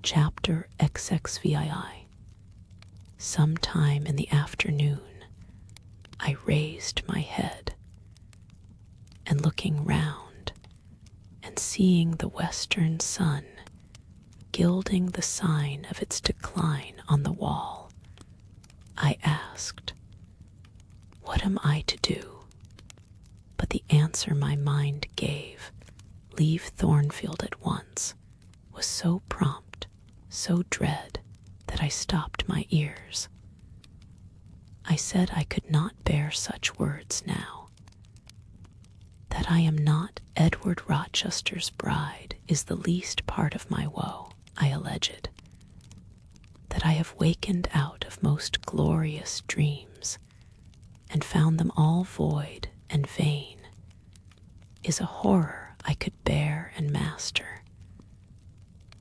Chapter XXVII. Sometime in the afternoon, I raised my head, and looking round and seeing the western sun gilding the sign of its decline on the wall, I asked, "What am I to do?" But the answer my mind gave, "Leave Thornfield at once," was so prompt, so dread, that I stopped my ears. I said I could not bear such words now. That I am not Edward Rochester's bride is the least part of my woe, I alleged. That I have wakened out of most glorious dreams, and found them all void and vain, is a horror I could bear and master.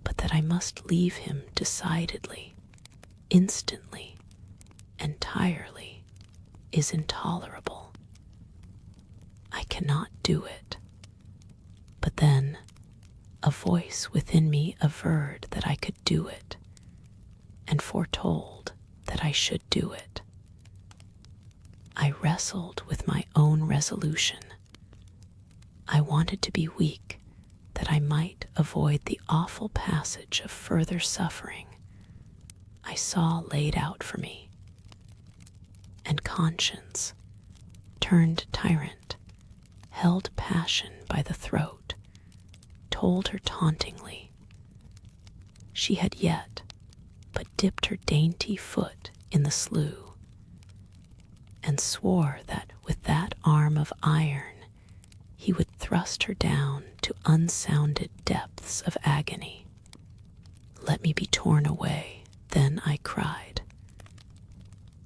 But that I must leave him decidedly, instantly, entirely, is intolerable. I cannot do it. But then a voice within me averred that I could do it, and foretold that I should do it. I wrestled with my own resolution. I wanted to be weak, that I might avoid the awful passage of further suffering I saw laid out for me. And conscience, turned tyrant, held passion by the throat, told her tauntingly she had yet but dipped her dainty foot in the slough, and swore that with that arm of iron he would thrust her down to unsounded depths of agony. "Let me be torn away," then I cried.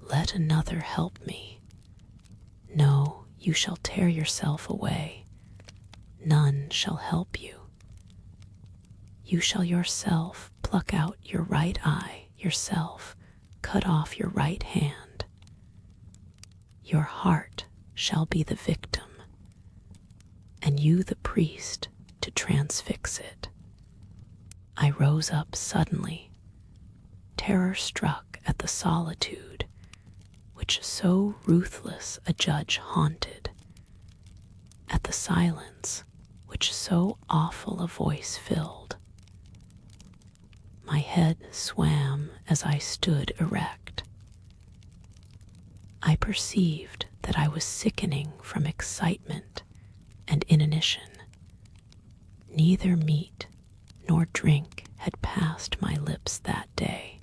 "Let another help me." "No, you shall tear yourself away. None shall help you. You shall yourself pluck out your right eye, yourself cut off your right hand. Your heart shall be the victim, and you the priest to transfix it." I rose up suddenly, terror-struck at the solitude which so ruthless a judge haunted, at the silence which so awful a voice filled. My head swam as I stood erect. I perceived that I was sickening from excitement and inanition. Neither meat nor drink had passed my lips that day,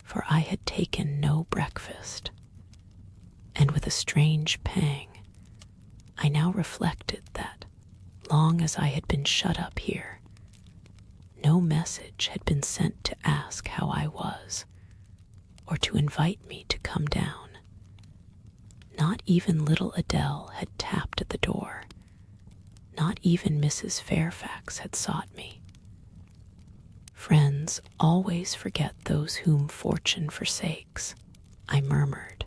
for I had taken no breakfast, and with a strange pang I now reflected that, long as I had been shut up here, no message had been sent to ask how I was, or to invite me to come down. Not even little Adele had tapped at the door. Not even Mrs. Fairfax had sought me. "Friends always forget those whom fortune forsakes," I murmured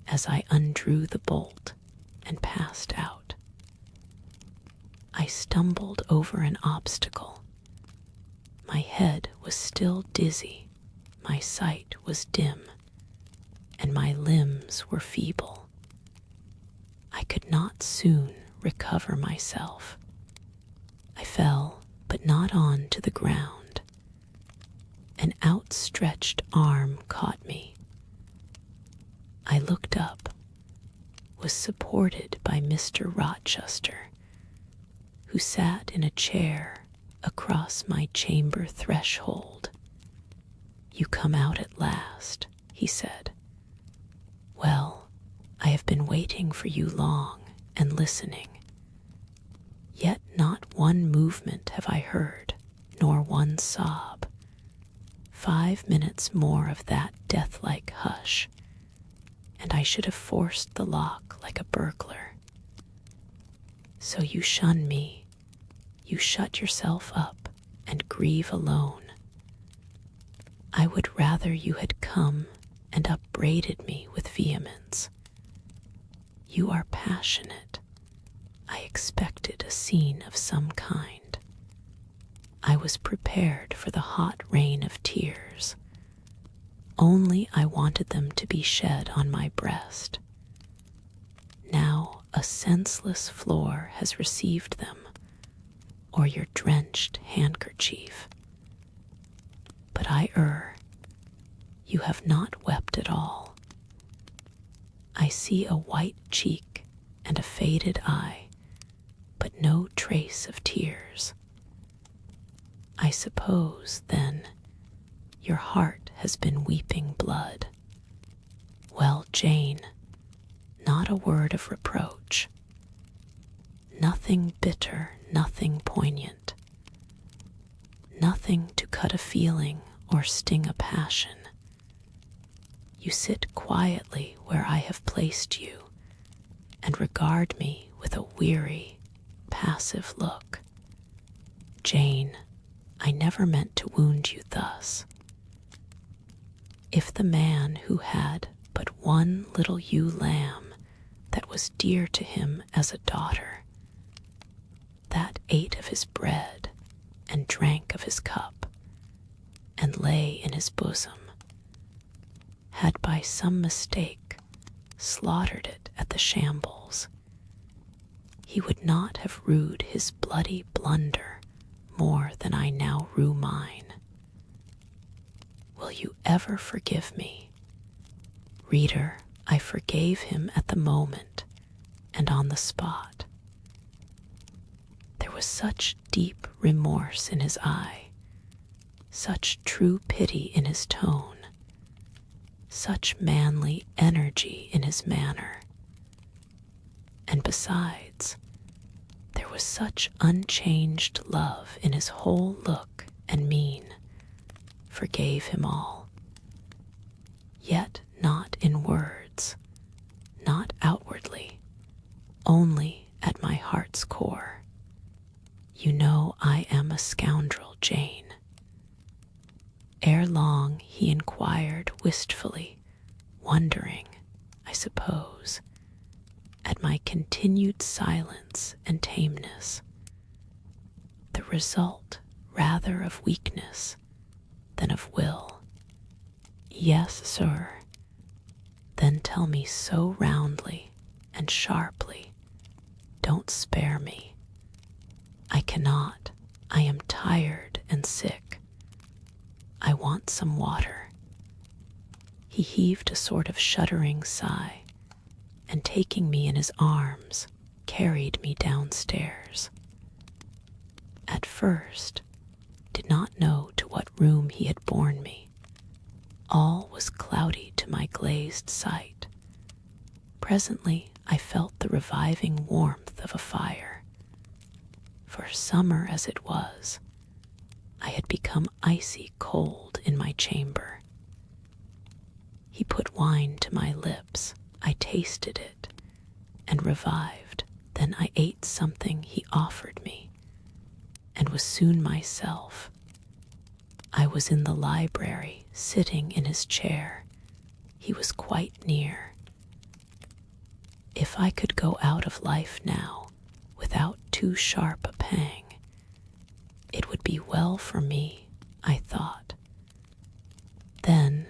as I undrew the bolt and passed out. I stumbled over an obstacle. My head was still dizzy, my sight was dim, and my limbs were feeble. I could not soon recover myself. I fell, but not on to the ground. An outstretched arm caught me. I looked up, was supported by Mr. Rochester, who sat in a chair across my chamber threshold. "You come out at last," he said. "Well, I have been waiting for you long and listening. Yet not one movement have I heard, nor one sob. 5 minutes more of that death-like hush, and I should have forced the lock like a burglar. So you shun me, you shut yourself up and grieve alone. I would rather you had come and upbraided me with vehemence. You are passionate. I expected a scene of some kind. I was prepared for the hot rain of tears. Only I wanted them to be shed on my breast. Now a senseless floor has received them, or your drenched handkerchief. But I err. You have not wept at all. I see a white cheek and a faded eye, but no trace of tears. I suppose, then, your heart has been weeping blood. Well, Jane, not a word of reproach. Nothing bitter, nothing poignant. Nothing to cut a feeling or sting a passion. You sit quietly where I have placed you and regard me with a weary, passive look. Jane, I never meant to wound you thus. If the man who had but one little ewe lamb that was dear to him as a daughter, that ate of his bread and drank of his cup, and lay in his bosom, had by some mistake slaughtered it at the shambles, he would not have rued his bloody blunder more than I now rue mine. Will you ever forgive me? Reader, I forgave him at the moment and on the spot. There was such deep remorse in his eye, such true pity in his tone, such manly energy in his manner. And besides, there was such unchanged love in his whole look and mien. Forgave him all. Yet not in words, not outwardly, only at my heart's core. You know I am a scoundrel, Jane. Ere long he inquired wistfully, wondering, I suppose, at my continued silence and tameness, the result rather of weakness than of will. Yes, sir. Then tell me so roundly and sharply. Don't spare me. I cannot. I am tired and sick. I want some water. He heaved a sort of shuddering sigh, and taking me in his arms, carried me downstairs. At first, did not know to what room he had borne me. All was cloudy to my glazed sight. Presently I felt the reviving warmth of a fire. For summer as it was, I had become icy cold in my chamber. He put wine to my lips. I tasted it and revived. Then I ate something he offered me and was soon myself. I was in the library, sitting in his chair. He was quite near. If I could go out of life now without too sharp a pang, it would be well for me, I thought. Then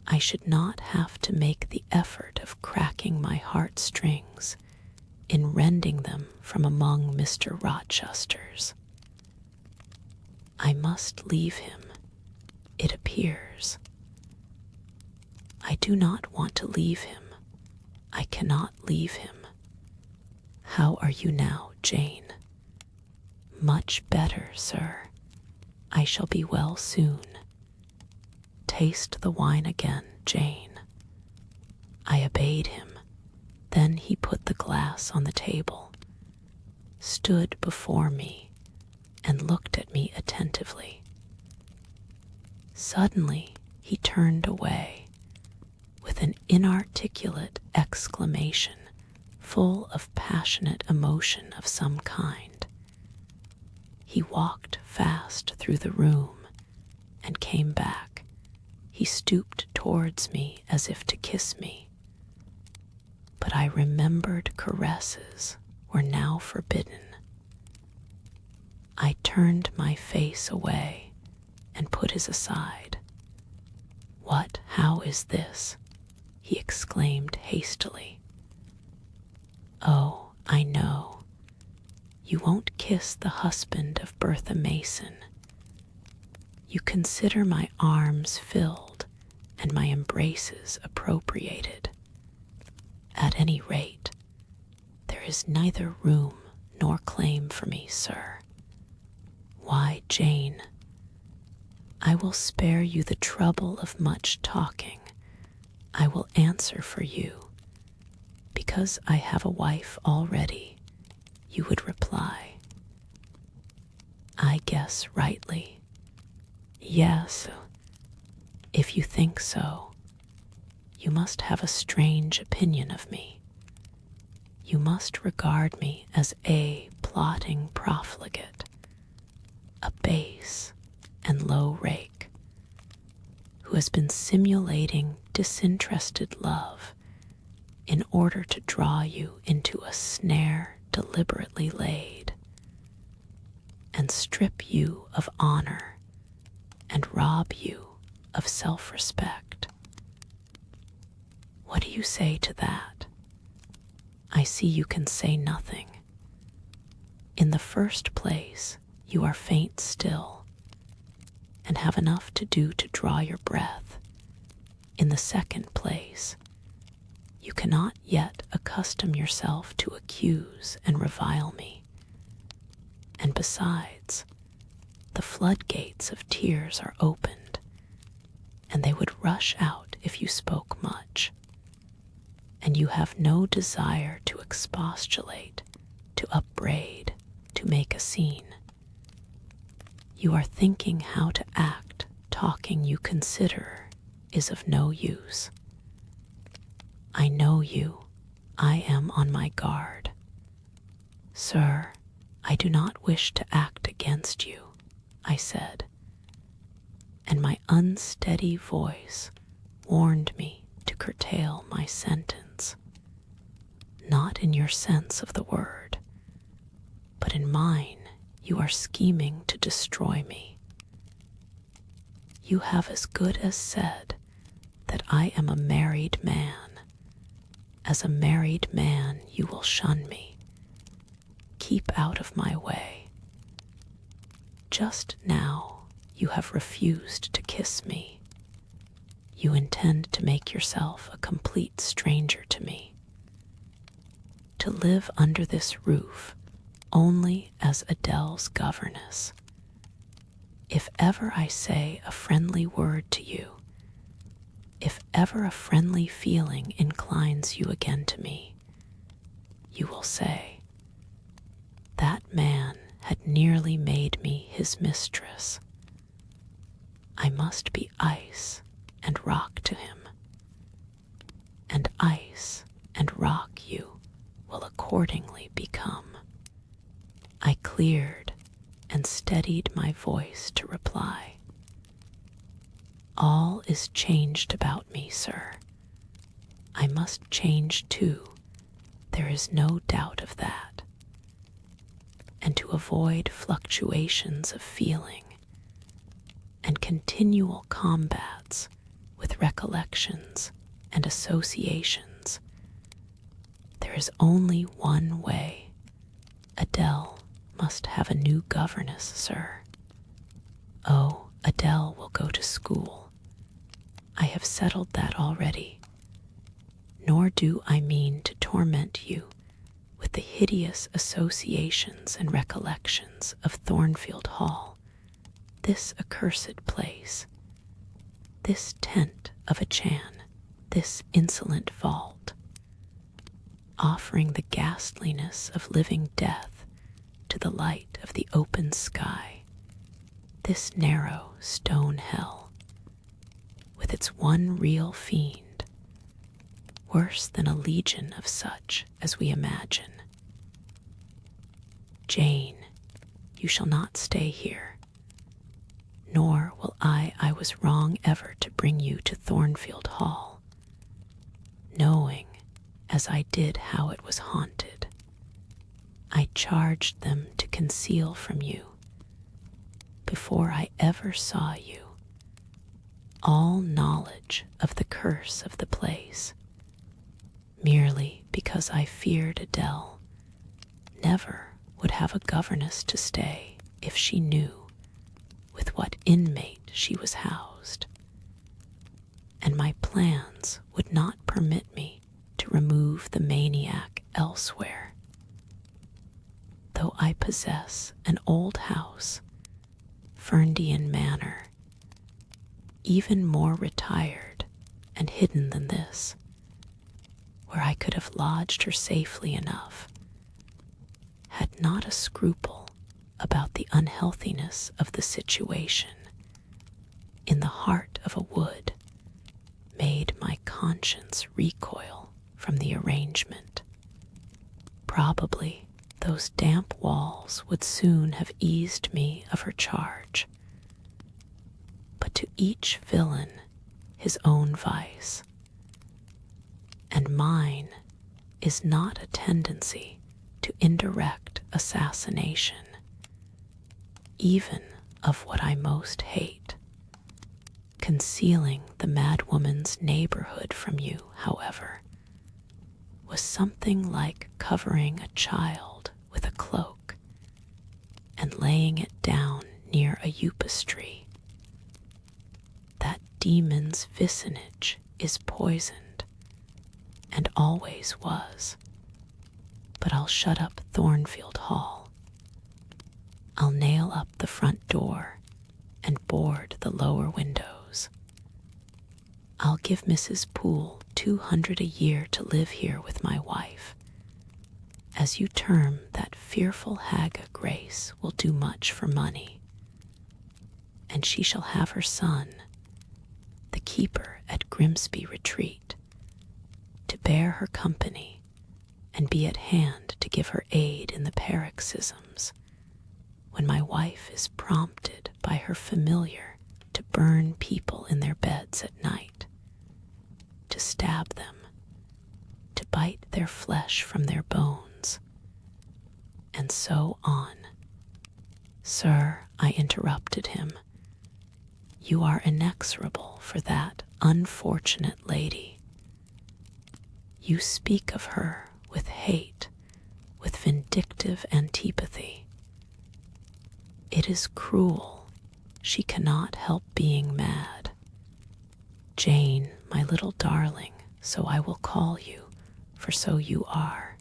I should not have to make the effort of cracking my heartstrings in rending them from among Mr. Rochester's. I must leave him, it appears. I do not want to leave him. I cannot leave him. How are you now, Jane? Much better, sir. I shall be well soon. Taste the wine again, Jane. I obeyed him. Then he put the glass on the table, stood before me, and looked at me attentively. Suddenly he turned away with an inarticulate exclamation full of passionate emotion of some kind. He walked fast through the room and came back. He stooped towards me as if to kiss me. But I remembered caresses were now forbidden. I turned my face away and put his aside. "What? How is this?" he exclaimed hastily. "Oh, I know. You won't kiss the husband of Bertha Mason. You consider my arms filled and my embraces appropriated. At any rate, there is neither room nor claim for me, sir. Why, Jane, I will spare you the trouble of much talking. I will answer for you. Because I have a wife already, you would reply. I guess rightly. Yes, if you think so, you must have a strange opinion of me. You must regard me as a plotting profligate, a base and low rake, who has been simulating disinterested love in order to draw you into a snare deliberately laid, and strip you of honor and rob you of self-respect. What do you say to that? I see you can say nothing. In the first place, you are faint still, and have enough to do to draw your breath. In the second place, you cannot yet accustom yourself to accuse and revile me. And besides, the floodgates of tears are opened, and they would rush out if you spoke much. And you have no desire to expostulate, to upbraid, to make a scene. You are thinking how to act. Talking, you consider, is of no use. I know you. I am on my guard. Sir, I do not wish to act against you, I said, and my unsteady voice warned me to curtail my sentence. Not in your sense of the word, but in mine you are scheming to destroy me. You have as good as said that I am a married man. As a married man, you will shun me. Keep out of my way. Just now, you have refused to kiss me. You intend to make yourself a complete stranger to me. To live under this roof only as Adele's governess. If ever I say a friendly word to you, if ever a friendly feeling inclines you again to me, you will say, that man had nearly made me his mistress. I must be ice and rock to him, and ice and rock you will accordingly become. I cleared and steadied my voice to reply. All is changed about me, sir. I must change too. There is no doubt of that. And to avoid fluctuations of feeling and continual combats with recollections and associations, there is only one way. Adele must have a new governess, sir. Oh, Adele will go to school. I have settled that already. Nor do I mean to torment you with the hideous associations and recollections of Thornfield Hall, this accursed place, this tent of a Chan, this insolent vault, offering the ghastliness of living death to the light of the open sky, this narrow stone hell, with its one real fiend, worse than a legion of such as we imagine. Jane, you shall not stay here, nor will I was wrong ever to bring you to Thornfield Hall, knowing, as I did, how it was haunted. I charged them to conceal from you before I ever saw you. All knowledge of the curse of the place, merely because I feared Adele never would have a governess to stay if she knew with what inmate she was housed, and my plans would not permit me to remove the maniac elsewhere. Though I possess an old house, Ferndean Manor, even more retired and hidden than this, where I could have lodged her safely enough, had not a scruple about the unhealthiness of the situation, in the heart of a wood, made my conscience recoil from the arrangement. Probably those damp walls would soon have eased me of her charge. But to each villain his own vice, and mine is not a tendency to indirect assassination, even of what I most hate. Concealing the madwoman's neighborhood from you, however, was something like covering a child with a cloak and laying it down near a upas tree. That demon's vicinage is poisoned, and always was. But I'll shut up Thornfield Hall. I'll nail up the front door and board the lower windows. I'll give Mrs. Poole 200 a year to live here with my wife. As you term that fearful hag Grace will do much for money. And she shall have her son, the keeper at Grimsby Retreat, to bear her company and be at hand to give her aid in the paroxysms, when my wife is prompted by her familiar to burn people in their beds at night, to stab them, to bite their flesh from their bones, and so on. Sir, I interrupted him, you are inexorable for that unfortunate lady. You speak of her with hate, with vindictive antipathy. It is cruel. She cannot help being mad. Jane, my little darling, so I will call you, for so you are.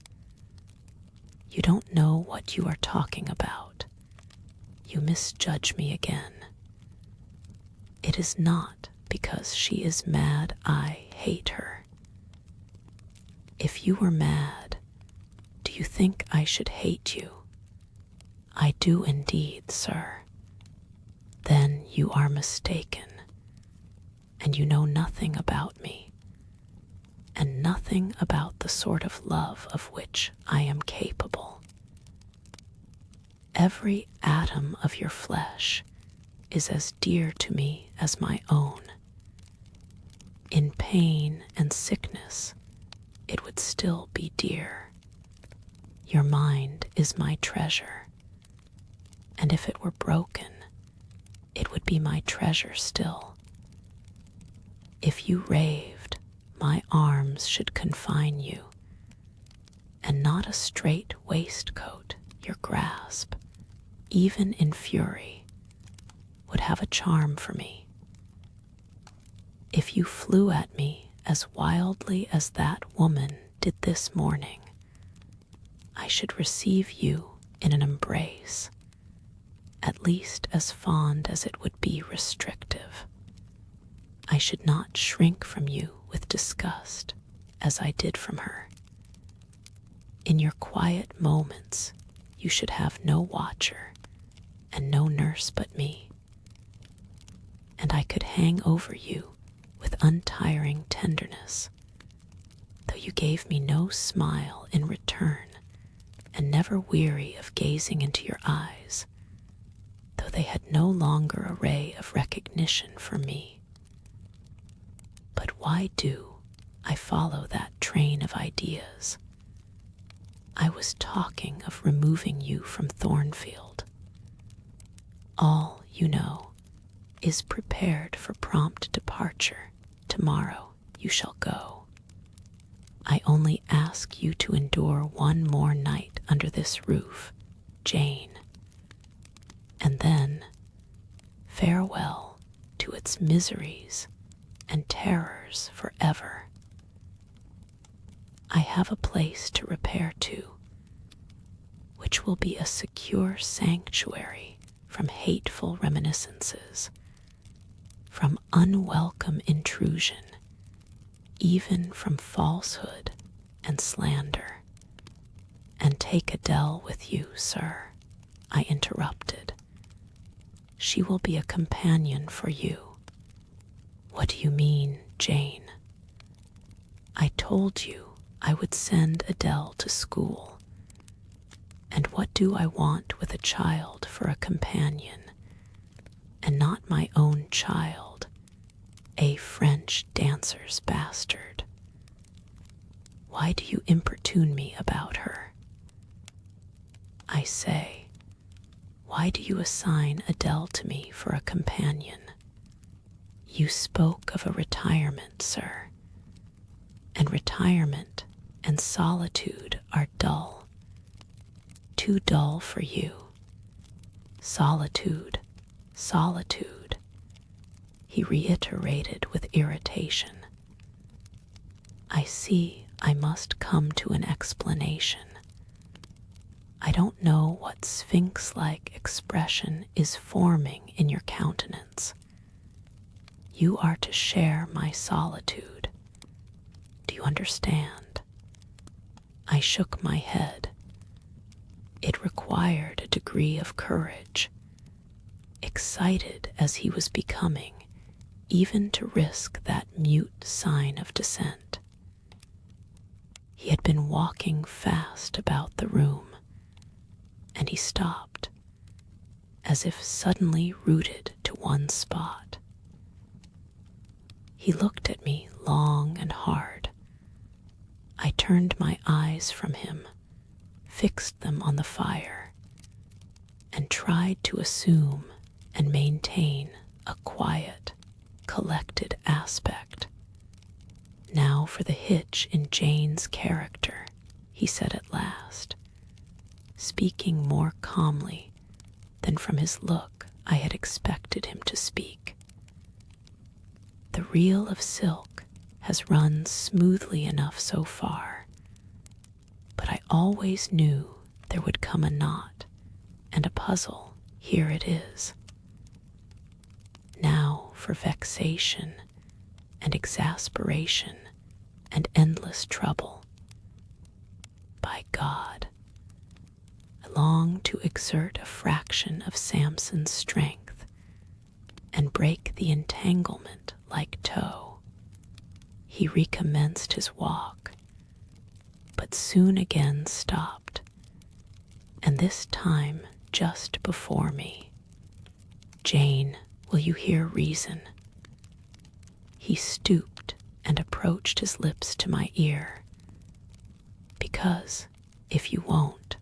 You don't know what you are talking about. You misjudge me again. It is not because she is mad I hate her. If you were mad, do you think I should hate you? I do indeed, sir. Then you are mistaken, and you know nothing about me, and nothing about the sort of love of which I am capable. Every atom of your flesh is as dear to me as my own. In pain and sickness, it would still be dear. Your mind is my treasure, and if it were broken, it would be my treasure still. If you raved, my arms should confine you, and not a strait waistcoat your grasp, even in fury, would have a charm for me. If you flew at me as wildly as that woman did this morning, I should receive you in an embrace, at least as fond as it would be restrictive. I should not shrink from you with disgust, as I did from her. In your quiet moments, you should have no watcher and no nurse but me, and I could hang over you with untiring tenderness, though you gave me no smile in return, and never weary of gazing into your eyes, though they had no longer a ray of recognition for me. But why do I follow that train of ideas? I was talking of removing you from Thornfield. All, you know, is prepared for prompt departure. Tomorrow you shall go. I only ask you to endure one more night under this roof, Jane. And then, farewell to its miseries and terrors forever. I have a place to repair to, which will be a secure sanctuary from hateful reminiscences, from unwelcome intrusion, even from falsehood and slander. And take Adele with you, sir, I interrupted. She will be a companion for you. What do you mean, Jane? I told you I would send Adele to school. And what do I want with a child for a companion, and not my own child, a French dancer's bastard? Why do you importune me about her? I say, why do you assign Adele to me for a companion? You spoke of a retirement, sir, and retirement and solitude are dull. Too dull for you. Solitude, solitude, he reiterated with irritation. I see I must come to an explanation. I don't know what sphinx-like expression is forming in your countenance. You are to share my solitude. Do you understand? I shook my head. It required a degree of courage, excited as he was becoming, even to risk that mute sign of dissent. He had been walking fast about the room, and he stopped, as if suddenly rooted to one spot. He looked at me long and hard. I turned my eyes from him, fixed them on the fire, and tried to assume and maintain a quiet, collected aspect. Now for the hitch in Jane's character, he said at last, speaking more calmly than from his look I had expected him to speak. The reel of silk has run smoothly enough so far, but I always knew there would come a knot and a puzzle. Here it is. Now for vexation and exasperation and endless trouble. By God, I long to exert a fraction of Samson's strength and break the entanglement like tow. He recommenced his walk, but soon again stopped, and this time just before me. Jane, will you hear reason? He stooped and approached his lips to my ear. Because, if you won't,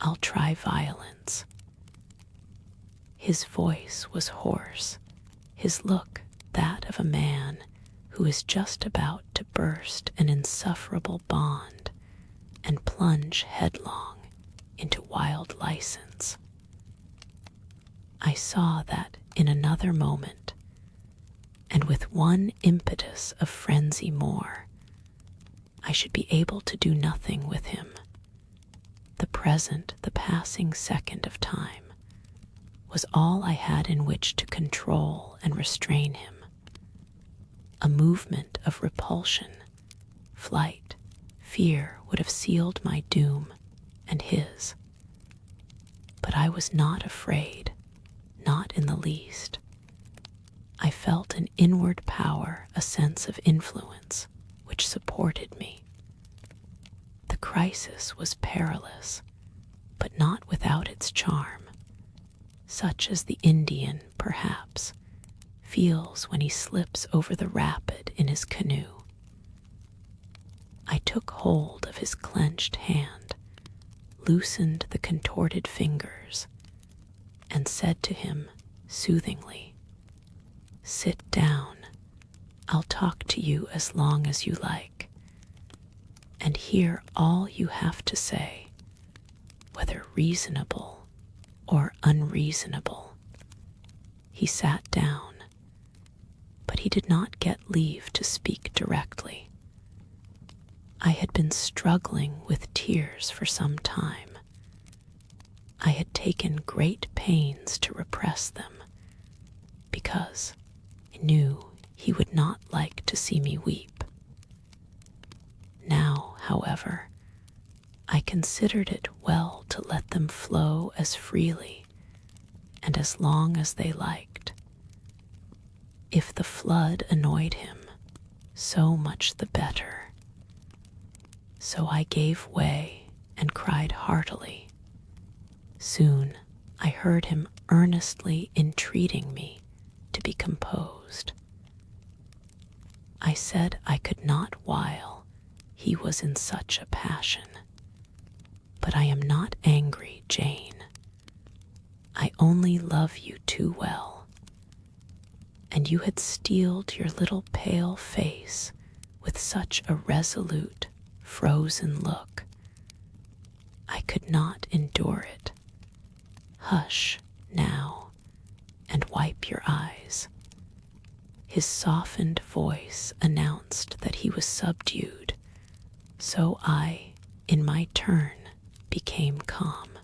I'll try violence. His voice was hoarse, his look that of a man who is just about to burst an insufferable bond and plunge headlong into wild license. I saw that in another moment, and with one impetus of frenzy more, I should be able to do nothing with him. The present, the passing second of time, was all I had in which to control and restrain him. A movement of repulsion, flight, fear would have sealed my doom and his. But I was not afraid, not in the least. I felt an inward power, a sense of influence, which supported me. The crisis was perilous, but not without its charm, such as the Indian, perhaps, feels when he slips over the rapid in his canoe. I took hold of his clenched hand, loosened the contorted fingers, and said to him soothingly, "Sit down. I'll talk to you as long as you like, and hear all you have to say, whether reasonable or unreasonable." He sat down, but he did not get leave to speak directly. I had been struggling with tears for some time. I had taken great pains to repress them, because I knew he would not like to see me weep. Now, however, I considered it well to let them flow as freely and as long as they liked. If the flood annoyed him, so much the better. So I gave way and cried heartily. Soon I heard him earnestly entreating me to be composed. I said I could not while he was in such a passion. But I am not angry, Jane. I only love you too well. And you had steeled your little pale face with such a resolute, frozen look. I could not endure it. Hush now, and wipe your eyes. His softened voice announced that he was subdued, so I, in my turn, became calm.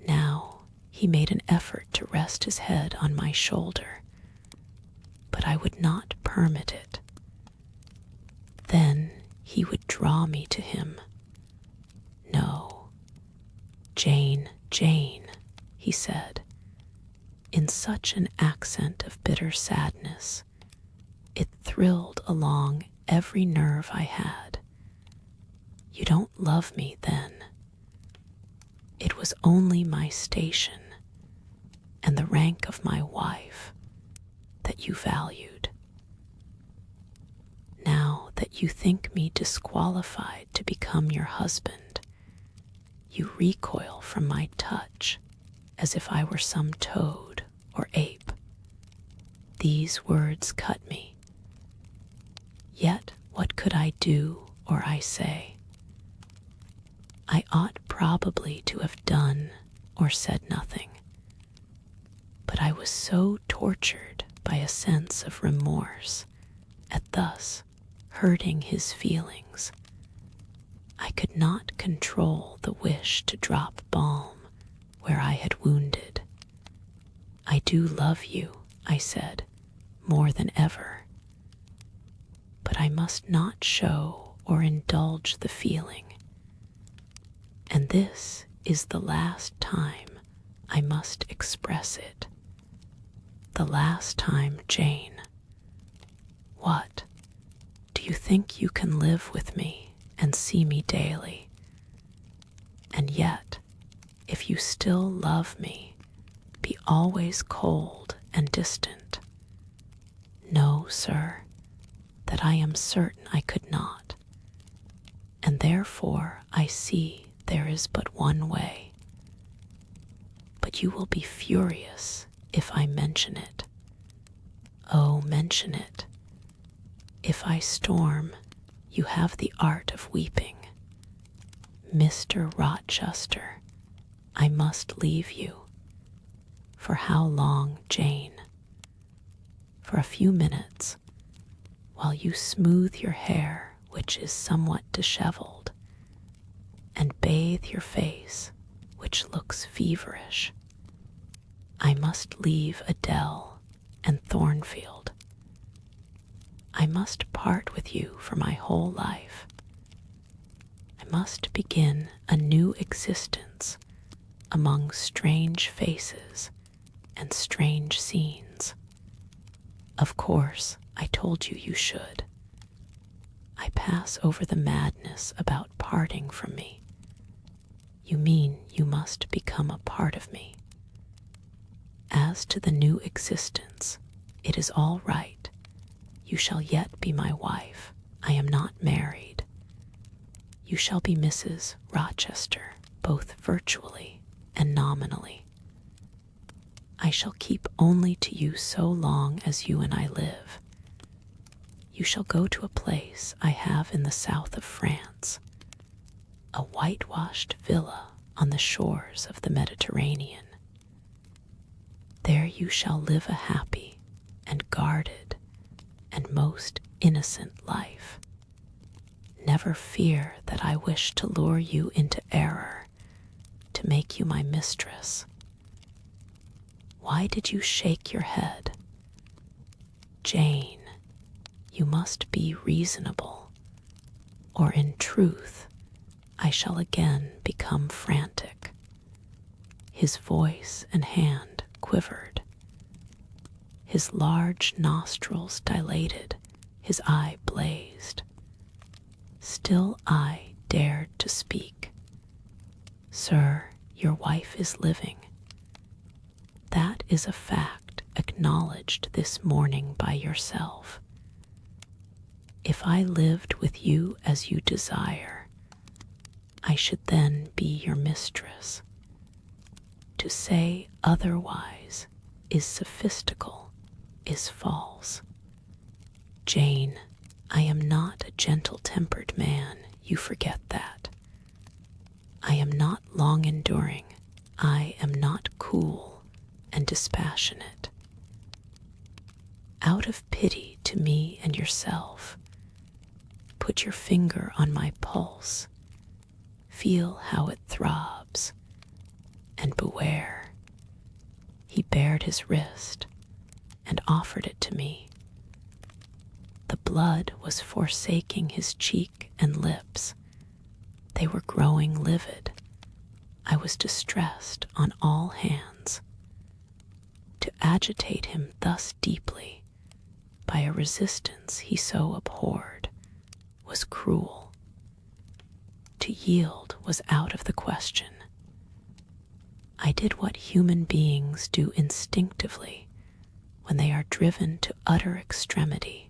Now he made an effort to rest his head on my shoulder, but I would not permit it. Then he would draw me to him. "No, Jane, Jane," he said, in such an accent of bitter sadness, it thrilled along every nerve I had. "You don't love me then. It was only my station and the rank of my wife that you valued. Now that you think me disqualified to become your husband, you recoil from my touch as if I were some toad or ape." These words cut me. Yet what could I do or I say? I ought probably to have done or said nothing, but I was so tortured by a sense of remorse at thus hurting his feelings. I could not control the wish to drop balm where I had wounded. "I do love you," I said, "more than ever. But I must not show or indulge the feeling. And this is the last time I must express it. The last time, Jane. What? Do you think you can live with me and see me daily? And yet, if you still love me, be always cold and distant? No, sir, that I am certain I could not. And therefore I see there is but one way. But you will be furious if I mention it. Oh, mention it. If I storm, you have the art of weeping. Mr. Rochester, I must leave you. For how long, Jane? For a few minutes, while you smooth your hair, which is somewhat disheveled, and bathe your face, which looks feverish. I must leave Adele and Thornfield. I must part with you for my whole life. I must begin a new existence among strange faces and strange scenes. Of course, I told you you should. I pass over the madness about parting from me. You mean you must become a part of me. As to the new existence, it is all right. You shall yet be my wife. I am not married. You shall be Mrs. Rochester, both virtually and nominally. I shall keep only to you so long as you and I live. You shall go to a place I have in the south of France, a whitewashed villa on the shores of the Mediterranean. There you shall live a happy and guarded and most innocent life. Never fear that I wish to lure you into error, to make you my mistress. Why did you shake your head? Jane, you must be reasonable, or in truth, I shall again become frantic. His voice and hand quivered. His large nostrils dilated, his eye blazed. Still I dared to speak. Sir, your wife is living. That is a fact acknowledged this morning by yourself. If I lived with you as you desire, I should then be your mistress. To say otherwise is sophistical, is false. Jane, I am not a gentle-tempered man, you forget that. I am not long-enduring, I am not cool and dispassionate. Out of pity to me and yourself, put your finger on my pulse, feel how it throbs, and beware. He bared his wrist and offered it to me. The blood was forsaking his cheek and lips. They were growing livid. I was distressed on all hands. To agitate him thus deeply, by a resistance he so abhorred, was cruel. To yield was out of the question. I did what human beings do instinctively when they are driven to utter extremity,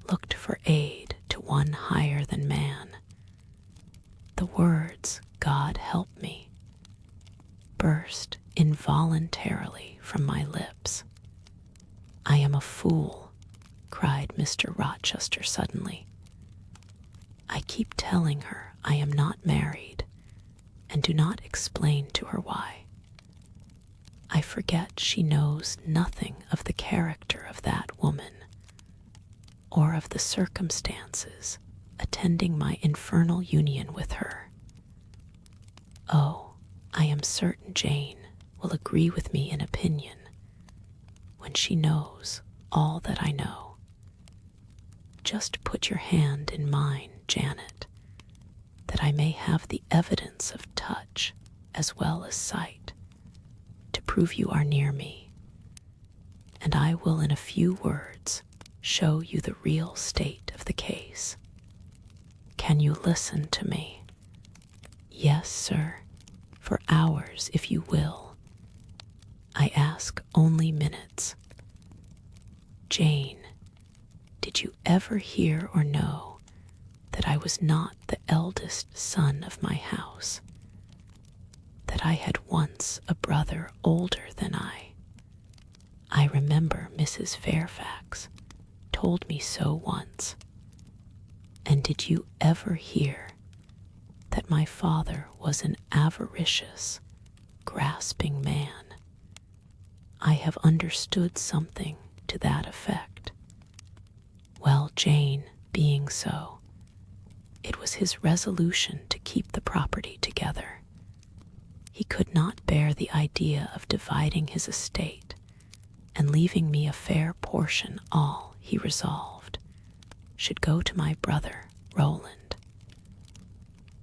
looked for aid to one higher than man. The words, God help me, burst involuntarily from my lips. I am a fool, cried Mr. Rochester suddenly. I keep telling her I am not married, and do not explain to her why. I forget she knows nothing of the character of that woman, or of the circumstances attending my infernal union with her. Oh, I am certain Jane will agree with me in opinion when she knows all that I know. Just put your hand in mine, Janet, that I may have the evidence of touch as well as sight, to prove you are near me, and I will in a few words show you the real state of the case. Can you listen to me? Yes, sir, for hours if you will. I ask only minutes. Jane, did you ever hear or know that I was not the eldest son of my house? That I had once a brother older than I? I remember Mrs. Fairfax told me so once. And did you ever hear that my father was an avaricious, grasping man? I have understood something to that effect. Well, Jane being so, it was his resolution to keep the property together. He could not bear the idea of dividing his estate and leaving me a fair portion. All, he resolved, should go to my brother Roland.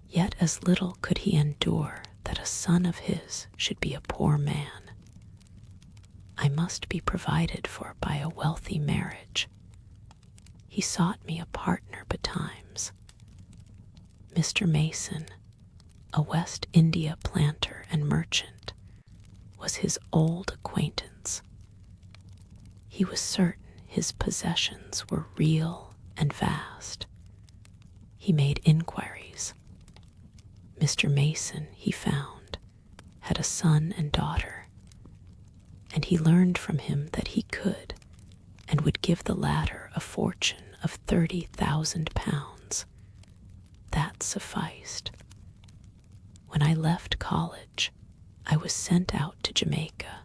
Yet as little could he endure that a son of his should be a poor man. I must be provided for by a wealthy marriage. He sought me a partner betimes. Mr. Mason, a West India planter and merchant, was his old acquaintance. He was certain his possessions were real and vast. He made inquiries. Mr. Mason, he found, had a son and daughter. and he learned from him that he could and would give the latter a fortune of £30,000. That sufficed. When I left college, I was sent out to Jamaica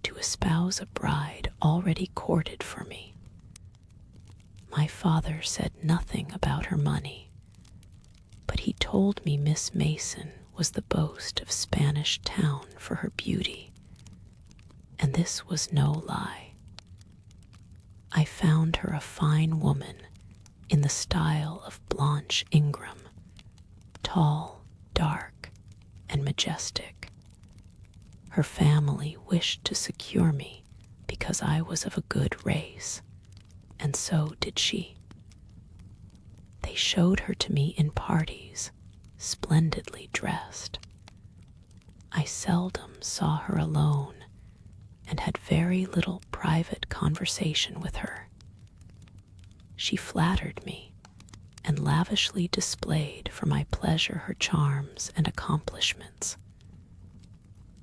to espouse a bride already courted for me. My father said nothing about her money, but he told me Miss Mason was the boast of Spanish Town for her beauty, and this was no lie. I found her a fine woman in the style of Blanche Ingram, tall, dark, and majestic. Her family wished to secure me because I was of a good race, and so did she. They showed her to me in parties, splendidly dressed. I seldom saw her alone, and had very little private conversation with her. She flattered me, and lavishly displayed for my pleasure her charms and accomplishments.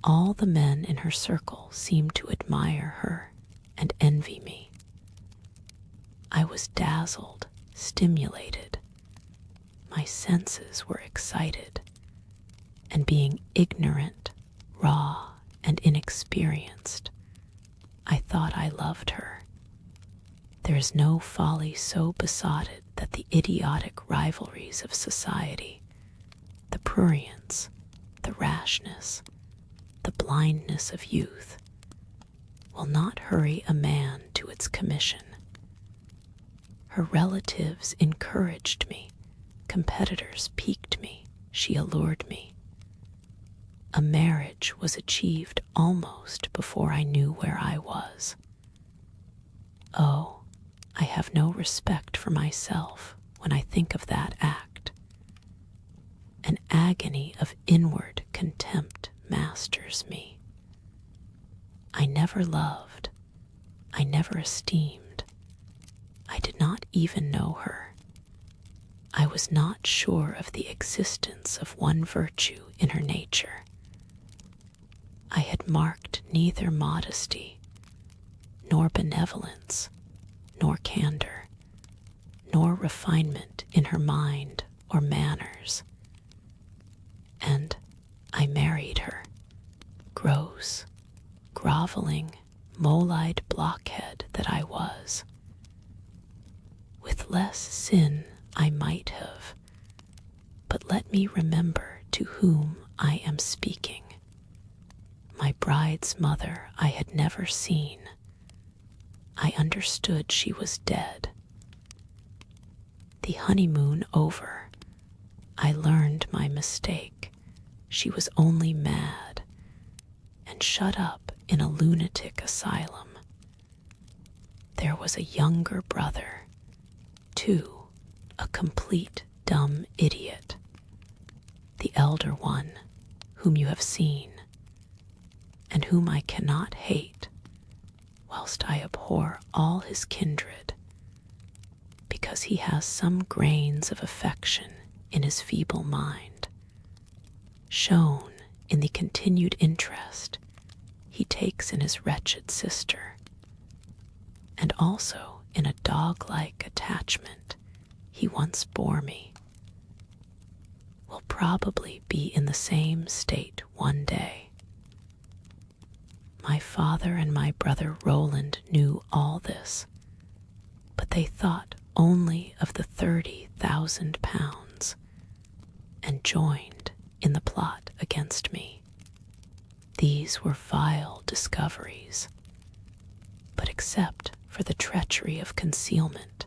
All the men in her circle seemed to admire her and envy me. I was dazzled, stimulated. My senses were excited, and being ignorant, raw, and inexperienced, I thought I loved her. There is no folly so besotted that the idiotic rivalries of society, the prurience, the rashness, the blindness of youth, will not hurry a man to its commission. Her relatives encouraged me, competitors piqued me, she allured me. A marriage was achieved almost before I knew where I was. Oh, I have no respect for myself when I think of that act. An agony of inward contempt masters me. I never loved, I never esteemed, I did not even know her. I was not sure of the existence of one virtue in her nature. I had marked neither modesty, nor benevolence, nor candor, nor refinement in her mind or manners. And I married her, gross, groveling, mole-eyed blockhead that I was. With less sin I might have, but let me remember to whom I am speaking. My bride's mother I had never seen. I understood she was dead. The honeymoon over, I learned my mistake. She was only mad, and shut up in a lunatic asylum. There was a younger brother, too, a complete dumb idiot. The elder one, whom you have seen, and whom I cannot hate, whilst I abhor all his kindred, because he has some grains of affection in his feeble mind, shown in the continued interest he takes in his wretched sister, and also in a dog-like attachment he once bore me, will probably be in the same state one day. My father and my brother Roland knew all this, but they thought only of the £30,000 and joined in the plot against me. These were vile discoveries, but except for the treachery of concealment,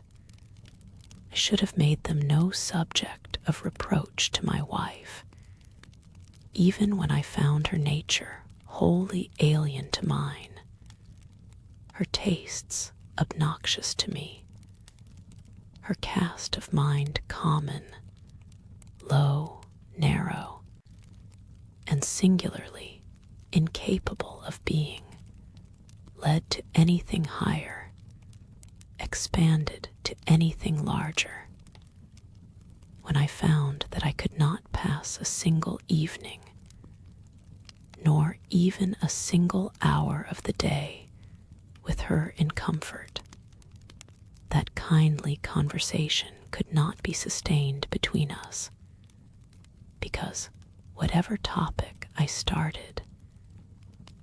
I should have made them no subject of reproach to my wife, even when I found her nature wholly alien to mine, her tastes obnoxious to me, her cast of mind common, low, narrow, and singularly incapable of being led to anything higher, expanded to anything larger. When I found that I could not pass a single evening nor even a single hour of the day with her in comfort. That kindly conversation could not be sustained between us, because whatever topic I started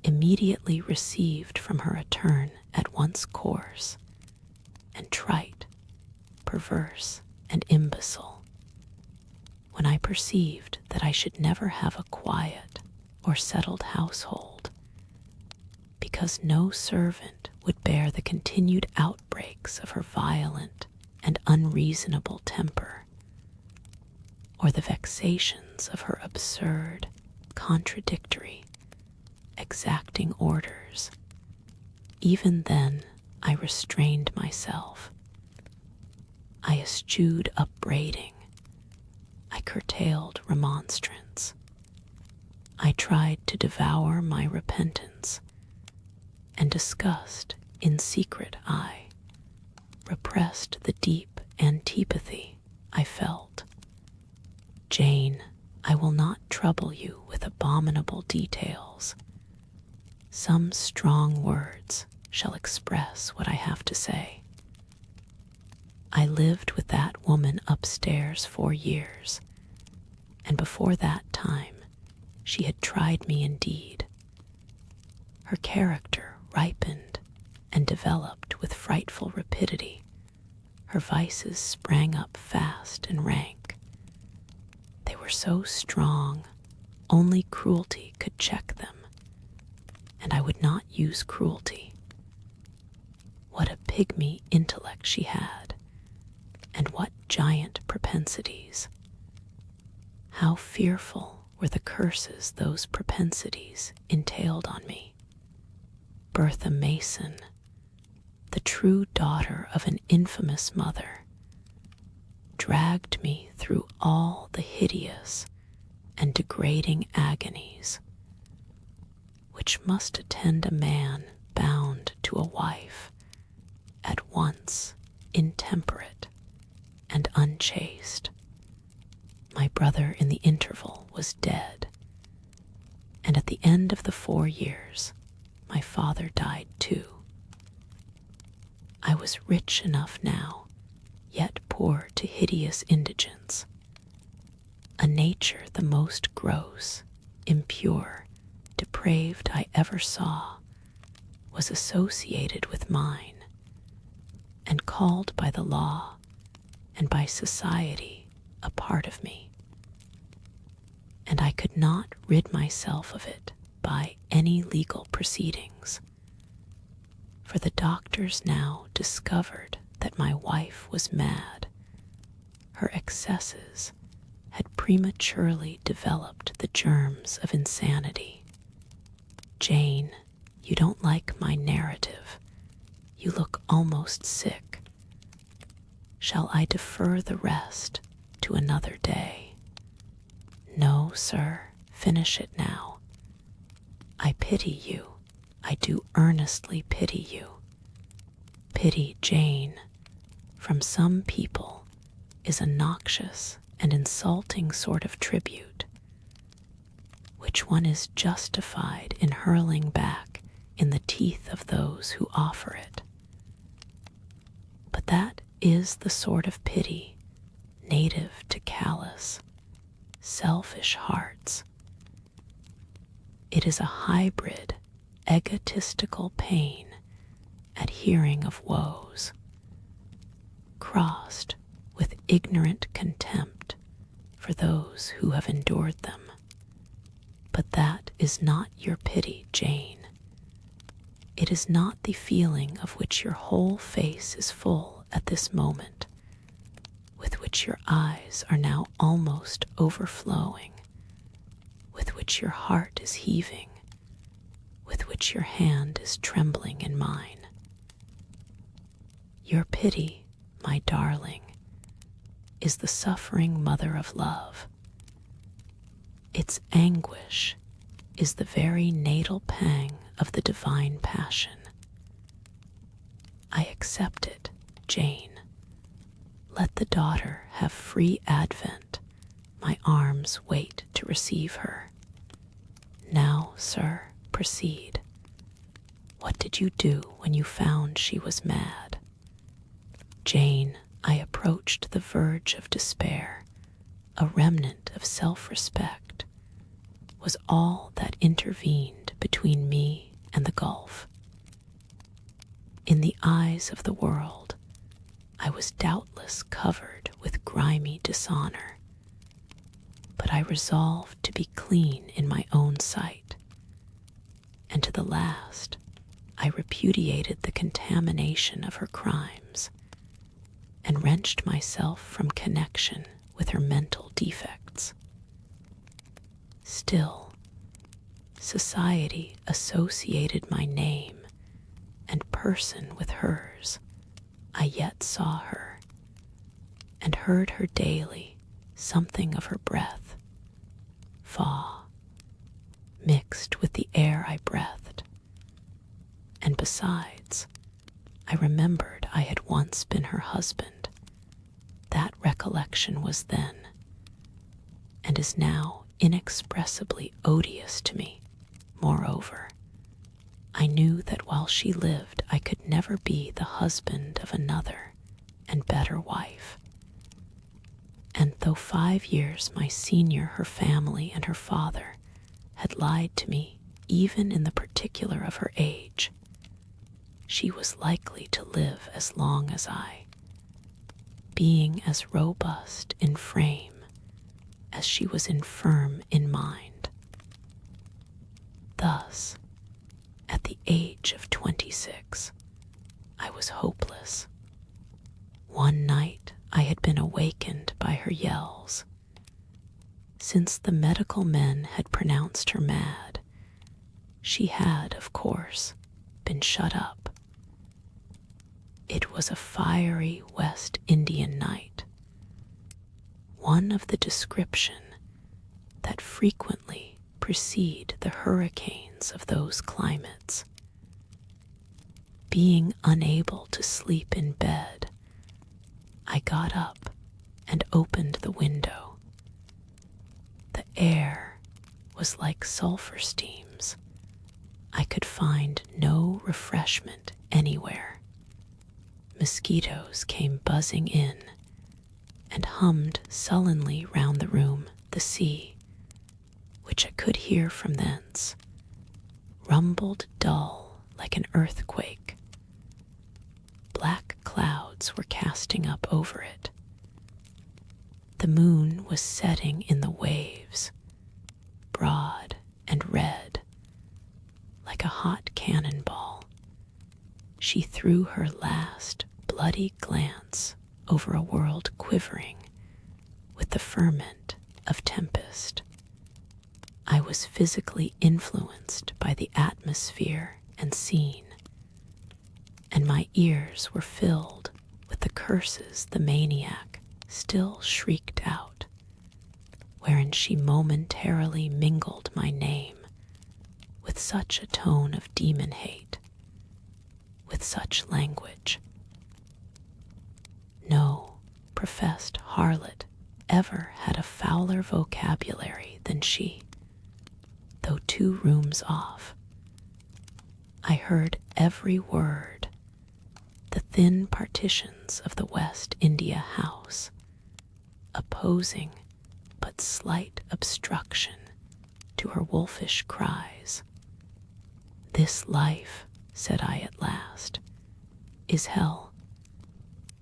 immediately received from her a turn at once coarse and trite, perverse and imbecile. When I perceived that I should never have a quiet or settled household, because no servant would bear the continued outbreaks of her violent and unreasonable temper, or the vexations of her absurd, contradictory, exacting orders, even then I restrained myself. I eschewed upbraiding. I curtailed remonstrance. I tried to devour my repentance, and disgust in secret I repressed the deep antipathy I felt. Jane, I will not trouble you with abominable details. Some strong words shall express what I have to say. I lived with that woman upstairs 4 years, and before that time she had tried me indeed. Her character ripened and developed with frightful rapidity. Her vices sprang up fast and rank. They were so strong, only cruelty could check them, and I would not use cruelty. What a pygmy intellect she had, and what giant propensities. How fearful were the curses those propensities entailed on me. Bertha Mason, the true daughter of an infamous mother, dragged me through all the hideous and degrading agonies which must attend a man bound to a wife, at once intemperate and unchaste. My brother in the interval was dead, and at the end of the 4 years my father died too. I was rich enough now, yet poor to hideous indigence. A nature the most gross, impure, depraved I ever saw was associated with mine, and called by the law and by society a part of me, and I could not rid myself of it by any legal proceedings, for the doctors now discovered that my wife was mad. Her excesses had prematurely developed the germs of insanity. Jane, you don't like my narrative. You look almost sick. Shall I defer the rest to another day? No, sir, finish it now. I pity you. I do earnestly pity you. Pity, Jane, from some people is a noxious and insulting sort of tribute, which one is justified in hurling back in the teeth of those who offer it. But that is the sort of pity native to callous, selfish hearts. It is a hybrid, egotistical pain at hearing of woes, crossed with ignorant contempt for those who have endured them. But that is not your pity, Jane. It is not the feeling of which your whole face is full at this moment, with which your eyes are now almost overflowing, with which your heart is heaving, with which your hand is trembling in mine. Your pity, my darling, is the suffering mother of love. Its anguish is the very natal pang of the divine passion. I accept it, Jane. Let the daughter have free advent. My arms wait to receive her. Now Now, sir, proceed. What did you do when you found she was mad? Jane, I approached the verge of despair. A remnant of self-respect was all that intervened between me and the gulf. In the eyes of the world, I was doubtless covered with grimy dishonor, but I resolved to be clean in my own sight, and to the last I repudiated the contamination of her crimes and wrenched myself from connection with her mental defects. Still, society associated my name and person with hers. I yet saw her and heard her daily, something of her breath, faw, mixed with the air I breathed. And besides, I remembered I had once been her husband. That recollection was then, and is now inexpressibly odious to me. Moreover, I knew that while she lived I could never be the husband of another and better wife. And though 5 years my senior, her family and her father had lied to me even in the particular of her age, she was likely to live as long as I, being as robust in frame as she was infirm in mind. Thus, at the age of 26, I was hopeless. One night I had been awakened by her yells. Since the medical men had pronounced her mad, she had, of course, been shut up. It was a fiery West Indian night, one of the description that frequently precede the hurricanes of those climates. Being unable to sleep in bed, I got up and opened the window. The air was like sulfur steams. I could find no refreshment anywhere. Mosquitoes came buzzing in and hummed sullenly round the room. The sea, which I could hear from thence, rumbled dull like an earthquake. Black clouds were casting up over it. The moon was setting in the waves, broad and red, like a hot cannonball. She threw her last bloody glance over a world quivering with the ferment of tempest. I was physically influenced by the atmosphere and scene, and my ears were filled with the curses the maniac still shrieked out, wherein she momentarily mingled my name with such a tone of demon hate, with such language. No professed harlot ever had a fouler vocabulary than she. Though 2 rooms off, I heard every word. The thin partitions of the West India house, opposing but slight obstruction to her wolfish cries. This life, said I at last, is hell.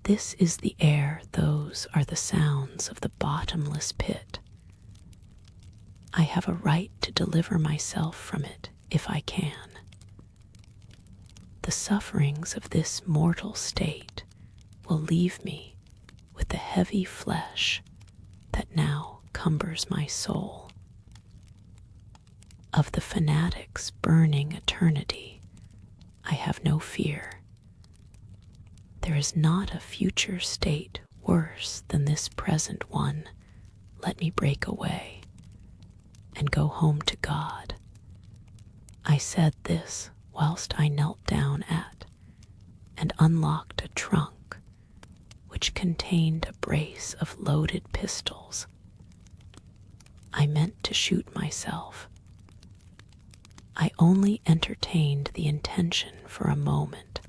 This is the air, those are the sounds of the bottomless pit. I have a right to deliver myself from it if I can. The sufferings of this mortal state will leave me with the heavy flesh that now cumbers my soul. Of the fanatic's burning eternity, I have no fear. There is not a future state worse than this present one. Let me break away and go home to God. I said this whilst I knelt down at and unlocked a trunk which contained a brace of loaded pistols. I meant to shoot myself, I only entertained the intention for a moment,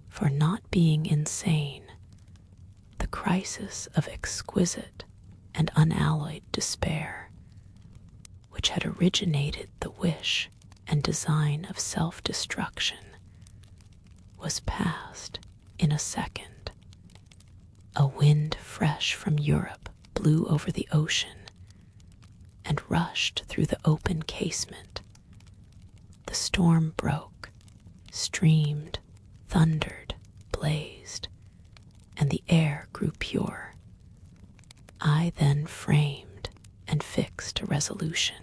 for not being insane, the crisis of exquisite and unalloyed despair, which had originated the wish and design of self-destruction, was past in a second. A wind fresh from Europe blew over the ocean and rushed through the open casement. The storm broke, streamed, thundered, blazed, and the air grew pure. I then framed and fixed a resolution.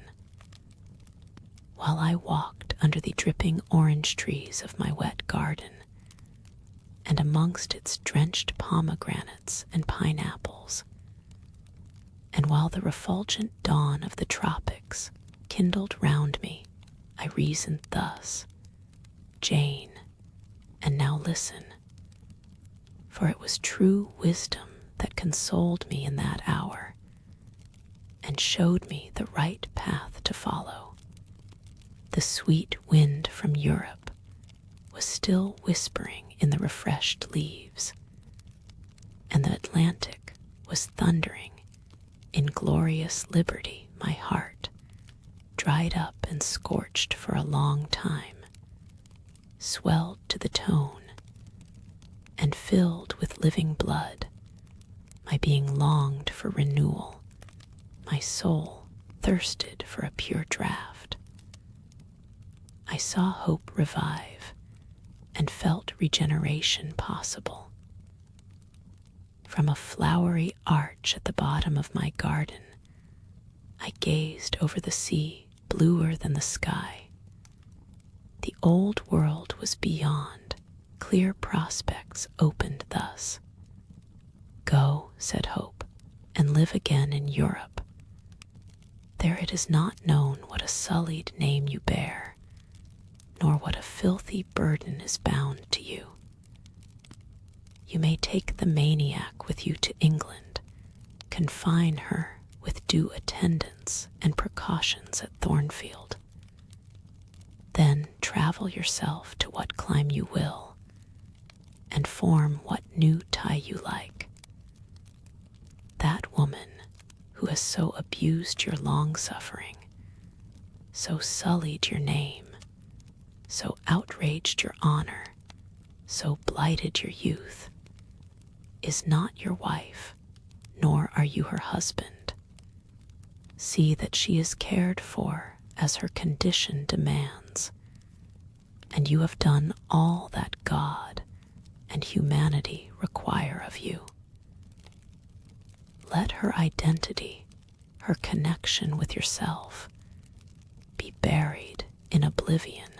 While I walked under the dripping orange trees of my wet garden, and amongst its drenched pomegranates and pineapples, and while the refulgent dawn of the tropics kindled round me, I reasoned thus: Jane, and now listen, for it was true wisdom that consoled me in that hour, and showed me the right path to follow. The sweet wind from Europe was still whispering in the refreshed leaves, and the Atlantic was thundering in glorious liberty. My heart, dried up and scorched for a long time, swelled to the tone, and filled with living blood. My being longed for renewal, my soul thirsted for a pure draught. I saw hope revive, and felt regeneration possible. From a flowery arch at the bottom of my garden, I gazed over the sea, bluer than the sky. The old world was beyond, clear prospects opened thus. Go, said Hope, and live again in Europe. There it is not known what a sullied name you bear, nor what a filthy burden is bound to you. You may take the maniac with you to England, confine her with due attendance and precautions at Thornfield. Then travel yourself to what clime you will, and form what new tie you like. That woman who has so abused your long-suffering, so sullied your name, so outraged your honor, so blighted your youth, is not your wife, nor are you her husband. See that she is cared for as her condition demands, and you have done all that God and humanity require of you. Let her identity, her connection with yourself, be buried in oblivion.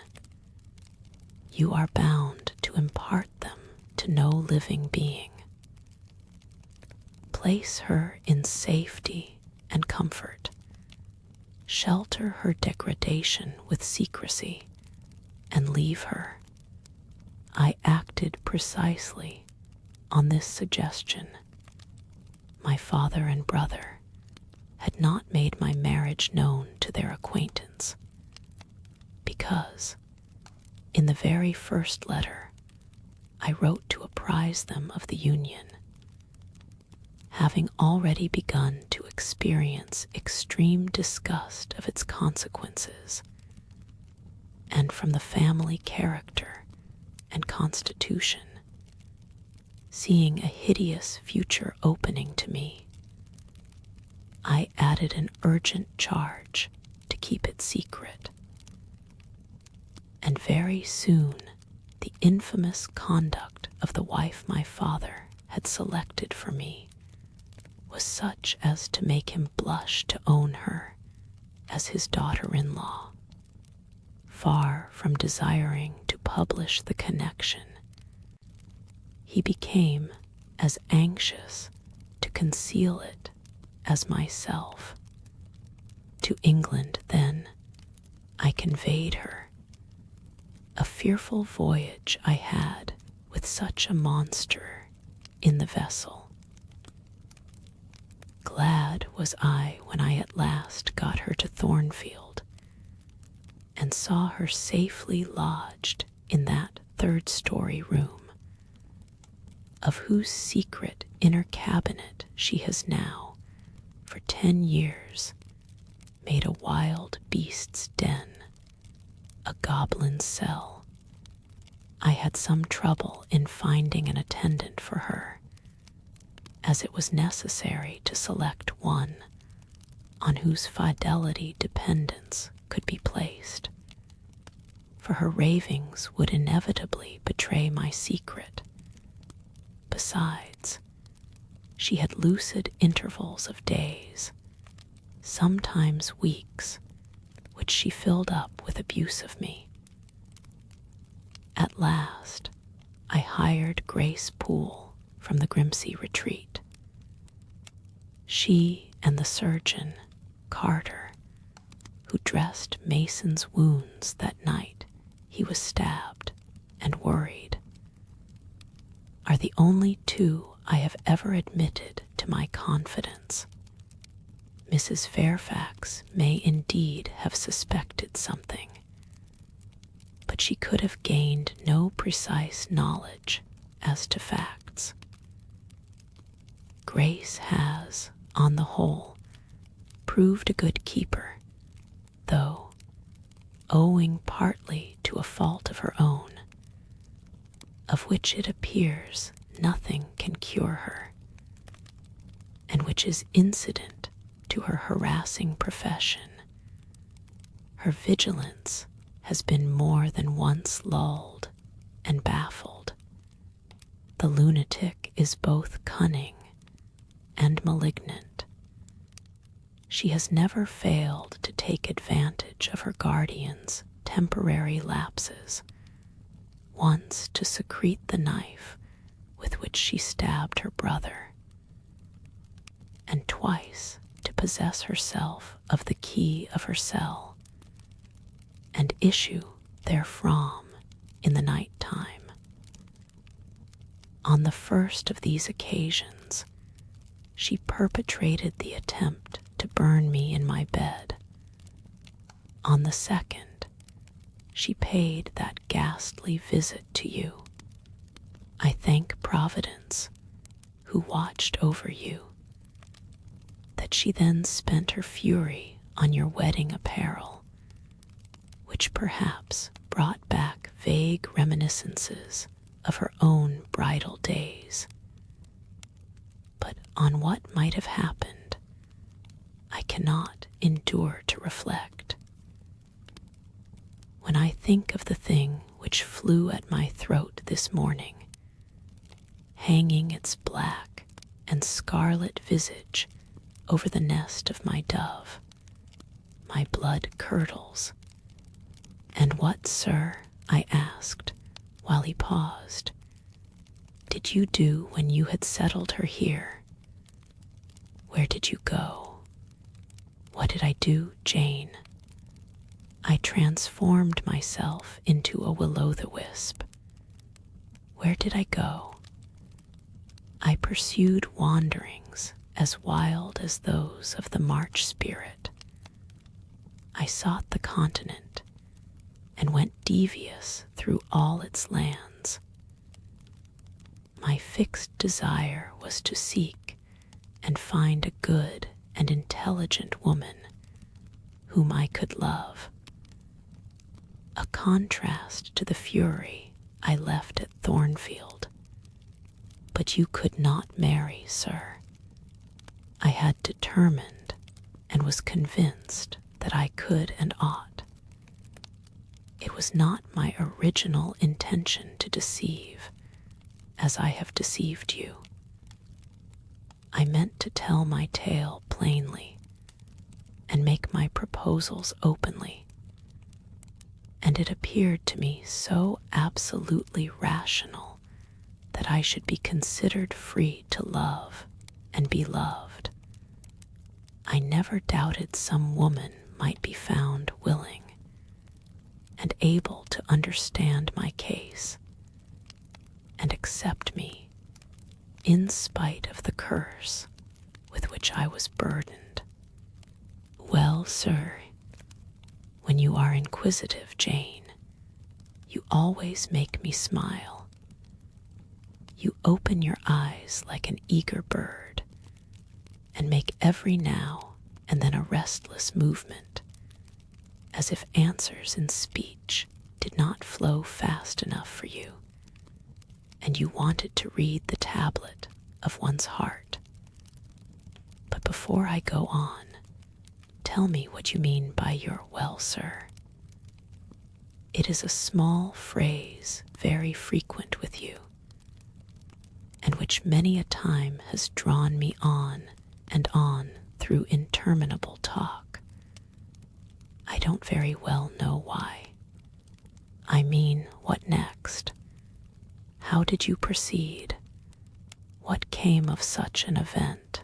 You are bound to impart them to no living being. Place her in safety and comfort. Shelter her degradation with secrecy, and leave her. I acted precisely on this suggestion. My father and brother had not made my marriage known to their acquaintance, because, in the very first letter, I wrote to apprise them of the union, having already begun to experience extreme disgust of its consequences, and from the family character and constitution, seeing a hideous future opening to me, I added an urgent charge to keep it secret. And very soon the infamous conduct of the wife my father had selected for me was such as to make him blush to own her as his daughter-in-law. Far from desiring to publish the connection, he became as anxious to conceal it as myself. To England, then, I conveyed her. A fearful voyage I had with such a monster in the vessel. Glad was I when I at last got her to Thornfield, and saw her safely lodged in that third-story room, of whose secret inner cabinet she has now, for 10 years, made a wild beast's den, a goblin's cell. I had some trouble in finding an attendant for her, as it was necessary to select one on whose fidelity dependence could be placed, for her ravings would inevitably betray my secret. Besides, she had lucid intervals of days, sometimes weeks, which she filled up with abuse of me. At last, I hired Grace Poole from the Grimsey retreat. She and the surgeon, Carter, who dressed Mason's wounds that night he was stabbed and worried, are the only two I have ever admitted to my confidence. Mrs. Fairfax may indeed have suspected something, but she could have gained no precise knowledge as to facts. Grace has, on the whole, proved a good keeper, though, owing partly to a fault of her own, of which it appears nothing can cure her, and which is incident to her harassing profession. Her vigilance has been more than once lulled and baffled. The lunatic is both cunning and malignant. She has never failed to take advantage of her guardian's temporary lapses, once to secrete the knife with which she stabbed her brother, and twice to possess herself of the key of her cell, and issue therefrom in the night time. On the first of these occasions, she perpetrated the attempt to burn me in my bed. On the second, she paid that ghastly visit to you. I thank Providence, who watched over you, that she then spent her fury on your wedding apparel, which perhaps brought back vague reminiscences of her own bridal days. But on what might have happened, I cannot endure to reflect. When I think of the thing which flew at my throat this morning, hanging its black and scarlet visage over the nest of my dove, my blood curdles. "And what, sir," I asked, while he paused, "did you do when you had settled her here? Where did you go?" "What did I do, Jane? I transformed myself into a will-o'-the-wisp. Where did I go? I pursued wanderings as wild as those of the March spirit. I sought the continent and went devious through all its lands. My fixed desire was to seek and find a good and intelligent woman whom I could love, a contrast to the fury I left at Thornfield. But you could not marry, sir. I had determined and was convinced that I could and ought. It was not my original intention to deceive, as I have deceived you. I meant to tell my tale plainly and make my proposals openly, and it appeared to me so absolutely rational that I should be considered free to love and be loved. I never doubted some woman might be found willing and able to understand my case and accept me in spite of the curse with which I was burdened. Well, sir, when you are inquisitive, Jane. You always make me smile. You open your eyes like an eager bird and make every now and then a restless movement, as if answers in speech did not flow fast enough for you, and you wanted to read the tablet of one's heart. But before I go on, tell me what you mean by your "well, sir." It is a small phrase very frequent with you, and which many a time has drawn me on and on through interminable talk. I don't very well know why. I mean, what next? How did you proceed? What came of such an event?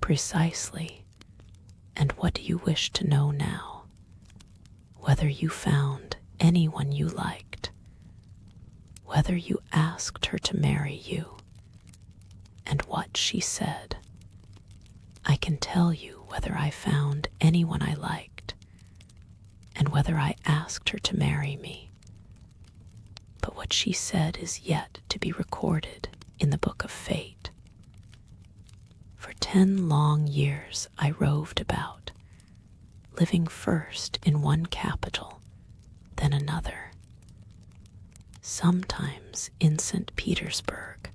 Precisely. And what do you wish to know now? Whether you found anyone you liked, whether you asked her to marry you, and what she said. I can tell you whether I found anyone I liked, and whether I asked her to marry me. But what she said is yet to be recorded in the book of fate. For 10 long years I roved about, living first in one capital, then another. Sometimes in St. Petersburg,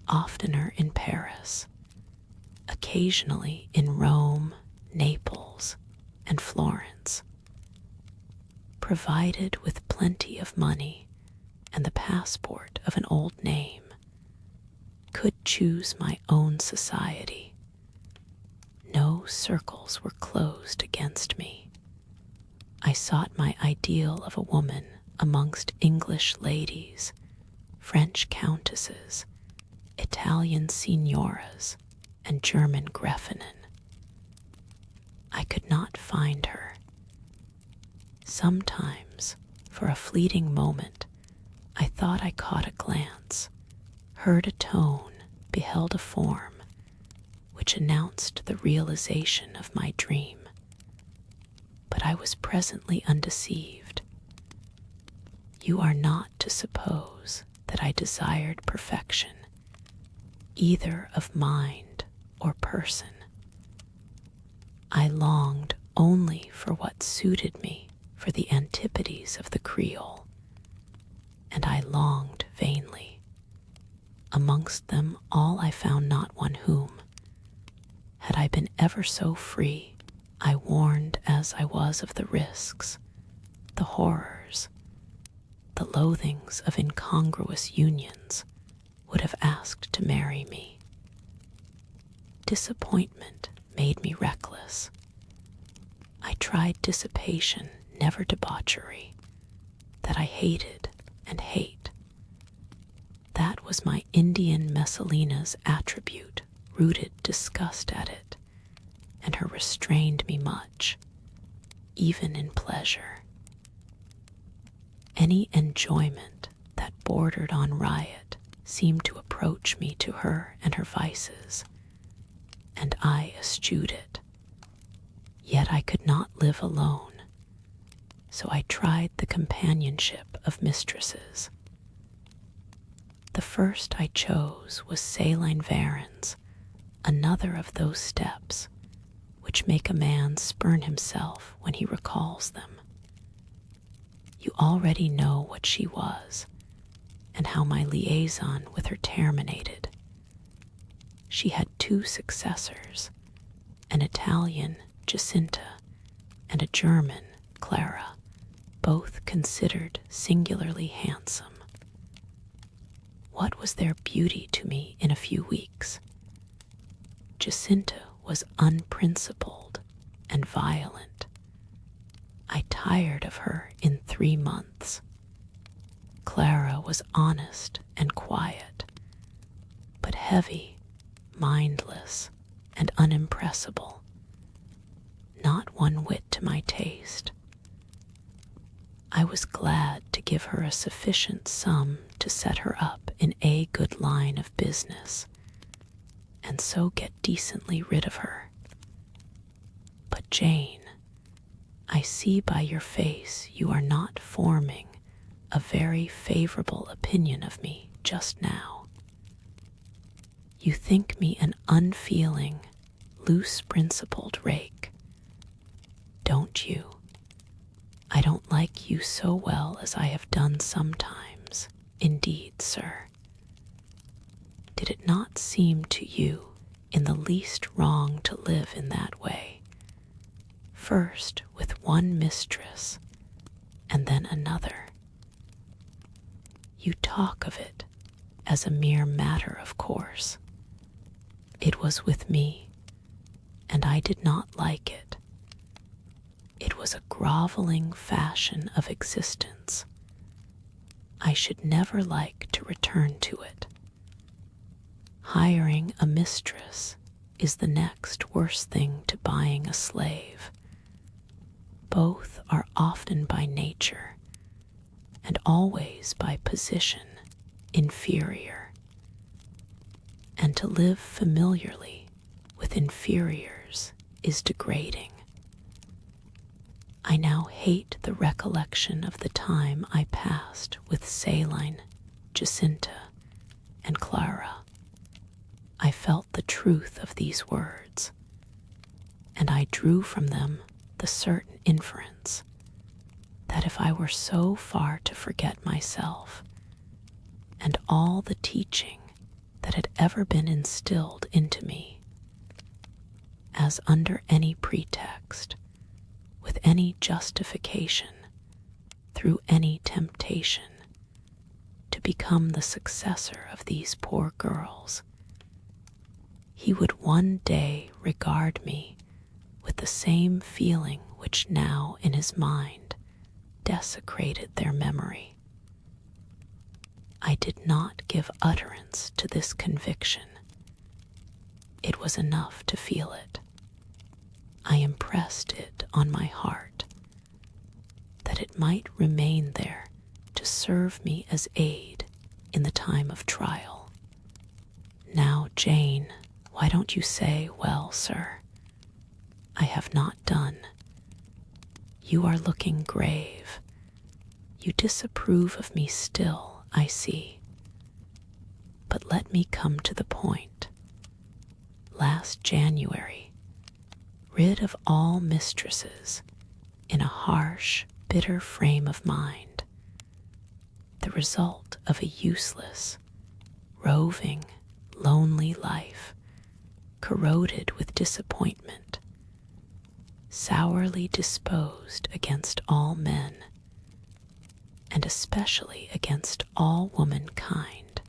oftener in Paris, occasionally in Rome, Naples, and Florence. Provided with plenty of money and the passport of an old name, could choose my own society. No circles were closed against me. I sought my ideal of a woman amongst English ladies, French countesses, Italian signoras, and German Gräfinnen. I could not find her. Sometimes, for a fleeting moment, I thought I caught a glance, heard a tone, beheld a form, which announced the realization of my dream. But I was presently undeceived. You are not to suppose that I desired perfection, either of mind or person. I longed only for what suited me for the antipodes of the Creole, and I longed vainly. Amongst them all I found not one whom, had I been ever so free, I warned as I was of the risks, the horrors, the loathings of incongruous unions, would have asked to marry me. Disappointment made me reckless. I tried dissipation, never debauchery, that I hated and hate. That was my Indian Messalina's attribute, rooted disgust at it, and her restrained me much, even in pleasure. Any enjoyment that bordered on riot seemed to approach me to her and her vices, and I eschewed it. Yet I could not live alone, so I tried the companionship of mistresses. The first I chose was saline varins, another of those steps which make a man spurn himself when he recalls them. You already know what she was, and how my liaison with her terminated. She had 2 successors, an Italian, Jacinta, and a German, Clara, both considered singularly handsome. What was their beauty to me in a few weeks? Jacinta was unprincipled and violent. I tired of her in 3 months. Clara was honest and quiet, but heavy, mindless, and unimpressible. Not one whit to my taste. I was glad to give her a sufficient sum to set her up in a good line of business, and so get decently rid of her. But Jane, I see by your face you are not forming a very favorable opinion of me just now. You think me an unfeeling, loose-principled rake. Don't you? I don't like you so well as I have done sometimes, indeed, sir. Did it not seem to you in the least wrong to live in that way, first with one mistress and then another? You talk of it as a mere matter of course. It was with me, and I did not like it. It was a groveling fashion of existence. I should never like to return to it. Hiring a mistress is the next worst thing to buying a slave. Both are often by nature, and always by position, inferior. And to live familiarly with inferiors is degrading. I now hate the recollection of the time I passed with Celine, Jacinta, and Clara. I felt the truth of these words, and I drew from them the certain inference that if I were so far to forget myself and all the teaching that had ever been instilled into me, as under any pretext, with any justification, through any temptation, to become the successor of these poor girls, he would one day regard me with the same feeling which now in his mind desecrated their memory. I did not give utterance to this conviction. It was enough to feel it. I impressed it on my heart, that it might remain there to serve me as aid in the time of trial. Now, Jane, why don't you say, well, sir? I have not done. You are looking grave. You disapprove of me still, I see. But let me come to the point. Last January, rid of all mistresses, in a harsh, bitter frame of mind, the result of a useless, roving, lonely life, corroded with disappointment, sourly disposed against all men, and especially against all womankind.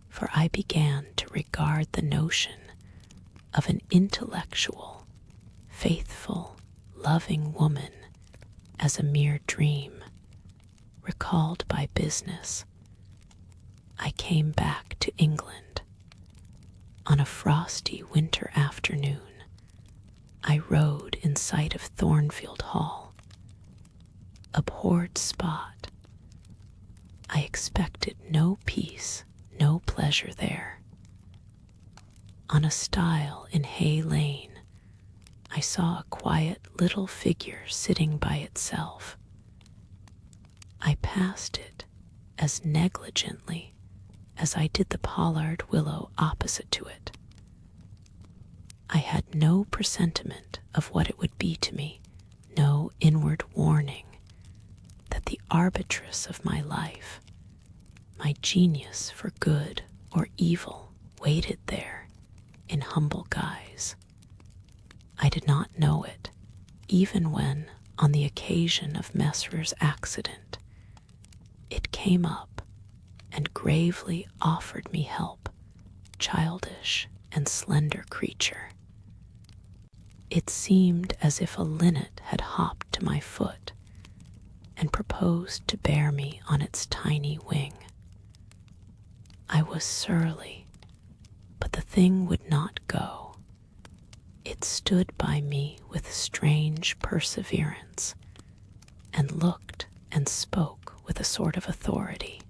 For I began to regard the notion of an intellectual, faithful, loving woman as a mere dream, recalled by business. I came back to England. On a frosty winter afternoon, I rode in sight of Thornfield Hall. Abhorred spot. I expected no peace, no pleasure there. On a stile in Hay Lane, I saw a quiet little figure sitting by itself. I passed it as negligently as I did the pollard willow opposite to it. I had no presentiment of what it would be to me, no inward warning that the arbitress of my life, my genius for good or evil, waited there in humble guise. I did not know it, even when, on the occasion of Messer's accident, it came up and gravely offered me help, childish and slender creature. It seemed as if a linnet had hopped to my foot and proposed to bear me on its tiny wing. I was surly, but the thing would not go. It stood by me with strange perseverance, and looked and spoke with a sort of authority.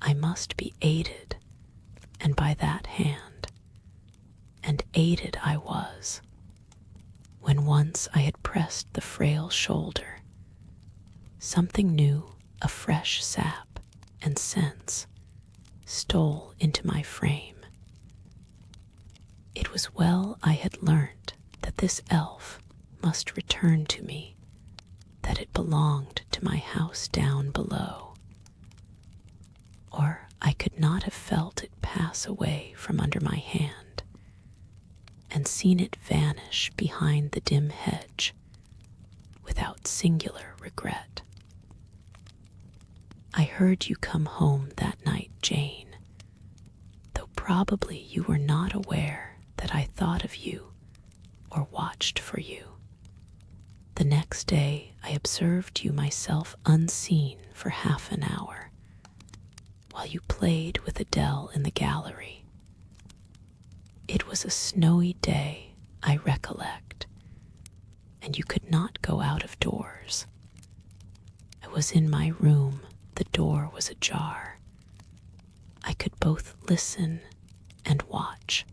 I must be aided, and by that hand, and aided I was. when once I had pressed the frail shoulder, something new, a fresh sap and sense, stole into my frame. It was well I had learnt that this elf must return to me, that it belonged to my house down below, or I could not have felt it pass away from under my hand, and seen it vanish behind the dim hedge without singular regret. I heard you come home that night, Jane, though probably you were not aware that I thought of you or watched for you. The next day I observed you myself unseen for half an hour, while you played with Adele in the gallery. It was a snowy day, I recollect, and you could not go out of doors. I was in my room, the door was ajar. I could both listen and watch.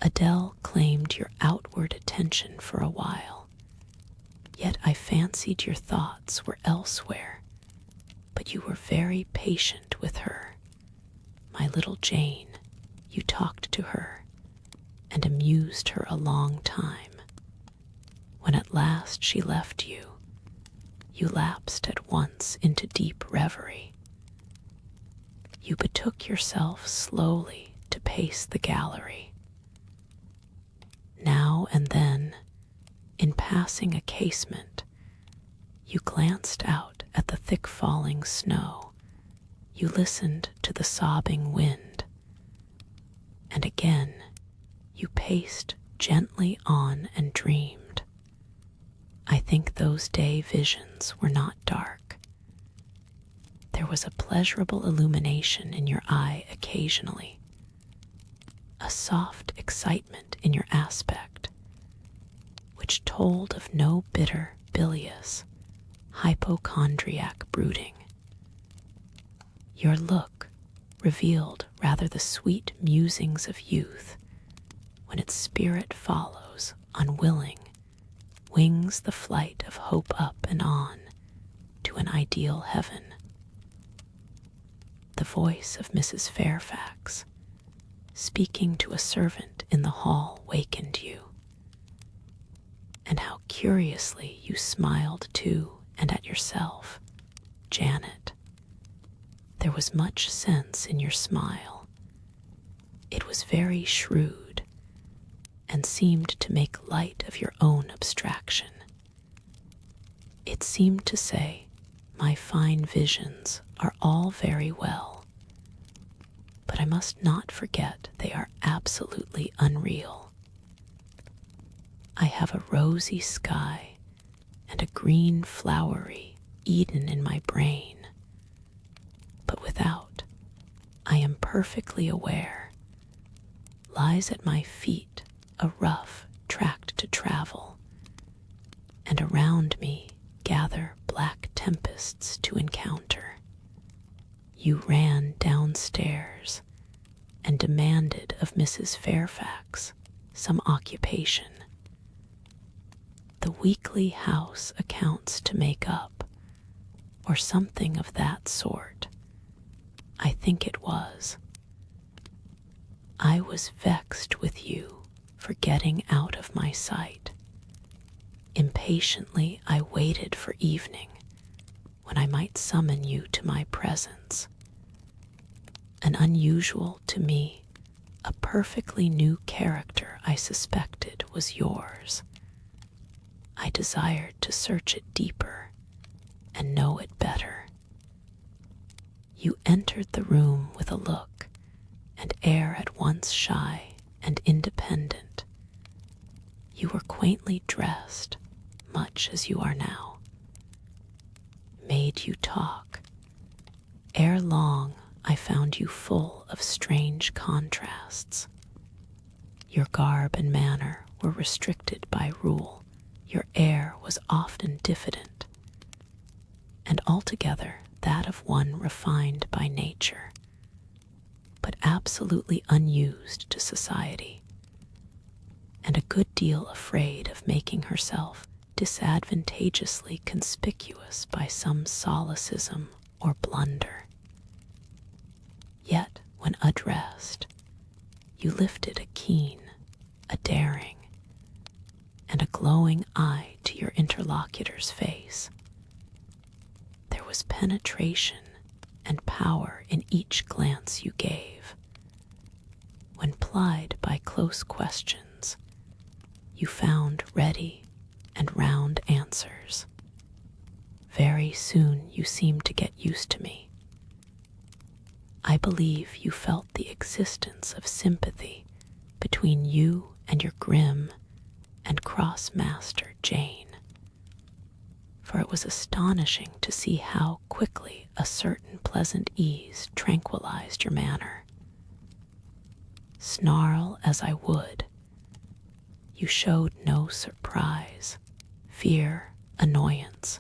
Adele claimed your outward attention for a while, yet I fancied your thoughts were elsewhere, but you were very patient with her. My little Jane, you talked to her and amused her a long time. When at last she left you, you lapsed at once into deep reverie. You betook yourself slowly to pace the gallery. Now and then, in passing a casement, you glanced out at the thick falling snow. You listened to the sobbing wind. And again, you paced gently on and dreamed. I think those day visions were not dark. There was a pleasurable illumination in your eye occasionally, a soft excitement in your aspect, which told of no bitter, bilious, hypochondriac brooding. Your look revealed rather the sweet musings of youth, when its spirit follows, unwilling, wings the flight of hope up and on to an ideal heaven. The voice of Mrs. Fairfax, speaking to a servant in the hall, wakened you. And how curiously you smiled to and at yourself, Janet. There was much sense in your smile. It was very shrewd, and seemed to make light of your own abstraction. It seemed to say, my fine visions are all very well, but I must not forget they are absolutely unreal. I have a rosy sky and a green flowery Eden in my brain, but without, I am perfectly aware, lies at my feet a rough track to travel, and around me gather black tempests to encounter. You ran downstairs and demanded of Mrs. Fairfax some occupation. The weekly house accounts to make up, or something of that sort. I think it was. I was vexed with you for getting out of my sight. Impatiently I waited for evening, when I might summon you to my presence. An unusual to me, a perfectly new character I suspected was yours. I desired to search it deeper and know it better. You entered the room with a look and air at once shy and independent. You were quaintly dressed, much as you are now. Made you talk. Ere long, I found you full of strange contrasts. Your garb and manner were restricted by rule. Your air was often diffident, and altogether that of one refined by nature, but absolutely unused to society. and a good deal afraid of making herself disadvantageously conspicuous by some solecism or blunder. Yet, when addressed, you lifted a keen, a daring, and a glowing eye to your interlocutor's face. There was penetration and power in each glance you gave. When plied by close questions, you found ready and round answers. Very soon you seemed to get used to me. I believe you felt the existence of sympathy between you and your grim and cross-master Jane, for it was astonishing to see how quickly a certain pleasant ease tranquilized your manner. Snarl as I would, you showed no surprise, fear, annoyance,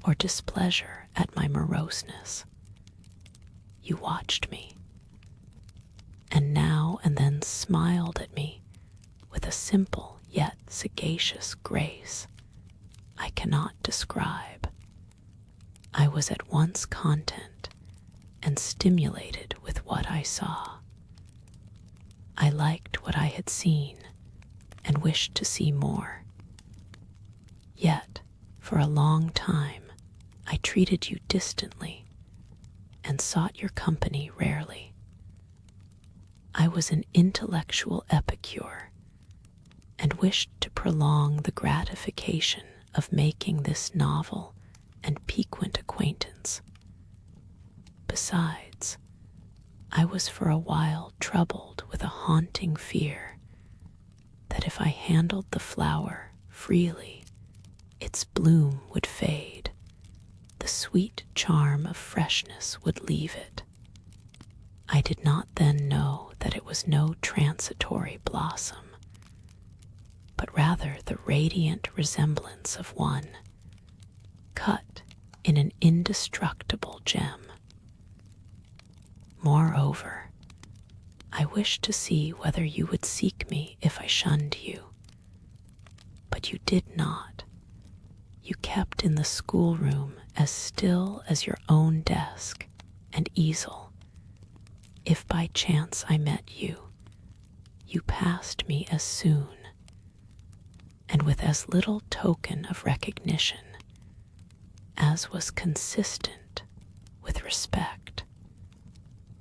or displeasure at my moroseness. You watched me, and now and then smiled at me with a simple yet sagacious grace I cannot describe. I was at once content and stimulated with what I saw. I liked what I had seen and wished to see more. Yet, for a long time, I treated you distantly and sought your company rarely. I was an intellectual epicure and wished to prolong the gratification of making this novel and piquant acquaintance. Besides, I was for a while troubled with a haunting fear that if I handled the flower freely, its bloom would fade, the sweet charm of freshness would leave it. I did not then know that it was no transitory blossom, but rather the radiant resemblance of one cut in an indestructible gem. Moreover, I wished to see whether you would seek me if I shunned you. But you did not. You kept in the schoolroom as still as your own desk and easel. If by chance I met you, you passed me as soon, and with as little token of recognition as was consistent with respect.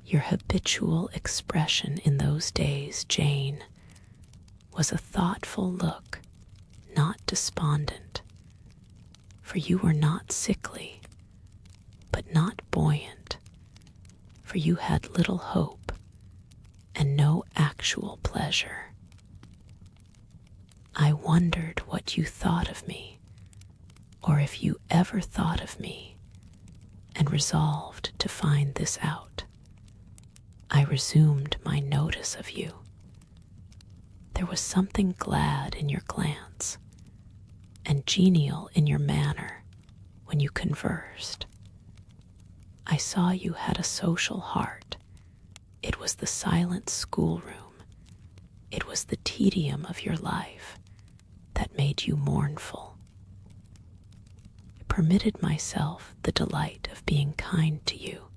Your habitual expression in those days, Jane, was a thoughtful look, not despondent, for you were not sickly, but not buoyant, for you had little hope and no actual pleasure. I wondered what you thought of me, or if you ever thought of me, and resolved to find this out. I resumed my notice of you. There was something glad in your glance, and genial in your manner when you conversed. I saw you had a social heart. It was the silent schoolroom. It was the tedium of your life that made you mournful. I permitted myself the delight of being kind to you.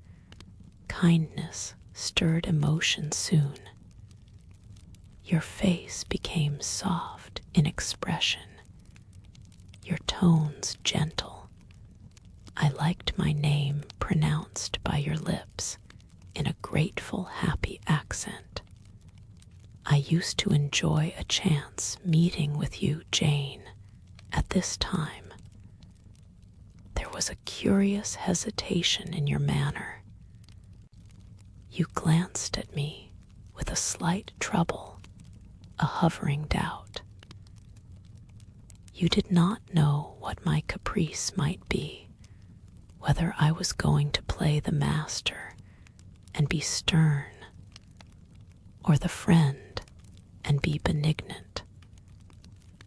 Kindness stirred emotion soon. Your face became soft in expression, your tones gentle. I liked my name pronounced by your lips in a grateful, happy accent. I used to enjoy a chance meeting with you, Jane, at this time. There was a curious hesitation in your manner. You glanced at me with a slight trouble, a hovering doubt. You did not know what my caprice might be, whether I was going to play the master and be stern, or the friend and be benignant.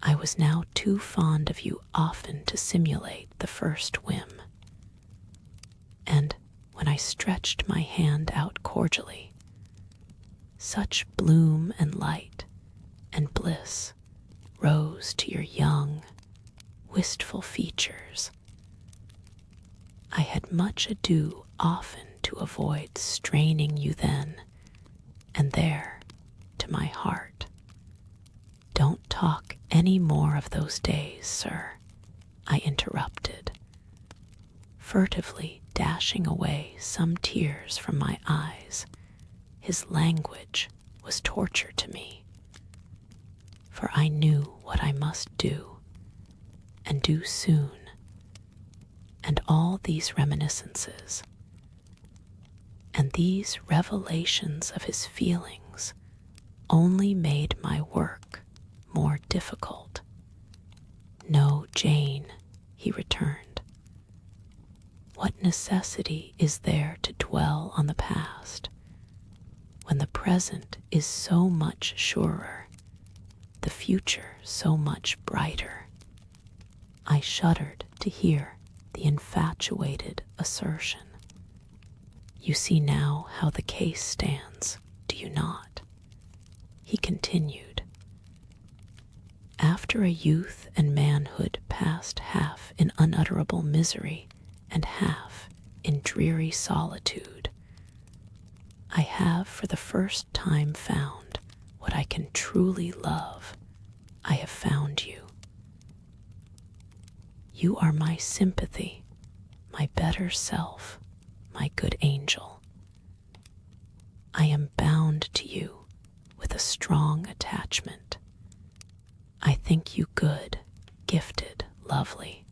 I was now too fond of you often to simulate the first whim. And when I stretched my hand out cordially, such bloom and light and bliss rose to your young, wistful features. I had much ado often to avoid straining you then and there to my heart. Don't talk any more of those days, sir, I interrupted, furtively dashing away some tears from my eyes. His language was torture to me, for I knew what I must do, and do soon, and all these reminiscences, and these revelations of his feelings only made my work more difficult. No, Jane, he returned. What necessity is there to dwell on the past, when the present is so much surer, the future so much brighter? I shuddered to hear the infatuated assertion. You see now how the case stands, do you not? He continued. After a youth and manhood passed half in unutterable misery and half in dreary solitude, I have for the first time found what I can truly love. I have found you. You are my sympathy, my better self, my good angel. I am bound to you with a strong attachment. I think you good, gifted, lovely.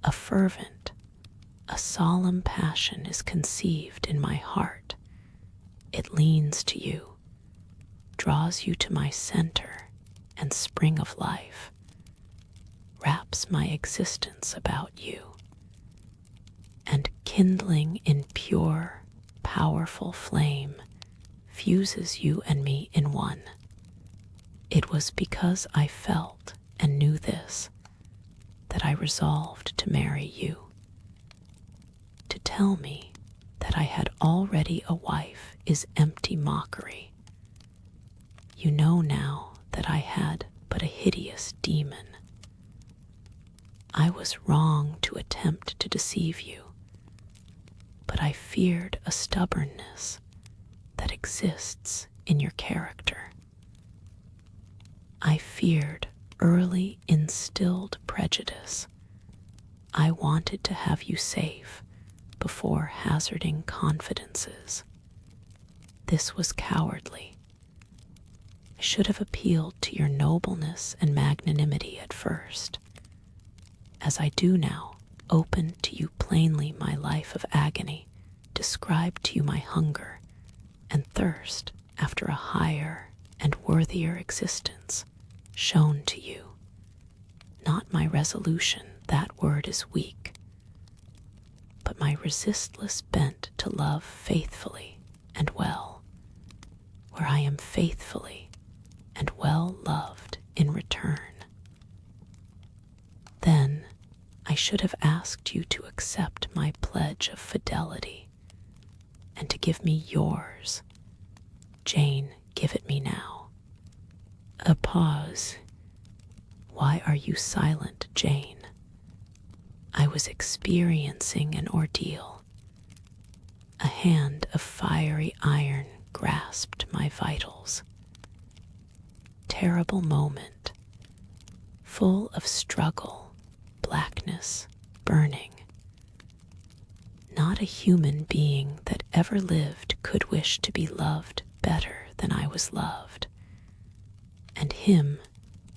A fervent, a solemn passion is conceived in my heart. It leans to you, draws you to my center and spring of life, wraps my existence about you, and kindling in pure, powerful flame, fuses you and me in one. It was because I felt and knew this that I resolved to marry you. To tell me that I had already a wife is empty mockery. You know now that I had but a hideous demon. I was wrong to attempt to deceive you, but I feared a stubbornness that exists in your character. I feared early instilled prejudice. I wanted to have you safe before hazarding confidences. This was cowardly. I should have appealed to your nobleness and magnanimity at first. As I do now, open to you plainly my life of agony, describe to you my hunger and thirst after a higher and worthier existence, shown to you. Not my resolution, that word is weak, but my resistless bent to love faithfully and well, where I am faithfully and well loved in return. Then I should have asked you to accept my pledge of fidelity and to give me yours. Jane, give it me now. A pause. Why are you silent, Jane? I was experiencing an ordeal. A hand of fiery iron grasped my vitals. Terrible moment, full of struggle, blackness, burning. Not a human being that ever lived could wish to be loved better than I was loved, and him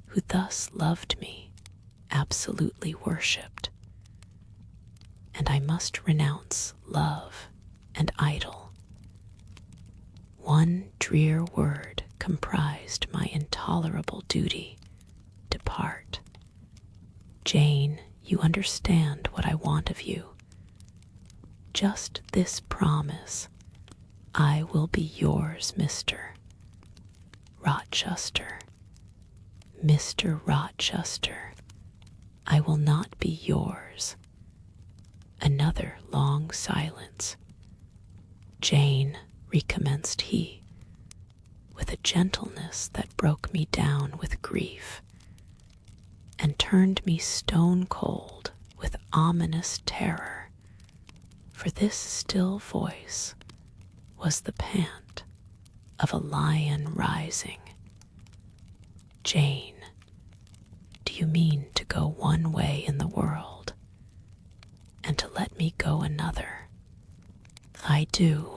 who thus loved me absolutely worshipped. And I must renounce love and idol. One drear word comprised my intolerable duty: depart. Jane, you understand what I want of you. Just this promise: I will be yours, Mr. Rochester. Mr. Rochester, I will not be yours. Another long silence. Jane, recommenced he, with a gentleness that broke me down with grief and turned me stone cold with ominous terror, for this still voice was the pant of a lion rising. Jane, do you mean to go one way in the world and to let me go another? I do.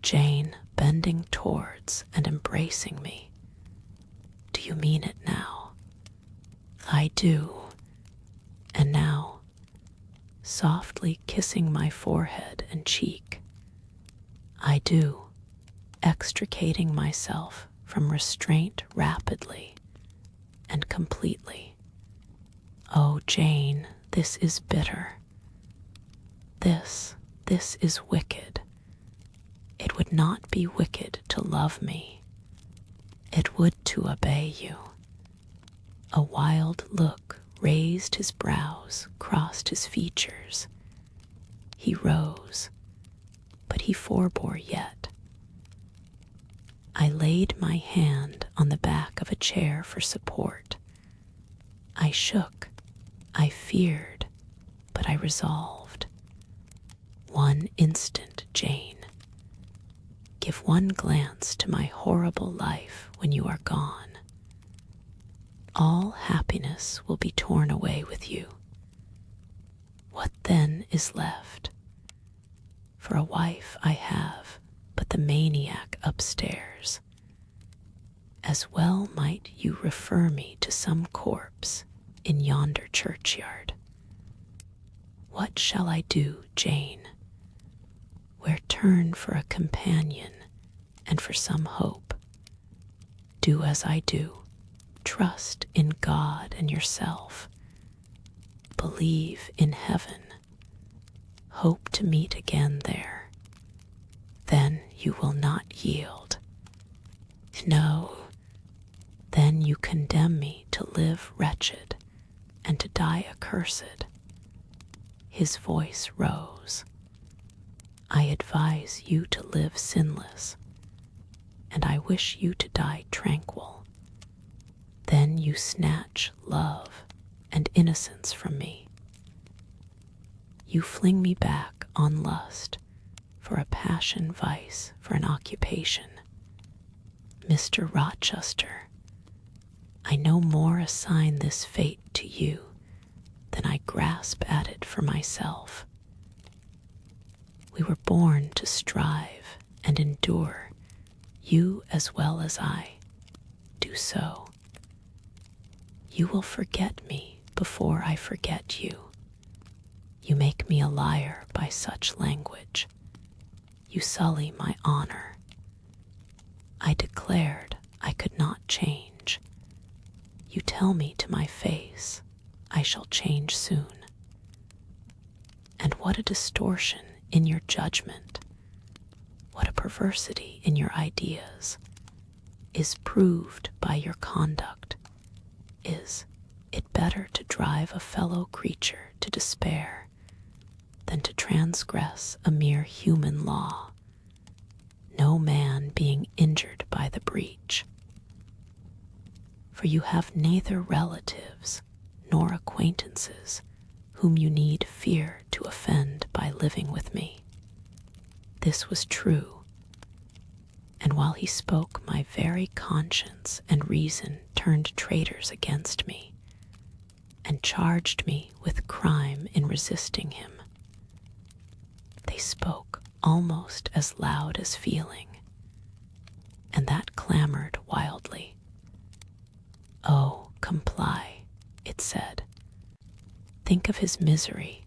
Jane, bending towards and embracing me. Do you mean it now? I do. And now, softly kissing my forehead and cheek. I do, extricating myself from restraint rapidly and completely. Oh, Jane, this is bitter. This is wicked. It would not be wicked to love me. It would to obey you. A wild look raised his brows, crossed his features. He rose, but he forbore yet. I laid my hand on the back of a chair for support. I shook, I feared, but I resolved. One instant, Jane. Give one glance to my horrible life when you are gone. All happiness will be torn away with you. What then is left? For a wife I have but the maniac upstairs. As well might you refer me to some corpse in yonder churchyard. What shall I do, Jane? Where turn for a companion and for some hope? Do as I do. Trust in God and yourself. Believe in heaven. Hope to meet again there. Then you will not yield. No, then you condemn me to live wretched and to die accursed. His voice rose. I advise you to live sinless, and I wish you to die tranquil. Then you snatch love and innocence from me. You fling me back on lust for a passion vice for an occupation. Mr. Rochester, I no more assign this fate to you than I grasp at it for myself. We were born to strive and endure, you as well as I. Do so. You will forget me before I forget you. You make me a liar by such language. You sully my honor. I declared I could not change. You tell me to my face I shall change soon. And what a distortion in your judgment, what a perversity in your ideas, is proved by your conduct. Is it better to drive a fellow creature to despair than to transgress a mere human law, no man being injured by the breach? For you have neither relatives nor acquaintances whom you need fear to offend by living with me. This was true, and while he spoke, my very conscience and reason turned traitors against me, and charged me with crime in resisting him. They spoke almost as loud as feeling, and that clamored wildly. Oh, comply, it said. Think of his misery.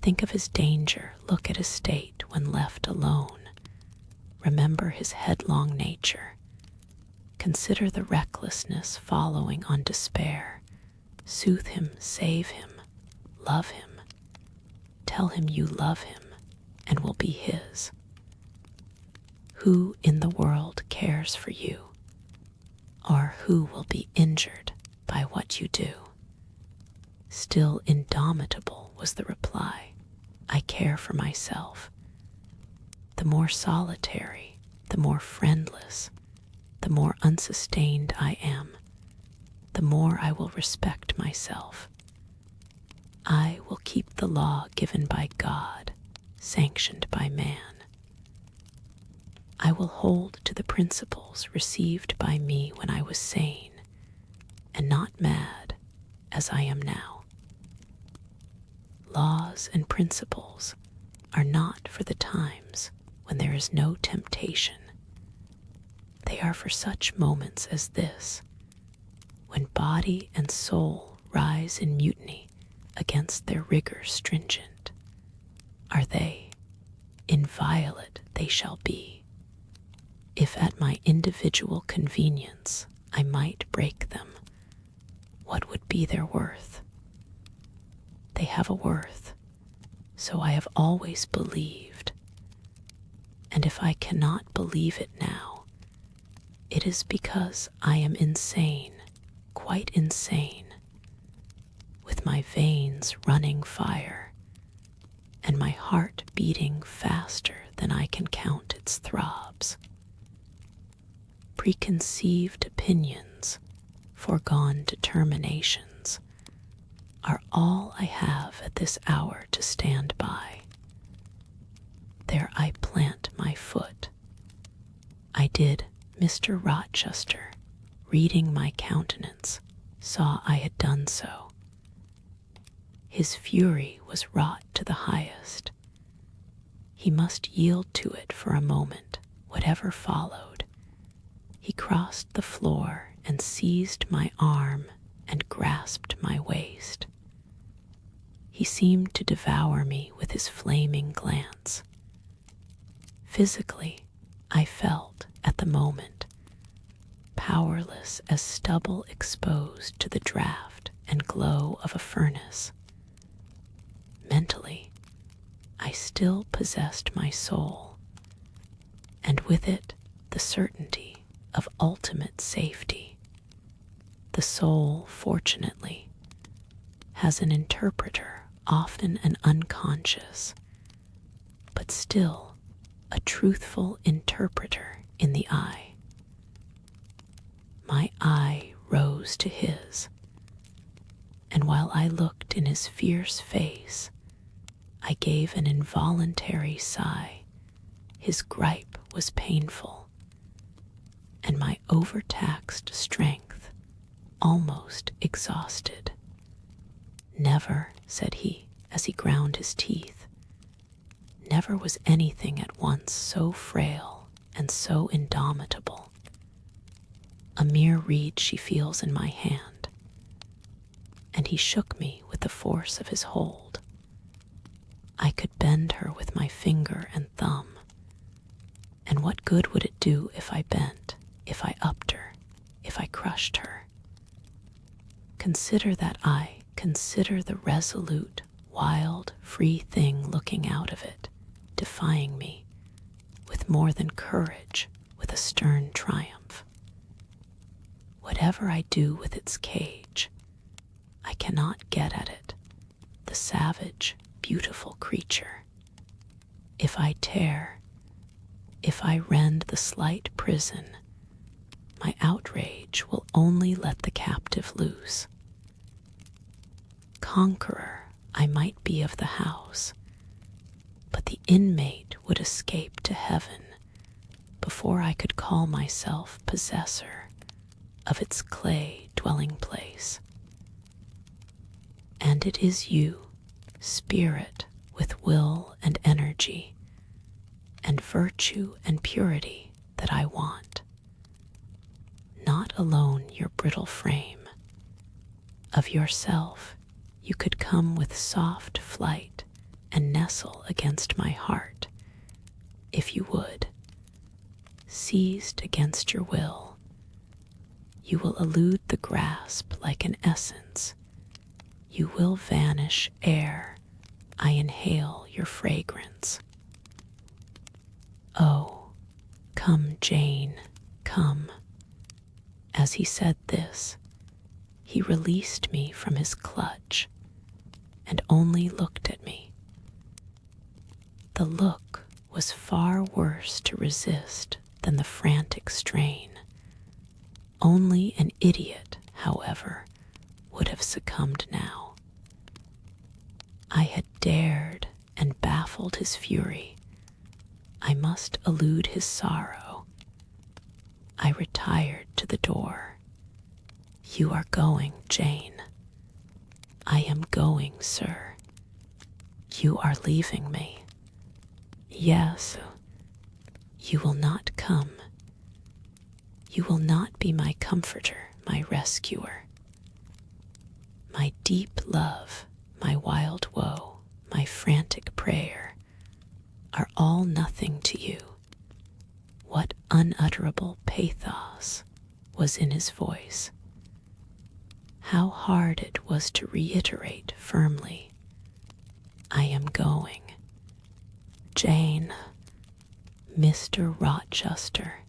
Think of his danger. Look at his state when left alone. Remember his headlong nature. Consider the recklessness following on despair. Soothe him, save him, love him. Tell him you love him and will be his. Who in the world cares for you? Or who will be injured by what you do? Still indomitable was the reply. I care for myself. The more solitary, the more friendless, the more unsustained I am, the more I will respect myself. I will keep the law given by God, sanctioned by man. I will hold to the principles received by me when I was sane and not mad as I am now. Laws and principles are not for the times when there is no temptation. They are for such moments as this, when body and soul rise in mutiny against their rigor stringent. Are they? Inviolate they shall be. If at my individual convenience I might break them, what would be their worth? They have a worth, so I have always believed. And if I cannot believe it now, it is because I am insane, quite insane, with my veins running fire and my heart beating faster than I can count its throbs. Preconceived opinions, foregone determinations, are all I have at this hour to stand by. There I plant my foot. I did Mr. Rochester, reading my countenance, saw I had done so. His fury was wrought to the highest. He must yield to it for a moment, whatever followed. He crossed the floor and seized my arm and grasped my waist. He seemed to devour me with his flaming glance. Physically, I felt, at the moment, powerless as stubble exposed to the draft and glow of a furnace. Mentally, I still possessed my soul, and with it the certainty of ultimate safety. The soul, fortunately, has an interpreter, often an unconscious, but still a truthful interpreter in the eye. My eye rose to his, and while I looked in his fierce face, I gave an involuntary sigh. His gripe was painful, and my overtaxed strength almost exhausted. Never, said he, as he ground his teeth, never was anything at once so frail and so indomitable. A mere reed she feels in my hand, and he shook me with the force of his hold. I could bend her with my finger and thumb, and what good would it do if I bent, if I upped her, if I crushed her? Consider that eye, consider the resolute, wild, free thing looking out of it, defying me, with more than courage, with a stern triumph. Whatever I do with its cage, I cannot get at it, the savage, beautiful creature. If I tear, if I rend the slight prison, my outrage will only let the captive loose. Conqueror I might be of the house, but the inmate would escape to heaven before I could call myself possessor of its clay dwelling place. And it is you, spirit with will and energy, and virtue and purity that I want. Not alone your brittle frame. Of yourself you could come with soft flight and nestle against my heart, if you would. Seized against your will, you will elude the grasp like an essence. You will vanish ere I inhale your fragrance. Oh, come, Jane, come. As he said this, he released me from his clutch and only looked at me. The look was far worse to resist than the frantic strain, Only an idiot, however, would have succumbed now. I had dared and baffled his fury. I must elude his sorrow. I retired to the door. "You are going, Jane." "I am going, sir." "You are leaving me." "Yes." "You will not come. You will not be my comforter, my rescuer. My deep love, my wild woe, my frantic prayer are all nothing to you." What unutterable pathos was in his voice. How hard it was to reiterate firmly, "I am going. Jane." "Mr. Rochester."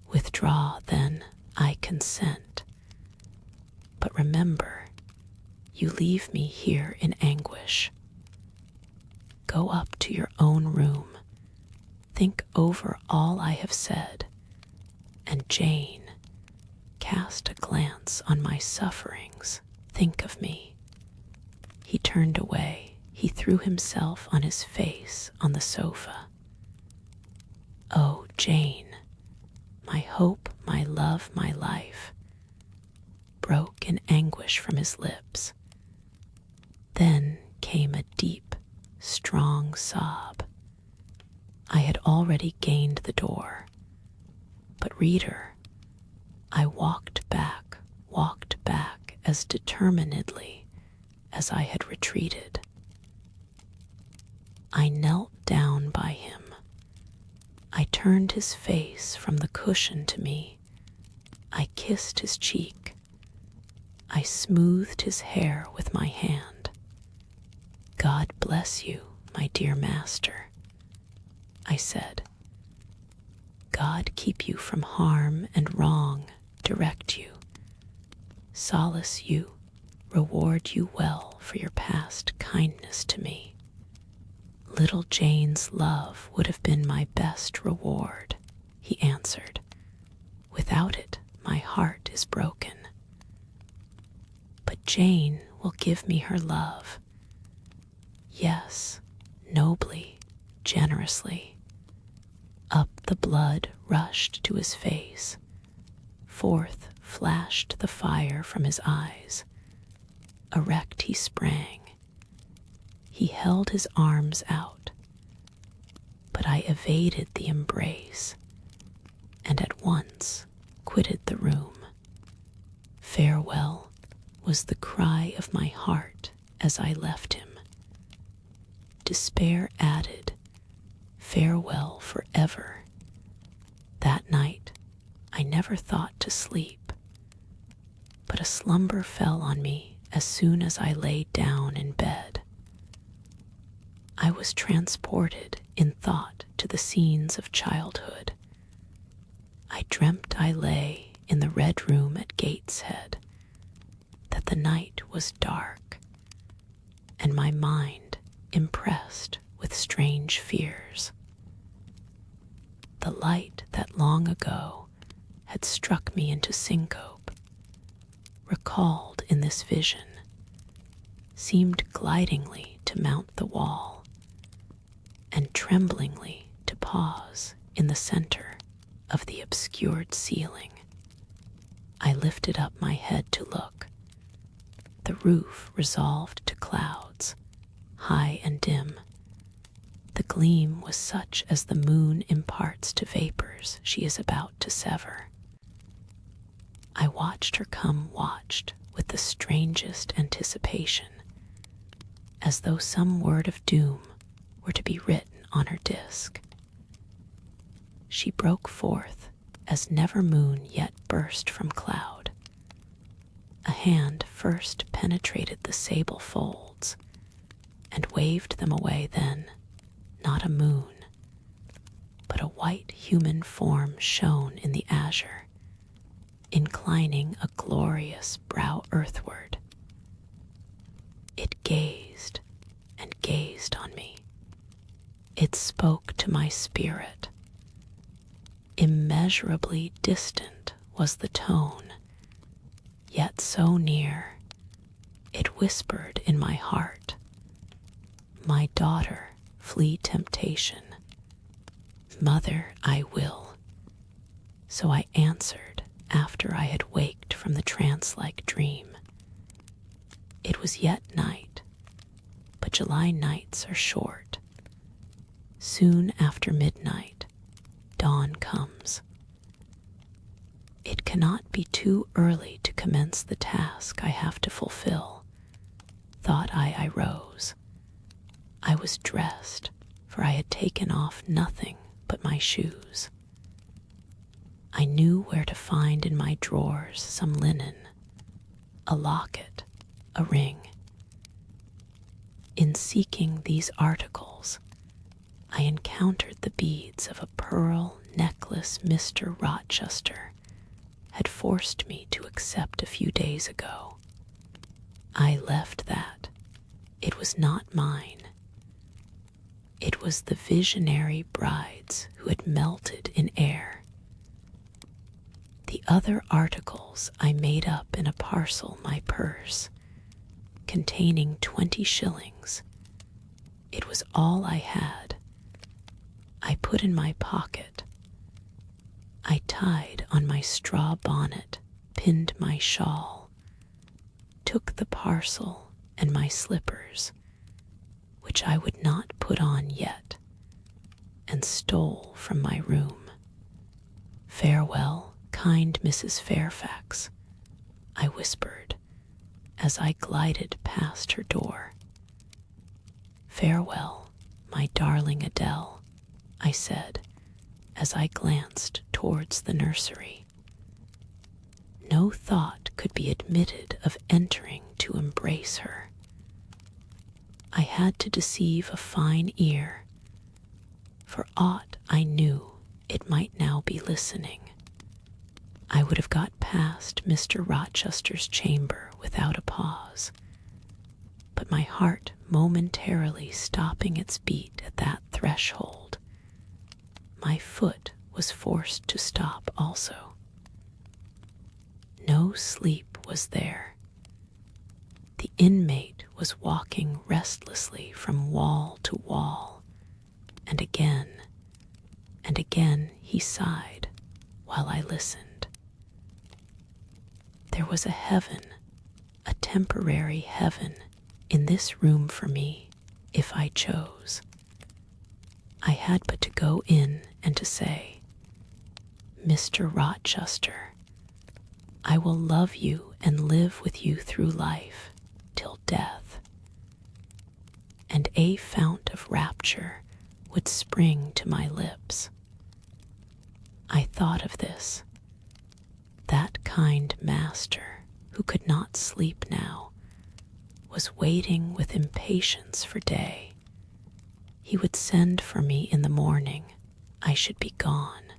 "Withdraw, then, I consent. But remember, you leave me here in anguish. Go up to your own room, think over all I have said, and Jane, cast a glance on my sufferings, think of me." He turned away. He threw himself on his face on the sofa. "Oh, Jane, my hope, my love, my life," broke in anguish from his lips. Then came a deep, strong sob. I had already gained the door. But, reader, I walked back as determinedly as I had retreated. I knelt down by him. I turned his face from the cushion to me. I kissed his cheek. I smoothed his hair with my hand. "God bless you, my dear master," I said. "God keep you from harm and wrong, direct you, solace you, reward you well for your past kindness to me." "Little Jane's love would have been my best reward," he answered. "Without it, my heart is broken. But Jane will give me her love. Yes, nobly, generously." Up the blood rushed to his face. Forth flashed the fire from his eyes. Erect he sprang. He held his arms out, but I evaded the embrace, and at once quitted the room. "Farewell" was the cry of my heart as I left him. Despair added, "Farewell forever." That night I never thought to sleep, but a slumber fell on me as soon as I lay down in bed. I was transported in thought to the scenes of childhood. I dreamt I lay in the red room at Gateshead, that the night was dark, and my mind impressed with strange fears. The light that long ago had struck me into syncope, recalled in this vision, seemed glidingly to mount the wall, and tremblingly to pause in the center of the obscured ceiling. I lifted up my head to look. The roof resolved to clouds, high and dim. The gleam was such as the moon imparts to vapors she is about to sever. I watched her come, watched with the strangest anticipation, as though some word of doom were to be written on her disk. She broke forth as never moon yet burst from cloud. A hand first penetrated the sable folds and waved them away. Then not a moon, but a white human form shone in the azure, inclining a glorious brow earthward. It gazed and gazed on me. It spoke to my spirit. Immeasurably distant was the tone, yet so near, it whispered in my heart, "My daughter, flee temptation. Mother, I will." So I answered after I had waked from the trance-like dream. It was yet night, but July nights are short. Soon after midnight, dawn comes. It cannot be too early to commence the task I have to fulfill. Thought I rose. I was dressed, for I had taken off nothing but my shoes. I knew where to find in my drawers some linen, a locket, a ring. In seeking these articles, I encountered the beads of a pearl necklace Mr. Rochester had forced me to accept a few days ago. I left that. It was not mine. It was the visionary bride's who had melted in air. The other articles I made up in a parcel my purse, containing 20 shillings. It was all I had. I put in my pocket. I tied on my straw bonnet, pinned my shawl, took the parcel and my slippers, which I would not put on yet, and stole from my room. "Farewell, kind Mrs. Fairfax," I whispered as I glided past her door. "Farewell, my darling Adele," I said as I glanced towards the nursery. No thought could be admitted of entering to embrace her. I had to deceive a fine ear. For aught I knew, it might now be listening. I would have got past Mr. Rochester's chamber without a pause, but my heart momentarily stopping its beat at that threshold, my foot was forced to stop also. No sleep was there. The inmate was walking restlessly from wall to wall, and again he sighed while I listened. There was a heaven, a temporary heaven, in this room for me, if I chose. I had but to go in and to say, "Mr. Rochester, I will love you and live with you through life till death," and a fount of rapture would spring to my lips. I thought of this. That kind master, who could not sleep now, was waiting with impatience for day. He would send for me in the morning. I should be gone.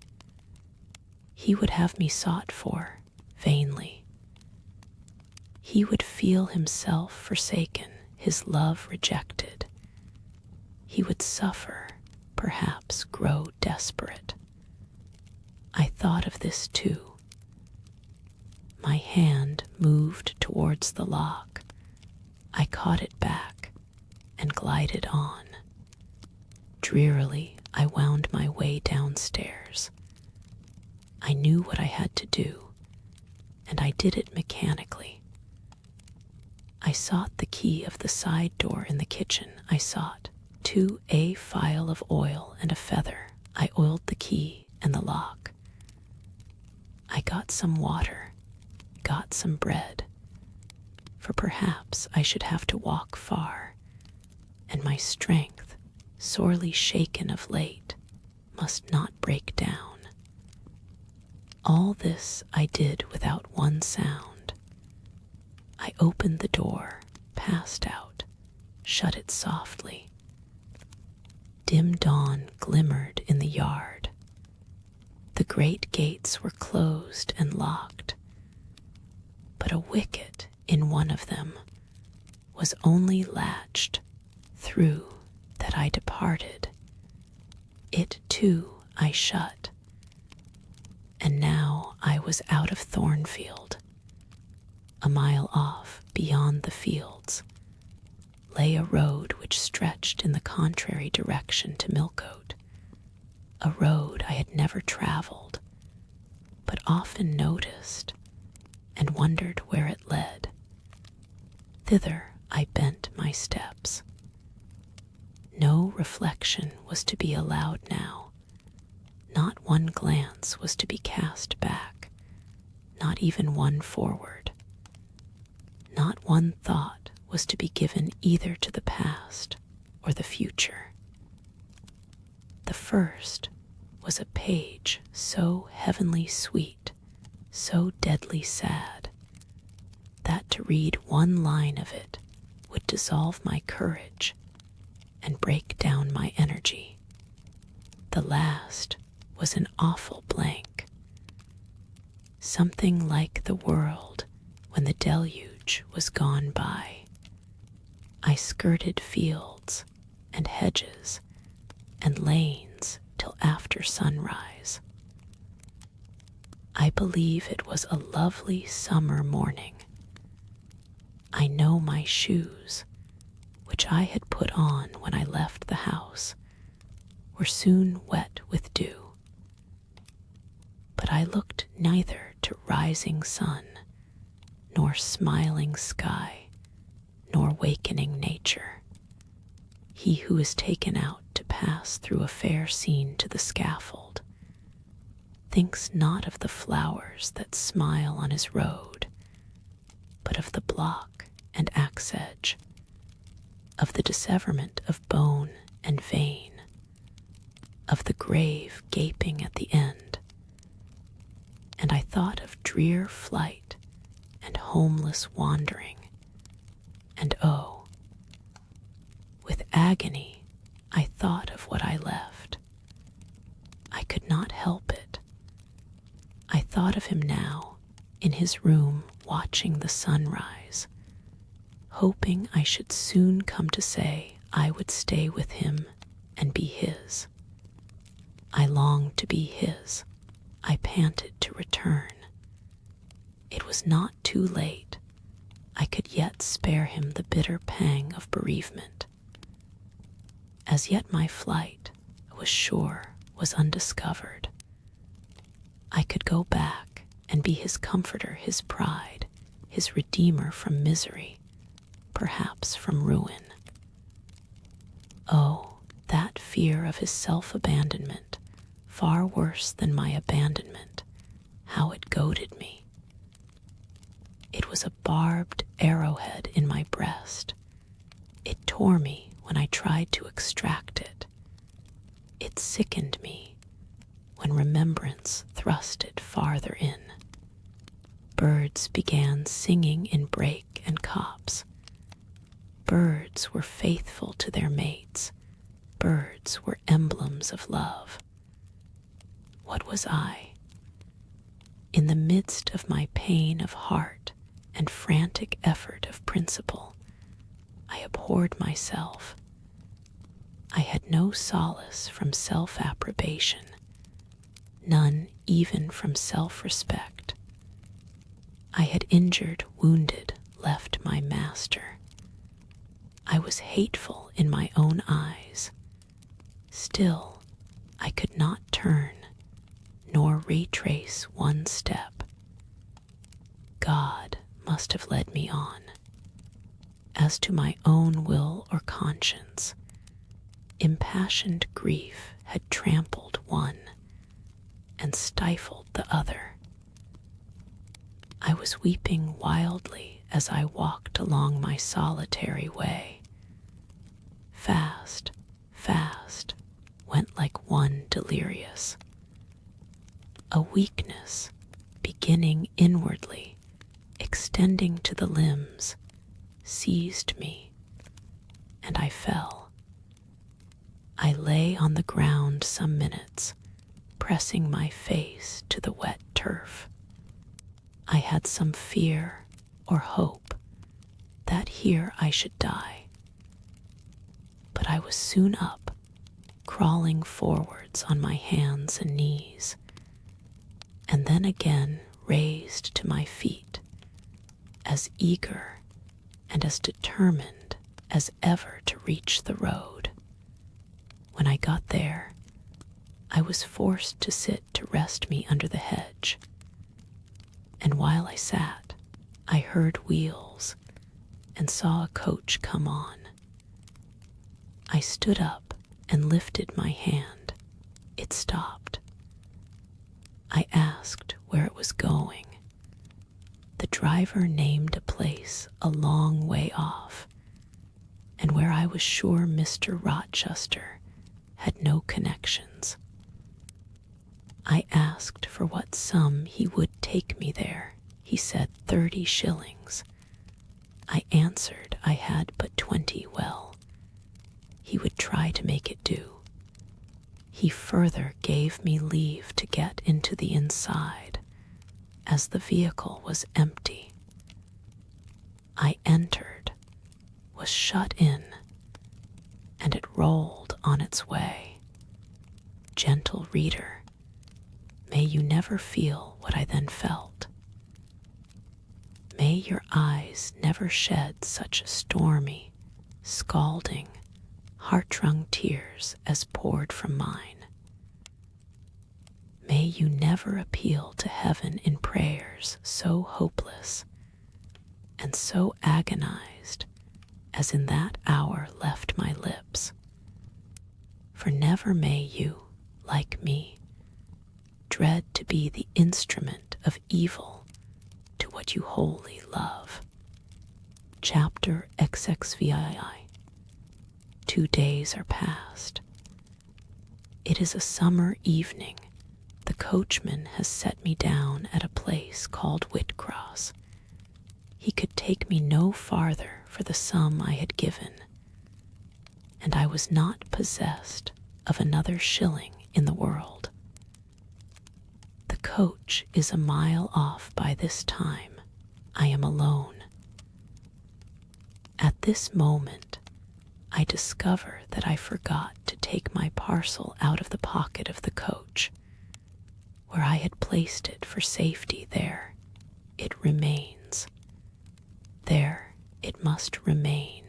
He would have me sought for, vainly. He would feel himself forsaken, his love rejected. He would suffer, perhaps grow desperate. I thought of this too. My hand moved towards the lock. I caught it back and glided on. Drearily, I wound my way downstairs. I knew what I had to do, and I did it mechanically. I sought the key of the side door in the kitchen. I sought a phial of oil and a feather. I oiled the key and the lock. I got some water, got some bread, for perhaps I should have to walk far, and my strength, sorely shaken of late, must not break down. All this I did without one sound. I opened the door, passed out, shut it softly. Dim dawn glimmered in the yard. The great gates were closed and locked, but a wicket in one of them was only latched, through that I departed. It too I shut, and now I was out of Thornfield. A mile off, beyond the fields, lay a road which stretched in the contrary direction to Millcote, a road I had never traveled, but often noticed and wondered where it led. Thither I bent my steps. No reflection was to be allowed now. Not one glance was to be cast back, not even one forward. Not one thought was to be given either to the past or the future. The first was a page so heavenly sweet, so deadly sad, that to read one line of it would dissolve my courage and break down my energy. The last was an awful blank, something like the world when the deluge was gone by. I skirted fields and hedges and lanes till after sunrise. I believe it was a lovely summer morning. I know my shoes, which I had put on when I left the house, were soon wet with dew. But I looked neither to rising sun, nor smiling sky, nor wakening nature. He who is taken out to pass through a fair scene to the scaffold thinks not of the flowers that smile on his road, but of the block and axe edge, of the disseverment of bone and vein, of the grave gaping at the end. And I thought of drear flight and homeless wandering, and oh, with agony I thought of what I left. I could not help it. I thought of him now, in his room watching the sunrise, hoping I should soon come to say I would stay with him and be his. I longed to be his. I panted to return. It was not too late. I could yet spare him the bitter pang of bereavement. As yet my flight, I was sure, was undiscovered. I could go back and be his comforter, his pride, his redeemer from misery, perhaps from ruin. Oh, that fear of his self-abandonment, far worse than my abandonment, how it goaded me. It was a barbed arrowhead in my breast. It tore me when I tried to extract it. It sickened me when remembrance thrust it farther in. Birds began singing in brake and copse. Birds were faithful to their mates. Birds were emblems of love. What was I? In the midst of my pain of heart and frantic effort of principle, I abhorred myself. I had no solace from self-approbation, none even from self-respect. I had injured, wounded, left my master. I was hateful in my own eyes. Still, I could not turn, nor retrace one step. God must have led me on. As to my own will or conscience, impassioned grief had trampled one and stifled the other. I was weeping wildly as I walked along my solitary way. Fast, fast, went like one delirious. A weakness, beginning inwardly, extending to the limbs, seized me, and I fell. I lay on the ground some minutes, pressing my face to the wet turf. I had some fear or hope that here I should die. But I was soon up, crawling forwards on my hands and knees, and then again raised to my feet, as eager and as determined as ever to reach the road. When I got there, I was forced to sit to rest me under the hedge, and while I sat, I heard wheels and saw a coach come on. I stood up and lifted my hand. It stopped. I asked where it was going. The driver named a place a long way off, and where I was sure Mr. Rochester had no connections. I asked for what sum he would take me there. He said 30 shillings. I answered I had but 20. Well, he would try to make it do. He further gave me leave to get into the inside, as the vehicle was empty. I entered, was shut in, and it rolled on its way. Gentle reader, may you never feel what I then felt. May your eyes never shed such stormy, scalding, heart-wrung tears as poured from mine. May you never appeal to heaven in prayers so hopeless and so agonized as in that hour left my lips. For never may you, like me, dread to be the instrument of evil to what you wholly love. Chapter XXVII. 2 days are past. It is a summer evening. The coachman has set me down at a place called Whitcross. He could take me no farther for the sum I had given, and I was not possessed of another shilling in the world. The coach is a mile off by this time. I am alone. At this moment, I discover that I forgot to take my parcel out of the pocket of the coach, where I had placed it for safety. There it remains. There it must remain.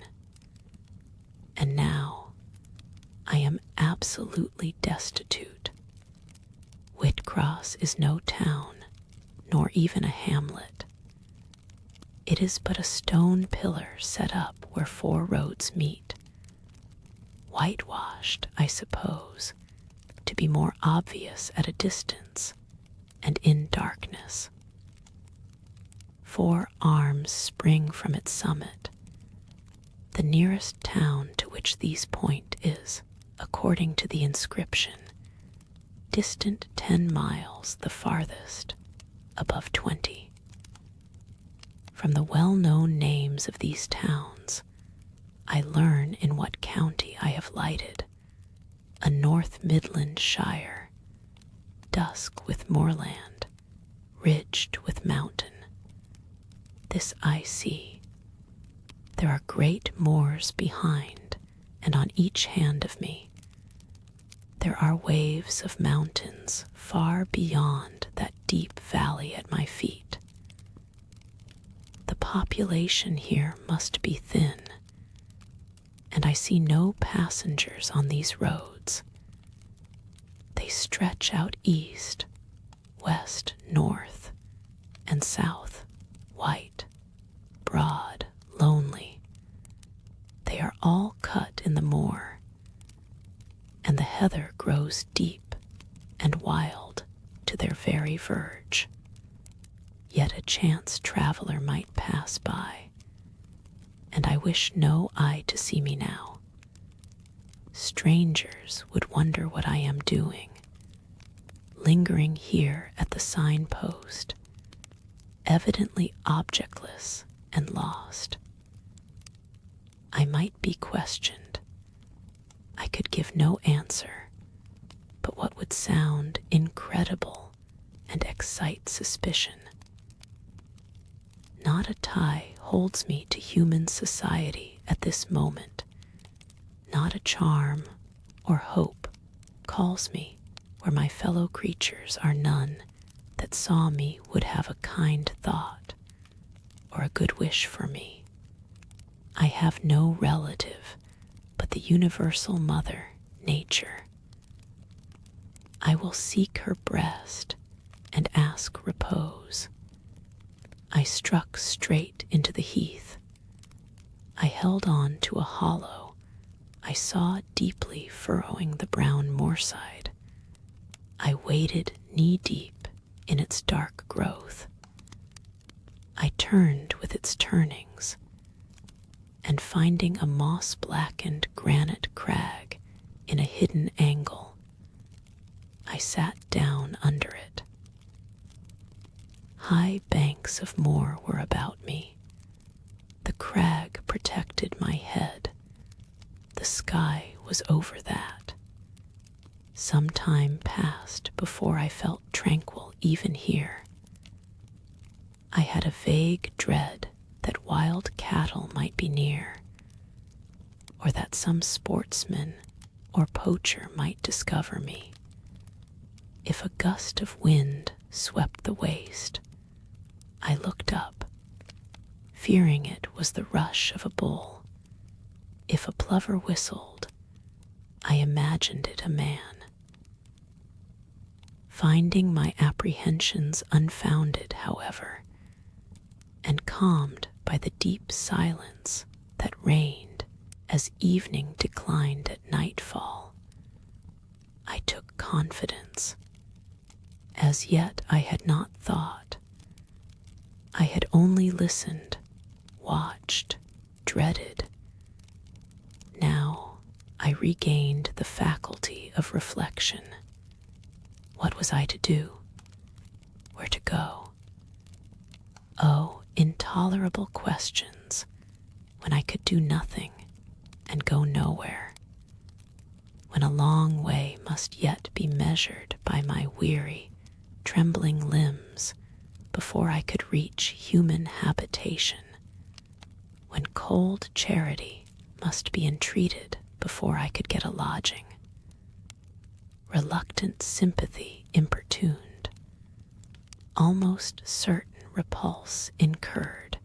And now I am absolutely destitute. Whitcross is no town, nor even a hamlet. It is but a stone pillar set up where 4 roads meet, whitewashed, I suppose, to be more obvious at a distance and in darkness. 4 arms spring from its summit. The nearest town to which these point is, according to the inscription, distant 10 miles, the farthest above 20. From the well-known names of these towns, I learn in what county I have lighted, a North Midland shire, dusk with moorland, ridged with mountain. This I see. There are great moors behind, and on each hand of me. There are waves of mountains far beyond that deep valley at my feet. The population here must be thin, and I see no passengers on these roads. They stretch out east, west, north, and south, white, broad, lonely. They are all cut in the moor, and the heather grows deep and wild to their very verge. Yet a chance traveler might pass by, and I wish no eye to see me now. Strangers would wonder what I am doing, lingering here at the signpost, evidently objectless and lost. I might be questioned. I could give no answer, but what would sound incredible and excite suspicion. Not a tie holds me to human society at this moment. Not a charm or hope calls me where my fellow creatures are none that saw me would have a kind thought or a good wish for me. I have no relative but the universal mother, nature. I will seek her breast and ask repose. I struck straight into the heath. I held on to a hollow I saw deeply furrowing the brown moorside. I waded knee-deep in its dark growth. I turned with its turnings, and finding a moss-blackened granite crag in a hidden angle, I sat down under it. High banks of moor were about me. The crag protected my head. The sky was over that. Some time passed before I felt tranquil even here. I had a vague dread that wild cattle might be near, or that some sportsman or poacher might discover me. If a gust of wind swept the waste, I looked up, fearing it was the rush of a bull. If a plover whistled, I imagined it a man. Finding my apprehensions unfounded, however, and calmed by the deep silence that reigned as evening declined at nightfall, I took confidence. As yet I had not thought. I had only listened, watched, dreaded. Now I regained the faculty of reflection. What was I to do? Where to go? Oh, intolerable questions, when I could do nothing and go nowhere, when a long way must yet be measured by my weary, trembling limbs before I could reach human habitation, when cold charity must be entreated before I could get a lodging. Reluctant sympathy importuned, almost certain repulse incurred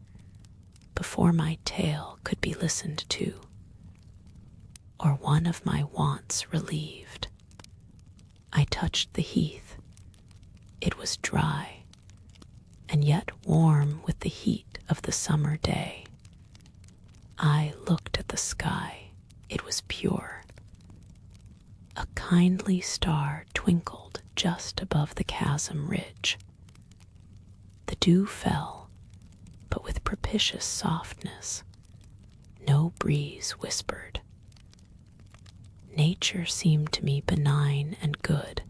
before my tale could be listened to, or one of my wants relieved. I touched the heath. It was dry, and yet warm with the heat of the summer day. I looked at the sky. It was pure. A kindly star twinkled just above the chasm ridge. The dew fell, but with propitious softness. No breeze whispered. Nature seemed to me benign and good.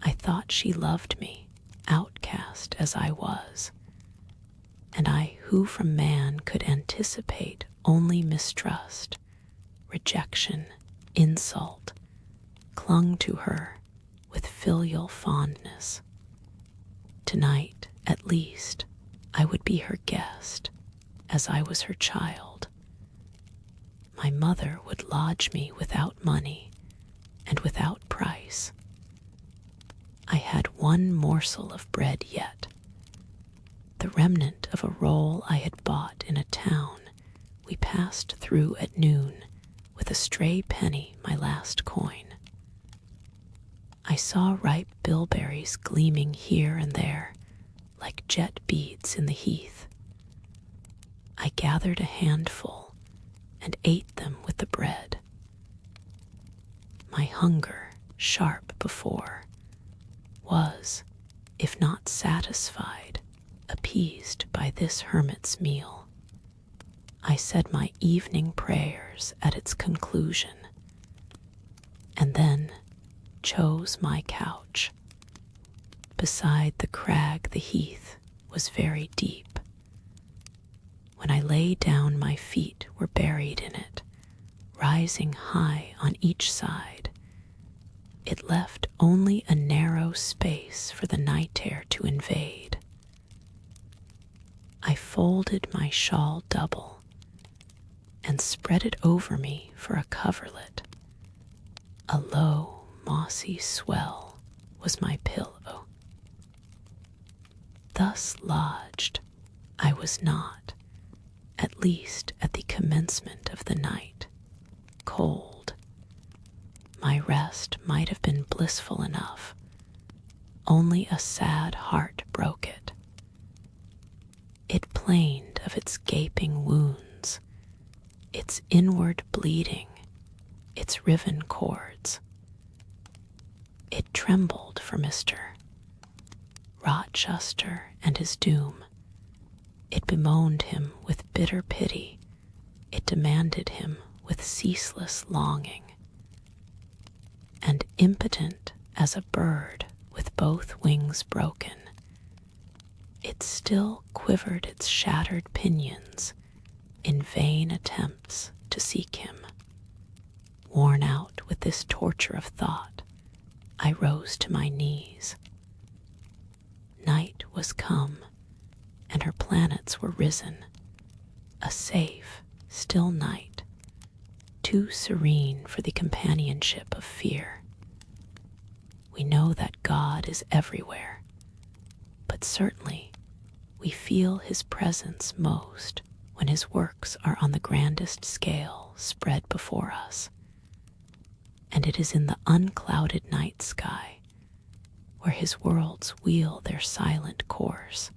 I thought she loved me, outcast as I was. And I, who from man could anticipate only mistrust, rejection, insult, clung to her with filial fondness. Tonight, at least, I would be her guest, as I was her child. My mother would lodge me without money and without price. I had one morsel of bread yet, the remnant of a roll I had bought in a town we passed through at noon with a stray penny, my last coin. I saw ripe bilberries gleaming here and there like jet beads in the heath. I gathered a handful and ate them with the bread. My hunger, sharp before, was, if not satisfied, appeased by this hermit's meal. I said my evening prayers at its conclusion, and then chose my couch. Beside the crag the heath was very deep. When I lay down, my feet were buried in it, rising high on each side. It left only a narrow space for the night air to invade. I folded my shawl double and spread it over me for a coverlet. A low, mossy swell was my pillow. thus lodged, I was not, at least at the commencement of the night, cold. My rest might have been blissful enough, only a sad heart broke it. It plained of its gaping wounds, its inward bleeding, its riven cords. It trembled for Mr. Rochester and his doom. It bemoaned him with bitter pity. It demanded him with ceaseless longing. And impotent as a bird with both wings broken, it still quivered its shattered pinions in vain attempts to seek him. Worn out with this torture of thought, I rose to my knees. Night was come, and her planets were risen, a safe, still night, too serene for the companionship of fear. We know that God is everywhere, but certainly we feel his presence most when his works are on the grandest scale spread before us. And it is in the unclouded night sky, where his worlds wheel their silent course,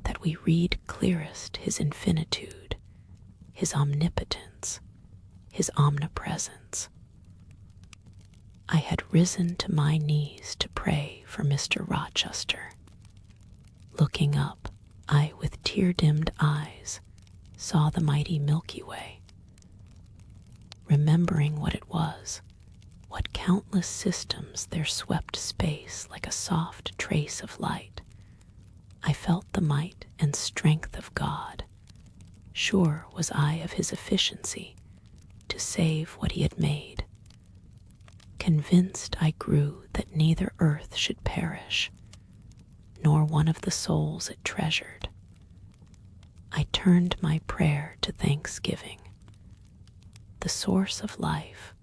that we read clearest his infinitude, his omnipotence, his omnipresence. I had risen to my knees to pray for Mr. Rochester. Looking up, I with tear-dimmed eyes saw the mighty Milky Way. Remembering what it was, what countless systems there swept space like a soft trace of light, I felt the might and strength of God. Sure was I of his efficiency to save what he had made. Convinced I grew that neither earth should perish, nor one of the souls it treasured. I turned my prayer to thanksgiving. The source of life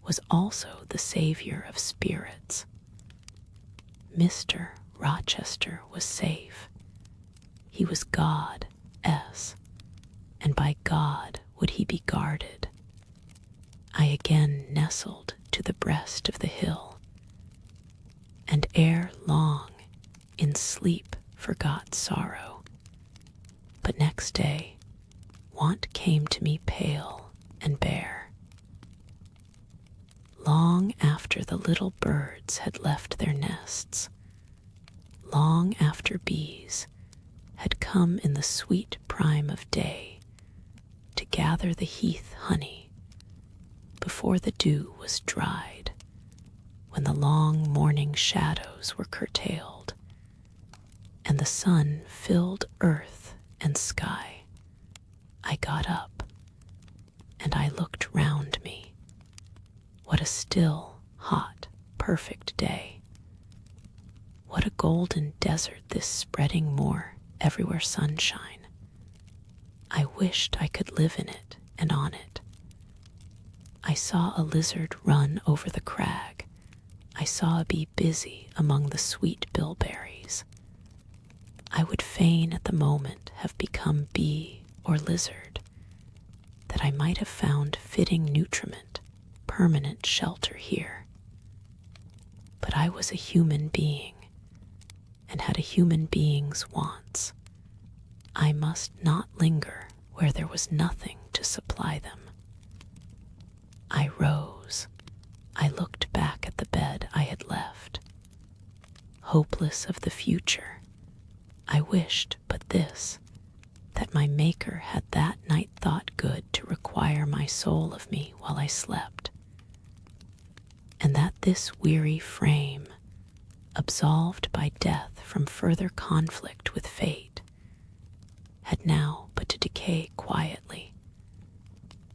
was also the savior of spirits. Mr. Rochester was safe. He was God-s, and by God would he be guarded. I again nestled to the breast of the hill, and ere long in sleep forgot sorrow. But next day want came to me pale and bare. Long after the little birds had left their nests, long after bees had come in the sweet prime of day to gather the heath honey, before the dew was dried, when the long morning shadows were curtailed, and the sun filled earth and sky, I got up, and I looked round me. What a still, hot, perfect day. What a golden desert this spreading moor, everywhere sunshine. I wished I could live in it and on it. I saw a lizard run over the crag. I saw a bee busy among the sweet bilberries. I would fain at the moment have become bee or lizard, that I might have found fitting nutriment, permanent shelter here. But I was a human being, and had a human being's wants. I must not linger where there was nothing to supply them. I rose. I looked back at the bed I had left. Hopeless of the future, I wished but this, that my Maker had that night thought good to require my soul of me while I slept, and that this weary frame, absolved by death from further conflict with fate, had now but to decay quietly,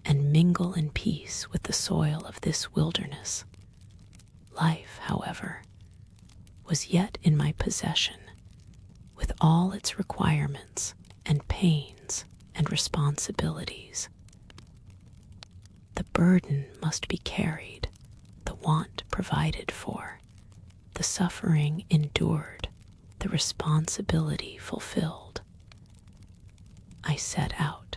and mingle in peace with the soil of this wilderness. Life, however, was yet in my possession, with all its requirements and pains and responsibilities. The burden must be carried, the want provided for, the suffering endured, the responsibility fulfilled. I set out.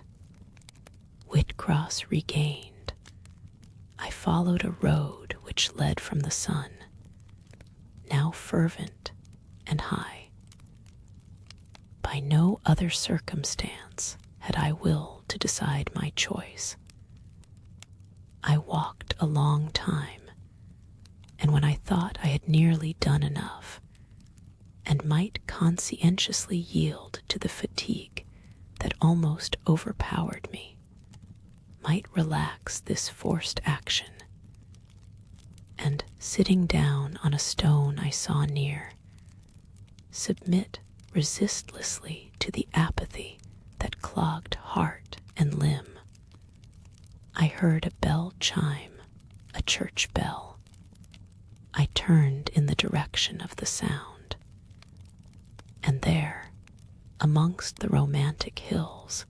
Whitcross regained. I followed a road which led from the sun, now fervent and high. By no other circumstance had I will to decide my choice. I walked a long time, and when I thought I had nearly done enough, and might conscientiously yield to the fatigue that almost overpowered me, might relax this forced action, and, sitting down on a stone I saw near, submit resistlessly to the apathy that clogged heart and limb, I heard a bell chime, a church bell. I turned in the direction of the sound, and there, amongst the romantic hills,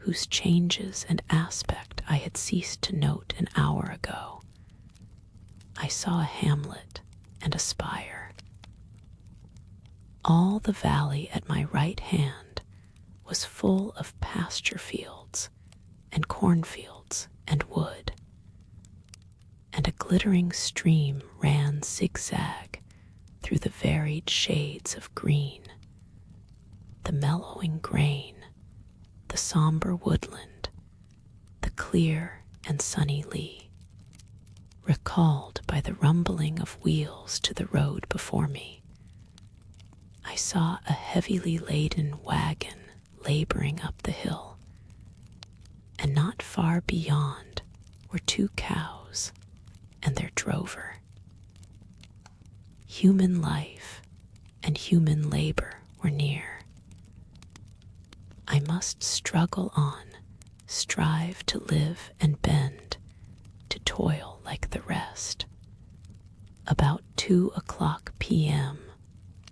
whose changes and aspect I had ceased to note an hour ago, I saw a hamlet and a spire. All the valley at my right hand was full of pasture fields and cornfields and wood, and a glittering stream ran zigzag through the varied shades of green, the mellowing grain, the somber woodland, the clear and sunny lea, recalled by the rumbling of wheels to the road before me. I saw a heavily laden wagon laboring up the hill, and not far beyond were 2 cows and their drover. Human life and human labor were near. I must struggle on, strive to live and bend, to toil like the rest. About 2:00 p.m.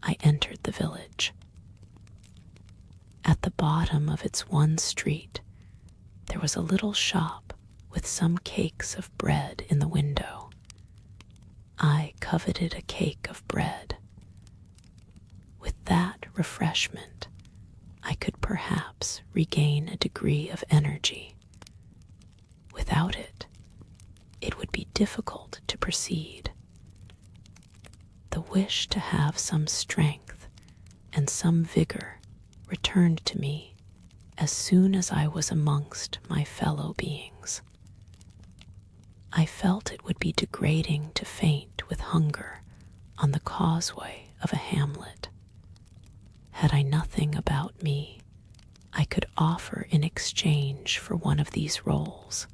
I entered the village. At the bottom of its one street, there was a little shop with some cakes of bread in the window. I coveted a cake of bread. With that refreshment, I could perhaps regain a degree of energy. Without it, it would be difficult to proceed. The wish to have some strength and some vigor returned to me as soon as I was amongst my fellow beings. I felt it would be degrading to faint with hunger on the causeway of a hamlet. Had I nothing about me I could offer in exchange for one of these rolls.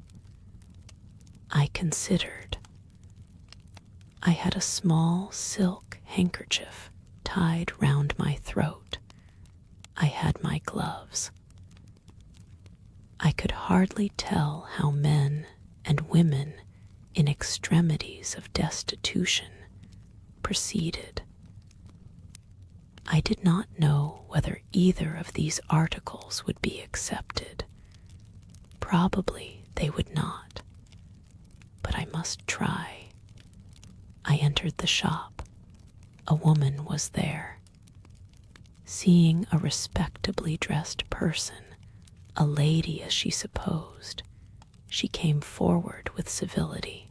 I considered. I had a small silk handkerchief tied round my throat. I had my gloves. I could hardly tell how men and women in extremities of destitution proceeded. I did not know whether either of these articles would be accepted. Probably they would not, but I must try. I entered the shop. A woman was there. Seeing a respectably dressed person, a lady as she supposed, she came forward with civility.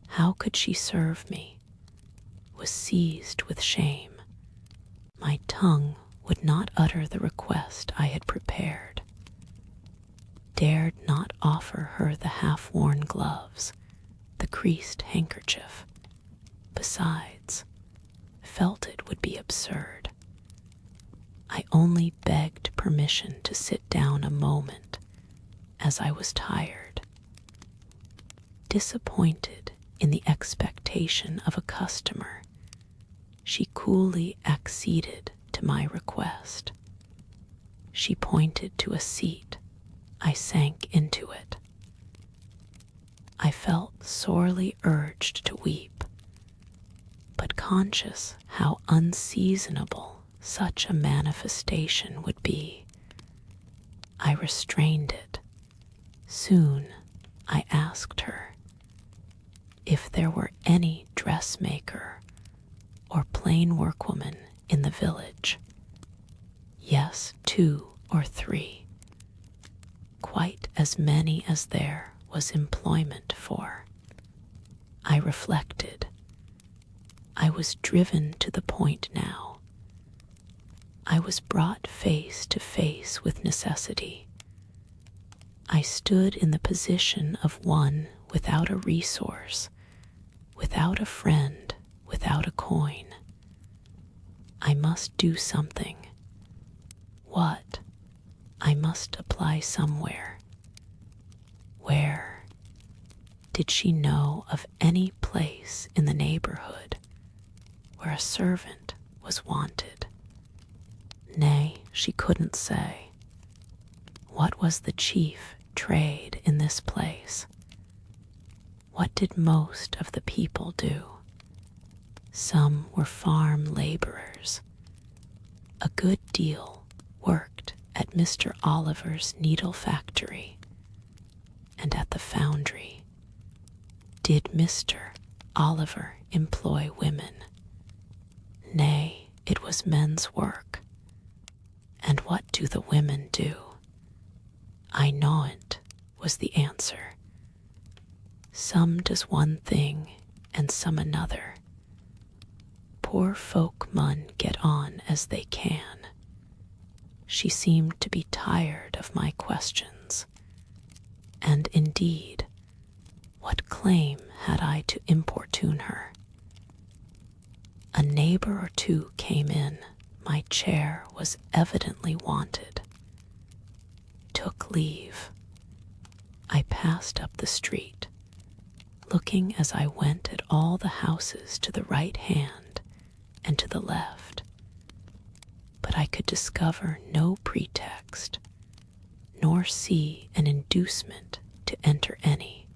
How could she serve me? Was seized with shame. My tongue would not utter the request I had prepared. Dared not offer her the half-worn gloves, the creased handkerchief. Besides, felt it would be absurd. I only begged permission to sit down a moment, as I was tired. Disappointed in the expectation of a customer, she coolly acceded to my request. She pointed to a seat. I sank into it. I felt sorely urged to weep, but conscious how unseasonable such a manifestation would be, I restrained it. Soon I asked her if there were any dressmaker or plain workwoman in the village. Yes, 2 or 3. Quite as many as there was employment for. I reflected. I was driven to the point now. I was brought face to face with necessity. I stood in the position of one without a resource, without a friend, without a coin. I must do something. What? I must apply somewhere. Where? Did she know of any place in the neighborhood where a servant was wanted? Nay, she couldn't say. What was the chief trade in this place? What did most of the people do? Some were farm laborers. A good deal worked at Mr. Oliver's needle factory and at the foundry. Did Mr. Oliver employ women? Nay, it was men's work. And what do the women do? I know't, was the answer. Some does one thing and some another. Poor folk mun get on as they can. She seemed to be tired of my questions. And indeed, what claim had I to importune her? A neighbor or two came in. My chair was evidently wanted. Took leave. I passed up the street, looking as I went at all the houses to the right hand and to the left. But I could discover no pretext, nor see an inducement to enter any.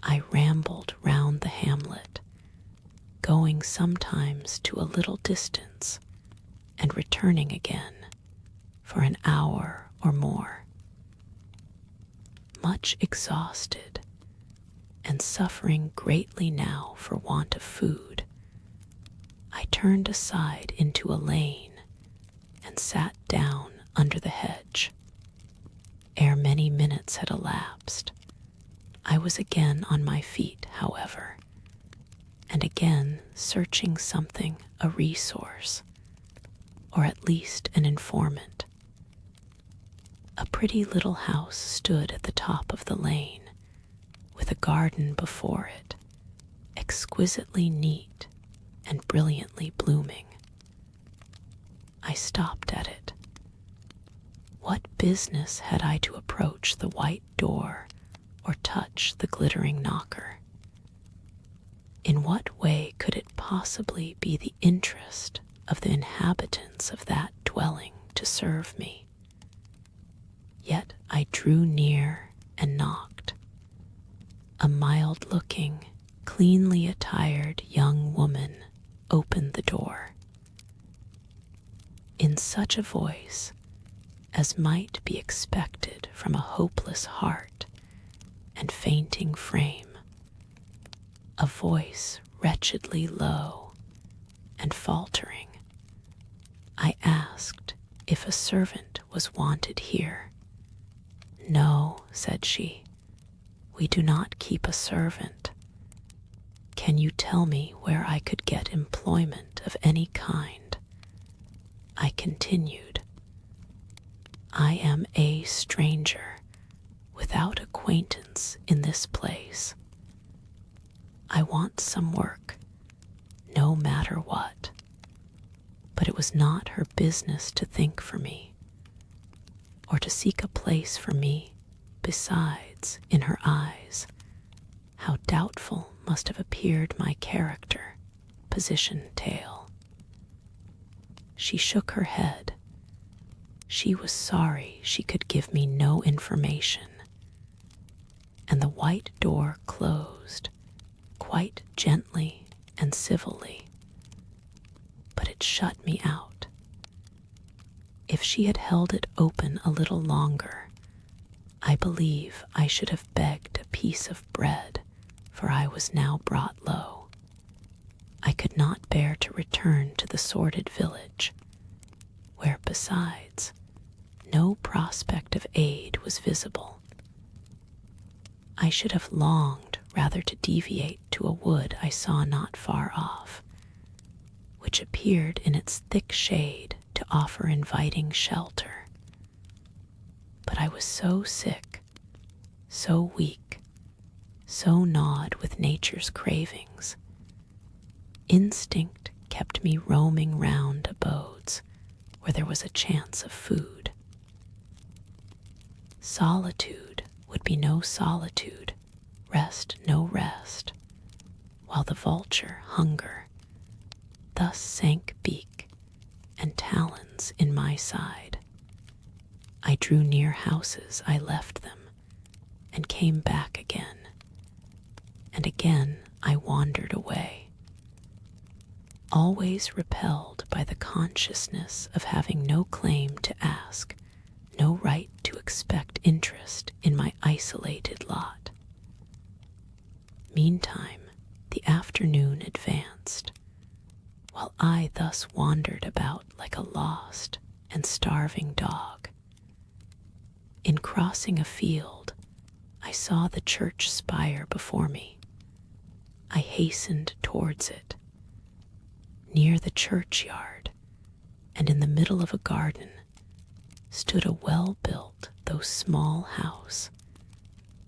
I rambled round the hamlet, going sometimes to a little distance and returning again for an hour or more. Much exhausted and suffering greatly now for want of food, I turned aside into a lane and sat down under the hedge. Ere many minutes had elapsed, I was again on my feet, however, and again searching something, a resource, or at least an informant. A pretty little house stood at the top of the lane, with a garden before it, exquisitely neat and brilliantly blooming. I stopped at it. What business had I to approach the white door or touch the glittering knocker? In what way could it possibly be the interest of the inhabitants of that dwelling to serve me? Yet I drew near and knocked. A mild-looking, cleanly attired young woman opened the door. In such a voice as might be expected from a hopeless heart and fainting frame, a voice wretchedly low and faltering, I asked if a servant was wanted here. No, said she, we do not keep a servant. Can you tell me where I could get employment of any kind? I continued. I am a stranger, without acquaintance in this place. I want some work, no matter what. But it was not her business to think for me, or to seek a place for me. Besides, in her eyes, how doubtful must have appeared my character, position, tale. She shook her head. She was sorry she could give me no information, and the white door closed quite gently and civilly, but it shut me out. If she had held it open a little longer, I believe I should have begged a piece of bread, for I was now brought low. I could not bear to return to the sordid village, where, besides, no prospect of aid was visible. I should have longed rather to deviate to a wood I saw not far off, which appeared in its thick shade to offer inviting shelter. But I was so sick, so weak, so gnawed with nature's cravings. Instinct kept me roaming round abodes where there was a chance of food. Solitude would be no solitude, rest no rest, while the vulture, hunger, thus sank beak and talons in my side. I drew near houses, I left them, and came back again, and again I wandered away, always repelled by the consciousness of having no claim to ask, no right to expect interest in my isolated lot. Meantime, the afternoon advanced, while I thus wandered about like a lost and starving dog. In crossing a field, I saw the church spire before me. I hastened towards it. Near the churchyard, and in the middle of a garden, stood a well-built though small house,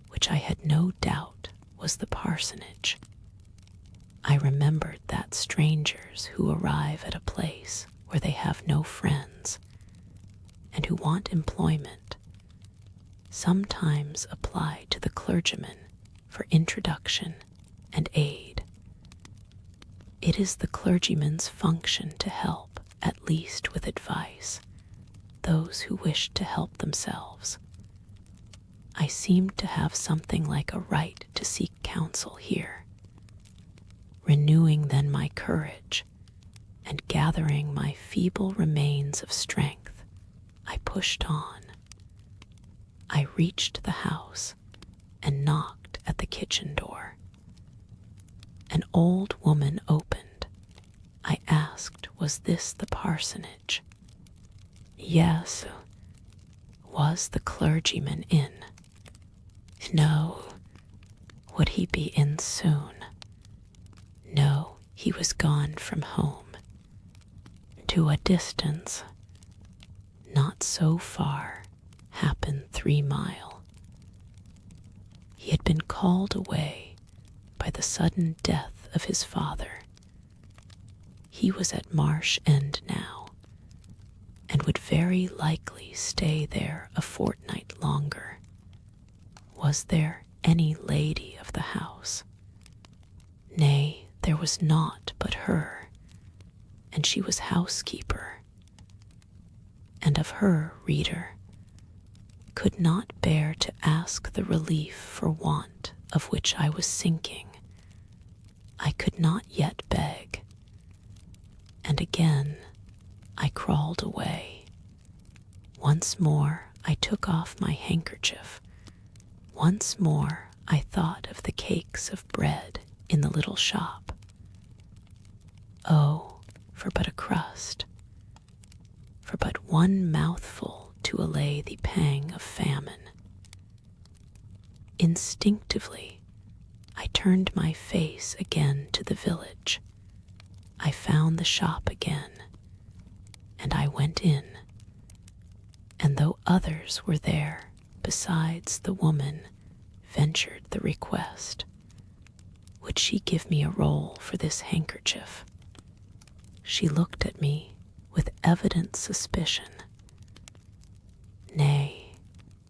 which I had no doubt was the parsonage. I remembered that strangers who arrive at a place where they have no friends, and who want employment, sometimes apply to the clergyman for introduction and aid. It is the clergyman's function to help, at least with advice, those who wish to help themselves. I seemed to have something like a right to seek counsel here. Renewing then my courage, and gathering my feeble remains of strength, I pushed on. I reached the house and knocked at the kitchen door. An old woman opened. I asked, was this the parsonage? Yes. Was the clergyman in? No. Would he be in soon? No, he was gone from home. To a distance, not so far, happened 3 mile. He had been called away by the sudden death of his father. He was at Marsh End now, and would very likely stay there a fortnight longer. Was there any lady of the house? Nay, there was naught but her, and she was housekeeper. And of her, reader, could not bear to ask the relief for want of which I was sinking. I could not yet beg, and again I crawled away. Once more I took off my handkerchief. Once more I thought of the cakes of bread in the little shop. Oh, for but a crust, for but one mouthful to allay the pang of famine. Instinctively, I turned my face again to the village. I found the shop again, and I went in. And though others were there, besides the woman, ventured the request, would she give me a roll for this handkerchief? She looked at me with evident suspicion. Nay,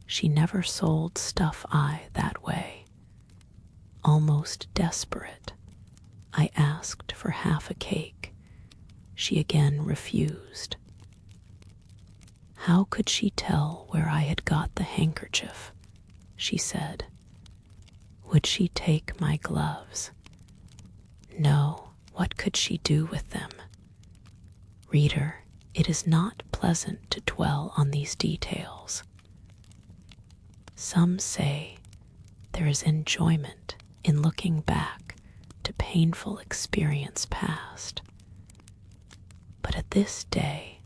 she never sold stuff that way. Almost desperate, I asked for half a cake. She again refused. How could she tell where I had got the handkerchief? She said. Would she take my gloves? No, what could she do with them? Reader, it is not pleasant to dwell on these details. Some say there is enjoyment in looking back a painful experience past. But at this day,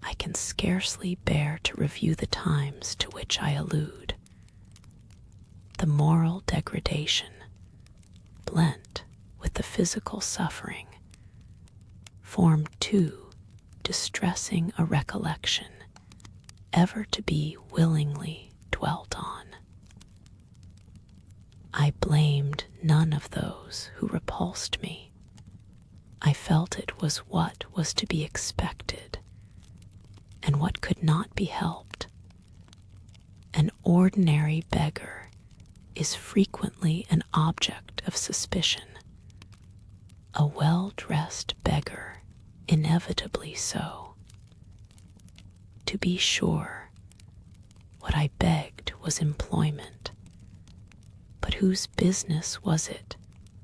I can scarcely bear to review the times to which I allude. The moral degradation, blent with the physical suffering, form too distressing a recollection ever to be willingly dwelt on. I blamed none of those who repulsed me. I felt it was what was to be expected, and what could not be helped. An ordinary beggar is frequently an object of suspicion. A well-dressed beggar inevitably so. To be sure, what I begged was employment, but whose business was it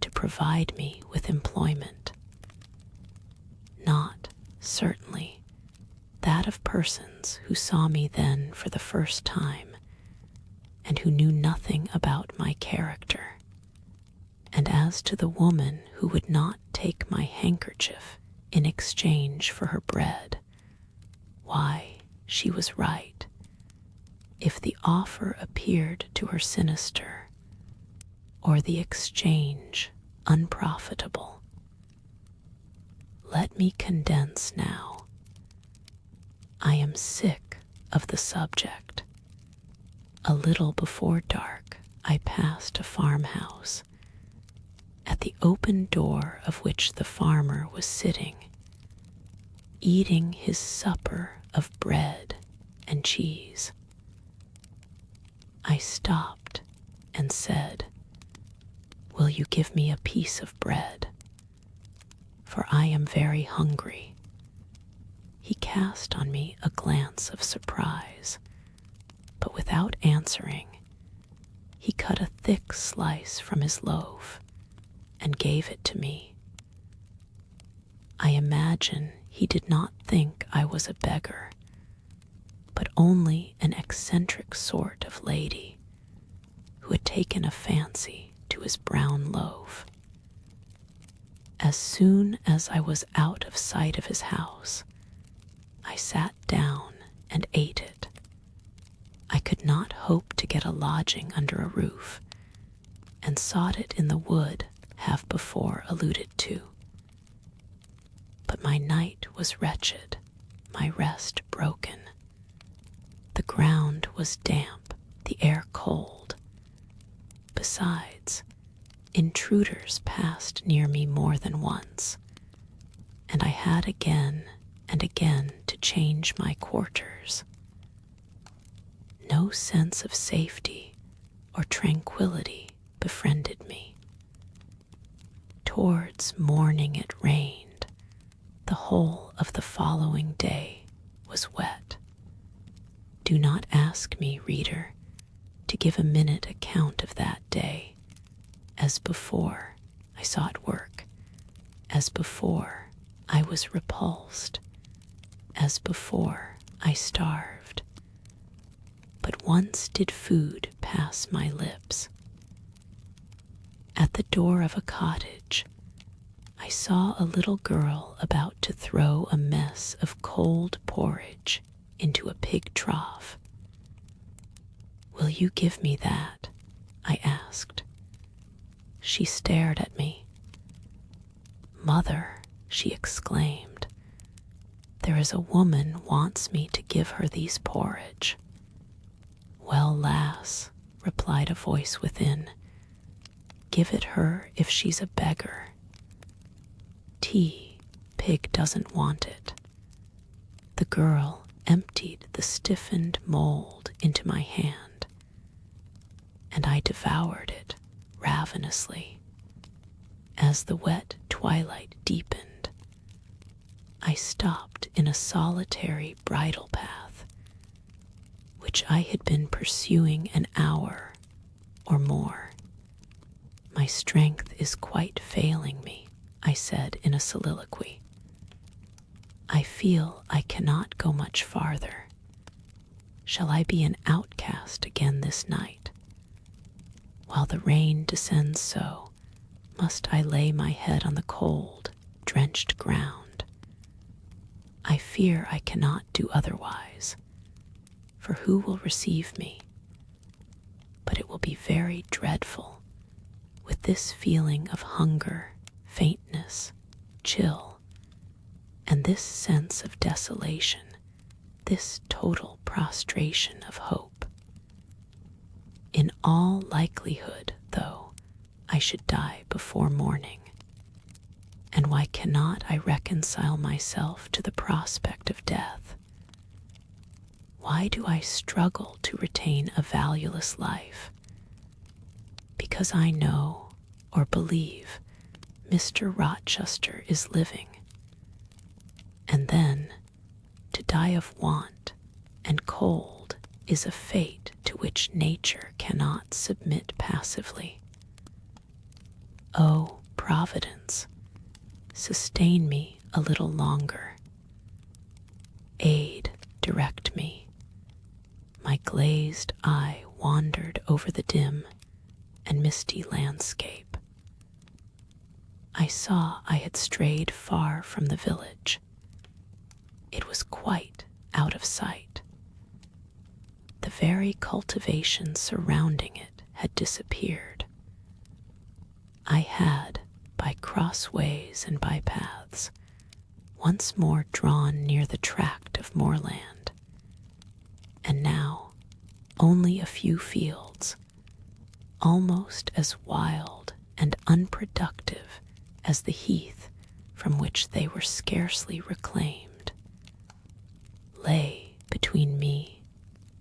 to provide me with employment? Not, certainly, that of persons who saw me then for the first time, and who knew nothing about my character. And as to the woman who would not take my handkerchief in exchange for her bread, why, she was right. If the offer appeared to her sinister, or the exchange unprofitable. Let me condense now. I am sick of the subject. A little before dark, I passed a farmhouse, at the open door of which the farmer was sitting, eating his supper of bread and cheese. I stopped and said, "Will you give me a piece of bread? For I am very hungry." He cast on me a glance of surprise, but without answering, he cut a thick slice from his loaf and gave it to me. I imagine he did not think I was a beggar, but only an eccentric sort of lady who had taken a fancy to his brown loaf. As soon as I was out of sight of his house, I sat down and ate it. I could not hope to get a lodging under a roof, and sought it in the wood have before alluded to. But my night was wretched, my rest broken. The ground was damp, the air cold. Besides, intruders passed near me more than once, and I had again and again to change my quarters. No sense of safety or tranquility befriended me. Towards morning it rained. The whole of the following day was wet. Do not ask me, reader, to give a minute account of that day. As before, I sought work. As before, I was repulsed. As before, I starved. But once did food pass my lips. At the door of a cottage, I saw a little girl about to throw a mess of cold porridge into a pig trough. "Will you give me that?" I asked. She stared at me. "Mother," she exclaimed, "there is a woman wants me to give her these porridge." "Well, lass," replied a voice within, "give it her if she's a beggar. Tea, pig doesn't want it." The girl emptied the stiffened mold into my hand, and I devoured it ravenously. As the wet twilight deepened, I stopped in a solitary bridle path, which I had been pursuing an hour or more. "My strength is quite failing me," I said in a soliloquy. "I feel I cannot go much farther. Shall I be an outcast again this night? While the rain descends so, must I lay my head on the cold, drenched ground? I fear I cannot do otherwise, for who will receive me? But it will be very dreadful, with this feeling of hunger, faintness, chill, and this sense of desolation, this total prostration of hope. In all likelihood, though, I should die before morning. And why cannot I reconcile myself to the prospect of death? Why do I struggle to retain a valueless life? Because I know or believe Mr. Rochester is living. And then, to die of want and cold is a fate to which nature cannot submit passively. O Providence, sustain me a little longer. Aid, direct me. My glazed eye wandered over the dim and misty landscape. I saw I had strayed far from the village. It was quite out of sight. The very cultivation surrounding it had disappeared. I had, by crossways and bypaths, once more drawn near the tract of moorland, and now only a few fields, almost as wild and unproductive as the heath from which they were scarcely reclaimed, lay between me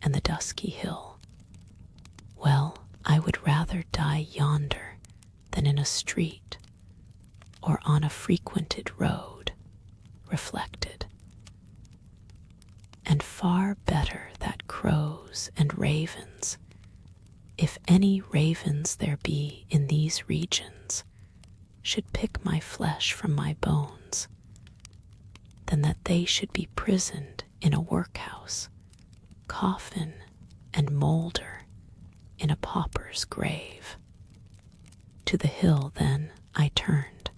and the dusky hill. Well, I would rather die yonder than in a street or on a frequented road, reflected. And far better that crows and ravens, if any ravens there be in these regions, should pick my flesh from my bones, than that they should be prisoned in a workhouse, coffin and moulder in a pauper's grave. To the hill, then, I turned.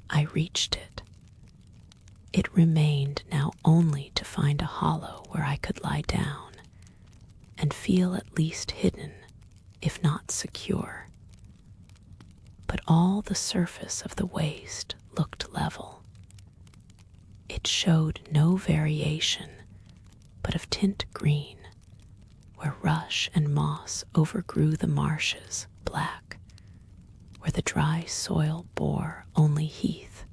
I reached it. It remained now only to find a hollow where I could lie down and feel at least hidden, if not secure. But all the surface of the waste looked level. It showed no variation, but of tint green, where rush and moss overgrew the marshes, black, where the dry soil bore only heath.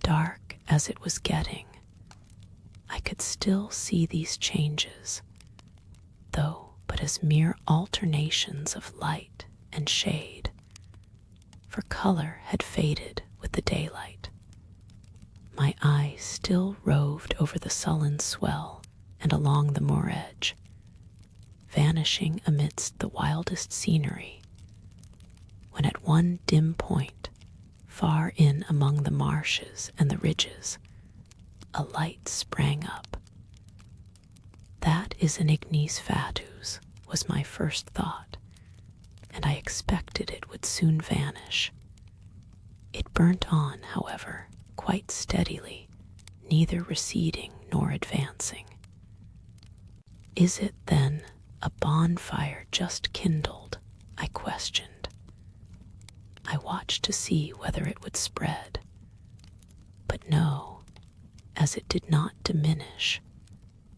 Dark as it was getting, I could still see these changes, though but as mere alternations of light and shade, for color had faded with the daylight. My eye still roved over the sullen swell and along the moor edge, vanishing amidst the wildest scenery, when at one dim point, far in among the marshes and the ridges, a light sprang up. That is an ignis fatuus, was my first thought, and I expected it would soon vanish. It burnt on, however, quite steadily, neither receding nor advancing. Is it, then, a bonfire just kindled? I questioned. I watched to see whether it would spread. But no, as it did not diminish,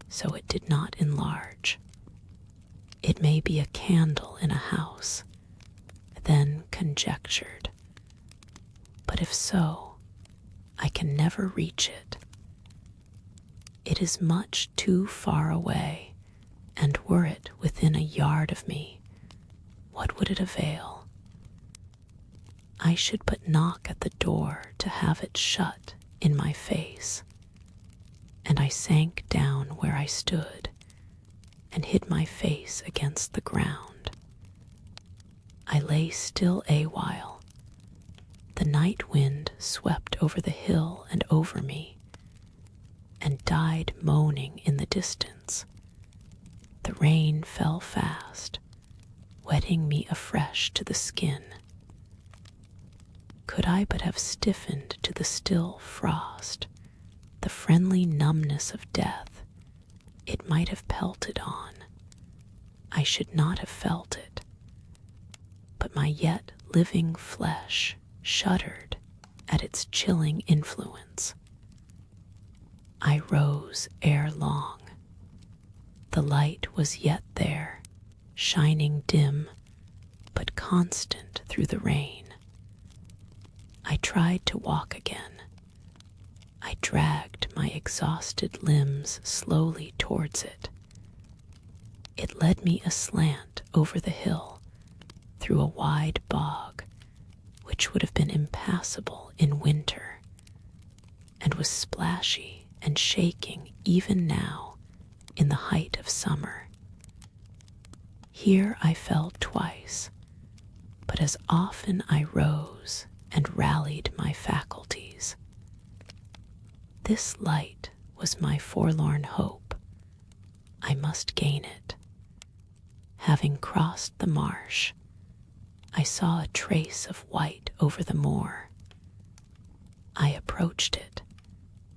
so it did not enlarge. It may be a candle in a house, then conjectured. But if so, I can never reach it. It is much too far away, and were it within a yard of me, what would it avail? I should but knock at the door to have it shut in my face, and I sank down where I stood and hid my face against the ground. I lay still a while. The night wind swept over the hill and over me, and died moaning in the distance. The rain fell fast, wetting me afresh to the skin. Could I but have stiffened to the still frost, the friendly numbness of death, it might have pelted on. I should not have felt it, but my yet living flesh shuddered at its chilling influence. I rose ere long. The light was yet there, shining dim, but constant through the rain. I tried to walk again. I dragged my exhausted limbs slowly towards it. It led me aslant over the hill, through a wide bog, which would have been impassable in winter, and was splashy and shaking even now in the height of summer. Here I fell twice, but as often I rose and rallied my faculties. This light was my forlorn hope. I must gain it. Having crossed the marsh, I saw a trace of white over the moor. I approached it.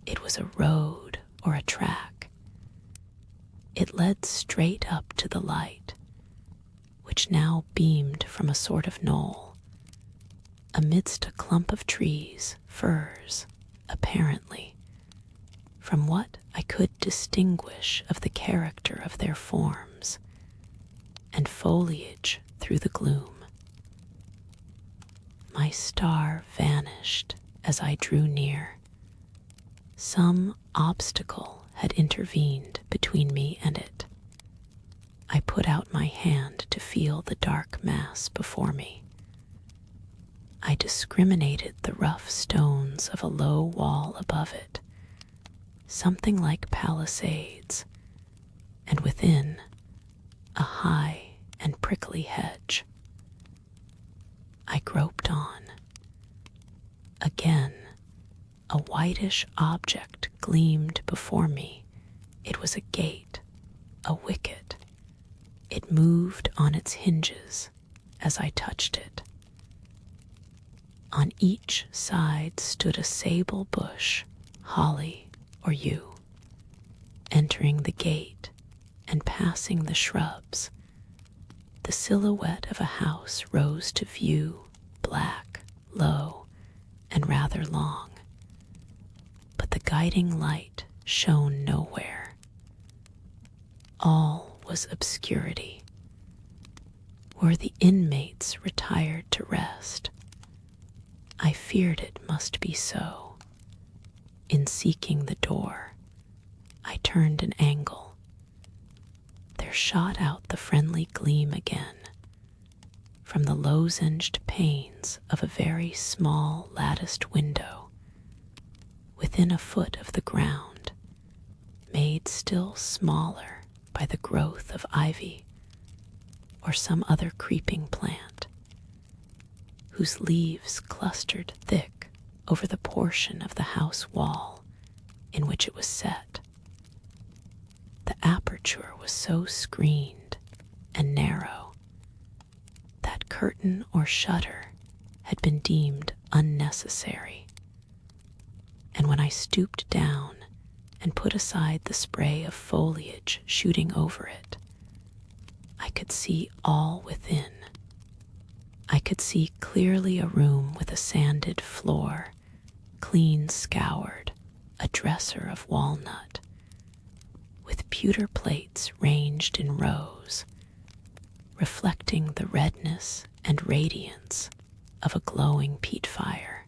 It was a road or a track. It led straight up to the light, which now beamed from a sort of knoll, amidst a clump of trees, firs, apparently, from what I could distinguish of the character of their forms, and foliage through the gloom. My star vanished as I drew near. Some obstacle had intervened between me and it. I put out my hand to feel the dark mass before me. I discriminated the rough stones of a low wall above it, something like palisades, and within, a high and prickly hedge. I groped on. Again, a whitish object gleamed before me. It was a gate, a wicket. It moved on its hinges as I touched it. On each side stood a sable bush, holly or yew. Entering the gate and passing the shrubs, the silhouette of a house rose to view, black, low, and rather long. But the guiding light shone nowhere. All was obscurity. Were the inmates retired to rest? I feared it must be so. In seeking the door, I turned an angle. There shot out the friendly gleam again from the lozenged panes of a very small latticed window within a foot of the ground, made still smaller by the growth of ivy or some other creeping plant, whose leaves clustered thick over the portion of the house wall in which it was set. The aperture was so screened and narrow that curtain or shutter had been deemed unnecessary, and when I stooped down and put aside the spray of foliage shooting over it, I could see all within. I could see clearly a room with a sanded floor, clean scoured, a dresser of walnut, with pewter plates ranged in rows, reflecting the redness and radiance of a glowing peat fire.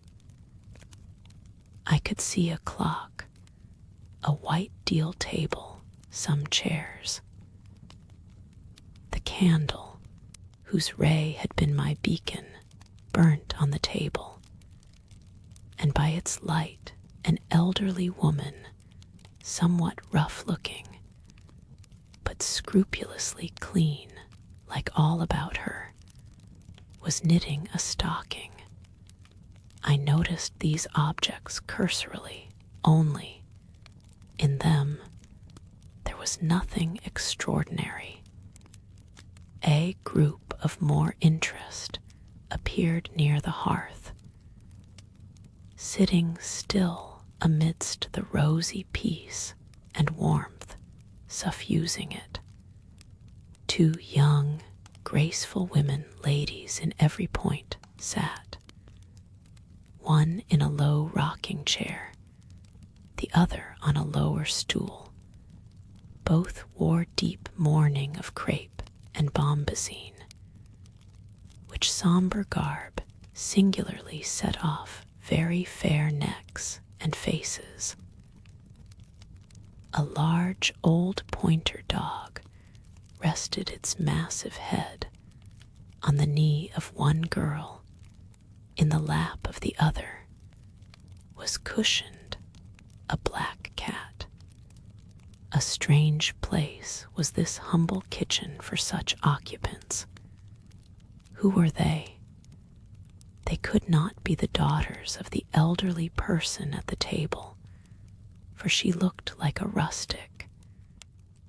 I could see a clock, a white deal table, some chairs. The candle, whose ray had been my beacon, burnt on the table, and by its light an elderly woman, somewhat rough-looking, but scrupulously clean, like all about her, was knitting a stocking. I noticed these objects cursorily only. In them, there was nothing extraordinary. A group of more interest appeared near the hearth, sitting still amidst the rosy peace and warmth suffusing it. Two young, graceful women, ladies in every point, sat, one in a low rocking chair, the other on a lower stool. Both wore deep mourning of crape and bombazine, which somber garb singularly set off very fair necks and faces. A large old pointer dog rested its massive head on the knee of one girl. In the lap of the other was cushioned a black cat. A strange place was this humble kitchen for such occupants. Who were they? They could not be the daughters of the elderly person at the table, for she looked like a rustic,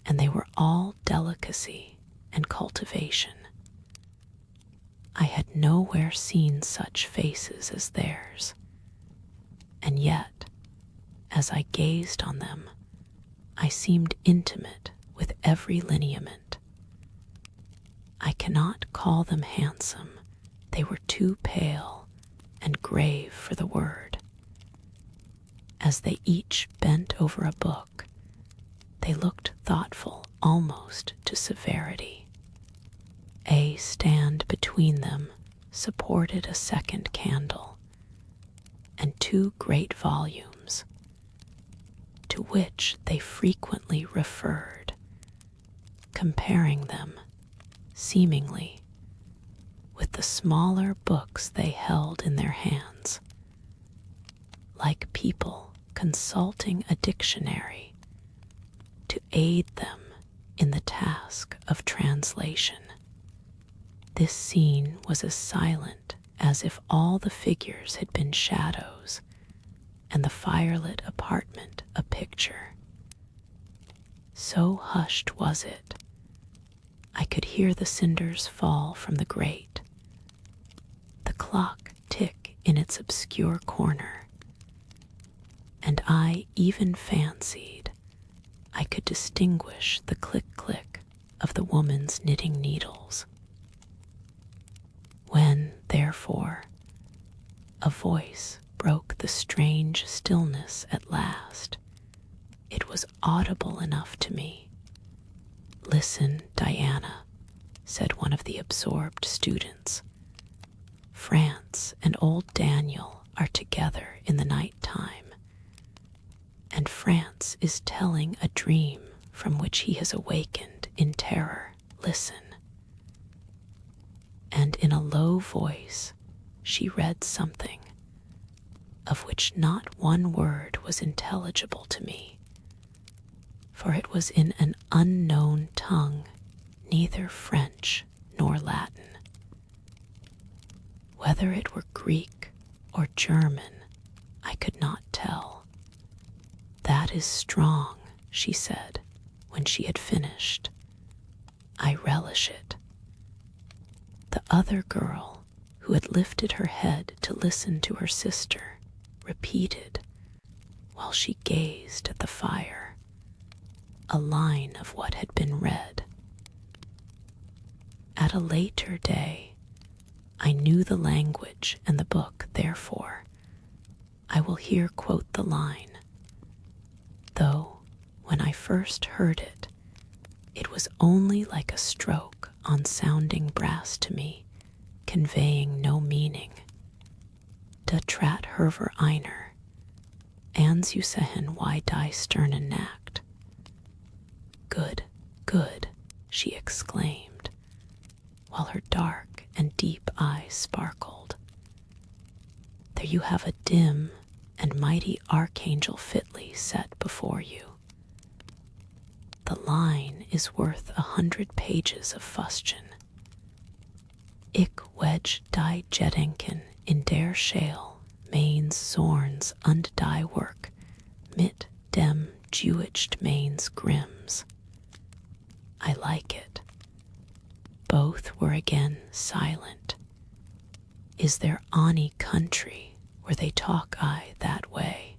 and they were all delicacy and cultivation. I had nowhere seen such faces as theirs, and yet, as I gazed on them, I seemed intimate with every lineament. I cannot call them handsome, they were too pale and grave for the word. As they each bent over a book, they looked thoughtful almost to severity. A stand between them supported a second candle, and two great volumes, to which they frequently referred, comparing them, seemingly, with the smaller books they held in their hands, like people consulting a dictionary to aid them in the task of translation. This scene was as silent as if all the figures had been shadows and the firelit apartment a picture. So hushed was it, I could hear the cinders fall from the grate, the clock tick in its obscure corner, and I even fancied I could distinguish the click-click of the woman's knitting needles. When, therefore, a voice broke the strange stillness at last, it was audible enough to me. "Listen, Diana," said one of the absorbed students. "France and old Daniel are together in the night time, and France is telling a dream from which he has awakened in terror. Listen." And in a low voice she read something, of which not one word was intelligible to me, for it was in an unknown tongue, neither French nor Latin. Whether it were Greek or German, I could not tell. "That is strong," she said, when she had finished. "I relish it." The other girl, who had lifted her head to listen to her sister, repeated, while she gazed at the fire, a line of what had been read. At a later day, I knew the language and the book, therefore I will here quote the line, though when I first heard it, it was only like a stroke on sounding brass to me, conveying no meaning. "De trat herver einer, ans usehen why die sternen nacht." "Good, good," she exclaimed, while her dark and deep eyes sparkled. "There you have a dim and mighty archangel fitly set before you. The line is worth 100 pages of fustian. Ik wedge die Jeddenken in der Schale Mains Zorns und die Work mit dem Jewicht Mains Grims." I like it. Both were again silent. "Is there ony country where they talk I that way?"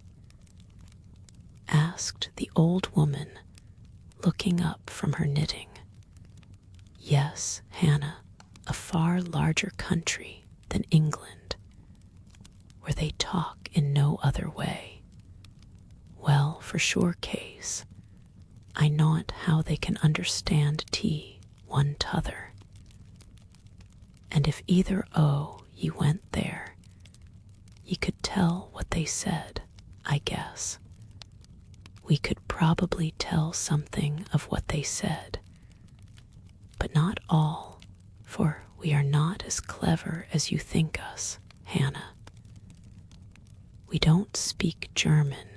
asked the old woman, looking up from her knitting. "Yes, Hannah, a far larger country than England, where they talk in no other way. Well, for sure case, I not how they can understand tea one t'other. And if either ye went there, ye could tell what they said, I guess. We could probably tell something of what they said, but not all, for we are not as clever as you think us, Hannah. We don't speak German,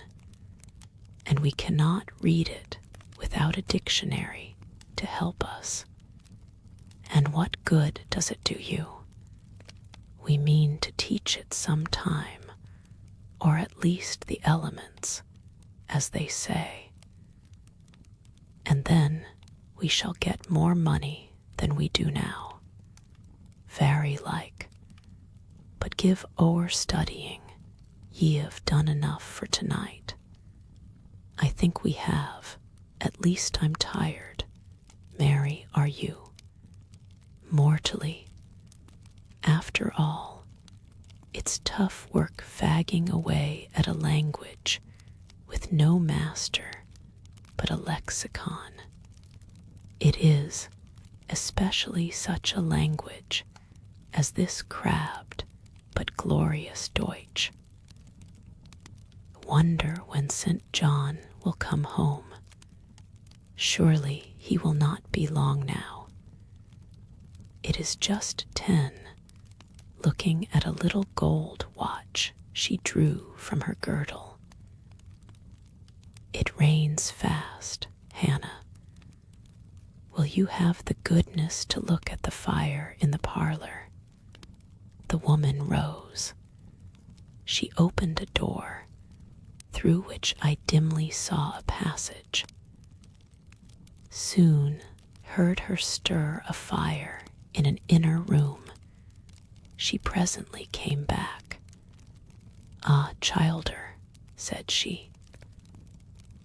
and we cannot read it without a dictionary to help us. And what good does it do you? We mean to teach it some time, or at least the elements, as they say. And then we shall get more money than we do now. Very like. But give o'er studying, ye have done enough for tonight. I think we have, at least I'm tired. Merry are you. Mortally. After all, it's tough work fagging away at a language with no master but a lexicon. It is, especially such a language as this crabbed but glorious Deutsch. Wonder when St. John will come home. Surely he will not be long now. It is just 10, looking at a little gold watch she drew from her girdle. It rains fast, Hannah. Will you have the goodness to look at the fire in the parlor? The woman rose. She opened a door, through which I dimly saw a passage. Soon heard her stir a fire in an inner room. She presently came back. "Ah, childer," said she,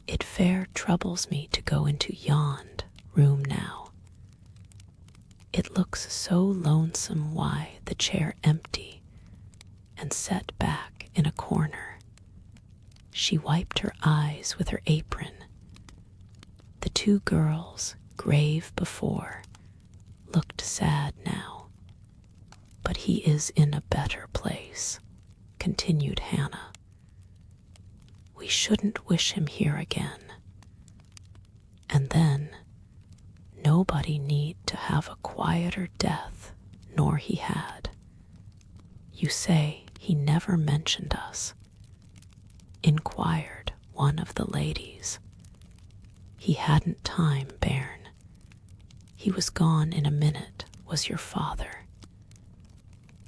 "it fair troubles me to go into yond room now. It looks so lonesome why the chair empty and set back in a corner." She wiped her eyes with her apron. The two girls, grave before, looked sad now. "But he is in a better place," continued Hannah. "We shouldn't wish him here again. And then, nobody need to have a quieter death nor he had. You say he never mentioned us?" inquired one of the ladies. "He hadn't time, bairn. He was gone in a minute, was your father.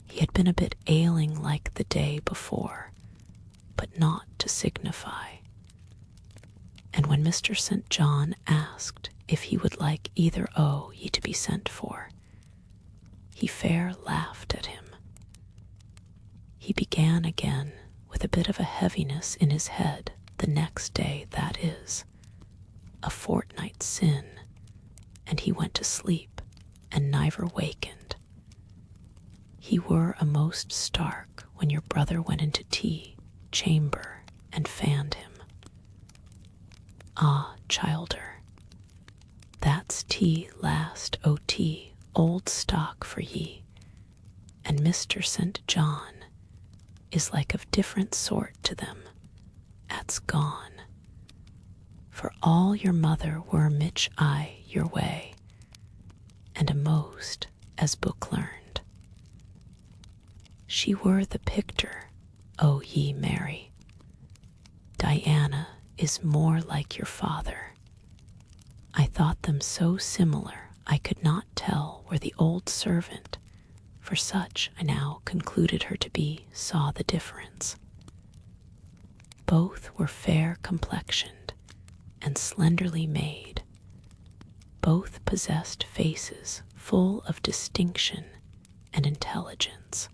He had been a bit ailing like the day before, but not to signify. And when Mr. St. John asked if he would like either ye to be sent for, he fair laughed at him. He began again with a bit of a heaviness in his head the next day, that is, a fortnight sin, and he went to sleep and never wakened. He were a most stark when your brother went into tea chamber and fanned him. Ah, childer, that's tea last tea, old stock for ye, and Mr. St. John is like of different sort to them, at's gone. For all your mother were mich your way, and a most as book learned. She were the picter, O ye Mary. Diana is more like your father. I thought them so similar I could not tell where the old servant, for such I now concluded her to be, saw the difference. Both were fair complexioned and slenderly made. Both possessed faces full of distinction and intelligence.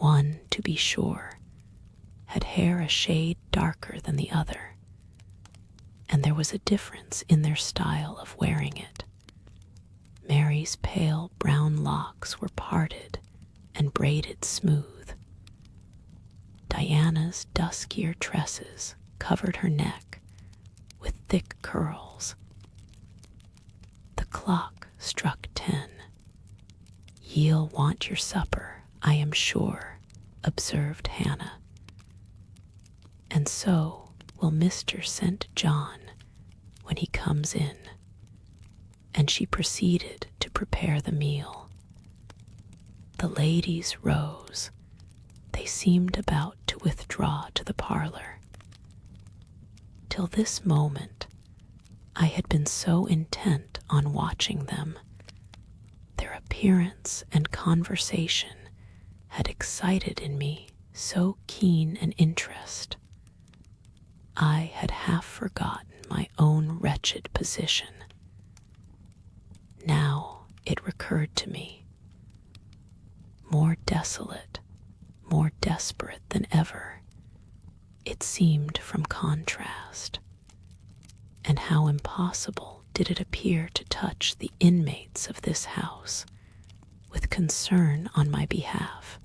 One, to be sure, had hair a shade darker than the other, and there was a difference in their style of wearing it. Mary's pale brown locks were parted and braided smooth. Diana's duskier tresses covered her neck with thick curls. The clock struck 10. "Ye'll want your supper, I am sure," observed Hannah. "And so will Mr. St. John when he comes in," and she proceeded to prepare the meal. The ladies rose. They seemed about to withdraw to the parlor. Till this moment, I had been so intent on watching them. Their appearance and conversation had excited in me so keen an interest. I had half forgotten my own wretched position. Now it recurred to me. More desolate, more desperate than ever, it seemed from contrast. And how impossible did it appear to touch the inmates of this house with concern on my behalf,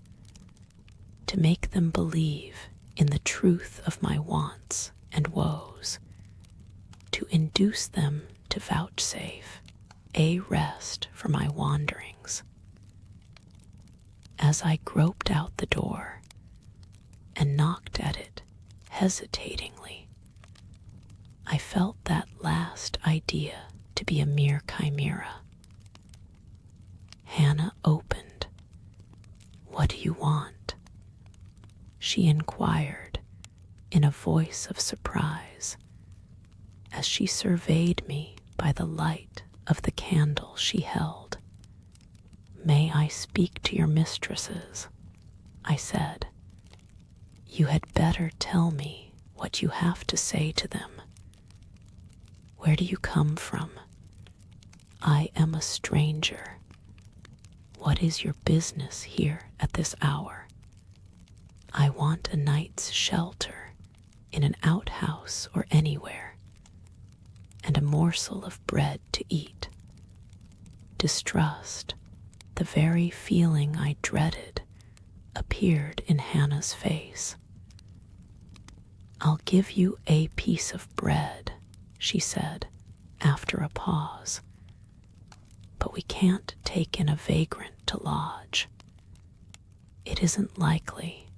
to make them believe in the truth of my wants and woes, to induce them to vouchsafe a rest for my wanderings. As I groped out the door and knocked at it hesitatingly, I felt that last idea to be a mere chimera. Hannah opened. "What do you want?" she inquired in a voice of surprise, as she surveyed me by the light of the candle she held. "May I speak to your mistresses?" I said. "You had better tell me what you have to say to them. Where do you come from? I am a stranger. What is your business here at this hour? I want a night's shelter in an outhouse or anywhere, and a morsel of bread to eat." Distrust, the very feeling I dreaded, appeared in Hannah's face. "I'll give you a piece of bread," she said, after a pause. "But we can't take in a vagrant to lodge. It isn't likely.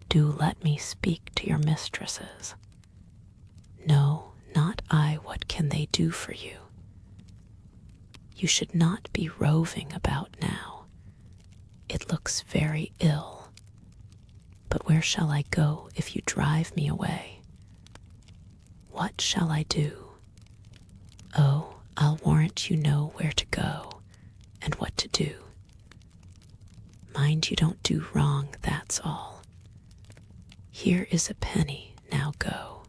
Do let me speak to your mistresses." "No, not I. What can they do for you?" "You should not be roving about now. It looks very ill. But where shall I go if you drive me away? What shall I do? Oh, I'll warrant you know where to go and what to do. Mind you don't do wrong, that's all. Here is a penny, now go.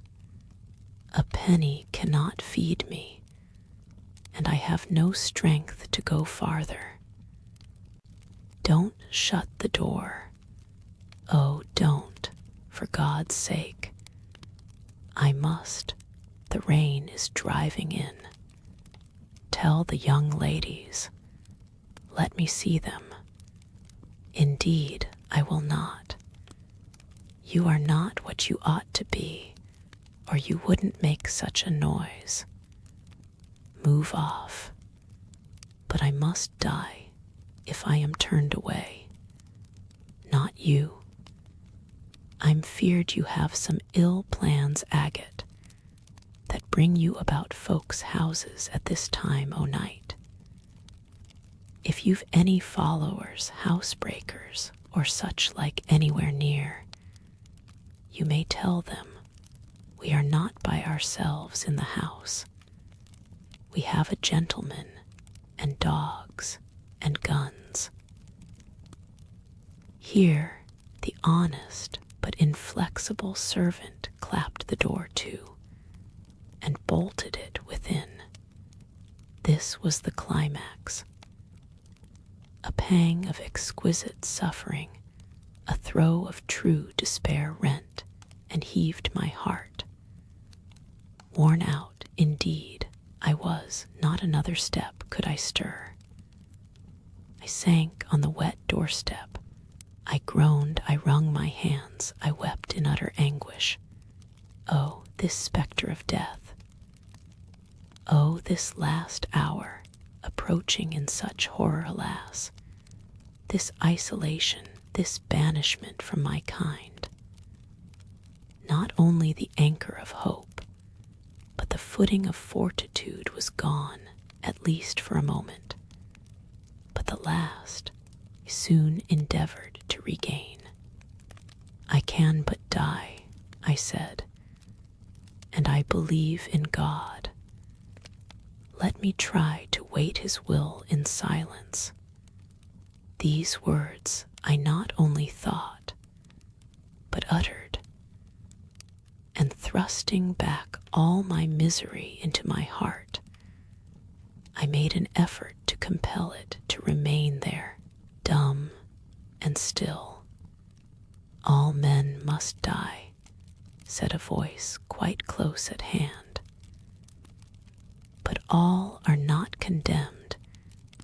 A penny cannot feed me, and I have no strength to go farther. Don't shut the door. Oh, don't, for God's sake. I must. The rain is driving in. Tell the young ladies. Let me see them. Indeed, I will not. You are not what you ought to be, or you wouldn't make such a noise. Move off. But I must die if I am turned away. Not you. I'm feared you have some ill plans, agate, that bring you about folks' houses at this time o' night. If you've any followers, housebreakers, or such like anywhere near, you may tell them we are not by ourselves in the house. We have a gentleman, and dogs, and guns." Here the honest but inflexible servant clapped the door to, and bolted it within. This was the climax. A pang of exquisite suffering A throe of true despair rent and heaved my heart. Worn out, indeed, I was, not another step could I stir. I sank on the wet doorstep. I groaned, I wrung my hands, I wept in utter anguish. Oh, this spectre of death! Oh, this last hour, approaching in such horror, alas! This isolation, this banishment from my kind. Not only the anchor of hope, but the footing of fortitude was gone, at least for a moment. But the last I soon endeavored to regain. I can but die, I said, and I believe in God. Let me try to wait his will in silence. These words I not only thought, but uttered, and thrusting back all my misery into my heart, I made an effort to compel it to remain there, dumb and still. All men must die, said a voice quite close at hand. But all are not condemned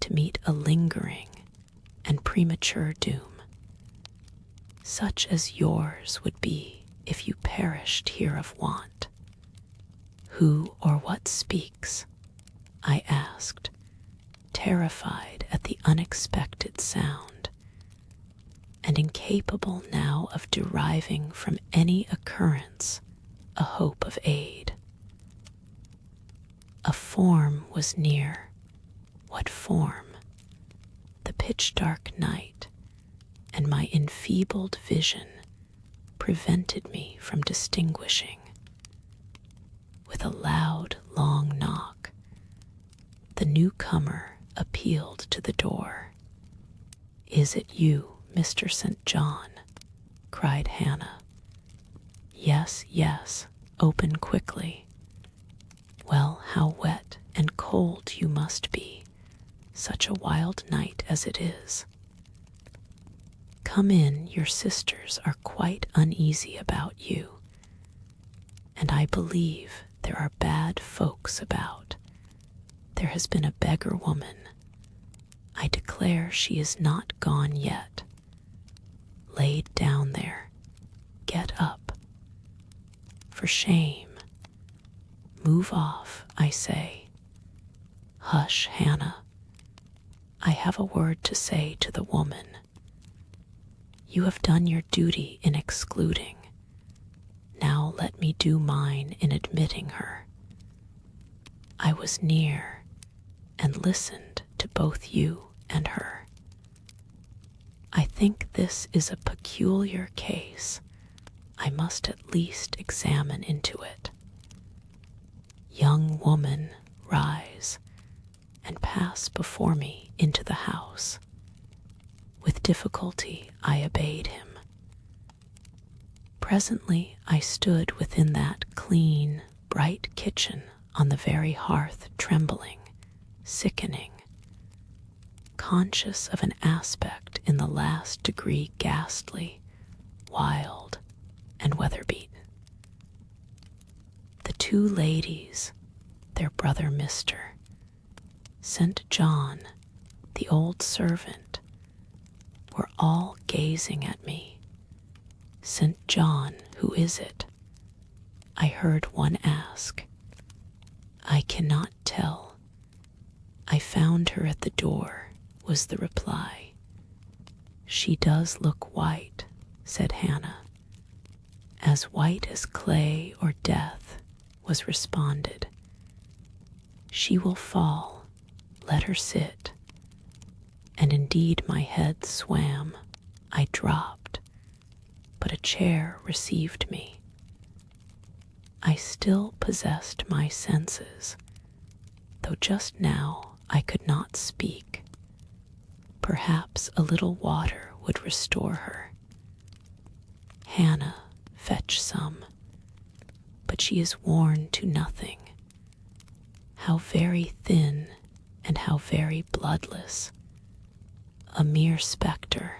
to meet a lingering and premature doom, such as yours would be if you perished here of want. Who or what speaks? I asked, terrified at the unexpected sound, and incapable now of deriving from any occurrence a hope of aid. A form was near. What form? The pitch-dark night and my enfeebled vision prevented me from distinguishing. With a loud, long knock, the newcomer appealed to the door. "Is it you, Mr. St. John?" cried Hannah. "Yes, yes, open quickly. Well, how wet and cold you must be, such a wild night as it is. Come in, your sisters are quite uneasy about you, and I believe there are bad folks about. There has been a beggar woman. I declare she is not gone yet. Laid down there. Get up. For shame. Move off, I say. Hush, Hannah. I have a word to say to the woman. You have done your duty in excluding. Now let me do mine in admitting her. I was near and listened to both you and her. I think this is a peculiar case. I must at least examine into it. Young woman, rise and pass before me into the house. With difficulty I obeyed him. Presently I stood within that clean, bright kitchen on the very hearth, trembling, sickening, conscious of an aspect in the last degree ghastly, wild, and weather-beaten. The two ladies, their brother Mr. St. John, the old servant, were all gazing at me. St. John, who is it? I heard one ask. I cannot tell. I found her at the door, was the reply. She does look white, said Hannah. As white as clay or death, was responded. She will fall, let her sit. And indeed my head swam, I dropped, but a chair received me. I still possessed my senses, though just now I could not speak. Perhaps a little water would restore her. Hannah, fetch some, but she is worn to nothing. How very thin and how very bloodless. A mere spectre.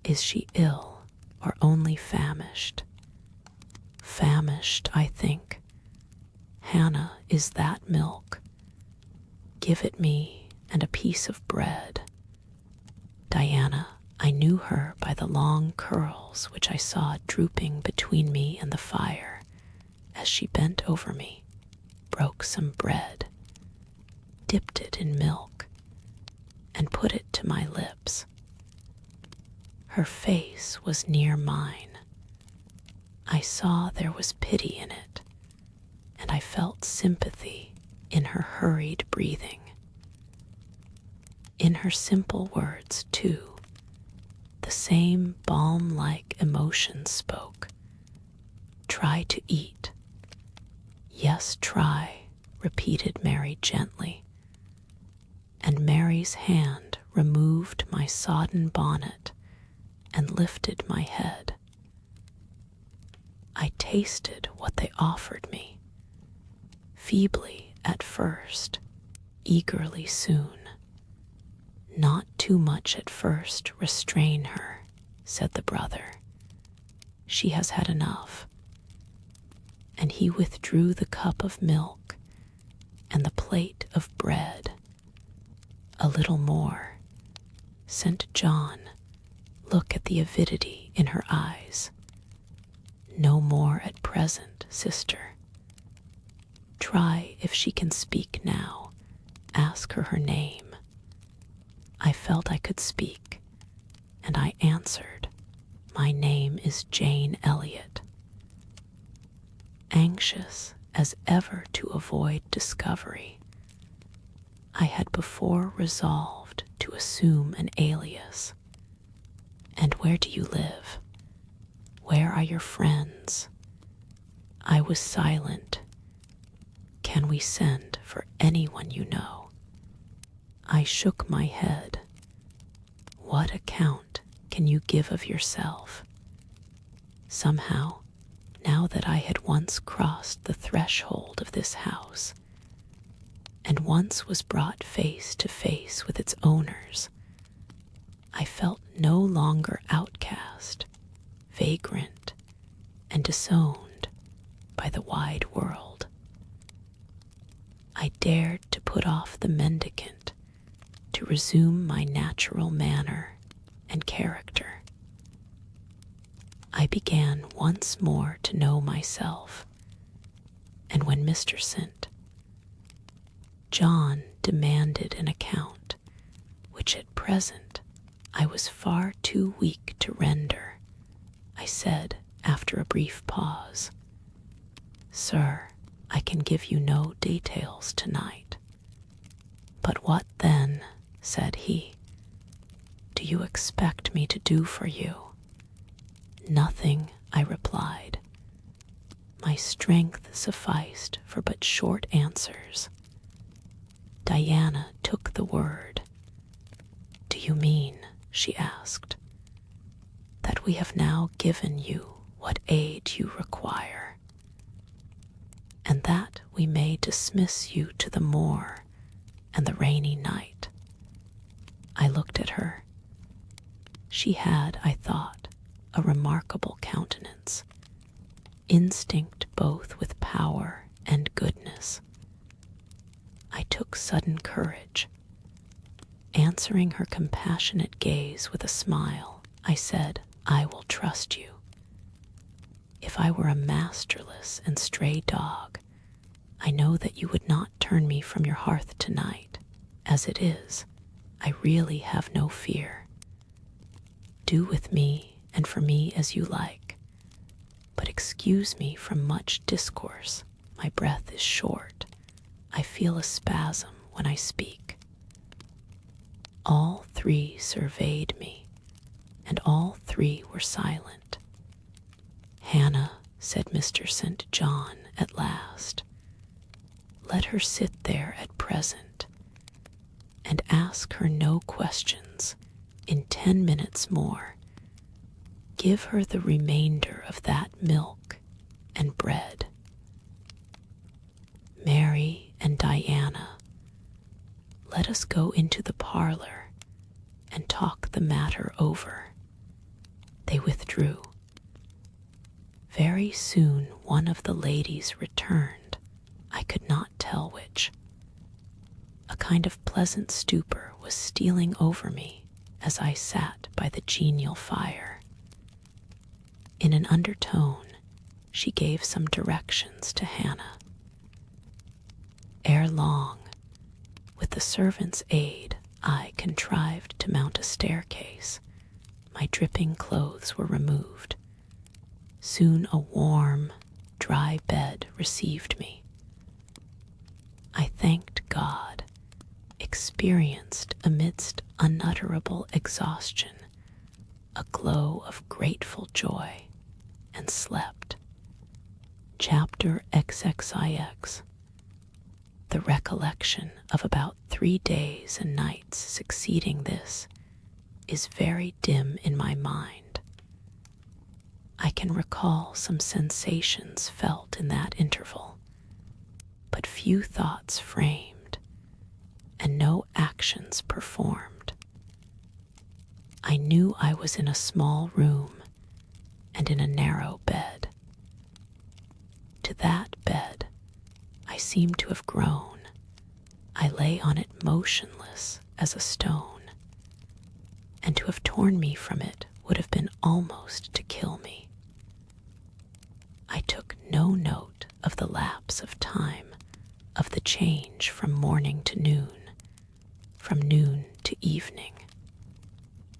Is she ill or only famished? Famished, I think. Hannah, is that milk? Give it me and a piece of bread. Diana, I knew her by the long curls which I saw drooping between me and the fire as she bent over me, broke some bread, dipped it in milk, and put it to my lips. Her face was near mine. I saw there was pity in it, and I felt sympathy in her hurried breathing. In her simple words, too, the same balm-like emotion spoke. Try to eat. Yes, try, repeated Mary gently, and Mary's hand removed my sodden bonnet and lifted my head. I tasted what they offered me, feebly at first, eagerly soon. Not too much at first, restrain her, said the brother. She has had enough. And he withdrew the cup of milk and the plate of bread. A little more. St. John, look at the avidity in her eyes. No more at present, sister. Try if she can speak now. Ask her her name. I felt I could speak, and I answered, my name is Jane Elliot. Anxious as ever to avoid discovery, I had before resolved to assume an alias. And where do you live? Where are your friends? I was silent. Can we send for anyone you know? I shook my head. What account can you give of yourself? Somehow, now that I had once crossed the threshold of this house, and once was brought face to face with its owners, I felt no longer outcast, vagrant, and disowned by the wide world. I dared to put off the mendicant, to resume my natural manner and character. I began once more to know myself, and when Mr. St. John demanded an account, which at present I was far too weak to render, I said, after a brief pause, Sir, I can give you no details tonight. But what then, said he, do you expect me to do for you? Nothing, I replied. My strength sufficed for but short answers. Diana took the word. Do you mean, she asked, that we have now given you what aid you require, and that we may dismiss you to the moor and the rainy night? I looked at her. She had, I thought, a remarkable countenance, instinct both with power and goodness. I took sudden courage. Answering her compassionate gaze with a smile, I said, I will trust you. If I were a masterless and stray dog, I know that you would not turn me from your hearth tonight. As it is, I really have no fear. Do with me and for me as you like, but excuse me from much discourse. My breath is short. I feel a spasm when I speak. All three surveyed me, and all three were silent. Hannah, said Mr. St. John at last, let her sit there at present, and ask her no questions. In 10 minutes more, give her the remainder of that milk and bread. Mary and Diana, let us go into the parlor and talk the matter over. They withdrew. Very soon one of the ladies returned, I could not tell which. A kind of pleasant stupor was stealing over me as I sat by the genial fire. In an undertone, she gave some directions to Hannah. Ere long, with the servant's aid, I contrived to mount a staircase. My dripping clothes were removed. Soon a warm, dry bed received me. I thanked God, experienced amidst unutterable exhaustion a glow of grateful joy, and slept. Chapter XXIX. The recollection of about 3 days and nights succeeding this is very dim in my mind. I can recall some sensations felt in that interval, but few thoughts framed, and no actions performed. I knew I was in a small room and in a narrow bed. To that bed I seemed to have grown. I lay on it motionless as a stone, and to have torn me from it would have been almost to kill me. I took no note of the lapse of time, of the change from morning to noon, from noon to evening.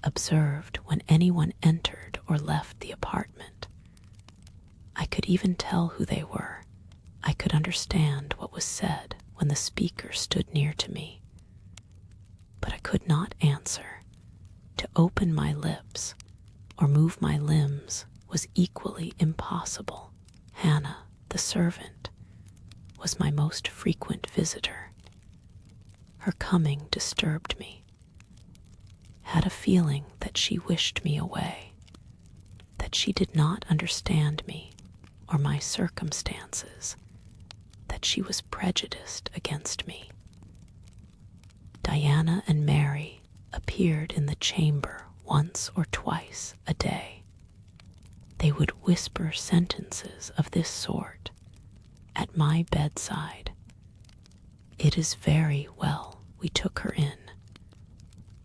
Observed when anyone entered or left the apartment. I could even tell who they were. I could understand what was said when the speaker stood near to me. But I could not answer. To open my lips or move my limbs was equally impossible. Hannah, the servant, was my most frequent visitor. Her coming disturbed me. Had a feeling that she wished me away, that she did not understand me or my circumstances, that she was prejudiced against me. Diana and Mary appeared in the chamber once or twice a day. They would whisper sentences of this sort at my bedside. It is very well we took her in.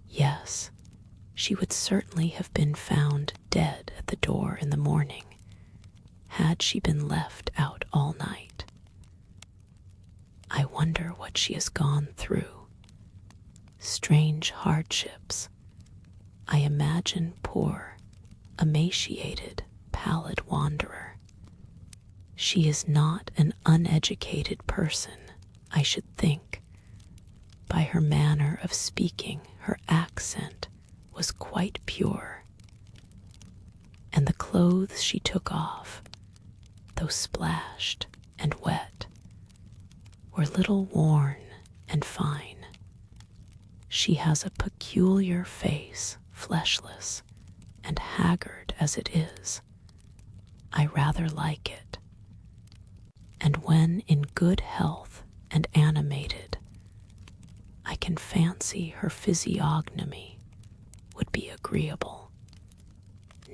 Yes, she would certainly have been found dead at the door in the morning, had she been left out all night. I wonder what she has gone through. Strange hardships. I imagine poor, emaciated, pallid wanderer. She is not an uneducated person, I should think. By her manner of speaking, her accent was quite pure, and the clothes she took off, though splashed and wet, were little worn and fine. She has a peculiar face, fleshless and haggard as it is. I rather like it, and when in good health and animated, I can fancy her physiognomy would be agreeable.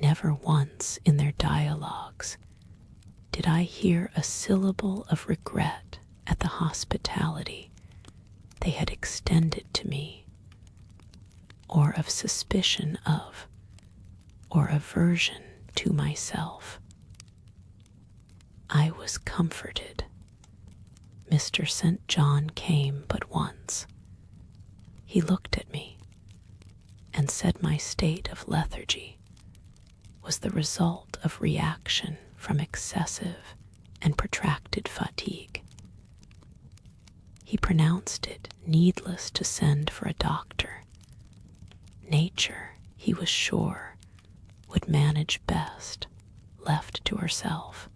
Never once in their dialogues did I hear a syllable of regret at the hospitality they had extended to me, or of suspicion of, or aversion to myself. I was comforted. Mr. St. John came but once. He looked at me and said my state of lethargy was the result of reaction from excessive and protracted fatigue. He pronounced it needless to send for a doctor. Nature, he was sure, would manage best, left to herself.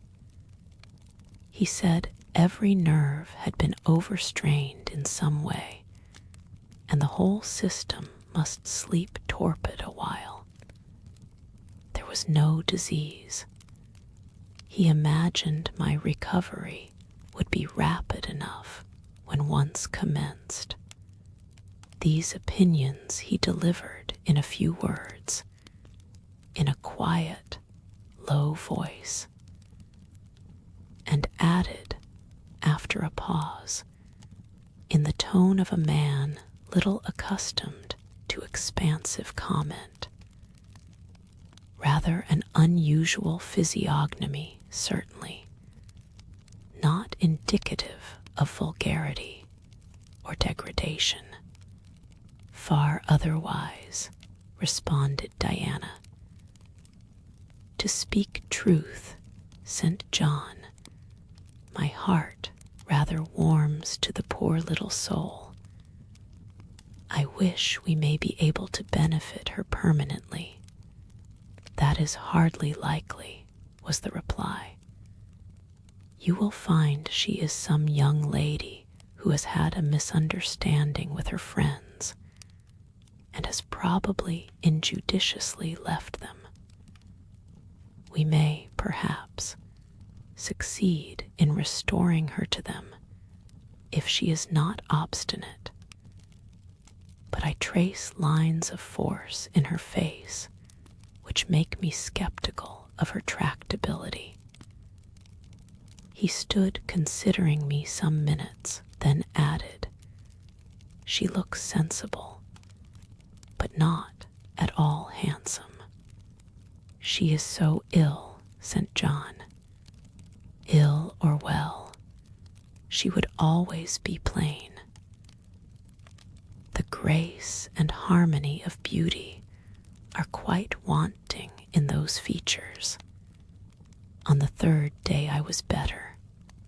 He said every nerve had been overstrained in some way, and the whole system must sleep torpid a while. There was no disease. He imagined my recovery would be rapid enough when once commenced. These opinions he delivered in a few words, in a quiet, low voice, and added, after a pause, in the tone of a man little accustomed to expansive comment, rather an unusual physiognomy, certainly, not indicative of vulgarity or degradation. Far otherwise, responded Diana. To speak truth, St. John, my heart rather warms to the poor little soul. I wish we may be able to benefit her permanently. That is hardly likely, was the reply. You will find she is some young lady who has had a misunderstanding with her friends and has probably injudiciously left them. We may, perhaps, succeed in restoring her to them if she is not obstinate, but I trace lines of force in her face which make me skeptical of her tractability. He stood considering me some minutes, then added, She looks sensible, but not at all handsome. She is so ill, St. John. Ill or well, she would always be plain. The grace and harmony of beauty are quite wanting in those features. On the third day I was better.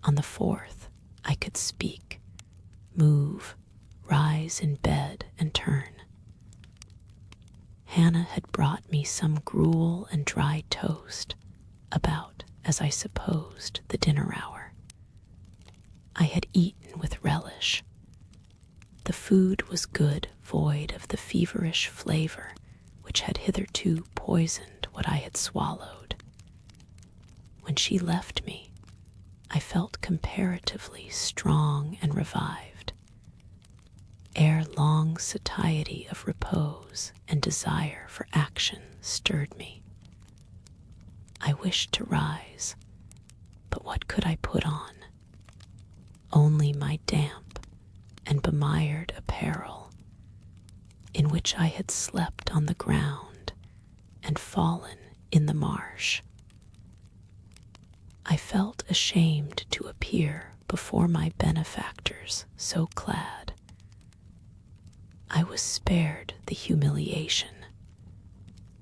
On the fourth I could speak, move, rise in bed and turn. Hannah had brought me some gruel and dry toast, about, as I supposed, the dinner hour. I had eaten with relish. The food was good, void of the feverish flavor which had hitherto poisoned what I had swallowed. When she left me, I felt comparatively strong and revived. Ere long satiety of repose and desire for action stirred me. I wished to rise, but what could I put on? Only my damp and bemired apparel, in which I had slept on the ground and fallen in the marsh. I felt ashamed to appear before my benefactors so clad. I was spared the humiliation.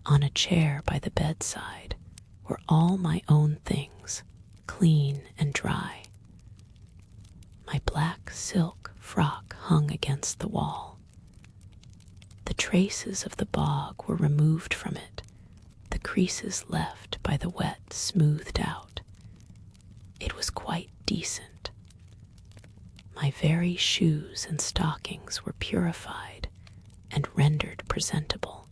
On a chair by the bedside were all my own things, clean and dry. My black silk frock hung against the wall. The traces of the bog were removed from it, the creases left by the wet smoothed out. It was quite decent. My very shoes and stockings were purified and rendered presentable.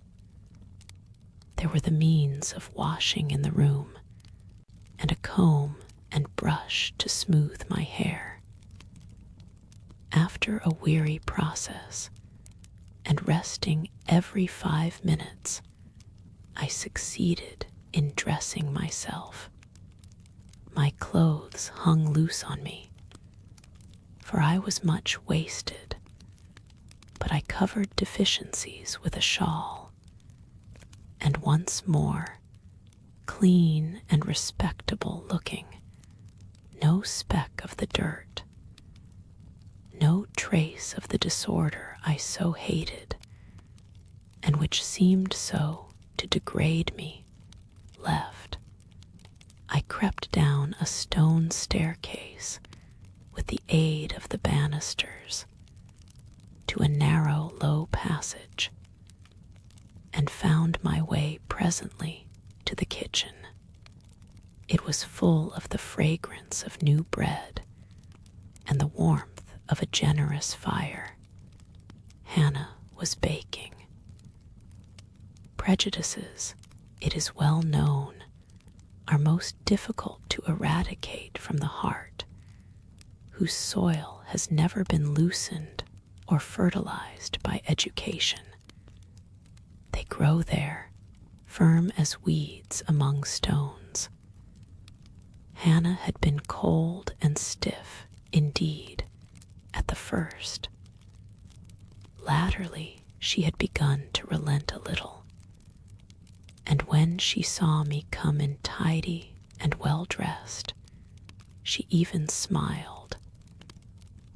There were the means of washing in the room, and a comb and brush to smooth my hair. After a weary process, and resting every 5 minutes, I succeeded in dressing myself. My clothes hung loose on me, for I was much wasted, but I covered deficiencies with a shawl, and once more, clean and respectable looking, no speck of the dirt, no trace of the disorder I so hated, and which seemed so to degrade me, left. I crept down a stone staircase with the aid of the banisters to a narrow, low passage, and found my way presently to the kitchen. It was full of the fragrance of new bread and the warmth of a generous fire. Hannah was baking. Prejudices, it is well known, are most difficult to eradicate from the heart, whose soil has never been loosened or fertilized by education. They grow there, firm as weeds among stones. Hannah had been cold and stiff, indeed, at the first. Latterly, she had begun to relent a little, and when she saw me come in tidy and well-dressed, she even smiled.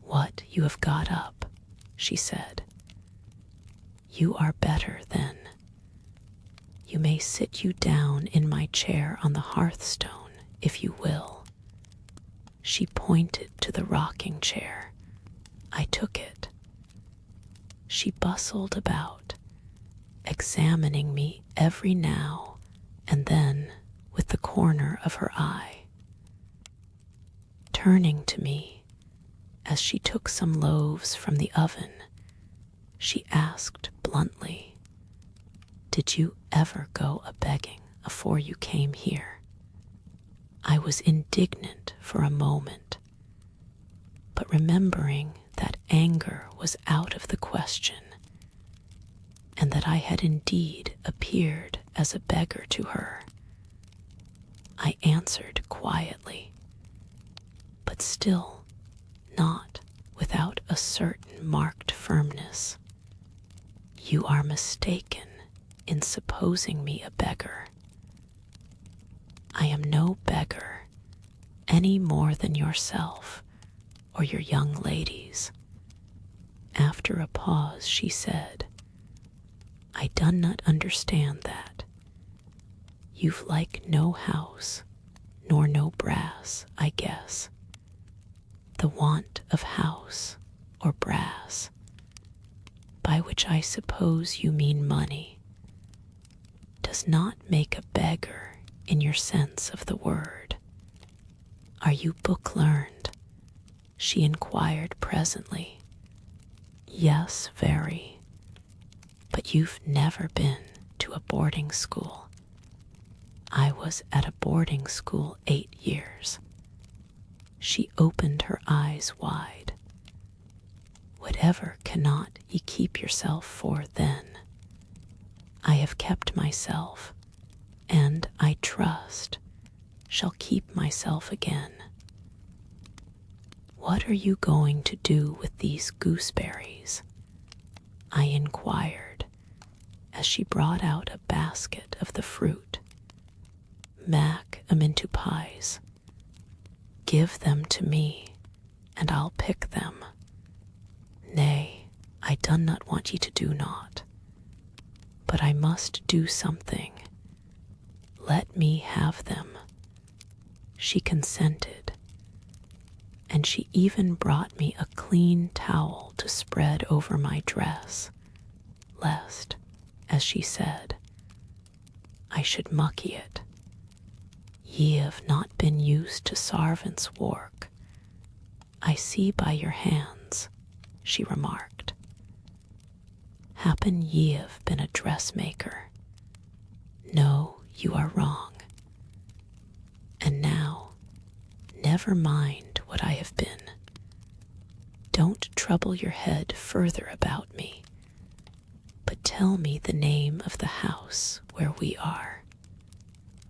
"What, you have got up," she said. "You are better, then. You may sit you down in my chair on the hearthstone, if you will." She pointed to the rocking chair. I took it. She bustled about, examining me every now and then with the corner of her eye. Turning to me, as she took some loaves from the oven, she asked bluntly, "Did you ever go a-begging afore you came here?" I was indignant for a moment, but remembering that anger was out of the question, and that I had indeed appeared as a beggar to her, I answered quietly, but still not without a certain marked firmness, "You are mistaken in supposing me a beggar. I am no beggar, any more than yourself or your young ladies." After a pause she said, "I done not understand that. You've like no house, nor no brass, I guess. The want of house or brass, by which I suppose you mean money, does not make a beggar in your sense of the word. Are you book-learned?" she inquired presently. "Yes, very. But you've never been to a boarding school." "I was at a boarding school 8 years. She opened her eyes wide. "Whatever cannot ye keep yourself for then? I have kept myself, and, I trust, shall keep myself again." "What are you going to do with these gooseberries?" I inquired, as she brought out a basket of the fruit. "Mak' 'em into pies. Give them to me, and I'll pick them." "Nay, I done not want ye to do naught. But I must do something. Let me have them." She consented, and she even brought me a clean towel to spread over my dress, lest, as she said, I should mucky it. "Ye have not been used to sarvants' work, I see by your hands," she remarked. "Happen ye have been a dressmaker. No, you are wrong. And now, never mind what I have been. Don't trouble your head further about me, but tell me the name of the house where we are.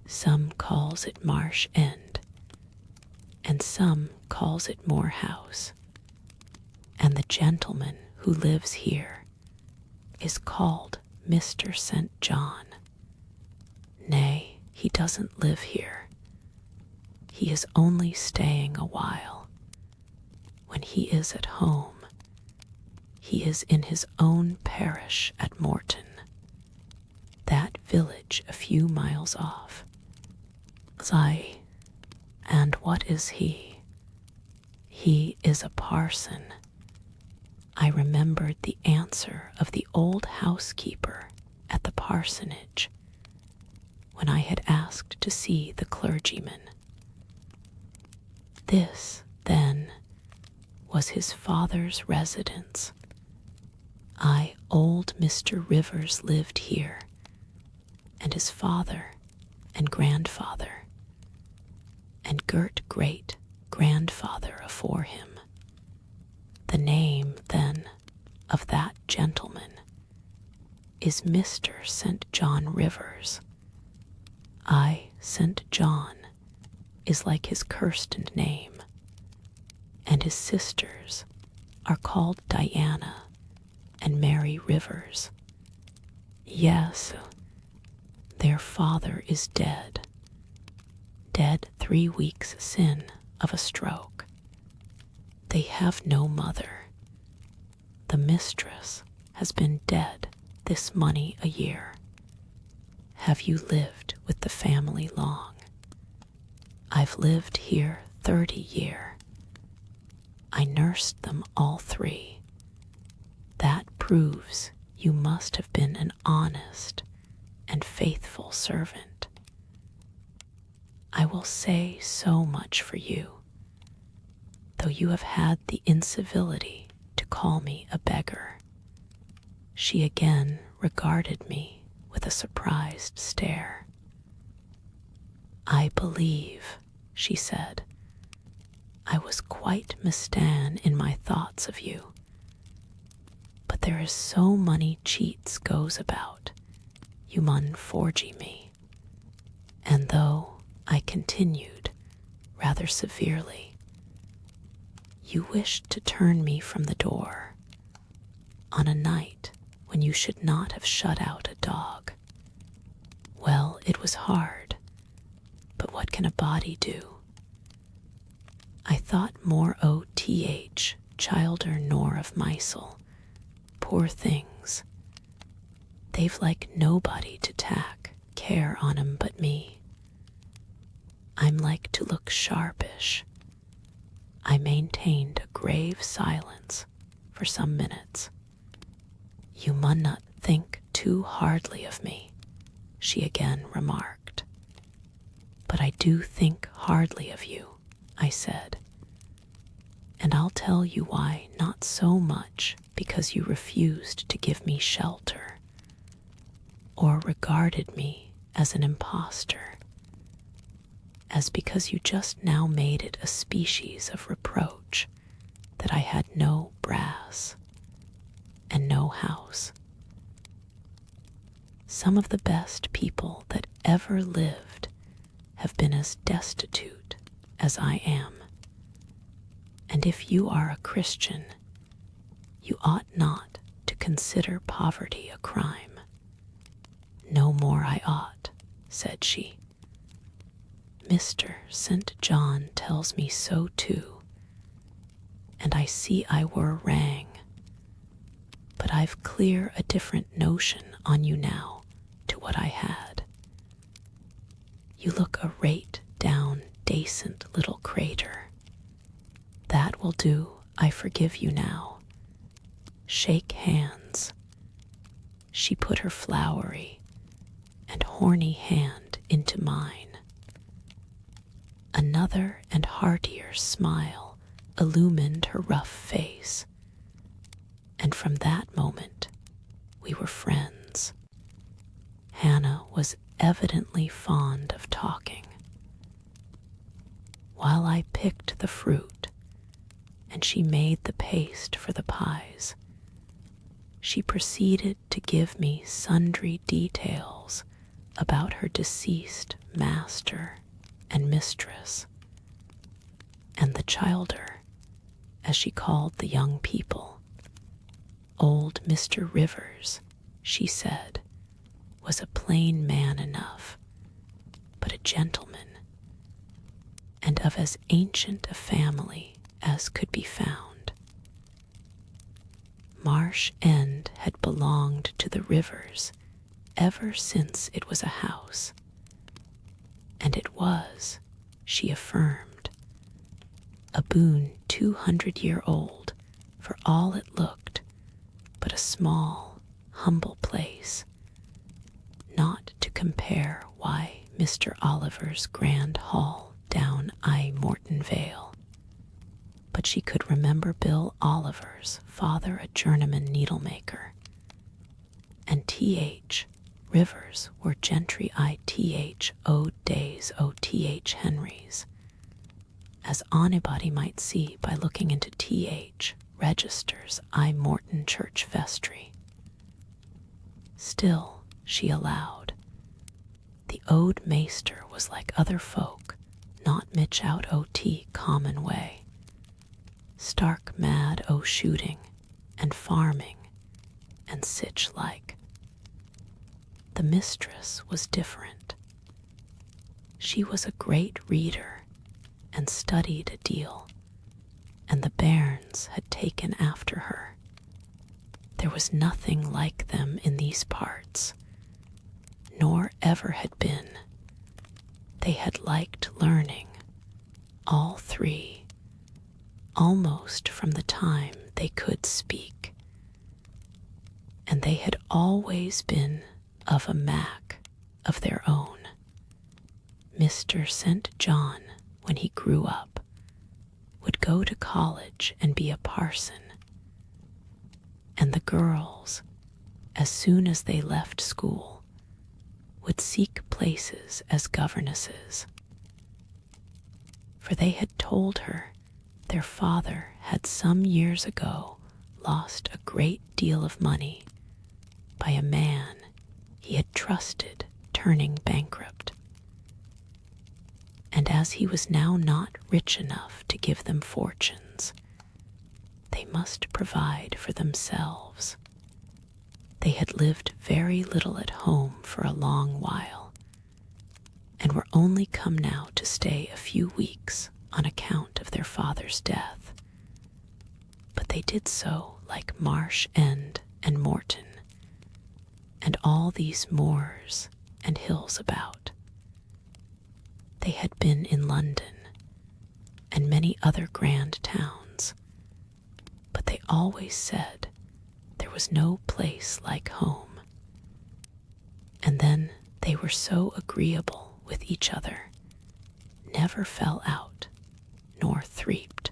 Some calls it Marsh End, and some calls it Moor House, and the gentleman who lives here is called Mr. St. John. Nay, he doesn't live here. He is only staying a while. When he is at home, he is in his own parish at Morton, that village a few miles off. And what is he? He is a parson." I remembered the answer of the old housekeeper at the parsonage when I had asked to see the clergyman. This, then, was his father's residence. Old Mr. Rivers lived here, and his father and grandfather, and great-great-grandfather afore him. The name, then, of that gentleman is Mr. St. John Rivers, I, St. John, is like his cursed name, and his sisters are called Diana and Mary Rivers. Yes, their father is dead, dead 3 weeks sin of a stroke. They have no mother. The mistress has been dead this many a year. Have you lived with the family long? I've lived here 30 year. I nursed them all 3. That proves you must have been an honest and faithful servant. I will say so much for you, though you have had the incivility to call me a beggar. She again regarded me with a surprised stare. I believe, she said, I was quite mistan in my thoughts of you. But there is so many cheats goes about, you mun forgy me. And though I continued, rather severely, you wished to turn me from the door on a night when you should not have shut out a dog. Well, it was hard, but what can a body do? I thought more o.th. childer nor of mysel. Poor things. They've like nobody to tack care on 'em but me. I'm like to look sharpish. I maintained a grave silence for some minutes. You mun not think too hardly of me, she again remarked. But I do think hardly of you, I said. And I'll tll you why. Not so much because you refused to give me shelter, or regarded me as an impostor, as because you just now made it a species of reproach that I had no brass and no house. Some of the best people that ever lived have been as destitute as I am. And if you are a Christian, you ought not to consider poverty a crime. No more I ought, said she. Mr. St. John tells me so too, and I see I were wrang. But I've clear a different notion on you now to what I had. You look a rate down dacent little crater. That will do, I forgive you now. Shake hands. She put her flowery and horny hand into mine. Another and heartier smile illumined her rough face, and from that moment we were friends. Hannah was evidently fond of talking. While I picked the fruit and she made the paste for the pies, she proceeded to give me sundry details about her deceased master and mistress, and the childer, as she called the young people. Old Mr. Rivers, she said, was a plain man enough, but a gentleman, and of as ancient a family as could be found. Marsh End had belonged to the Rivers ever since it was a house, and it was, she affirmed, a boon 200-year-old for all it looked but a small, humble place, not to compare why Mr. Oliver's grand hall down I Morton Vale. But she could remember Bill Oliver's father a journeyman needlemaker, and T.H. Rivers were gentry I.Th. Ode days O.Th. Henry's, as anybody might see by looking into T.H. Registers I Morton Church Vestry. Still, she allowed, The old maester was like other folk, not mitch out o' tea common way, stark mad o' shooting and farming and sich like. The mistress was different. She was a great reader and studied a deal, and the bairns had taken after her. There was nothing like them in these parts, nor ever had been. They had liked learning, all three, almost from the time they could speak, and they had always been of a mack of their own. Mr. St. John, when he grew up, would go to college and be a parson, and the girls, as soon as they left school, would seek places as governesses, for they had told her their father had some years ago lost a great deal of money by a man he had trusted turning bankrupt, and as he was now not rich enough to give them fortunes, they must provide for themselves. They had lived very little at home for a long while, and were only come now to stay a few weeks on account of their father's death. But they did so like Marsh End and Morton, and all these moors and hills about. They had been in London and many other grand towns, but they always said there was no place like home. And then they were so agreeable with each other, never fell out, nor threeped.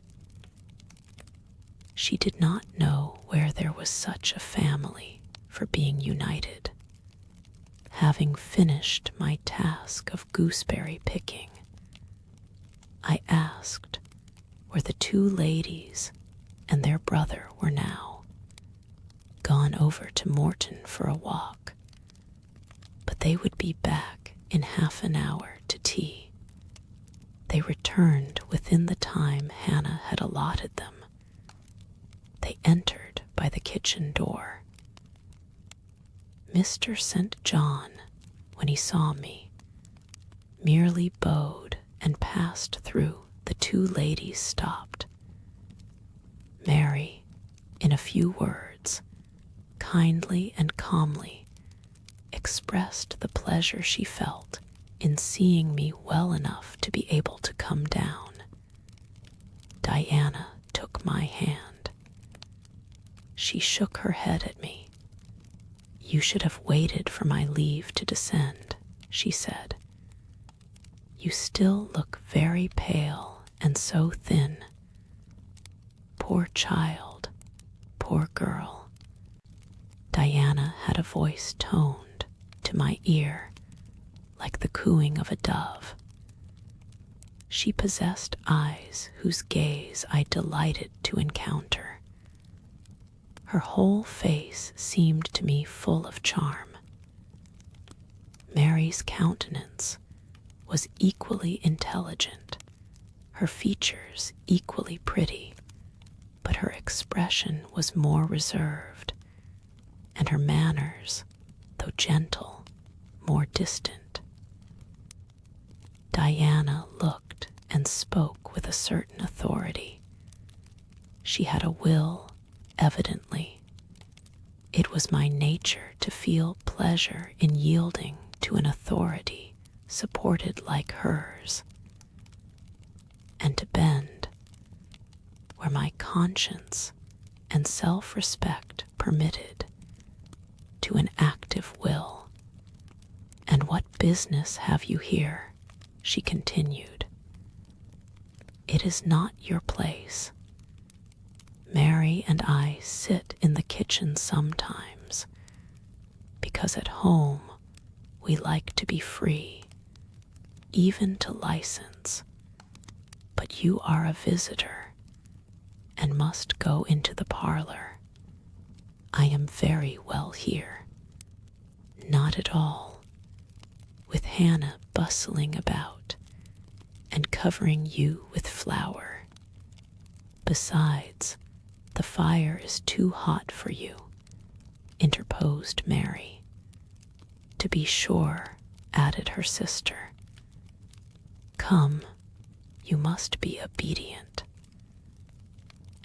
She did not know where there was such a family for being united. Having finished my task of gooseberry picking, I asked where the two ladies and their brother were now, gone over to Morton for a walk, but they would be back in half an hour to tea. They returned within the time Hannah had allotted them. They entered by the kitchen door. Mr. St. John, when he saw me, merely bowed and passed through. The two ladies stopped. Mary, in a few words, kindly and calmly, expressed the pleasure she felt in seeing me well enough to be able to come down. Diana took my hand. She shook her head at me. "You should have waited for my leave to descend," she said. "You still look very pale and so thin. Poor child, poor girl." Diana had a voice toned to my ear like the cooing of a dove. She possessed eyes whose gaze I delighted to encounter. Her whole face seemed to me full of charm. Mary's countenance was equally intelligent, her features equally pretty, but her expression was more reserved, and her manners, though gentle, more distant. Diana looked and spoke with a certain authority. She had a will, evidently. It was my nature to feel pleasure in yielding to an authority supported like hers, and to bend, where my conscience and self-respect permitted, to an active will. "And what business have you here?" she continued. "It is not your place. Mary and I sit in the kitchen sometimes, because at home we like to be free, even to license. But you are a visitor, and must go into the parlor. I am very well here." "Not at all. with Hannah bustling about and covering you with flour. Besides, the fire is too hot for you, interposed Mary. To be sure, added her sister. Come, you must be obedient.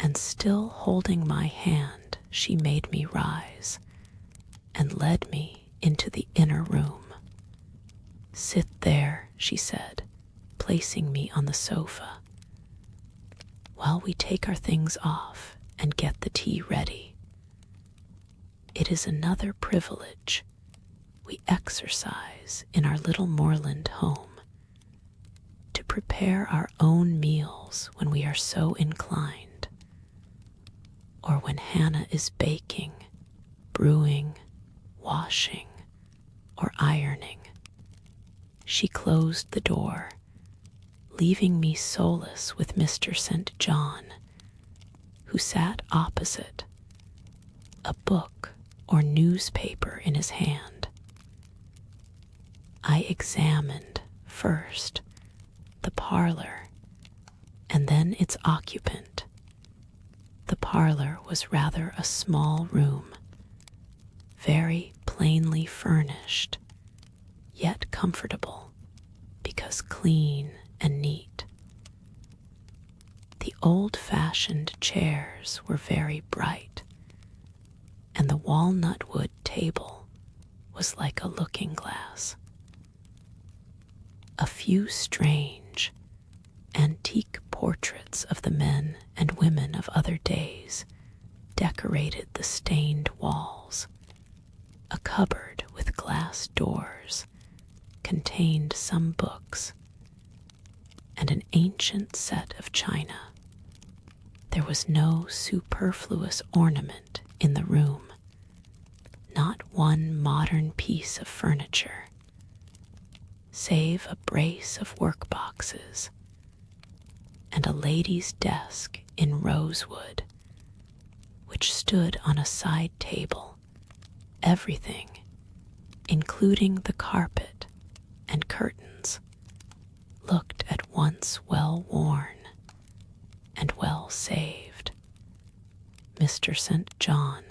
And still holding my hand, she made me rise and led me into the inner room. Sit there, she said, placing me on the sofa, while we take our things off and get the tea ready. It is another privilege we exercise in our little moorland home, to prepare our own meals when we are so inclined, or when Hannah is baking, brewing, washing, or ironing. She closed the door, leaving me solace with Mr. St. John, who sat opposite, a book or newspaper in his hand. I examined first the parlor and then its occupant. The parlor was rather a small room, very plainly furnished, yet comfortable because clean and neat. The old-fashioned chairs were very bright, and the walnut wood table was like a looking-glass. A few strange, antique portraits of the men and women of other days decorated the stained walls. A cupboard with glass doors contained some books, and an ancient set of china. There was no superfluous ornament in the room, not one modern piece of furniture, save a brace of workboxes and a lady's desk in rosewood, which stood on a side table. Everything, including the carpet and curtains, looked at once well worn and well saved. Mr. St. John,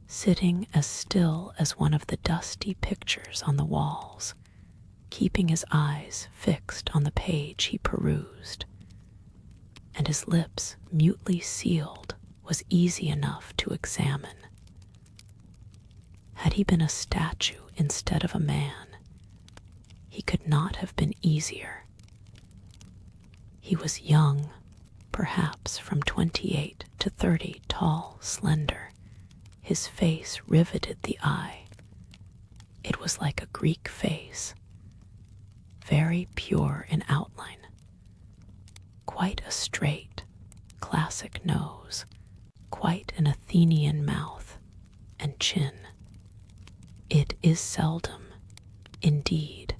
sitting as still as one of the dusty pictures on the walls, keeping his eyes fixed on the page he perused, and his lips mutely sealed, was easy enough to examine. Had he been a statue instead of a man, he could not have been easier. He was young, perhaps from 28 to 30, tall, slender. His face riveted the eye. It was like a Greek face, very pure in outline, quite a straight, classic nose, quite an Athenian mouth and chin. It is seldom, indeed,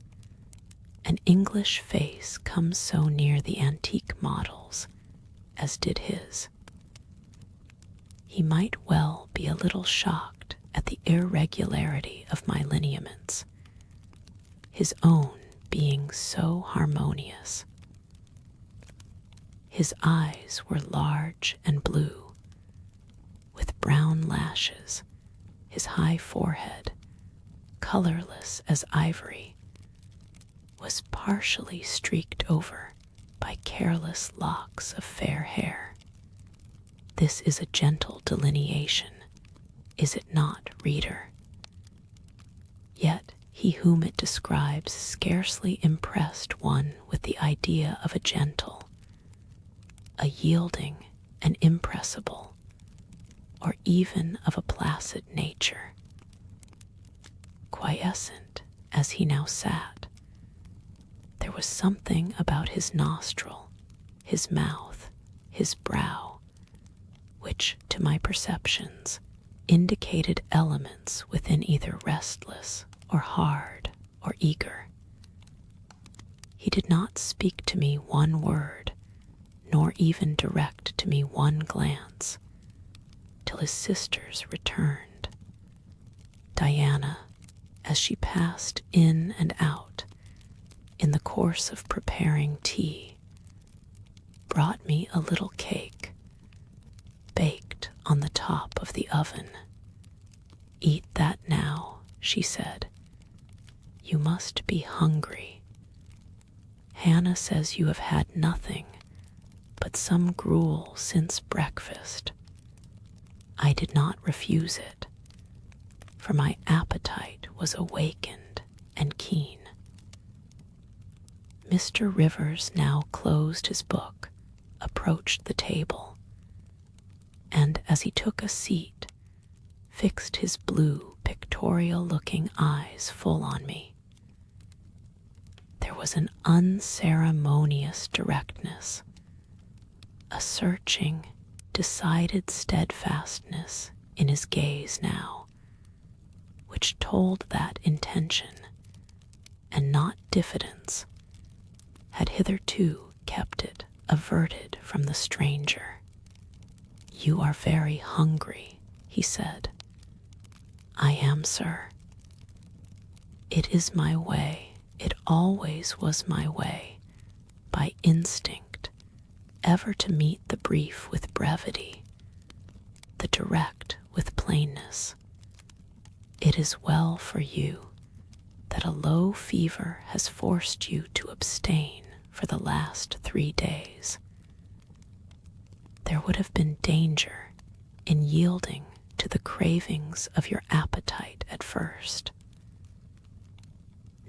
an English face comes so near the antique models as did his. He might well be a little shocked at the irregularity of my lineaments, his own being so harmonious. His eyes were large and blue, with brown lashes. His high forehead, colorless as ivory, was partially streaked over by careless locks of fair hair. This is a gentle delineation, is it not, reader? Yet he whom it describes scarcely impressed one with the idea of a gentle, a yielding and impressible, or even of a placid nature. Quiescent as he now sat, there was something about his nostril, his mouth, his brow, which, to my perceptions, indicated elements within either restless or hard or eager. He did not speak to me one word, nor even direct to me one glance, till his sisters returned. Diana as she passed in and out in the course of preparing tea, brought me a little cake baked on the top of the oven. "Eat that now," she said. "You must be hungry. Hannah says you have had nothing but some gruel since breakfast." I did not refuse it, for my appetite was awakened and keen. Mr. Rivers now closed his book, approached the table, and as he took a seat, fixed his blue, pictorial-looking eyes full on me. There was an unceremonious directness, a searching, decided steadfastness in his gaze now, which told that intention, and not diffidence, had hitherto kept it averted from the stranger. "You are very hungry," he said. "I am, sir. It is my way, it always was my way, by instinct, ever to meet the brief with brevity, the direct with plainness. It is well for you that a low fever has forced you to abstain for the last 3 days. There would have been danger in yielding to the cravings of your appetite at first.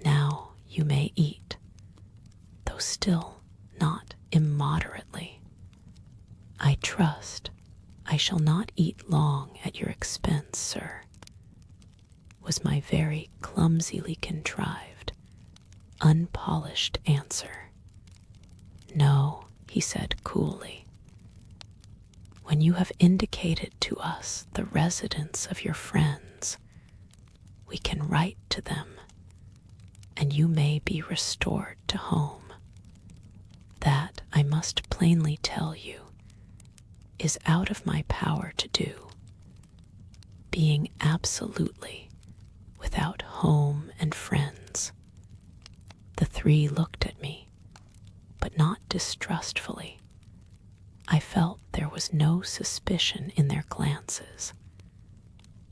Now you may eat, though still not immoderately. I trust I shall not eat long at your expense, sir," was my very clumsily contrived, unpolished answer. "No," he said coolly. "When you have indicated to us the residence of your friends, we can write to them, and you may be restored to home. That, I must plainly tell you, is out of my power to do. Being absolutely without home and friends." The 3 looked at me, but not distrustfully. I felt there was no suspicion in their glances.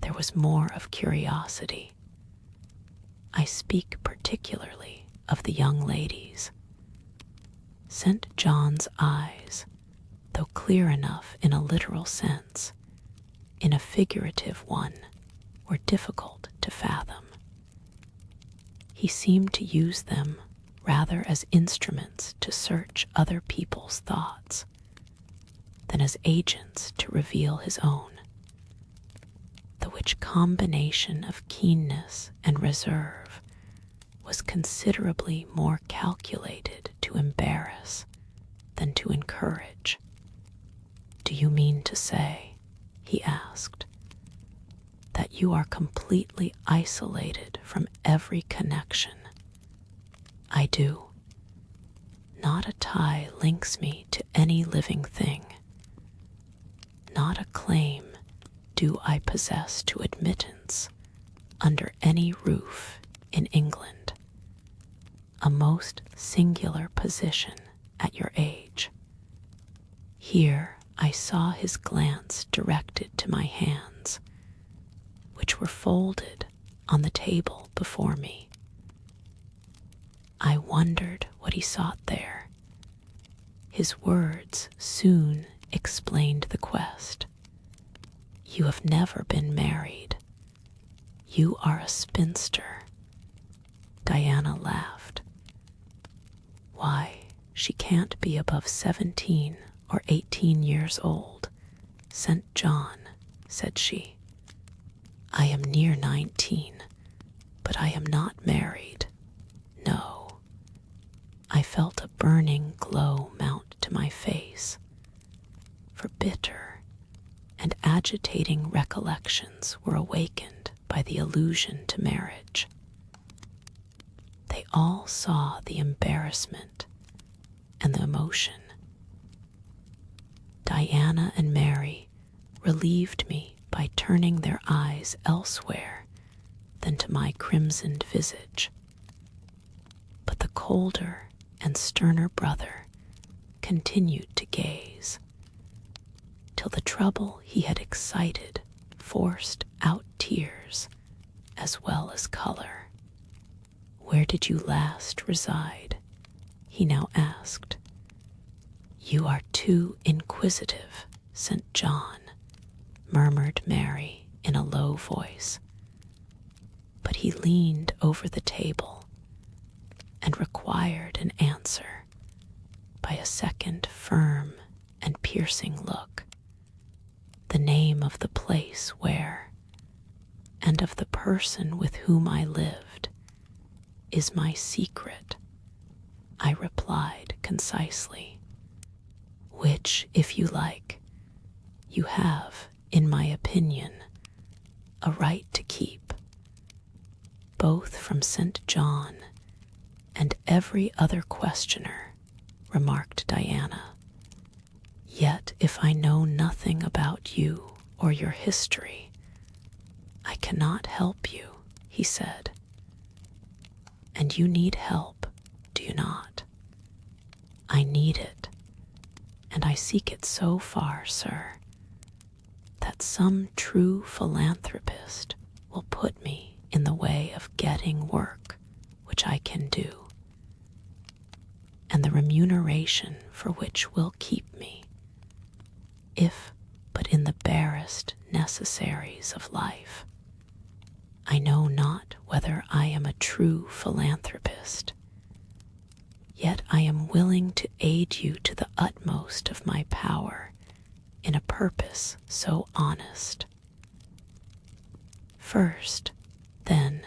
There was more of curiosity. I speak particularly of the young ladies. St. John's eyes, though clear enough in a literal sense, in a figurative one, were difficult to fathom. He seemed to use them rather as instruments to search other people's thoughts than as agents to reveal his own, the which combination of keenness and reserve was considerably more calculated to embarrass than to encourage. "Do you mean to say," he asked, "that you are completely isolated from every connection?" "I do. Not a tie links me to any living thing. Not a claim do I possess to admittance under any roof in England. A most singular position at your age." Here I saw his glance directed to my hands, which were folded on the table before me. I wondered what he sought there. His words soon explained the quest. "You have never been married. You are a spinster." Diana laughed. "Why, she can't be above 17 or 18 years old, St. John," said she. "I am near 19, but I am not married. No." I felt a burning glow mount to my face, for bitter and agitating recollections were awakened by the allusion to marriage. They all saw the embarrassment and the emotion. Diana and Mary relieved me by turning their eyes elsewhere than to my crimsoned visage. But the colder and sterner brother continued to gaze, till the trouble he had excited forced out tears as well as color. "Where did you last reside?" he now asked. "You are too inquisitive, St. John," murmured Mary in a low voice. But he leaned over the table and required an answer by a second firm and piercing look. "The name of the place where, and of the person with whom I lived, is my secret," I replied concisely, "which, if you like, you have, in my opinion, a right to keep, both from St. John and every other questioner," remarked Diana. "Yet if I know nothing about you or your history, I cannot help you," he said. "And you need help, do you not?" "I need it, and I seek it so far, sir, that some true philanthropist will put me in the way of getting work which I can do, and the remuneration for which will keep me, if but in the barest necessaries of life. I know not whether I am a true philanthropist, yet I am willing to aid you to the utmost of my power in a purpose so honest. First, then,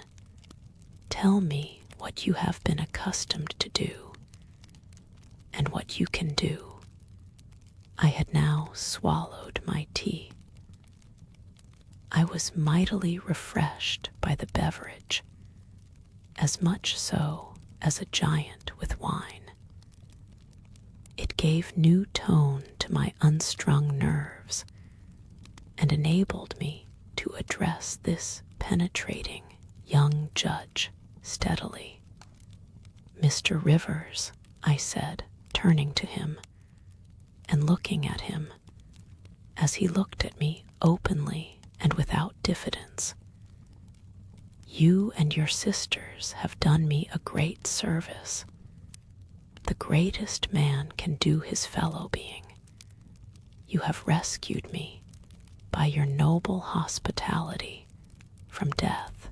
tell me what you have been accustomed to do, and what you can do." I had now swallowed my tea. I was mightily refreshed by the beverage, as much so as a giant with wine. It gave new tone to my unstrung nerves, and enabled me to address this penetrating young judge steadily. "Mr. Rivers," I said, turning to him and looking at him as he looked at me openly and without diffidence, "you and your sisters have done me a great service. The greatest man can do his fellow being. You have rescued me by your noble hospitality from death.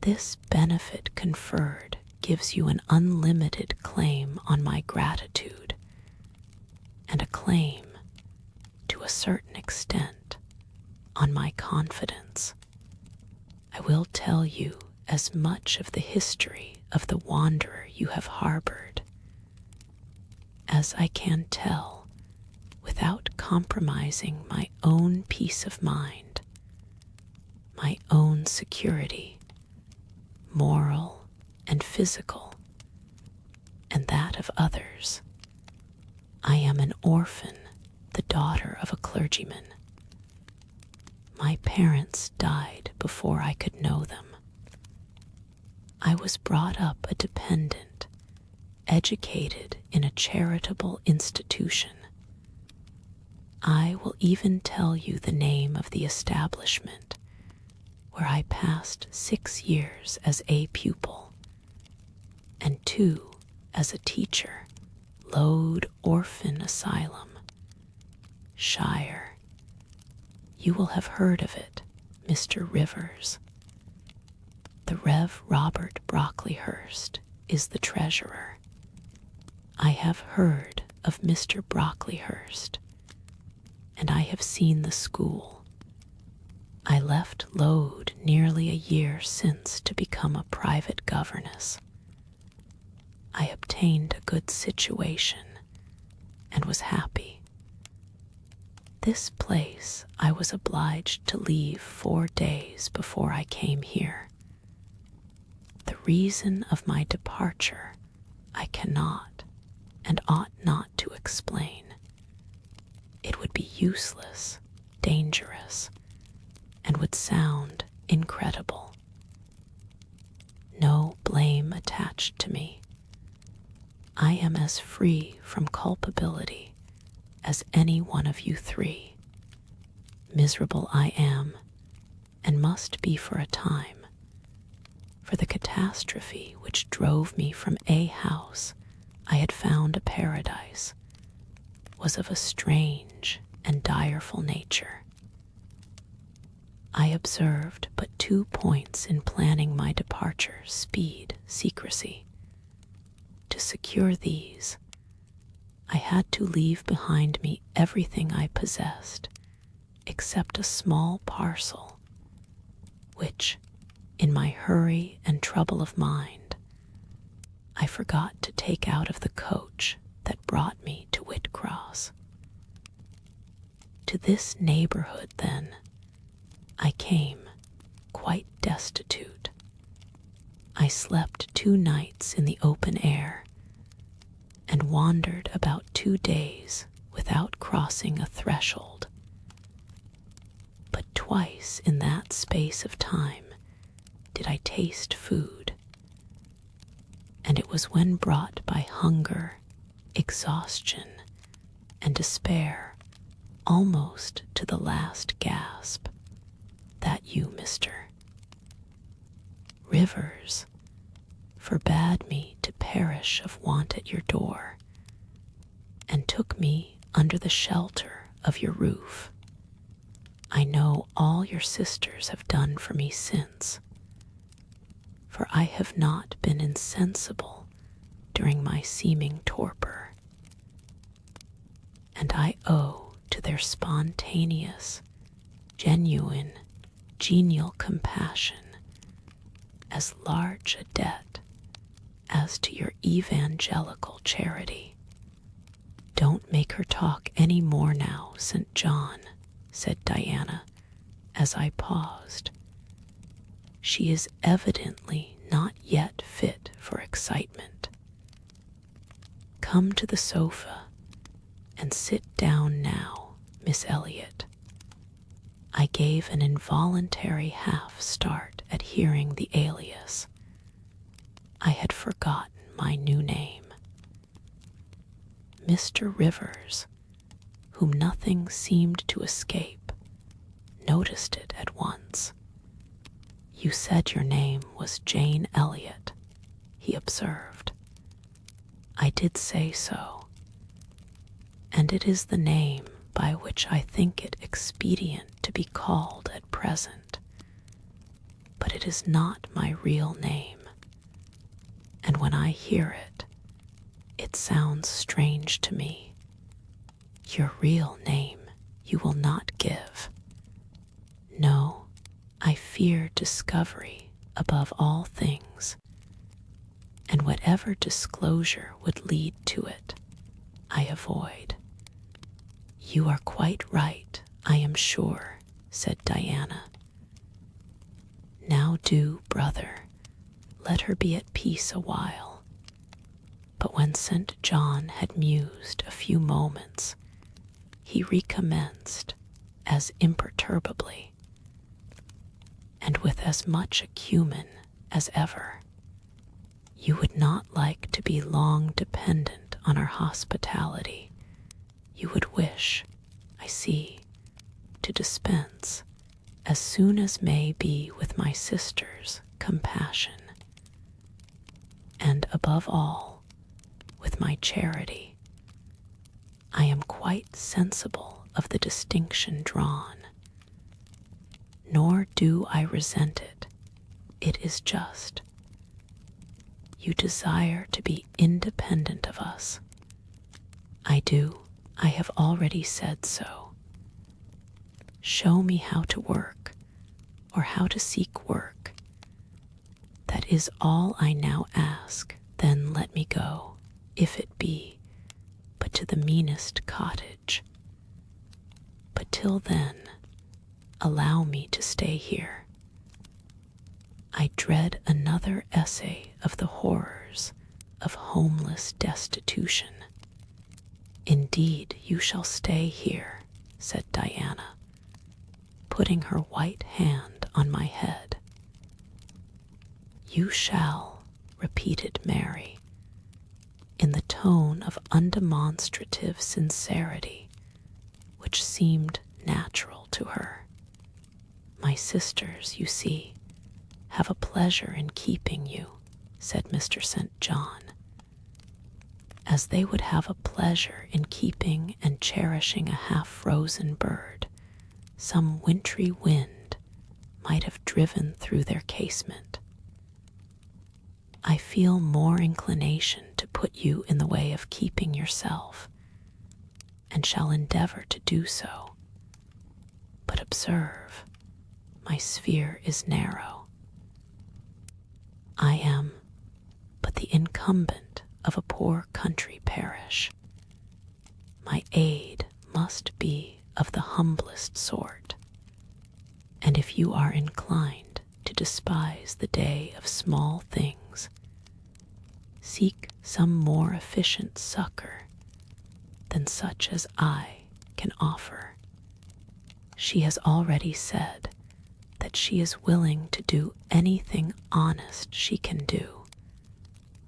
This benefit conferred gives you an unlimited claim on my gratitude, and a claim, to a certain extent, on my confidence. I will tell you as much of the history of the wanderer you have harbored as I can tell without compromising my own peace of mind, my own security, moral and physical, and that of others. I am an orphan, the daughter of a clergyman. My parents died before I could know them. I was brought up a dependent, educated in a charitable institution. I will even tell you the name of the establishment where I passed 6 years as a pupil, and 2 as a teacher, Lode Orphan Asylum, Shire. You will have heard of it, Mr. Rivers. The Rev. Robert Brocklehurst is the treasurer. I have heard of Mr. Brocklehurst, and I have seen the school. I left Lode nearly a year since to become a private governess. I obtained a good situation and was happy. This place I was obliged to leave 4 days before I came here. The reason of my departure I cannot and ought not to explain. It would be useless, dangerous, and would sound incredible. No blame attached to me. I am as free from culpability as any one of you three. Miserable I am, and must be for a time, for the catastrophe which drove me from a house I had found a paradise was of a strange and direful nature. I observed but 2 points in planning my departure: speed, secrecy. To secure these, I had to leave behind me everything I possessed, except a small parcel, which, in my hurry and trouble of mind, I forgot to take out of the coach that brought me to Whitcross. To this neighborhood, then, I came, quite destitute. I slept 2 nights in the open air, and wandered about 2 days without crossing a threshold. But twice in that space of time did I taste food, and it was when brought by hunger, exhaustion, and despair almost to the last gasp that you, Mr. Rivers, forbade me to perish of want at your door, and took me under the shelter of your roof. I know all your sisters have done for me since, for I have not been insensible during my seeming torpor, and I owe to their spontaneous, genuine, genial compassion as large a debt as to your evangelical charity. Don't make her talk any more now, St. John, said Diana, as I paused. She is evidently not yet fit for excitement. Come to the sofa and sit down now, Miss Elliot. I gave an involuntary half start at hearing the alias. I had forgotten my new name. Mr. Rivers, whom nothing seemed to escape, noticed it at once. You said your name was Jane Elliot, he observed. I did say so, and it is the name by which I think it expedient to be called at present. But it is not my real name, and when I hear it, it sounds strange to me. Your real name you will not give. No, I fear discovery above all things, and whatever disclosure would lead to it, I avoid. You are quite right, I am sure, said Diana. Now do, brother, let her be at peace a while. But when St. John had mused a few moments, he recommenced as imperturbably, and with as much acumen as ever. You would not like to be long dependent on our hospitality. You would wish, I see, to dispense, as soon as may be, with my sister's compassion, and above all, with my charity. I am quite sensible of the distinction drawn, nor do I resent it. It is just. You desire to be independent of us. I do. I have already said so. Show me how to work, or how to seek work. That is all I now ask. Then let me go, if it be but to the meanest cottage. But till then, allow me to stay here. I dread another essay of the horrors of homeless destitution. Indeed, you shall stay here, said Diana, putting her white hand on my head. "You shall," repeated Mary, in the tone of undemonstrative sincerity which seemed natural to her. "My sisters, you see, have a pleasure in keeping you," said Mr. St. John, "as they would have a pleasure in keeping and cherishing a half-frozen bird some wintry wind might have driven through their casement. I feel more inclination to put you in the way of keeping yourself, and shall endeavor to do so. But observe, my sphere is narrow. I am but the incumbent of a poor country parish. My aid must be of the humblest sort, and if you are inclined to despise the day of small things, seek some more efficient succor than such as I can offer. She has already said that she is willing to do anything honest she can do,"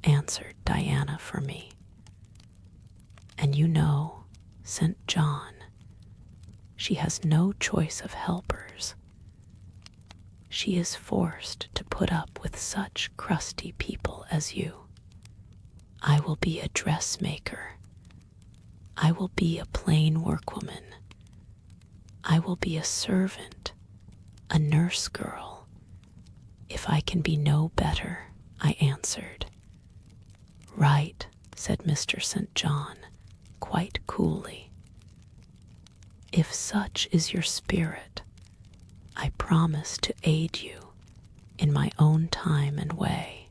answered Diana for me. "And you know, St. John, she has no choice of helpers. She is forced to put up with such crusty people as you. I will be a dressmaker. I will be a plain workwoman. I will be a servant, a nurse girl, if I can be no better," I answered. "Right," said Mr. St. John, quite coolly. "If such is your spirit, I promise to aid you in my own time and way."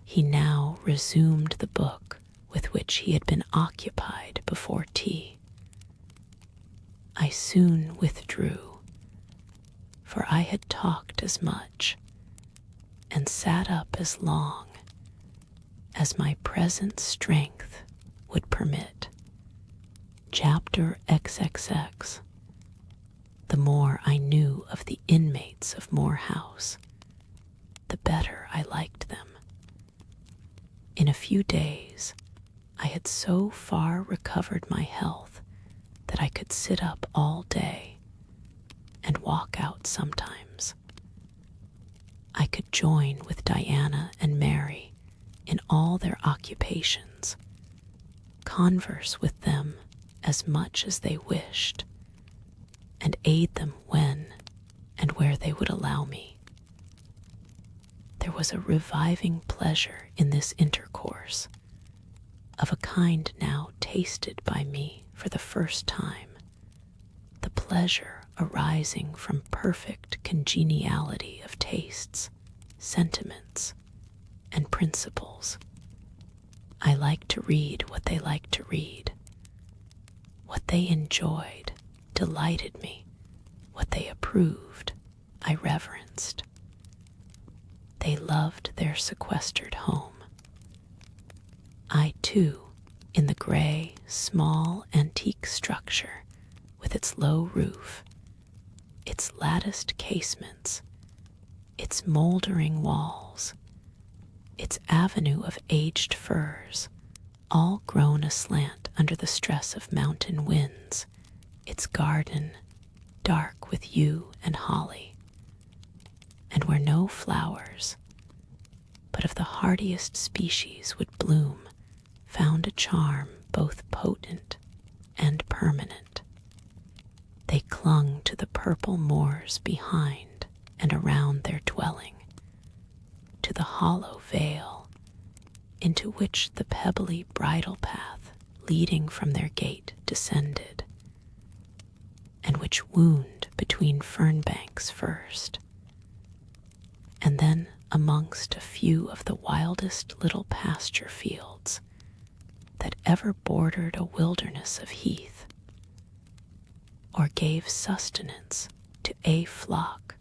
He now resumed the book with which he had been occupied before tea. I soon withdrew, for I had talked as much and sat up as long as my present strength would permit. Chapter XXX. The more I knew of the inmates of Moor House, the better I liked them. In a few days, I had so far recovered my health that I could sit up all day and walk out sometimes. I could join with Diana and Mary in all their occupations, converse with them as much as they wished, and aid them when and where they would allow me. There was a reviving pleasure in this intercourse, of a kind now tasted by me for the first time, the pleasure arising from perfect congeniality of tastes, sentiments, and principles. I liked to read what they liked to read. What they enjoyed delighted me. What they approved, I reverenced. They loved their sequestered home. I, too, in the gray, small, antique structure, with its low roof, its latticed casements, its mouldering walls, its avenue of aged firs, all grown aslant under the stress of mountain winds, its garden, dark with yew and holly, and where no flowers, but of the hardiest species would bloom, found a charm both potent and permanent. They clung to the purple moors behind and around their dwelling, to the hollow vale, into which the pebbly bridle path leading from their gate descended, and which wound between fern banks first, and then amongst a few of the wildest little pasture fields that ever bordered a wilderness of heath, or gave sustenance to a flock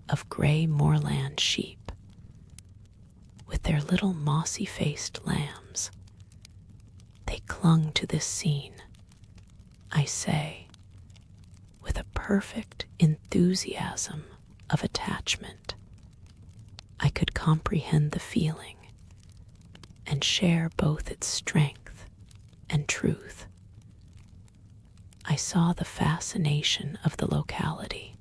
of gray moorland sheep, with their little mossy-faced lambs. They clung to this scene, I say, with a perfect enthusiasm of attachment. I could comprehend the feeling and share both its strength and truth. I saw the fascination of the locality.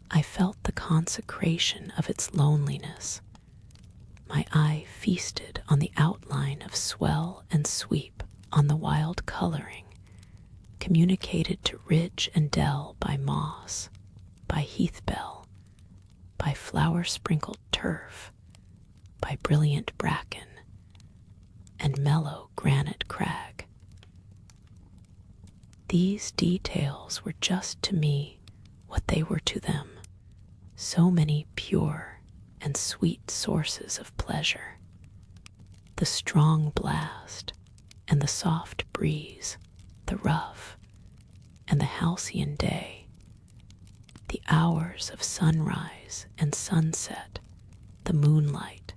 I felt the consecration of its loneliness. My eye feasted on the outline of swell and sweep, on the wild coloring communicated to ridge and dell by moss, by heath bell, by flower-sprinkled turf, by brilliant bracken, and mellow granite crag. These details were just to me what they were to them, so many pure and sweet sources of pleasure. The strong blast and the soft breeze, the rough and the halcyon day, the hours of sunrise and sunset, the moonlight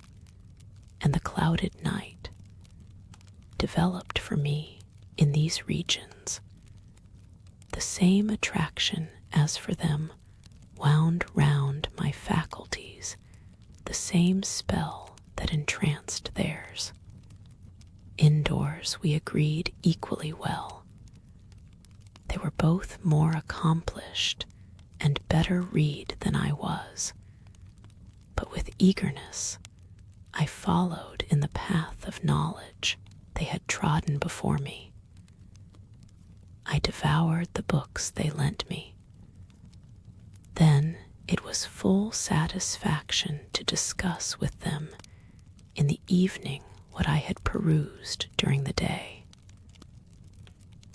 and the clouded night, developed for me in these regions. The same attraction as for them wound round my faculties, the same spell that entranced theirs. Indoors we agreed equally well. They were both more accomplished and better read than I was, but with eagerness I followed in the path of knowledge they had trodden before me. I devoured the books they lent me. Then it was full satisfaction to discuss with them in the evening what I had perused during the day.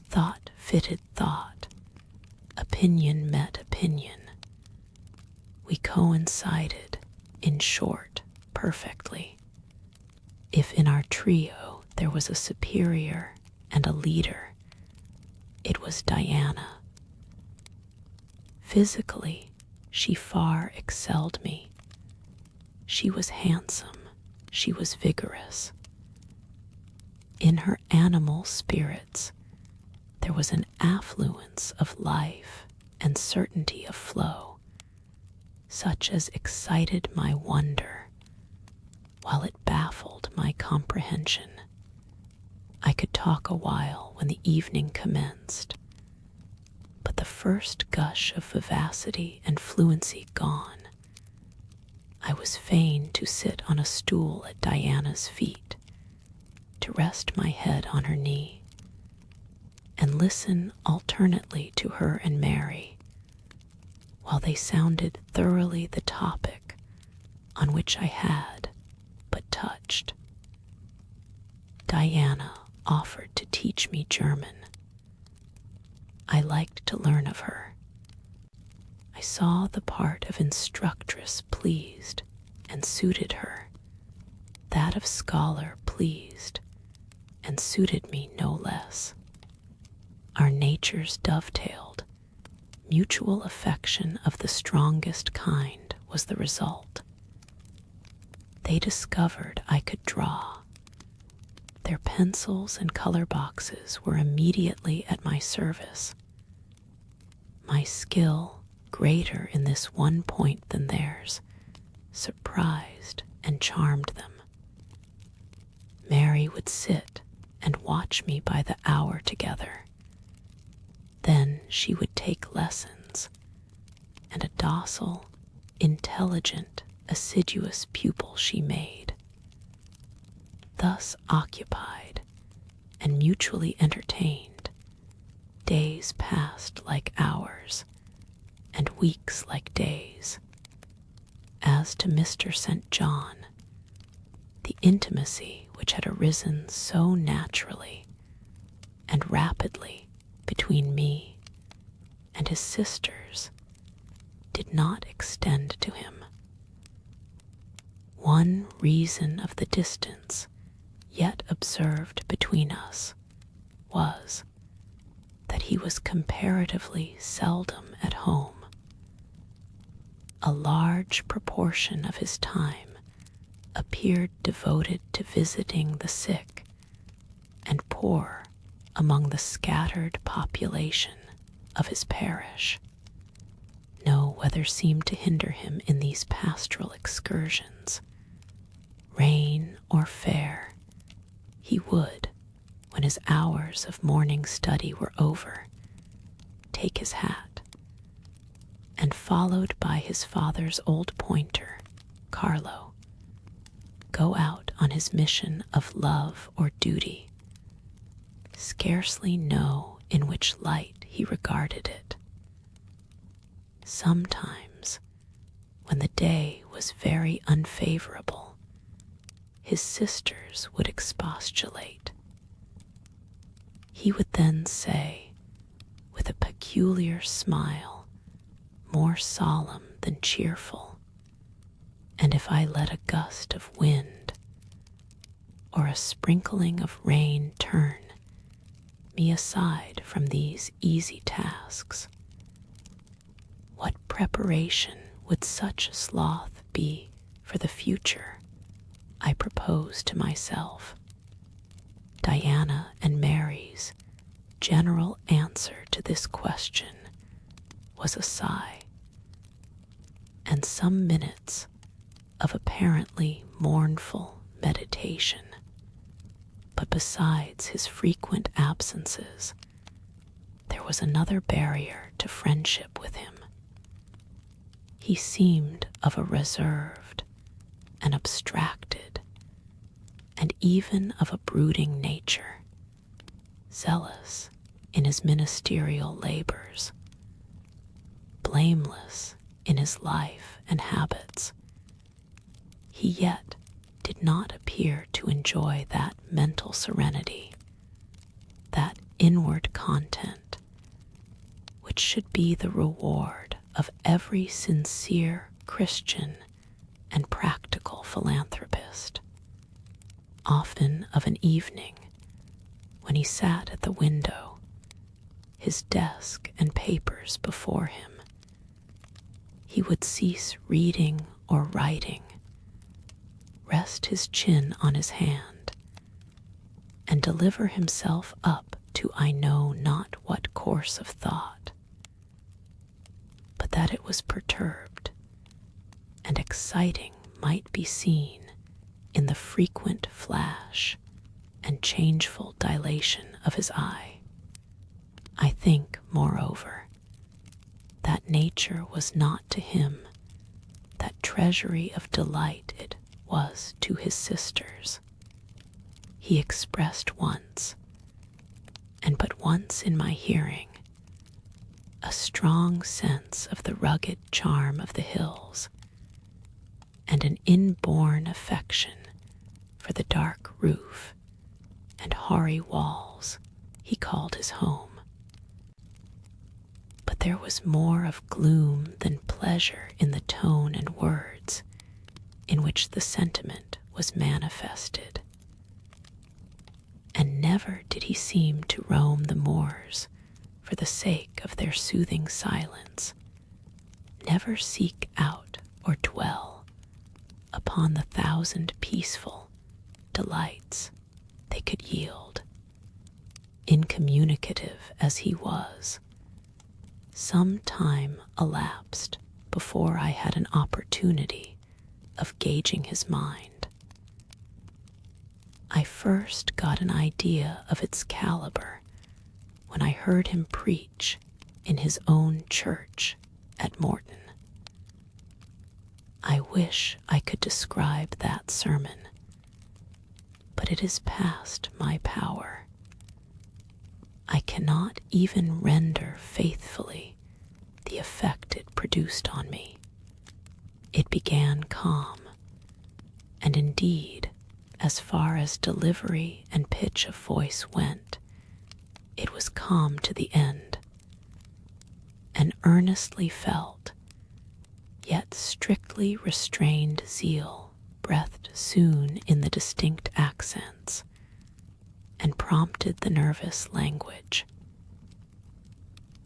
Thought fitted thought, opinion met opinion. We coincided, in short, perfectly. If in our trio there was a superior and a leader, it was Diana. Physically, she far excelled me. She was handsome, she was vigorous. In her animal spirits, there was an affluence of life and certainty of flow, such as excited my wonder, while it baffled my comprehension. I could talk a while when the evening commenced, but the first gush of vivacity and fluency gone, I was fain to sit on a stool at Diana's feet, to rest my head on her knee, and listen alternately to her and Mary, while they sounded thoroughly the topic on which I had but touched. Diana offered to teach me German. I liked to learn of her. I saw the part of instructress pleased and suited her. That of scholar pleased and suited me no less. Our natures dovetailed. Mutual affection of the strongest kind was the result. They discovered I could draw. Their pencils and color boxes were immediately at my service. My skill, greater in this one point than theirs, surprised and charmed them. Mary would sit and watch me by the hour together. Then she would take lessons, and a docile, intelligent, assiduous pupil she made. Thus occupied and mutually entertained, days passed like hours, and weeks like days. As to Mr. St. John, the intimacy which had arisen so naturally and rapidly between me and his sisters did not extend to him. One reason of the distance yet observed between us was that he was comparatively seldom at home. A large proportion of his time appeared devoted to visiting the sick and poor among the scattered population of his parish. No weather seemed to hinder him in these pastoral excursions. Rain or fair, he would, when his hours of morning study were over, take his hat, and followed by his father's old pointer, Carlo, go out on his mission of love or duty, scarcely know in which light he regarded it. Sometimes, when the day was very unfavorable, his sisters would expostulate. He would then say, with a peculiar smile, more solemn than cheerful, and if I let a gust of wind or a sprinkling of rain turn me aside from these easy tasks, what preparation would such sloth be for the future? I propose to myself. Diana and Mary's general answer to this question was a sigh, and some minutes of apparently mournful meditation. But besides his frequent absences, there was another barrier to friendship with him. He seemed of a reserved and abstracted, and even of a brooding nature, zealous in his ministerial labors, blameless in his life and habits. He yet did not appear to enjoy that mental serenity, that inward content, which should be the reward of every sincere Christian and practical philanthropist. Often of an evening, when he sat at the window, his desk and papers before him, he would cease reading or writing, rest his chin on his hand, and deliver himself up to I know not what course of thought, but that it was perturbed and exciting might be seen in the frequent flash and changeful dilation of his eye. I think, moreover, that nature was not to him that treasury of delight it was to his sisters. He expressed once, and but once in my hearing, a strong sense of the rugged charm of the hills, and an inborn affection for the dark roof and hoary walls he called his home. But there was more of gloom than pleasure in the tone and words in which the sentiment was manifested. And never did he seem to roam the moors for the sake of their soothing silence, never seek out or dwell upon the thousand peaceful delights they could yield. Incommunicative as he was, some time elapsed before I had an opportunity of gauging his mind. I first got an idea of its caliber when I heard him preach in his own church at Morton. I wish I could describe that sermon, but it is past my power. I cannot even render faithfully the effect it produced on me. It began calm, and indeed, as far as delivery and pitch of voice went, it was calm to the end. An earnestly felt, yet strictly restrained zeal breathed soon in the distinct accents, and prompted the nervous language.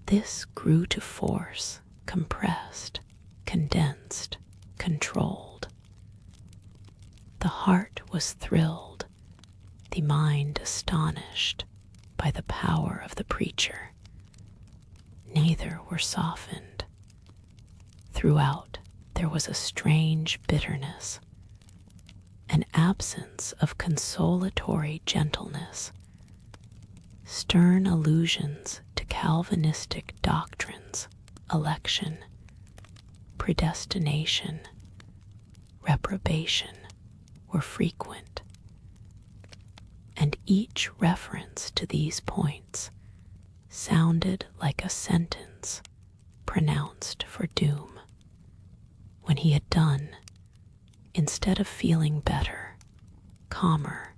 This grew to force, compressed, condensed, controlled. The heart was thrilled, the mind astonished by the power of the preacher. Neither were softened, Throughout, there was a strange bitterness, an absence of consolatory gentleness, stern allusions to Calvinistic doctrines, election, predestination, reprobation were frequent, and each reference to these points sounded like a sentence pronounced for doom. When he had done, instead of feeling better, calmer,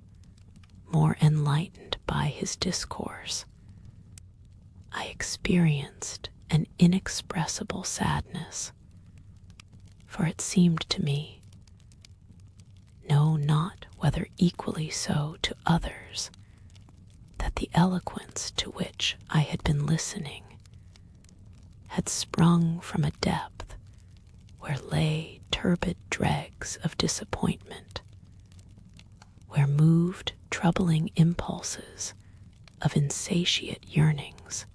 more enlightened by his discourse, I experienced an inexpressible sadness, for it seemed to me, know not whether equally so to others, that the eloquence to which I had been listening had sprung from a depth where lay turbid dregs of disappointment, where moved troubling impulses of insatiate yearnings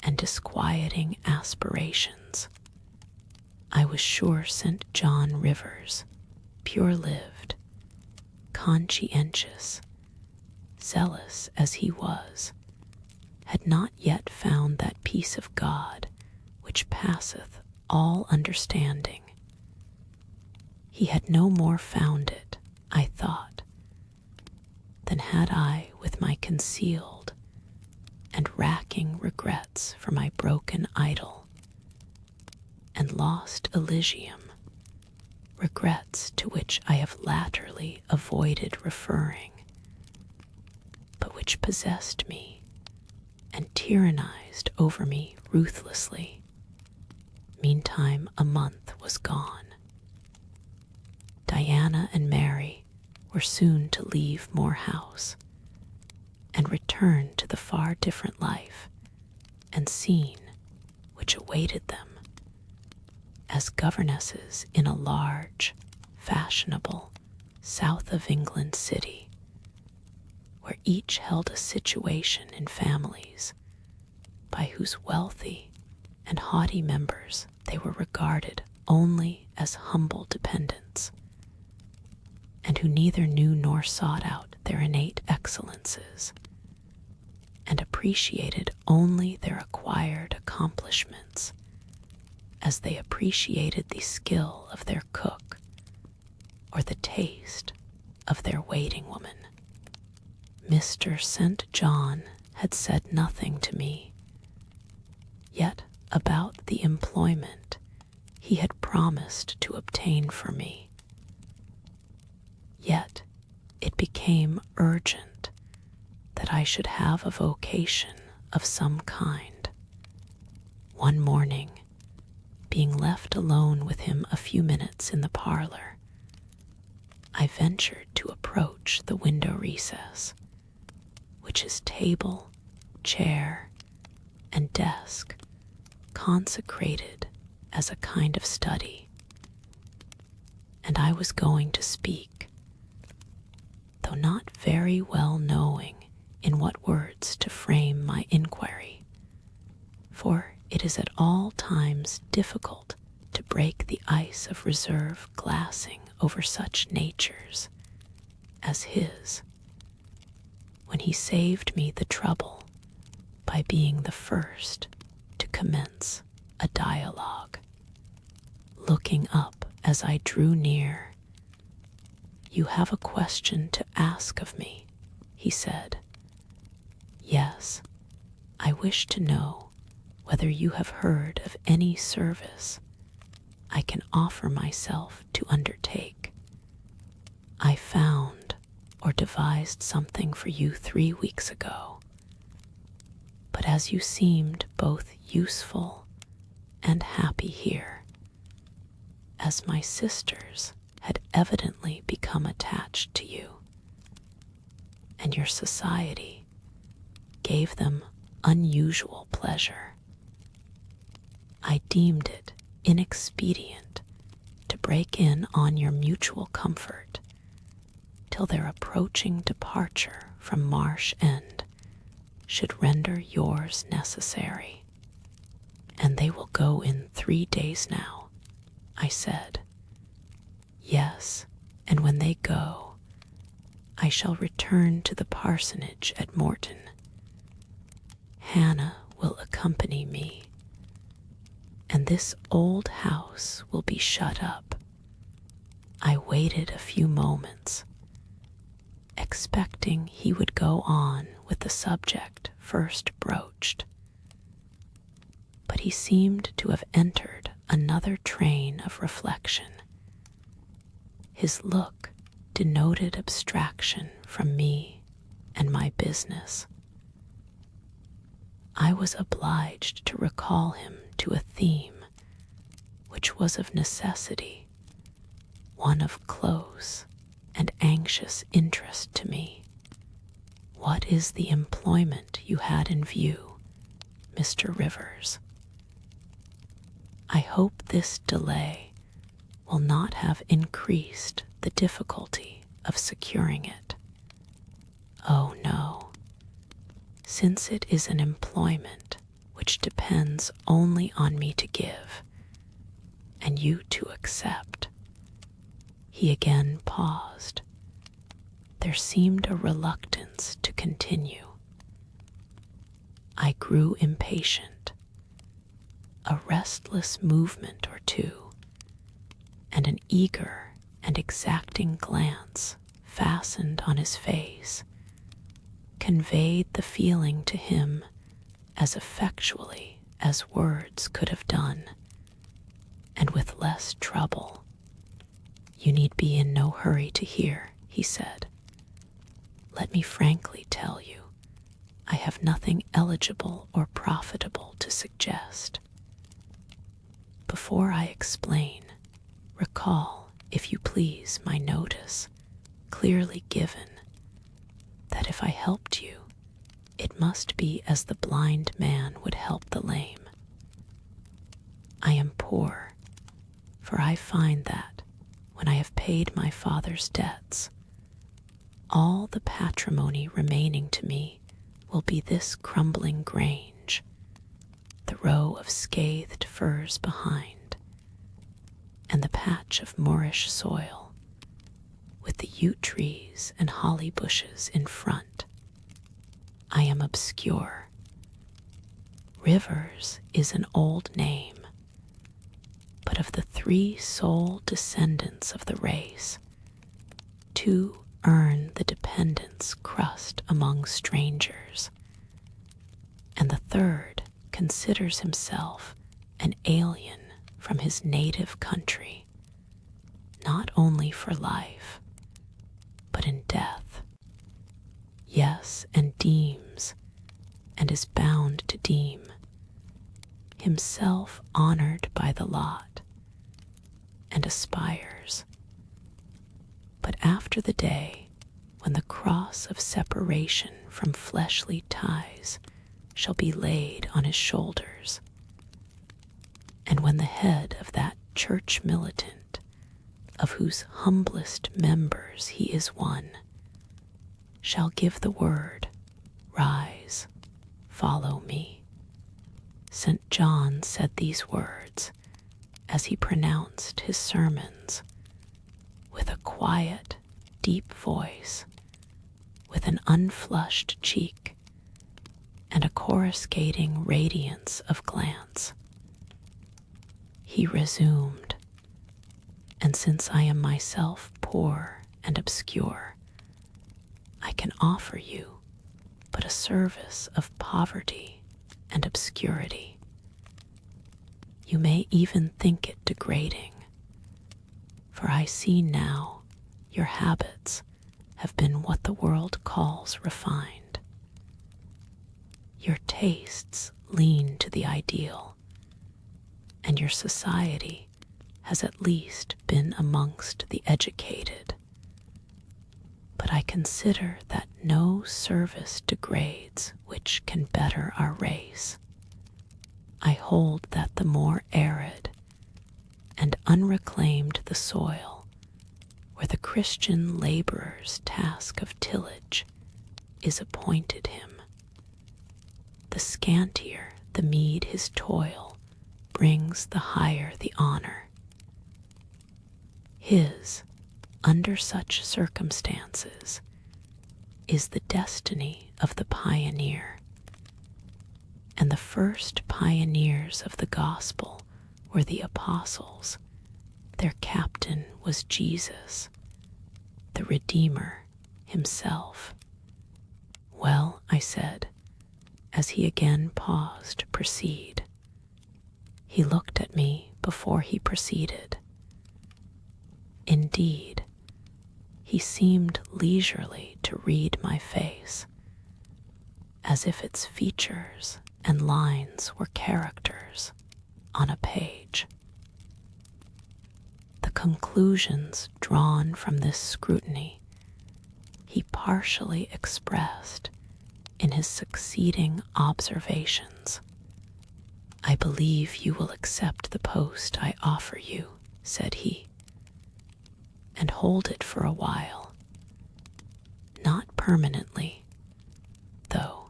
and disquieting aspirations. I was sure St. John Rivers, pure-lived, conscientious, zealous as he was, had not yet found that peace of God which passeth all understanding. He had no more found it, I thought, than had I with my concealed and racking regrets for my broken idol and lost Elysium, regrets to which I have latterly avoided referring, but which possessed me and tyrannized over me ruthlessly. Meantime, a month was gone. Diana and Mary were soon to leave Moor House and return to the far different life and scene which awaited them as governesses in a large, fashionable, south of England city, where each held a situation in families by whose wealthy and haughty members they were regarded only as humble dependents, and who neither knew nor sought out their innate excellences, and appreciated only their acquired accomplishments, as they appreciated the skill of their cook or the taste of their waiting woman. Mr. St. John had said nothing to me, yet about the employment he had promised to obtain for me. Yet it became urgent that I should have a vocation of some kind. One morning, being left alone with him a few minutes in the parlor, I ventured to approach the window recess, which his table, chair, and desk consecrated as a kind of study, and I was going to speak, though not very well knowing in what words to frame my inquiry, for it is at all times difficult to break the ice of reserve glassing over such natures as his, when he saved me the trouble by being the first to commence a dialogue. Looking up as I drew near, "You have a question to ask of me," he said. "Yes, I wish to know whether you have heard of any service I can offer myself to undertake. I found or devised something for you 3 weeks ago, but as you seemed both useful and happy here, as my sisters had evidently become attached to you, and your society gave them unusual pleasure, I deemed it inexpedient to break in on your mutual comfort till their approaching departure from Marsh End should render yours necessary. And they will go in 3 days now, I said. Yes, and when they go, I shall return to the parsonage at Morton. Hannah will accompany me, and this old house will be shut up. I waited a few moments, expecting he would go on with the subject first broached. But he seemed to have entered another train of reflection. His look denoted abstraction from me and my business. I was obliged to recall him to a theme which was of necessity one of close and anxious interest to me. What is the employment you had in view, Mr. Rivers? I hope this delay will not have increased the difficulty of securing it. Oh no, since it is an employment which depends only on me to give, and you to accept. He again paused. There seemed a reluctance to continue. I grew impatient. A restless movement or two, and an eager and exacting glance fastened on his face, conveyed the feeling to him as effectually as words could have done, and with less trouble. You need be in no hurry to hear, he said. Let me frankly tell you, I have nothing eligible or profitable to suggest. Before I explain, recall, if you please, my notice, clearly given, that if I helped you, it must be as the blind man would help the lame. I am poor, for I find that, when I have paid my father's debts, all the patrimony remaining to me will be this crumbling grange, the row of scathed firs behind, and the patch of moorish soil, with the yew trees and holly bushes in front. I am obscure. Rivers is an old name, but of the 3 sole descendants of the race, 2 earn the dependence crust among strangers, and the 3rd considers himself an alien from his native country, not only for life, but in death. Yes, and deems, and is bound to deem, himself honored by the lot, and aspires. But after the day when the cross of separation from fleshly ties shall be laid on his shoulders, and when the head of that church militant, of whose humblest members he is one, shall give the word, rise, follow me. St. John said these words as he pronounced his sermons, with a quiet, deep voice, with an unflushed cheek, and a coruscating radiance of glance. He resumed, and since I am myself poor and obscure, I can offer you but a service of poverty and obscurity. You may even think it degrading, for I see now your habits have been what the world calls refined. Your tastes lean to the ideal, and your society has at least been amongst the educated. But I consider that no service degrades which can better our race. I hold that the more arid and unreclaimed the soil, where the Christian laborer's task of tillage is appointed him, the scantier the meed his toil brings, the higher the honor. His, under such circumstances, is the destiny of the pioneer. And the first pioneers of the gospel were the apostles. Their captain was Jesus, the Redeemer himself. Well, I said, as he again paused to proceed. He looked at me before he proceeded. Indeed, he seemed leisurely to read my face, as if its features and lines were characters on a page. The conclusions drawn from this scrutiny he partially expressed in his succeeding observations. I believe you will accept the post I offer you, said he, and hold it for a while. Not permanently, though,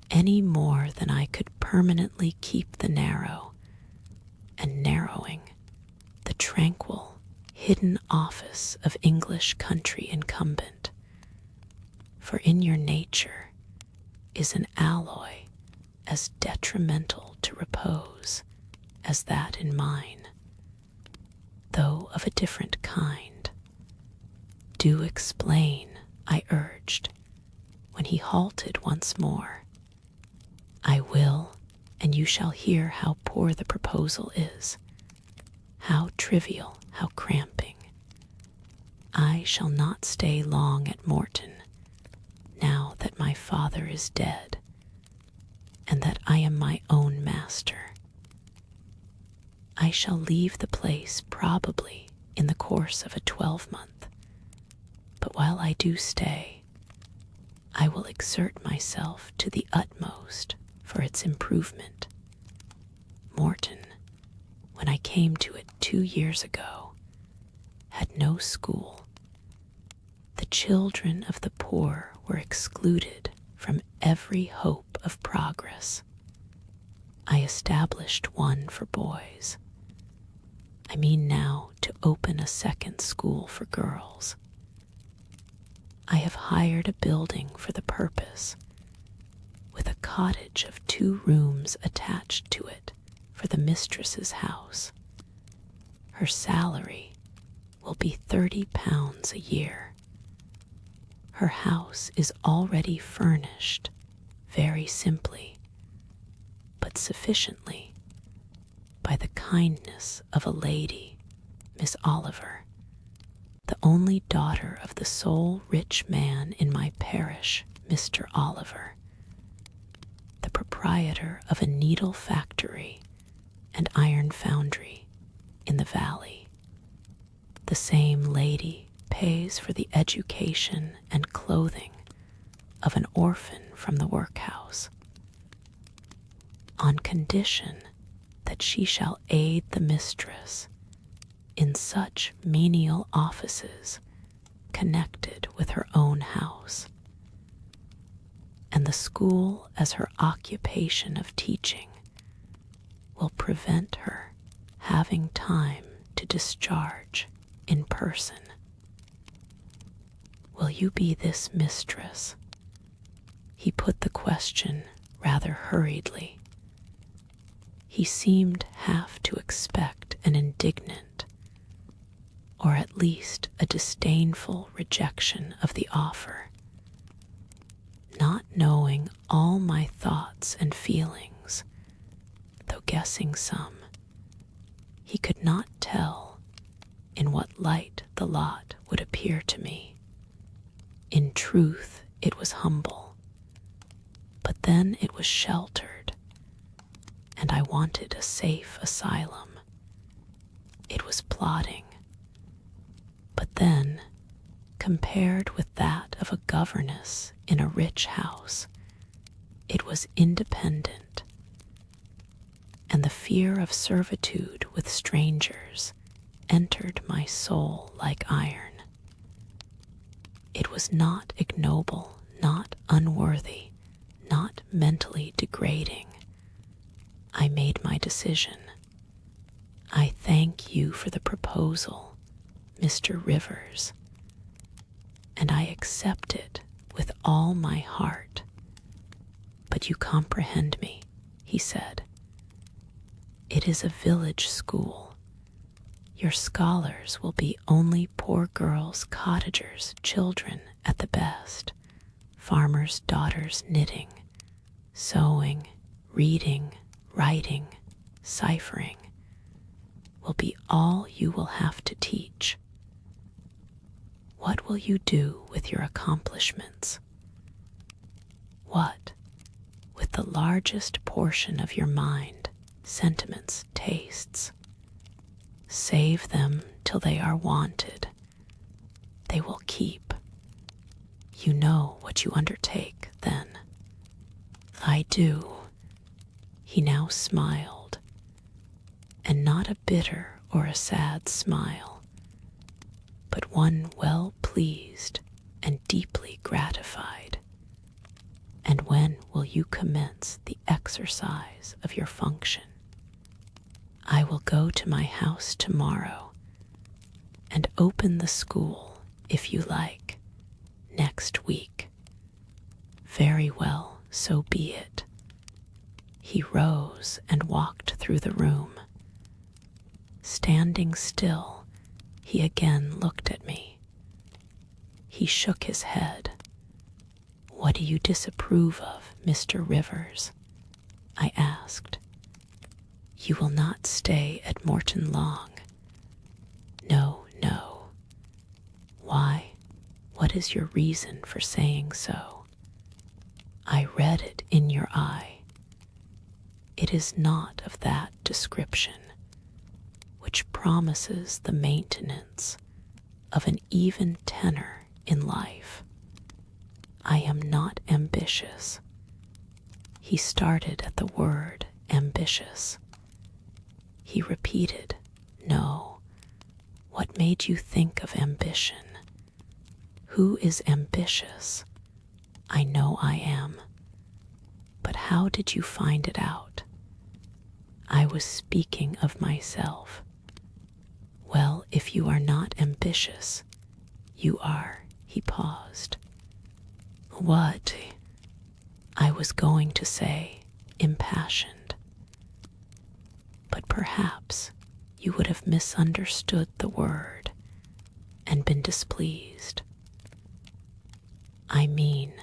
any more than I could permanently keep the narrow and narrowing the tranquil, hidden office of English country incumbent. For in your nature is an alloy as detrimental to repose as that in mine, though of a different kind. Do explain, I urged, when he halted once more. I will, and you shall hear how poor the proposal is, how trivial, how cramping. I shall not stay long at Morton, now that my father is dead, and that I am my own master. I shall leave the place probably in the course of a 12-month, but while I do stay, I will exert myself to the utmost for its improvement. Morton, when I came to it 2 years ago, had no school. The children of the poor were excluded from every hope of progress. I established one for boys. I mean now to open a second school for girls. I have hired a building for the purpose, with a cottage of 2 rooms attached to it for the mistress's house. Her salary will be £30 a year. Her house is already furnished, very simply, but sufficiently, by the kindness of a lady, Miss Oliver, the only daughter of the sole rich man in my parish, Mr. Oliver, the proprietor of a needle factory and iron foundry in the valley. The same lady pays for the education and clothing of an orphan from the workhouse, on condition that she shall aid the mistress in such menial offices connected with her own house, and the school as her occupation of teaching will prevent her having time to discharge in person. Will you be this mistress? He put the question rather hurriedly. He seemed half to expect an indignant, or at least a disdainful rejection of the offer. Not knowing all my thoughts and feelings, though guessing some, he could not tell in what light the lot would appear to me. In truth, it was humble, but then it was sheltered, and I wanted a safe asylum. It was plodding, but then, compared with that of a governess in a rich house, it was independent, and the fear of servitude with strangers entered my soul like iron. It was not ignoble, not unworthy, not mentally degrading. I made my decision. I thank you for the proposal, Mr. Rivers, and I accept it with all my heart. But you comprehend me, he said. It is a village school. Your scholars will be only poor girls, cottagers, children at the best, farmers' daughters knitting, sewing, reading, writing, ciphering, will be all you will have to teach. What will you do with your accomplishments? What, with the largest portion of your mind, sentiments, tastes? Save them till they are wanted. They will keep. You know what you undertake, then. I do. He now smiled, and not a bitter or a sad smile, but one well pleased and deeply gratified. And when will you commence the exercise of your function? I will go to my house tomorrow and open the school, if you like, next week. Very well, so be it. He rose and walked through the room. Standing still, he again looked at me. He shook his head. What do you disapprove of, Mr. Rivers? I asked. You will not stay at Morton long. No, no. Why? What is your reason for saying so? I read it in your eye. It is not of that description which promises the maintenance of an even tenor in life. I am not ambitious. He started at the word ambitious. He repeated, no. What made you think of ambition? Who is ambitious? I know I am. But how did you find it out? I was speaking of myself. Well, if you are not ambitious, you are. He paused. What? I was going to say impassioned. But perhaps you would have misunderstood the word and been displeased. I mean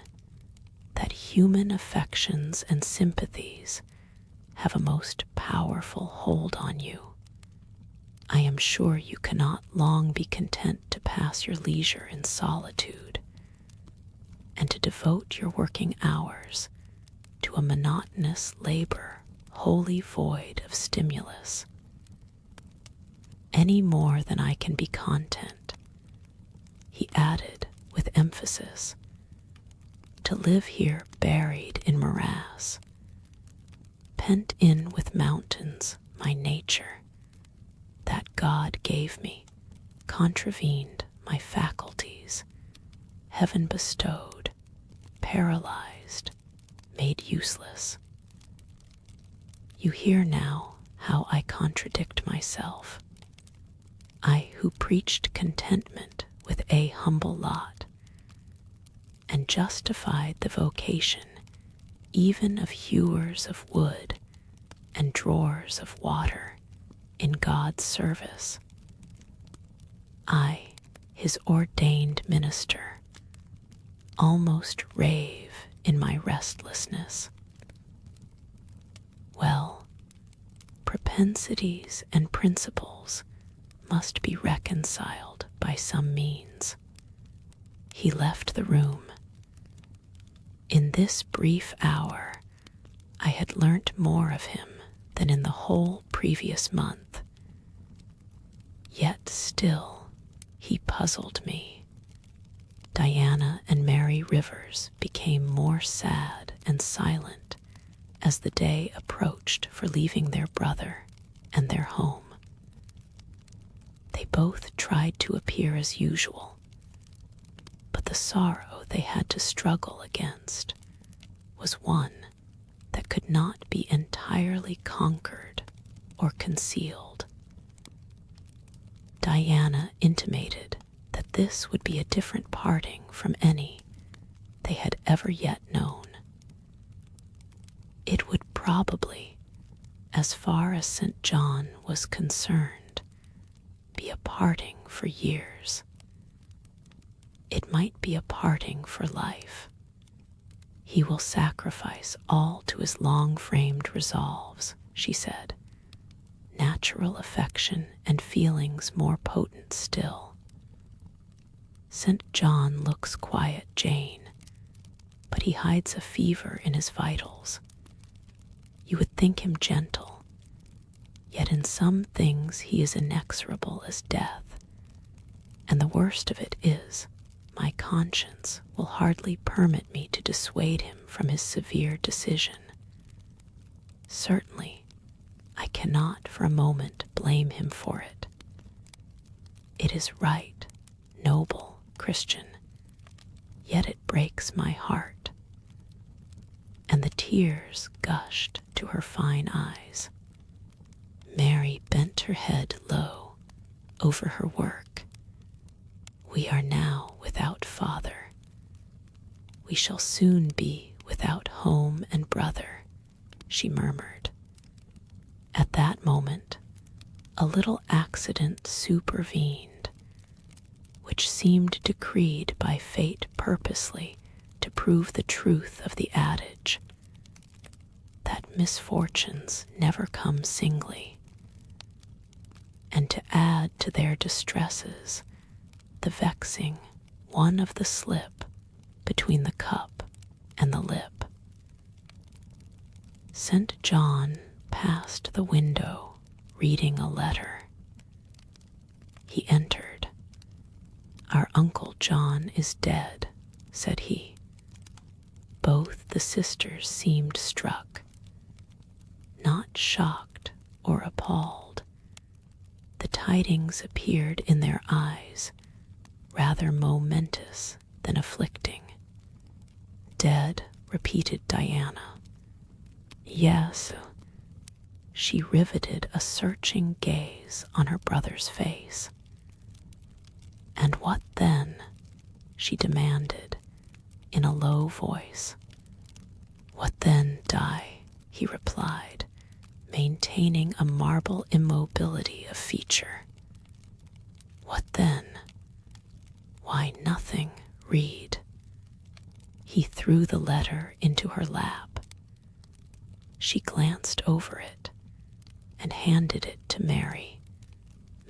that human affections and sympathies have a most powerful hold on you. I am sure you cannot long be content to pass your leisure in solitude and to devote your working hours to a monotonous labor wholly void of stimulus, any more than I can be content, he added with emphasis, to live here buried in morass, pent in with mountains, my nature, that God gave me, contravened my faculties, heaven bestowed, paralyzed, made useless. You hear now how I contradict myself. I who preached contentment with a humble lot, and justified the vocation even of hewers of wood and drawers of water in God's service. I, his ordained minister, almost rave in my restlessness. Well, propensities and principles must be reconciled by some means. He left the room. In this brief hour, I had learnt more of him than in the whole previous month. Yet still he puzzled me. Diana and Mary Rivers became more sad and silent as the day approached for leaving their brother and their home. They both tried to appear as usual, but the sorrow they had to struggle against was one that could not be entirely conquered or concealed. Diana intimated that this would be a different parting from any they had ever yet known. It would probably, as far as St. John was concerned, be a parting for years. It might be a parting for life. He will sacrifice all to his long-framed resolves, she said, natural affection and feelings more potent still. St. John looks quiet, Jane, but he hides a fever in his vitals. You would think him gentle, yet in some things he is inexorable as death. And the worst of it is, my conscience will hardly permit me to dissuade him from his severe decision. Certainly, I cannot for a moment blame him for it. It is right, noble, Christian, yet it breaks my heart. And the tears gushed to her fine eyes. Mary bent her head low over her work. We are now without father. We shall soon be without home and brother, she murmured. At that moment, a little accident supervened, which seemed decreed by fate purposely to prove the truth of the adage that misfortunes never come singly, and to add to their distresses the vexing one of the slip between the cup and the lip. St. John passed the window reading a letter. He entered. Our Uncle John is dead, said he. Both the sisters seemed struck, not shocked or appalled. The tidings appeared in their eyes rather momentous than afflicting. Dead, repeated Diana. Yes. She riveted a searching gaze on her brother's face. And what then? She demanded in a low voice. What then, Di? He replied, maintaining a marble immobility of feature. What then? Why, nothing. Read. He threw the letter into her lap. She glanced over it and handed it to Mary.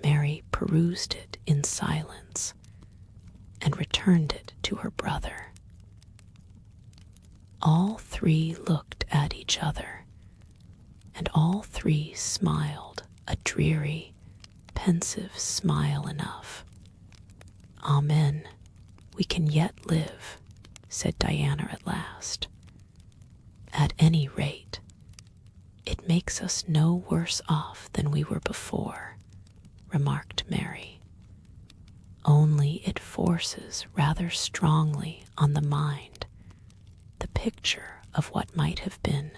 Mary perused it in silence and returned it to her brother. All three looked at each other, and all three smiled a dreary, pensive smile enough. Amen, we can yet live, said Diana at last. At any rate, it makes us no worse off than we were before, remarked Mary. Only it forces rather strongly on the mind the picture of what might have been,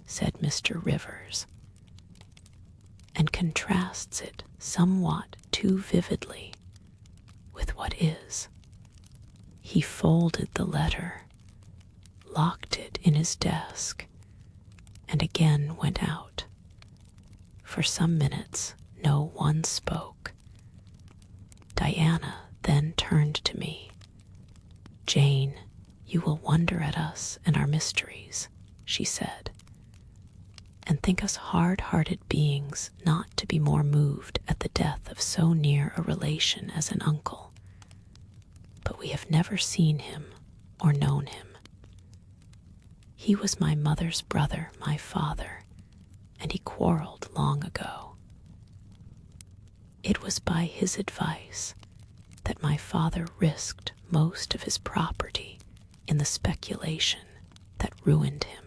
said Mr. Rivers, and contrasts it somewhat too vividly with what is. He folded the letter, locked it in his desk, and again went out. For some minutes, no one spoke. Diana then turned to me. Jane, you will wonder at us and our mysteries, she said, and think us hard-hearted beings not to be more moved at the death of so near a relation as an uncle. But we have never seen him or known him. He was my mother's brother, my father, and he quarreled long ago. It was by his advice that my father risked most of his property in the speculation that ruined him.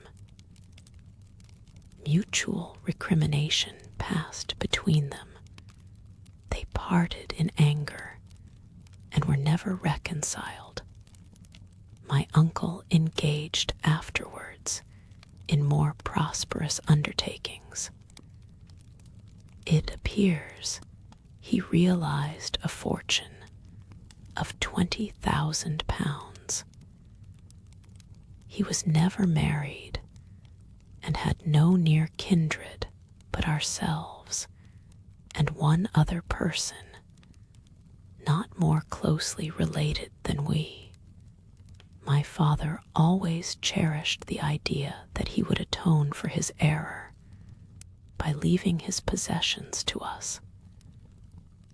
Mutual recrimination passed between them. They parted in anger and were never reconciled. My uncle engaged afterwards in more prosperous undertakings. It appears he realized a fortune of £20,000. He was never married and had no near kindred but ourselves and one other person, not more closely related than we. My father always cherished the idea that he would atone for his error by leaving his possessions to us.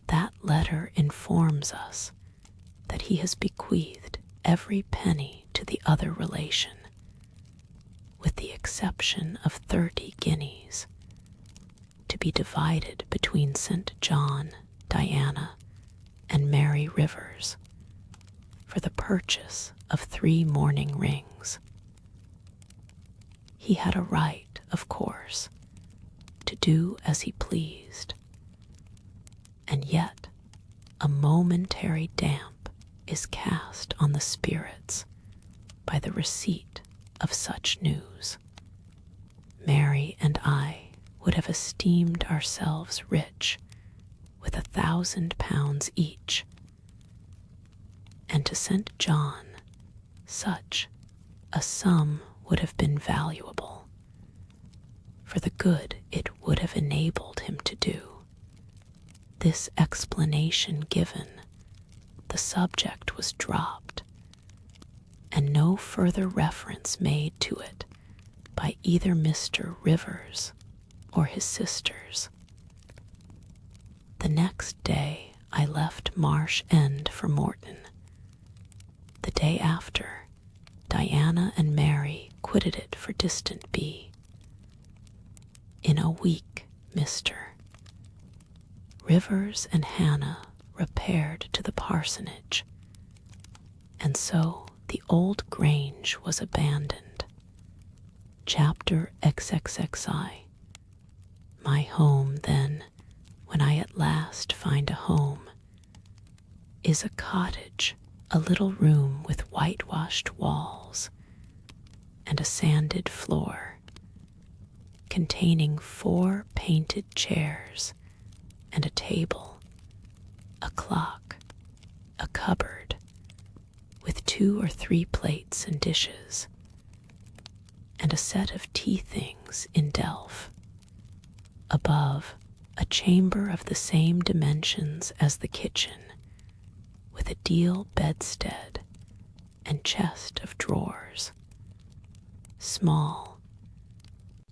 That letter informs us that he has bequeathed every penny to the other relation, with the exception of 30 guineas, to be divided between St. John, Diana, and Mary Rivers, for the purchase of 3 mourning rings. He had a right, of course, to do as he pleased, and yet a momentary damp is cast on the spirits by the receipt of such news. Mary and I would have esteemed ourselves rich with £1,000 each, and to St. John such a sum would have been valuable, for the good it would have enabled him to do. This explanation given, the subject was dropped, and no further reference made to it by either Mr. Rivers or his sisters. The next day I left Marsh End for Morton. The day after, Diana and Mary quitted it for distant B. In a week, Mr. Rivers and Hannah repaired to the parsonage, and so the old grange was abandoned. Chapter XXXI. My home, then, when I at last find a home, is a cottage, a little room with whitewashed walls and a sanded floor, containing 4 painted chairs and a table, a clock, a cupboard, with 2 or 3 plates and dishes, and a set of tea things in delf. Above, a chamber of the same dimensions as the kitchen, with a deal bedstead and chest of drawers, small,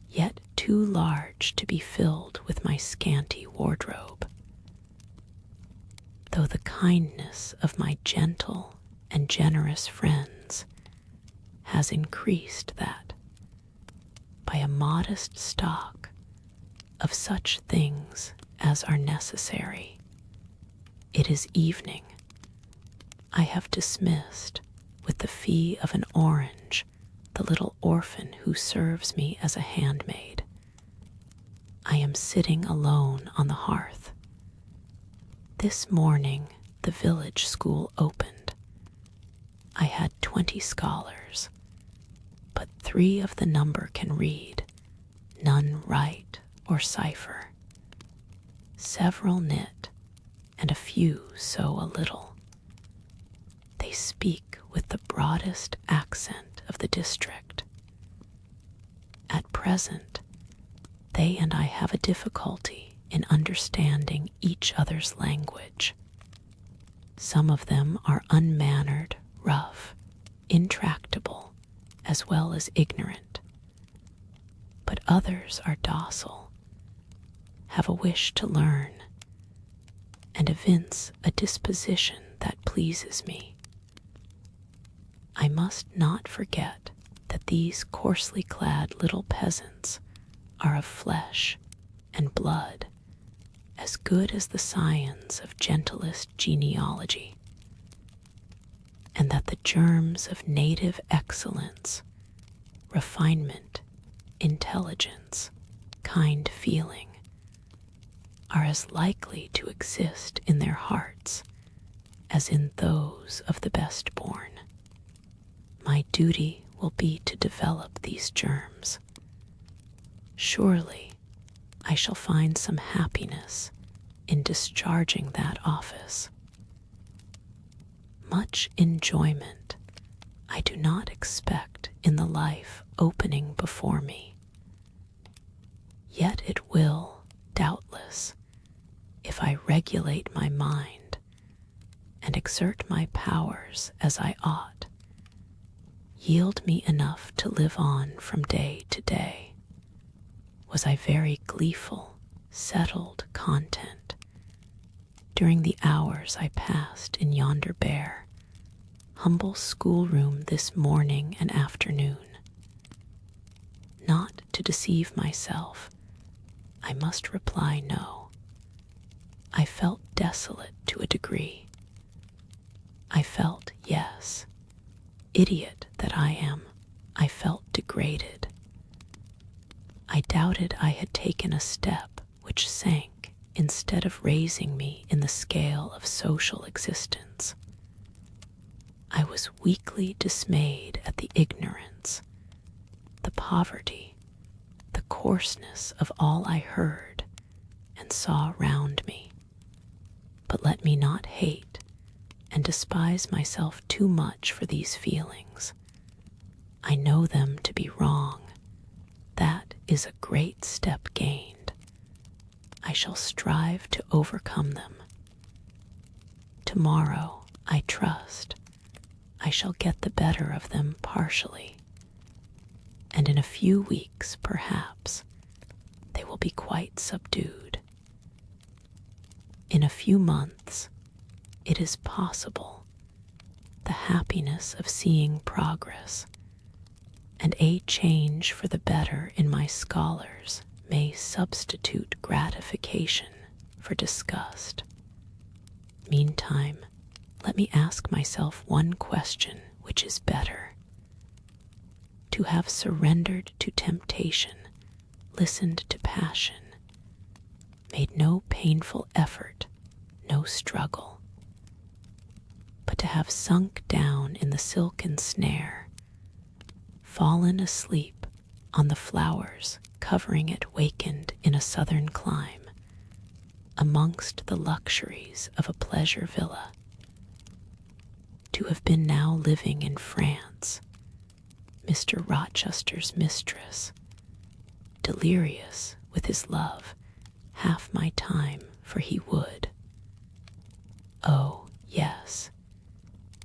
yet too large to be filled with my scanty wardrobe. Though the kindness of my gentle and generous friends has increased that, by a modest stock of such things as are necessary, it is evening. I have dismissed, with the fee of an orange, the little orphan who serves me as a handmaid. I am sitting alone on the hearth. This morning the village school opened. I had 20 scholars, but 3 of the number can read, none write or cipher. Several knit, and a few sew a little. They speak with the broadest accent of the district. At present, they and I have a difficulty in understanding each other's language. Some of them are unmannered, rough, intractable, as well as ignorant. But others are docile, have a wish to learn, and evince a disposition that pleases me. I must not forget that these coarsely clad little peasants are of flesh and blood, as good as the scions of gentlest genealogy, and that the germs of native excellence, refinement, intelligence, kind feeling, are as likely to exist in their hearts as in those of the best born. My duty will be to develop these germs. Surely I shall find some happiness in discharging that office. Much enjoyment I do not expect in the life opening before me. Yet it will, doubtless, if I regulate my mind and exert my powers as I ought, yield me enough to live on from day to day. Was I very gleeful, settled content during the hours I passed in yonder bare, humble schoolroom this morning and afternoon? Not to deceive myself, I must reply no. I felt desolate to a degree. I felt, yes, idiot that I am, I felt degraded. I doubted I had taken a step which sank instead of raising me in the scale of social existence. I was weakly dismayed at the ignorance, the poverty, the coarseness of all I heard and saw round me. But let me not hate and despise myself too much for these feelings. I know them to be wrong. That is a great step gained. I shall strive to overcome them. Tomorrow, I trust, I shall get the better of them partially, and in a few weeks, perhaps, they will be quite subdued. In a few months, it is possible, the happiness of seeing progress and a change for the better in my scholars may substitute gratification for disgust. Meantime, let me ask myself one question which is better: to have surrendered to temptation, listened to passion, made no painful effort, no struggle, but to have sunk down in the silken snare, fallen asleep on the flowers covering it wakened in a southern clime, amongst the luxuries of a pleasure villa, to have been now living in France, Mr. Rochester's mistress, delirious with his love, half my time, for he would. Oh, yes,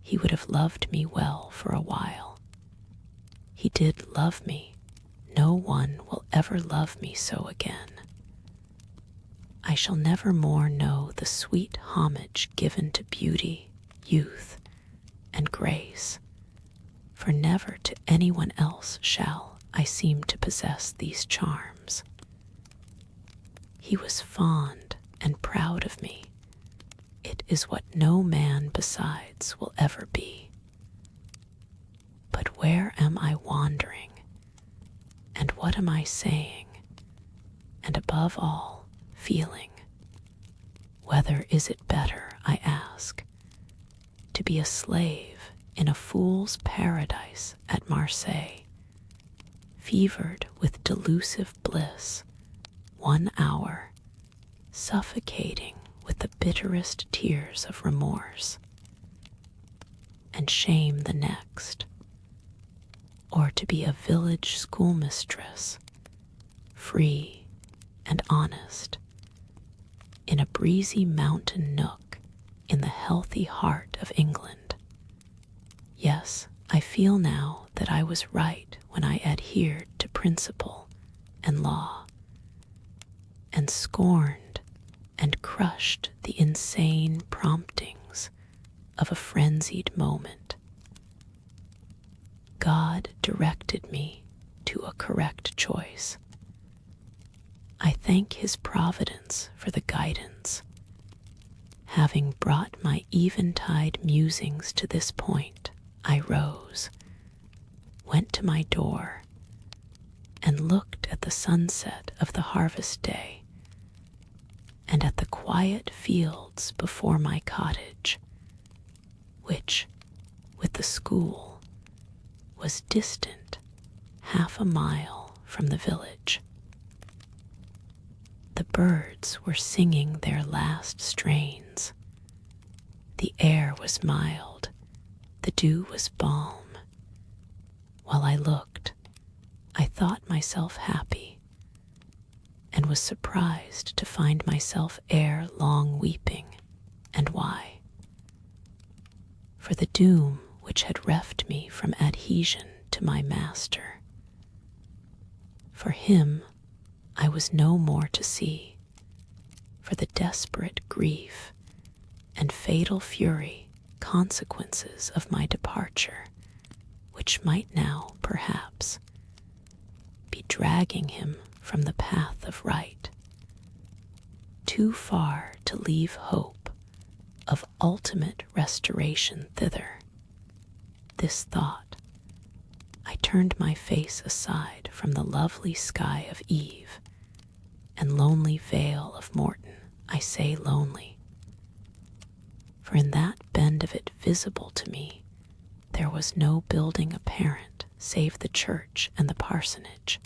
he would have loved me well for a while. He did love me. No one will ever love me so again. I shall never more know the sweet homage given to beauty, youth, and grace, for never to anyone else shall I seem to possess these charms. He was fond and proud of me. It is what no man besides will ever be. But where am I wandering? And what am I saying? And above all, feeling? Whether is it better, I ask, to be a slave in a fool's paradise at Marseille, fevered with delusive bliss 1 hour, suffocating with the bitterest tears of remorse, and shame the next, or to be a village schoolmistress, free and honest, in a breezy mountain nook in the healthy heart of England? Yes, I feel now that I was right when I adhered to principle and law, and scorned and crushed the insane promptings of a frenzied moment. God directed me to a correct choice. I thank his providence for the guidance. Having brought my eventide musings to this point, I rose, went to my door, and looked at the sunset of the harvest day, and at the quiet fields before my cottage, which, with the school, was distant 1/2 mile from the village. The birds were singing their last strains. The air was mild, the dew was balm. While I looked, I thought myself happy, and was surprised to find myself ere long weeping, and why? For the doom which had reft me from adhesion to my master. For him I was no more to see, for the desperate grief and fatal fury consequences of my departure, which might now, perhaps, be dragging him from the path of right, too far to leave hope of ultimate restoration thither. This thought, I turned my face aside from the lovely sky of Eve and lonely vale of Morton. I say lonely, for in that bend of it visible to me, there was no building apparent save the church and the parsonage,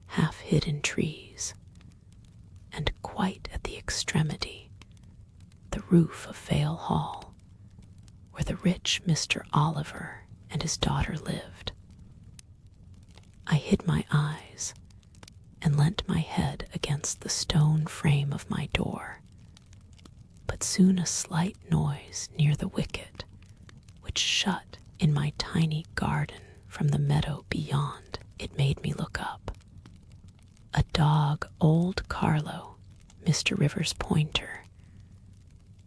half hid in trees, and quite at the extremity, the roof of Vale Hall, where the rich Mr. Oliver and his daughter lived. I hid my eyes and leant my head against the stone frame of my door, but soon a slight noise near the wicket, which shut in my tiny garden from the meadow beyond, it made me look up. A dog, old Carlo, Mr. Rivers' pointer,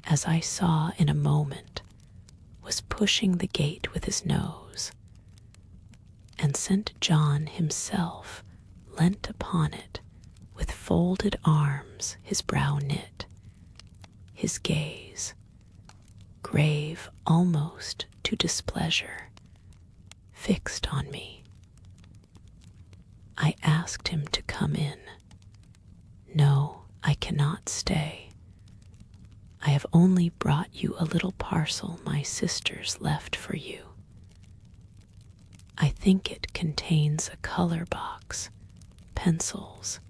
as I saw in a moment, was pushing the gate with his nose, and St. John himself leant upon it with folded arms, his brow knit, his gaze, grave almost to displeasure, fixed on me. I asked him to come in. No, I cannot stay. I have only brought you a little parcel my sisters left for you. I think it contains a color box, pencils,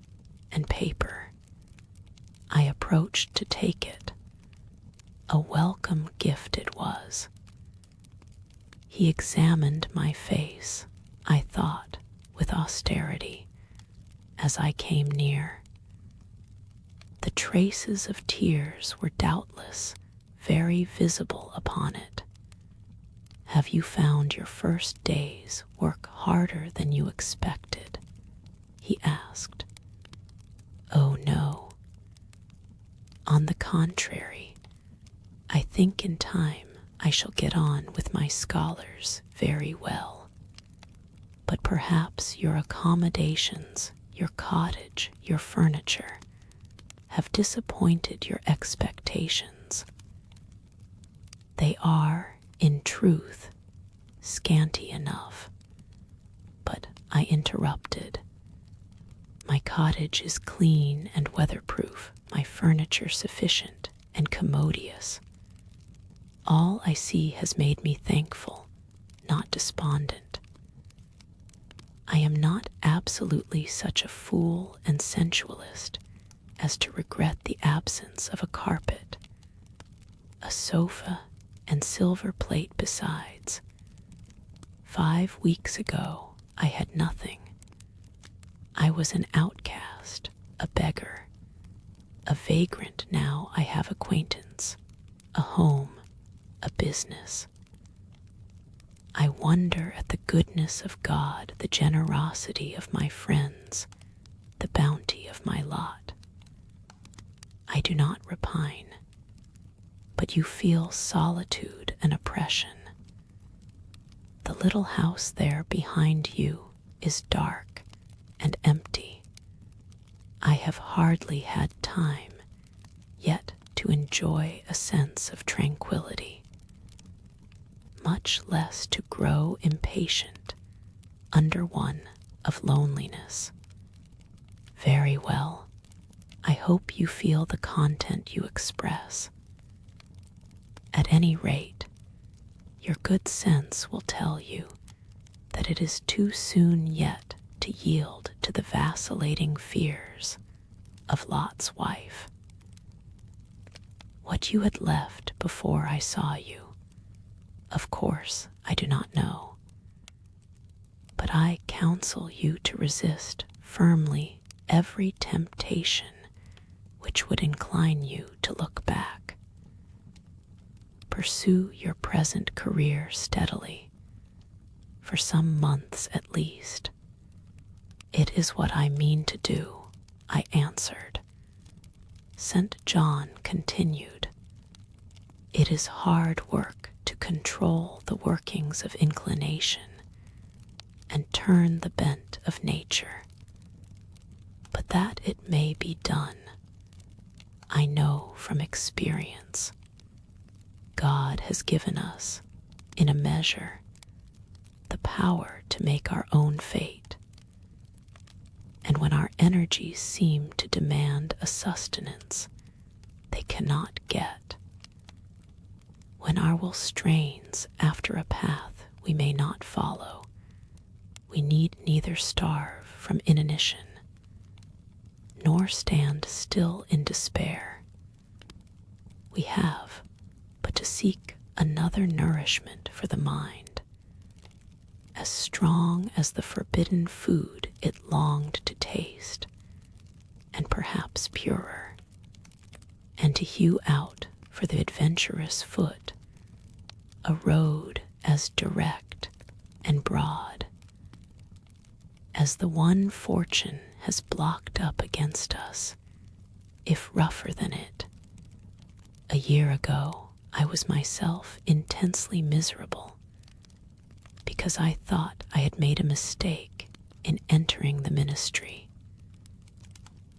and paper. I approached to take it. A welcome gift it was. He examined my face, I thought, with austerity, as I came near. The traces of tears were doubtless very visible upon it. Have you found your first day's work harder than you expected? He asked. Oh, no. On the contrary, I think in time I shall get on with my scholars very well. But perhaps your accommodations, your cottage, your furniture, have disappointed your expectations. They are, in truth, scanty enough. But I interrupted. My cottage is clean and weatherproof, my furniture sufficient and commodious. All I see has made me thankful, not despondent. I am not absolutely such a fool and sensualist as to regret the absence of a carpet, a sofa, and silver plate besides. 5 weeks ago I had nothing. I was an outcast, a beggar, a vagrant. Now I have acquaintance, a home, a business. I wonder at the goodness of God, the generosity of my friends, the bounty of my lot. I do not repine, but you feel solitude and oppression. The little house there behind you is dark and empty. I have hardly had time yet to enjoy a sense of tranquility, much less to grow impatient under one of loneliness. Very well. I hope you feel the content you express. At any rate, your good sense will tell you that it is too soon yet to yield to the vacillating fears of Lot's wife. What you had left before I saw you, of course I do not know, but I counsel you to resist firmly every temptation which would incline you to look back. Pursue your present career steadily, for some months at least. It is what I mean to do, I answered. St. John continued, it is hard work to control the workings of inclination and turn the bent of nature, but that it may be done, I know from experience. God has given us, in a measure, the power to make our own fate, and when our energies seem to demand a sustenance they cannot get, when our will strains after a path we may not follow, we need neither starve from inanition, nor stand still in despair. We have but to seek another nourishment for the mind, as strong as the forbidden food it longed to taste, and perhaps purer, and to hew out for the adventurous foot a road as direct and broad as the one fortune has blocked up against us, if rougher than it. A year ago, I was myself intensely miserable because I thought I had made a mistake in entering the ministry.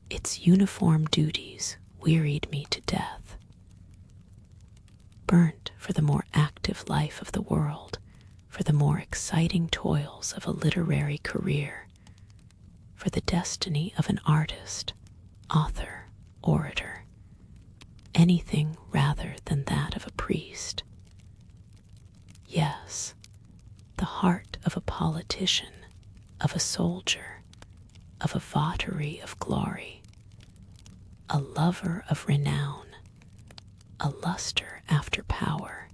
Its uniform duties wearied me to death. Burnt for the more active life of the world, for the more exciting toils of a literary career, for the destiny of an artist, author, orator, anything rather than that of a priest. Yes, the heart of a politician, of a soldier, of a votary of glory, a lover of renown, a luster after power,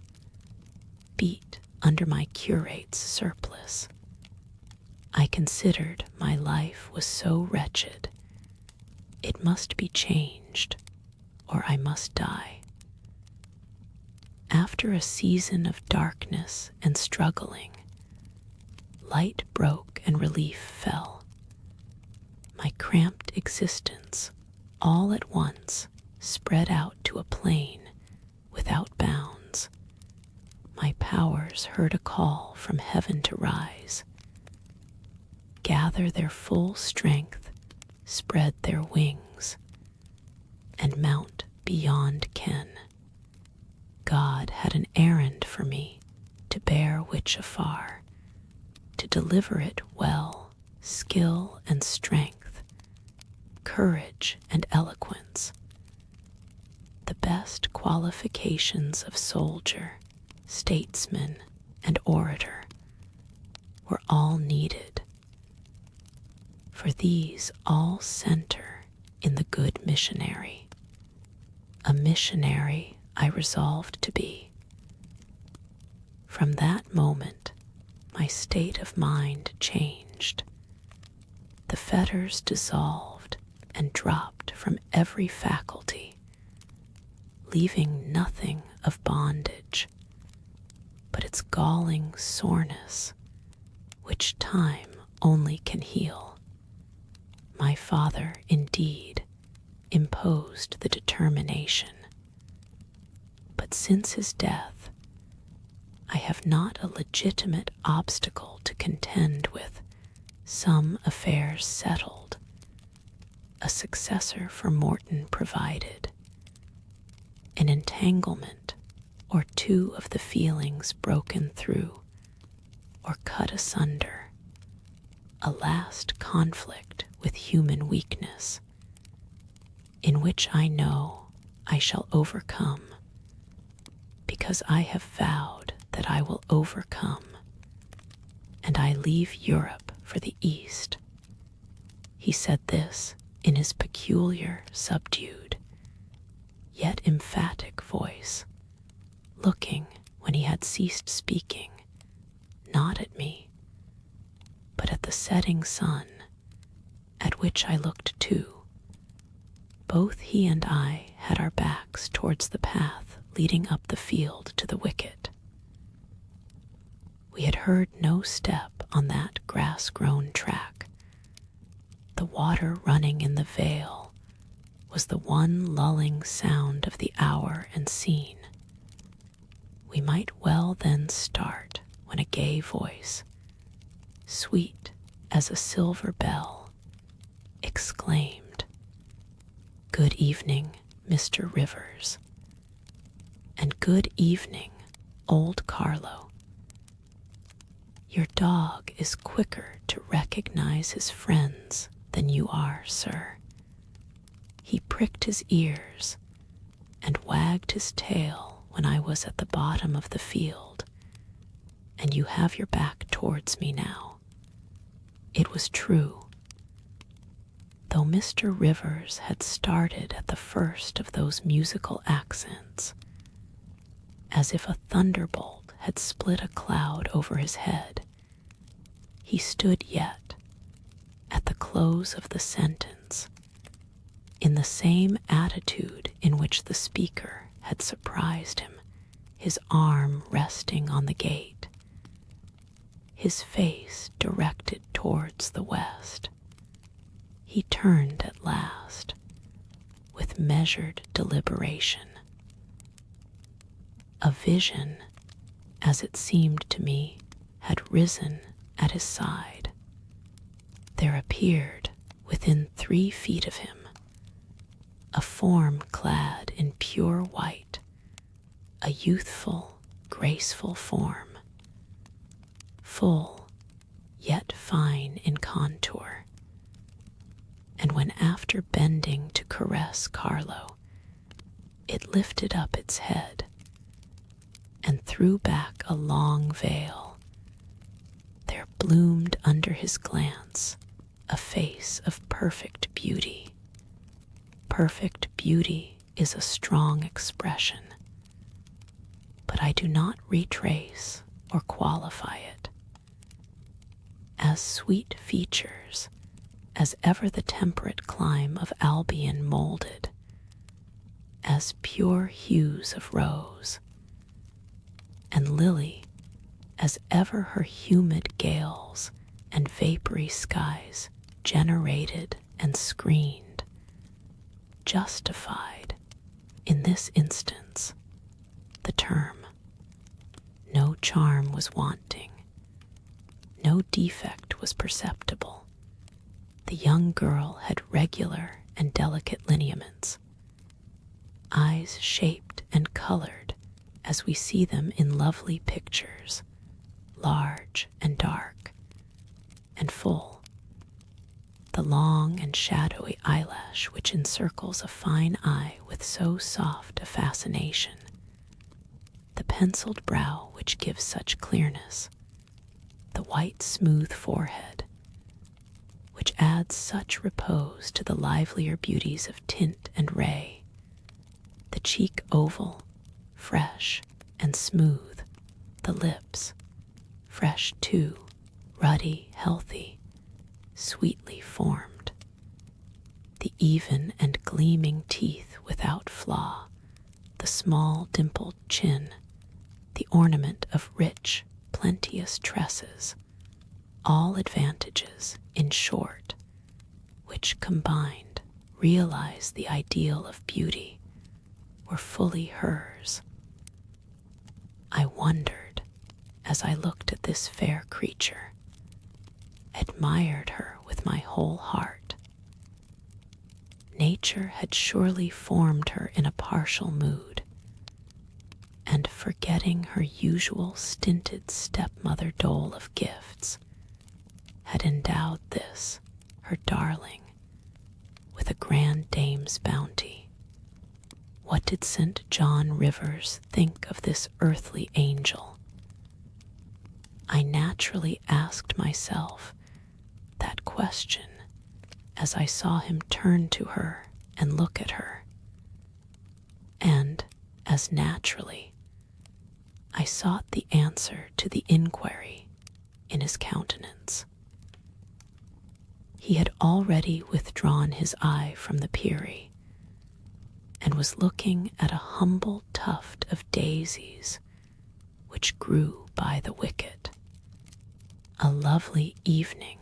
beat under my curate's surplice. I considered my life was so wretched, it must be changed, or I must die. After a season of darkness and struggling, light broke and relief fell. My cramped existence all at once spread out to a plain without bounds. My powers heard a call from heaven to rise, gather their full strength, spread their wings, and mount beyond ken. God had an errand for me to bear which afar, to deliver it well, skill and strength, courage and eloquence, the best qualifications of soldier, statesman, and orator were all needed. For these all center in the good missionary. A missionary I resolved to be. From that moment, my state of mind changed. The fetters dissolved and dropped from every faculty, leaving nothing of bondage but its galling soreness, which time only can heal. My father, indeed, imposed the determination, but since his death, I have not a legitimate obstacle to contend with, some affairs settled, a successor for Morton provided, an entanglement or two of the feelings broken through or cut asunder, a last conflict with human weakness, in which I know I shall overcome, because I have vowed that I will overcome, and I leave Europe for the East. He said this in his peculiar, subdued, yet emphatic voice, looking, when he had ceased speaking, not at me, but at the setting sun, at which I looked too. Both he and I had our backs towards the path leading up the field to the wicket. We had heard no step on that grass-grown track. The water running in the vale was the one lulling sound of the hour and scene. We might well then start when a gay voice, sweet as a silver bell, exclaimed, "Good evening, Mr. Rivers, and good evening, old Carlo. Your dog is quicker to recognize his friends than you are, sir. He pricked his ears and wagged his tail when I was at the bottom of the field, and you have your back towards me now. It was true. Though Mr. Rivers had started at the first of those musical accents, as if a thunderbolt had split a cloud over his head, he stood yet, at the close of the sentence, in the same attitude in which the speaker had surprised him, his arm resting on the gate, his face directed towards the west. He turned at last, with measured deliberation. A vision, as it seemed to me, had risen at his side. There appeared, within 3 feet of him, a form clad in pure white, a youthful, graceful form, full, yet fine in contour. And when after bending to caress Carlo, it lifted up its head and threw back a long veil, there bloomed under his glance a face of perfect beauty. Perfect beauty is a strong expression, but I do not retrace or qualify it. As sweet features as ever the temperate clime of Albion molded, as pure hues of rose, and lily as ever her humid gales and vapory skies generated and screened, justified, in this instance, the term. No charm was wanting, no defect was perceptible. The young girl had regular and delicate lineaments, eyes shaped and colored as we see them in lovely pictures, large and dark and full. The long and shadowy eyelash which encircles a fine eye with so soft a fascination, the penciled brow which gives such clearness, the white smooth forehead which adds such repose to the livelier beauties of tint and ray, the cheek oval, fresh and smooth, the lips, fresh too, ruddy, healthy, sweetly formed, the even and gleaming teeth without flaw, the small dimpled chin, the ornament of rich, plenteous tresses, all advantages, in short, which combined realize the ideal of beauty, were fully hers. I wondered as I looked at this fair creature, admired her with my whole heart. Nature had surely formed her in a partial mood, and forgetting her usual stinted stepmother dole of gifts, had endowed this, her darling, with a grand dame's bounty. What did St. John Rivers think of this earthly angel? I naturally asked myself that question as I saw him turn to her and look at her, and, as naturally, I sought the answer to the inquiry in his countenance. He had already withdrawn his eye from the Perie and was looking at a humble tuft of daisies which grew by the wicket. "A lovely evening,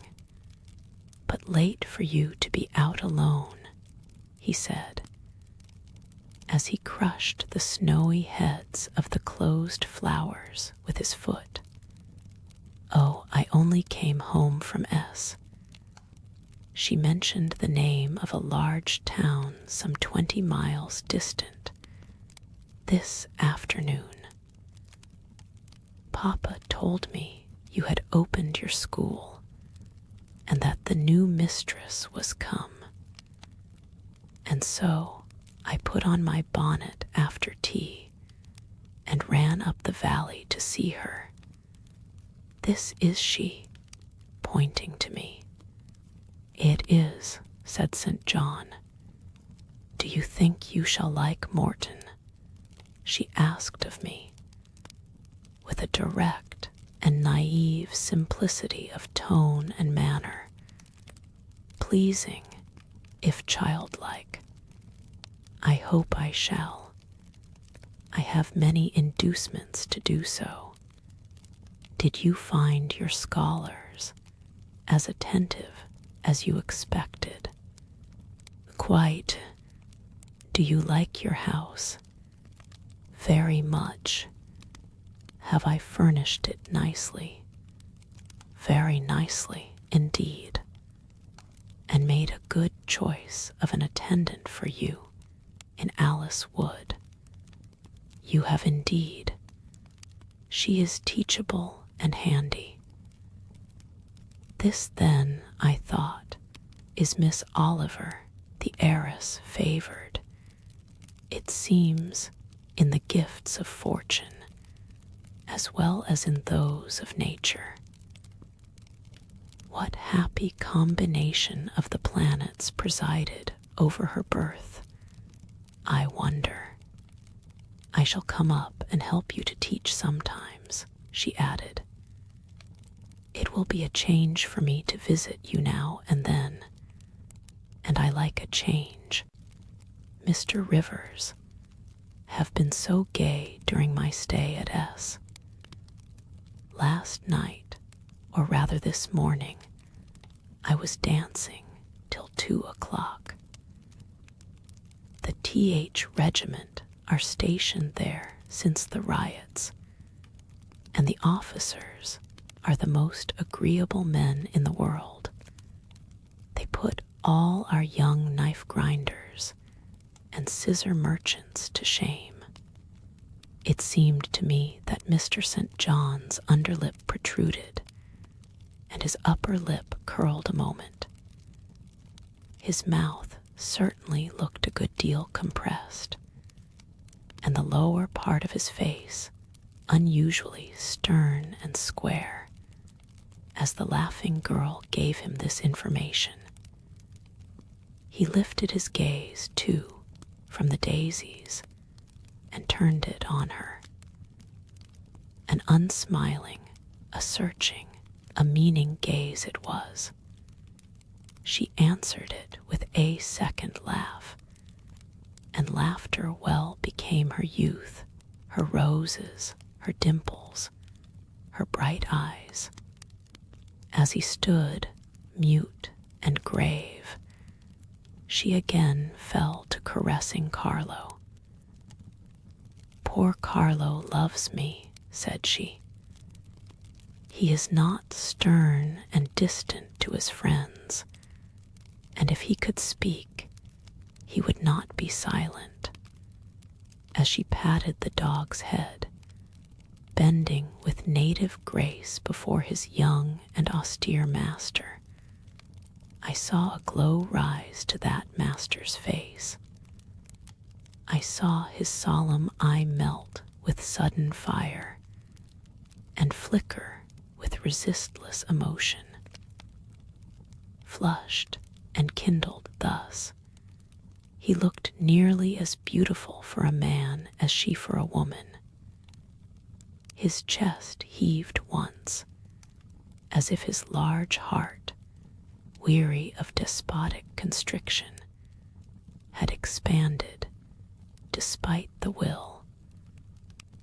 but late for you to be out alone," he said, as he crushed the snowy heads of the closed flowers with his foot. "Oh, I only came home from S." She mentioned the name of a large town some 20 miles distant. "This afternoon. Papa told me you had opened your school and that the new mistress was come. And so I put on my bonnet after tea and ran up the valley to see her. This is she," pointing to me. "It is," said St. John. "Do you think you shall like Morton?" she asked of me, with a direct and naive simplicity of tone and manner, pleasing, if childlike. "I hope I shall. I have many inducements to do so. Did you find your scholars as attentive as you expected?" "Quite. Do you like your house?" "Very much. Have I furnished it nicely?" "Very nicely, indeed. And made a good choice of an attendant for you in Alice Wood." "You have indeed. She is teachable and handy." This, then, I thought, is Miss Oliver, the heiress favored, it seems, in the gifts of fortune, as well as in those of nature. What happy combination of the planets presided over her birth, I wonder. "I shall come up and help you to teach sometimes," she added. "It will be a change for me to visit you now and then, and I like a change. Mr. Rivers have been so gay during my stay at S. Last night, or rather this morning, I was dancing till 2 o'clock. The Th Regiment are stationed there since the riots, and the officers are the most agreeable men in the world. They put all our young knife grinders and scissor merchants to shame. It seemed to me that Mr. St. John's underlip protruded, and his upper lip curled a moment. His mouth certainly looked a good deal compressed, and the lower part of his face unusually stern and square, as the laughing girl gave him this information. He lifted his gaze, too, from the daisies and turned it on her. An unsmiling, a searching, a meaning gaze it was. She answered it with a second laugh, and laughter well became her youth, her roses, her dimples, her bright eyes. As he stood, mute and grave, she again fell to caressing Carlo. "Poor Carlo loves me," said she. "He is not stern and distant to his friends, and if he could speak, he would not be silent." As she patted the dog's head, bending with native grace before his young and austere master, I saw a glow rise to that master's face. I saw his solemn eye melt with sudden fire and flicker with resistless emotion. Flushed and kindled thus. He looked nearly as beautiful for a man as she for a woman. His chest heaved once, as if his large heart, weary of despotic constriction, had expanded despite the will,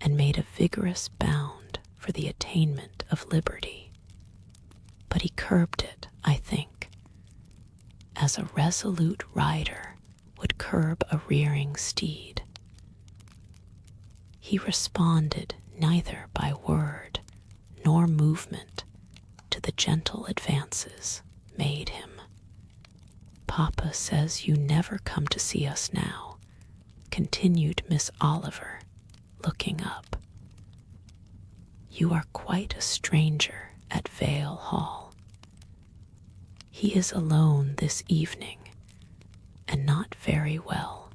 and made a vigorous bound for the attainment of liberty. But he curbed it, I think, as a resolute rider would curb a rearing steed. He responded neither by word nor movement to the gentle advances made him. "Papa says you never come to see us now," continued Miss Oliver, looking up. "You are quite a stranger at Vale Hall. He is alone this evening, and not very well.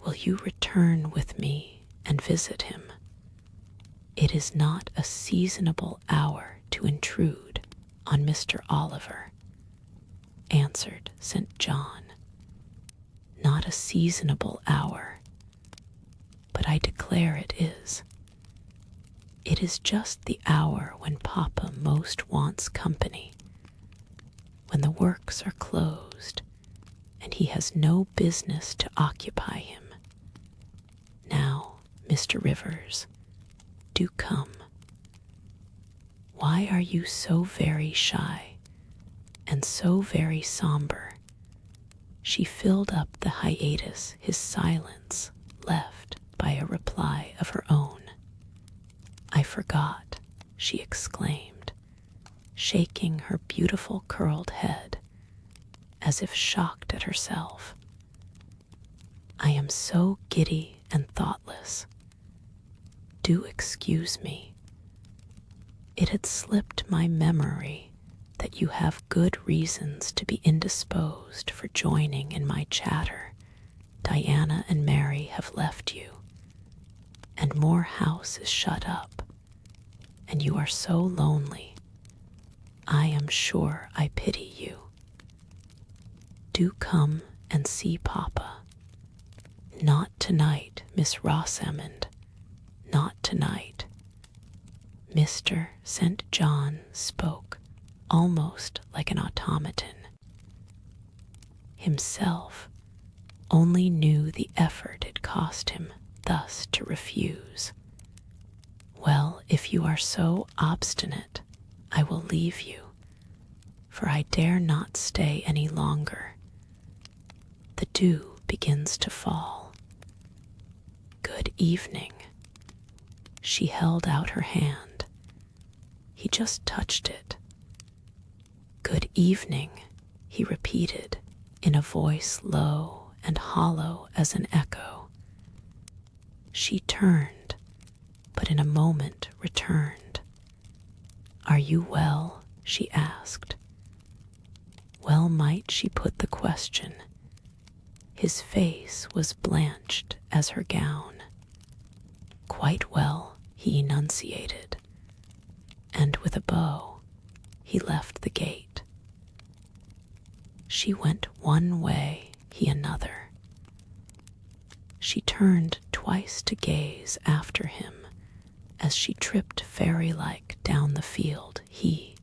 Will you return with me and visit him? It is not a seasonable hour to intrude on Mr. Oliver," answered St. John. "Not a seasonable hour, but I declare it is. It is just the hour when Papa most wants company, when the works are closed and he has no business to occupy him. Now, Mr. Rivers, do come. Why are you so very shy and so very somber?" She filled up the hiatus his silence left by a reply of her own. "I forgot," she exclaimed, shaking her beautiful curled head as if shocked at herself. "I am so giddy and thoughtless. Do excuse me. It had slipped my memory that you have good reasons to be indisposed for joining in my chatter. Diana and Mary have left you, and Moor House is shut up, and you are so lonely. I am sure I pity you. Do come and see Papa. Not tonight, Miss Rosamond, not tonight." Mr. St. John spoke almost like an automaton. Himself only knew the effort it cost him thus to refuse. "Well, if you are so obstinate, I will leave you, for I dare not stay any longer. The dew begins to fall. Good evening." She held out her hand. He just touched it. "Good evening," he repeated in a voice low and hollow as an echo. She turned, but in a moment returned. "Are you well?" she asked. Well might she put the question. His face was blanched as her gown. "Quite well," he enunciated, and with a bow he left the gate. She went one way, he another. She turned twice to gaze after him as she tripped fairy-like down the field. He,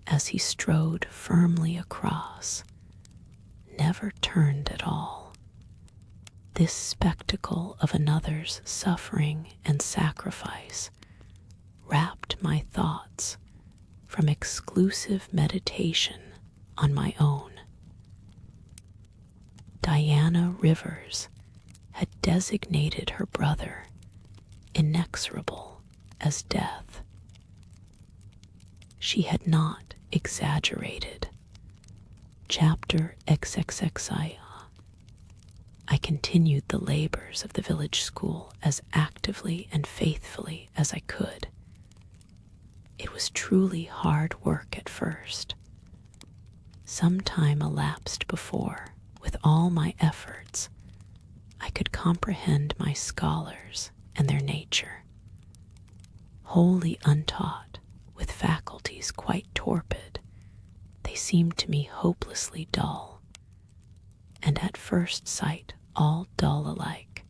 as he strode firmly across, never turned at all. This spectacle of another's suffering and sacrifice wrapped my thoughts from exclusive meditation on my own. Diana Rivers had designated her brother inexorable as death. She had not exaggerated. Chapter XXXII. I continued the labors of the village school as actively and faithfully as I could. It was truly hard work at first. Some time elapsed before, with all my efforts, I could comprehend my scholars and their nature. Wholly untaught, with faculties quite torpid, they seemed to me hopelessly dull, and at first sight all dull alike.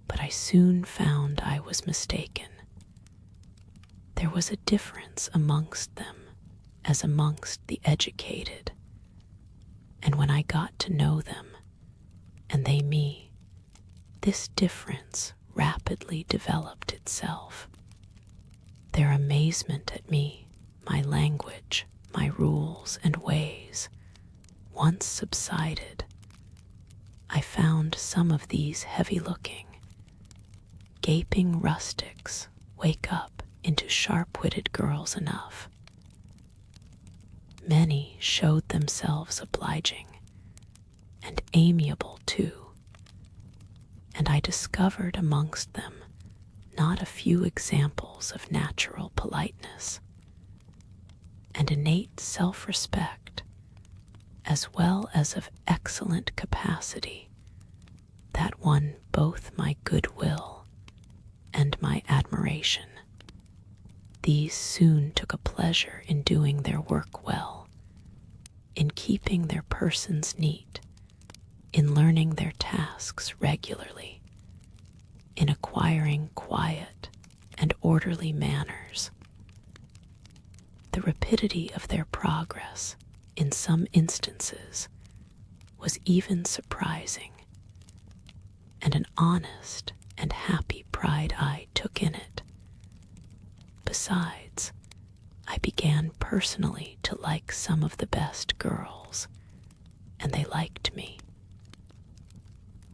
But I soon found I was mistaken. There was a difference amongst them as amongst the educated, and when I got to know them, and they me, this difference rapidly developed itself. Their amazement at me, my language, my rules and ways, once subsided, I found some of these heavy-looking, gaping rustics wake up into sharp-witted girls enough. Many showed themselves obliging, and amiable too, and I discovered amongst them not a few examples of natural politeness and innate self-respect, as well as of excellent capacity that won both my goodwill and my admiration. These soon took a pleasure in doing their work well, in keeping their persons neat, in learning their tasks regularly, in acquiring quiet and orderly manners. The rapidity of their progress, in some instances, was even surprising, and an honest and happy pride I took in it. Besides, I began personally to like some of the best girls, and they liked me.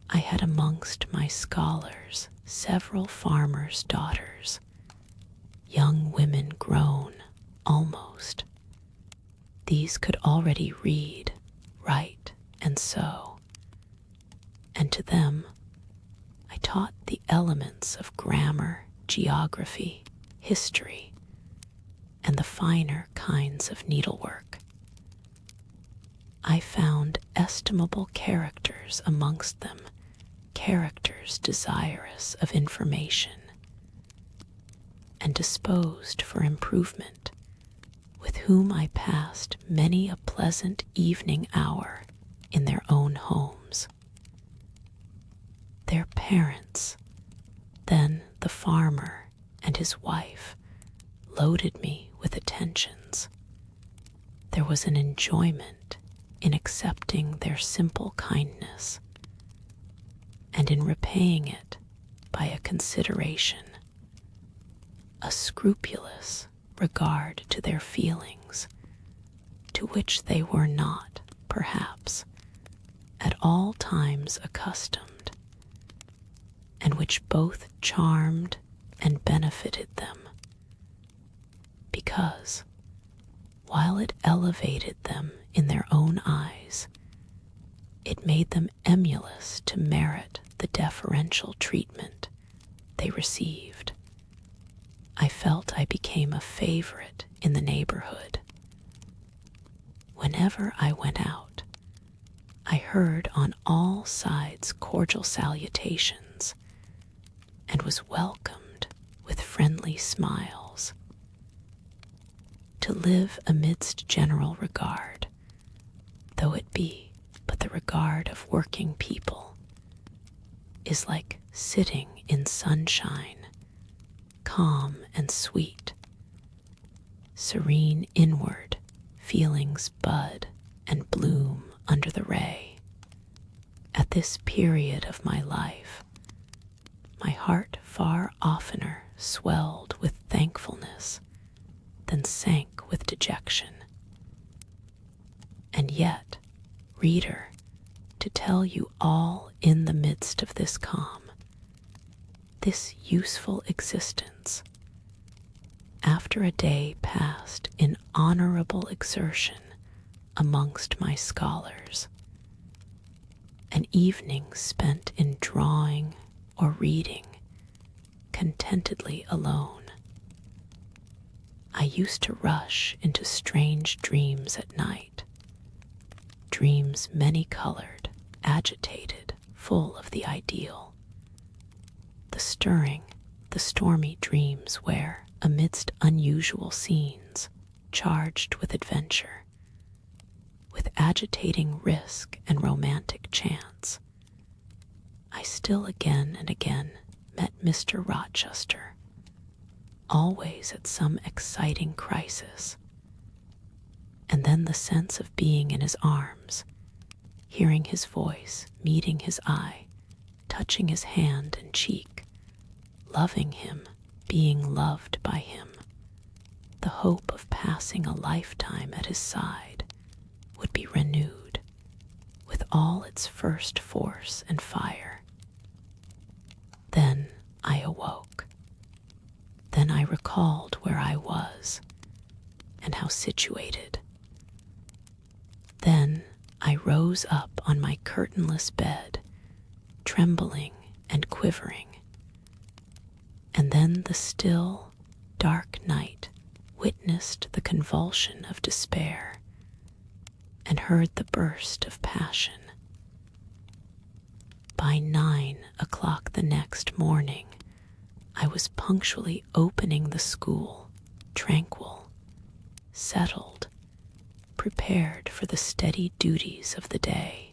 I had amongst my scholars several farmers' daughters, young women grown, almost. These could already read, write, and sew, and to them I taught the elements of grammar, geography, history, and the finer kinds of needlework. I found estimable characters amongst them, characters desirous of information, and disposed for improvement, with whom I passed many a pleasant evening hour in their own homes. Their parents, then the farmer and his wife, loaded me with attentions. There was an enjoyment in accepting their simple kindness, and in repaying it by a consideration, a scrupulous regard to their feelings, to which they were not, perhaps, at all times accustomed, and which both charmed and benefited them, because, while it elevated them in their own eyes, it made them emulous to merit the deferential treatment they received. I felt I became a favorite in the neighborhood. Whenever I went out, I heard on all sides cordial salutations, and was welcomed with friendly smiles. To live amidst general regard, though it be but the regard of working people, is like sitting in sunshine, calm and sweet. Serene inward, feelings bud and bloom under the ray. At this period of my life, my heart far oftener swelled with thankfulness than sank with dejection. And yet, reader, to tell you all in the midst of this calm, this useful existence, after a day passed in honorable exertion amongst my scholars, an evening spent in drawing or reading contentedly alone, I used to rush into strange dreams at night, dreams many-colored, agitated, full of the ideal, the stirring, the stormy dreams where, amidst unusual scenes, charged with adventure, agitating risk and romantic chance, I still again and again met Mr. Rochester, always at some exciting crisis. And then the sense of being in his arms, hearing his voice, meeting his eye, touching his hand and cheek, loving him, being loved by him, the hope of passing a lifetime at his side would be renewed with all its first force and fire. Then I awoke. Then I recalled where I was and how situated. Then I rose up on my curtainless bed, trembling and quivering. And then the still, dark night witnessed the convulsion of despair and heard the burst of passion. By 9 o'clock the next morning, I was punctually opening the school, tranquil, settled, prepared for the steady duties of the day.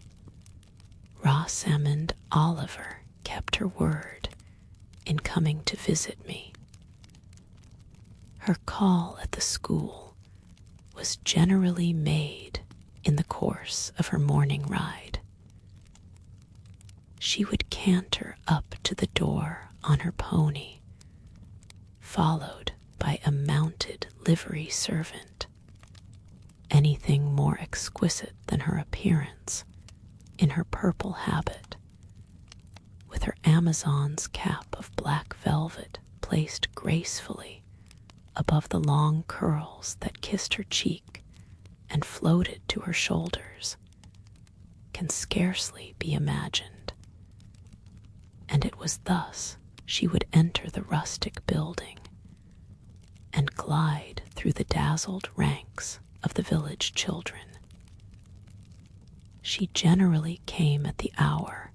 Rosamond Oliver kept her word in coming to visit me. Her call at the school was generally made in the course of her morning ride. She would canter up to the door on her pony, followed by a mounted livery servant. Anything more exquisite than her appearance, in her purple habit, with her Amazon's cap of black velvet placed gracefully above the long curls that kissed her cheek and floated to her shoulders, can scarcely be imagined. And it was thus she would enter the rustic building and glide through the dazzled ranks of the village children. She generally came at the hour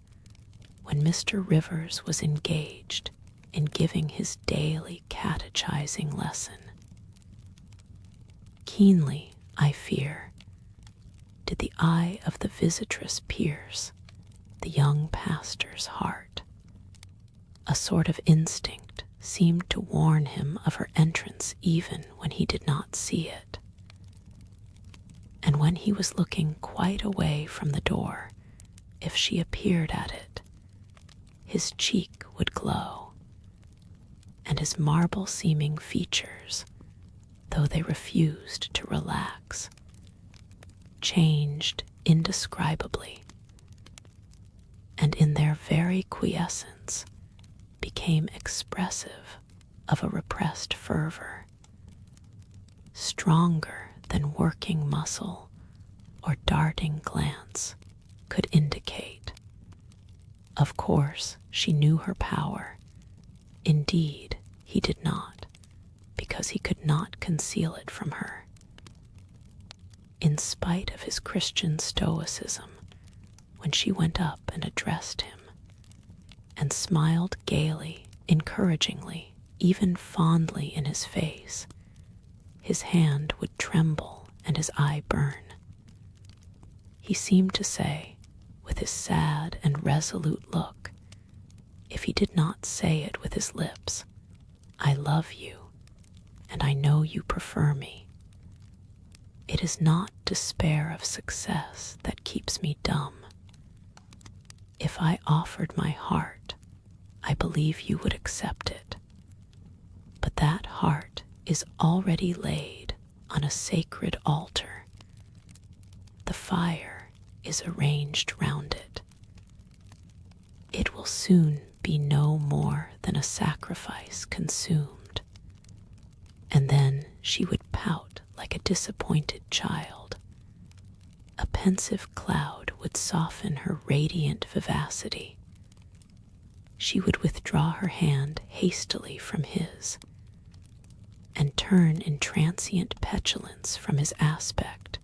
when Mr. Rivers was engaged in giving his daily catechizing lesson. Keenly, I fear, did the eye of the visitress pierce the young pastor's heart. A sort of instinct seemed to warn him of her entrance even when he did not see it. And when he was looking quite away from the door, if she appeared at it, his cheek would glow, and his marble-seeming features, though they refused to relax, changed indescribably, and in their very quiescence became expressive of a repressed fervor, stronger than working muscle or darting glance could indicate. Of course, she knew her power. Indeed, he did not, because he could not conceal it from her. In spite of his Christian stoicism, when she went up and addressed him, and smiled gaily, encouragingly, even fondly in his face, his hand would tremble and his eye burn. He seemed to say, with his sad and resolute look, if he did not say it with his lips, "I love you, and I know you prefer me. It is not despair of success that keeps me dumb. If I offered my heart, I believe you would accept it. But that heart is already laid on a sacred altar. The fire is arranged round it. It will soon be no more than a sacrifice consumed." And then she would pout like a disappointed child. A pensive cloud would soften her radiant vivacity. She would withdraw her hand hastily from his, and turn in transient petulance from his aspect,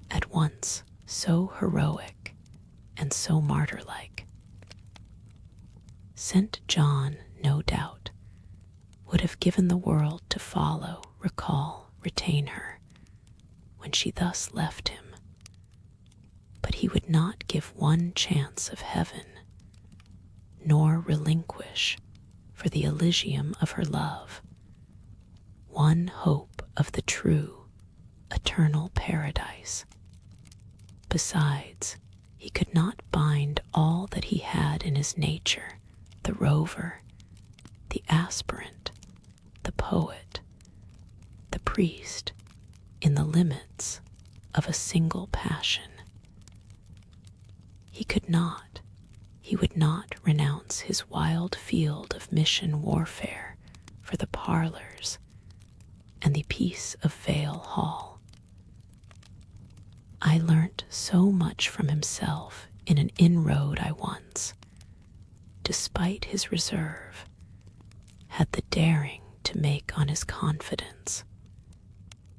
at once so heroic and so martyr-like. St. John, no doubt, would have given the world to follow, recall, retain her, when she thus left him, but he would not give one chance of heaven, nor relinquish, for the Elysium of her love, one hope of the true, eternal paradise. Besides, he could not bind all that he had in his nature, the rover, the aspirant, the poet, the priest, in the limits of a single passion. He would not renounce his wild field of mission warfare for the parlors and the peace of Vale Hall. I learnt so much from himself in an inroad I once, despite his reserve, had the daring to make on his confidence.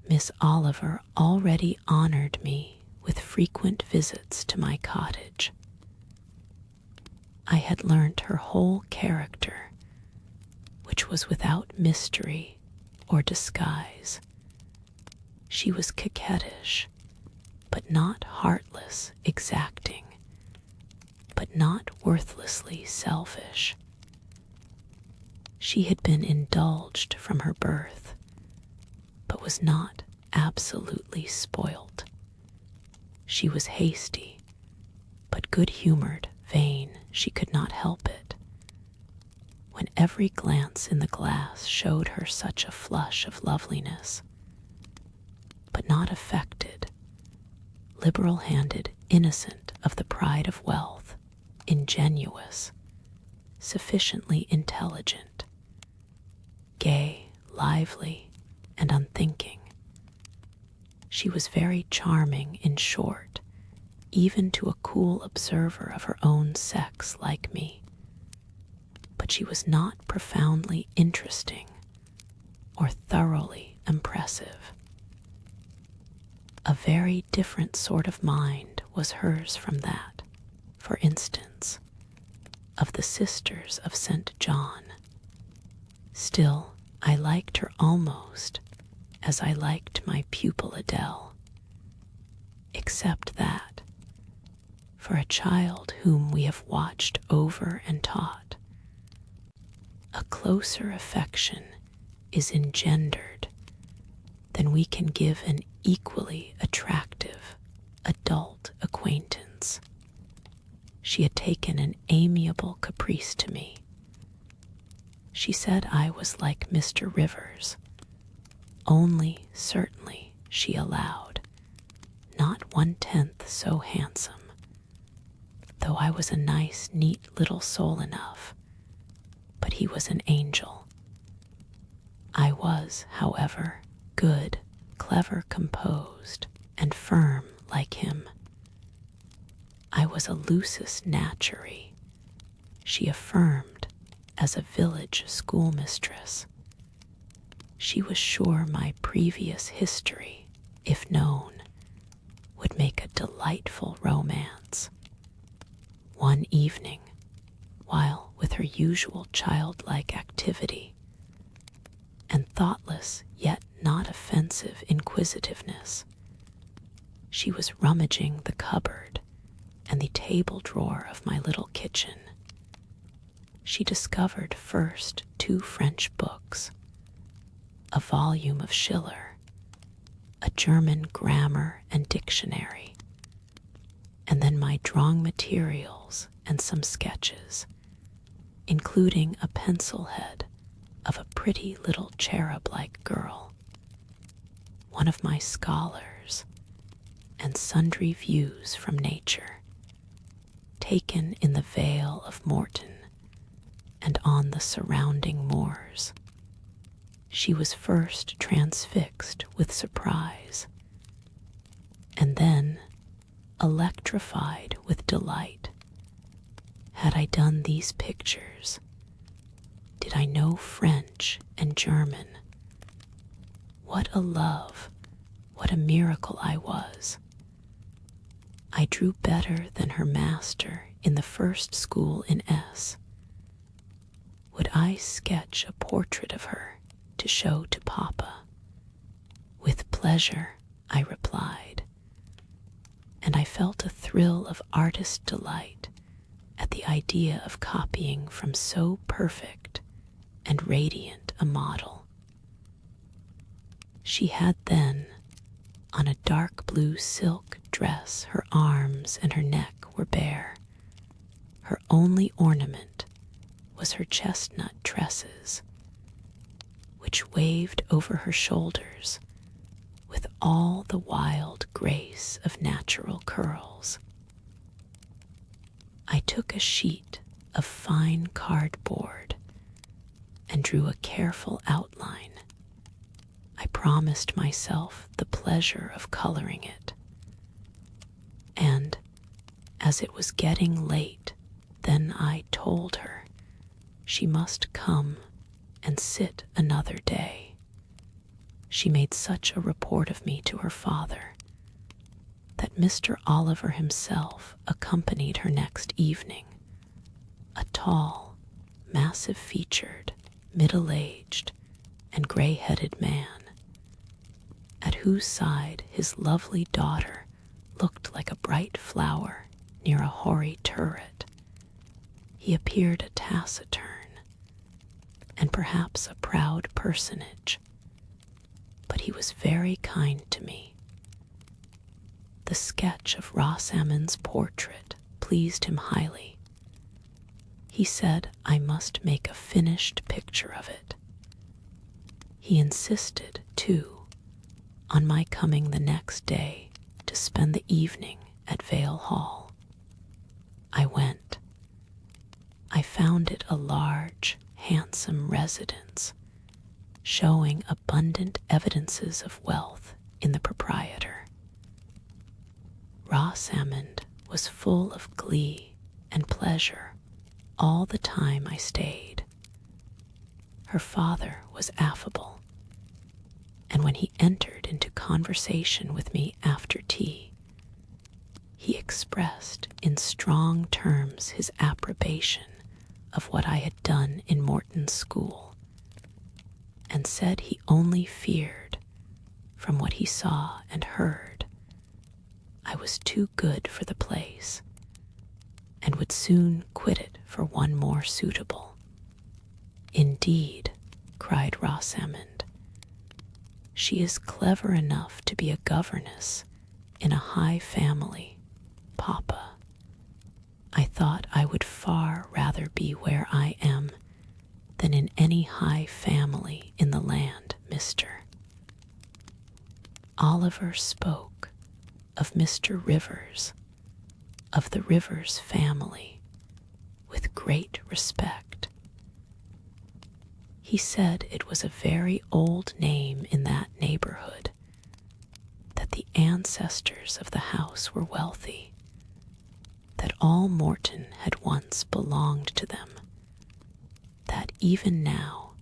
Miss Oliver already honored me with frequent visits to my cottage. I had learnt her whole character, which was without mystery or disguise. She was coquettish, but not heartless, exacting, but not worthlessly selfish. She had been indulged from her birth, but was not absolutely spoilt. She was hasty, but good-humored, vain, she could not help it. When every glance in the glass showed her such a flush of loveliness, but not affected, liberal-handed, innocent of the pride of wealth, ingenuous, sufficiently intelligent, gay, lively, and unthinking. She was very charming, in short, even to a cool observer of her own sex like me. But she was not profoundly interesting or thoroughly impressive. A very different sort of mind was hers from that, for instance, of the sisters of St. John. Still, I liked her almost as I liked my pupil Adele, except that, for a child whom we have watched over and taught, a closer affection is engendered than we can give an equally attractive adult acquaintance. She had taken an amiable caprice to me. She said I was like Mr. Rivers, only certainly, she allowed, not 1/10 so handsome, though I was a nice, neat little soul enough, but he was an angel. I was, however, good, clever, composed, and firm like him. I was a lusus naturae, she affirmed, as a village schoolmistress. She was sure my previous history, if known, would make a delightful romance. One evening, while with her usual childlike activity and thoughtless yet not offensive inquisitiveness, she was rummaging the cupboard and the table drawer of my little kitchen. She discovered first 2 French books, a volume of Schiller, a German grammar and dictionary, and then my drawing materials and some sketches, including a pencil head of a pretty little cherub-like girl, one of my scholars, and sundry views from nature, taken in the Vale of Morton and on the surrounding moors. She was first transfixed with surprise, and then electrified with delight. Had I done these pictures? Did I know French and German? What a love, what a miracle I was. I drew better than her master in the first school in S. Would I sketch a portrait of her to show to Papa? With pleasure, I replied, and I felt a thrill of artist delight at the idea of copying from so perfect and radiant a model. She had then, on a dark blue silk dress, her arms and her neck were bare. Her only ornament was her chestnut tresses, which waved over her shoulders with all the wild grace of natural curls. I took a sheet of fine cardboard and drew a careful outline. I promised myself the pleasure of coloring it. And as it was getting late, then I told her she must come and sit another day. She made such a report of me to her father that Mr. Oliver himself accompanied her next evening, a tall, massive-featured, middle-aged, and gray-headed man, at whose side his lovely daughter looked like a bright flower near a hoary turret. He appeared a taciturn and perhaps a proud personage, but he was very kind to me. The sketch of Rosamond's portrait pleased him highly. He said I must make a finished picture of it. He insisted, too, on my coming the next day to spend the evening at Vale Hall. I went. I found it a large, handsome residence, showing abundant evidences of wealth in the proprietor. Rosamond was full of glee and pleasure all the time I stayed. Her father was affable, and when he entered into conversation with me after tea, he expressed in strong terms his approbation of what I had done in Morton's school, and said he only feared, from what he saw and heard, I was too good for the place, and would soon quit it for one more suitable. Indeed, cried Rosamond, she is clever enough to be a governess in a high family, Papa. I thought I would far rather be where I am than in any high family in the land, mister. Oliver spoke of Mr. Rivers, of the Rivers family, with great respect. He said it was a very old name in that neighborhood, that the ancestors of the house were wealthy, that all Morton had once belonged to them, that even now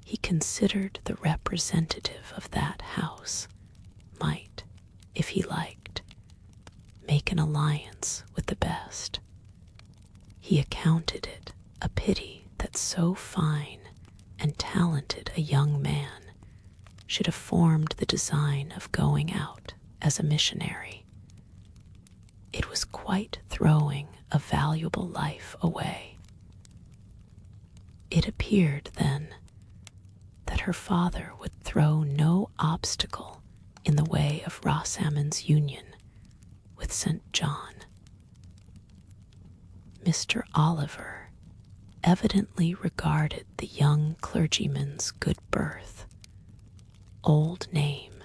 he considered the representative of that house might, if he liked, make an alliance with the best. He accounted it a pity that so fine and talented a young man should have formed the design of going out as a missionary. It was quite throwing a valuable life away. It appeared, then, that her father would throw no obstacle in the way of Rosamond's union with St. John. Mr. Oliver evidently regarded the young clergyman's good birth, old name,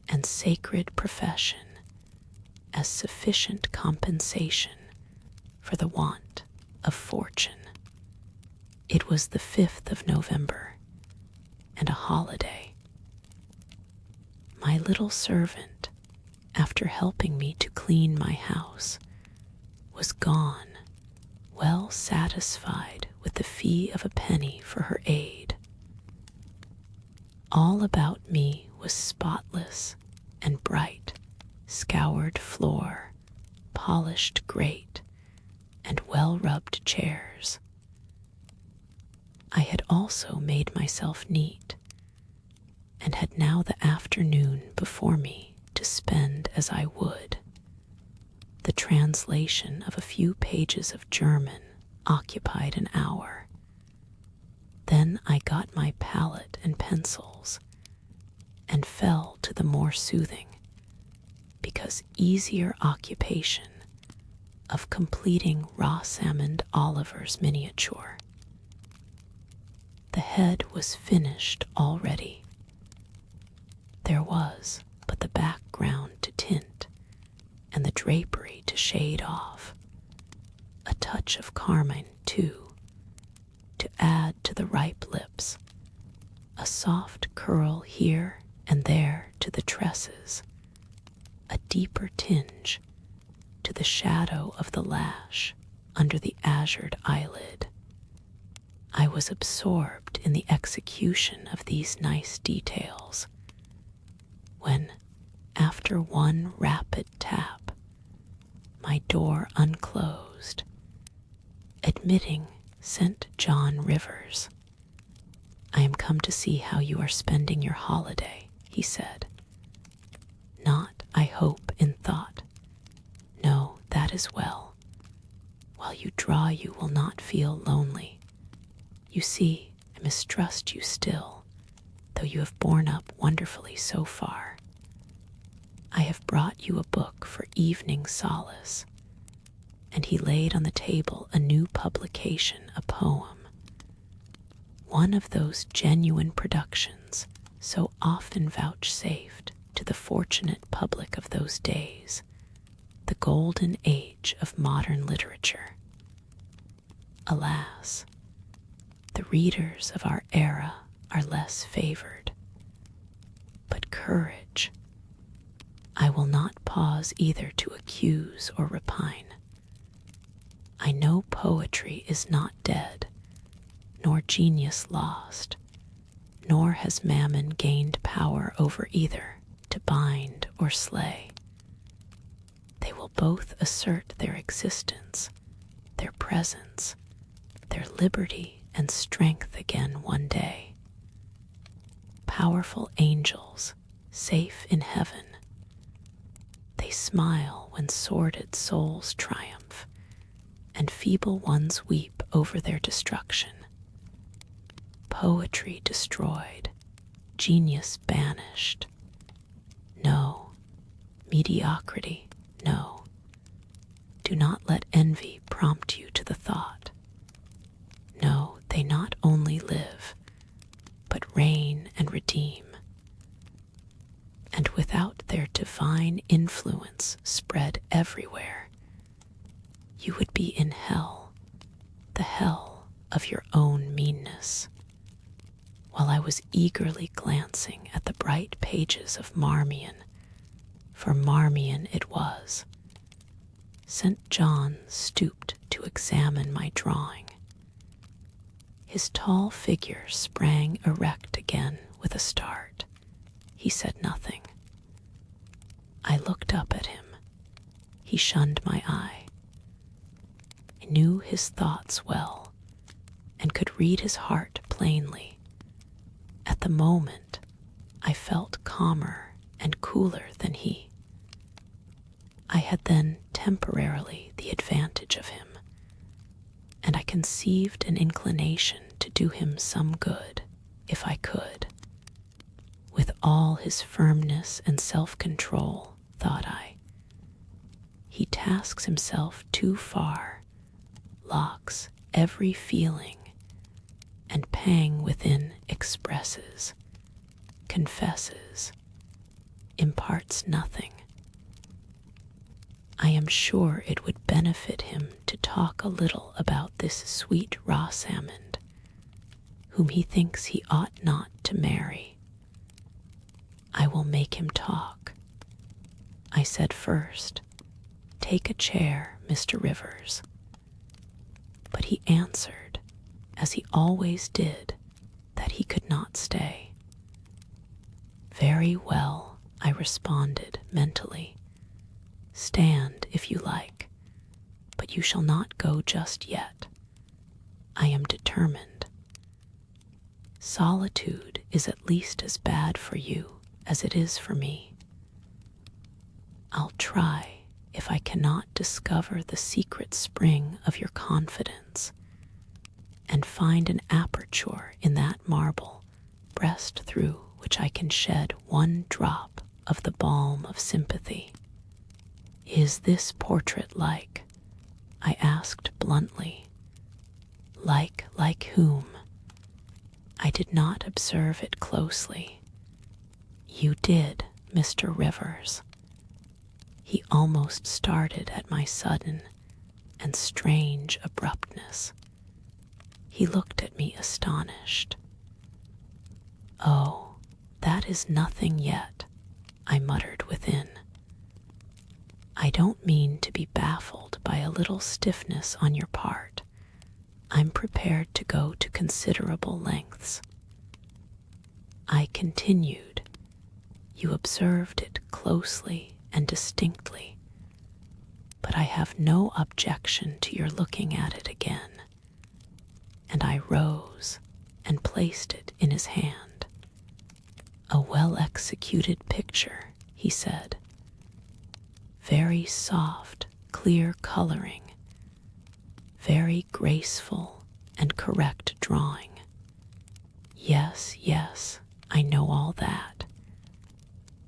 and sacred profession as sufficient compensation for the want of fortune. It was the 5th of November, and a holiday. My little servant, after helping me to clean my house, was gone, well satisfied with the fee of a penny for her aid. All about me was spotless and bright, scoured floor, polished grate, and well-rubbed chairs. I had also made myself neat, and had now the afternoon before me to spend as I would. translation of a few pages of German occupied an hour. Then I got my palette and pencils and fell to the more soothing, because easier occupation of completing Rosamond Oliver's miniature. The head was finished already. There was but the background to tint and the drapery to shade off, a touch of carmine, too, to add to the ripe lips, a soft curl here and there to the tresses, a deeper tinge to the shadow of the lash under the azured eyelid. I was absorbed in the execution of these nice details when, after one rapid tap, my door unclosed, admitting St. John Rivers. "I am come to see how you are spending your holiday," he said. "Not, I hope, in thought. No, that is well. While you draw, you will not feel lonely. You see, I mistrust you still, though you have borne up wonderfully so far. I have brought you a book for evening solace." And he laid on the table a new publication, a poem, one of those genuine productions so often vouchsafed to the fortunate public of those days, the golden age of modern literature. Alas, the readers of our era are less favored. But courage! I will not pause either to accuse or repine. I know poetry is not dead, nor genius lost, nor has mammon gained power over either to bind or slay. They will both assert their existence, their presence, their liberty and strength again one day. Powerful angels, safe in heaven, they smile when sordid souls triumph, and feeble ones weep over their destruction. Poetry destroyed, genius banished. No, mediocrity, no. Do not let envy prompt you to the thought. No, they not only live, but reign and redeem. And without their divine influence spread everywhere, you would be in hell, the hell of your own meanness. While I was eagerly glancing at the bright pages of Marmion, for Marmion it was, St. John stooped to examine my drawing. His tall figure sprang erect again with a start. He said nothing. I looked up at him. He shunned my eye. I knew his thoughts well, and could read his heart plainly. At the moment, I felt calmer and cooler than he. I had then temporarily the advantage of him, and I conceived an inclination to do him some good, if I could. With all his firmness and self-control, thought I, he tasks himself too far, locks every feeling, and pang within expresses, confesses, imparts nothing. I am sure it would benefit him to talk a little about this sweet Rosamond, whom he thinks he ought not to marry. I will make him talk. I said first, "Take a chair, Mr. Rivers." But he answered, as he always did, that he could not stay. "Very well," I responded mentally. "Stand if you like, but you shall not go just yet. I am determined. Solitude is at least as bad for you as it is for me. I'll try, if I cannot discover the secret spring of your confidence and find an aperture in that marble breast through which I can shed one drop of the balm of sympathy. Is this portrait like? I asked bluntly. Like whom? I did not observe it closely. You did, Mr. Rivers. He almost started at my sudden and strange abruptness. He looked at me astonished. Oh, that is nothing yet, I muttered within. I don't mean to be baffled by a little stiffness on your part. I'm prepared to go to considerable lengths. I continued. You observed it closely and distinctly, but I have no objection to your looking at it again. And I rose and placed it in his hand. A well-executed picture, he said. Very soft, clear coloring, very graceful and correct drawing. Yes, I know all that.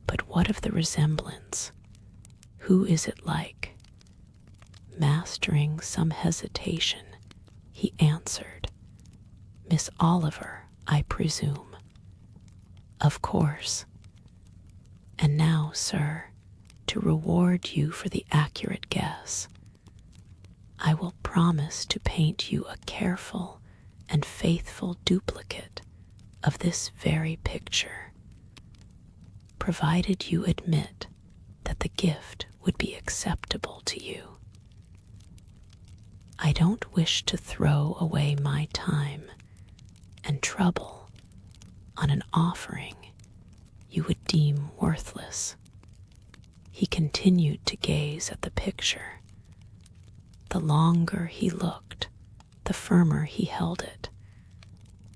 But what of the resemblance? Who is it like? Mastering some hesitation, he answered. Miss Oliver, I presume. Of course. And now, sir, to reward you for the accurate guess, I will promise to paint you a careful and faithful duplicate of this very picture, provided you admit that the gift would be acceptable to you. I don't wish to throw away my time and trouble on an offering you would deem worthless. He continued to gaze at the picture. The longer he looked, the firmer he held it,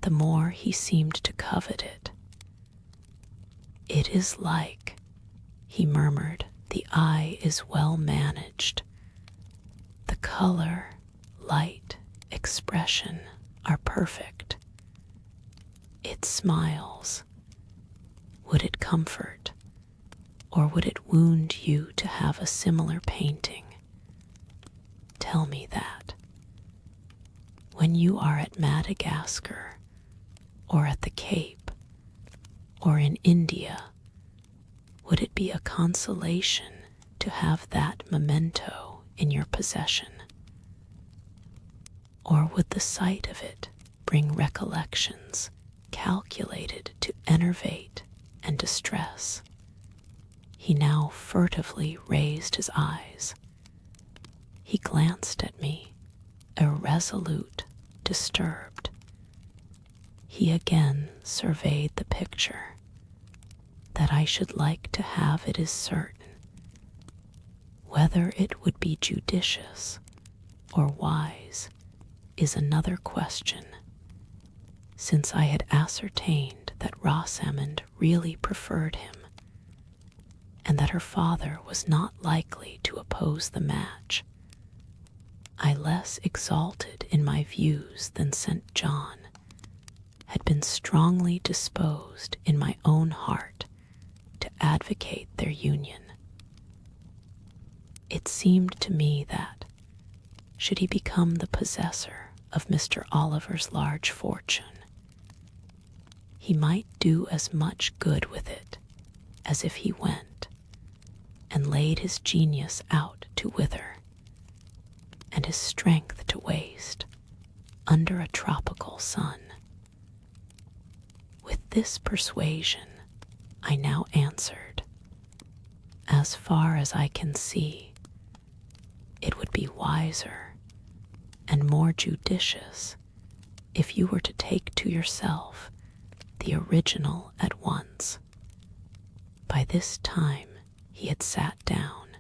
the more he seemed to covet it. It is like, he murmured, the eye is well managed. The color, light, expression are perfect. It smiles. Would it comfort, or would it wound you to have a similar painting? Tell me that. When you are at Madagascar, or at the Cape, or in India, would it be a consolation to have that memento in your possession? Or would the sight of it bring recollections calculated to enervate and distress? He now furtively raised his eyes. He glanced at me, irresolute, disturbed. He again surveyed the picture. That I should like to have it is certain. Whether it would be judicious or wise is another question, since I had ascertained that Rosamond really preferred him, and that her father was not likely to oppose the match. I, less exalted in my views than St. John, had been strongly disposed in my own heart to advocate their union. It seemed to me that, should he become the possessor of Mr. Oliver's large fortune, he might do as much good with it as if he went and laid his genius out to wither and his strength to waste under a tropical sun. With this persuasion, I now answered, as far as I can see, it would be wiser and more judicious if you were to take to yourself the original at once. By this time he had sat down.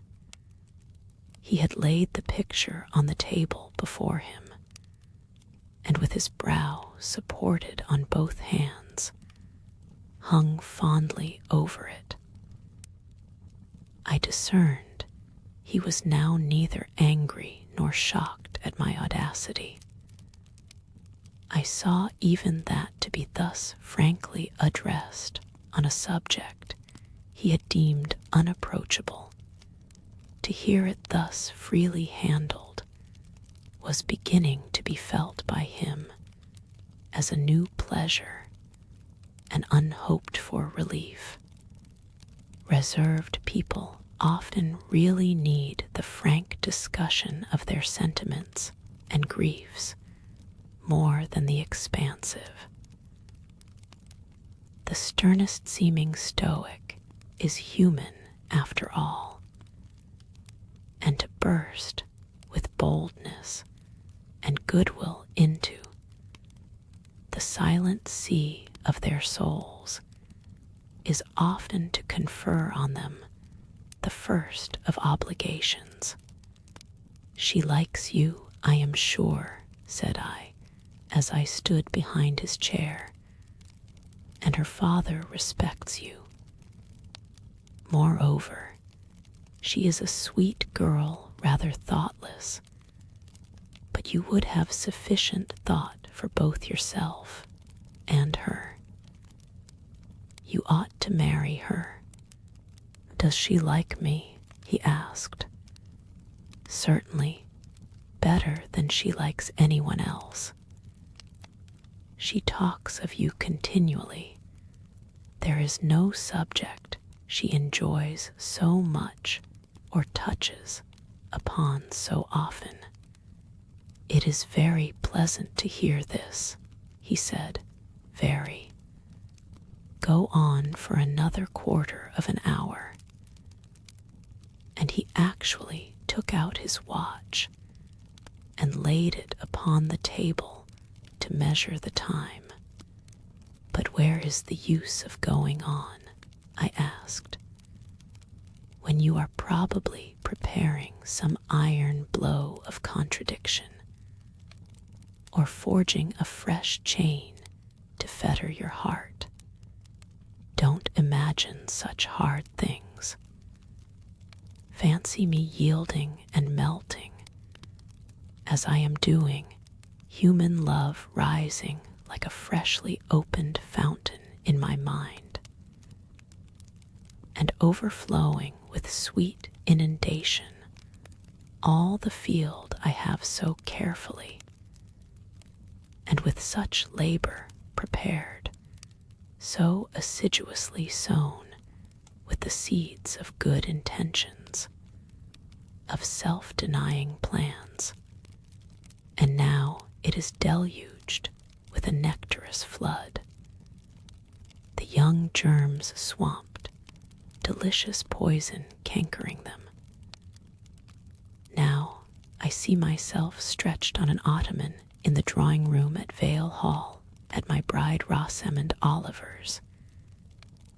He had laid the picture on the table before him, and with his brow supported on both hands, hung fondly over it. I discerned he was now neither angry nor shocked at my audacity. I saw even that to be thus frankly addressed on a subject he had deemed unapproachable, to hear it thus freely handled, was beginning to be felt by him as a new pleasure, an unhoped-for relief. Reserved people often really need the frank discussion of their sentiments and griefs more than the expansive. The sternest seeming stoic is human after all, and to burst with boldness and goodwill into the silent sea of their souls is often to confer on them the first of obligations. "She likes you, I am sure," said I, as I stood behind his chair, "and her father respects you. Moreover, she is a sweet girl, rather thoughtless, but you would have sufficient thought for both yourself and her. You ought to marry her." "Does she like me?" he asked. "Certainly, better than she likes anyone else. She talks of you continually. There is no subject she enjoys so much or touches upon so often." "It is very pleasant to hear this," he said, "very. Go on for another quarter of an hour." And he actually took out his watch and laid it upon the table to measure the time. "But where is the use of going on?" I asked. "When you are probably preparing some iron blow of contradiction, or forging a fresh chain to fetter your heart. Don't imagine such hard things. Fancy me yielding and melting, as I am doing, human love rising like a freshly opened fountain in my mind, and overflowing with sweet inundation all the field I have so carefully, and with such labor prepared, so assiduously sown with the seeds of good intentions, of self-denying plans, and now it is deluged with a nectarous flood. The young germs swamped, delicious poison cankering them. Now I see myself stretched on an ottoman in the drawing-room at Vale Hall, at my bride Rosamond Oliver's.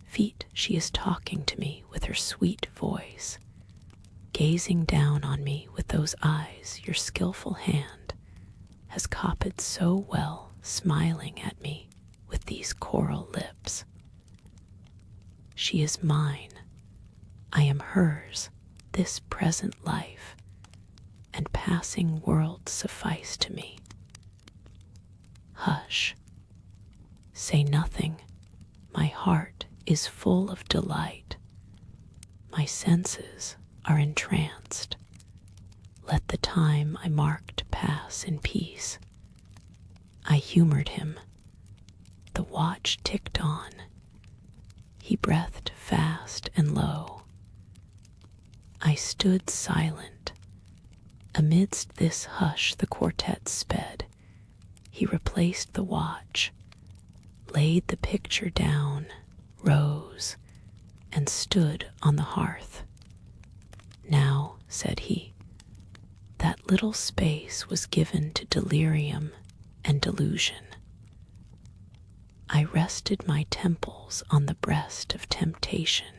Feet, she is talking to me with her sweet voice, gazing down on me with those eyes your skillful hand has copied so well, smiling at me with these coral lips. She is mine, I am hers, this present life, and passing worlds suffice to me. Hush, say nothing, my heart is full of delight, my senses are entranced. Let the time I marked pass in peace. I humored him. The watch ticked on. He breathed fast and low. I stood silent. Amidst this hush the quartet sped. He replaced the watch, laid the picture down, rose, and stood on the hearth. "Now," said he, "that little space was given to delirium and delusion. I rested my temples on the breast of temptation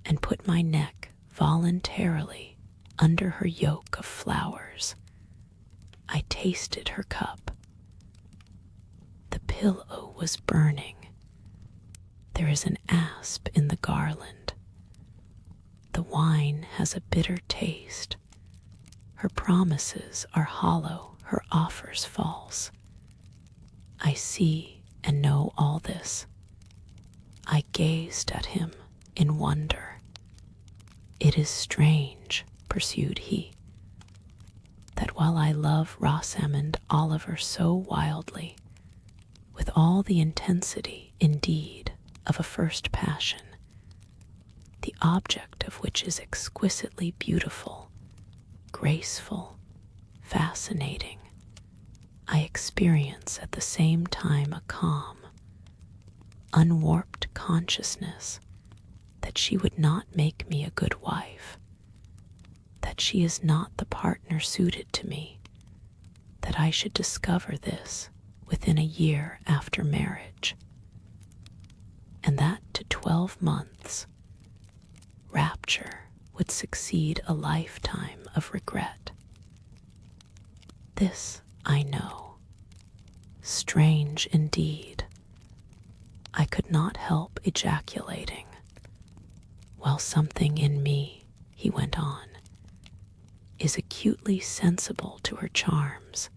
and put my neck voluntarily under her yoke of flowers. I tasted her cup. The pillow was burning. There is an asp in the garland. The wine has a bitter taste. Her promises are hollow, her offers false. I see and know all this. I gazed at him in wonder. It is strange, pursued he, that while I love Rosamond Oliver so wildly, with all the intensity, indeed, of a first passion, the object of which is exquisitely beautiful, graceful, fascinating, I experience at the same time a calm, unwarped consciousness that she would not make me a good wife, that she is not the partner suited to me, that I should discover this within a year after marriage, and that to 12 months, rapture would succeed a lifetime of regret. This I know. Strange indeed. I could not help ejaculating, while something in me, he went on, is acutely sensible to her charms,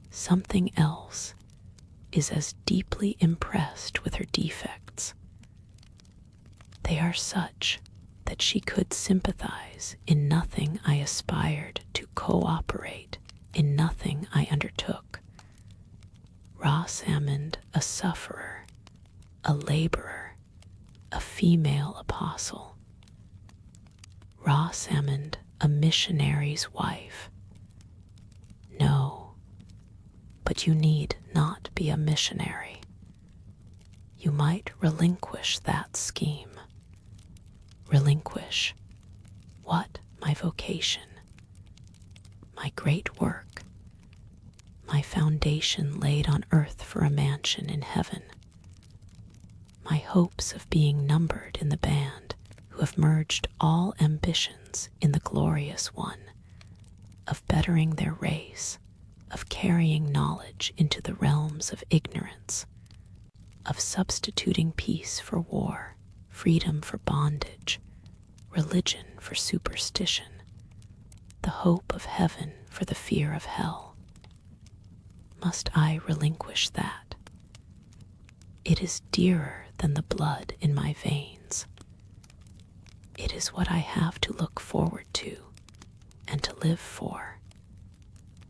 something else is as deeply impressed with her defects. They are such that she could sympathize in nothing I aspired to cooperate, in nothing I undertook. Rosamond, a sufferer, a laborer, a female apostle. Rosamond, a missionary's wife. No, but you need not be a missionary. You might relinquish that scheme. Relinquish what? My vocation, my great work, my foundation laid on earth for a mansion in heaven, my hopes of being numbered in the band who have merged all ambitions in the glorious one, of bettering their race, of carrying knowledge into the realms of ignorance, of substituting peace for war, freedom for bondage, religion for superstition, the hope of heaven for the fear of hell. Must I relinquish that? It is dearer than the blood in my veins. It is what I have to look forward to and to live for.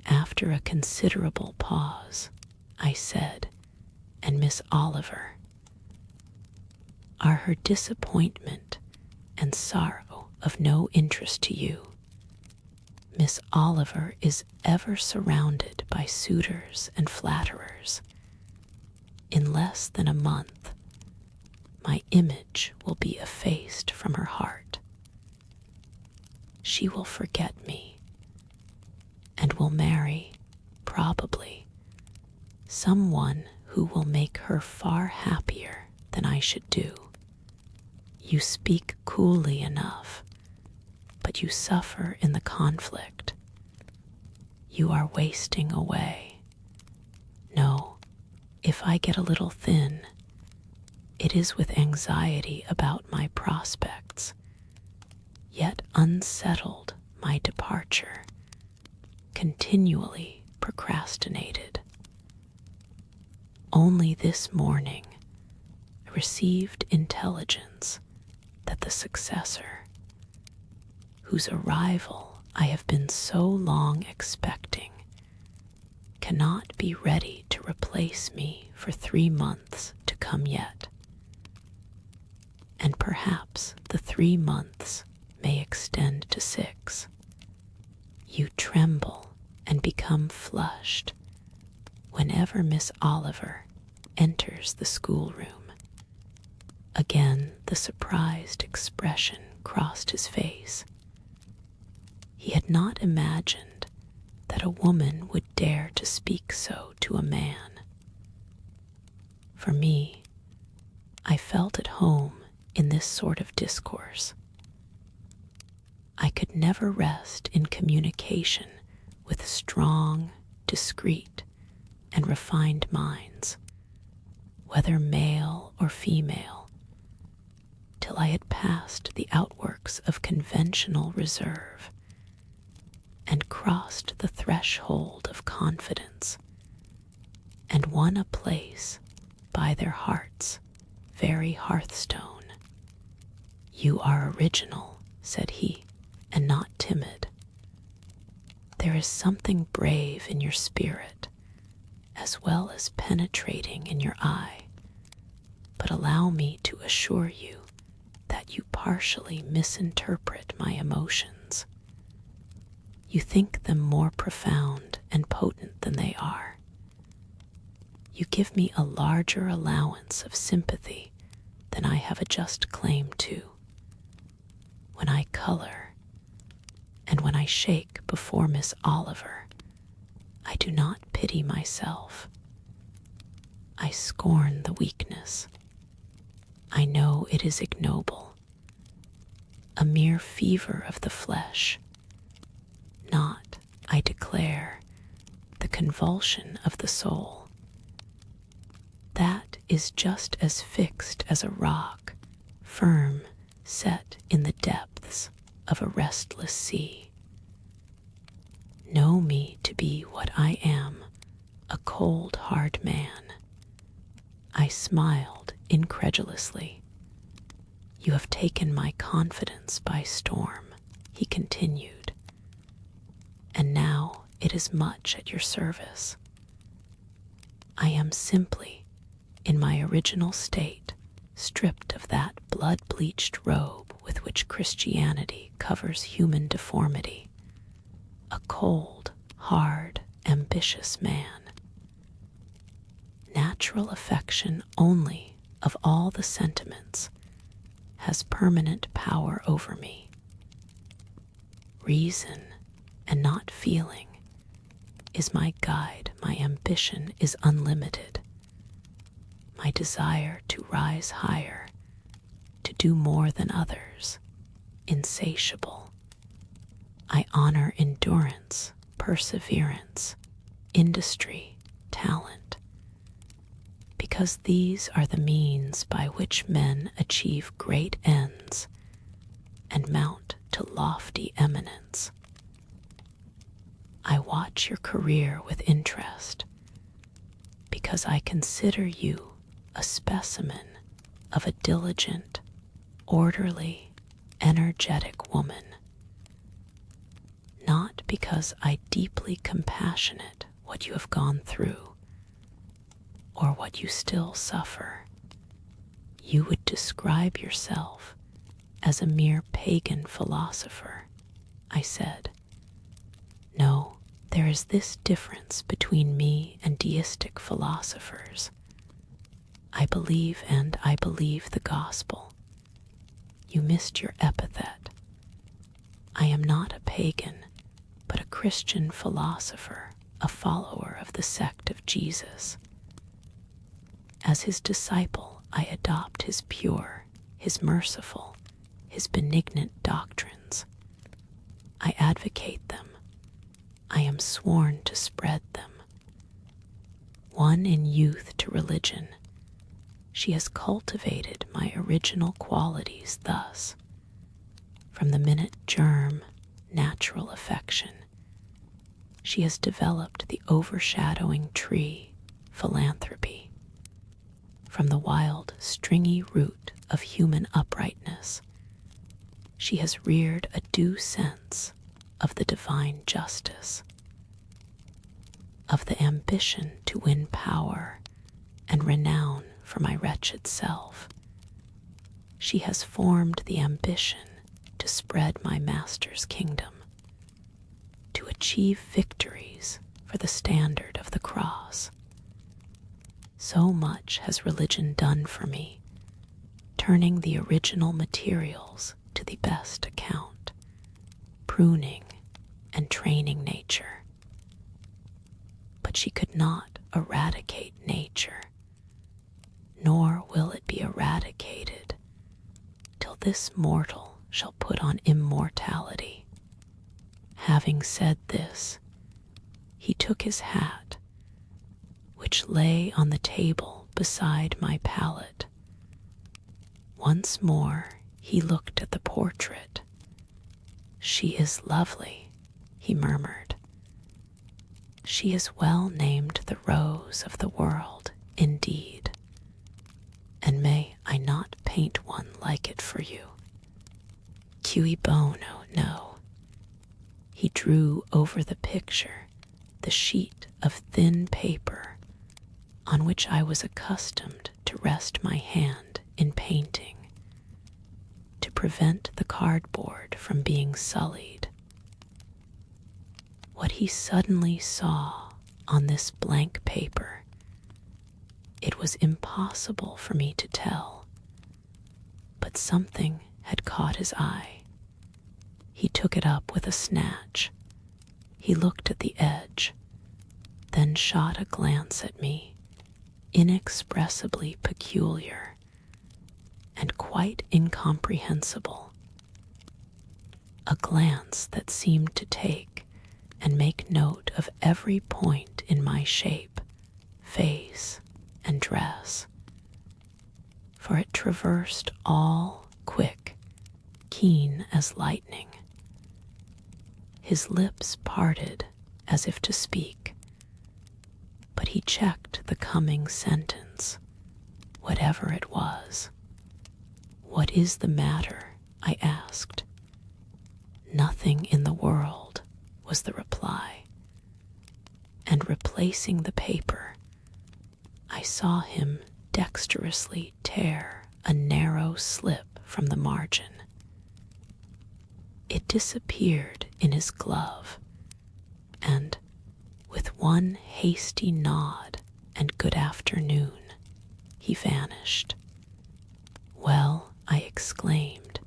After a considerable pause, I said, and Miss Oliver, are her disappointment and sorrow of no interest to you? Miss Oliver is ever surrounded by suitors and flatterers. In less than a month, my image will be effaced from her heart. She will forget me and will marry, probably, someone who will make her far happier than I should do. You speak coolly enough, but you suffer in the conflict. You are wasting away. No, if I get a little thin, it is with anxiety about my prospects, yet unsettled my departure, continually procrastinated. Only this morning I received intelligence that the successor, whose arrival I have been so long expecting, cannot be ready to replace me for 3 months to come yet. And perhaps the 3 months may extend to 6. You tremble and become flushed whenever Miss Oliver enters the schoolroom. Again the surprised expression crossed his face. He had not imagined that a woman would dare to speak so to a man. For me, I felt at home in this sort of discourse. I could never rest in communication with strong, discreet, and refined minds, whether male or female. till I had passed the outworks of conventional reserve and crossed the threshold of confidence and won a place by their heart's very hearthstone. "You are original," said he, "and not timid. There is something brave in your spirit, as well as penetrating in your eye, but allow me to assure you that you partially misinterpret my emotions. You think them more profound and potent than they are. You give me a larger allowance of sympathy than I have a just claim to. When I color, and when I shake before Miss Oliver, I do not pity myself. I scorn the weakness. I know it is ignoble, a mere fever of the flesh, not, I declare, the convulsion of the soul. That is just as fixed as a rock, firm, set in the depths of a restless sea. Know me to be what I am, a cold, hard man." I smiled incredulously. "You have taken my confidence by storm," he continued, "and now it is much at your service. I am simply, in my original state, stripped of that blood-bleached robe with which Christianity covers human deformity, a cold, hard, ambitious man. Natural affection only of all the sentiments has permanent power over me. Reason, and not feeling, is my guide. My ambition is unlimited. My desire to rise higher, to do more than others, insatiable. I honor endurance, perseverance, industry, talent, because these are the means by which men achieve great ends and mount to lofty eminence. I watch your career with interest because I consider you a specimen of a diligent, orderly, energetic woman, not because I deeply compassionate what you have gone through or what you still suffer. You would describe yourself as a mere pagan philosopher, I said. No, there is this difference between me and deistic philosophers. I believe the gospel. You missed your epithet. I am not a pagan, but a Christian philosopher, a follower of the sect of Jesus. As his disciple, I adopt his pure, his merciful, his benignant doctrines. I advocate them. I am sworn to spread them. Won in youth to religion, she has cultivated my original qualities thus. From the minute germ, natural affection, she has developed the overshadowing tree, philanthropy. From the wild, stringy root of human uprightness, she has reared a due sense of the divine justice, of the ambition to win power and renown for my wretched self. She has formed the ambition to spread my master's kingdom, to achieve victories for the standard of the cross. So much has religion done for me, turning the original materials to the best account, pruning and training nature. But she could not eradicate nature, nor will it be eradicated till this mortal shall put on immortality. Having said this, he took his hat, which lay on the table beside my pallet. Once more he looked at the portrait. "She is lovely," he murmured. "She is well named the rose of the world, indeed. And may I not paint one like it for you? Cui bono, no." He drew over the picture the sheet of thin paper on which I was accustomed to rest my hand in painting, to prevent the cardboard from being sullied. What he suddenly saw on this blank paper, it was impossible for me to tell, but something had caught his eye. He took it up with a snatch. He looked at the edge, then shot a glance at me, inexpressibly peculiar and quite incomprehensible. A glance that seemed to take and make note of every point in my shape, face, and dress, for it traversed all quick, keen as lightning. His lips parted as if to speak, but he checked the coming sentence, whatever it was. "What is the matter?" I asked. "Nothing in the world," was the reply. And replacing the paper, I saw him dexterously tear a narrow slip from the margin. It disappeared in his glove, and with one hasty nod and good afternoon, he vanished. "Well," I exclaimed,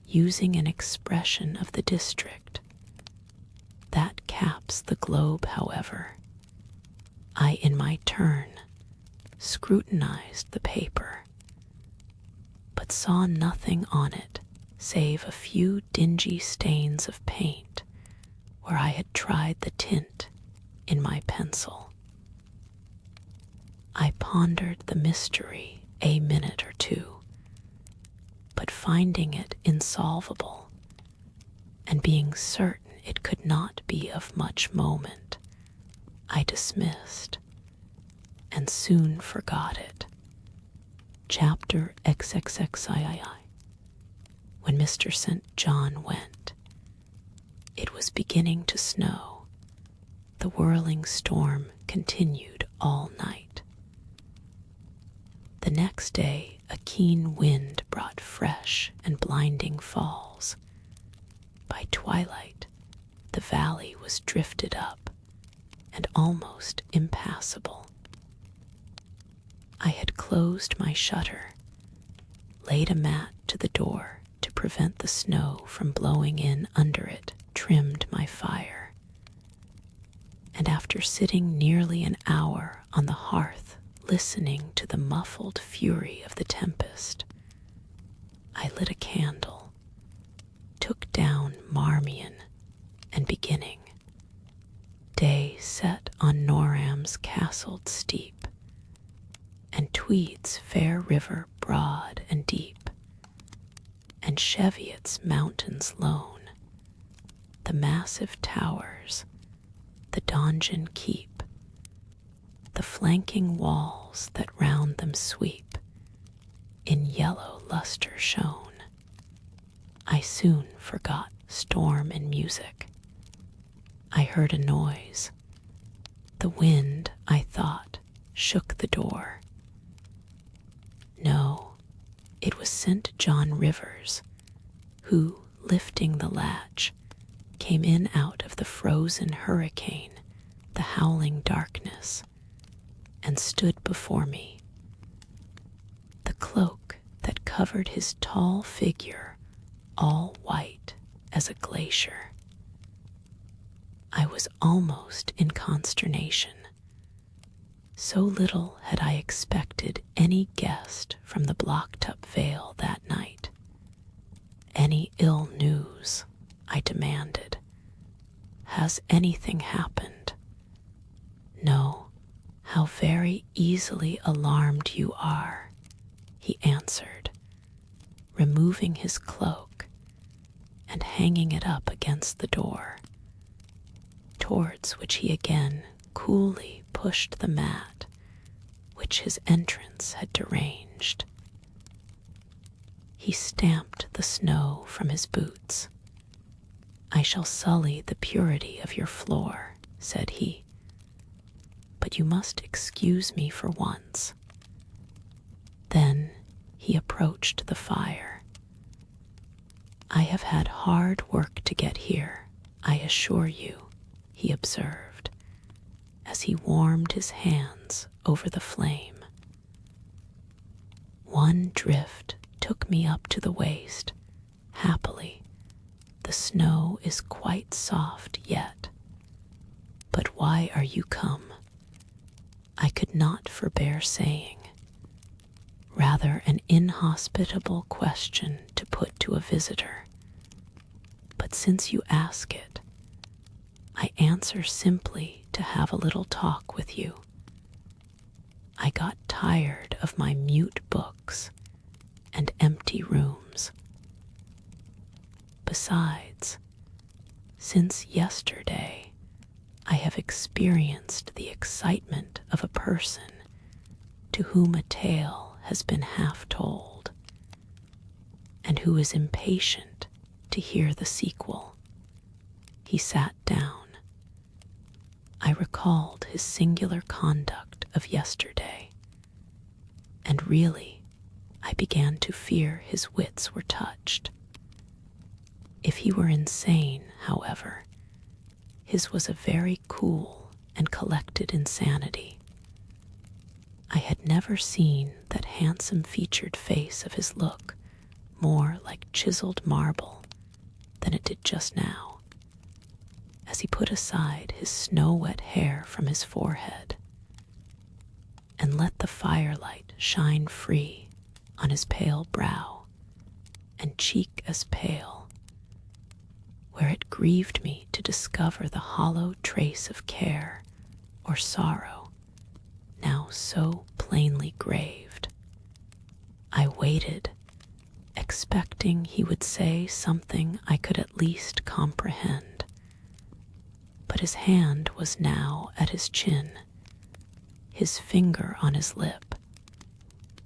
using an expression of the district, "that caps the globe, however." I, in my turn, scrutinized the paper, but saw nothing on it save a few dingy stains of paint where I had tried the tint in my pencil. I pondered the mystery a minute or two, but finding it insolvable, and being certain it could not be of much moment, I dismissed, and soon forgot it. Chapter XXXII. When Mr. St. John went, it was beginning to snow. The whirling storm continued all night. The next day, a keen wind brought fresh and blinding falls. By twilight, the valley was drifted up and almost impassable. I had closed my shutter, laid a mat to the door to prevent the snow from blowing in under it, trimmed my fire, and after sitting nearly an hour on the hearth listening to the muffled fury of the tempest, I lit a candle, took down Marmion, and beginning, "Day set on Noram's castled steep, and Tweed's fair river broad and deep, and Cheviot's mountains lone, the massive towers, the donjon keep, the flanking walls that round them sweep, in yellow lustre shone. I soon forgot storm and music. I heard a noise. The wind, I thought, shook the door. No, it was St. John Rivers, who, lifting the latch, came in out of the frozen hurricane, the howling darkness, and stood before me. The cloak that covered his tall figure, all white as a glacier. I was almost in consternation. So little had I expected any guest from the blocked-up vale that night. "Any ill news?" I demanded. "Has anything happened?" "No, how very easily alarmed you are," he answered, removing his cloak and hanging it up against the door, towards which he again coolly pushed the mat which his entrance had deranged. He stamped the snow from his boots. "I shall sully the purity of your floor," said he, "but you must excuse me for once." Then he approached the fire. "I have had hard work to get here, I assure you," he observed, as he warmed his hands over the flame. "One drift took me up to the waist. Happily, the snow is quite soft yet. But why are you come?" I could not forbear saying. Rather an inhospitable question to put to a visitor. But since you ask it, I answer simply to have a little talk with you. I got tired of my mute books and empty rooms. Besides, since yesterday, I have experienced the excitement of a person to whom a tale has been half told, and who is impatient to hear the sequel. He sat down. I recalled his singular conduct of yesterday, and really I began to fear his wits were touched. If he were insane, however, his was a very cool and collected insanity. I had never seen that handsome-featured face of his look more like chiseled marble than it did just now, as he put aside his snow-wet hair from his forehead and let the firelight shine free on his pale brow and cheek as pale, where it grieved me to discover the hollow trace of care or sorrow now so plainly graved. I waited, expecting he would say something I could at least comprehend, but his hand was now at his chin, his finger on his lip.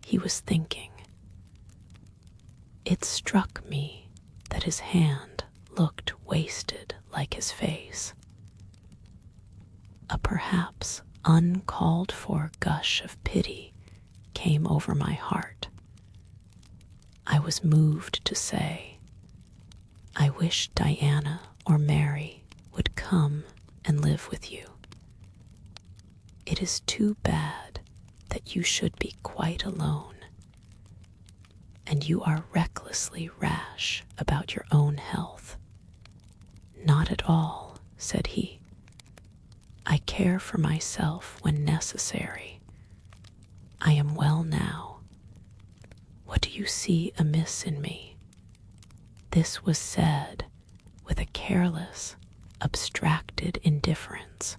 He was thinking. It struck me that his hand looked wasted like his face. A perhaps uncalled for gush of pity came over my heart. I was moved to say, "I wish Diana or Mary would come and live with you. It is too bad that you should be quite alone, and you are recklessly rash about your own health." "Not at all," said he. "I care for myself when necessary. I am well now. What do you see amiss in me?" This was said with a careless, abstracted indifference,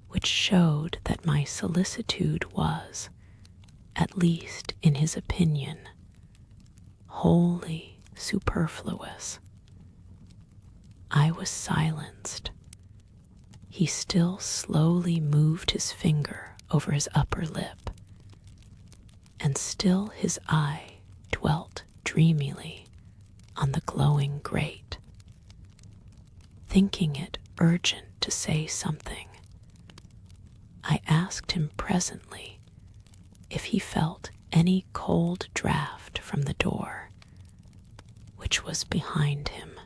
which showed that my solicitude was, at least in his opinion, wholly superfluous. I was silenced. He still slowly moved his finger over his upper lip, and still his eye dwelt dreamily on the glowing grate. Thinking it urgent to say something, I asked him presently if he felt any cold draught from the door, which was behind him.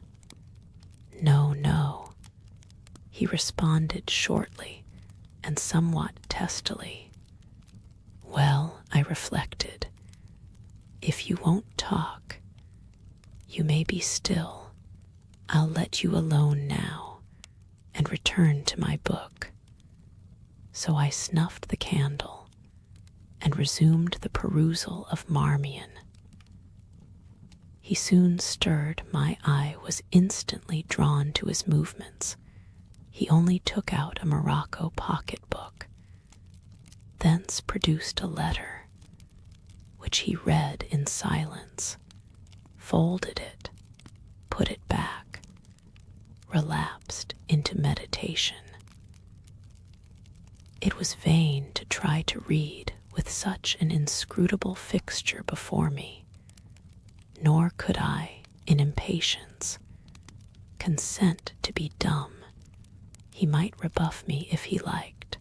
"No, no," he responded shortly and somewhat testily. Well, I reflected, if you won't talk, you may be still. I'll let you alone now and return to my book. So I snuffed the candle and resumed the perusal of Marmion. He soon stirred. My eye was instantly drawn to his movements. He only took out a morocco pocket-book, thence produced a letter, which he read in silence. folded it, put it back, relapsed into meditation. It was vain to try to read with such an inscrutable fixture before me, nor could I, in impatience, consent to be dumb. He might rebuff me if he liked,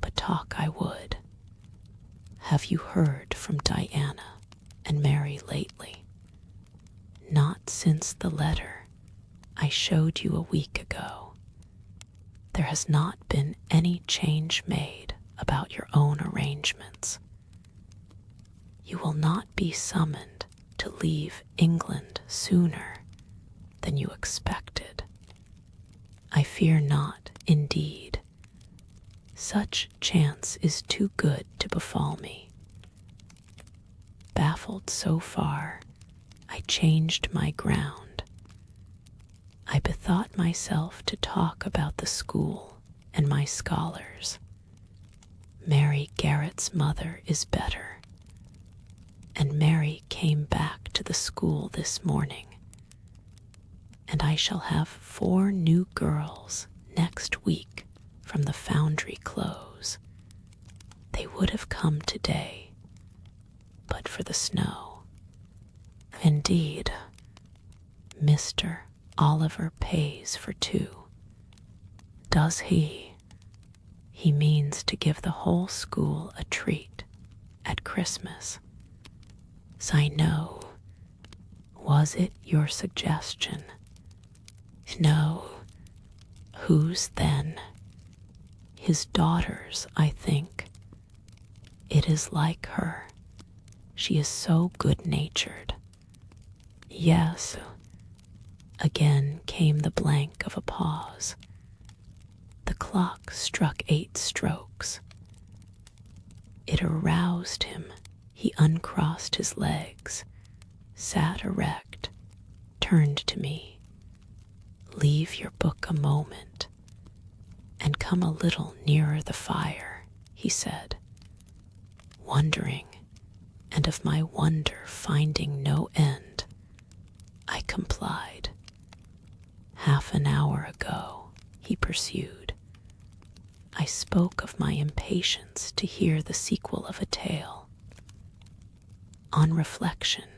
but talk I would. Have you heard from Diana and Mary lately? Not since the letter I showed you a week ago. There has not been any change made about your own arrangements. You will not be summoned to leave England sooner than you expected. I fear not, indeed. Such chance is too good to befall me. Baffled so far, I changed my ground. I bethought myself to talk about the school and my scholars. Mary Garrett's mother is better, and Mary came back to the school this morning, and I shall have 4 new girls next week from the foundry close. They would have come today, but for the snow. Indeed, Mr. Oliver pays for 2. Does he? He means to give the whole school a treat at Christmas. So I know. Was it your suggestion? No. Whose then? His daughter's, I think. It is like her. She is so good-natured. Yes. Again came the blank of a pause. The clock struck 8 strokes. It aroused him. He uncrossed his legs, sat erect, turned to me. Leave your book a moment and come a little nearer the fire, he said. Wondering, and of my wonder finding no end, I complied. Half an hour ago, he pursued, I spoke of my impatience to hear the sequel of a tale. On reflection,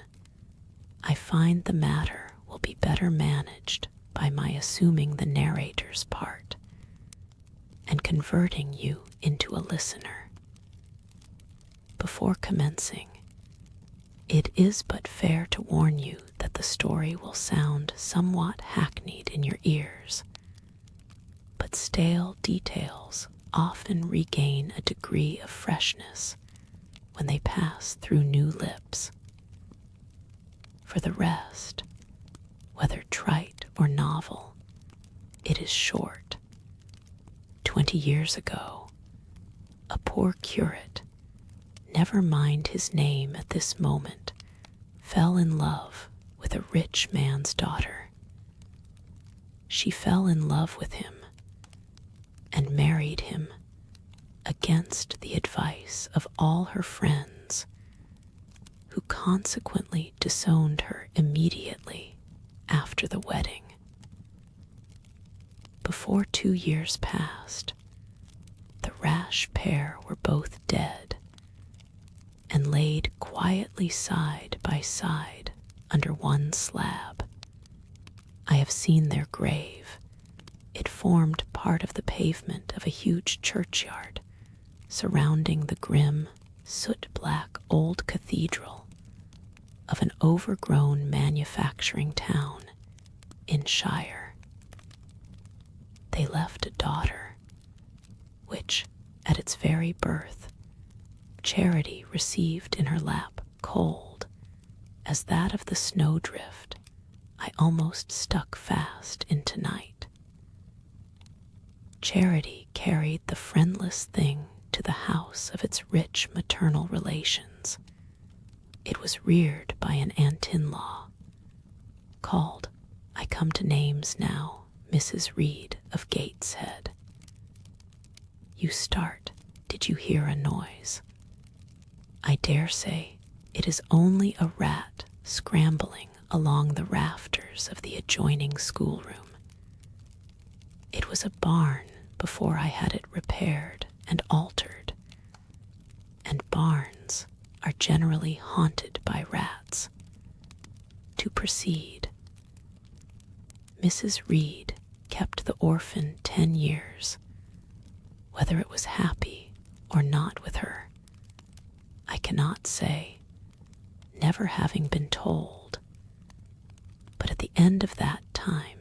I find the matter will be better managed by my assuming the narrator's part and converting you into a listener. Before commencing, it is but fair to warn you that the story will sound somewhat hackneyed in your ears, but stale details often regain a degree of freshness when they pass through new lips. For the rest, whether trite or novel, it is short. 20 years ago, a poor curate, never mind his name at this moment, fell in love with a rich man's daughter. She fell in love with him and married him against the advice of all her friends, who consequently disowned her immediately after the wedding. Before 2 years passed, the rash pair were both dead and laid quietly side by side under one slab. I have seen their grave. It formed part of the pavement of a huge churchyard surrounding the grim, soot-black old cathedral of an overgrown manufacturing town in Shire. They left a daughter, which, at its very birth, Charity received in her lap cold as that of the snowdrift I almost stuck fast into night. Charity carried the friendless thing to the house of its rich maternal relations. It was reared by an aunt-in-law, called, I come to names now, Mrs. Reed of Gateshead. You start. Did you hear a noise? I dare say it is only a rat scrambling along the rafters of the adjoining schoolroom. It was a barn before I had it repaired and altered, and barns are generally haunted by rats. To proceed, Mrs. Reed kept the orphan 10 years. Whether it was happy or not with her, I cannot say, never having been told. But at the end of that time,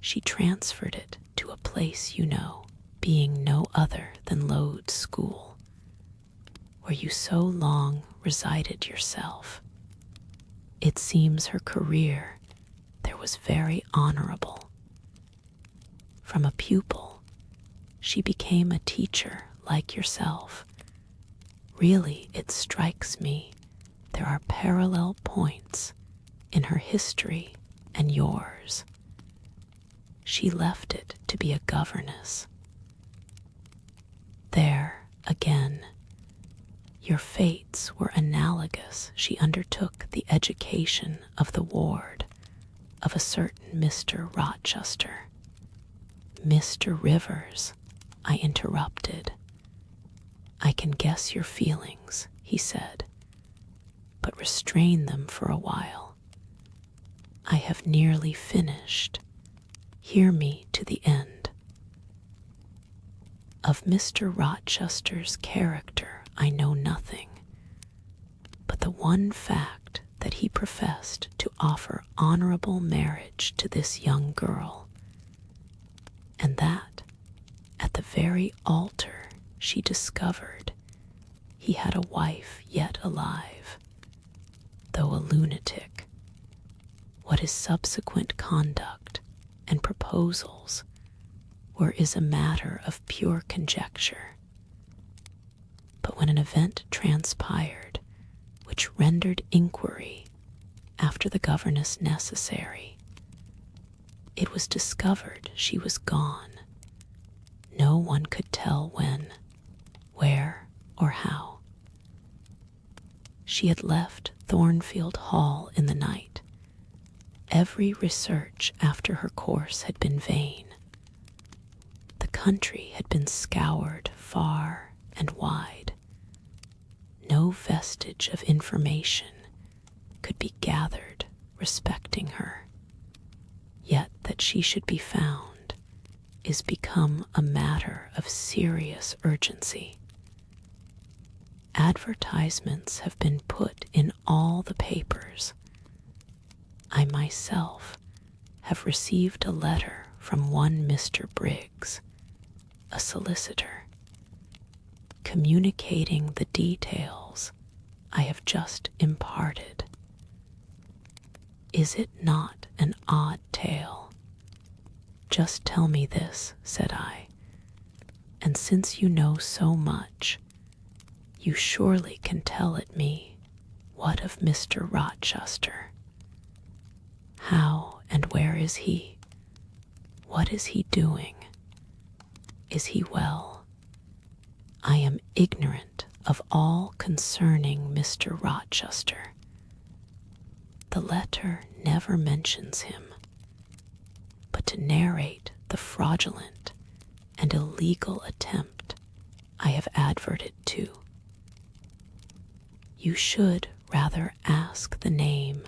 she transferred it to a place you know, being no other than Lode's School, where you so long resided yourself. It seems her career there was very honorable. From a pupil, she became a teacher like yourself. Really, it strikes me there are parallel points in her history and yours. She left it to be a governess. There, again, your fates were analogous. She undertook the education of the ward of a certain Mr. Rochester. Mr. Rivers, I interrupted. I can guess your feelings, he said, but restrain them for a while. I have nearly finished. Hear me to the end. Of Mr. Rochester's character I know nothing, but the one fact that he professed to offer honorable marriage to this young girl, and that at the very altar she discovered he had a wife yet alive, though a lunatic. What his subsequent conduct and proposals were is a matter of pure conjecture. But when an event transpired which rendered inquiry after the governess necessary, it was discovered she was gone. No one could tell when, where, or how. She had left Thornfield Hall in the night. Every research after her course had been vain. The country had been scoured far and wide. No vestige of information could be gathered respecting her. Yet that she should be found is become a matter of serious urgency. Advertisements have been put in all the papers. I myself have received a letter from one Mr. Briggs, a solicitor, communicating the details I have just imparted. Is it not an odd tale? Just tell me this, said I, and since you know so much, you surely can tell it me. What of Mr. Rochester? How and where is he? What is he doing? Is he well? I am ignorant of all concerning Mr. Rochester. The letter never mentions him, but to narrate the fraudulent and illegal attempt I have adverted to. You should rather ask the name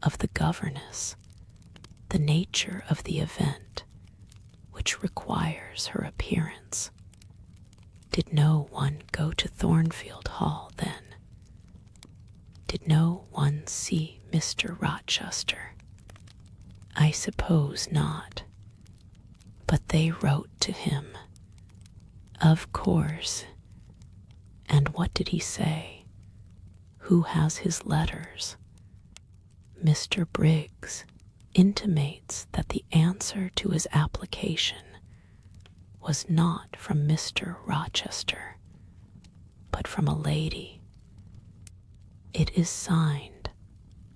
of the governess, the nature of the event which requires her appearance. Did no one go to Thornfield Hall then? Did no one see Mr. Rochester? I suppose not, but they wrote to him. Of course. And what did he say? Who has his letters? Mr. Briggs intimates that the answer to his application was not from Mr. Rochester, but from a lady. It is signed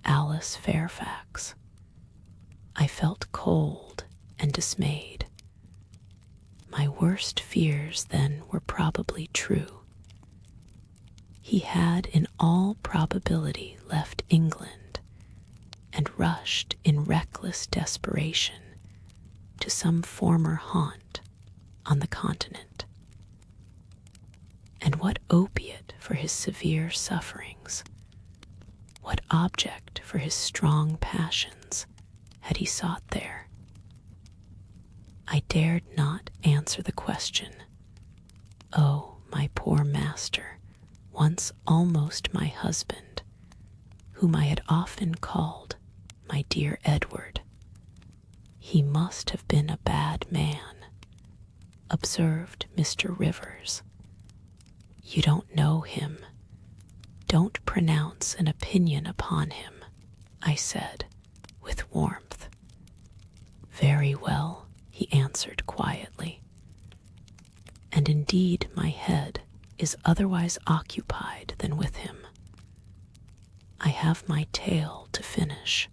Alice Fairfax. I felt cold and dismayed. My worst fears then were probably true. He had in all probability left England and rushed in reckless desperation to some former haunt on the continent. And what opiate for his severe sufferings, what object for his strong passions had he sought there? I dared not answer the question. Oh, my poor master, once almost my husband, whom I had often called my dear Edward. He must have been a bad man, observed Mr. Rivers. You don't know him. Don't pronounce an opinion upon him, I said, with warmth. Very well, he answered quietly. And indeed my head is otherwise occupied than with him. I have my tale to finish.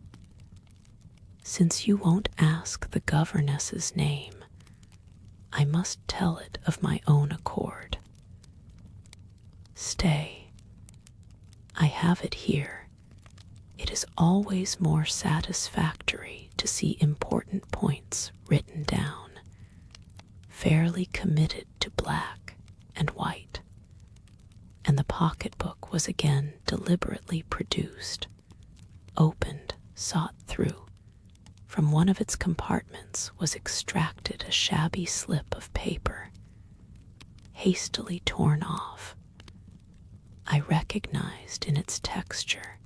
Since you won't ask the governess's name, I must tell it of my own accord. Stay. I have it here. It is always more satisfactory to see important points written down, fairly committed to black and white. And the pocketbook was again deliberately produced, opened, sought through. From one of its compartments was extracted a shabby slip of paper, hastily torn off. I recognized in its texture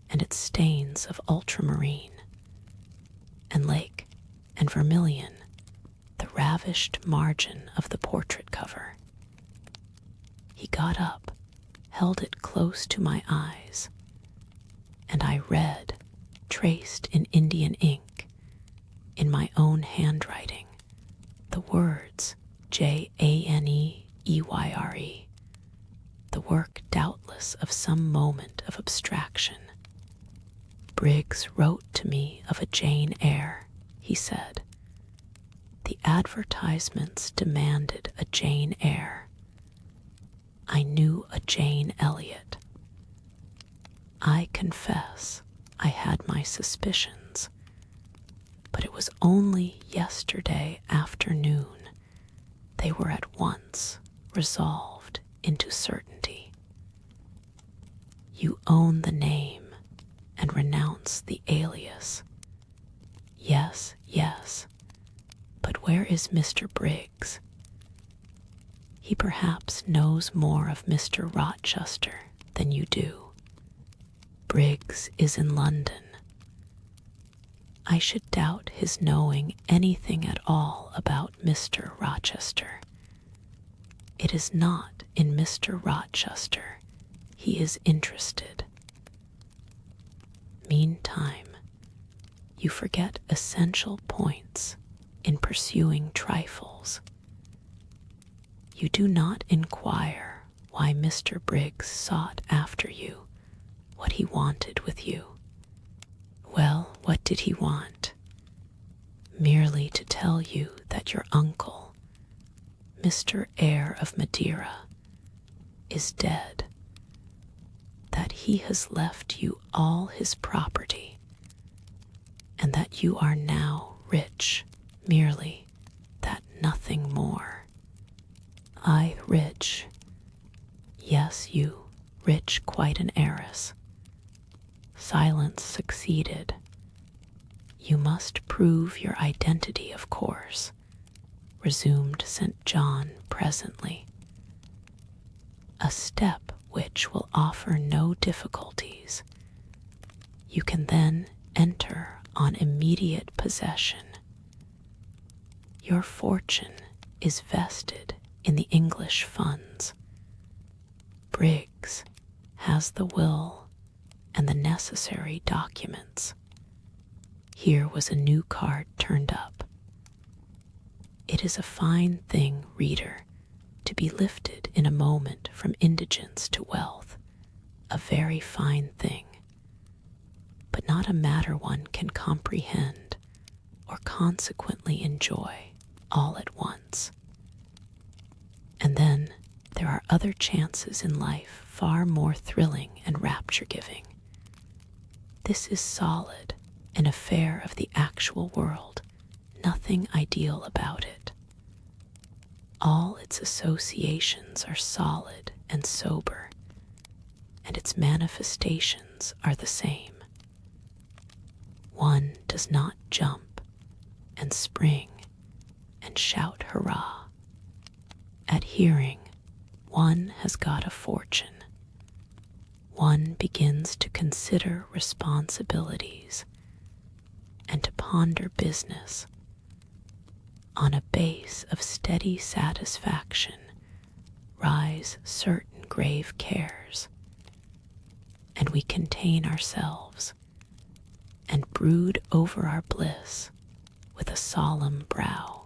and its stains of ultramarine and lake and vermilion the ravished margin of the portrait cover. He got up, held it close to my eyes, and I read, traced in Indian ink, in my own handwriting, the words Janeyre, the work doubtless of some moment of abstraction. Briggs wrote to me of a Jane Eyre, he said. The advertisements demanded a Jane Eyre. I knew a Jane Elliot. I confess I had my suspicions, but it was only yesterday afternoon they were at once resolved into certainty. You own the name and renounce the alias. Yes, yes, but where is Mr. Briggs? He perhaps knows more of Mr. Rochester than you do. Briggs is in London. I should doubt his knowing anything at all about Mr. Rochester. It is not in Mr. Rochester he is interested. Meantime, you forget essential points in pursuing trifles. You do not inquire why Mr. Briggs sought after you, what he wanted with you. Well, what did he want? Merely to tell you that your uncle, Mr. Eyre of Madeira, is dead, that he has left you all his property, and that you are now rich, merely that, nothing more. I rich. Yes, you, rich, quite an heiress. Silence succeeded. You must prove your identity, of course, resumed St. John presently. A step which will offer no difficulties. You can then enter on immediate possession. Your fortune is vested in the English funds. Briggs has the will and the necessary documents. Here was a new card turned up. It is a fine thing, reader, to be lifted in a moment from indigence to wealth, a very fine thing, but not a matter one can comprehend or consequently enjoy all at once. And then there are other chances in life far more thrilling and rapture-giving. This is solid, an affair of the actual world, nothing ideal about it. All its associations are solid and sober, and its manifestations are the same. One does not jump and spring and shout hurrah. At hearing, one has got a fortune. One begins to consider responsibilities and to ponder business. On a base of steady satisfaction rise certain grave cares, and we contain ourselves and brood over our bliss with a solemn brow.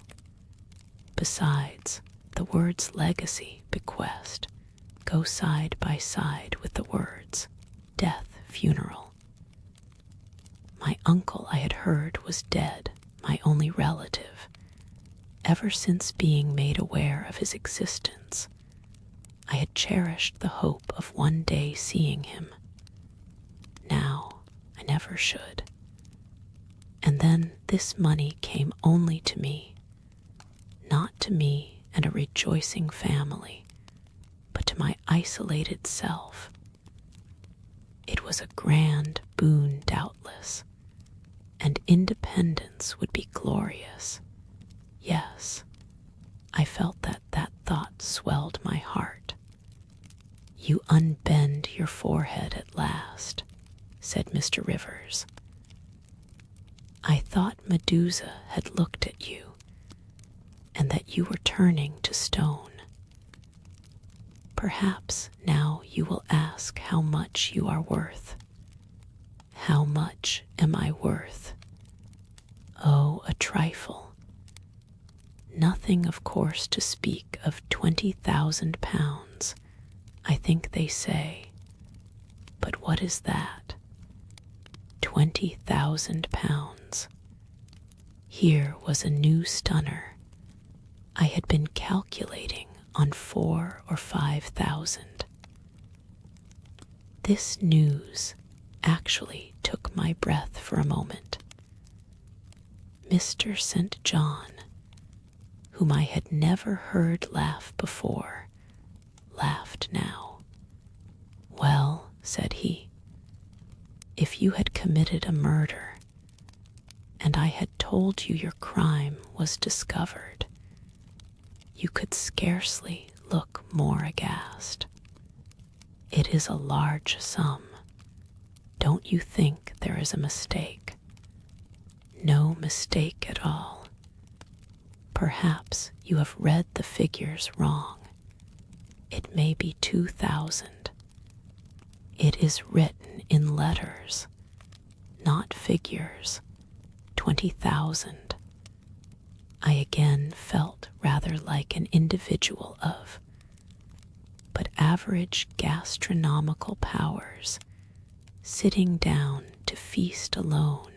Besides, the words legacy, bequest go side by side with the words death, funeral. My uncle, I had heard, was dead, my only relative. Ever since being made aware of his existence, I had cherished the hope of one day seeing him. Now I never should. And then this money came only to me, not to me and a rejoicing family, but to my isolated self. It was a grand boon, doubtless, and independence would be glorious. Yes, I felt that thought swelled my heart. You unbend your forehead at last, said Mr. Rivers. I thought Medusa had looked at you, and that you were turning to stone. Perhaps now you will ask how much you are worth. How much am I worth? Oh, a trifle. Nothing, of course, to speak of 20,000 pounds, I think they say. But what is that? 20,000 pounds. Here was a new stunner. I had been calculating on 4,000 or 5,000. This news actually took my breath for a moment. Mr. St. John, whom I had never heard laugh before, laughed now. Well, said he, if you had committed a murder, and I had told you your crime was discovered, you could scarcely look more aghast. It is a large sum. Don't you think there is a mistake? No mistake at all. Perhaps you have read the figures wrong. It may be 2,000. It is written in letters, not figures. 20,000. I again felt rather like an individual of but average gastronomical powers, sitting down to feast alone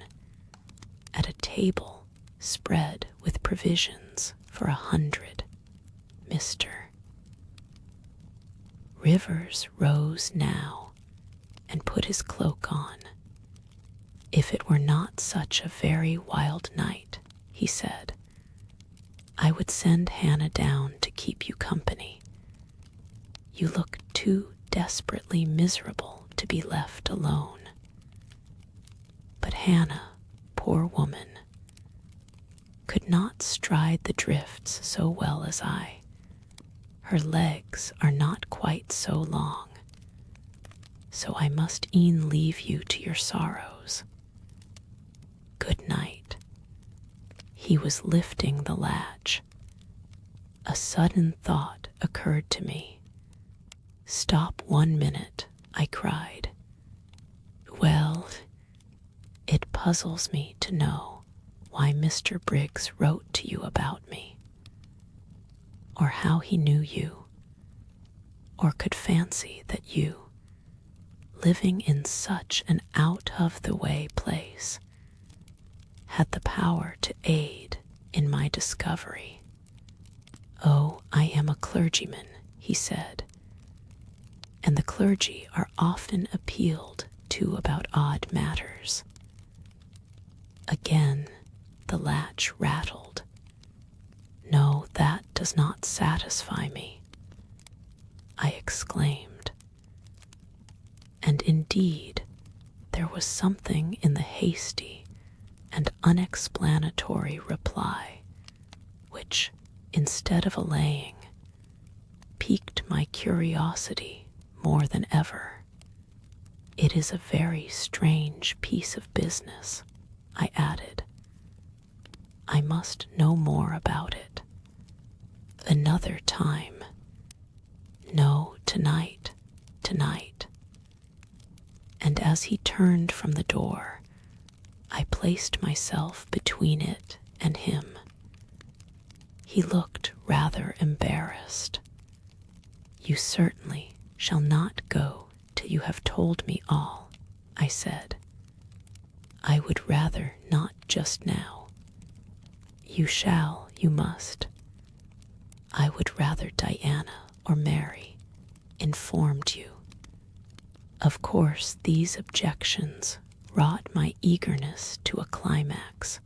at a table spread with provisions for 100. Mr. Rivers rose now and put his cloak on. If it were not such a very wild night, he said, I would send Hannah down to keep you company. You look too desperately miserable to be left alone. But Hannah, poor woman, could not stride the drifts so well as I. Her legs are not quite so long, so I must e'en leave you to your sorrows. Good night. He was lifting the latch. A sudden thought occurred to me. Stop 1 minute, I cried. Well, it puzzles me to know why Mr. Briggs wrote to you about me, or how he knew you, or could fancy that you, living in such an out-of-the-way place, had the power to aid in my discovery. Oh, I am a clergyman, he said, and the clergy are often appealed to about odd matters. Again the latch rattled. "No, that does not satisfy me," I exclaimed. And indeed, there was something in the hasty and unexplanatory reply which, instead of allaying, piqued my curiosity more than ever. "It is a very strange piece of business," I added. "I must know more about it. Another time." "No, tonight, tonight." And as he turned from the door, I placed myself between it and him. He looked rather embarrassed. "You certainly shall not go till you have told me all," I said. "I would rather not just now." "You shall, you must. I would rather Diana or Mary informed you." Of course, these objections wrought my eagerness to a climax.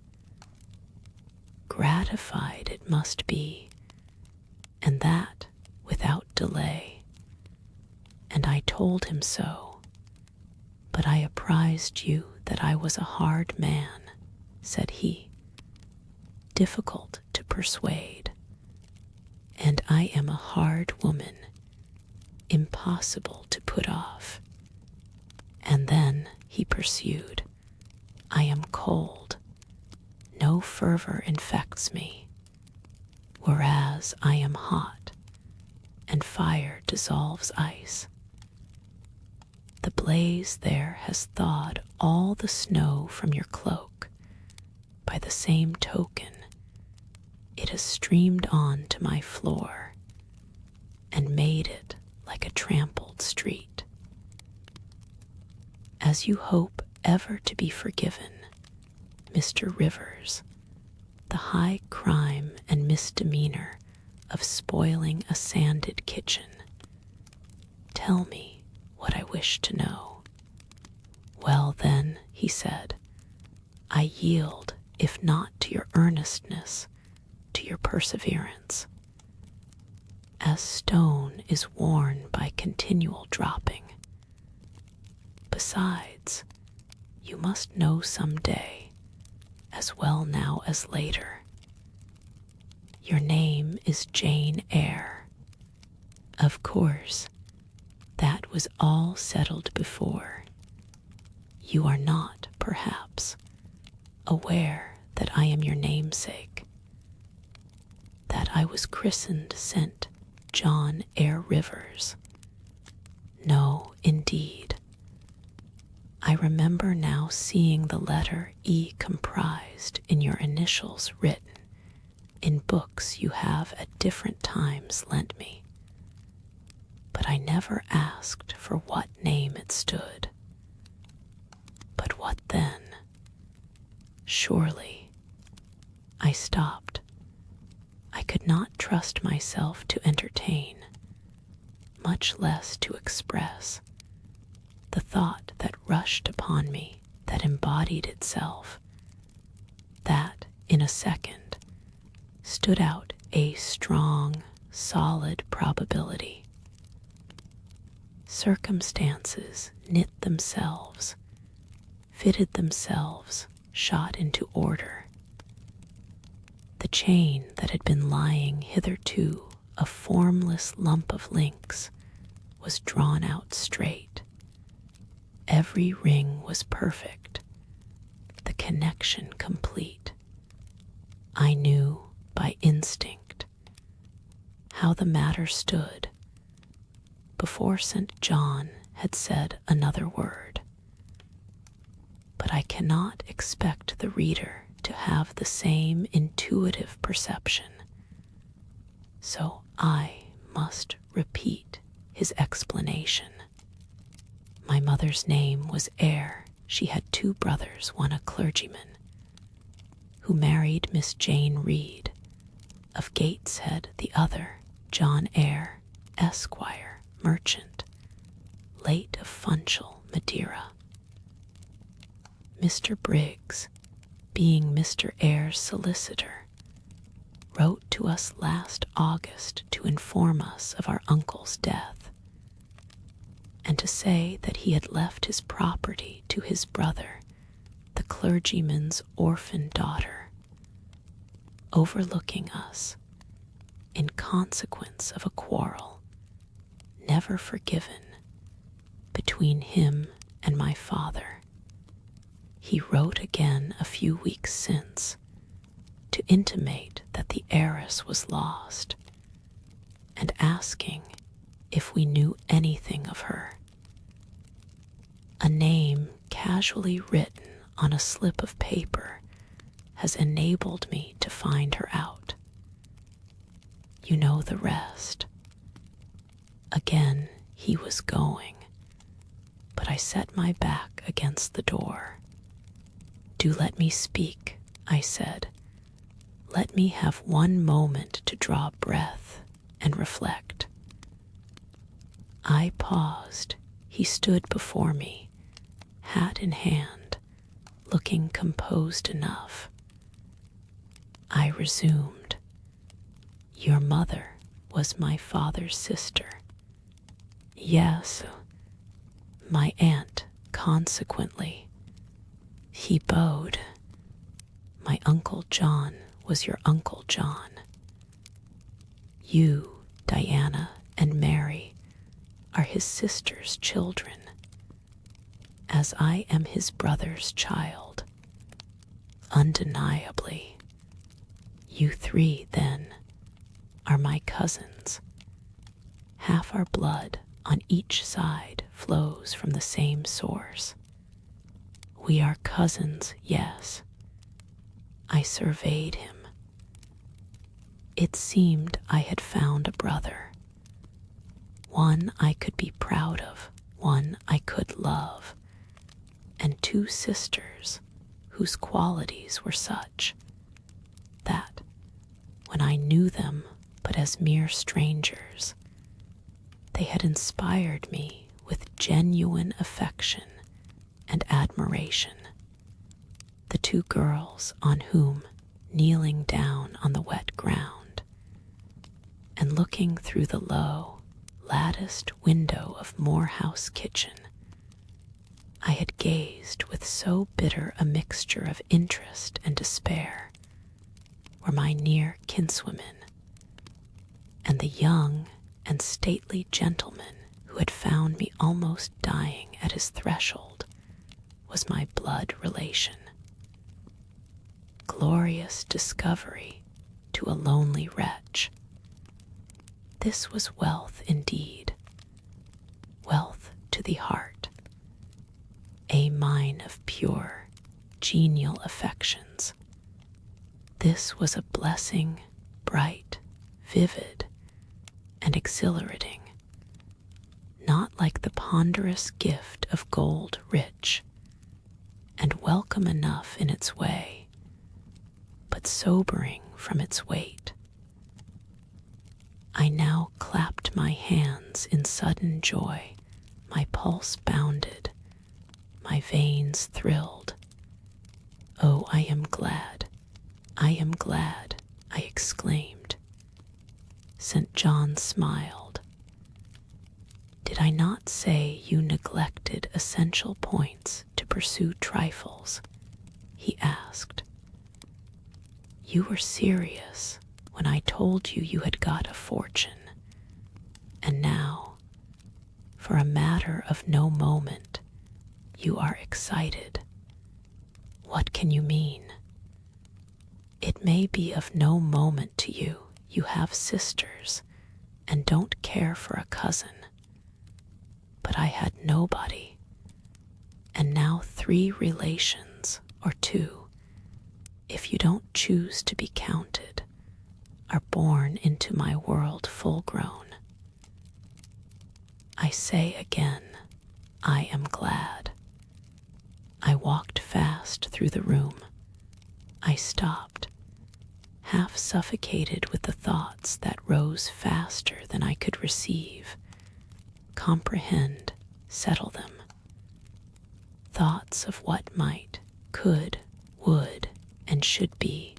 Gratified it must be, and that without delay. And I told him so. "But I apprised you that I was a hard man," said he, "difficult to persuade. And I am a hard woman, impossible to put off. And then," he pursued, "I am cold. No fervor infects me, whereas I am hot, and fire dissolves ice. The blaze there has thawed all the snow from your cloak. By the same token, it has streamed on to my floor and made it like a trampled street. As you hope ever to be forgiven, Mr. Rivers, the high crime and misdemeanor of spoiling a sanded kitchen, tell me what I wish to know." "Well then," he said, "I yield, if not to your earnestness, to your perseverance. As stone is worn by continual dropping. Besides, you must know some day, as well now as later. Your name is Jane Eyre. Of course, that was all settled before. You are not, perhaps, aware that I am your namesake, that I was christened St. John Eyre Rivers. No, indeed. I remember now seeing the letter E comprised in your initials written in books you have at different times lent me, but I never asked for what name it stood. But what then? Surely. I stopped. I could not trust myself to entertain, much less to express, the thought that rushed upon me, that embodied itself, that in a second stood out a strong, solid probability. Circumstances knit themselves, fitted themselves, shot into order. The chain that had been lying hitherto a formless lump of links was drawn out straight. Every ring was perfect, the connection complete. I knew by instinct how the matter stood before St. John had said another word. But I cannot expect the reader to have the same intuitive perception, so I must repeat his explanation. My mother's name was Eyre. She had two brothers, one a clergyman, who married Miss Jane Reed of Gateshead, the other John Eyre, Esquire, merchant, late of Funchal, Madeira. Mr. Briggs, being Mr. Eyre's solicitor, wrote to us last August to inform us of our uncle's death, and to say that he had left his property to his brother, the clergyman's orphan daughter, overlooking us in consequence of a quarrel never forgiven between him and my father. He wrote again a few weeks since to intimate that the heiress was lost, and asking if we knew anything of her. A name casually written on a slip of paper has enabled me to find her out. You know the rest. Again he was going, but I set my back against the door. "Do let me speak," I said. "Let me have one moment to draw breath and reflect." I paused. He stood before me, hat in hand, looking composed enough. I resumed. "Your mother was my father's sister." "Yes, my aunt, consequently." He bowed. "My Uncle John was your Uncle John. You, Diana and Mary, are his sister's children, as I am his brother's child. Undeniably. You three, then, are my cousins. Half our blood on each side flows from the same source. We are cousins, yes." I surveyed him. It seemed I had found a brother, one I could be proud of, one I could love, and two sisters whose qualities were such that, when I knew them but as mere strangers, they had inspired me with genuine affection and admiration. The two girls on whom, kneeling down on the wet ground, and looking through the low, latticed window of Moore House kitchen, I had gazed with so bitter a mixture of interest and despair, were my near kinswomen, and the young and stately gentleman who had found me almost dying at his threshold was my blood relation. Glorious discovery to a lonely wretch. This was wealth indeed, wealth to the heart, a mine of pure, genial affections. This was a blessing, bright, vivid, and exhilarating, not like the ponderous gift of gold rich, and welcome enough in its way, but sobering from its weight. I now clapped my hands in sudden joy, my pulse bounded, my veins thrilled. "Oh, I am glad, I am glad," I exclaimed. St. John smiled. "Did I not say you neglected essential points to pursue trifles?" he asked. "You were serious when I told you you had got a fortune, and now, for a matter of no moment, you are excited. What can you mean? It may be of no moment to you. You have sisters, and don't care for a cousin. But I had nobody, and now 3 relations, or 2, if you don't choose to be counted, are born into my world full grown. I say again, I am glad." I walked fast through the room. I stopped, half suffocated with the thoughts that rose faster than I could receive, comprehend, settle them. Thoughts of what might, could, would, and should be,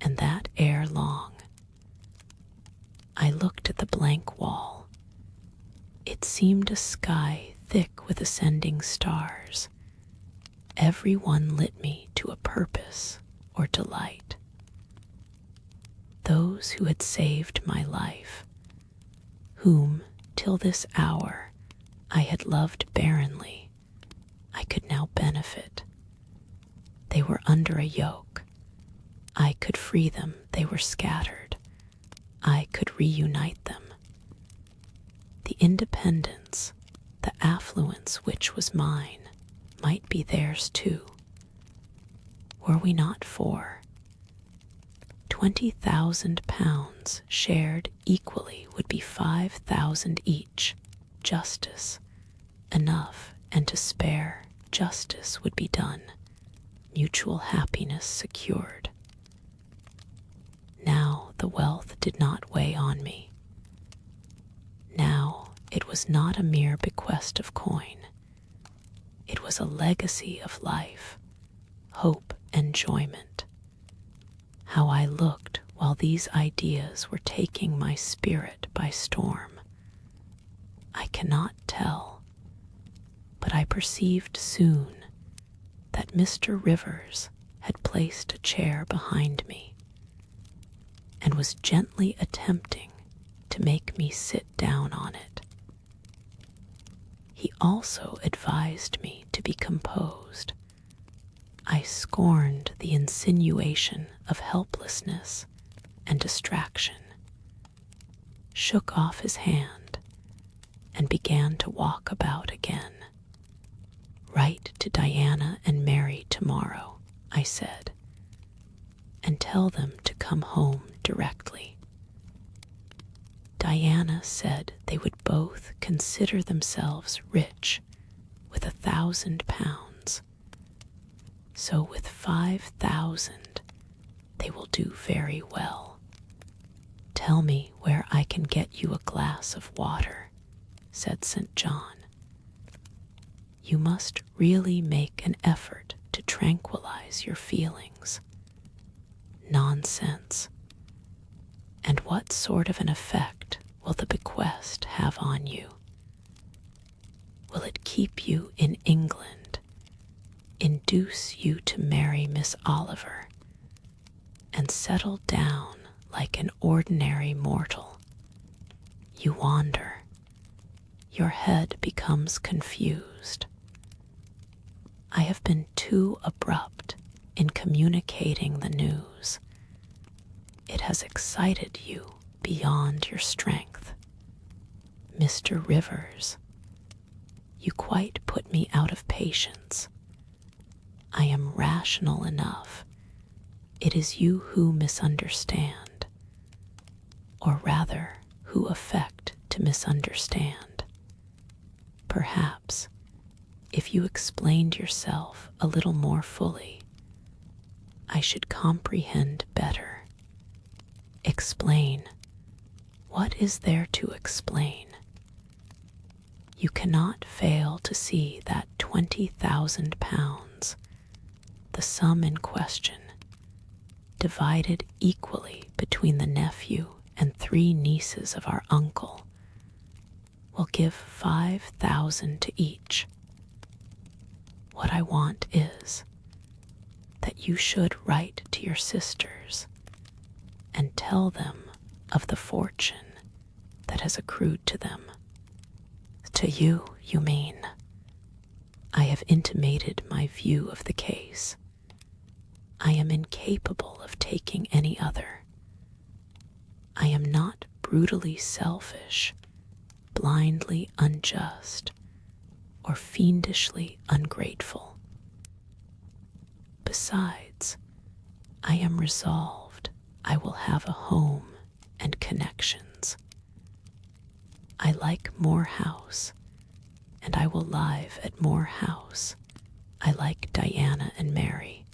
and that ere long. I looked at the blank wall. It seemed a sky thick with ascending stars. Every one lit me to a purpose or delight. Those who had saved my life, whom, till this hour, I had loved barrenly, I could now benefit. They were under a yoke. I could free them. They were scattered. I could reunite them. The independence, the affluence which was mine, might be theirs too. Were we not four? 20,000 pounds shared equally would be 5,000 each. Justice, enough, and to spare, justice would be done. Mutual happiness secured. Now the wealth did not weigh on me. Now it was not a mere bequest of coin. It was a legacy of life, hope, enjoyment. How I looked while these ideas were taking my spirit by storm, I cannot tell, but I perceived soon that Mr. Rivers had placed a chair behind me and was gently attempting to make me sit down on it. He also advised me to be composed. I scorned the insinuation of helplessness and distraction, shook off his hand, and began to walk about again. "Write to Diana and Mary tomorrow," I said, "and tell them to come home directly." Diana said they would both consider themselves rich with 1,000 pounds. So with 5,000 they will do very well. "Tell me where I can get you a glass of water," said St. John. "You must really make an effort to tranquilize your feelings." Nonsense. And what sort of an effect will the bequest have on you? Will it keep you in England, induce you to marry Miss Oliver, and settle down like an ordinary mortal? You wander. Your head becomes confused. I have been too abrupt in communicating the news. It has excited you beyond your strength. Mr. Rivers, you quite put me out of patience. I am rational enough. It is you who misunderstand, or rather, who affect to misunderstand. Perhaps, if you explained yourself a little more fully, I should comprehend better. Explain. What is there to explain? You cannot fail to see that 20,000 pounds, the sum in question, divided equally between the nephew and 3 nieces of our uncle, will give 5,000 to each. What I want is that you should write to your sisters and tell them of the fortune that has accrued to them. To you, you mean. I have intimated my view of the case. I am incapable of taking any other. I am not brutally selfish, blindly unjust, or fiendishly ungrateful. Besides, I am resolved I will have a home and connections. I like Moor House, and I will live at Moor House. I like Diana and Mary,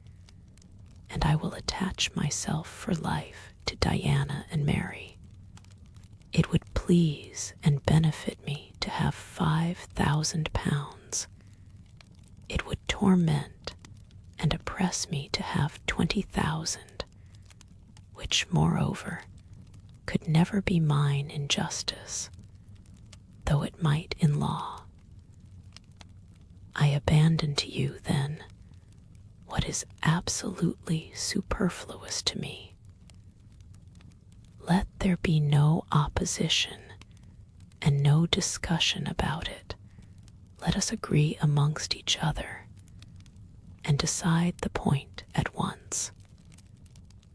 and I will attach myself for life to Diana and Mary. It would please and benefit me to have 5,000 pounds. It would torment, and oppress me to have 20,000, which, moreover, could never be mine in justice, though it might in law. I abandon to you, then, what is absolutely superfluous to me. Let there be no opposition and no discussion about it. Let us agree amongst each other and decide the point at once.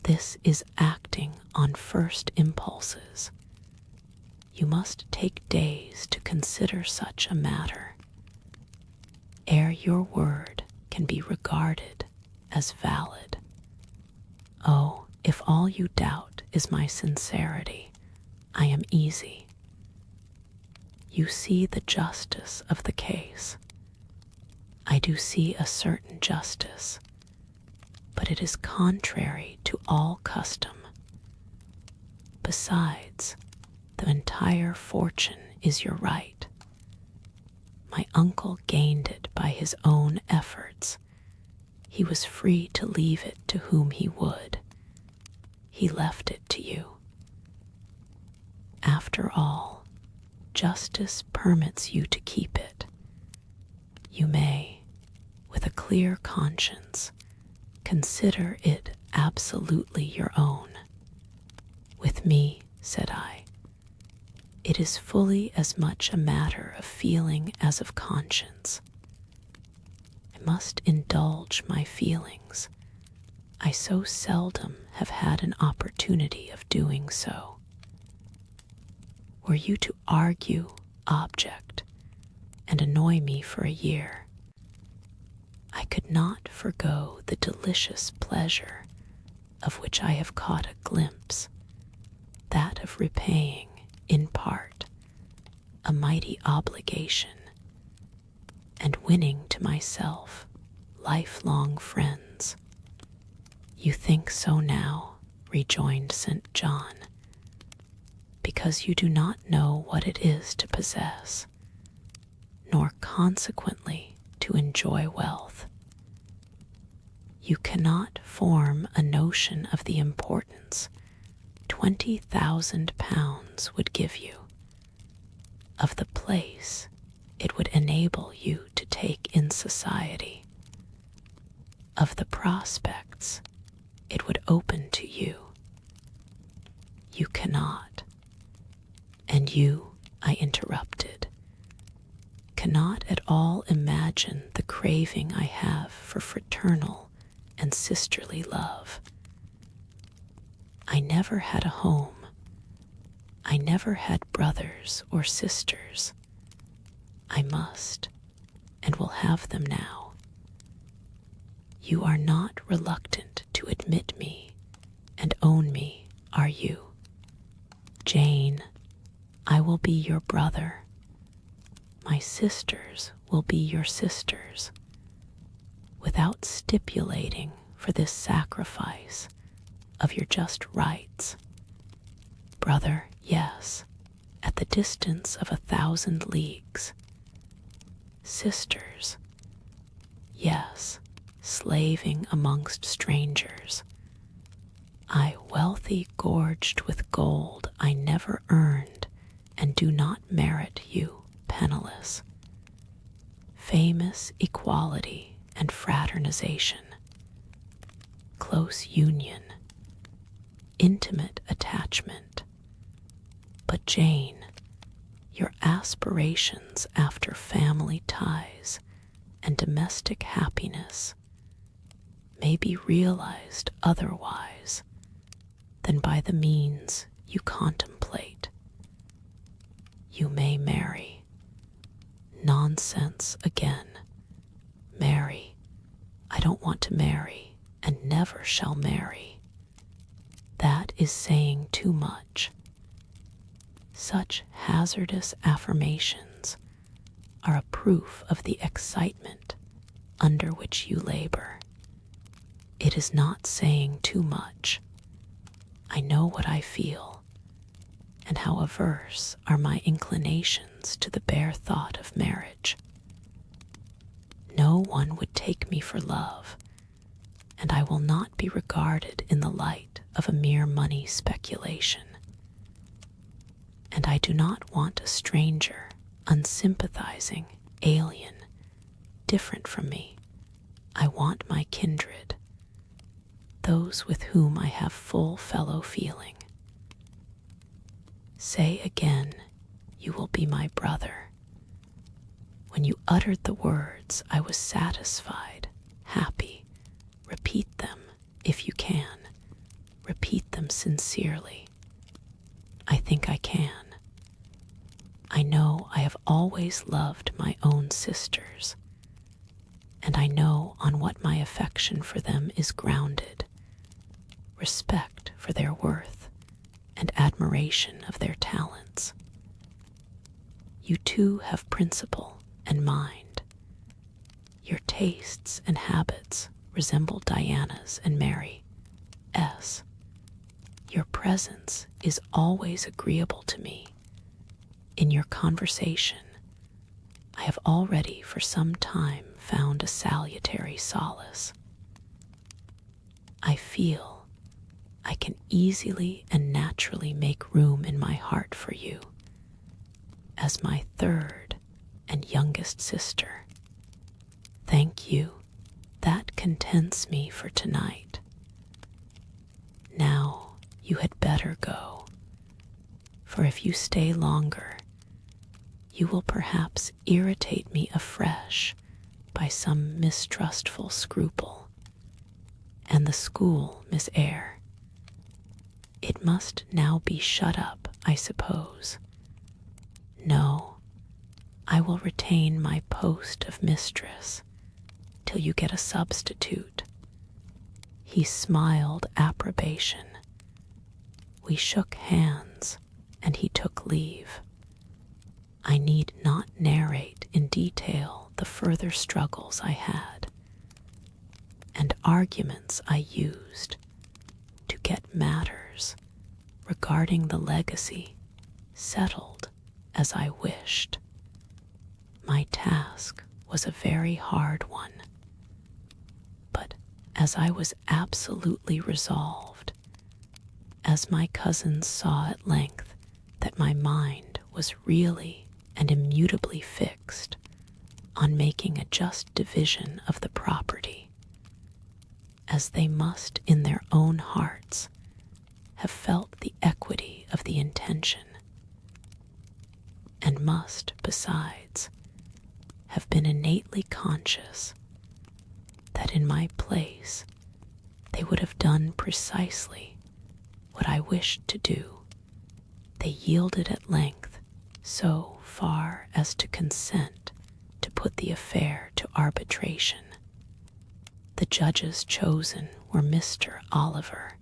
This is acting on first impulses. You must take days to consider such a matter, ere your word can be regarded as valid. Oh, if all you doubt is my sincerity, I am easy. You see the justice of the case. I do see a certain justice, but it is contrary to all custom. Besides, the entire fortune is your right. My uncle gained it by his own efforts. He was free to leave it to whom he would. He left it to you. After all, justice permits you to keep it. You may, with a clear conscience, consider it absolutely your own. With me, said I, it is fully as much a matter of feeling as of conscience. I must indulge my feelings. I so seldom have had an opportunity of doing so. Were you to argue, object, and annoy me for a year, I could not forego the delicious pleasure of which I have caught a glimpse, that of repaying, in part, a mighty obligation, and winning to myself lifelong friends. You think so now, rejoined St. John, because you do not know what it is to possess, nor consequently to enjoy wealth. You cannot form a notion of the importance 20,000 pounds would give you, of the place it would enable you to take in society, of the prospects it would open to you. You cannot, and you, I interrupted, cannot at all imagine the craving I have for fraternal and sisterly love. I never had a home. I never had brothers or sisters. I must, and will have them now. You are not reluctant to admit me and own me, are you? Jane, I will be your brother. My sisters will be your sisters. Without stipulating for this sacrifice of your just rights. Brother, yes, at the distance of 1,000 leagues. Sisters, yes, slaving amongst strangers. I, wealthy, gorged with gold I never earned, and do not merit you, penniless. Famous equality and fraternization. Close union. Intimate attachment. But Jane, your aspirations after family ties and domestic happiness may be realized otherwise than by the means you contemplate. You may marry. Nonsense again. Marry. I don't want to marry and never shall marry. That is saying too much. Such hazardous affirmations are a proof of the excitement under which you labor. It is not saying too much. I know what I feel, and how averse are my inclinations to the bare thought of marriage. No one would take me for love, and I will not be regarded in the light of a mere money speculation. And I do not want a stranger, unsympathizing, alien, different from me. I want my kindred, those with whom I have full fellow feeling. Say again, you will be my brother. When you uttered the words, I was satisfied, happy. Repeat them, if you can. Repeat them sincerely. I think I can. I know I have always loved my own sisters, and I know on what my affection for them is grounded: respect for their worth and admiration of their talents. You too have principle and mind. Your tastes and habits resemble Diana's and Mary S. Your presence is always agreeable to me. In your conversation, I have already for some time found a salutary solace. I feel I can easily and naturally make room in my heart for you as my third and youngest sister. Thank you. That contents me for tonight. Now you had better go, for if you stay longer, you will perhaps irritate me afresh by some mistrustful scruple. And the school, Miss Eyre, it must now be shut up, I suppose. No, I will retain my post of mistress till you get a substitute. He smiled approbation. We shook hands, and he took leave. I need not narrate in detail the further struggles I had, and arguments I used to get matters regarding the legacy settled as I wished. My task was a very hard one, but as I was absolutely resolved, as my cousins saw at length that my mind was really and immutably fixed on making a just division of the property, as they must in their own hearts have felt the equity of the intention, and must, besides, have been innately conscious that in my place they would have done precisely what I wished to do, they yielded at length so far as to consent to put the affair to arbitration. The judges chosen were Mr. Oliver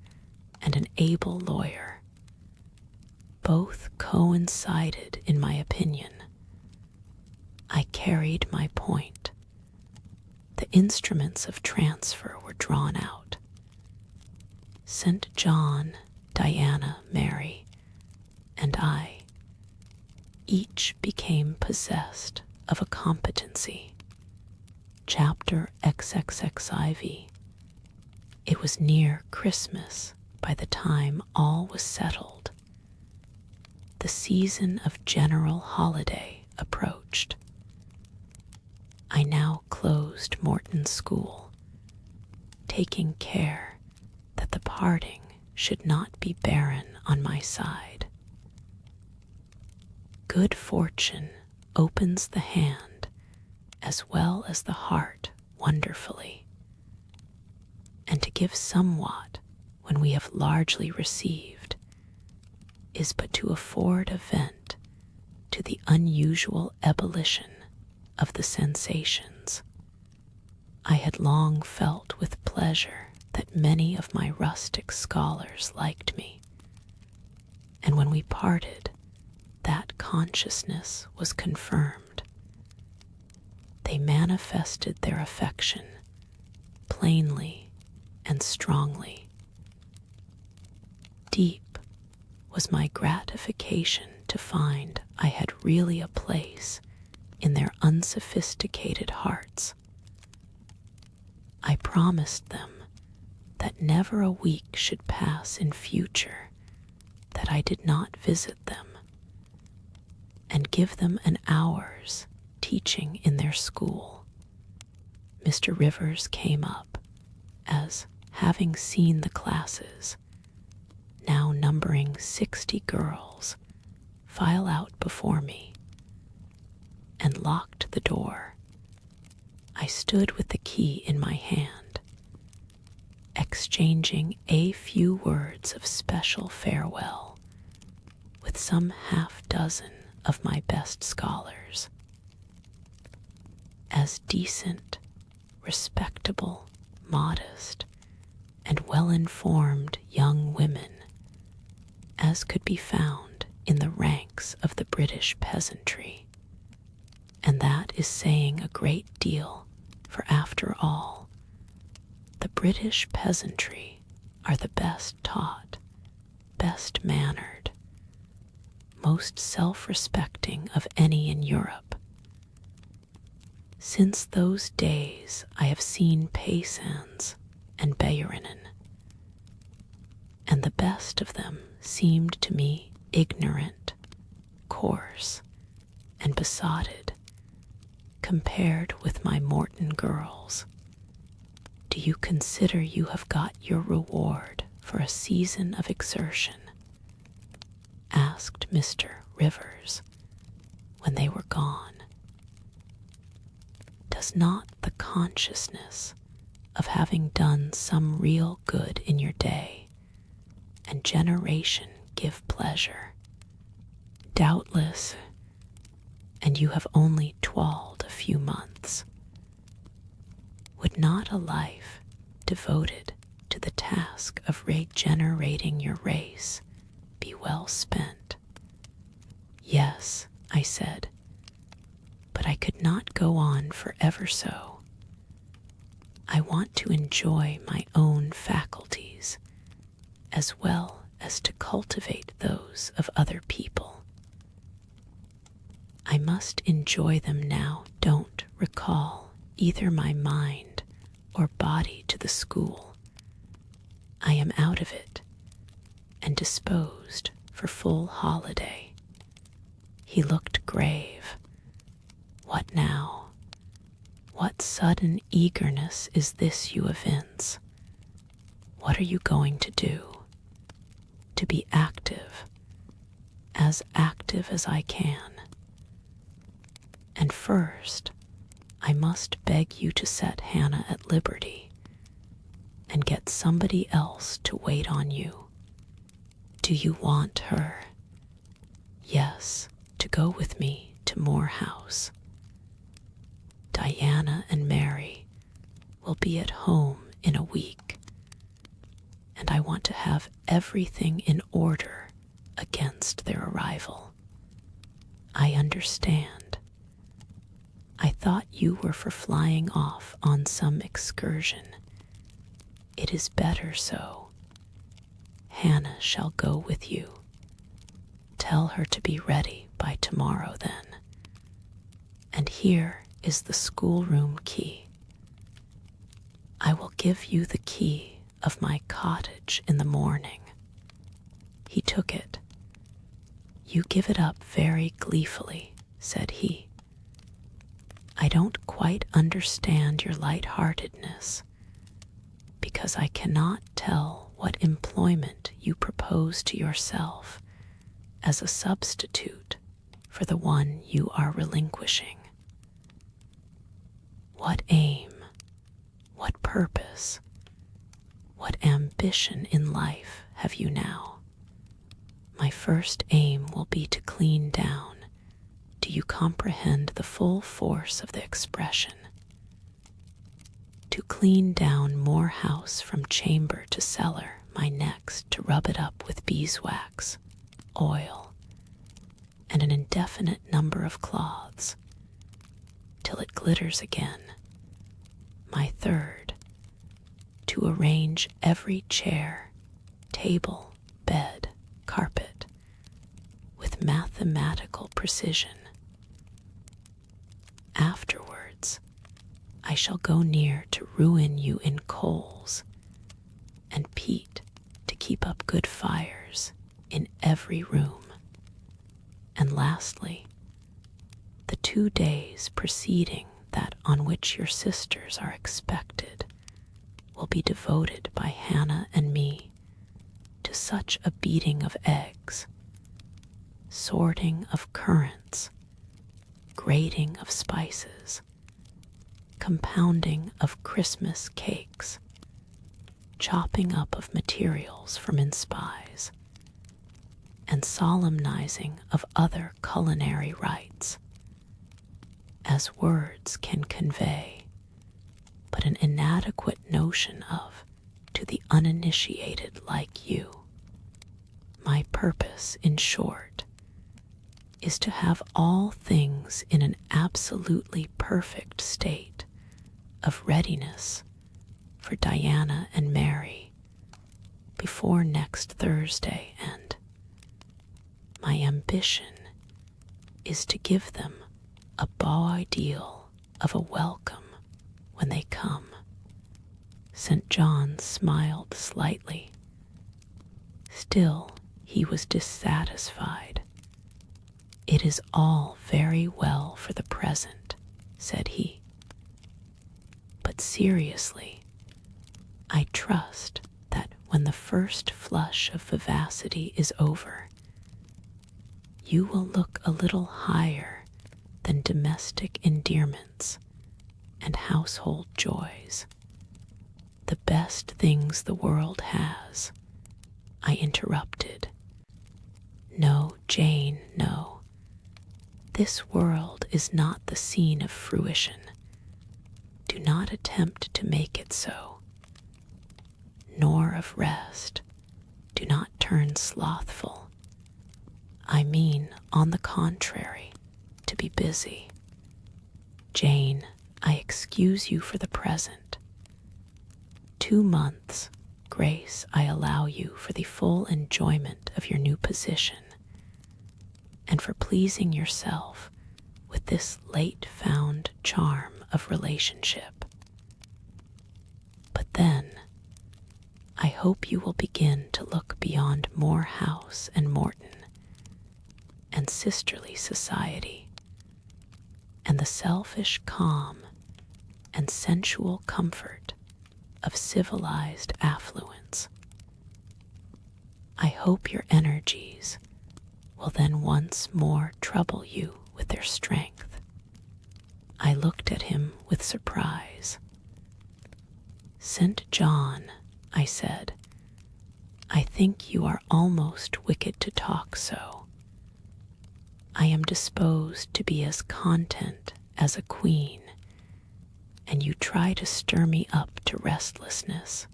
and an able lawyer. Both coincided in my opinion. I carried my point. The instruments of transfer were drawn out. St. John, Diana, Mary, and I each became possessed of a competency. Chapter XXXIV. It was near Christmas by the time all was settled. The season of general holiday approached. I now closed Morton's school, taking care that the parting should not be barren on my side. Good fortune opens the hand as well as the heart wonderfully, and to give somewhat when we have largely received is but to afford a vent to the unusual ebullition of the sensations. I had long felt with pleasure that many of my rustic scholars liked me, and when we parted, that consciousness was confirmed. They manifested their affection plainly and strongly. Deep was my gratification to find I had really a place in their unsophisticated hearts. I promised them that never a week should pass in future that I did not visit them and give them an hour's teaching in their school. Mr. Rivers came up as, having seen the classes, now numbering 60 girls, file out before me, and locked the door. I stood with the key in my hand, exchanging a few words of special farewell with some half-dozen of my best scholars. As decent, respectable, modest, and well-informed young women as could be found in the ranks of the British peasantry. And that is saying a great deal, for after all, the British peasantry are the best taught, best mannered, most self-respecting of any in Europe. Since those days I have seen paysans and bayerinnen, and the best of them seemed to me ignorant, coarse, and besotted, compared with my Morton girls. Do you consider you have got your reward for a season of exertion? Asked Mr. Rivers when they were gone. Does not the consciousness of having done some real good in your day and generation give pleasure? Doubtless, and you have only twalled a few months. Would not a life devoted to the task of regenerating your race be well spent? Yes, I said, but I could not go on for ever so. I want to enjoy my own faculties, as well as to cultivate those of other people. I must enjoy them now. Don't recall either my mind or body to the school. I am out of it and disposed for full holiday. He looked grave. What now? What sudden eagerness is this you evince? What are you going to do? To be active as I can. And first, I must beg you to set Hannah at liberty and get somebody else to wait on you. Do you want her? Yes, to go with me to Moor House. Diana and Mary will be at home in a week, and I want to have everything in order against their arrival. I understand. I thought you were for flying off on some excursion. It is better so. Hannah shall go with you. Tell her to be ready by tomorrow then. And here is the schoolroom key. I will give you the key of my cottage in the morning. He took it. You give it up very gleefully, said he. I don't quite understand your light-heartedness, because I cannot tell what employment you propose to yourself as a substitute for the one you are relinquishing. What aim, what purpose, what ambition in life have you now? My first aim will be to clean down. Do you comprehend the full force of the expression? To clean down Moor House from chamber to cellar, my next to rub it up with beeswax, oil, and an indefinite number of cloths, till it glitters again. My third, to arrange every chair, table, bed, carpet, with mathematical precision. Afterwards, I shall go near to ruin you in coals, keep up good fires in every room. And lastly, the 2 days preceding that on which your sisters are expected will be devoted by Hannah and me to such a beating of eggs, sorting of currants, grating of spices, compounding of Christmas cakes, chopping up of materials for mince pies, and solemnizing of other culinary rites, as words can convey but an inadequate notion of to the uninitiated like you. My purpose, in short, is to have all things in an absolutely perfect state of readiness for Diana and Mary before next Thursday, and my ambition is to give them a beau ideal of a welcome when they come. St. John smiled slightly. Still, he was dissatisfied. "It is all very well for the present," said he. "But seriously, I trust that when the first flush of vivacity is over, you will look a little higher than domestic endearments and household joys. The best things the world has," I interrupted. "No, Jane, no. This world is not the scene of fruition. Do not attempt to make it so. Nor of rest. Do not turn slothful. I mean, on the contrary, to be busy. Jane, I excuse you for the present. 2 months' grace I allow you for the full enjoyment of your new position, and for pleasing yourself with this late-found charm of relationship. But then, I hope you will begin to look beyond Moor House and Morton, and sisterly society, and the selfish calm and sensual comfort of civilized affluence. I hope your energies will then once more trouble you with their strength." I looked at him with surprise. "St. John," I said, "I think you are almost wicked to talk so. I am disposed to be as content as a queen, and you try to stir me up to restlessness.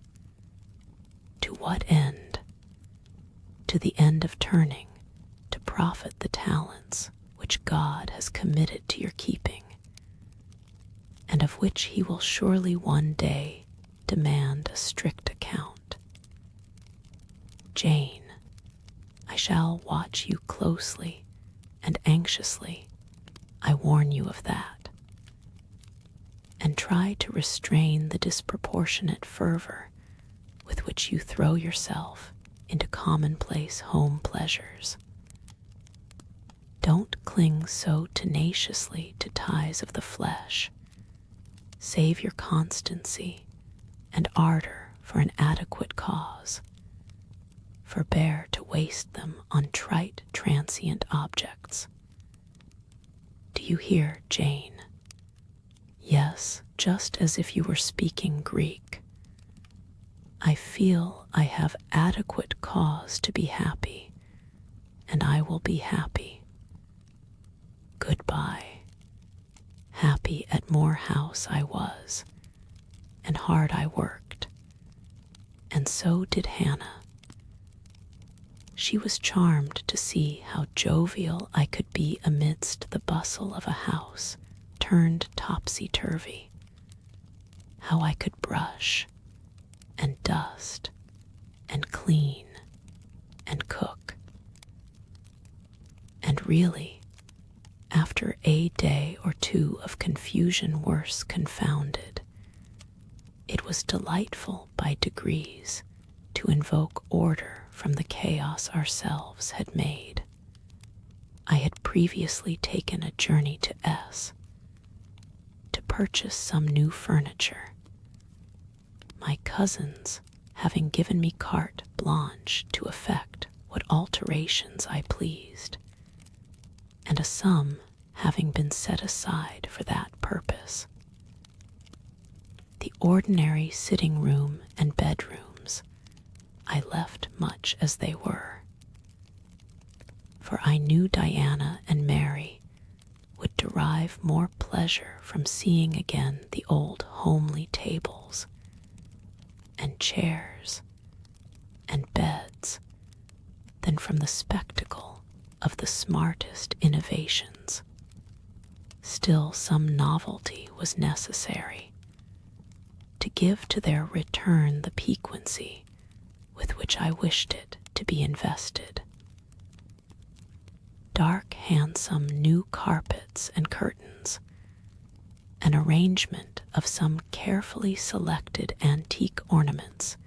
To what end? To the end of turning to profit the talents which God has committed to your keeping, and of which he will surely one day demand a strict account. Jane, I shall watch you closely and anxiously, I warn you of that, and try to restrain the disproportionate fervor with which you throw yourself into commonplace home pleasures. Don't cling so tenaciously to ties of the flesh. Save your constancy and ardor for an adequate cause. Forbear to waste them on trite, transient objects. Do you hear, Jane? Yes, just as if you were speaking Greek. I feel I have adequate cause to be happy, and I will be happy. Goodbye. Happy at Moor House I was, and hard I worked, and so did Hannah. She was charmed to see how jovial I could be amidst the bustle of a house turned topsy-turvy, how I could brush and dust and clean and cook. And really, after a day or two of confusion worse confounded, it was delightful by degrees to to invoke order from the chaos ourselves had made. I had previously taken a journey to S to purchase some new furniture, my cousins having given me carte blanche to effect what alterations I pleased, and a sum having been set aside for that purpose. The ordinary sitting room and bedrooms I left much as they were, for I knew Diana and Mary would derive more pleasure from seeing again the old homely tables and chairs and beds than from the spectacle of the smartest innovations. Still, some novelty was necessary to give to their return the piquancy with which I wished it to be invested. Dark, handsome new carpets and curtains, an arrangement of some carefully selected antique ornaments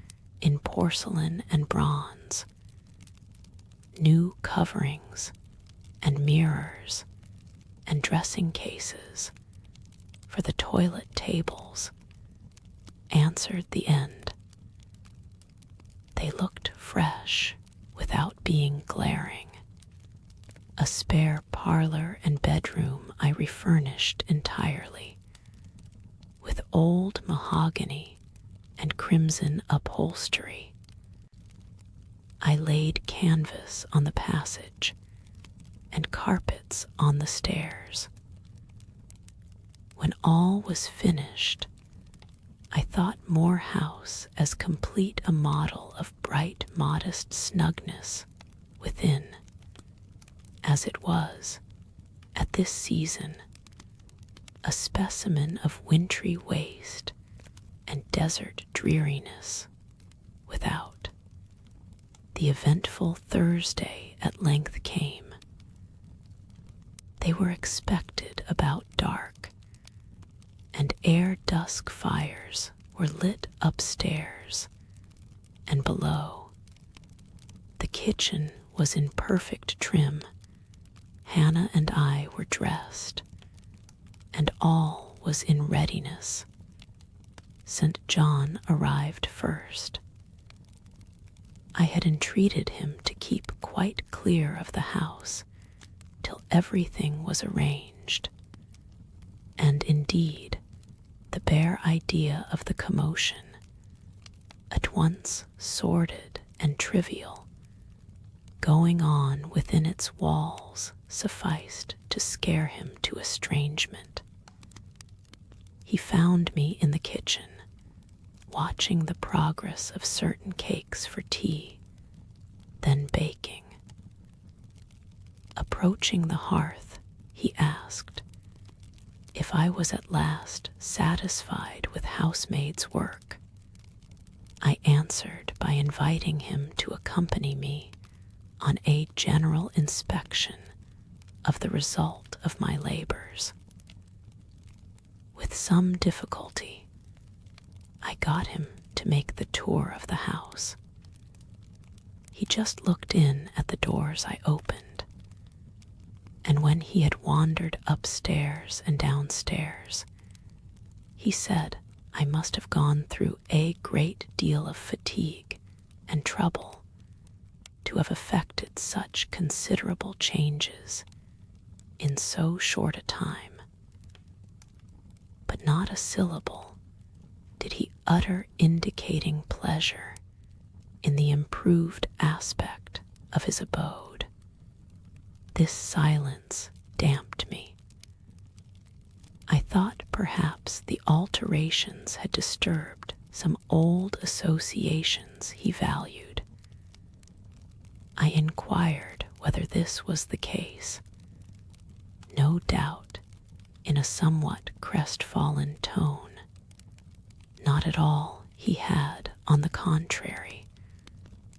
in porcelain and bronze, new coverings and mirrors and dressing cases for the toilet tables answered the end. They looked fresh without being glaring. A spare parlor and bedroom I refurnished entirely, with old mahogany and crimson upholstery. I laid canvas on the passage and carpets on the stairs. When all was finished, I thought Moor House as complete a model of bright, modest snugness within as it was, at this season, a specimen of wintry waste and desert dreariness without. The eventful Thursday at length came. They were expected about dark, and ere dusk fires were lit upstairs and below. The kitchen was in perfect trim. Hannah and I were dressed, and all was in readiness. St. John arrived first. I had entreated him to keep quite clear of the house till everything was arranged, and indeed the bare idea of the commotion, at once sordid and trivial, going on within its walls sufficed to scare him to estrangement. He found me in the kitchen, watching the progress of certain cakes for tea, then baking. Approaching the hearth, he asked if I was at last satisfied with housemaid's work. I answered by inviting him to accompany me on a general inspection of the result of my labors. With some difficulty, I got him to make the tour of the house. He just looked in at the doors I opened, and when he had wandered upstairs and downstairs, he said I must have gone through a great deal of fatigue and trouble to have effected such considerable changes in so short a time. But not a syllable did he utter indicating pleasure in the improved aspect of his abode. This silence damped me. I thought perhaps the alterations had disturbed some old associations he valued. I inquired whether this was the case. No doubt, in a somewhat crestfallen tone. Not at all, he had, on the contrary,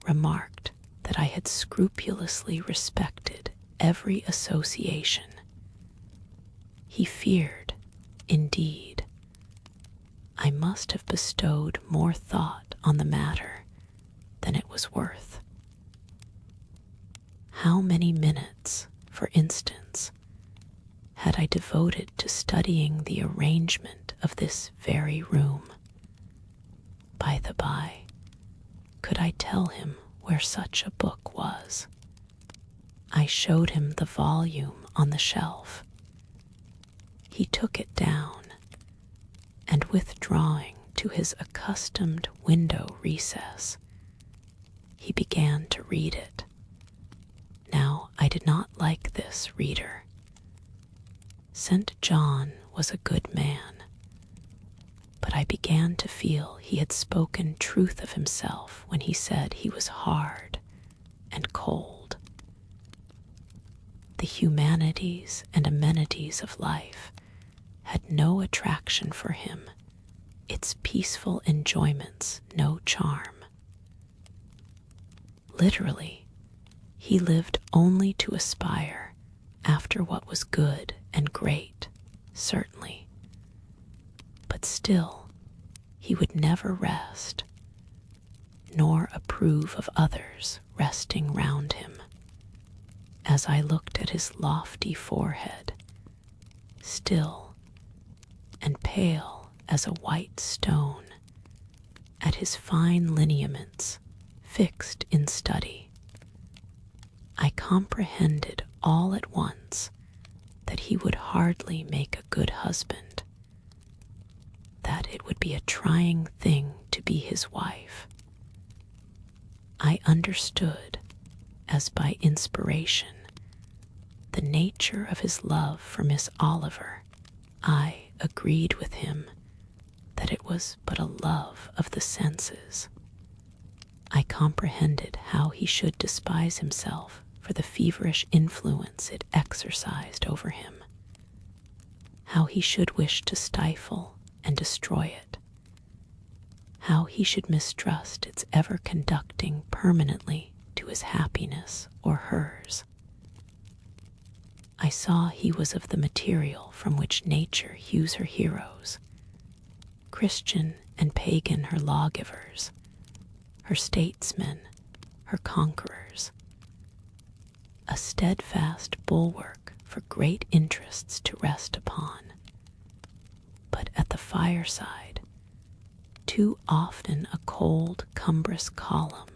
remarked that I had scrupulously respected every association. He feared, indeed, I must have bestowed more thought on the matter than it was worth. How many minutes, for instance, had I devoted to studying the arrangement of this very room? By the by, could I tell him where such a book was? I showed him the volume on the shelf. He took it down, and withdrawing to his accustomed window recess, he began to read it. Now, I did not like this reader. St. John was a good man, but I began to feel he had spoken truth of himself when he said he was hard and cold. The humanities and amenities of life had no attraction for him, its peaceful enjoyments no charm. Literally, he lived only to aspire after what was good and great, certainly. But still, he would never rest, nor approve of others resting round him. As I looked at his lofty forehead, still and pale as a white stone, at his fine lineaments fixed in study, I comprehended all at once that he would hardly make a good husband, that it would be a trying thing to be his wife. I understood, as by inspiration, the nature of his love for Miss Oliver. I agreed with him that it was but a love of the senses. I comprehended how he should despise himself for the feverish influence it exercised over him, how he should wish to stifle and destroy it, how he should mistrust its ever conducting permanently to his happiness or hers. I saw he was of the material from which nature hews her heroes, Christian and pagan her lawgivers, her statesmen, her conquerors, a steadfast bulwark for great interests to rest upon. But at the fireside, too often a cold, cumbrous column,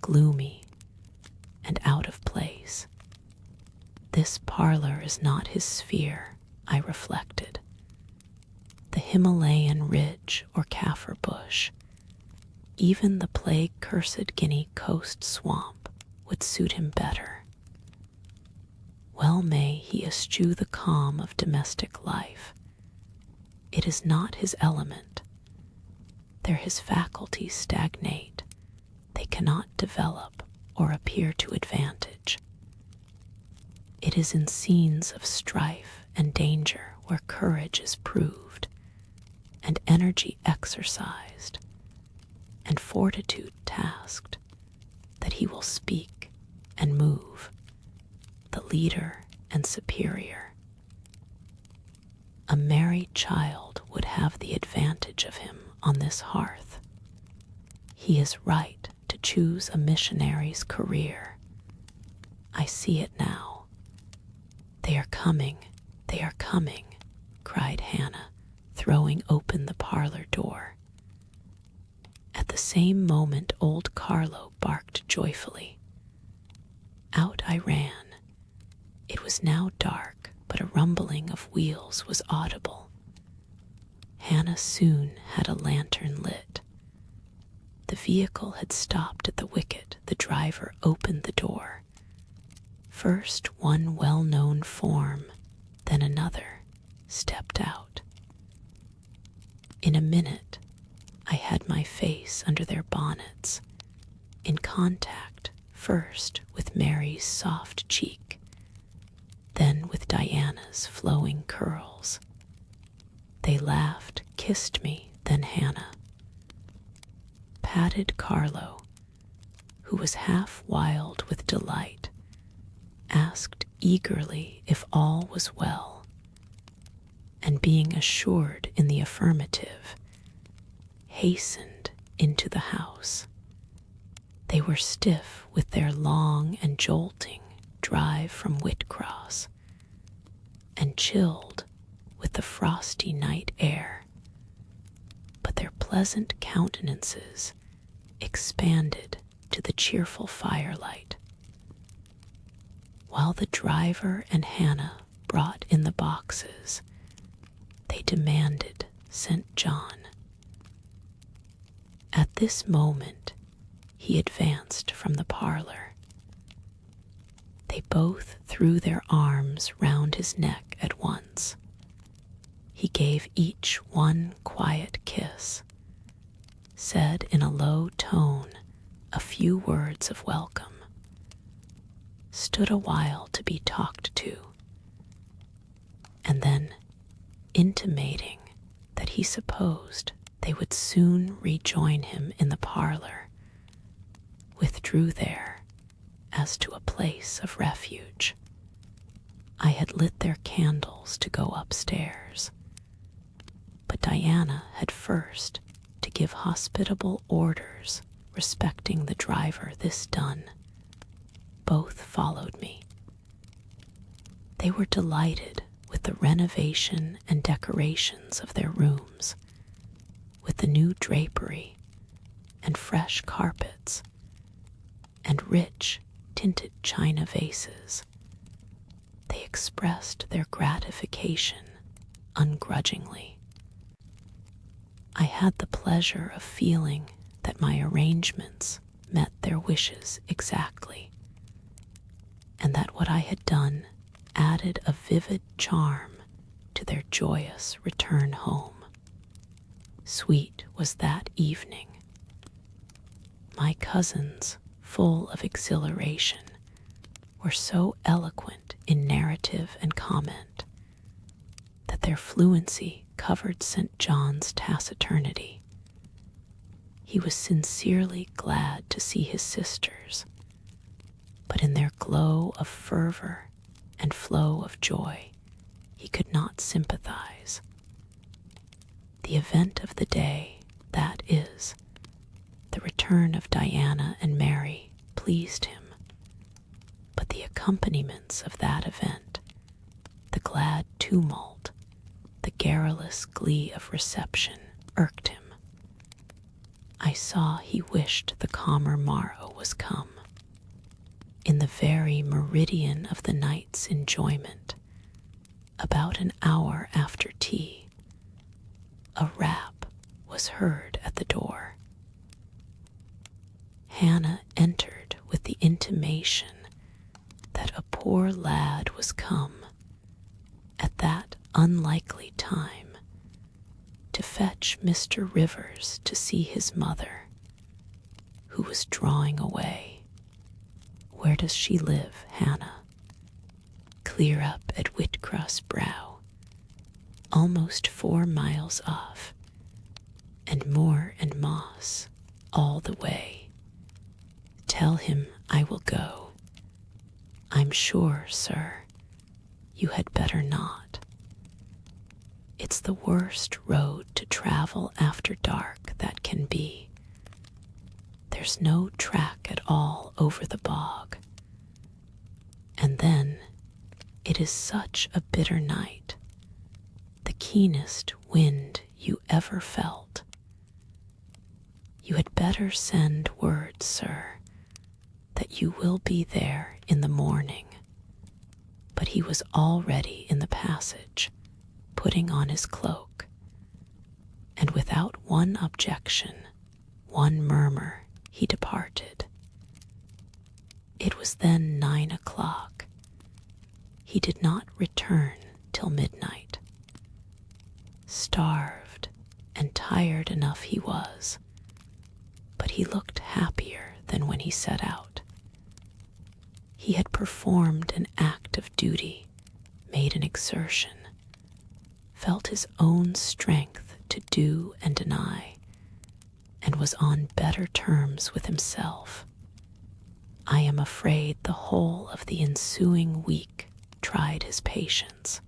gloomy and out of place. This parlor is not his sphere, I reflected. The Himalayan ridge or Kaffir bush, even the plague-cursed Guinea coast swamp, would suit him better. Well may he eschew the calm of domestic life. It is not his element. There his faculties stagnate. They cannot develop or appear to advantage. It is in scenes of strife and danger where courage is proved, and energy exercised, and fortitude tasked, that he will speak and move, the leader and superior. A merry child would have the advantage of him on this hearth. He is right to choose a missionary's career. I see it now. They are coming, cried Hannah, throwing open the parlor door. At the same moment old Carlo barked joyfully. Out I ran. It was now dark, but a rumbling of wheels was audible. Hannah soon had a lantern lit. The vehicle had stopped at the wicket. The driver opened the door. First one well-known form, then another, stepped out. In a minute, I had my face under their bonnets, in contact first with Mary's soft cheek, then with Diana's flowing curls. They laughed, kissed me, then Hannah. Patted Carlo, who was half wild with delight, asked eagerly if all was well, and being assured in the affirmative, hastened into the house. They were stiff with their long and jolting drive from Whitcross, and chilled with the frosty night air, but their pleasant countenances expanded to the cheerful firelight. While the driver and Hannah brought in the boxes, they demanded St. John. At this moment, he advanced from the parlor. They both threw their arms round his neck at once. He gave each one quiet kiss, said in a low tone a few words of welcome, stood a while to be talked to, and then, intimating that he supposed they would soon rejoin him in the parlor, withdrew there as to a place of refuge. I had lit their candles to go upstairs, but Diana had first to give hospitable orders respecting the driver. This done, both followed me. They were delighted with the renovation and decorations of their rooms, with the new drapery and fresh carpets and rich tinted china vases. They expressed their gratification ungrudgingly. I had the pleasure of feeling that my arrangements met their wishes exactly, and that what I had done added a vivid charm to their joyous return home. Sweet was that evening. My cousins, full of exhilaration, were so eloquent in narrative and comment that their fluency covered St. John's taciturnity. He was sincerely glad to see his sisters, but in their glow of fervor and flow of joy, he could not sympathize. The event of the day, that is, the return of Diana and Mary, pleased him, but the accompaniments of that event, the glad tumult, the garrulous glee of reception, irked him. I saw he wished the calmer morrow was come. In the very meridian of the night's enjoyment, about an hour after tea, a rap was heard at the door. Hannah entered with the intimation that a poor lad was come, at that unlikely time, to fetch Mr. Rivers to see his mother, who was drawing away. Where does she live, Hannah? Clear up at Whitcross Brow, almost 4 miles off, and moor and moss all the way. Tell him I will go. I'm sure, sir, you had better not. It's the worst road to travel after dark that can be. There's no track at all over the bog. And then it is such a bitter night, the keenest wind you ever felt. You had better send word, sir, that you will be there in the morning. But he was already in the passage, putting on his cloak, and without one objection, one murmur, he departed. It was then 9 o'clock. He did not return till midnight. Starved and tired enough he was, but he looked happier than when he set out. He had performed an act of duty, made an exertion, felt his own strength to do and deny, and was on better terms with himself. I am afraid the whole of the ensuing week tried his patience.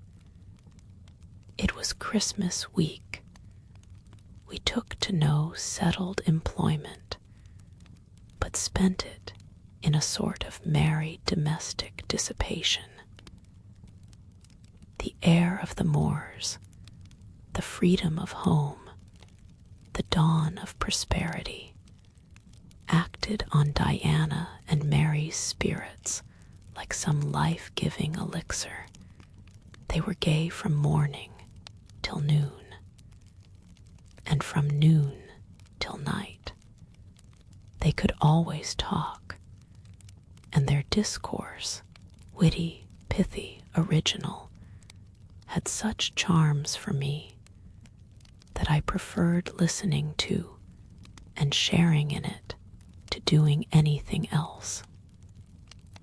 It was Christmas week. We took to no settled employment. but spent it in a sort of merry domestic dissipation. The air of the moors, the freedom of home, the dawn of prosperity, acted on Diana and Mary's spirits like some life-giving elixir. They were gay from morning till noon, and from noon till night. They could always talk, and their discourse, witty, pithy, original, had such charms for me that I preferred listening to and sharing in it to doing anything else.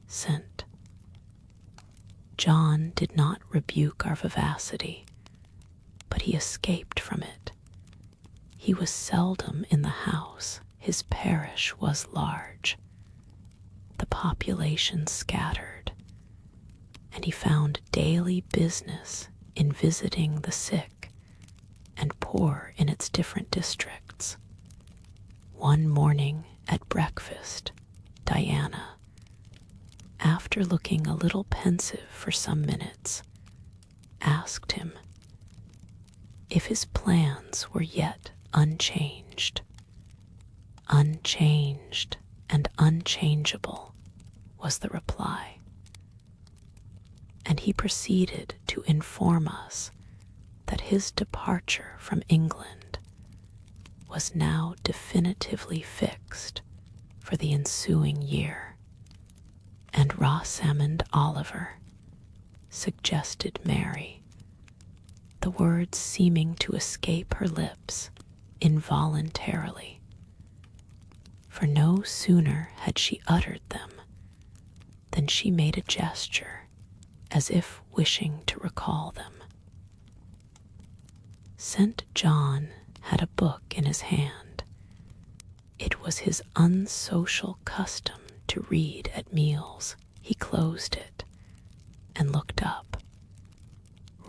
Scent. John did not rebuke our vivacity, but he escaped from it. He was seldom in the house. His parish was large, the population scattered, and he found daily business in visiting the sick and poor in its different districts. One morning at breakfast, Diana, after looking a little pensive for some minutes, asked him if his plans were yet unchanged. Unchanged and unchangeable, was the reply. And he proceeded to inform us that his departure from England was now definitively fixed for the ensuing year, and Rosamond Oliver, suggested Mary, the words seeming to escape her lips involuntarily, for no sooner had she uttered them than she made a gesture as if wishing to recall them. St. John had a book in his hand. It was his unsocial custom to read at meals. He closed it and looked up.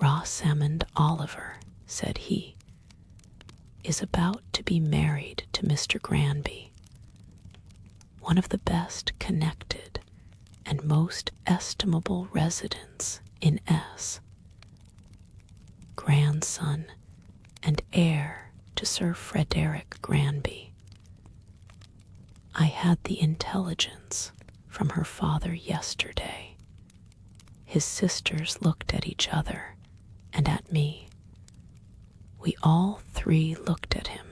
Rosamond Oliver, said he, is about to be married to Mr. Granby, one of the best connected and most estimable residents in S, grandson and heir to Sir Frederick Granby. I had the intelligence from her father yesterday. His sisters looked at each other and at me. We all three looked at him.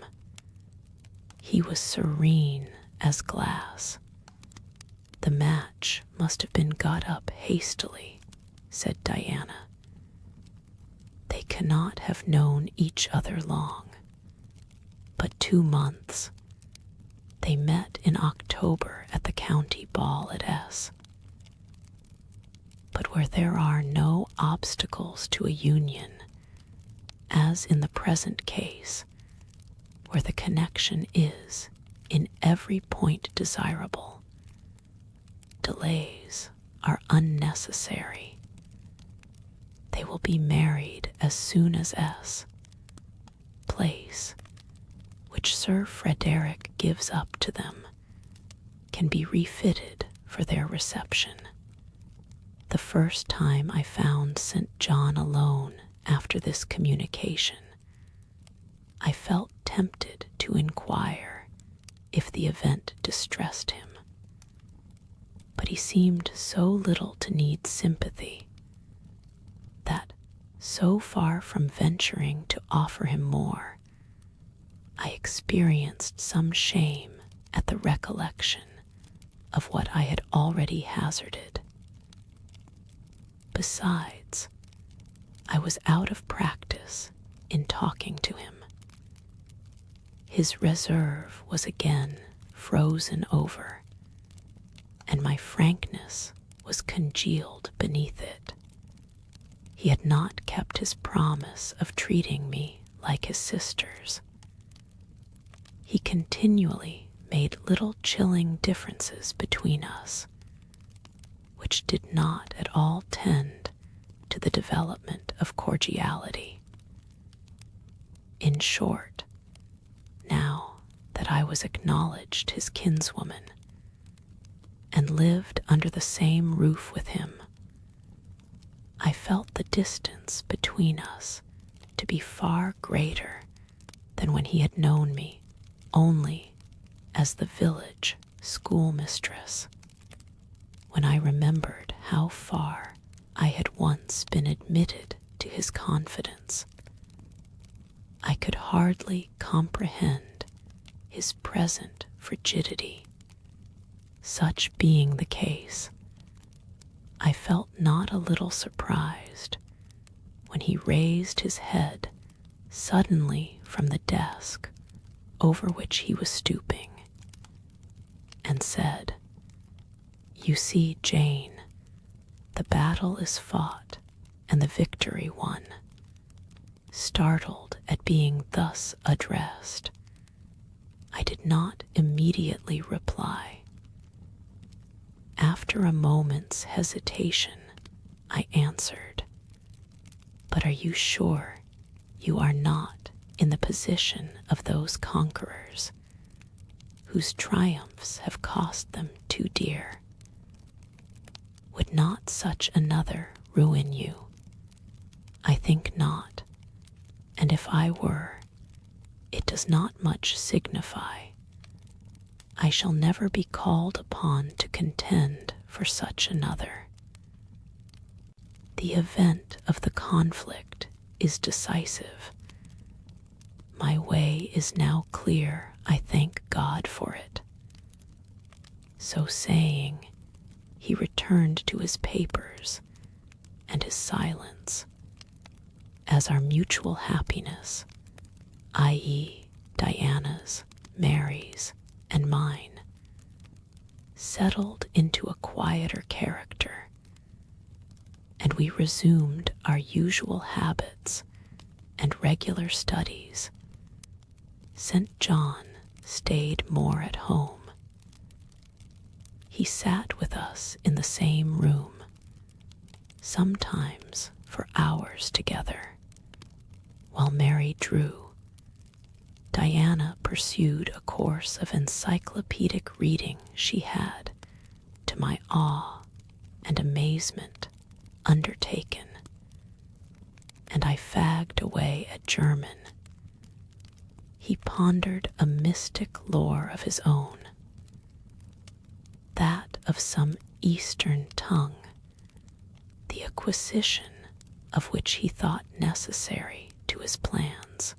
He was serene as glass. The match must have been got up hastily, said Diana. They cannot have known each other long, but 2 months. They met in October at the county ball at S. But where there are no obstacles to a union, as in the present case, where the connection is in every point desirable, delays are unnecessary. They will be married as soon as S. Place, which Sir Frederick gives up to them, can be refitted for their reception. The first time I found St. John alone after this communication, I felt tempted to inquire if the event distressed him. But he seemed so little to need sympathy that, so far from venturing to offer him more, I experienced some shame at the recollection of what I had already hazarded. Besides, I was out of practice in talking to him. His reserve was again frozen over, and my frankness was congealed beneath it. He had not kept his promise of treating me like his sisters. He continually made little chilling differences between us, which did not at all tend to the development of cordiality. In short, now that I was acknowledged his kinswoman, and lived under the same roof with him, I felt the distance between us to be far greater than when he had known me only as the village schoolmistress. When I remembered how far I had once been admitted to his confidence, I could hardly comprehend his present frigidity. Such being the case, I felt not a little surprised when he raised his head suddenly from the desk over which he was stooping and said, "You see, Jane, the battle is fought and the victory won." Startled at being thus addressed, I did not immediately reply. After a moment's hesitation, I answered, "But are you sure you are not in the position of those conquerors whose triumphs have cost them too dear? Would not such another ruin you? I think not, and if I were, it does not much signify. I shall never be called upon to contend for such another. The event of the conflict is decisive. My way is now clear, I thank God for it." So saying, he returned to his papers and his silence, as our mutual happiness, i.e., Diana's, Mary's, and mine, settled into a quieter character, and we resumed our usual habits and regular studies. St. John stayed more at home. He sat with us in the same room, sometimes for hours together, while Mary drew. Diana pursued a course of encyclopedic reading she had, to my awe and amazement, undertaken, and I fagged away at German. He pondered a mystic lore of his own, that of some Eastern tongue, the acquisition of which he thought necessary to his plans.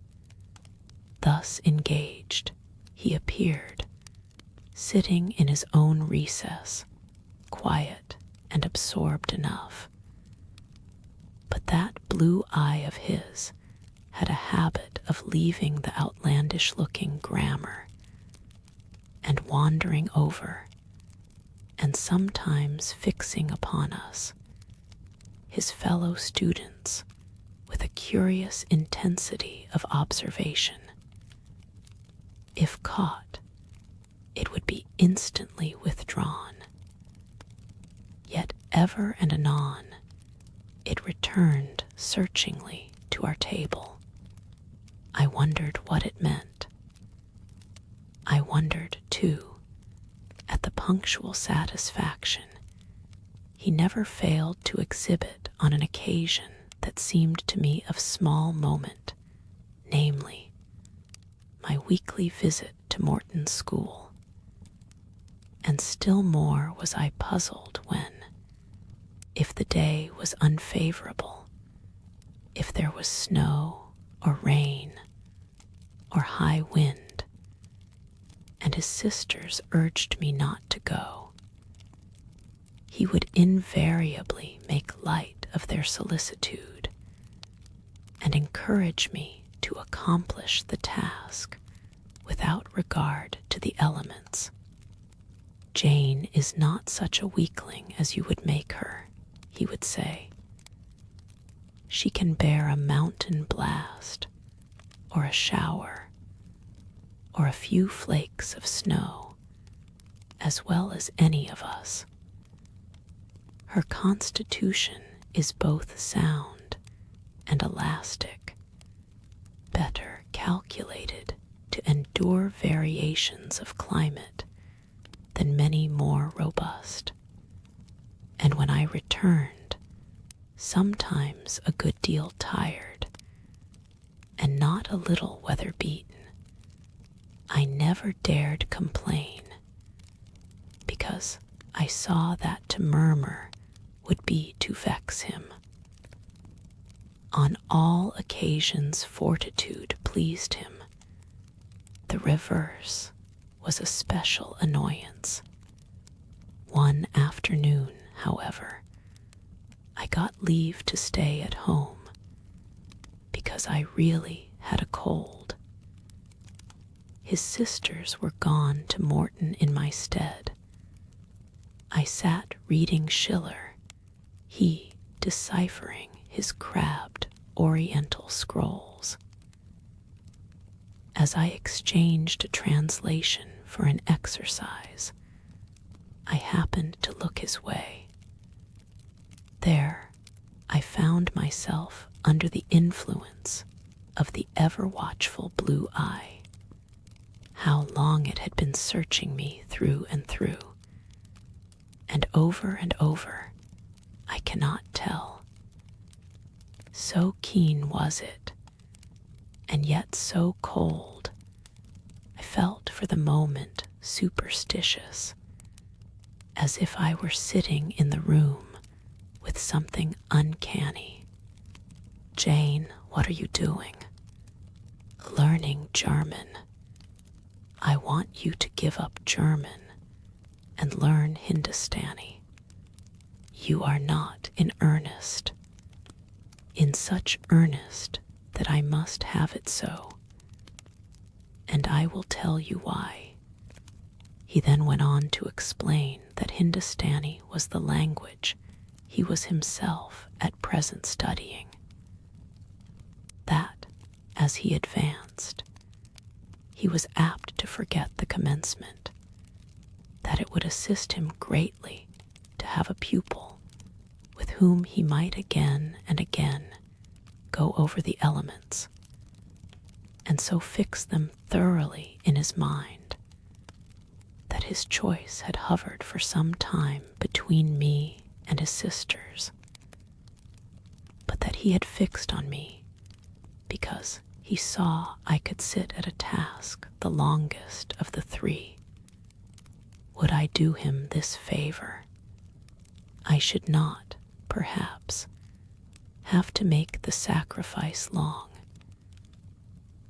Thus engaged, he appeared, sitting in his own recess, quiet and absorbed enough. But that blue eye of his had a habit of leaving the outlandish-looking grammar and wandering over, and sometimes fixing upon us, his fellow students, with a curious intensity of observation. If caught, it would be instantly withdrawn. Yet ever and anon, it returned searchingly to our table. I wondered what it meant. I wondered, too, at the punctual satisfaction he never failed to exhibit on an occasion that seemed to me of small moment, namely, my weekly visit to Morton's school. And still more was I puzzled when, if the day was unfavorable, if there was snow or rain or high wind, and his sisters urged me not to go, he would invariably make light of their solicitude and encourage me to accomplish the task without regard to the elements. "Jane is not such a weakling as you would make her," he would say. "She can bear a mountain blast, or a shower, or a few flakes of snow, as well as any of us. Her constitution is both sound and elastic, better calculated to endure variations of climate than and many more robust. And when I returned, sometimes a good deal tired, and not a little weather-beaten, I never dared complain, because I saw that to murmur would be to vex him. On all occasions fortitude pleased him. The reverse was a special annoyance. One afternoon, however, I got leave to stay at home, because I really had a cold. His sisters were gone to Morton in my stead. I sat reading Schiller, he deciphering his crabbed oriental scrolls. As I exchanged a translation for an exercise, I happened to look his way. There, I found myself under the influence of the ever-watchful blue eye. How long it had been searching me through and through, and over, I cannot tell. So keen was it, and yet so cold, I felt for the moment superstitious, as if I were sitting in the room with something uncanny. "Jane, what are you doing?" "Learning German. I want you to give up German and learn Hindustani." "You are not in earnest." "In such earnest that I must have it so. And I will tell you why." He then went on to explain that Hindustani was the language he was himself at present studying. That, as he advanced, he was apt to forget the commencement, that it would assist him greatly to have a pupil with whom he might again and again go over the elements, and so fix them thoroughly in his mind, that his choice had hovered for some time between me and his sisters, but that he had fixed on me because he saw I could sit at a task the longest of the three. Would I do him this favor, I should not, perhaps, have to make the sacrifice long,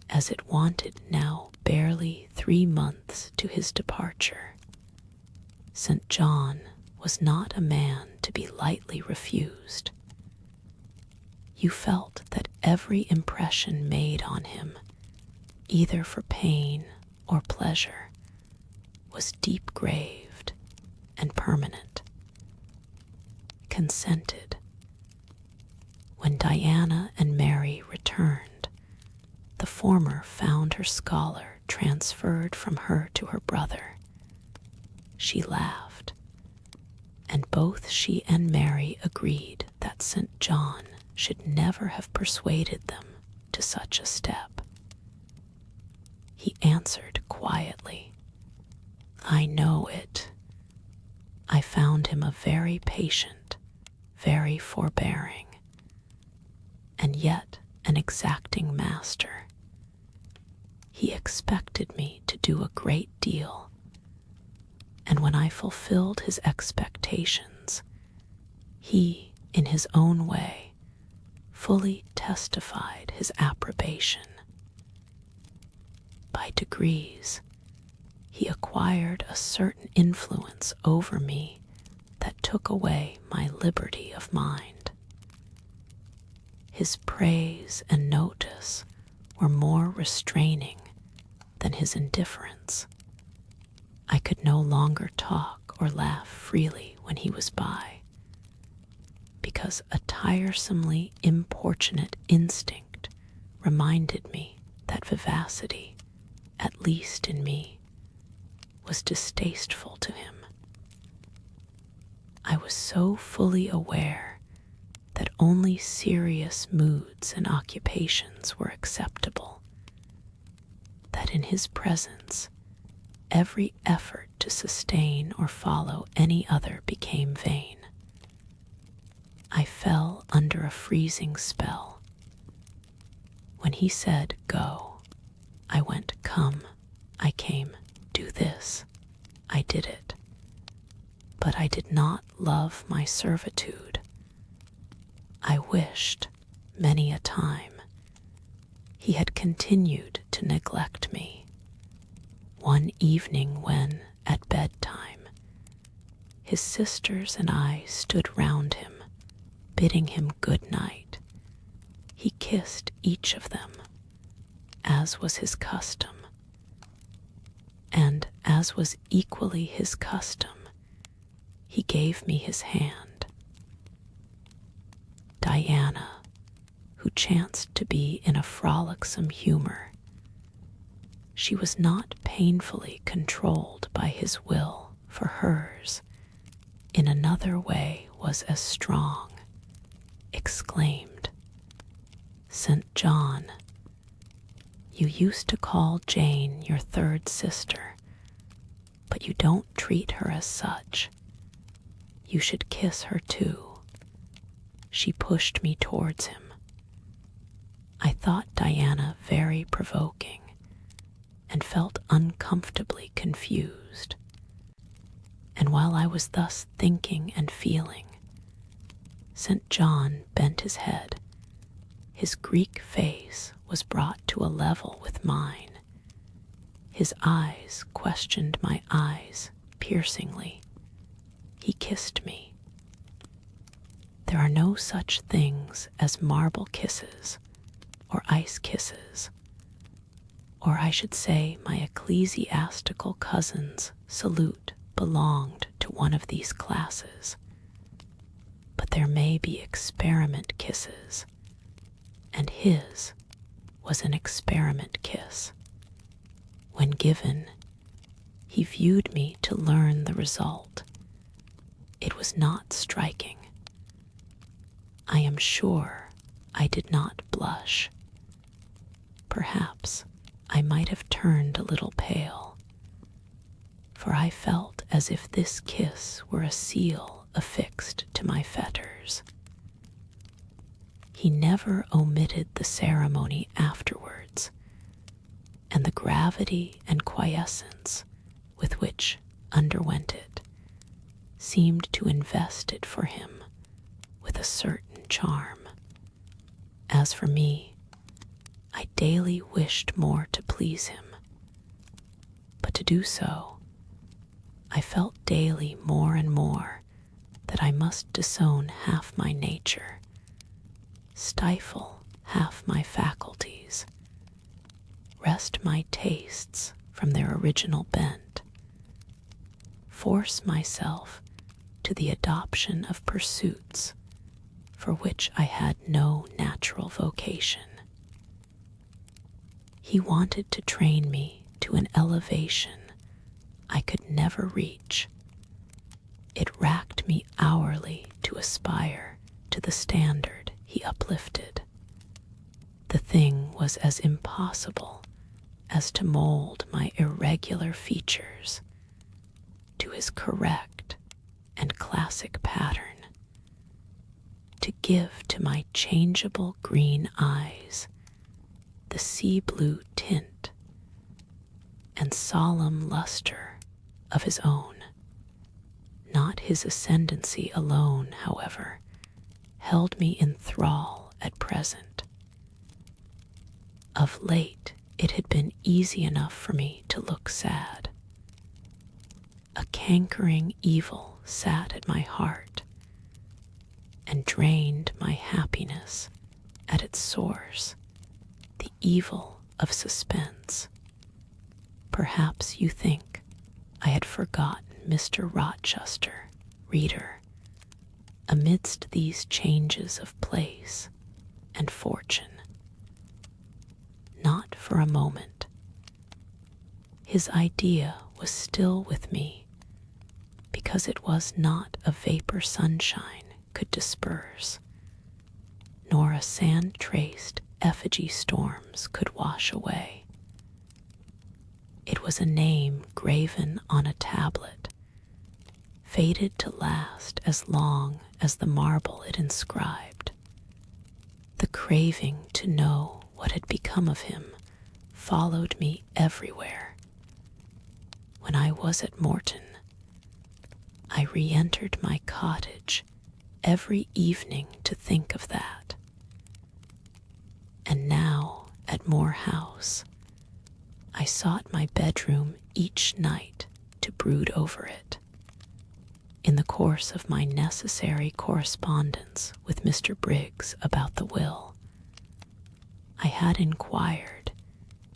as it wanted now barely 3 months to his departure. St. John was not a man to be lightly refused. You felt that every impression made on him, either for pain or pleasure, was deep-graved and permanent. Consented. When Diana and Mary returned, the former found her scholar transferred from her to her brother. She laughed, and both she and Mary agreed that St. John should never have persuaded them to such a step. He answered quietly, "I know it. I found him a very patient, very forbearing, and yet an exacting master. He expected me to do a great deal, and when I fulfilled his expectations, he, in his own way, fully testified his approbation. By degrees, he acquired a certain influence over me that took away my liberty of mind. His praise and notice were more restraining than his indifference. I could no longer talk or laugh freely when he was by, because a tiresomely importunate instinct reminded me that vivacity, at least in me, was distasteful to him. I was so fully aware that only serious moods and occupations were acceptable, that in his presence every effort to sustain or follow any other became vain. I fell under a freezing spell. When he said, "Go," I went, "Come," I came, "Do this," I did it. But I did not love my servitude. I wished, many a time, he had continued to neglect me. One evening when, at bedtime, his sisters and I stood round him, bidding him good night, he kissed each of them, as was his custom, and as was equally his custom, he gave me his hand. Diana, who chanced to be in a frolicsome humor, she was not painfully controlled by his will, for hers, in another way, was as strong, exclaimed, "St. John, you used to call Jane your third sister, but you don't treat her as such. You should kiss her too." She pushed me towards him. I thought Diana very provoking, and felt uncomfortably confused. And while I was thus thinking and feeling, St. John bent his head. His Greek face was brought to a level with mine. His eyes questioned my eyes piercingly. He kissed me. There are no such things as marble kisses or ice kisses, or I should say my ecclesiastical cousin's salute belonged to one of these classes. But there may be experiment kisses, and his was an experiment kiss. When given, he viewed me to learn the result. It was not striking. I am sure I did not blush. Perhaps I might have turned a little pale, for I felt as if this kiss were a seal affixed to my fetters. He never omitted the ceremony afterwards, and the gravity and quiescence with which underwent it seemed to invest it for him with a certain charm. As for me, I daily wished more to please him, but to do so, I felt daily more and more that I must disown half my nature, stifle half my faculties, wrest my tastes from their original bent, force myself to the adoption of pursuits for which I had no natural vocation. He wanted to train me to an elevation I could never reach. It racked me hourly to aspire to the standard he uplifted. The thing was as impossible as to mold my irregular features to his correct and classic pattern, to give to my changeable green eyes the sea blue tint and solemn luster of his own. Not his ascendancy alone, however, held me in thrall at present. Of late, it had been easy enough for me to look sad. A cankering evil sat at my heart and drained my happiness at its source, the evil of suspense. Perhaps you think I had forgotten Mr. Rochester, reader, amidst these changes of place and fortune. Not for a moment. His idea was still with me, because it was not a vapor sunshine could disperse, nor a sand-traced effigy storms could wash away. It was a name graven on a tablet, fated to last as long as the marble it inscribed. The craving to know what had become of him followed me everywhere. When I was at Morton, I re-entered my cottage every evening to think of that. And now, at Moor House, I sought my bedroom each night to brood over it. In the course of my necessary correspondence with Mr. Briggs about the will, I had inquired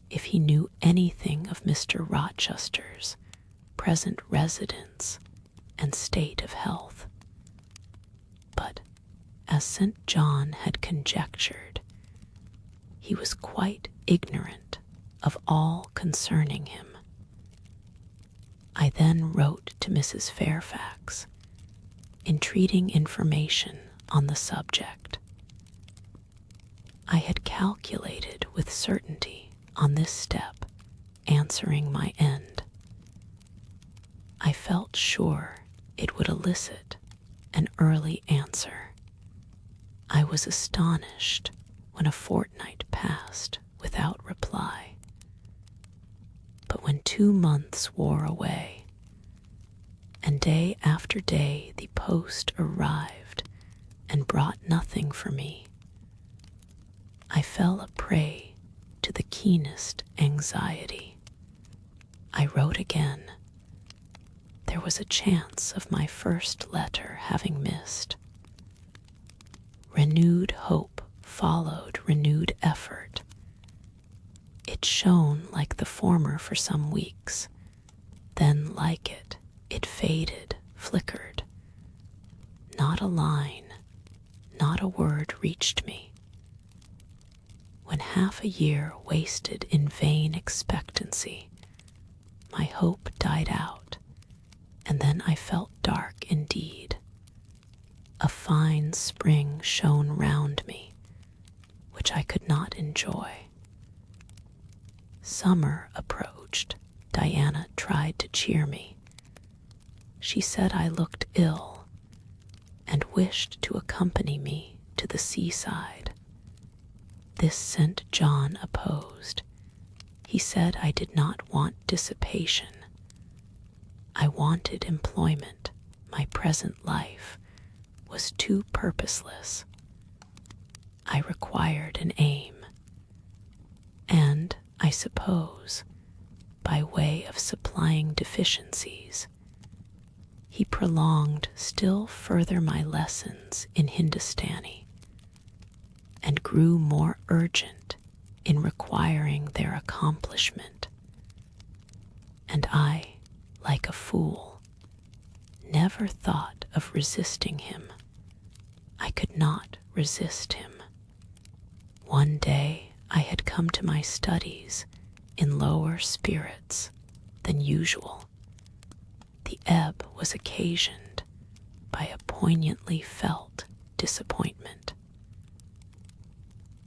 if he knew anything of Mr. Rochester's present residence and state of health. But, as St. John had conjectured, he was quite ignorant of all concerning him. I then wrote to Mrs. Fairfax, entreating information on the subject. I had calculated with certainty on this step answering my end. I felt sure it would elicit an early answer. I was astonished when a fortnight passed without reply. But when 2 months wore away, and day after day the post arrived and brought nothing for me, I fell a prey to the keenest anxiety. I wrote again. There was a chance of my first letter having missed. Renewed hope followed renewed effort. It shone like the former for some weeks, then like it, it faded, flickered. Not a line, not a word reached me. When half a year wasted in vain expectancy, my hope died out, and then I felt dark indeed. A fine spring shone round me, which I could not enjoy. Summer approached. Diana tried to cheer me. She said I looked ill, and wished to accompany me to the seaside. This St. John opposed. He said I did not want dissipation. I wanted employment. My present life was too purposeless. I required an aim. And, I suppose, by way of supplying deficiencies, he prolonged still further my lessons in Hindustani, and grew more urgent in requiring their accomplishment. And I, like a fool, never thought of resisting him. I could not resist him. One day I had come to my studies in lower spirits than usual. The ebb was occasioned by a poignantly felt disappointment.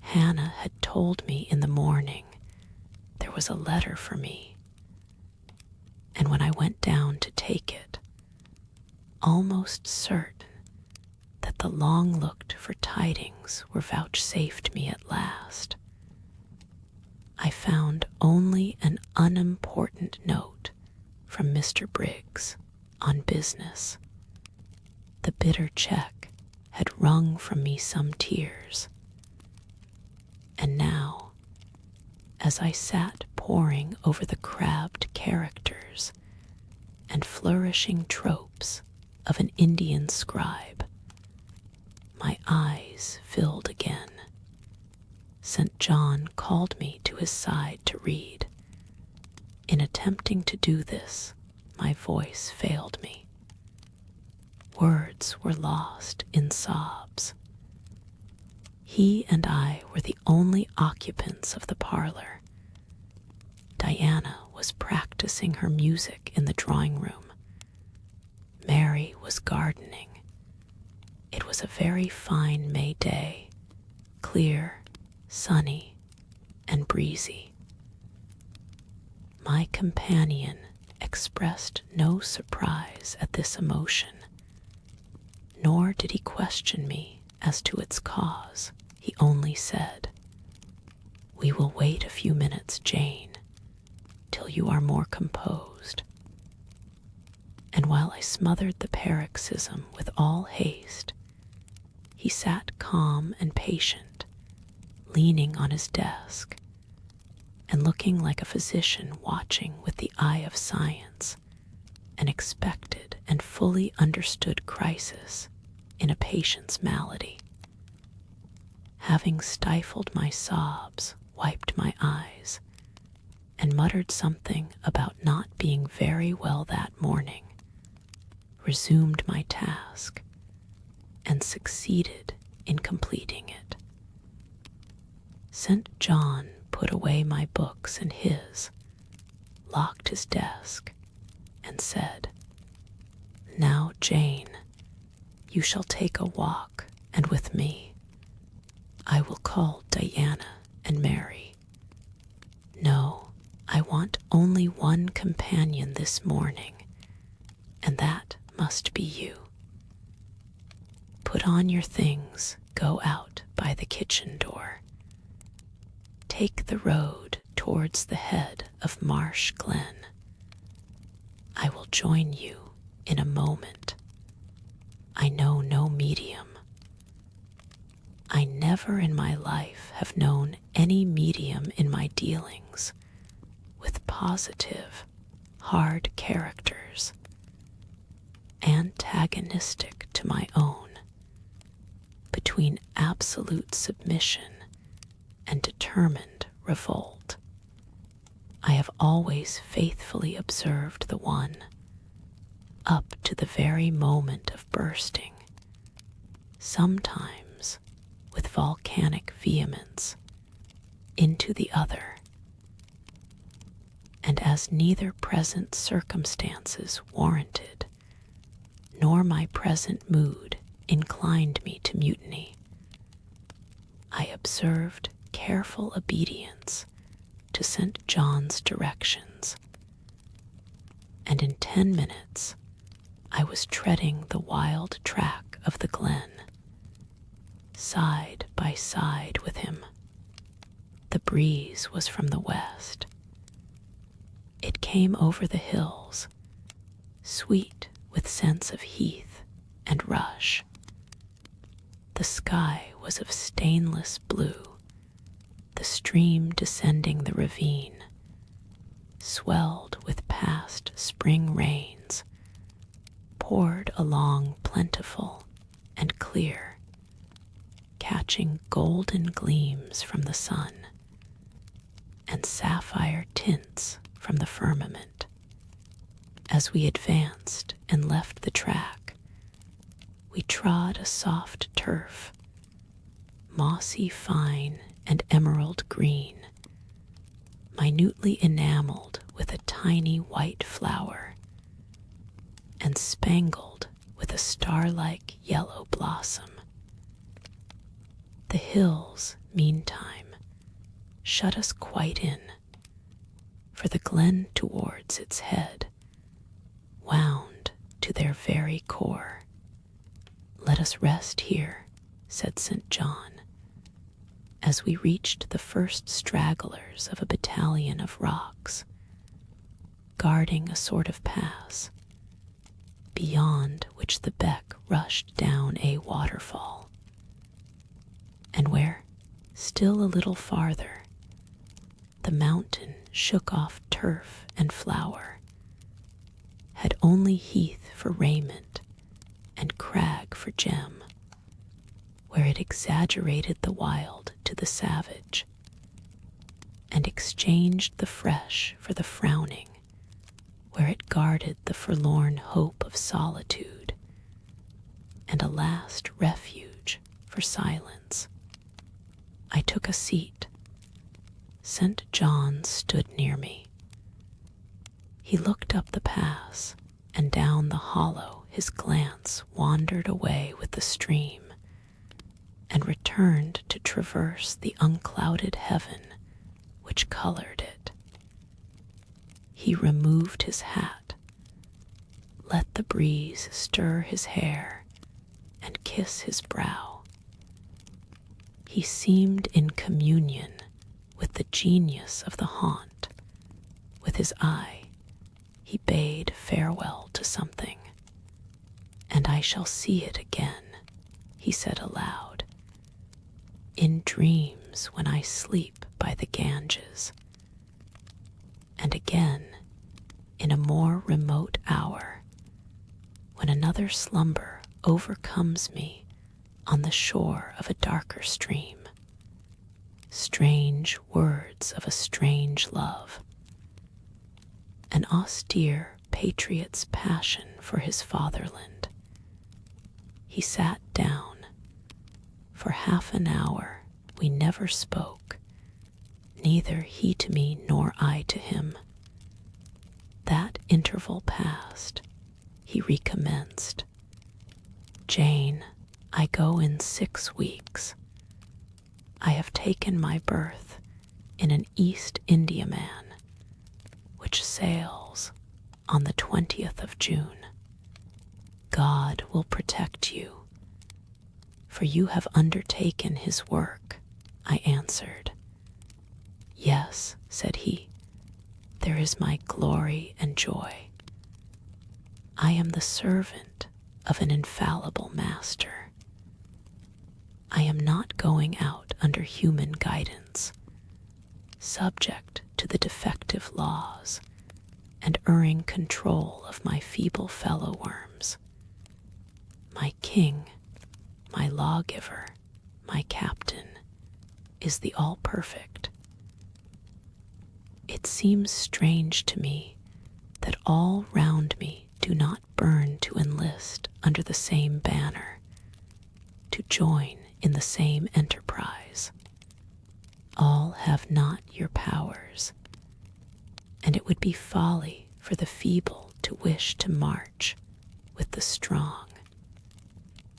Hannah had told me in the morning there was a letter for me, and when I went down to take it, almost certain that the long-looked-for tidings were vouchsafed me at last, I found only an unimportant note from Mr. Briggs on business. The bitter check had wrung from me some tears. And now, as I sat poring over the crabbed characters and flourishing tropes of an Indian scribe, my eyes filled again. St. John called me to his side to read. In attempting to do this, my voice failed me. Words were lost in sobs. He and I were the only occupants of the parlor. Diana was practicing her music in the drawing room. Mary was gardening. It was a very fine May day, clear, sunny, and breezy. My companion expressed no surprise at this emotion, nor did he question me as to its cause. He only said, "We will wait a few minutes, Jane, till you are more composed." And while I smothered the paroxysm with all haste, he sat calm and patient, leaning on his desk, and looking like a physician watching with the eye of science an expected and fully understood crisis in a patient's malady. Having stifled my sobs, wiped my eyes, and muttered something about not being very well that morning, resumed my task, and succeeded in completing it. St. John put away my books and his, locked his desk, and said, "Now, Jane, you shall take a walk, and with me. I will call Diana and Mary. No, I want only one companion this morning, and that must be you. Put on your things, go out by the kitchen door. Take the road towards the head of Marsh Glen. I will join you in a moment. I know no medium. I never in my life have known any medium in my dealings with positive, hard characters, antagonistic to my own, between absolute submission and determined revolt. I have always faithfully observed the one, up to the very moment of bursting, sometimes with volcanic vehemence, into the other. And as neither present circumstances warranted, nor my present mood inclined me to mutiny, I observed careful obedience to St. John's directions, and in 10 minutes I was treading the wild track of the glen, side by side with him. The breeze was from the west. It came over the hills, sweet with scents of heath and rush. The sky was of stainless blue. The stream descending the ravine, swelled with past spring rains, poured along plentiful and clear, catching golden gleams from the sun and sapphire tints from the firmament. As we advanced and left the track, we trod a soft turf, mossy fine and emerald green, minutely enameled with a tiny white flower, and spangled with a star-like yellow blossom. The hills, meantime, shut us quite in, for the glen towards its head wound to their very core. "Let us rest here," said St. John, as we reached the first stragglers of a battalion of rocks, guarding a sort of pass, beyond which the beck rushed down a waterfall, and where, still a little farther, the mountain shook off turf and flower, had only heath for raiment and crag for gem, where it exaggerated the wild to the savage, and exchanged the fresh for the frowning, where it guarded the forlorn hope of solitude, and a last refuge for silence. I took a seat. St. John stood near me. He looked up the pass, and down the hollow his glance wandered away with the stream, and returned to traverse the unclouded heaven which colored it. he removed his hat, let the breeze stir his hair and kiss his brow. He seemed in communion with the genius of the haunt. With his eye, he bade farewell to something. "And I shall see it again," he said aloud, "in dreams when I sleep by the Ganges. And again, in a more remote hour, when another slumber overcomes me on the shore of a darker stream. Strange words of a strange love. An austere patriot's passion for his fatherland. He sat down. For half an hour we never spoke, neither he to me nor I to him. That interval past, he recommenced. "Jane, I go in 6 weeks. I have taken my berth in an East Indiaman, which sails on the 20th of June. God will protect you, for you have undertaken his work," I answered. "Yes," said he, "there is my glory and joy. I am the servant of an infallible master. I am not going out under human guidance, subject to the defective laws and erring control of my feeble fellow worms. My king, my lawgiver, my captain, is the all-perfect. It seems strange to me that all round me do not burn to enlist under the same banner, to join in the same enterprise. All have not your powers, and it would be folly for the feeble to wish to march with the strong.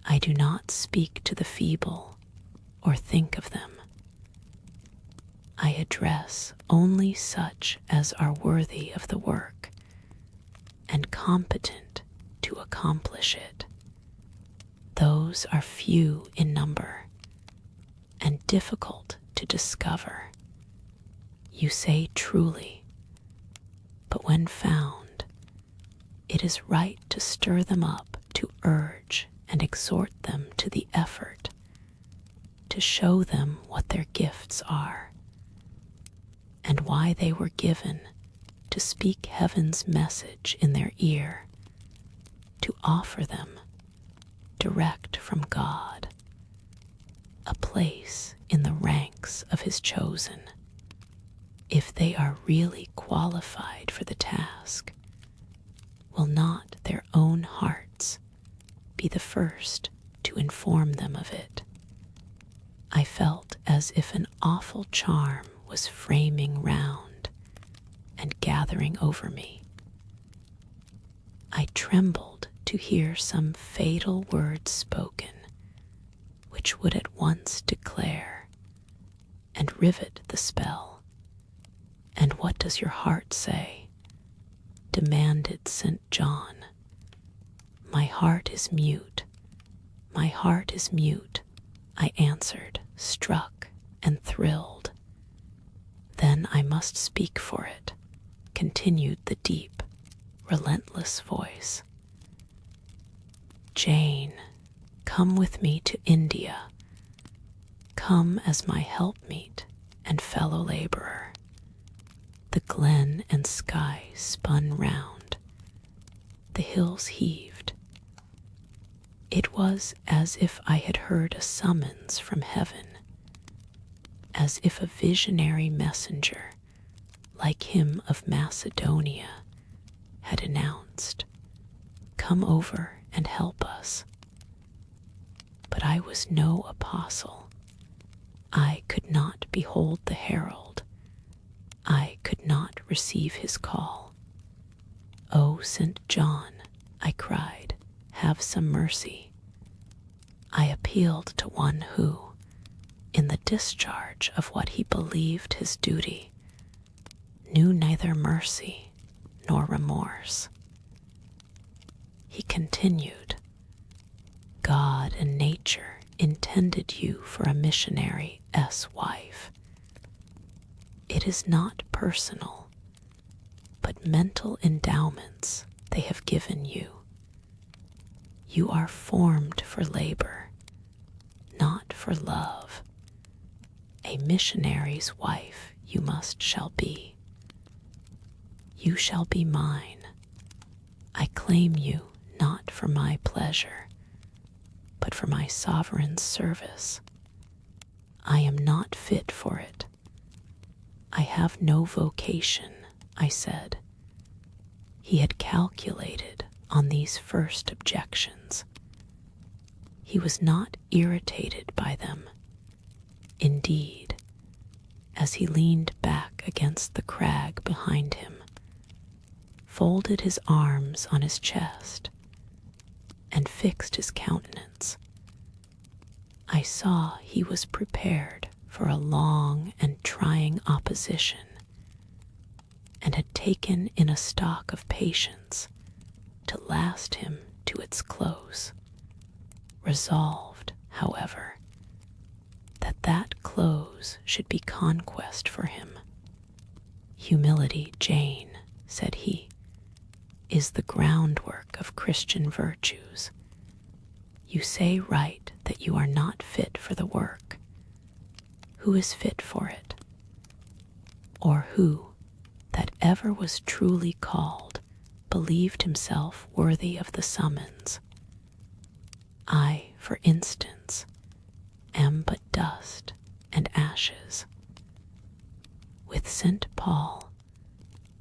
I do not speak to the feeble or think of them. I address only such as are worthy of the work and competent to accomplish it. Those are few in number and difficult to discover. You say truly, but when found, it is right to stir them up, to urge and exhort them to the effort, to show them what their gifts are, and why they were given, to speak heaven's message in their ear, to offer them, direct from God, a place in the ranks of his chosen. If they are really qualified for the task, will not their own hearts be the first to inform them of it? I felt as if an awful charm was framing round and gathering over me. I trembled to hear some fatal words spoken, which would at once declare and rivet the spell. "And what does your heart say?" demanded St. John. "My heart is mute, my heart is mute," I answered, struck and thrilled. "Then I must speak for it," continued the deep, relentless voice. "Jane, come with me to India. Come as my helpmeet and fellow laborer." The glen and sky spun round. The hills heaved. It was as if I had heard a summons from heaven, as if a visionary messenger, like him of Macedonia, had announced, "Come over and help us." But I was no apostle. I could not behold the herald. I could not receive his call. "O St. John," I cried, "have some mercy." I appealed to one who, in the discharge of what he believed his duty, knew neither mercy nor remorse. He continued, God and nature intended you for a missionary's wife. It is not personal, but mental endowments they have given you. You are formed for labor, not for love. A missionary's wife you shall be. You shall be mine. I claim you not for my pleasure, but for my sovereign's service. I am not fit for it. I have no vocation, I said. He had calculated on these first objections. He was not irritated by them. Indeed, as he leaned back against the crag behind him, folded his arms on his chest, and fixed his countenance, I saw he was prepared for a long and trying opposition, and had taken in a stock of patience to last him to its close, resolved, however, that close should be conquest for him. Humility, Jane, said he, is the groundwork of Christian virtues. You say right that you are not fit for the work. Who is fit for it? Or who, that ever was truly called, believed himself worthy of the summons? I, for instance, am but dust and ashes. With St. Paul,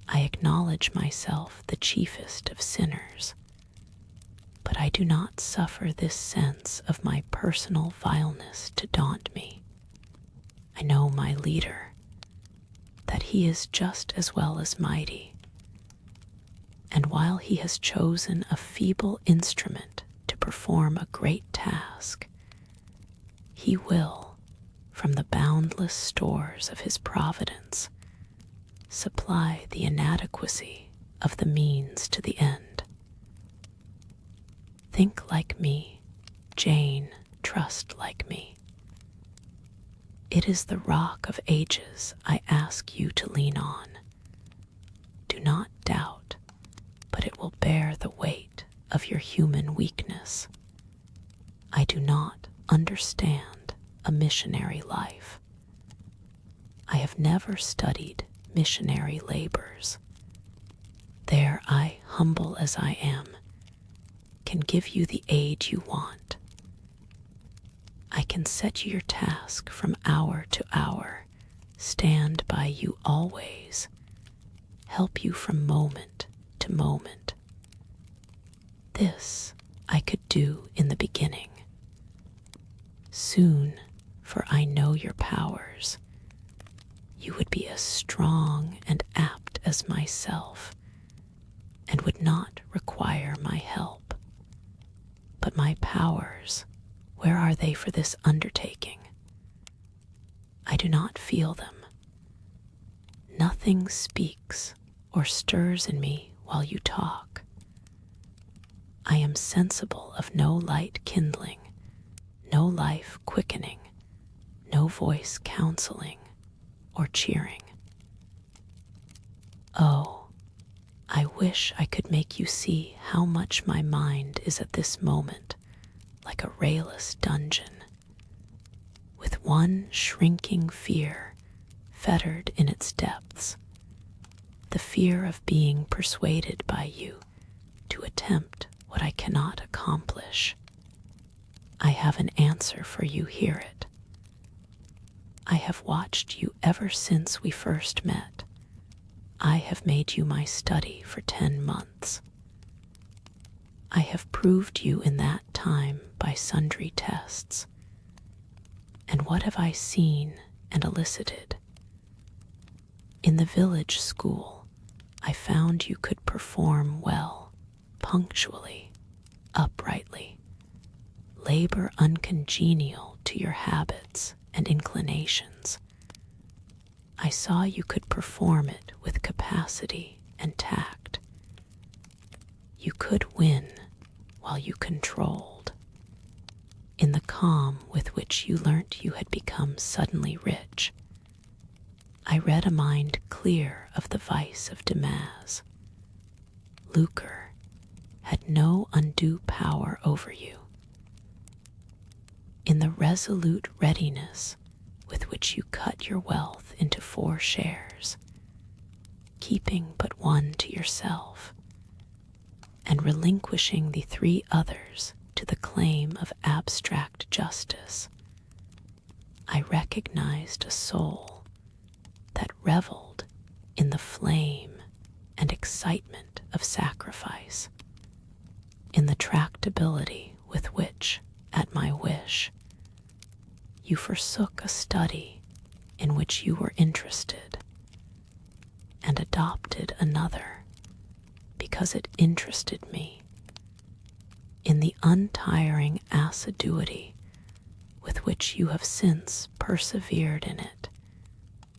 I acknowledge myself the chiefest of sinners, but I do not suffer this sense of my personal vileness to daunt me. I know my leader, that he is just as well as mighty, and while he has chosen a feeble instrument to perform a great task, he will, from the boundless stores of his providence, supply the inadequacy of the means to the end. Think like me, Jane, trust like me. It is the rock of ages I ask you to lean on. Do not doubt, but it will bear the weight of your human weakness. I do not understand a missionary life. I have never studied missionary labors. There I, humble as I am, can give you the aid you want. I can set you your task from hour to hour, stand by you always, help you from moment to moment. This I could do in the beginning. Soon, for I know your powers, you would be as strong and apt as myself, and would not require my help. But my powers, where are they for this undertaking? I do not feel them. Nothing speaks or stirs in me while you talk. I am sensible of no light kindling, no life quickening, no voice counseling or cheering. Oh, I wish I could make you see how much my mind is at this moment like a rayless dungeon, with one shrinking fear fettered in its depths, the fear of being persuaded by you to attempt what I cannot accomplish. I have an answer for you, hear it. I have watched you ever since we first met. I have made you my study for 10 months. I have proved you in that time by sundry tests. And what have I seen and elicited? In the village school, I found you could perform well, punctually, uprightly, labor uncongenial to your habits and inclinations. I saw you could perform it with capacity and tact. You could win while you controlled. In the calm with which you learnt you had become suddenly rich, I read a mind clear of the vice of Damas. Lucre had no undue power over you. In the resolute readiness with which you cut your wealth into 4 shares, keeping but one to yourself, and relinquishing the 3 others to the claim of abstract justice, I recognized a soul that reveled in the flame and excitement of sacrifice, in the tractability with which, at my wish, you forsook a study in which you were interested, and adopted another because it interested me, in the untiring assiduity with which you have since persevered in it,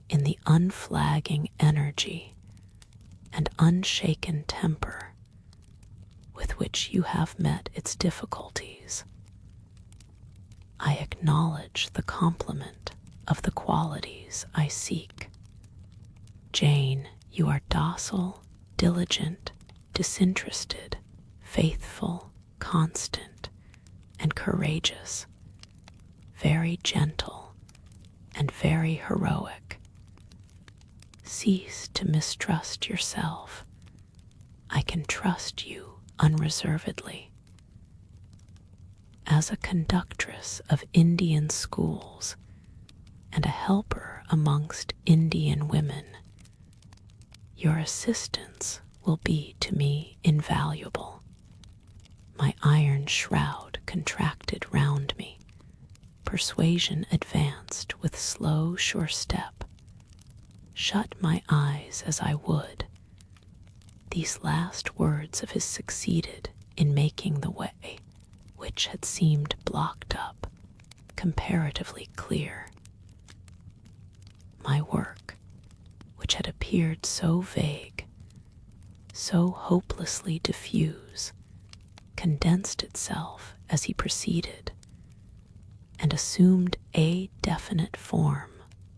in the unflagging energy and unshaken temper with which you have met its difficulties. I acknowledge the complement of the qualities I seek. Jane, you are docile, diligent, disinterested, faithful, constant, and courageous, very gentle and very heroic. Cease to mistrust yourself. I can trust you unreservedly. As a conductress of Indian schools and a helper amongst Indian women, your assistance will be to me invaluable. My iron shroud contracted round me. Persuasion advanced with slow, sure step. Shut my eyes as I would, these last words of his succeeded in making the way, which had seemed blocked up, comparatively clear. My work, which had appeared so vague, so hopelessly diffuse, condensed itself as he proceeded, and assumed a definite form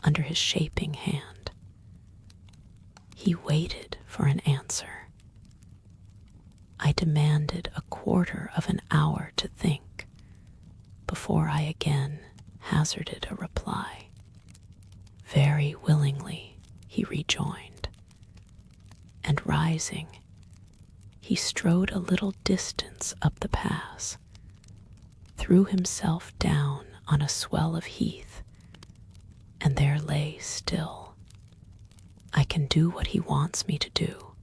under his shaping hand. He waited for an answer. I demanded a quarter of an hour to think before I again hazarded a reply. Very willingly, he rejoined, and rising, he strode a little distance up the pass, threw himself down on a swell of heath, and there lay still. I can do what he wants me to do.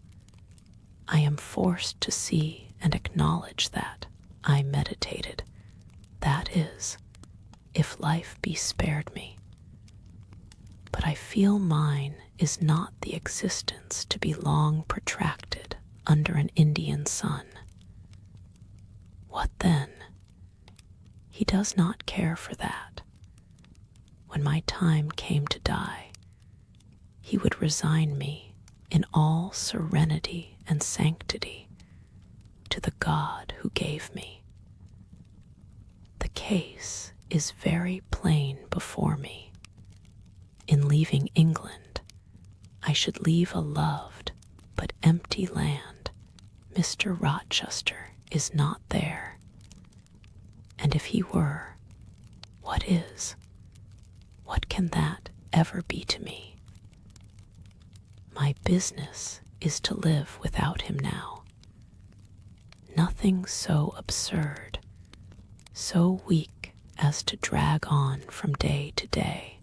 I am forced to see and acknowledge that, I meditated. That is, if life be spared me. But I feel mine is not the existence to be long protracted under an Indian sun. What then? He does not care for that. When my time came to die, he would resign me in all serenity and sanctity to the God who gave me. The case is very plain before me. In leaving England, I should leave a loved but empty land. Mr. Rochester is not there. And if he were, what is? What can that ever be to me? My business is to live without him now. Nothing so absurd, so weak as to drag on from day to day,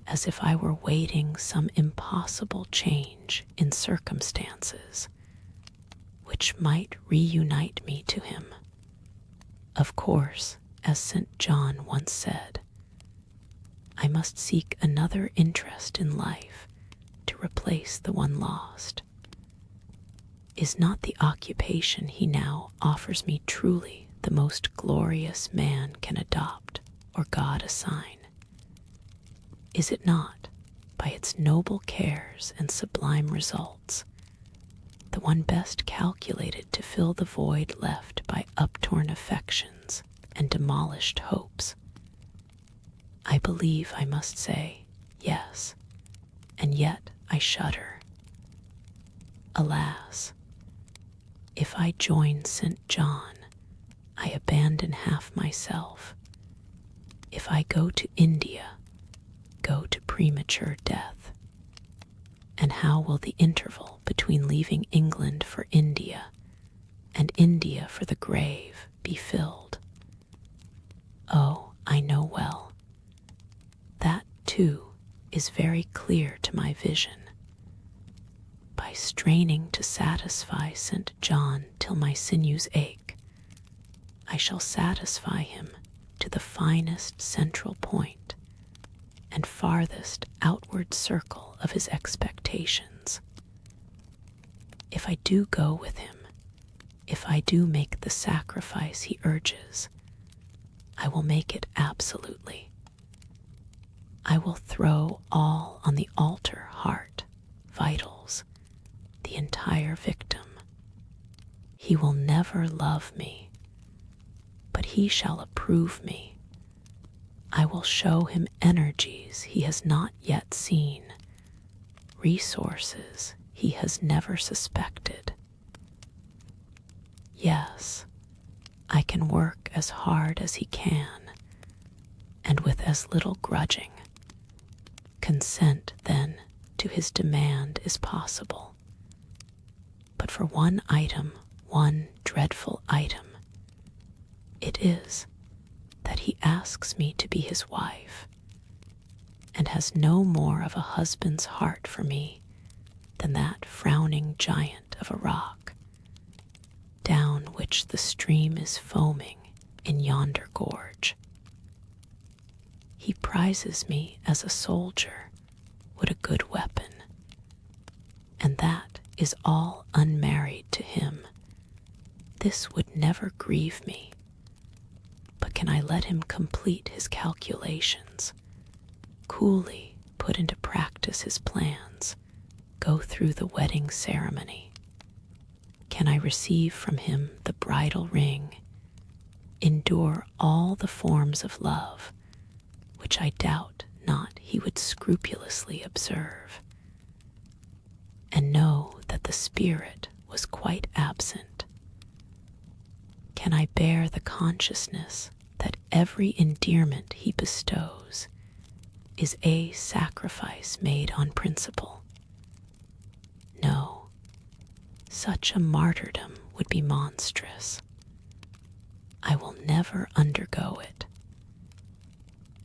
as if I were waiting some impossible change in circumstances which might reunite me to him. Of course, as St. John once said, I must seek another interest in life to replace the one lost. Is not the occupation he now offers me truly the most glorious man can adopt or God assign? Is it not, by its noble cares and sublime results, one best calculated to fill the void left by uptorn affections and demolished hopes. I believe I must say yes, and yet I shudder. Alas, if I join St. John, I abandon half myself. If I go to India, go to premature death. And how will the interval between leaving England for India and India for the grave be filled? Oh, I know well. That, too, is very clear to my vision. By straining to satisfy St. John till my sinews ache, I shall satisfy him to the finest central point and farthest outward circle of his expectations. If I do go with him, if I do make the sacrifice he urges, I will make it absolutely. I will throw all on the altar, heart, vitals, the entire victim. He will never love me, but he shall approve me. I will show him energies he has not yet seen, resources he has never suspected. Yes, I can work as hard as he can, and with as little grudging. Consent, then, to his demand is possible. But for one item, one dreadful item, it is that he asks me to be his wife, and has no more of a husband's heart for me than that frowning giant of a rock, down which the stream is foaming in yonder gorge. He prizes me as a soldier would a good weapon, and that is all unmarried to him. This would never grieve me. But can I let him complete his calculations, coolly put into practice his plans, go through the wedding ceremony? Can I receive from him the bridal ring, endure all the forms of love, which I doubt not he would scrupulously observe, and know that the spirit was quite absent? Can I bear the consciousness that every endearment he bestows is a sacrifice made on principle? No, such a martyrdom would be monstrous. I will never undergo it.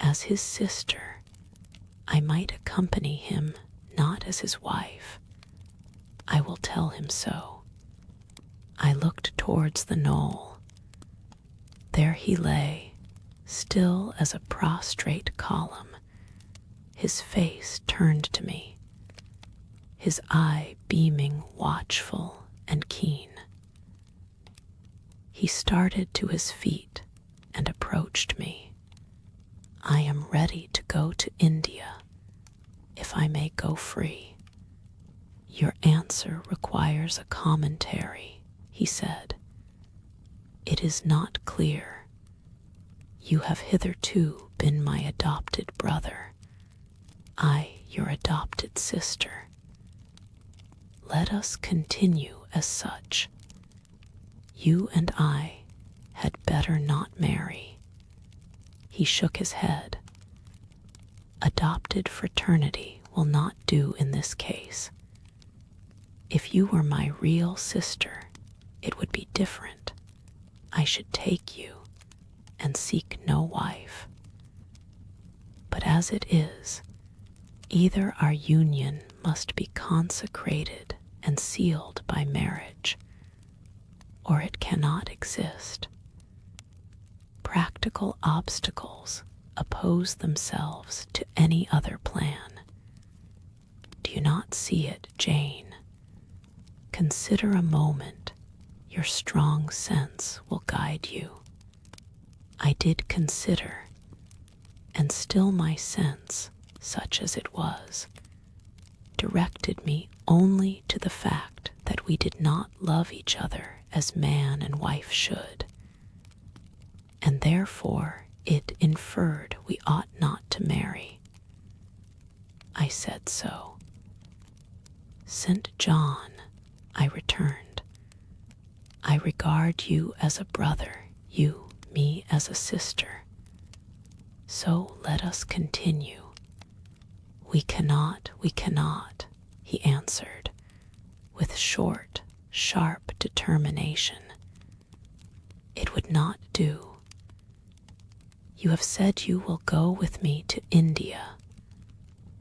As his sister, I might accompany him not as his wife. I will tell him so. I looked towards the knoll. There he lay, still as a prostrate column, his face turned to me, his eye beaming watchful and keen. He started to his feet and approached me. I am ready to go to India, if I may go free. Your answer requires a commentary, he said. It is not clear. You have hitherto been my adopted brother, I your adopted sister. Let us continue as such. You and I had better not marry. He shook his head. Adopted fraternity will not do in this case. If you were my real sister, it would be different. I should take you and seek no wife. But as it is, either our union must be consecrated and sealed by marriage, or it cannot exist. Practical obstacles oppose themselves to any other plan. Do you not see it, Jane? Consider a moment. Your strong sense will guide you. I did consider, and still my sense, such as it was, directed me only to the fact that that we did not love each other as man and wife should, and therefore it inferred we ought not to marry. I said so. St. John, I returned, I regard you as a brother, you me as a sister. So let us continue. We cannot, he answered, with short, sharp determination. It would not do. You have said you will go with me to India.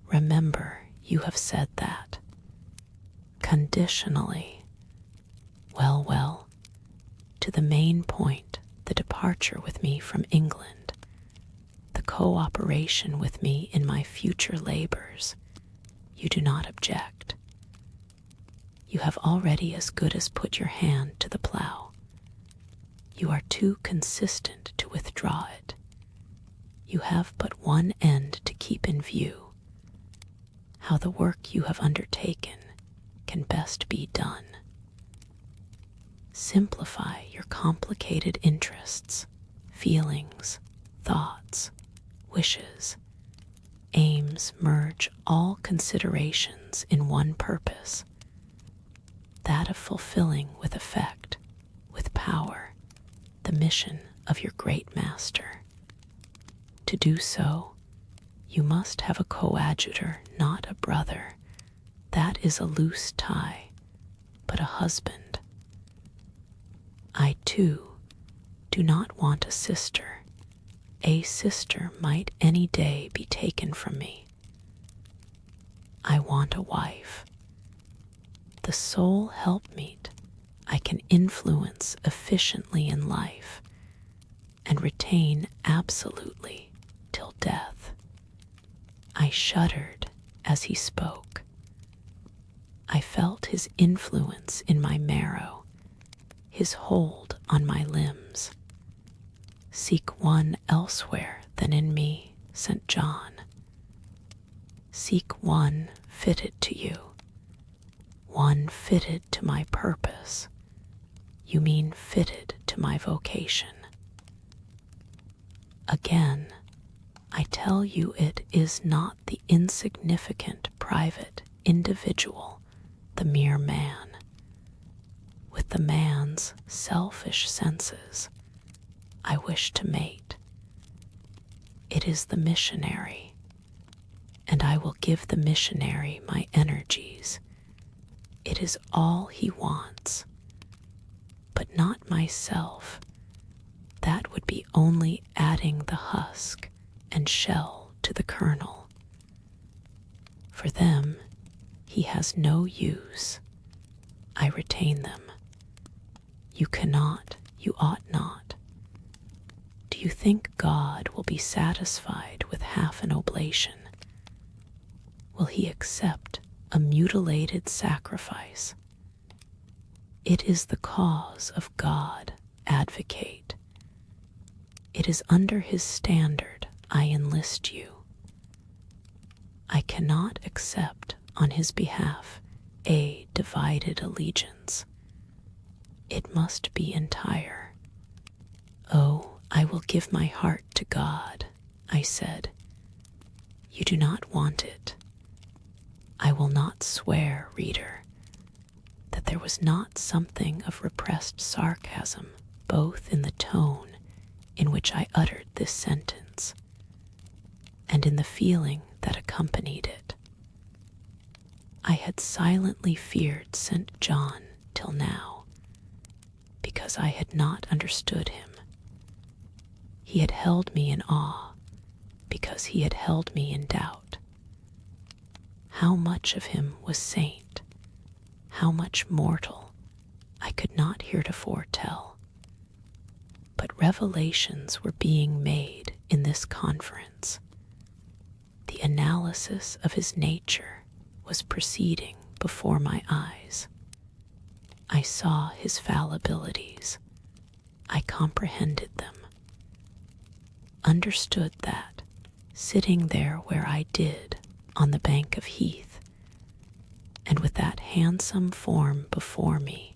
Remember, you have said that. Conditionally. Well, to the main point, the departure with me from England, the cooperation with me in my future labors, you do not object. You have already as good as put your hand to the plow. You are too consistent to withdraw it. You have but one end to keep in view, how the work you have undertaken can best be done. Simplify your complicated interests, feelings, thoughts, wishes, aims, merge all considerations in one purpose, that of fulfilling with effect, with power, the mission of your great master. To do so, you must have a coadjutor, not a brother. That is a loose tie, but a husband. I, too, do not want a sister. A sister might any day be taken from me. I want a wife. The sole helpmeet I can influence efficiently in life and retain absolutely till death. I shuddered as he spoke. I felt his influence in my marrow, his hold on my limbs. Seek one elsewhere than in me, St. John. Seek one fitted to you, one fitted to my purpose. You mean fitted to my vocation. Again, I tell you it is not the insignificant, private, individual, the mere man, with the man's selfish senses, I wish to mate. It is the missionary, and I will give the missionary my energies. It is all he wants, but not myself. That would be only adding the husk and shell to the kernel. For them, he has no use. I retain them. You cannot, you ought not. Do you think God will be satisfied with half an oblation? Will he accept a mutilated sacrifice? It is the cause of God advocate. It is under his standard I enlist you. I cannot accept on his behalf a divided allegiance. It must be entire. Oh, I will give my heart to God, I said. You do not want it. I will not swear, reader, that there was not something of repressed sarcasm both in the tone in which I uttered this sentence and in the feeling that accompanied it. I had silently feared St. John till now, because I had not understood him. He had held me in awe, because he had held me in doubt. How much of him was saint, how much mortal, I could not heretofore tell. But revelations were being made in this conference. The analysis of his nature was proceeding before my eyes. I saw his fallibilities. I comprehended them. Understood that, sitting there where I did, on the bank of heath, and with that handsome form before me,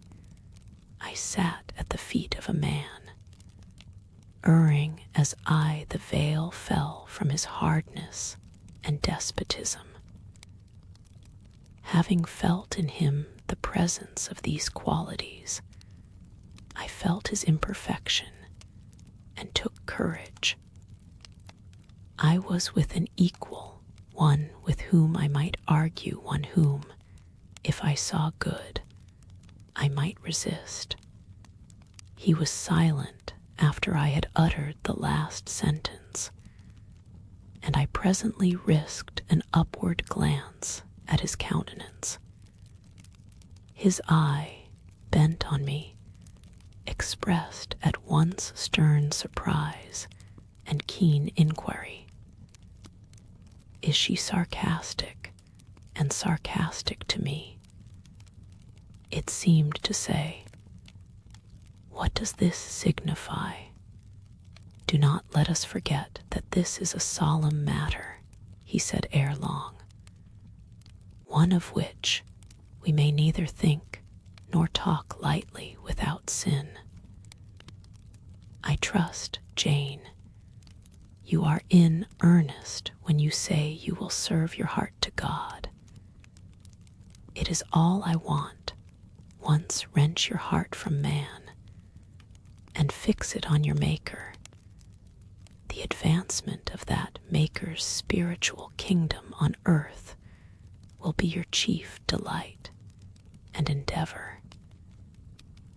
I sat at the feet of a man, erring as the veil fell from his hardness and despotism. Having felt in him the presence of these qualities, I felt his imperfection and took courage. I was with an equal, one with whom I might argue, one whom, if I saw good, I might resist. He was silent after I had uttered the last sentence, and I presently risked an upward glance at his countenance. His eye, bent on me, expressed at once stern surprise and keen inquiry. Is she sarcastic, and sarcastic to me? It seemed to say, what does this signify? Do not let us forget that this is a solemn matter, he said ere long, one of which we may neither think nor talk lightly without sin. I trust, Jane, you are in earnest when you say you will serve your heart to God. It is all I want. Once wrench your heart from man and fix it on your Maker. The advancement of that Maker's spiritual kingdom on earth will be your chief delight and endeavor.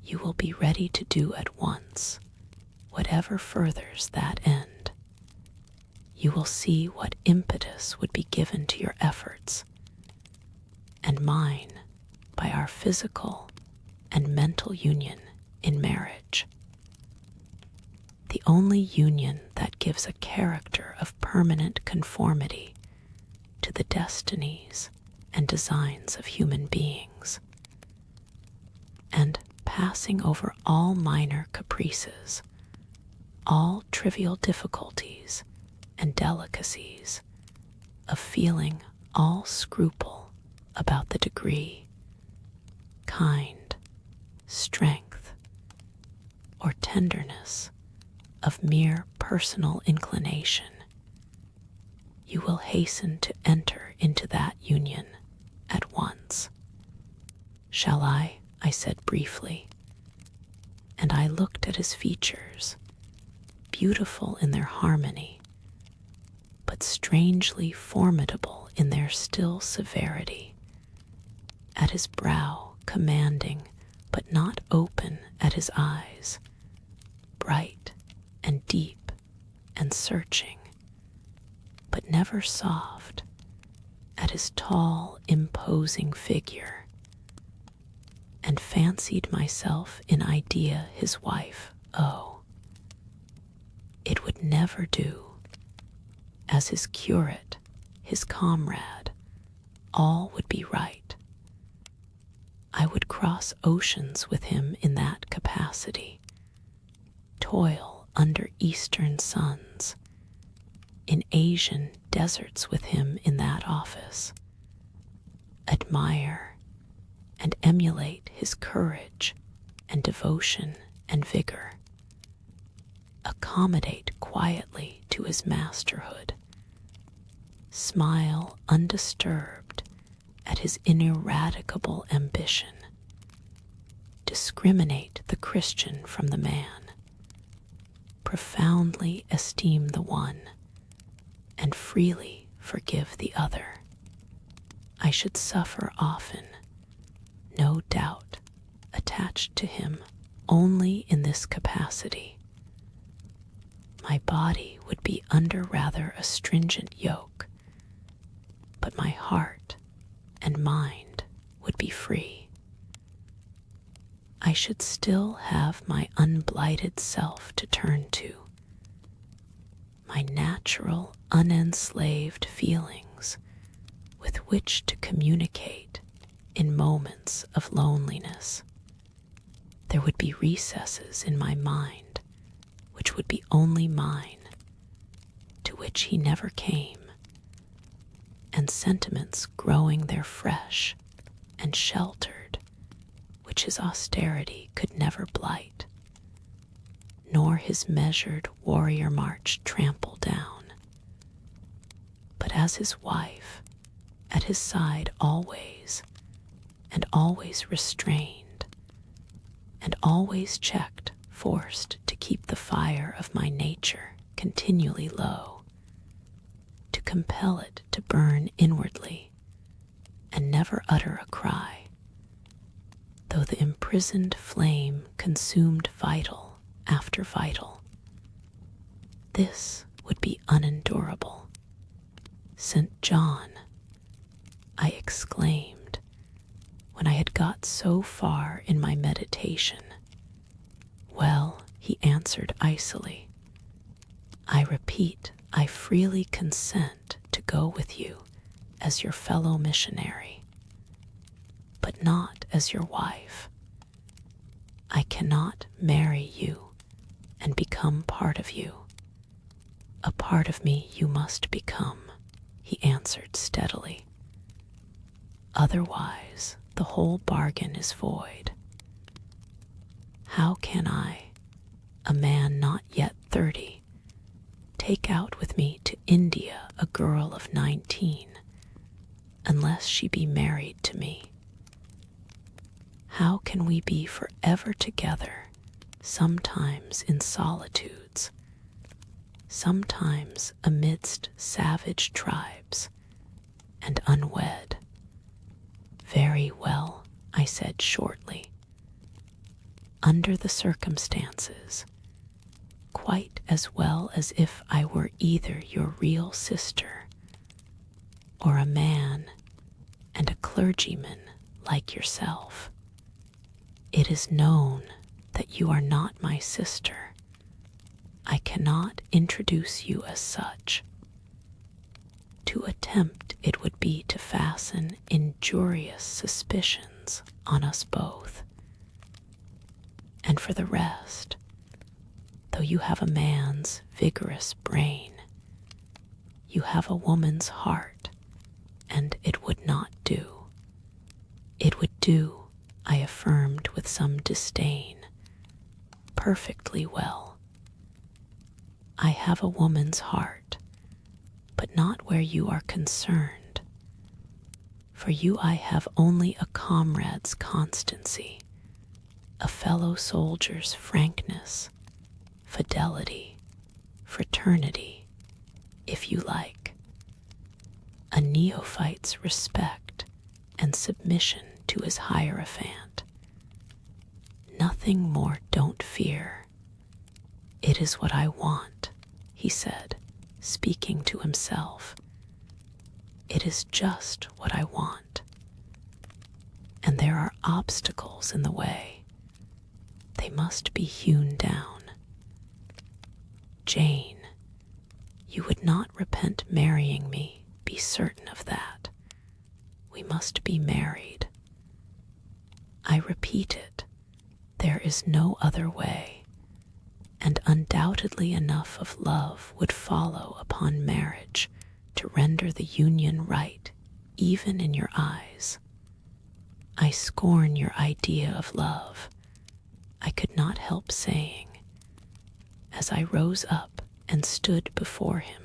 You will be ready to do at once whatever furthers that end. You will see what impetus would be given to your efforts, and mine by our physical and mental union in marriage. The only union that gives a character of permanent conformity to the destinies and designs of human beings. And passing over all minor caprices, all trivial difficulties and delicacies, of feeling all scruple about the degree, kind, strength, or tenderness of mere personal inclination, you will hasten to enter into that union at once. Shall I said briefly, and I looked at his features, beautiful in their harmony, but strangely formidable in their still severity, at his brow commanding but not open at his eyes, bright and deep and searching, but never soft, at his tall, imposing figure, and fancied myself in idea his wife. Oh, it would never do. As his curate, his comrade, all would be right. I would cross oceans with him in that capacity, toil under eastern suns, in Asian deserts with him in that office, admire and emulate his courage and devotion and vigor, accommodate quietly to his masterhood, smile undisturbed at his ineradicable ambition, discriminate the Christian from the man, profoundly esteem the one, and freely forgive the other. I should suffer often, no doubt, attached to him only in this capacity. My body would be under rather a stringent yoke, but my heart and mind would be free. I should still have my unblighted self to turn to, my natural, unenslaved feelings with which to communicate in moments of loneliness. There would be recesses in my mind which would be only mine, to which he never came, and sentiments growing there fresh and sheltered, which his austerity could never blight, nor his measured warrior march trample down. But as his wife, at his side always, and always restrained, and always checked, forced to keep the fire of my nature continually low, to compel it to burn inwardly, and never utter a cry, though the imprisoned flame consumed vital after vital. This would be unendurable. St. John, I exclaimed, when I had got so far in my meditation. Well, he answered icily, I repeat, I freely consent to go with you as your fellow missionary, but not as your wife. I cannot marry you and become part of you. A part of me you must become, he answered steadily. Otherwise, the whole bargain is void. How can I, a man not yet 30, take out with me to India a girl of 19, unless she be married to me? How can we be forever together, sometimes in solitudes, sometimes amidst savage tribes, and unwed? Very well, I said shortly. Under the circumstances, quite as well as if I were either your real sister or a man and a clergyman like yourself. It is known that you are not my sister. I cannot introduce you as such. To attempt it would be to fasten injurious suspicions on us both. And for the rest, though you have a man's vigorous brain, you have a woman's heart, and it would not do. It would do, I affirmed with some disdain, perfectly well. I have a woman's heart, but not where you are concerned. For you I have only a comrade's constancy, a fellow soldier's frankness, fidelity, fraternity, if you like, a neophyte's respect and submission to his hierophant. Nothing more, don't fear. It is what I want, he said, speaking to himself. It is just what I want. And there are obstacles in the way. They must be hewn down. Jane, you would not repent marrying me, be certain of that. We must be married. I repeat it, there is no other way, and undoubtedly enough of love would follow upon marriage to render the union right, even in your eyes. I scorn your idea of love, I could not help saying, as I rose up and stood before him,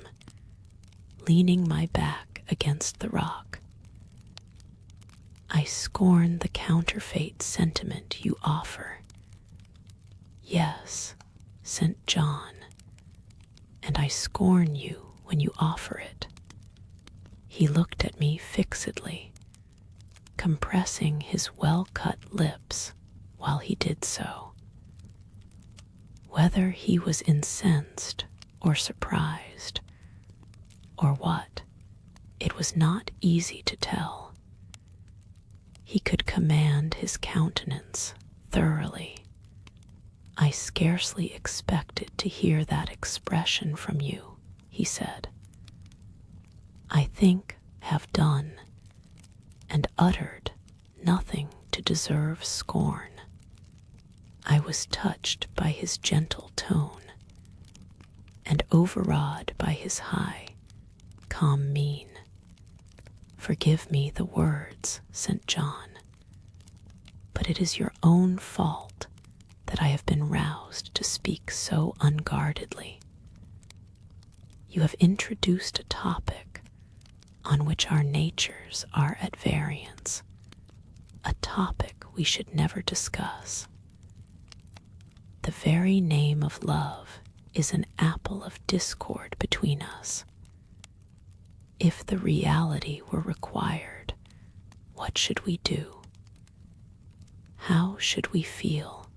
leaning my back against the rock. I scorn the counterfeit sentiment you offer. Yes, St. John, and I scorn you when you offer it. He looked at me fixedly, compressing his well-cut lips while he did so. Whether he was incensed or surprised, or what, it was not easy to tell. He could command his countenance thoroughly. I scarcely expected to hear that expression from you, he said. I think, have done, and uttered nothing to deserve scorn. I was touched by his gentle tone, and overawed by his high, calm mien. Forgive me the words, St. John, but it is your own fault that I have been roused to speak so unguardedly. You have introduced a topic on which our natures are at variance, a topic we should never discuss. The very name of love is an apple of discord between us. If the reality were required, what should we do? How should we feel?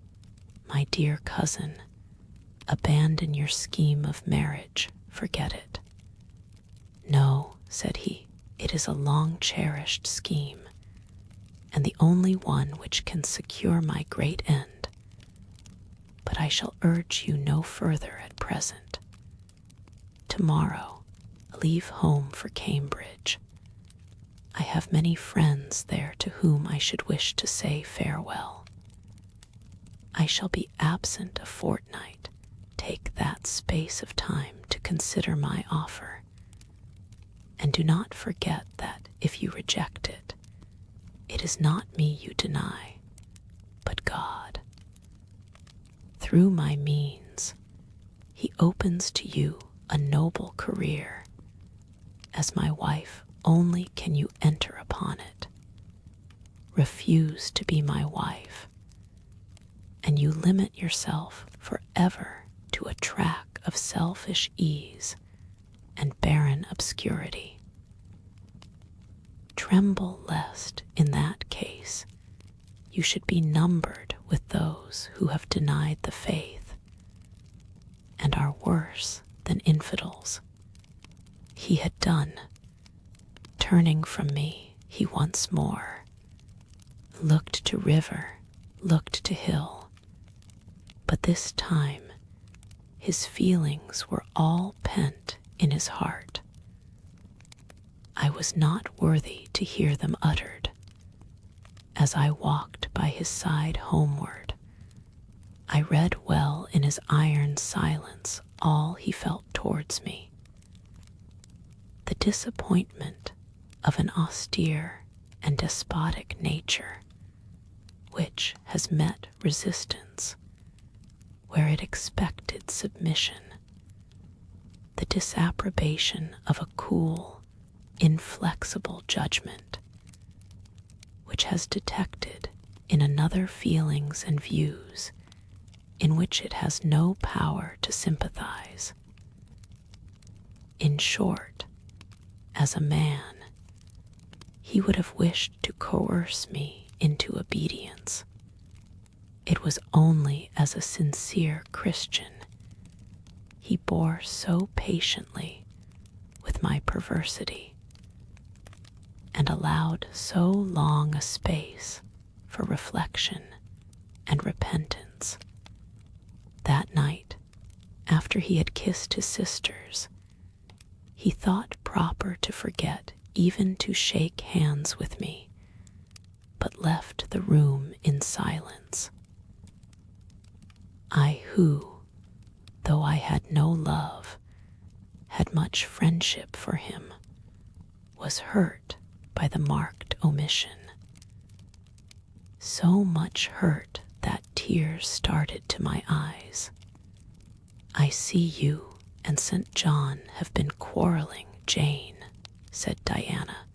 My dear cousin, abandon your scheme of marriage, forget it. No, said he, it is a long-cherished scheme, and the only one which can secure my great end. But I shall urge you no further at present. Tomorrow, leave home for Cambridge. I have many friends there to whom I should wish to say farewell. I shall be absent a fortnight. Take that space of time to consider my offer. And do not forget that if you reject it, it is not me you deny, but God. Through my means, He opens to you a noble career. As my wife, only can you enter upon it. Refuse to be my wife, and you limit yourself forever to a track of selfish ease and barren obscurity. Tremble lest, in that case, you should be numbered with those who have denied the faith and are worse than infidels. He had done. Turning from me, he once more looked to river, looked to hill, but this time his feelings were all pent in his heart. I was not worthy to hear them uttered. As I walked by his side homeward, I read well in his iron silence all he felt towards me. The disappointment of an austere and despotic nature, which has met resistance where it expected submission, the disapprobation of a cool, inflexible judgment, which has detected in another feelings and views in which it has no power to sympathize. In short, as a man, he would have wished to coerce me into obedience. It was only as a sincere Christian he bore so patiently with my perversity and allowed so long a space for reflection and repentance. That night, after he had kissed his sisters, he thought proper to forget even to shake hands with me, but left the room in silence. I who, though I had no love, had much friendship for him, was hurt by the marked omission. So much hurt that tears started to my eyes. I see you and St. John have been quarreling, Jane, said Diana,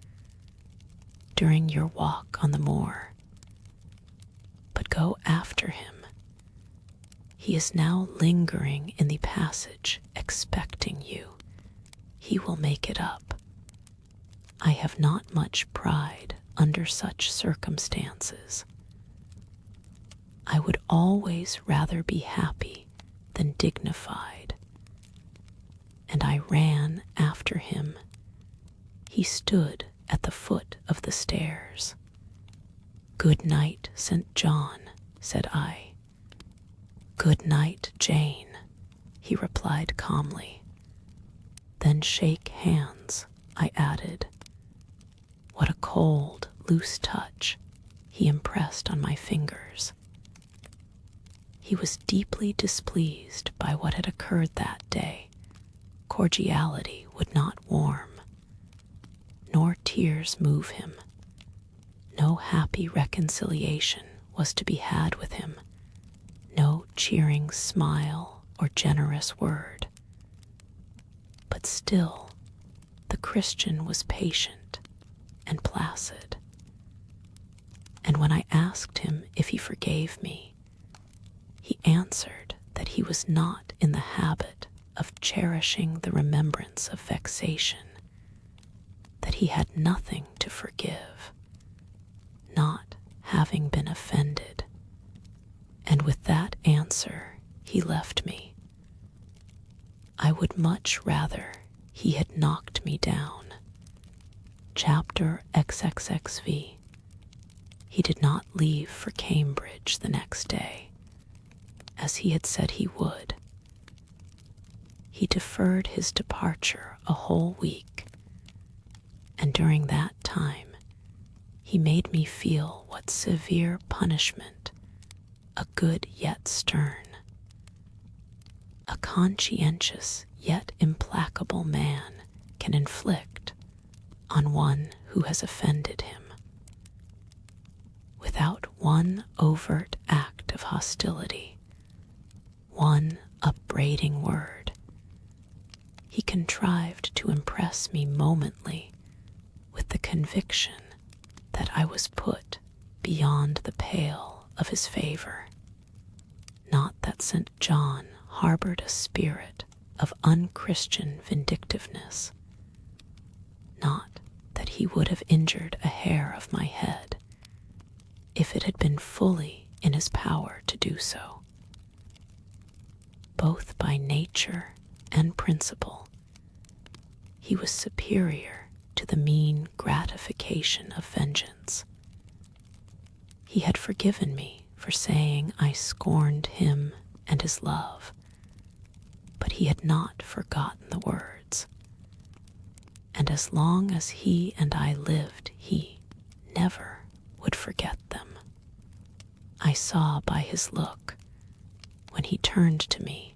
during your walk on the moor. But go after him. He is now lingering in the passage, expecting you. He will make it up. I have not much pride under such circumstances. I would always rather be happy than dignified. And I ran after him. He stood at the foot of the stairs. Good night, St. John, said I. Good night, Jane, he replied calmly. Then shake hands, I added. What a cold, loose touch he impressed on my fingers. He was deeply displeased by what had occurred that day. Cordiality would not warm, nor tears move him. No happy reconciliation was to be had with him, no cheering smile or generous word. But still, the Christian was patient and placid. And when I asked him if he forgave me, he answered that he was not in the habit of cherishing the remembrance of vexation, that he had nothing to forgive, not having been offended. And with that answer he left me. I would much rather he had knocked me down. Chapter XXXV. He did not leave for Cambridge the next day, as he had said he would. He deferred his departure a whole week, and during that time he made me feel what severe punishment a good yet stern, a conscientious yet implacable man can inflict on one who has offended him. Without one overt act of hostility, one upbraiding word, he contrived to impress me momently with the conviction that I was put beyond the pale of his favor. Not that St. John harbored a spirit of unchristian vindictiveness, not that he would have injured a hair of my head if it had been fully in his power to do so. Both by nature and principle, he was superior to the mean gratification of vengeance. He had forgiven me for saying I scorned him and his love, but he had not forgotten the words. And as long as he and I lived, he never would forget them. I saw by his look, when he turned to me,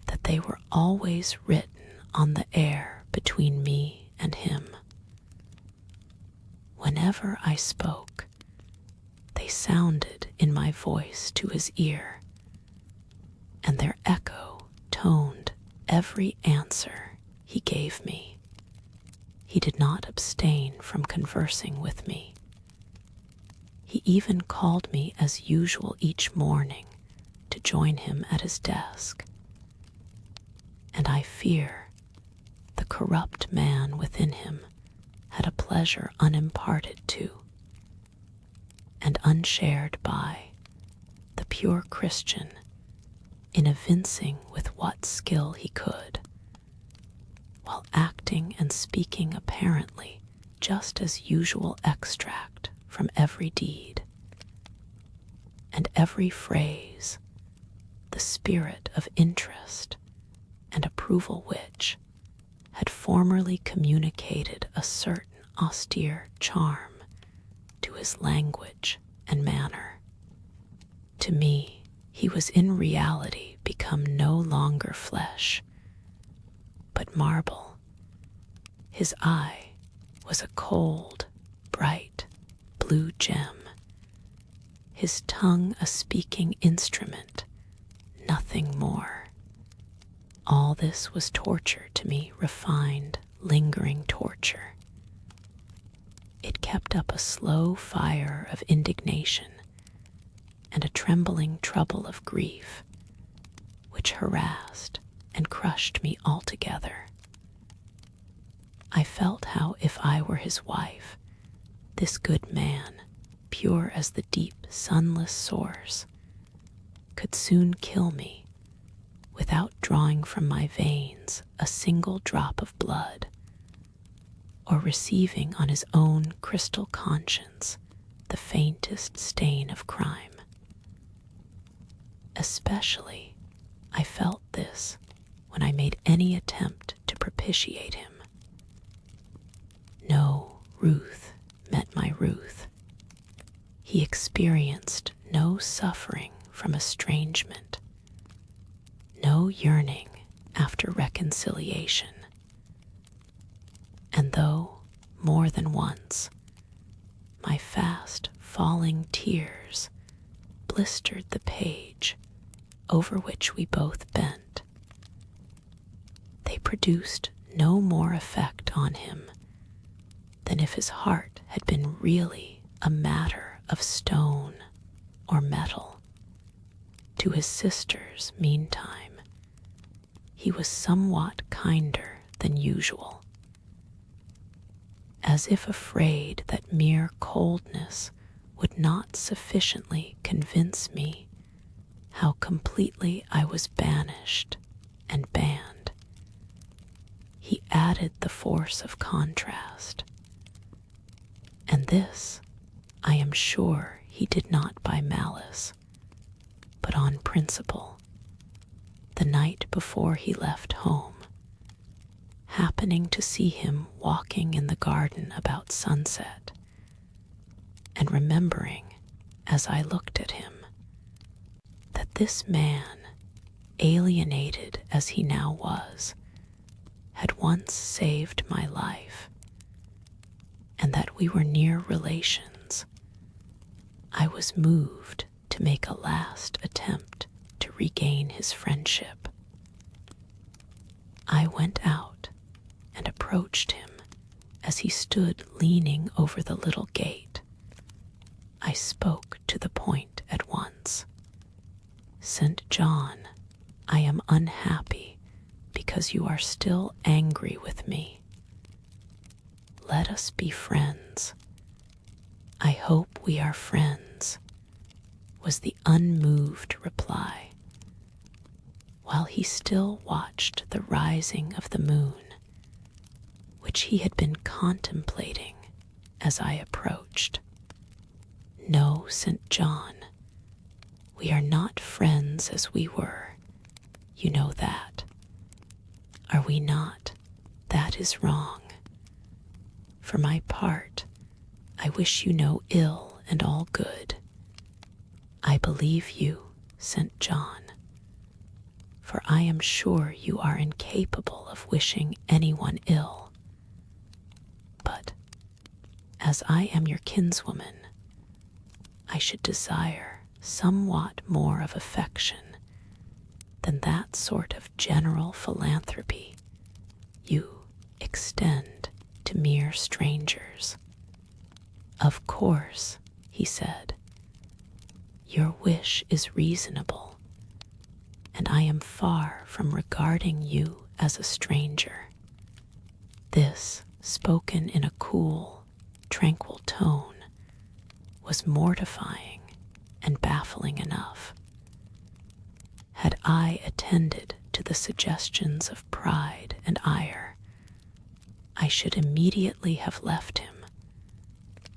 that they were always written on the air between me and him. Whenever I spoke, they sounded in my voice to his ear, and their echo toned every answer he gave me. He did not abstain from conversing with me. He even called me as usual each morning to join him at his desk. And I fear the corrupt man within him had a pleasure unimparted to and unshared by the pure Christian in evincing with what skill he could, while acting and speaking apparently just as usual extract from every deed, and every phrase, the spirit of interest and approval which had formerly communicated a certain austere charm to his language and manner. To me, he was in reality become no longer flesh, but marble. His eye was a cold, bright, blue gem, his tongue a speaking instrument, nothing more. All this was torture to me, refined, lingering torture. It kept up a slow fire of indignation and a trembling trouble of grief, which harassed and crushed me altogether. I felt how if I were his wife, this good man, pure as the deep, sunless source, could soon kill me without drawing from my veins a single drop of blood, or receiving on his own crystal conscience the faintest stain of crime. Especially, I felt this when I made any attempt to propitiate him. No Ruth met my Ruth. He experienced no suffering from estrangement, no yearning after reconciliation. And though, more than once, my fast falling tears blistered the page over which we both bent. They produced no more effect on him than if his heart had been really a matter of stone or metal. To his sisters, meantime, he was somewhat kinder than usual, as if afraid that mere coldness would not sufficiently convince me how completely I was banished and banned. He added the force of contrast, and this, I am sure, he did not by malice, but on principle, the night before he left home, happening to see him walking in the garden about sunset, and remembering, as I looked at him, that this man, alienated as he now was, had once saved my life, and that we were near relations, I was moved to make a last attempt to regain his friendship. I went out and approached him as he stood leaning over the little gate. I spoke to the point at once. "St. John, I am unhappy because you are still angry with me. Let us be friends. I hope we are friends," was the unmoved reply, while he still watched the rising of the moon, which he had been contemplating as I approached. "No, St. John, we are not friends as we were. You know that. Are we not? That is wrong. For my part, I wish you no ill and all good. I believe you, St. John, for I am sure you are incapable of wishing anyone ill. But, as I am your kinswoman, I should desire somewhat more of affection than that sort of general philanthropy you extend to mere strangers." "Of course," he said, "your wish is reasonable, and I am far from regarding you as a stranger." This, spoken in a cool, tranquil tone, was mortifying and baffling enough. Had I attended to the suggestions of pride and ire, I should immediately have left him,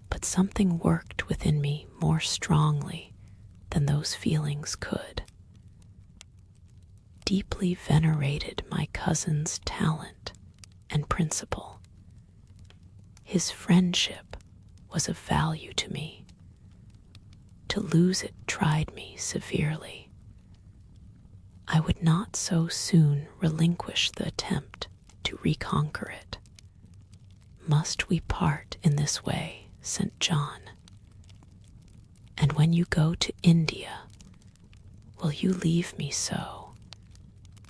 but something worked within me more strongly than those feelings could. Deeply venerated my cousin's talent and principle. His friendship was of value to me. To lose it tried me severely. I would not so soon relinquish the attempt to reconquer it. Must we part in this way, St. John? And when you go to India, will you leave me so,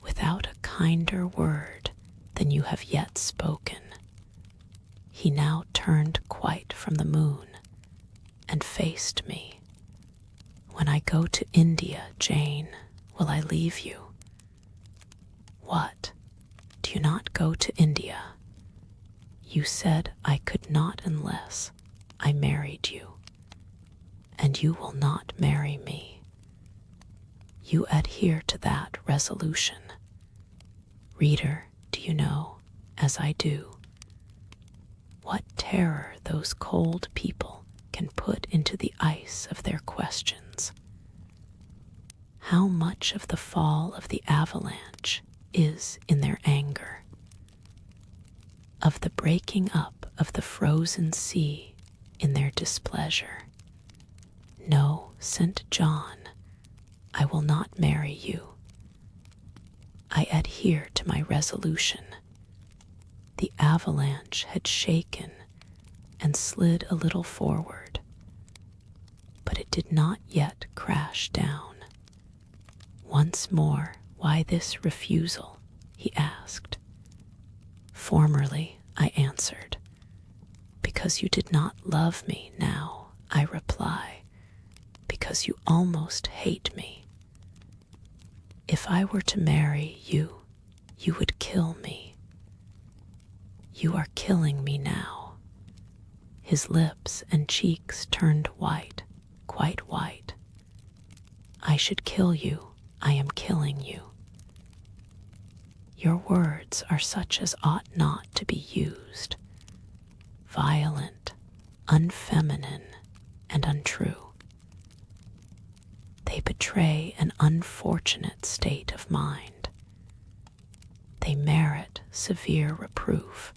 without a kinder word than you have yet spoken? He now turned quite from the moon and faced me. "When I go to India, Jane, will I leave you?" "What? Do you not go to India? You said I could not unless I married you, and you will not marry me. You adhere to that resolution. Reader, do you know, as I do, what terror those cold people can put into the ice of their questions? How much of the fall of the avalanche is in their anger, of the breaking up of the frozen sea in their displeasure? No, St. John, I will not marry you. I adhere to my resolution. The avalanche had shaken and slid a little forward. but it did not yet crash down. Once more, why this refusal? He asked. Formerly, I answered. Because you did not love me now, I reply. Because you almost hate me. If I were to marry you, you would kill me. You are killing me now. His lips and cheeks turned white, quite white. I should kill you. I am killing you. Your words are such as ought not to be used. Violent, unfeminine, and untrue. They betray an unfortunate state of mind. They merit severe reproof.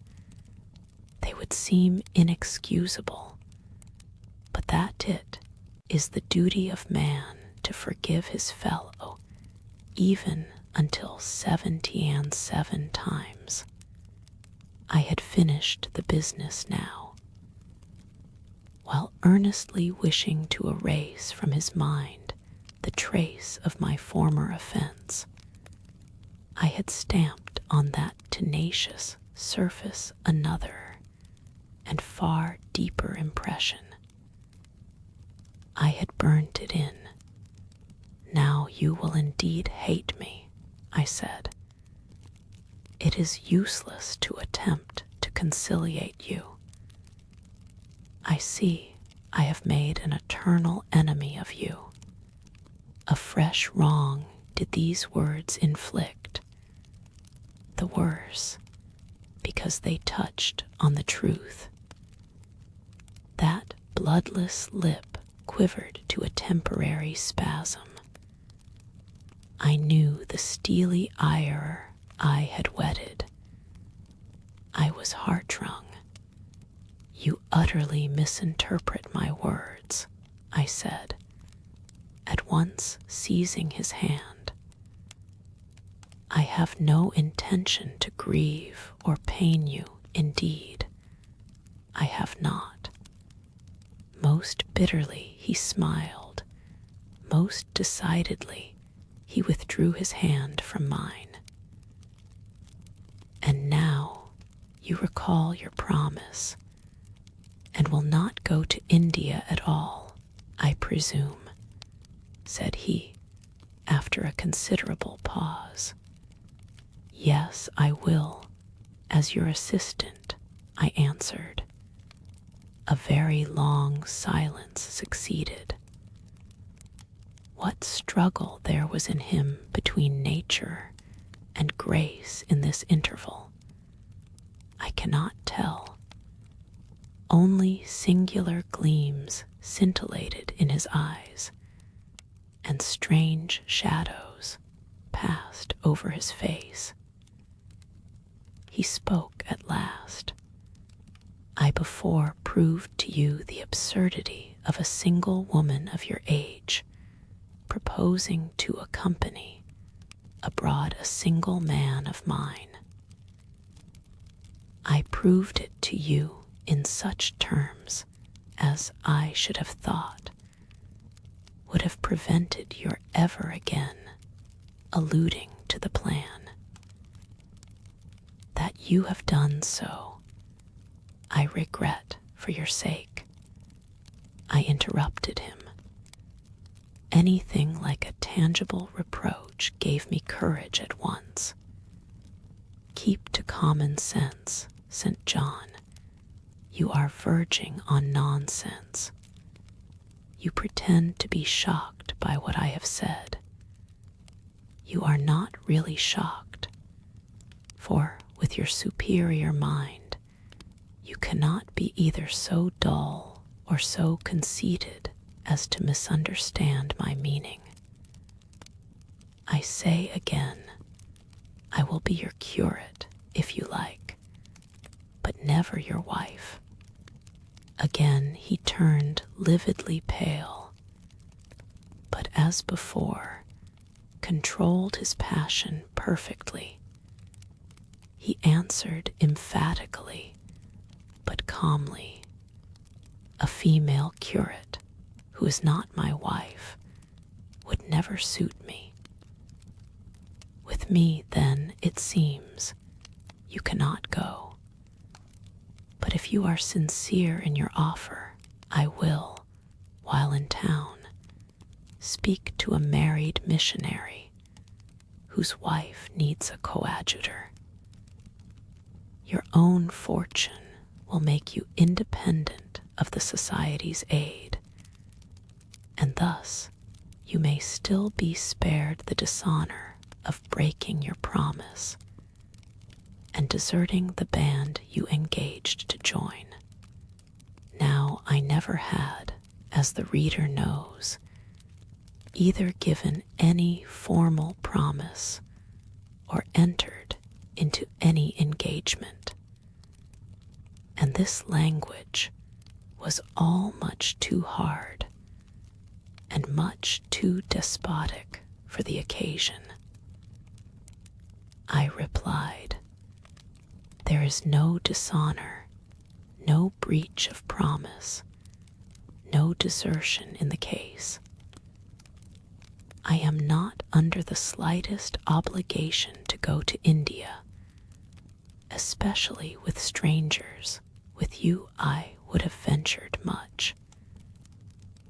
They would seem inexcusable, but that it is the duty of man to forgive his fellow, even until 77 times. I had finished the business now. While earnestly wishing to erase from his mind the trace of my former offense, I had stamped on that tenacious surface another and far deeper impression. I had burnt it in. Now you will indeed hate me, I said. It is useless to attempt to conciliate you. I see I have made an eternal enemy of you. A fresh wrong did these words inflict, the worse, because they touched on the truth. That bloodless lip quivered to a temporary spasm. I knew the steely ire I had wedded. I was heart-wrung. You utterly misinterpret my words, I said, at once seizing his hand. I have no intention to grieve or pain you, indeed. I have not. Most bitterly he smiled. Most decidedly he withdrew his hand from mine. And now you recall your promise, and will not go to India at all, I presume, said he, after a considerable pause. Yes, I will, as your assistant, I answered. A very long silence succeeded. What struggle there was in him between nature and grace in this interval, I cannot tell. Only singular gleams scintillated in his eyes, and strange shadows passed over his face. He spoke at last. I before proved to you the absurdity of a single woman of your age proposing to accompany abroad a single man of mine. I proved it to you in such terms as I should have thought would have prevented your ever again alluding to the plan. That you have done so, I regret for your sake. I interrupted him. Anything like a tangible reproach gave me courage at once. Keep to common sense, St. John. You are verging on nonsense. You pretend to be shocked by what I have said. You are not really shocked, for with your superior mind, you cannot be either so dull or so conceited as to misunderstand my meaning. I say again, I will be your curate, if you like, but never your wife. Again he turned lividly pale, but as before, controlled his passion perfectly. He answered emphatically, but calmly, a female curate, who is not my wife, would never suit me. With me, then, it seems, you cannot go. But if you are sincere in your offer, I will, while in town, speak to a married missionary whose wife needs a coadjutor. Your own fortune will make you independent of the society's aid, and thus you may still be spared the dishonor of breaking your promise and deserting the band you engaged to join. Now, I never had, as the reader knows, either given any formal promise or entered into any engagement, and this language was all much too hard and much too despotic for the occasion. I replied, "There is no dishonor, no breach of promise, no desertion in the case. I am not under the slightest obligation to go to India, especially with strangers. With you I would have ventured much,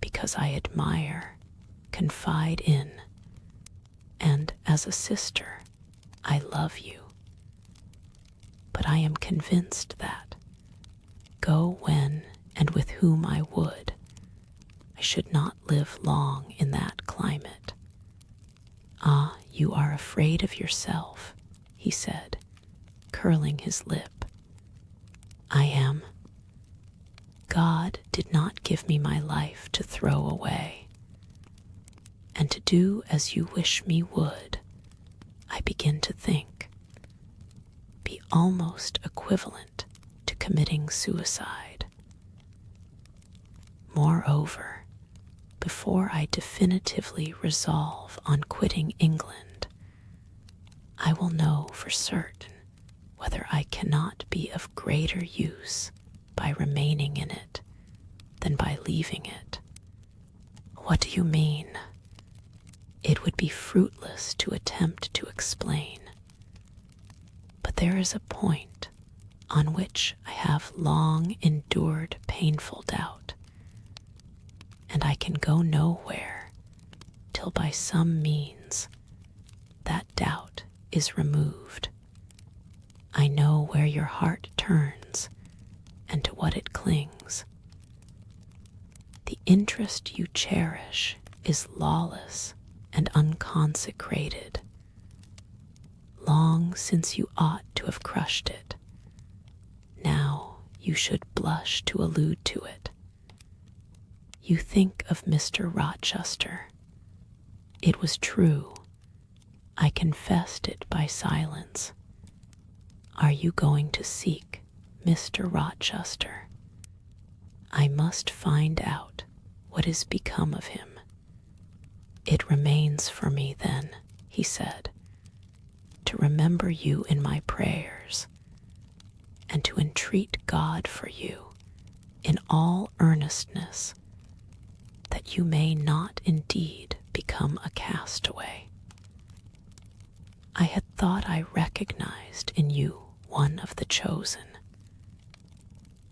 because I admire, confide in, and as a sister, I love you. But I am convinced that, go when and with whom I would, I should not live long in that climate." "Ah, you are afraid of yourself," he said, curling his lip. "I am. God did not give me my life to throw away, and to do as you wish me would, I begin to think, be almost equivalent to committing suicide. Moreover, before I definitively resolve on quitting England, I will know for certain whether I cannot be of greater use by remaining in it than by leaving it." "What do you mean?" It would be fruitless to attempt to explain, but there is a point on which I have long endured painful doubt, and I can go nowhere till by some means that doubt is removed. I know where your heart turns and to what it clings. The interest you cherish is lawless and unconsecrated. Long since you ought to have crushed it. Now you should blush to allude to it. You think of Mr. Rochester. It was true. I confessed it by silence. Are you going to seek Mr. Rochester? I must find out what is become of him. It remains for me then, he said, to remember you in my prayers, and to entreat God for you in all earnestness, that you may not indeed become a castaway. I had thought I recognized in you one of the chosen,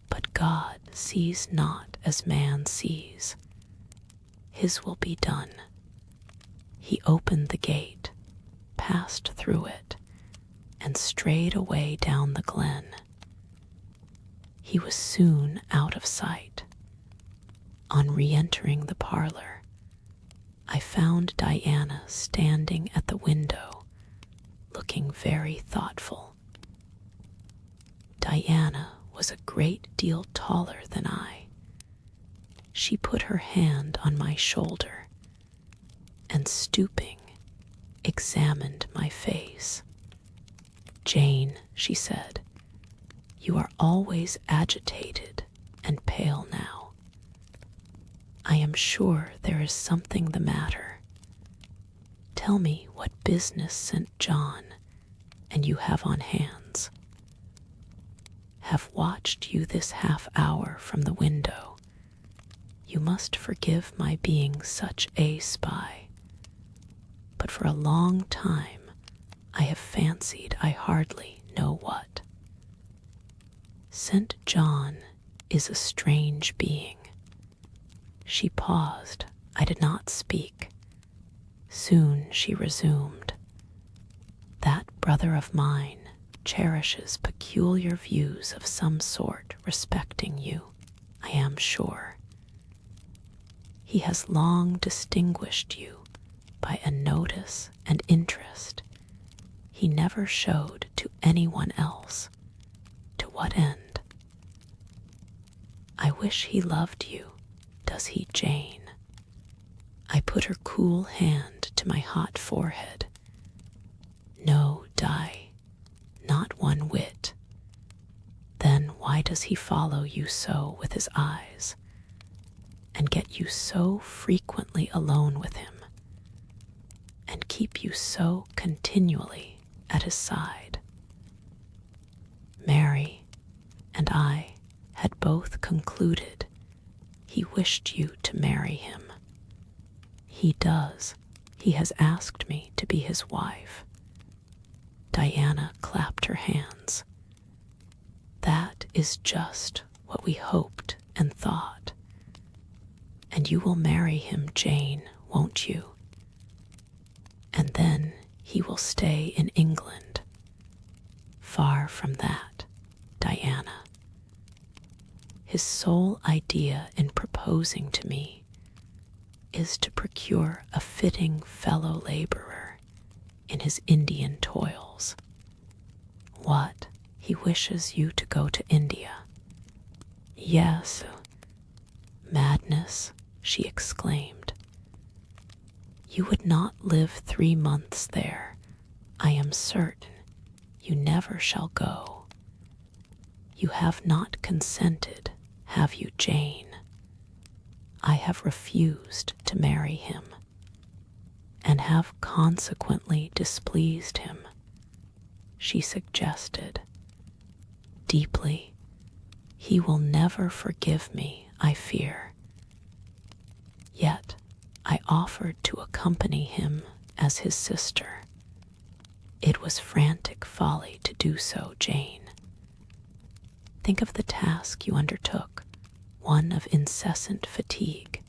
but God sees not as man sees. His will be done. He opened the gate, passed through it, and strayed away down the glen. He was soon out of sight. On re-entering the parlor, I found Diana standing at the window, looking very thoughtful. Diana was a great deal taller than I. She put her hand on my shoulder and, stooping, examined my face. "Jane," she said, "you are always agitated and pale now. I am sure there is something the matter. Tell me what business sent John and you have on hands. Have watched you this half hour from the window. You must forgive my being such a spy, but for a long time I have fancied I hardly know what. St. John is a strange being. She paused. I did not speak. Soon she resumed. That brother of mine cherishes peculiar views of some sort respecting you, I am sure. He has long distinguished you by a notice and interest he never showed to anyone else. To what end? I wish he loved you, does he, Jane? I put her cool hand to my hot forehead. No, Di, not one whit. Then why does he follow you so with his eyes, and get you so frequently alone with him, and keep you so continually at his side? Mary and I had both concluded he wished you to marry him. He does. He has asked me to be his wife. Diana clapped her hands. That is just what we hoped and thought. And you will marry him, Jane, won't you? And then he will stay in England. Far from that, Diana. His sole idea in proposing to me is to procure a fitting fellow laborer in his Indian toils. What? He wishes you to go to India? Yes. Madness, she exclaimed. You would not live 3 months there. I am certain you never shall go. You have not consented, have you, Jane? I have refused to marry him, and have consequently displeased him, she suggested. Deeply, he will never forgive me, I fear. Yet I offered to accompany him as his sister. It was frantic folly to do so, Jane. Think of the task you undertook, one of incessant fatigue,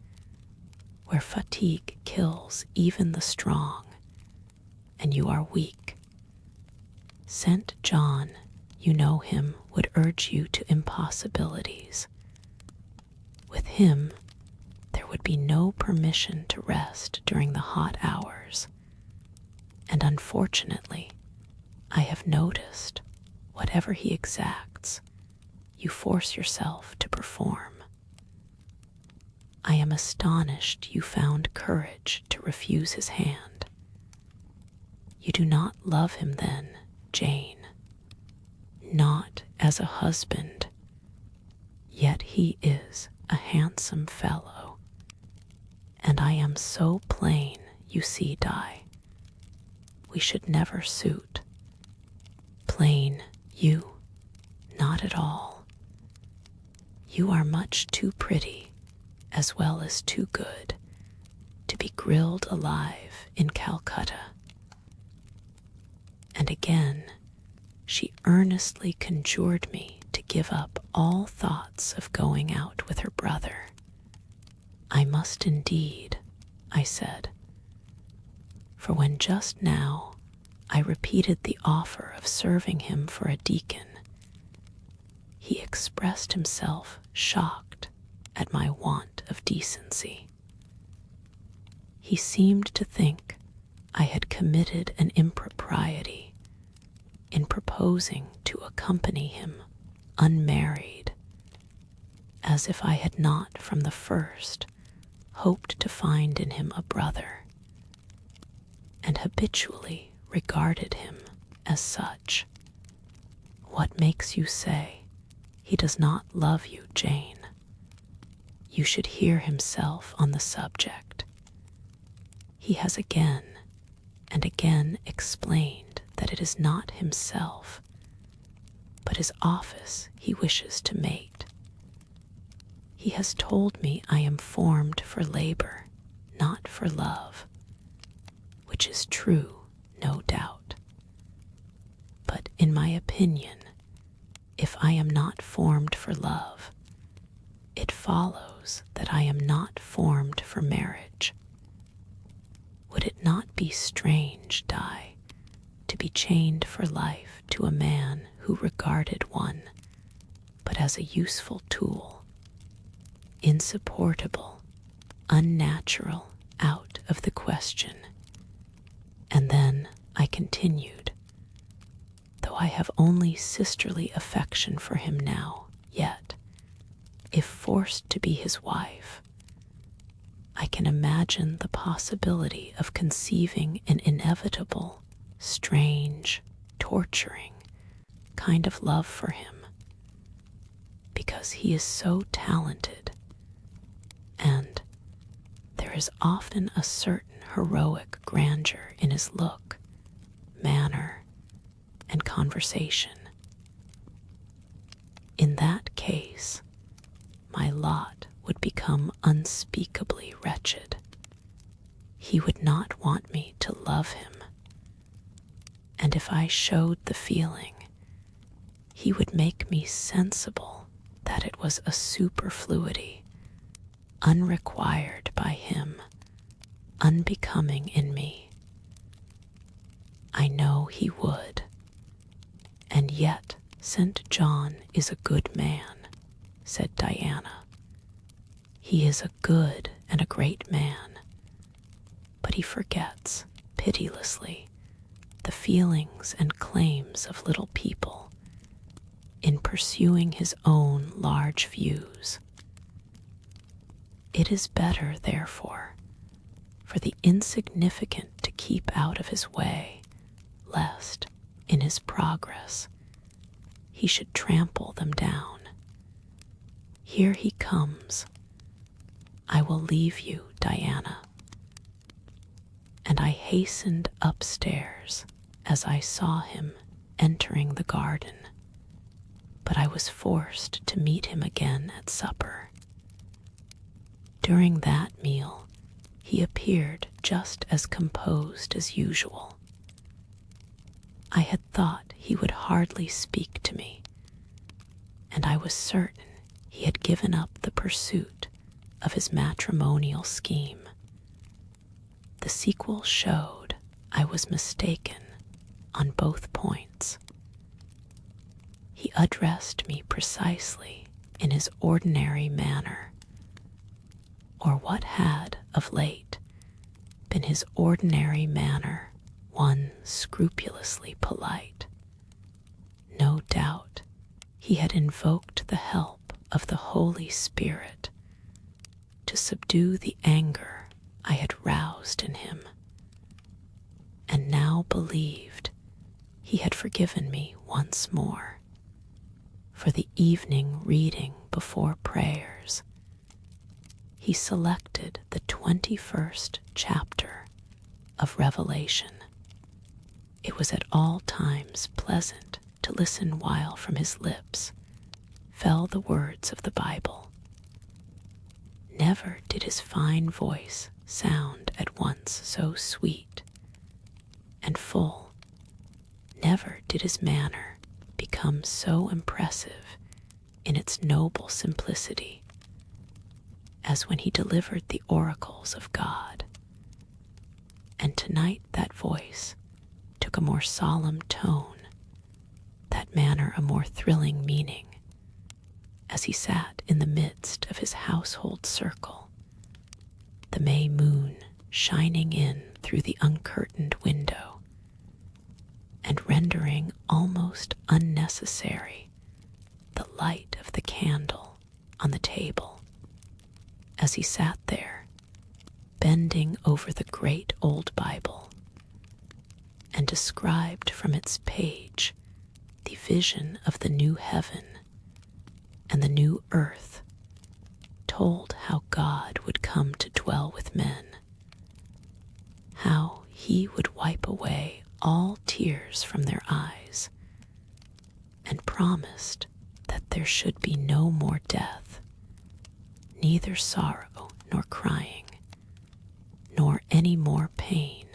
where fatigue kills even the strong, and you are weak. St. John, you know him, would urge you to impossibilities. With him, there would be no permission to rest during the hot hours, and unfortunately, I have noticed, whatever he exacts, you force yourself to perform. I am astonished you found courage to refuse his hand. You do not love him then, Jane. Not as a husband. Yet he is a handsome fellow. And I am so plain, you see, Di. We should never suit. Plain, you, not at all. You are much too pretty, as well as too good, to be grilled alive in Calcutta. And again, she earnestly conjured me to give up all thoughts of going out with her brother. I must indeed, I said, for when just now I repeated the offer of serving him for a deacon, he expressed himself shocked at my want of decency. He seemed to think I had committed an impropriety in proposing to accompany him unmarried, as if I had not from the first hoped to find in him a brother, and habitually regarded him as such. What makes you say he does not love you, Jane? You should hear himself on the subject. He has again and again explained that it is not himself, but his office he wishes to mate. He has told me I am formed for labor, not for love, which is true, no doubt. But in my opinion, if I am not formed for love, it follows that I am not formed for marriage. Would it not be strange, Di, to be chained for life to a man who regarded one but as a useful tool, insupportable, unnatural, out of the question? And then I continued, though I have only sisterly affection for him now, yet, if forced to be his wife, I can imagine the possibility of conceiving an inevitable, strange, torturing kind of love for him, because he is so talented, and there is often a certain heroic grandeur in his look, manner, and conversation. In that case, my lot would become unspeakably wretched. He would not want me to love him, and if I showed the feeling, he would make me sensible that it was a superfluity, unrequired by him, unbecoming in me. I know he would, and yet St. John is a good man, said Diana. He is a good and a great man, but he forgets, pitilessly, the feelings and claims of little people in pursuing his own large views. It is better, therefore, for the insignificant to keep out of his way, lest, in his progress, he should trample them down. Here he comes. I will leave you, Diana. And I hastened upstairs as I saw him entering the garden, but I was forced to meet him again at supper. During that meal, he appeared just as composed as usual. I had thought he would hardly speak to me, and I was certain he had given up the pursuit of his matrimonial scheme. The sequel showed I was mistaken on both points. He addressed me precisely in his ordinary manner, or what had, of late, been his ordinary manner, one scrupulously polite. No doubt he had invoked the help of the Holy Spirit to subdue the anger I had roused in him, and now believed he had forgiven me once more for the evening reading before prayers. He selected the 21st chapter of Revelation. It was at all times pleasant to listen while from his lips fell the words of the Bible. Never did his fine voice sound at once so sweet and full. Never did his manner become so impressive in its noble simplicity as when he delivered the oracles of God. And tonight that voice took a more solemn tone, that manner a more thrilling meaning, as he sat in the midst of his household circle, the May moon shining in through the uncurtained window, and rendering almost unnecessary the light of the candle on the table, as he sat there, bending over the great old Bible, and described from its page the vision of the new heaven and the new earth, told how God would come to dwell with men, how he would wipe away all tears from their eyes, and promised that there should be no more death, neither sorrow nor crying, nor any more pain,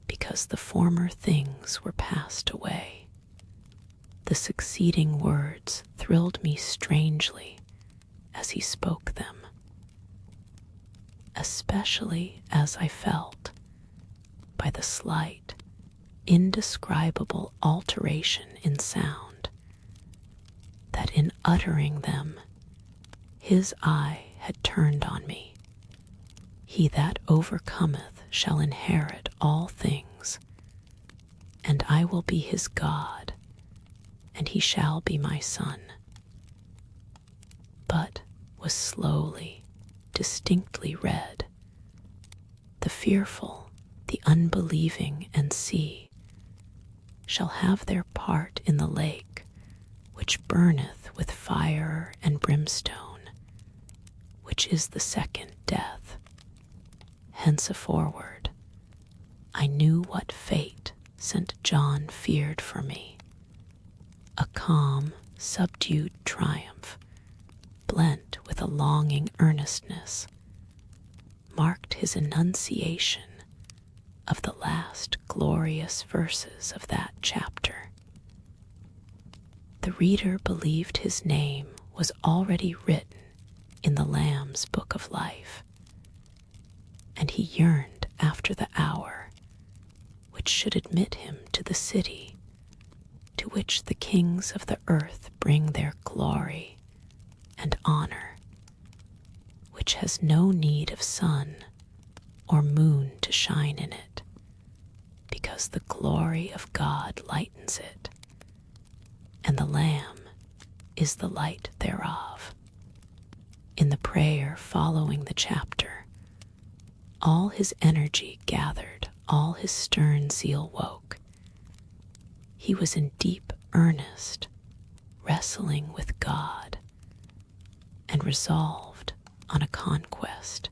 because the former things were passed away. The succeeding words thrilled me strangely as he spoke them, especially as I felt, by the slight, indescribable alteration in sound, that in uttering them his eye had turned on me. He that overcometh shall inherit all things, and I will be his God, and he shall be my son. But was slowly, distinctly read, the fearful, the unbelieving, and see, shall have their part in the lake, which burneth with fire and brimstone, which is the second death. Henceforward, I knew what fate St. John feared for me. A calm, subdued triumph, blent with a longing earnestness, marked his enunciation of the last glorious verses of that chapter. The reader believed his name was already written in the Lamb's book of life, and he yearned after the hour which should admit him to the city to which the kings of the earth bring their glory and honor, which has no need of sun or moon to shine in it, because the glory of God lightens it, and the Lamb is the light thereof. In the prayer following the chapter, all his energy gathered, all his stern zeal woke. He was in deep earnest, wrestling with God, and resolved on a conquest.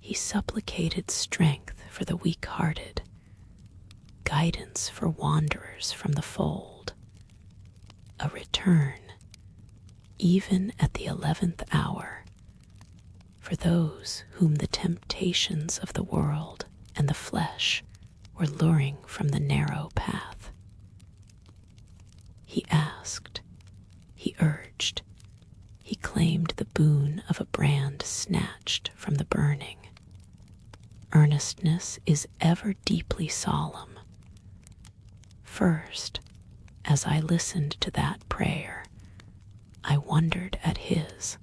He supplicated strength for the weak-hearted, guidance for wanderers from the fold, a return, even at the 11th hour, for those whom the temptations of the world and the flesh were luring from the narrow path. He asked, he urged, he claimed the boon of a brand snatched from the burning. Earnestness is ever deeply solemn. First, as I listened to that prayer, I wondered at his.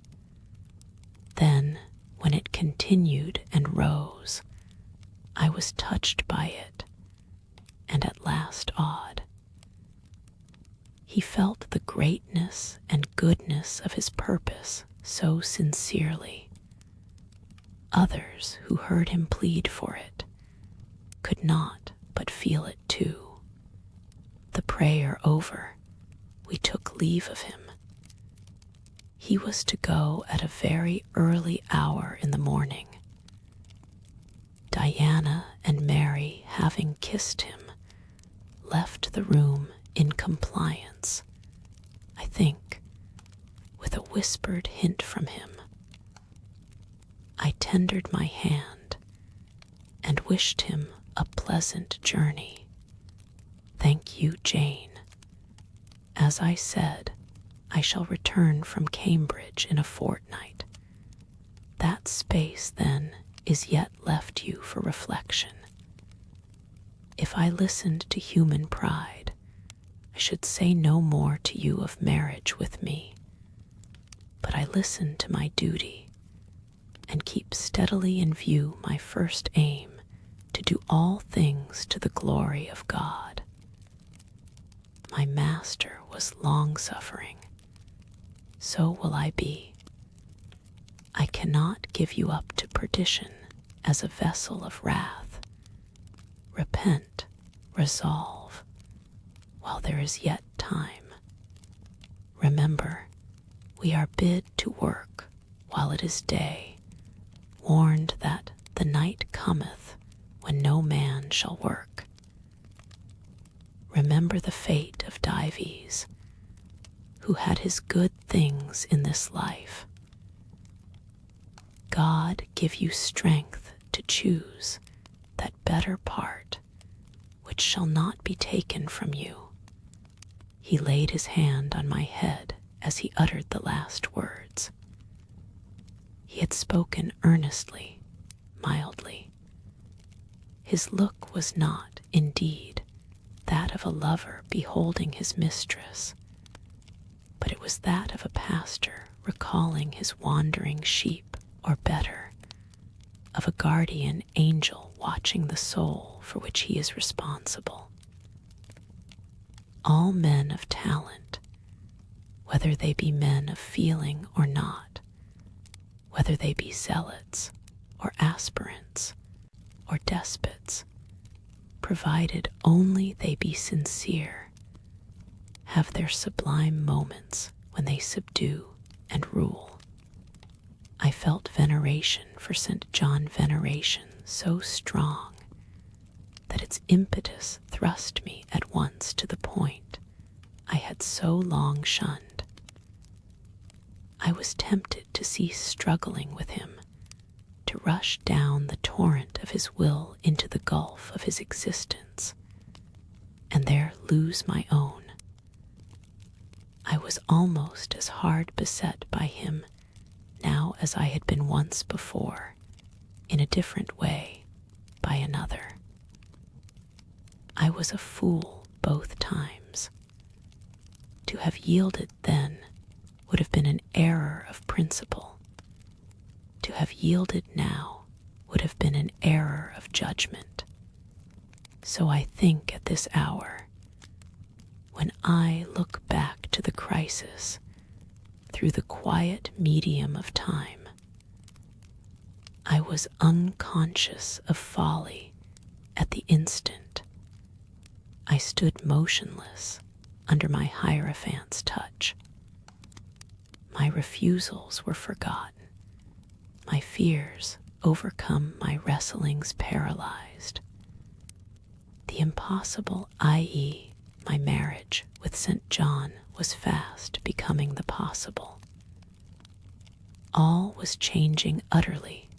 Then, when it continued and rose, I was touched by it, and at last awed. He felt the greatness and goodness of his purpose so sincerely. Others who heard him plead for it could not but feel it too. The prayer over, we took leave of him. He was to go at a very early hour in the morning. Diana and Mary, having kissed him, left the room in compliance, I think, with a whispered hint from him. I tendered my hand and wished him a pleasant journey. Thank you, Jane. As I said, I shall return from Cambridge in a fortnight. That space, then, is yet left you for reflection. If I listened to human pride, I should say no more to you of marriage with me. But I listen to my duty, and keep steadily in view my first aim, to do all things to the glory of God. My master was long-suffering, so will I be. I cannot give you up to perdition as a vessel of wrath. Repent, resolve, while there is yet time. Remember, we are bid to work while it is day, warned that the night cometh when no man shall work. Remember the fate of Dives, who had his good things in this life, God give you strength to choose that better part which shall not be taken from you. He laid his hand on my head as he uttered the last words. He had spoken earnestly, mildly. His look was not, indeed, that of a lover beholding his mistress, but it was that of a pastor recalling his wandering sheep, or better, of a guardian angel watching the soul for which he is responsible. All men of talent, whether they be men of feeling or not, whether they be zealots or aspirants or despots, provided only they be sincere, have their sublime moments when they subdue and rule. I felt veneration for St. John veneration so strong that its impetus thrust me at once to the point I had so long shunned. I was tempted to cease struggling with him, to rush down the torrent of his will into the gulf of his existence, and there lose my own. I was almost as hard beset by him now as I had been once before, in a different way, by another. I was a fool both times. To have yielded then would have been an error of principle. To have yielded now would have been an error of judgment. So I think at this hour, when I look back to the crisis through the quiet medium of time, I was unconscious of folly at the instant. I stood motionless under my Hierophant's touch. My refusals were forgotten, my fears overcome, my wrestlings paralyzed. The impossible, i.e., my marriage with St. John, was fast becoming the possible. All was changing utterly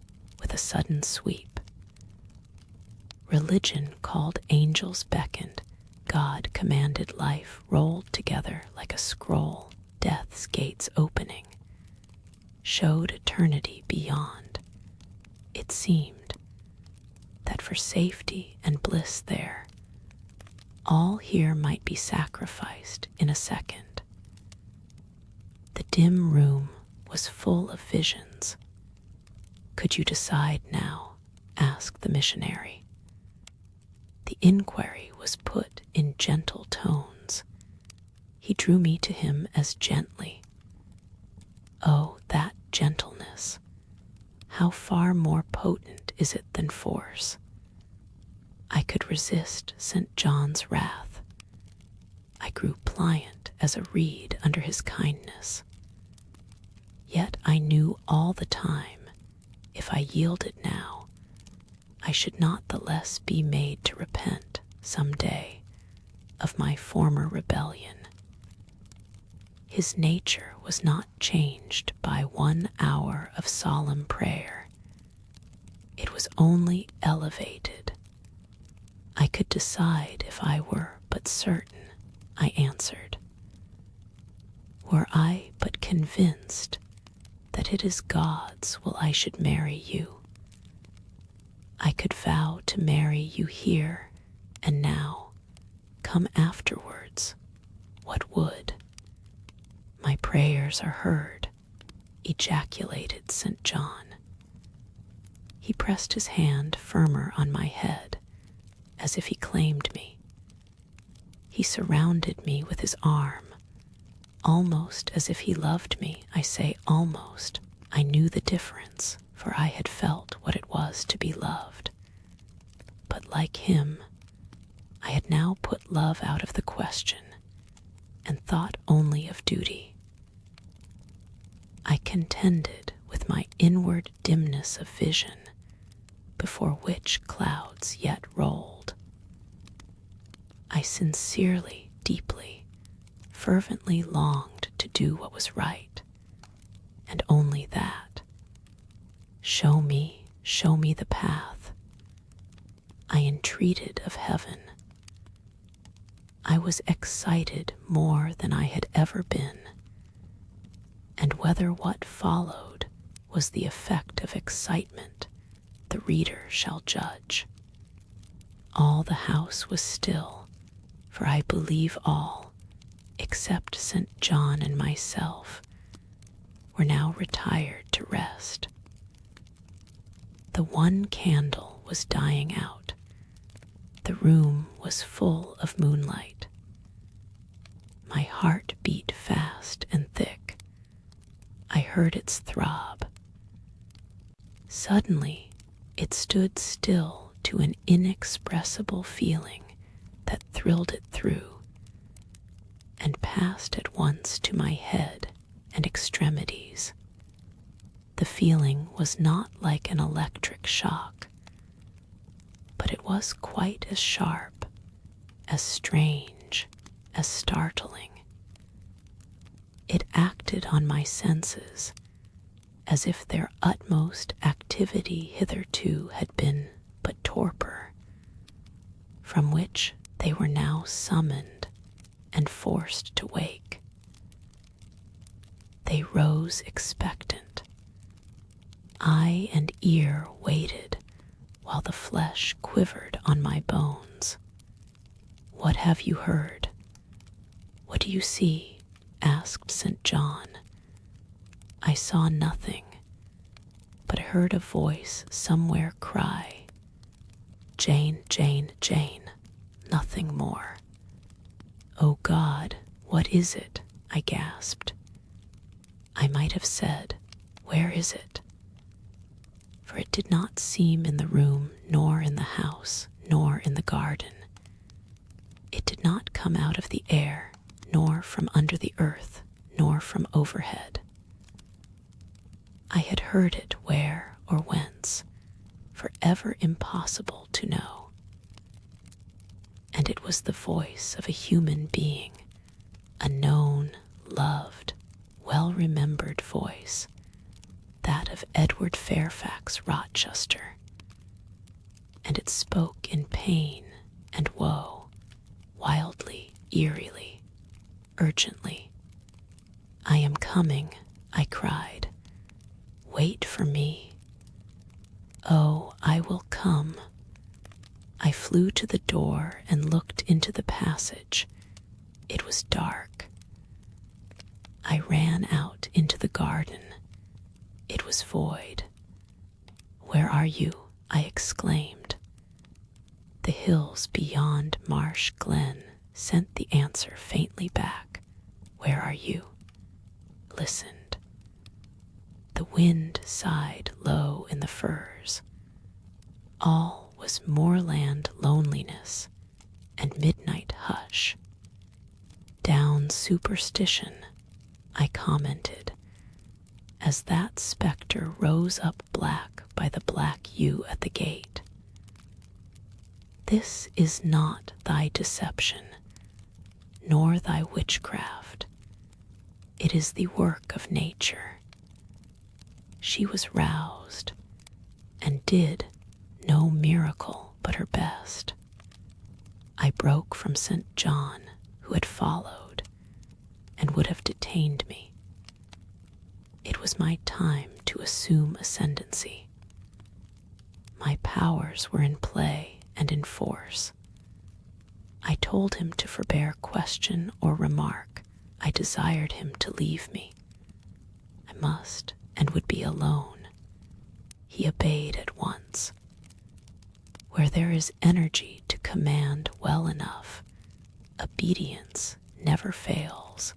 with a sudden sweep. Religion called, angels beckoned, God commanded, life rolled together like a scroll, death's gates opening, showed eternity beyond. It seemed that for safety and bliss there, all here might be sacrificed in a second. The dim room was full of visions. Could you decide now? Asked the missionary. The inquiry was put in gentle tones. He drew me to him as gently. Oh, that gentleness! How far more potent is it than force! I could resist St. John's wrath. I grew pliant as a reed under his kindness. Yet I knew all the time, if I yielded now, I should not the less be made to repent some day of my former rebellion. His nature was not changed by 1 hour of solemn prayer. It was only elevated. I could decide if I were but certain, I answered. Were I but convinced that it is God's will I should marry you, I could vow to marry you here and now. Come afterwards, what would? My prayers are heard, ejaculated St. John. He pressed his hand firmer on my head, as if he claimed me. He surrounded me with his arm, almost as if he loved me. I say almost. I knew the difference, for I had felt what it was to be loved. But like him, I had now put love out of the question and thought only of duty. I contended with my inward dimness of vision, before which clouds yet rolled. I sincerely, deeply, fervently longed to do what was right, and only that. show me the path. I entreated of heaven. I was excited more than I had ever been, and whether what followed was the effect of excitement, the reader shall judge. All the house was still, for I believe all, except St. John and myself, were now retired to rest. The one candle was dying out. The room was full of moonlight. My heart beat fast and thick. I heard its throb. Suddenly, it stood still to an inexpressible feeling that thrilled it through, and passed at once to my head and extremities. The feeling was not like an electric shock, but it was quite as sharp, as strange, as startling. It acted on my senses as if their utmost activity hitherto had been but torpor, from which they were now summoned and forced to wake. They rose expectant. Eye and ear waited while the flesh quivered on my bones. "What have you heard? What do you see?" asked St. John. I saw nothing, but heard a voice somewhere cry, "Jane, Jane, Jane," nothing more. "Oh God, what is it?" I gasped. I might have said, "Where is it?" For it did not seem in the room, nor in the house, nor in the garden. It did not come out of the air, nor from under the earth, nor from overhead. I had heard it where or whence, for ever impossible to know. And it was the voice of a human being, a known, loved, well-remembered voice, that of Edward Fairfax Rochester, and it spoke in pain and woe, wildly, eerily, urgently. "I am coming," I cried. "Wait for me." "Oh, I will come." I flew to the door and looked into the passage. It was dark. I ran out into the garden. It was void. "Where are you?" I exclaimed. The hills beyond Marsh Glen sent the answer faintly back. "Where are you?" Listened. The wind sighed low in the firs. All was moorland loneliness and midnight hush. "Down superstition," I commented, as that spectre rose up black by the black yew at the gate. "This is not thy deception, nor thy witchcraft. It is the work of nature." She was roused, and did no miracle but her best. I broke from St. John, who had followed, and would have detained me. It was my time to assume ascendancy. My powers were in play and in force. I told him to forbear question or remark. I desired him to leave me. I must and would be alone. He obeyed at once. Where there is energy to command well enough, obedience never fails.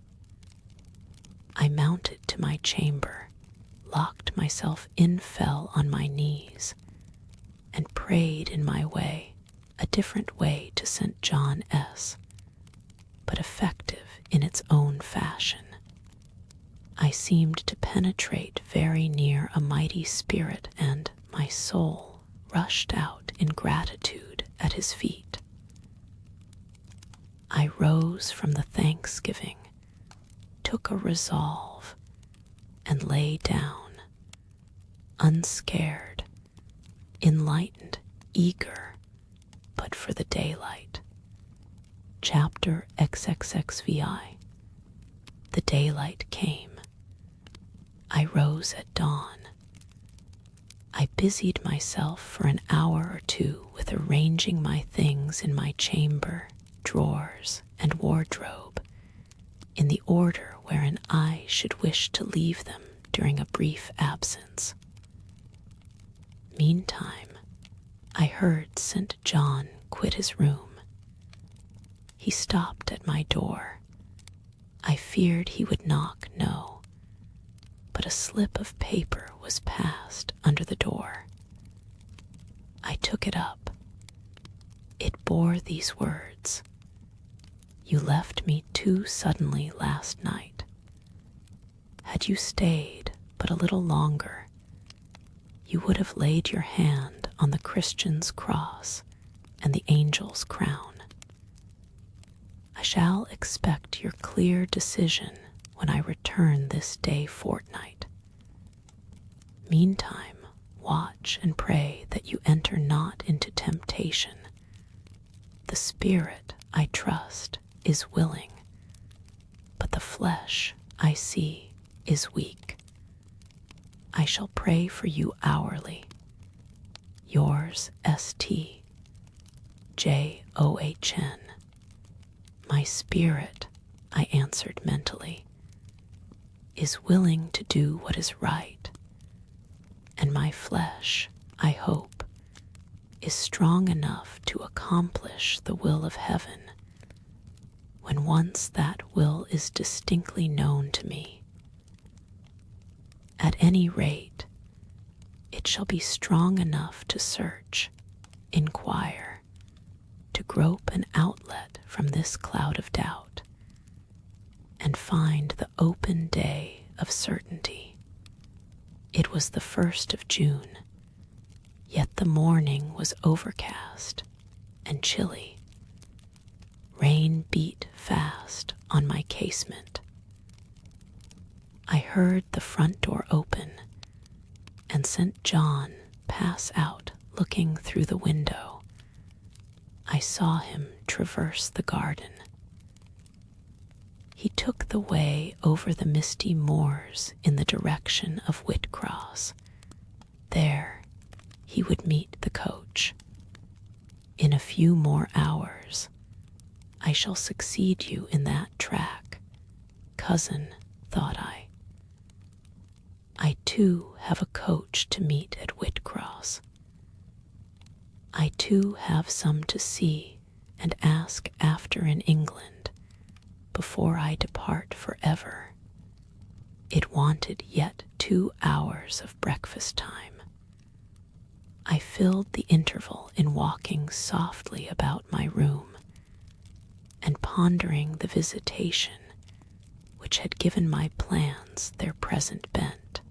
I mounted to my chamber, locked myself in, fell on my knees, and prayed in my way, a different way to St. John S., but effective in its own fashion. I seemed to penetrate very near a mighty spirit, and my soul rushed out in gratitude at his feet. I rose from the thanksgiving, took a resolve, and lay down. unscared, enlightened, eager, but for the daylight. Chapter XXXVI. The daylight came. I rose at dawn. I busied myself for an hour or two with arranging my things in my chamber, drawers, and wardrobe, in the order wherein I should wish to leave them during a brief absence. Meantime, I heard St. John quit his room. He stopped at my door. I feared he would knock, no, but a slip of paper was passed under the door. I took it up. It bore these words: "You left me too suddenly last night. Had you stayed but a little longer, you would have laid your hand on the Christian's cross and the angel's crown. I shall expect your clear decision when I return this day fortnight. Meantime, watch and pray that you enter not into temptation. The spirit, I trust, is willing, but the flesh, I see, is weak. I shall pray for you hourly. Yours, St. John. My spirit, I answered mentally, is willing to do what is right, and my flesh, I hope, is strong enough to accomplish the will of heaven when once that will is distinctly known to me. At any rate, it shall be strong enough to search, inquire, to grope an outlet from this cloud of doubt, and find the open day of certainty. It was the 1st of June, yet the morning was overcast and chilly. Rain beat fast on my casement. I heard the front door open and St. John pass out looking through the window. I saw him traverse the garden. He took the way over the misty moors in the direction of Whitcross. There he would meet the coach. In a few more hours, I shall succeed you in that track, cousin, thought I. I too have a coach to meet at Whitcross. I too have some to see and ask after in England before I depart forever. It wanted yet 2 hours of breakfast time. I filled the interval in walking softly about my room and pondering the visitation which had given my plans their present bent.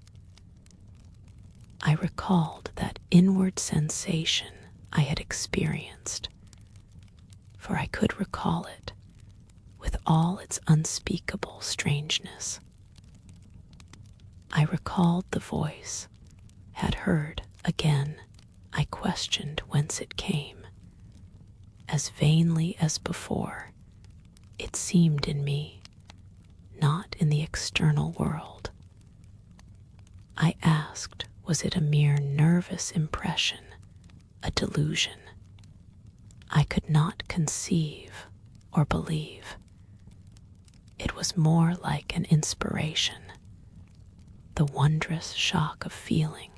I recalled that inward sensation I had experienced, for I could recall it with all its unspeakable strangeness. I recalled the voice, had heard again. I questioned whence it came. As vainly as before, it seemed in me, not in the external world. I asked, was it a mere nervous impression, a delusion? I could not conceive or believe. It was more like an inspiration. The wondrous shock of feeling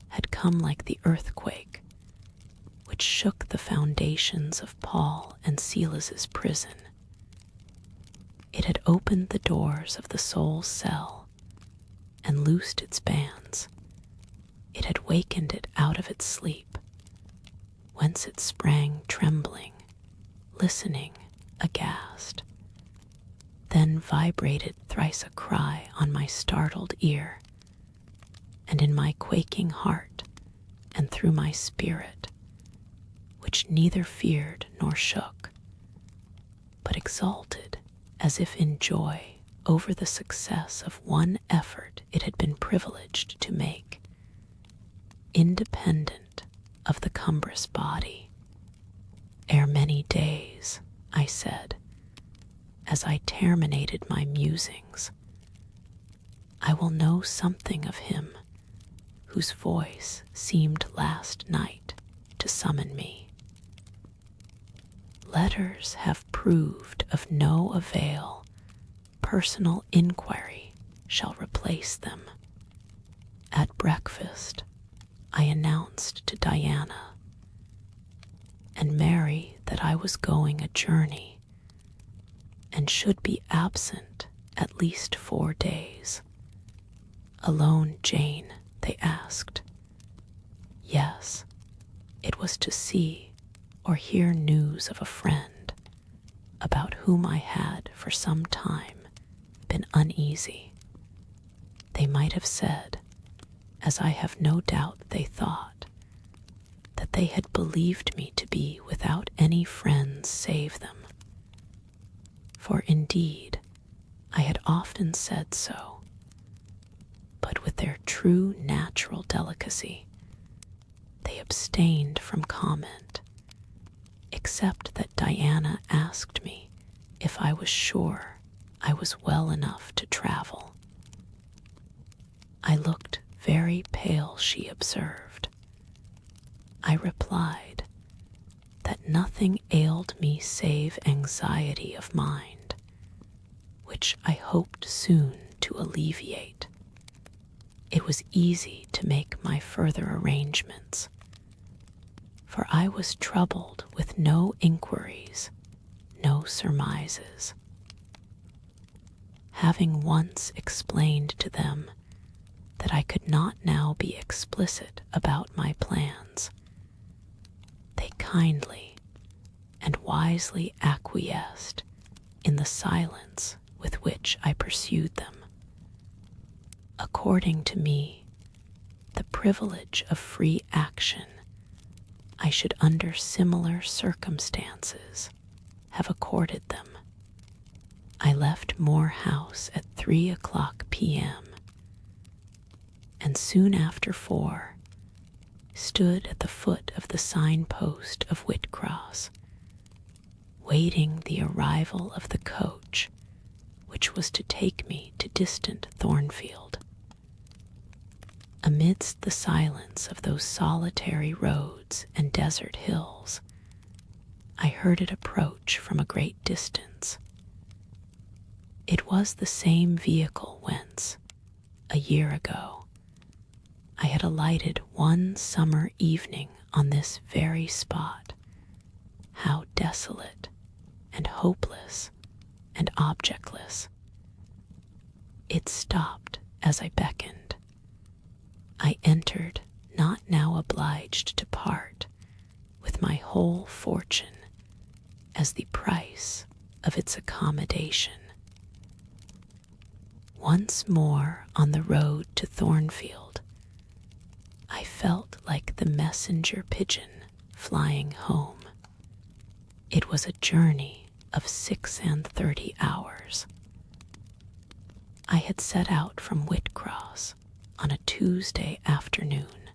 had come like the earthquake, which shook the foundations of Paul and Silas's prison. It had opened the doors of the soul's cell and loosed its bands. It had wakened it out of its sleep, whence it sprang trembling, listening, aghast. Then vibrated thrice a cry on my startled ear, and in my quaking heart, and through my spirit, which neither feared nor shook, but exulted as if in joy over the success of one effort it had been privileged to make. will know something of him whose voice seemed last night to summon me. Letters have proved of no avail. Personal inquiry shall replace them. At breakfast, I announced to Diana and Mary that I was going a journey and should be absent at least 4 days. Alone, Jane, they asked. Yes, it was to see or hear news of a friend about whom I had for some time been uneasy. They might have said, as I have no doubt they thought, that they had believed me to be without any friends save them. For indeed, I had often said so, but with their true natural delicacy, they abstained from comment, except that Diana asked me if I was sure I was well enough to travel. I looked very pale, she observed. I replied that nothing ailed me save anxiety of mind, which I hoped soon to alleviate. It was easy to make my further arrangements, for I was troubled with no inquiries, no surmises. Having once explained to them that I could not now be explicit about my plans, they kindly and wisely acquiesced in the silence with which I pursued them. According to me, the privilege of free action I should under similar circumstances have accorded them. I left Moor House at 3:00 p.m. and soon after 4 stood at the foot of the signpost of Whitcross, waiting the arrival of the coach which was to take me to distant Thornfield. Amidst the silence of those solitary roads and desert hills, I heard it approach from a great distance. It was the same vehicle whence, a year ago, I had alighted one summer evening on this very spot. How desolate and hopeless and objectless. It stopped as I beckoned. I entered, not now obliged to part with my whole fortune as the price of its accommodation. Once more on the road to Thornfield, I felt like the messenger pigeon flying home. It was a journey of 36 hours. I had set out from Whitcross on a Tuesday afternoon,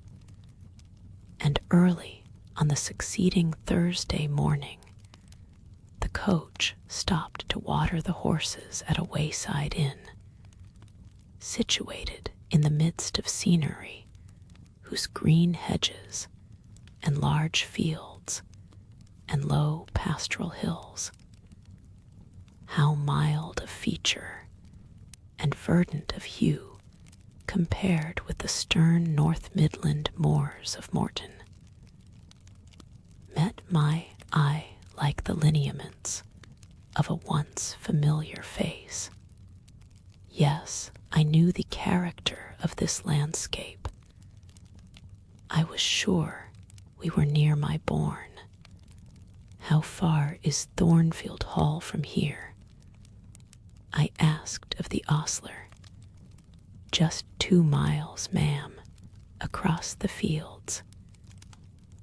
and early on the succeeding Thursday morning, the coach stopped to water the horses at a wayside inn, situated in the midst of scenery whose green hedges and large fields and low pastoral hills, how mild of feature and verdant of hue compared with the stern North Midland moors of Morton, met my eye like the lineaments of a once familiar face. Yes, I knew the character of this landscape. I was sure we were near my bourne. How far is Thornfield Hall from here? I asked of the ostler. Just 2 miles, ma'am, across the fields.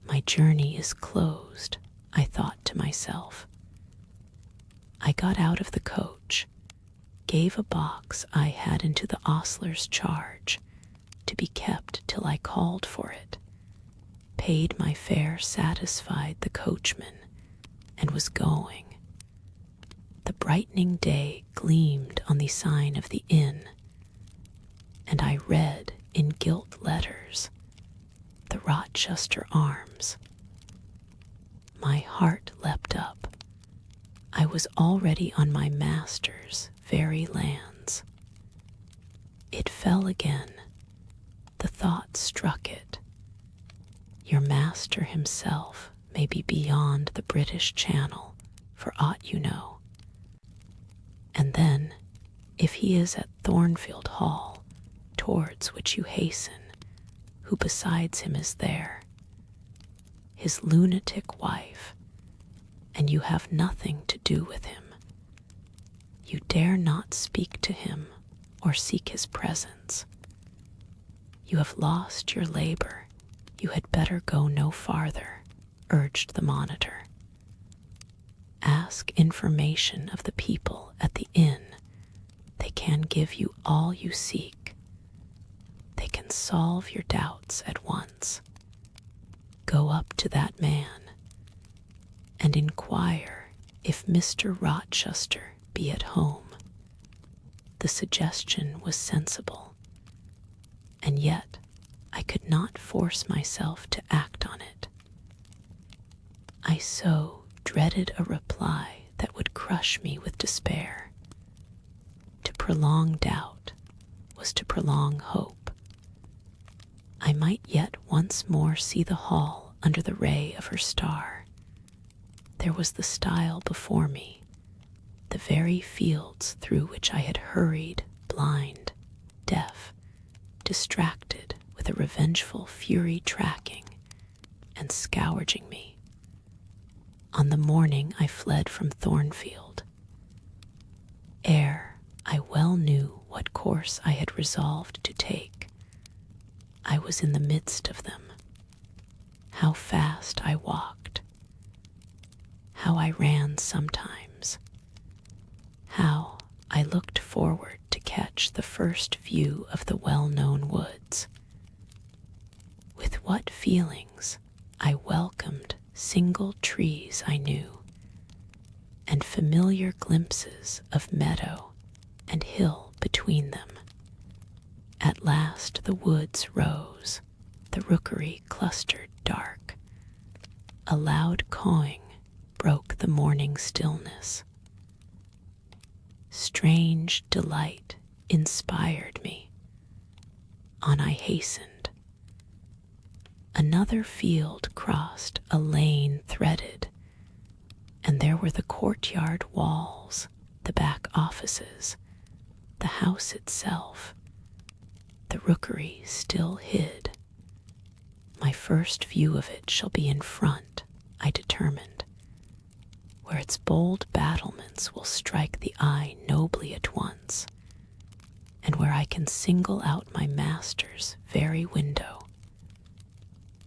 My journey is closed, I thought to myself. I got out of the coach, gave a box I had into the ostler's charge to be kept till I called for it, paid my fare, satisfied the coachman, and was going. The brightening day gleamed on the sign of the inn. and I read in gilt letters, "The Rochester Arms." My heart leapt up. I was already on my master's very lands. It fell again. The thought struck it. Your master himself may be beyond the British Channel, for aught you know. And then, if he is at Thornfield Hall, towards which you hasten, who besides him is there? His lunatic wife, and you have nothing to do with him. You dare not speak to him or seek his presence. You have lost your labor. You had better go no farther, urged the monitor. Ask information of the people at the inn. They can give you all you seek. They can solve your doubts at once. Go up to that man and inquire if Mr. Rochester be at home. The suggestion was sensible, and yet I could not force myself to act on it. I so dreaded a reply that would crush me with despair. To prolong doubt was to prolong hope. I might yet once more see the hall under the ray of her star. There was the stile before me, the very fields through which I had hurried, blind, deaf, distracted with a revengeful fury tracking and scourging me. On the morning I fled from Thornfield, ere I well knew what course I had resolved to take, I was in the midst of them. How fast I walked, how I ran sometimes, how I looked forward to catch the first view of the well-known woods. With what feelings I welcomed single trees I knew, and familiar glimpses of meadow and hill between them. At last the woods rose, the rookery clustered dark. A loud cawing broke the morning stillness. Strange delight inspired me. On I hastened. Another field crossed a lane threaded, and there were the courtyard walls, the back offices, the house itself. The rookery still hid. My first view of it shall be in front, I determined, where its bold battlements will strike the eye nobly at once, and where I can single out my master's very window.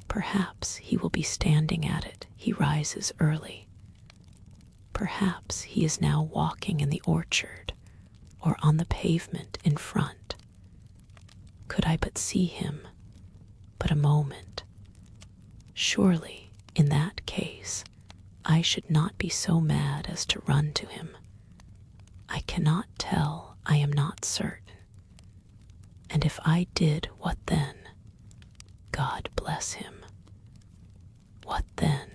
Perhaps he will be standing at it. He rises early. Perhaps he is now walking in the orchard or on the pavement in front. Could I but see him, but a moment. Surely, in that case, I should not be so mad as to run to him. I cannot tell, I am not certain. And if I did, what then? God bless him. What then?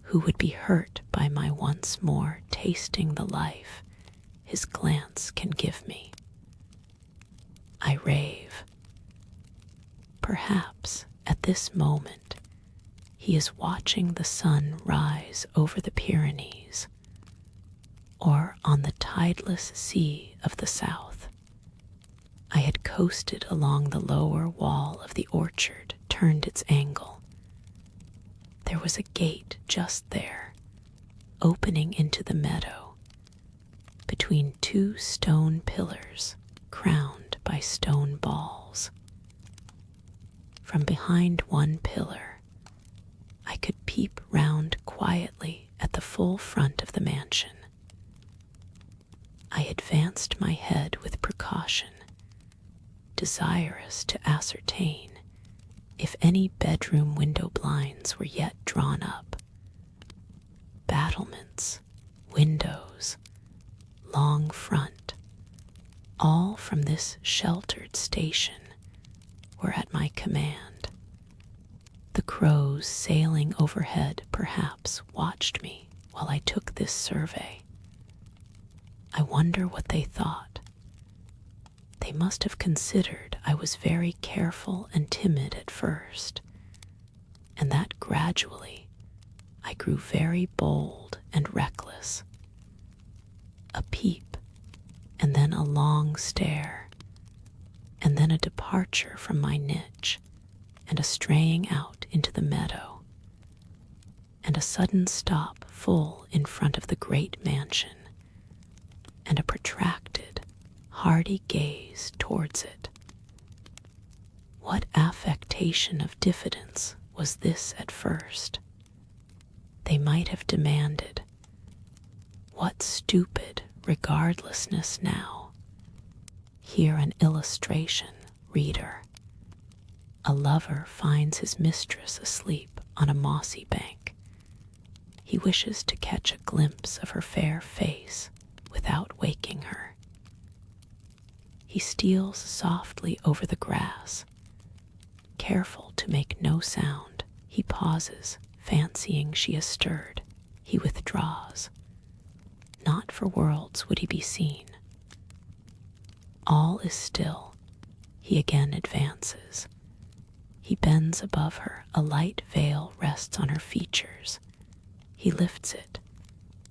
Who would be hurt by my once more tasting the life his glance can give me? I rave. Perhaps at this moment he is watching the sun rise over the Pyrenees, or on the tideless sea of the south. I had coasted along the lower wall of the orchard, turned its angle. There was a gate just there, opening into the meadow, between two stone pillars crowned by stone balls. From behind one pillar, I could peep round quietly at the full front of the mansion. I advanced my head with precaution, desirous to ascertain if any bedroom window blinds were yet drawn up. Battlements, windows, long front, all from this sheltered station, were at my command. The crows sailing overhead perhaps watched me while I took this survey. I wonder what they thought. They must have considered I was very careful and timid at first, and that gradually I grew very bold and reckless. A peep, and then a long stare, and then a departure from my niche, and a straying out into the meadow, and a sudden stop full in front of the great mansion, and a protracted, hardy gaze towards it. What affectation of diffidence was this at first? They might have demanded, what stupid regardlessness now? Here an illustration, reader. A lover finds his mistress asleep on a mossy bank. He wishes to catch a glimpse of her fair face without waking her. He steals softly over the grass. Careful to make no sound, he pauses, fancying she is stirred. He withdraws. Not for worlds would he be seen. All is still. He again advances. He bends above her. A light veil rests on her features. He lifts it,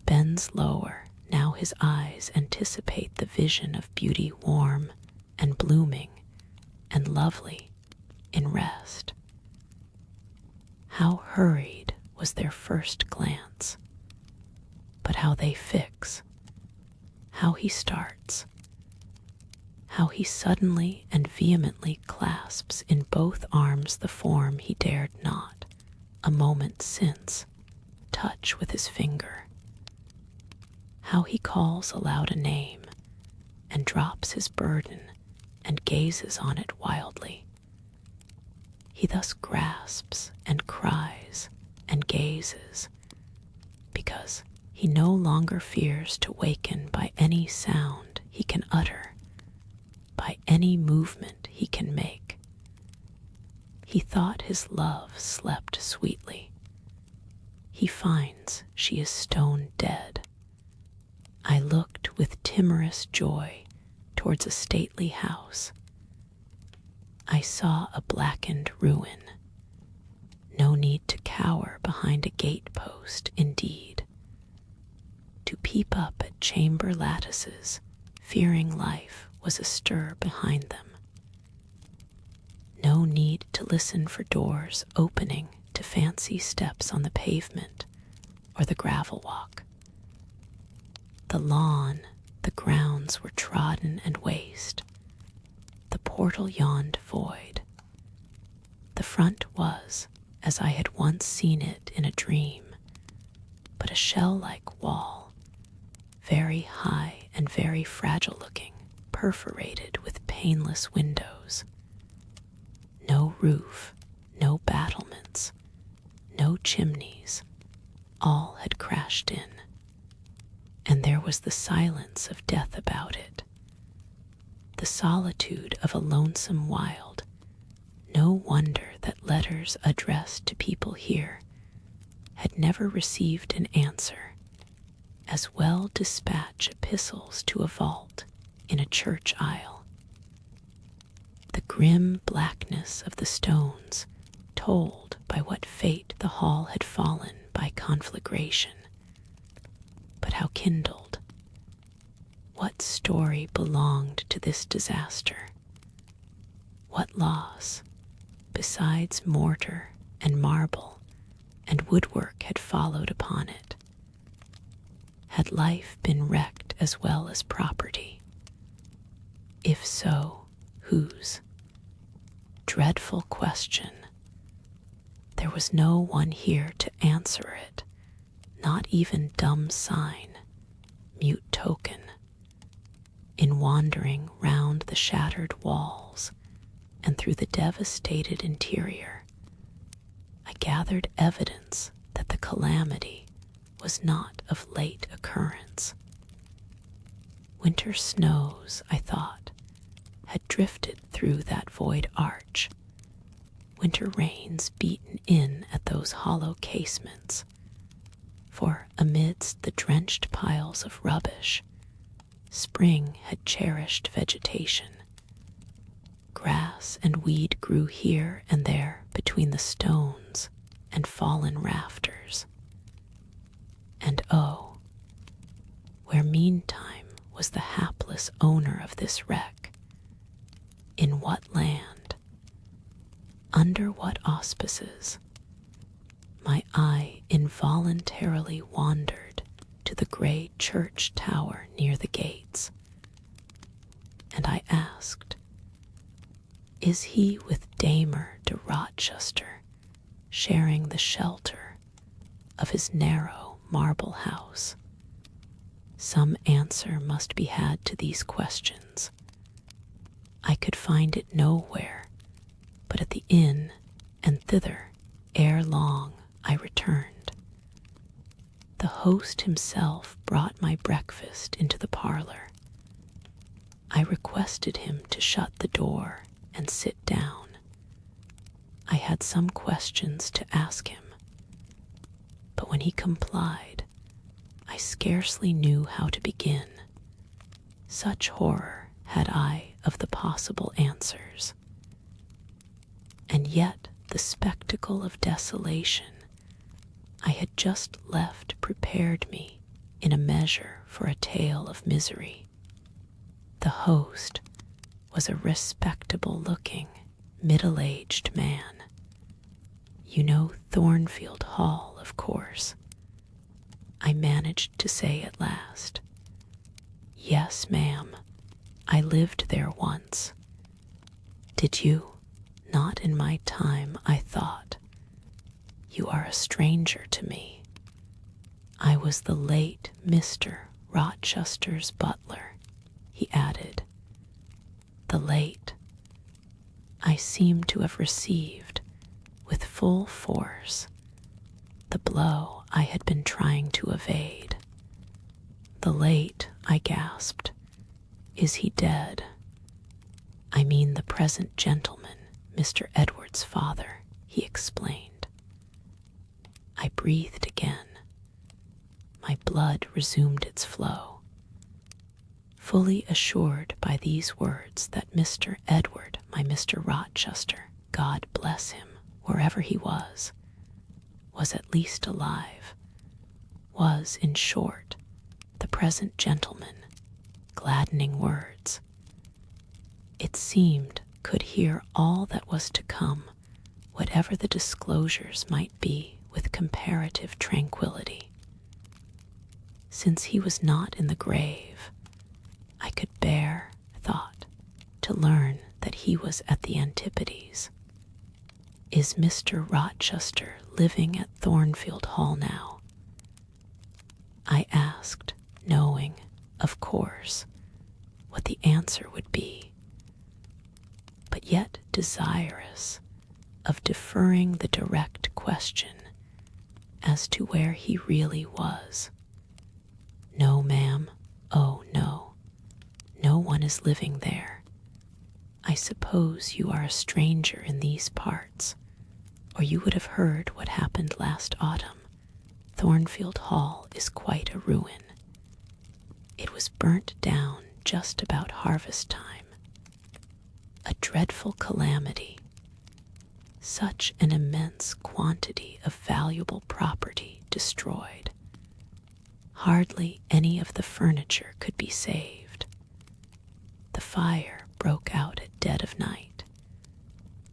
bends lower. Now his eyes anticipate the vision of beauty warm and blooming and lovely in rest. How hurried was their first glance, but how they fix, how he starts, how he suddenly and vehemently clasps in both arms the form he dared not, a moment since, touch with his finger. How he calls aloud a name, and drops his burden, and gazes on it wildly. He thus grasps and cries and gazes, because he no longer fears to waken by any sound he can utter, by any movement he can make. He thought his love slept sweetly. He finds she is stone dead. I looked with timorous joy towards a stately house. I saw a blackened ruin. No need to cower behind a gate-post, indeed. To peep up at chamber lattices, fearing life was astir behind them. No need to listen for doors opening to fancy steps on the pavement or the gravel walk. The lawn, the grounds were trodden and waste. The portal yawned void. The front was, as I had once seen it in a dream, but a shell-like wall, very high and very fragile-looking, perforated with paneless windows. No roof, no battlements, no chimneys, all had crashed in. And there was the silence of death about it, the solitude of a lonesome wild. No wonder that letters addressed to people here had never received an answer, as well dispatch epistles to a vault in a church aisle. The grim blackness of the stones told by what fate the hall had fallen by conflagration. But how kindled? What story belonged to this disaster? What loss, besides mortar and marble and woodwork, had followed upon it? Had life been wrecked as well as property? If so, whose? Dreadful question. There was no one here to answer it. Not even dumb sign, mute token. In wandering round the shattered walls and through the devastated interior, I gathered evidence that the calamity was not of late occurrence. Winter snows, I thought, had drifted through that void arch. Winter rains beaten in at those hollow casements. For amidst the drenched piles of rubbish, spring had cherished vegetation. Grass and weed grew here and there between the stones and fallen rafters. And oh, where meantime was the hapless owner of this wreck? In what land? Under what auspices? My eye involuntarily wandered to the gray church tower near the gates, and I asked, is he with Damer de Rochester sharing the shelter of his narrow marble house? Some answer must be had to these questions. I could find it nowhere but at the inn, and thither, ere long, I returned. The host himself brought my breakfast into the parlor. I requested him to shut the door and sit down. I had some questions to ask him, but when he complied, I scarcely knew how to begin. Such horror had I of the possible answers. And yet the spectacle of desolation I had just left prepared me in a measure for a tale of misery. The host was a respectable-looking, middle-aged man. You know Thornfield Hall, of course. I managed to say at last, "Yes, ma'am, I lived there once." "Did you? Not in my time," I thought. "You are a stranger to me." "I was the late Mr. Rochester's butler," he added. The late. I seem to have received, with full force, the blow I had been trying to evade. "The late," I gasped. "Is he dead?" "I mean the present gentleman, Mr. Edward's father," he explained. I breathed again. My blood resumed its flow. Fully assured by these words that Mr. Edward, my Mr. Rochester, God bless him, wherever he was at least alive, was, in short, the present gentleman, gladdening words. It seemed could hear all that was to come, whatever the disclosures might be, with comparative tranquillity. Since he was not in the grave, I could bear, thought, to learn that he was at the Antipodes. "Is Mr. Rochester living at Thornfield Hall now?" I asked, knowing, of course, what the answer would be, but yet desirous of deferring the direct question as to where he really was. "No, ma'am. Oh, no. No one is living there. I suppose you are a stranger in these parts, or you would have heard what happened last autumn. Thornfield Hall is quite a ruin. It was burnt down just about harvest time. A dreadful calamity. Such an immense quantity of valuable property destroyed. Hardly any of the furniture could be saved. The fire broke out at dead of night,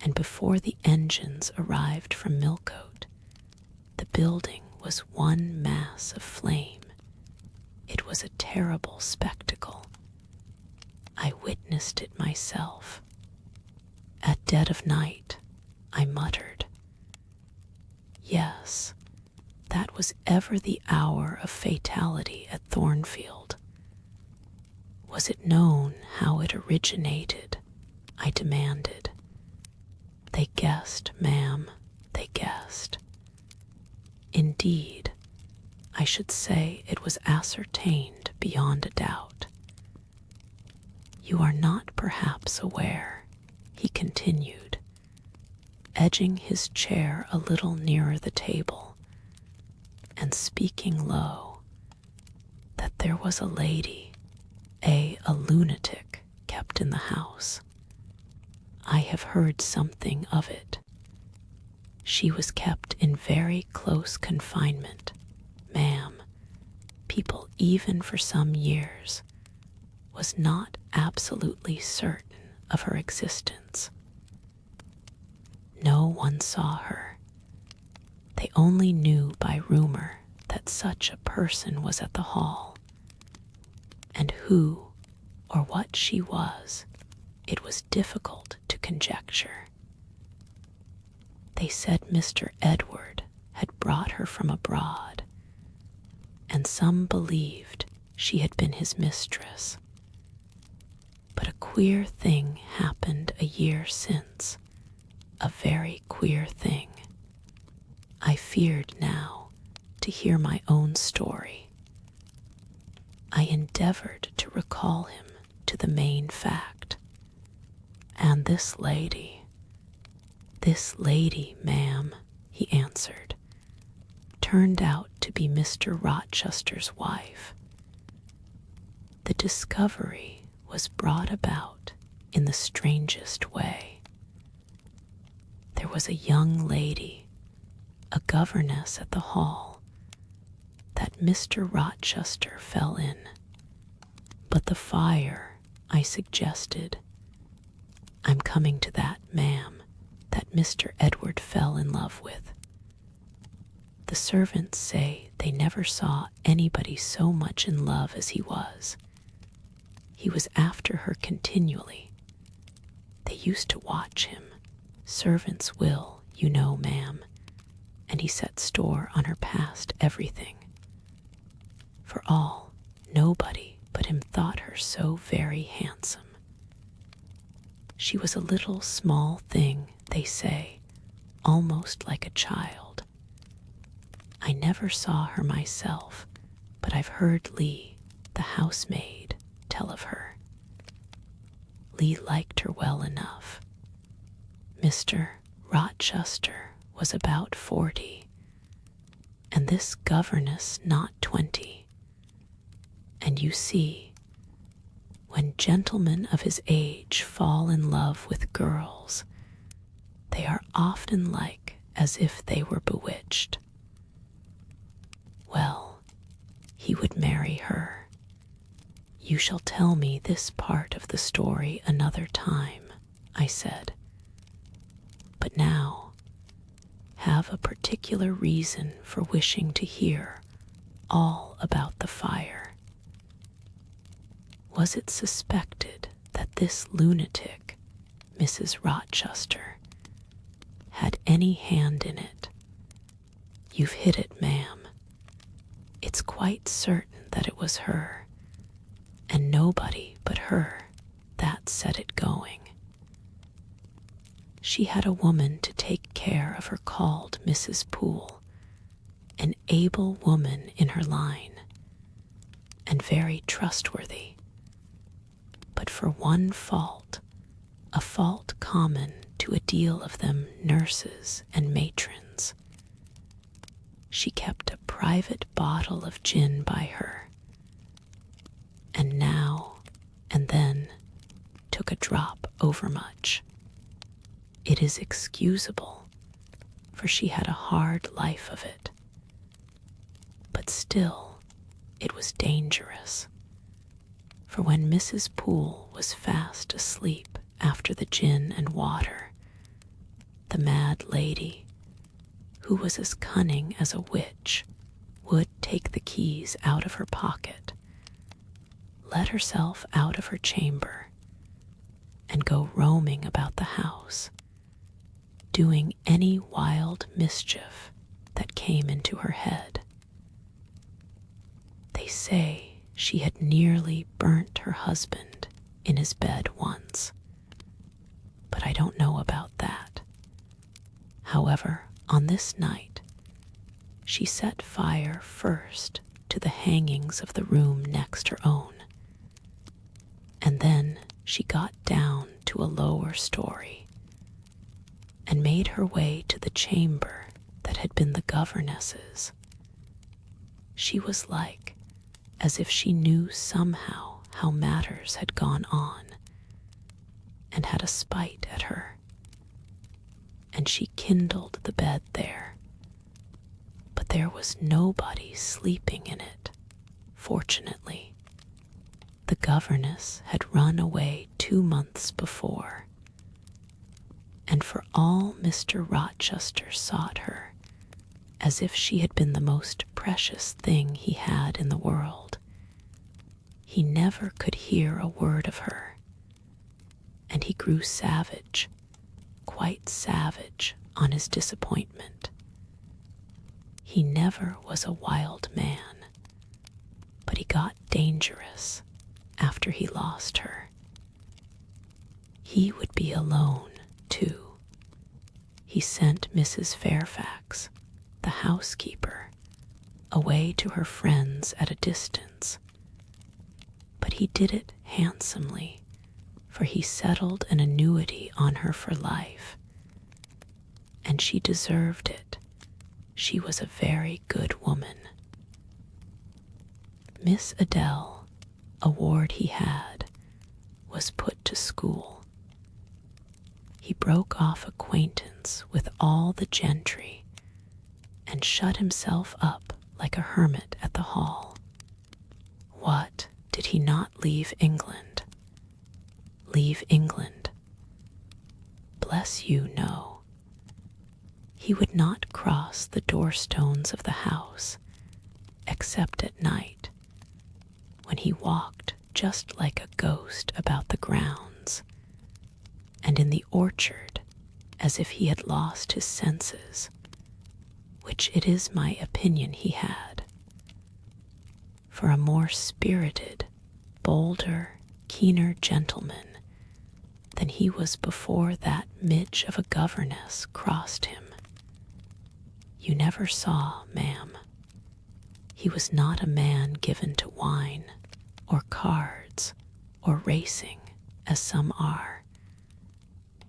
and before the engines arrived from Millcote, the building was one mass of flame. It was a terrible spectacle. I witnessed it myself. At dead of night, I muttered. Yes, that was ever the hour of fatality at Thornfield. Was it known how it originated? I demanded. They guessed, ma'am, they guessed. Indeed, I should say it was ascertained beyond a doubt. You are not perhaps aware," he continued, edging his chair a little nearer the table and speaking low, "that there was a lady, a lunatic, kept in the house. I have heard something of it. She was kept in very close confinement, ma'am. People, even for some years, was not absolutely certain of her existence. No one saw her. They only knew by rumor that such a person was at the hall, and who or what she was, it was difficult to conjecture. They said Mr. Edward had brought her from abroad, and some believed she had been his mistress. But a queer thing happened a year since, a very queer thing. I feared now to hear my own story. I endeavored to recall him to the main fact. And this lady, ma'am," he answered, "turned out to be Mr. Rochester's wife. The discovery was brought about in the strangest way. There was a young lady, a governess at the hall, that Mr. Rochester fell in. But the fire, I suggested. I'm coming to that, ma'am, that Mr. Edward fell in love with. The servants say they never saw anybody so much in love as he was. He was after her continually. They used to watch him. Servants will, you know, ma'am, and he set store on her past everything. For all, nobody but him thought her so very handsome. She was a little small thing, they say, almost like a child. I never saw her myself, but I've heard Lee, the housemaid, tell of her. Lee liked her well enough. Mr. Rochester was about 40, and this governess not 20. And you see, when gentlemen of his age fall in love with girls, they are often like as if they were bewitched. Well, he would marry her. You shall tell me this part of the story another time, I said. But now, have a particular reason for wishing to hear all about the fire. Was it suspected that this lunatic, Mrs. Rochester, had any hand in it? You've hit it, ma'am. It's quite certain that it was her, and nobody but her that set it going. She had a woman to take care of her called Mrs. Poole, an able woman in her line, and very trustworthy. But for one fault, a fault common to a deal of them nurses and matrons, she kept a private bottle of gin by her, and now and then took a drop overmuch. It is excusable, for she had a hard life of it. But still, it was dangerous, for when Mrs. Poole was fast asleep after the gin and water, the mad lady, who was as cunning as a witch, would take the keys out of her pocket, let herself out of her chamber, and go roaming about the house, doing any wild mischief that came into her head. They say she had nearly burnt her husband in his bed once, but I don't know about that. However, on this night, she set fire first to the hangings of the room next her own, and then she got down to a lower story and made her way to the chamber that had been the governess's. She was like as if she knew somehow how matters had gone on and had a spite at her, and she kindled the bed there. But there was nobody sleeping in it, fortunately. The governess had run away 2 months before, and for all Mr. Rochester sought her, as if she had been the most precious thing he had in the world, he never could hear a word of her, and he grew savage, quite savage, on his disappointment. He never was a wild man, but he got dangerous after he lost her. He would be alone, too. He sent Mrs. Fairfax, the housekeeper, away to her friends at a distance. But he did it handsomely, for he settled an annuity on her for life. And she deserved it. She was a very good woman. Miss Adele, a ward he had, was put to school. He broke off acquaintance with all the gentry and shut himself up like a hermit at the Hall. What, did he not leave England? Leave England? Bless you, no. He would not cross the doorstones of the house, except at night, when he walked just like a ghost about the grounds, and in the orchard as if he had lost his senses, which it is my opinion he had. For a more spirited, bolder, keener gentleman than he was before that midge of a governess crossed him. You never saw, ma'am. He was not a man given to wine, or cards, or racing, as some are,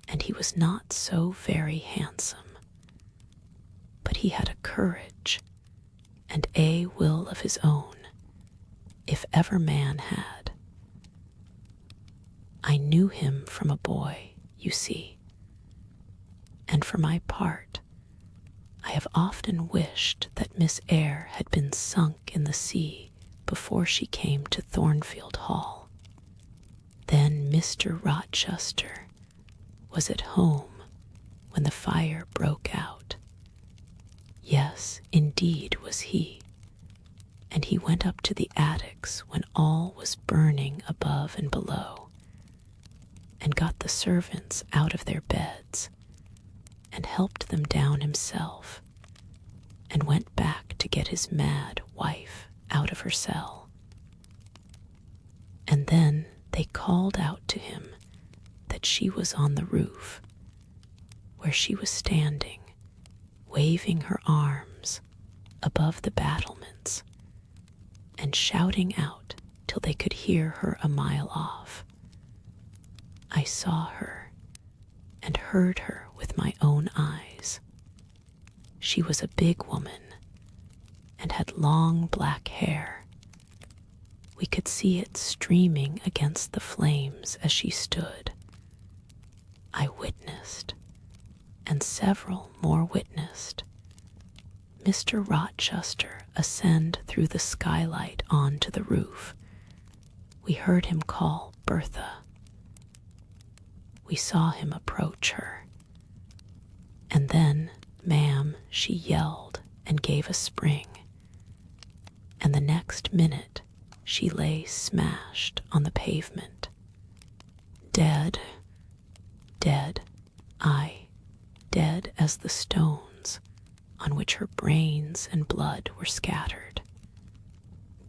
and he was not so very handsome. But he had a courage and a will of his own, if ever man had. I knew him from a boy, you see, and for my part, I have often wished that Miss Eyre had been sunk in the sea before she came to Thornfield Hall. Then Mr. Rochester was at home when the fire broke out. Yes, indeed was he, and he went up to the attics when all was burning above and below, and got the servants out of their beds, and helped them down himself, and went back to get his mad wife out of her cell. And then they called out to him that she was on the roof, where she was standing, waving her arms above the battlements, and shouting out till they could hear her a mile off. I saw her and heard her with my own eyes. She was a big woman and had long black hair. We could see it streaming against the flames as she stood. I witnessed, and several more witnessed, Mr. Rochester ascend through the skylight on to the roof. We heard him call Bertha. We saw him approach her. And then, ma'am, she yelled and gave a spring, and the next minute she lay smashed on the pavement. Dead, dead, aye, dead as the stones on which her brains and blood were scattered.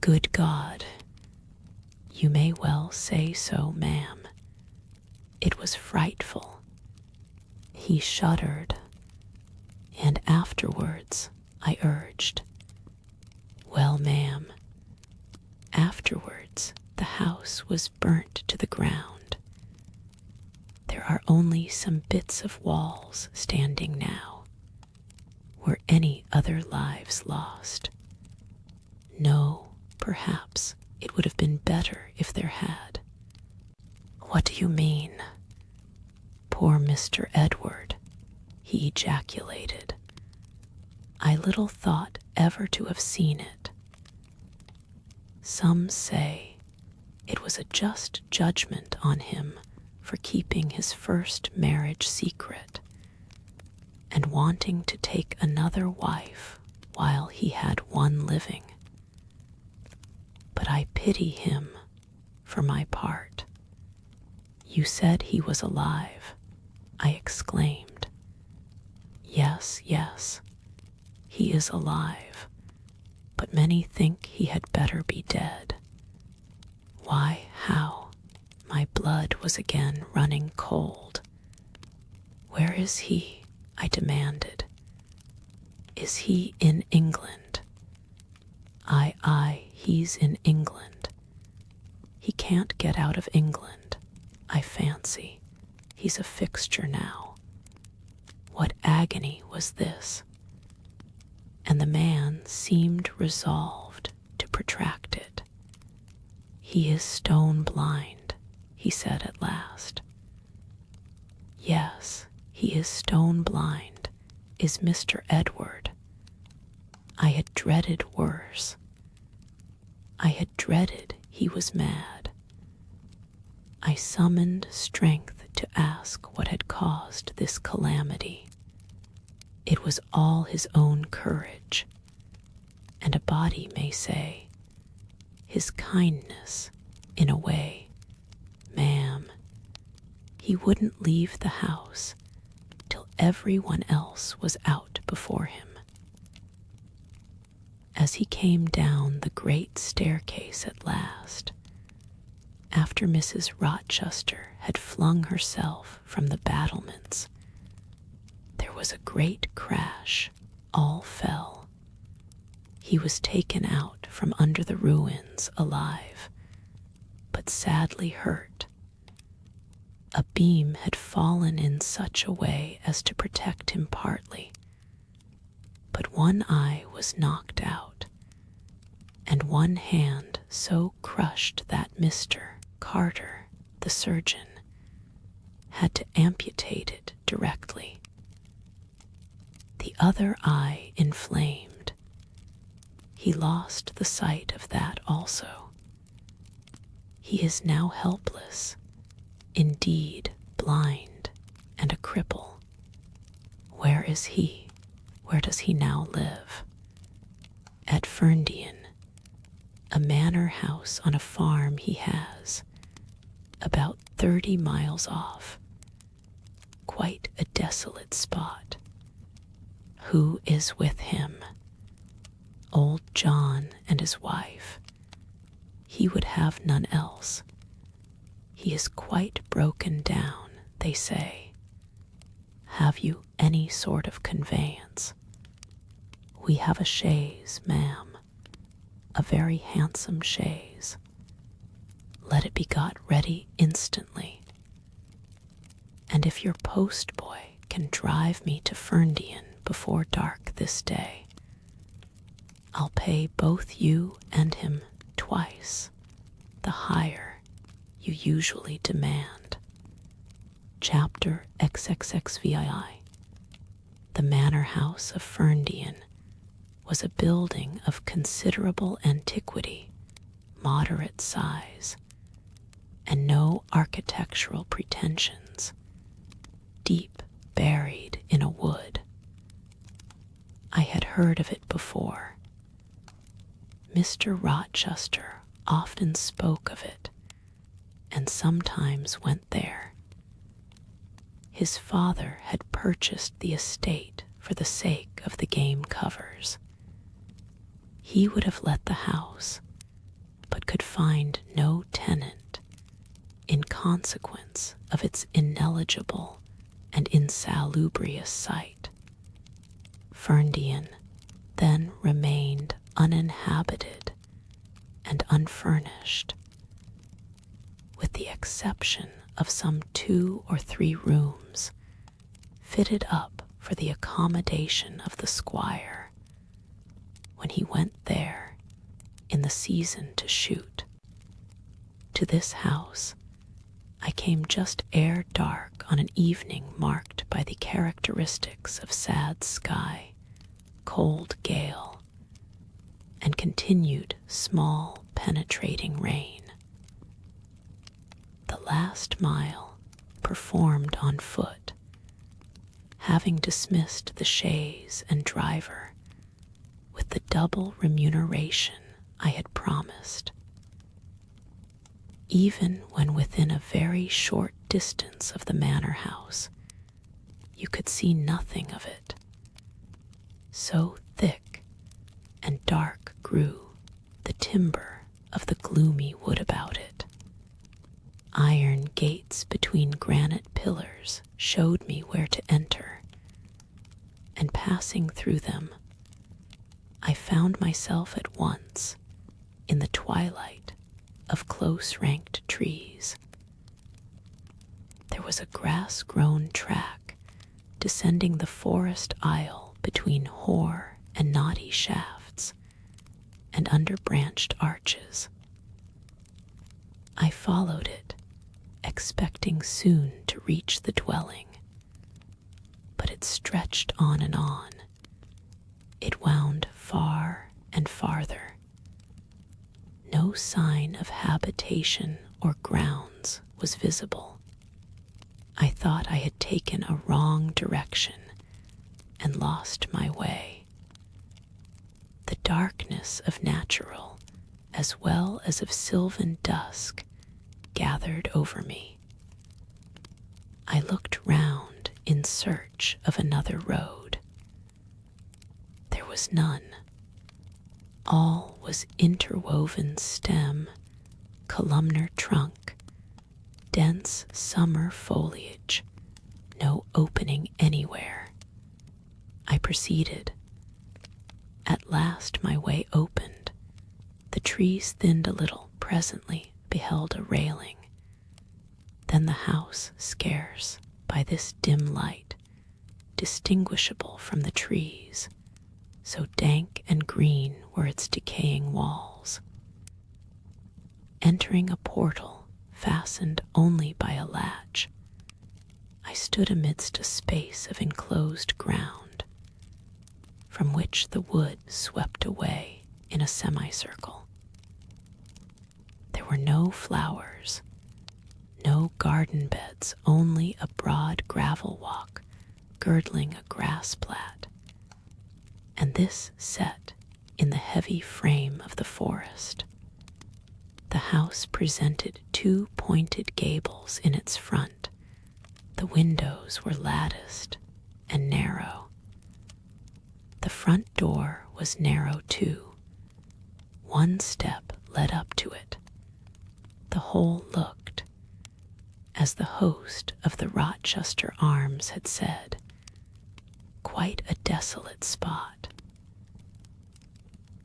Good God, you may well say so, ma'am. It was frightful. He shuddered, and afterwards I urged, well, ma'am, afterwards the house was burnt to the ground, are only some bits of walls standing now. Were any other lives lost? No, perhaps it would have been better if there had. What do you mean? Poor Mr. Edward, he ejaculated. I little thought ever to have seen it. Some say it was a just judgment on him for keeping his first marriage secret and wanting to take another wife while he had one living. But I pity him for my part. You said he was alive, I exclaimed. Yes, yes, he is alive, but many think he had better be dead. Why, how? My blood was again running cold. Where is he? I demanded. Is he in England? Aye, he's in England. He can't get out of England, I fancy. He's a fixture now. What agony was this? And the man seemed resolved to protract it. He is stone blind, he said at last. Yes, he is stone blind, is Mr. Edward. I had dreaded worse. I had dreaded he was mad. I summoned strength to ask what had caused this calamity. It was all his own courage, and a body may say, his kindness, in a way. Ma'am, he wouldn't leave the house till everyone else was out before him. As he came down the great staircase at last, after Mrs. Rochester had flung herself from the battlements, there was a great crash. All fell. He was taken out from under the ruins alive, but sadly hurt. A beam had fallen in such a way as to protect him partly, but one eye was knocked out, and one hand so crushed that Mr. Carter, the surgeon, had to amputate it directly. The other eye inflamed. He lost the sight of that also. He is now helpless, indeed blind and a cripple. Where is he? Where does he now live? At Ferndean, a manor house on a farm he has, about 30 miles off. Quite a desolate spot. Who is with him? Old John and his wife. He would have none else. He is quite broken down, they say. Have you any sort of conveyance? We have a chaise, ma'am, a very handsome chaise. Let it be got ready instantly. And if your postboy can drive me to Ferndean before dark this day, I'll pay both you and him twice the hire you usually demand. Chapter XXXVII. The manor house of Ferndean was a building of considerable antiquity, moderate size, and no architectural pretensions, deep buried in a wood. I had heard of it before. Mr. Rochester often spoke of it, and sometimes went there. His father had purchased the estate for the sake of the game covers. He would have let the house, but could find no tenant in consequence of its ineligible and insalubrious site. Ferndean then remained uninhabited and unfurnished, with the exception of some 2 or 3 rooms, fitted up for the accommodation of the squire, when he went there in the season to shoot. To this house I came just ere dark on an evening marked by the characteristics of sad sky, cold gale, and continued small penetrating rain. The last mile performed on foot, having dismissed the chaise and driver with the double remuneration I had promised. Even when within a very short distance of the manor house, you could see nothing of it. So thick and dark grew the timber of the gloomy wood about it. Iron gates between granite pillars showed me where to enter, and passing through them, I found myself at once in the twilight of close-ranked trees. There was a grass-grown track descending the forest aisle between hoar and knotty shafts and under branched arches. I followed it, expecting soon to reach the dwelling, but it stretched on and on. It wound far and farther. No sign of habitation or grounds was visible. I thought I had taken a wrong direction and lost my way. The darkness of natural as well as of sylvan dusk gathered over me. I looked round in search of another road. There was none. All was interwoven stem, columnar trunk, dense summer foliage, no opening anywhere. I proceeded. At last my way opened. The trees thinned a little, presently beheld a railing. Then the house scarce, by this dim light, distinguishable from the trees, so dank and green were its decaying walls. Entering a portal fastened only by a latch, I stood amidst a space of enclosed ground, from which the wood swept away in a semicircle. There were no flowers, no garden beds, only a broad gravel walk girdling a grass plat, and this set in the heavy frame of the forest. The house presented 2 pointed gables in its front. The windows were latticed and narrow. The front door was narrow too. 1 step led up to it. The whole looked, as the host of the Rochester Arms had said, quite a desolate spot.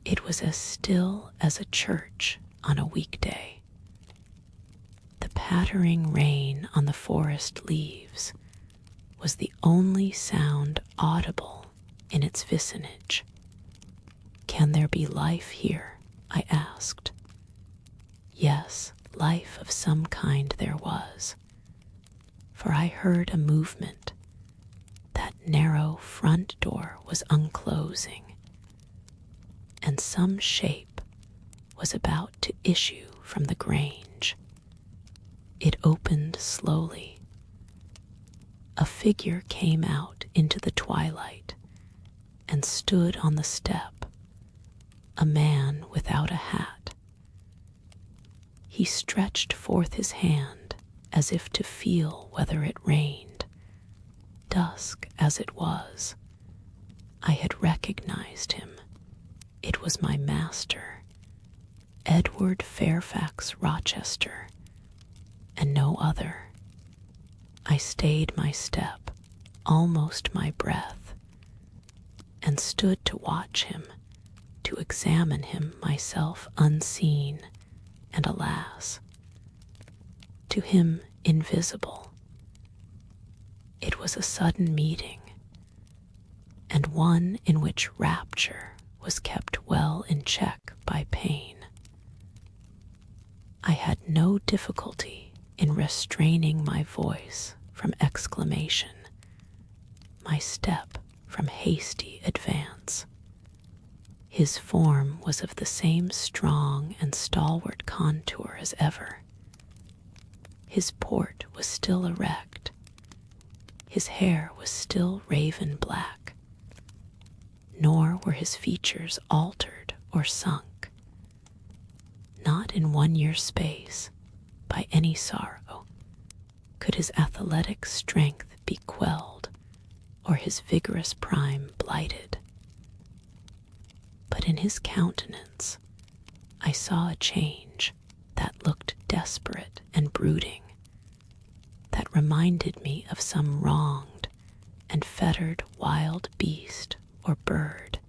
It was as still as a church on a weekday. The pattering rain on the forest leaves was the only sound audible in its vicinage. Can there be life here? I asked. Yes, life of some kind there was, for I heard a movement. That narrow front door was unclosing, and some shape was about to issue from the grange. It opened slowly. A figure came out into the twilight and stood on the step, a man without a hat. He stretched forth his hand as if to feel whether it rained. Dusk as it was, I had recognized him. It was my master, Edward Fairfax Rochester, and no other. I stayed my step, almost my breath, and stood to watch him, to examine him myself unseen, and alas, to him invisible. It was a sudden meeting, and one in which rapture was kept well in check by pain. I had no difficulty in restraining my voice from exclamation, my step from hasty advance. His form was of the same strong and stalwart contour as ever. His port was still erect. His hair was still raven black, nor were his features altered or sunk. Not in 1 year's space, by any sorrow, could his athletic strength be quelled or his vigorous prime blighted. But in his countenance I saw a change that looked desperate and brooding, that reminded me of some wronged and fettered wild beast or bird,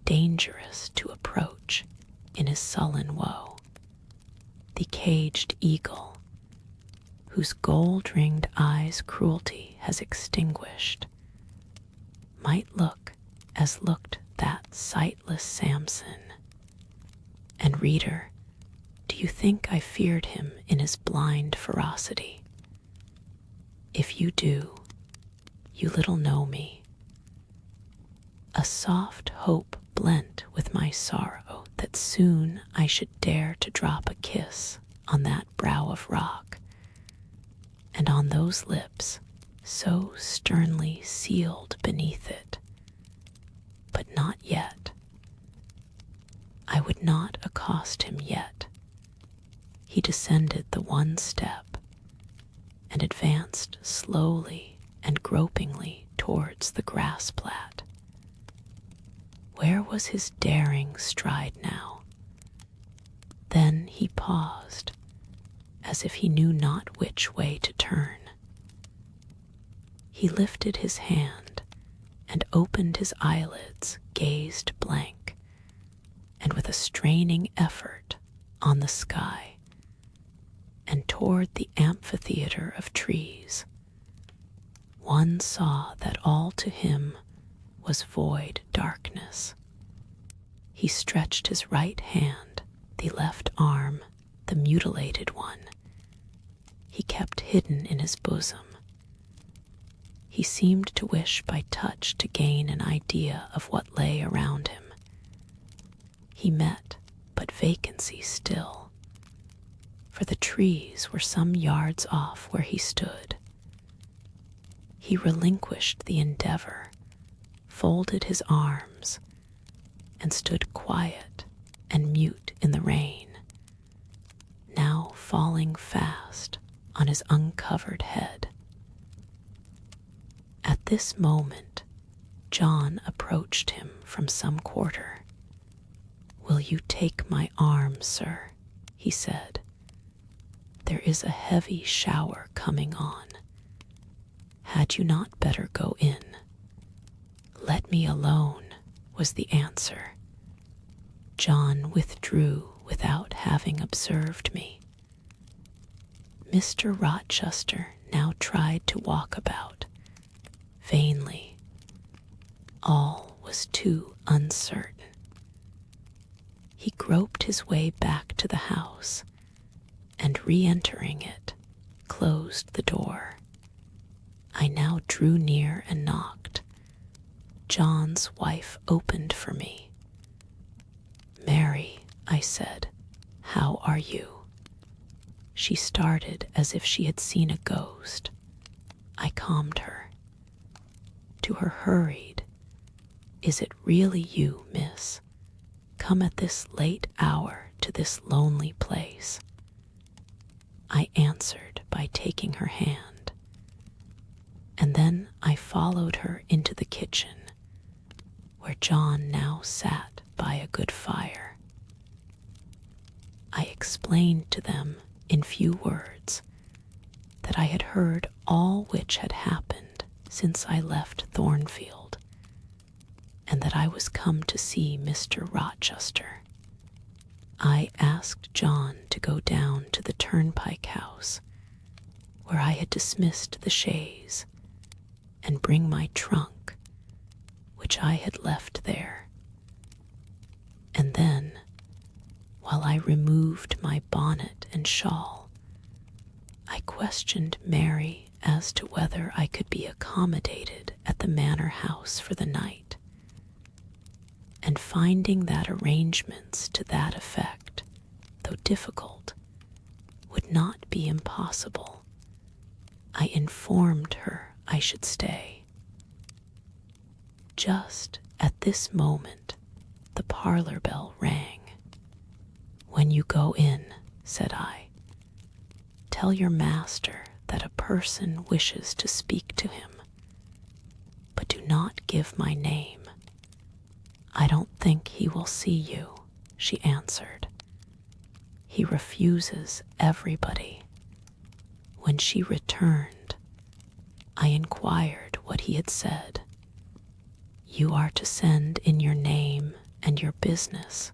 dangerous to approach in his sullen woe. The caged eagle, whose gold-ringed eyes cruelty has extinguished, might look as looked that sightless Samson. And reader, do you think I feared him in his blind ferocity? If you do, you little know me. A soft hope blent with my sorrow that soon I should dare to drop a kiss on that brow of rock, and on those lips so sternly sealed beneath it. But not yet. I would not accost him yet. He descended the one step and advanced slowly and gropingly towards the grass plat. Where was his daring stride now? Then he paused, as if he knew not which way to turn. He lifted his hand and opened his eyelids, gazed blank, and with a straining effort on the sky, and toward the amphitheater of trees. One saw that all to him was void darkness. He stretched his right hand, the left arm, the mutilated one, he kept hidden in his bosom. He seemed to wish by touch to gain an idea of what lay around him. He met but vacancy still, for the trees were some yards off where he stood. He relinquished the endeavor, folded his arms, and stood quiet and mute in the rain, now falling fast on his uncovered head. At this moment, John approached him from some quarter. "Will you take my arm, sir?" he said. "There is a heavy shower coming on. Had you not better go in?" "Let me alone," was the answer. John withdrew without having observed me. Mr. Rochester now tried to walk about, vainly. All was too uncertain. He groped his way back to the house, and re-entering it, closed the door. I now drew near and knocked. John's wife opened for me. "Mary," I said, "how are you?" She started as if she had seen a ghost. I calmed her. To her hurried, "Is it really you, miss? Come at this late hour to this lonely place?" I answered by taking her hand, and then I followed her into the kitchen, where John now sat by a good fire. I explained to them in few words that I had heard all which had happened since I left Thornfield, and that I was come to see Mr. Rochester. I asked John to go down to the turnpike house where I had dismissed the chaise, and bring my trunk, which I had left there. And then, while I removed my bonnet and shawl, I questioned Mary as to whether I could be accommodated at the manor house for the night, and finding that arrangements to that effect, though difficult, would not be impossible, I informed her I should stay. Just at this moment, the parlor bell rang. "When you go in," said I, "tell your master that a person wishes to speak to him, but do not give my name." "I don't think he will see you," she answered. "He refuses everybody." When she returned, I inquired what he had said. "You are to send in your name and your business,"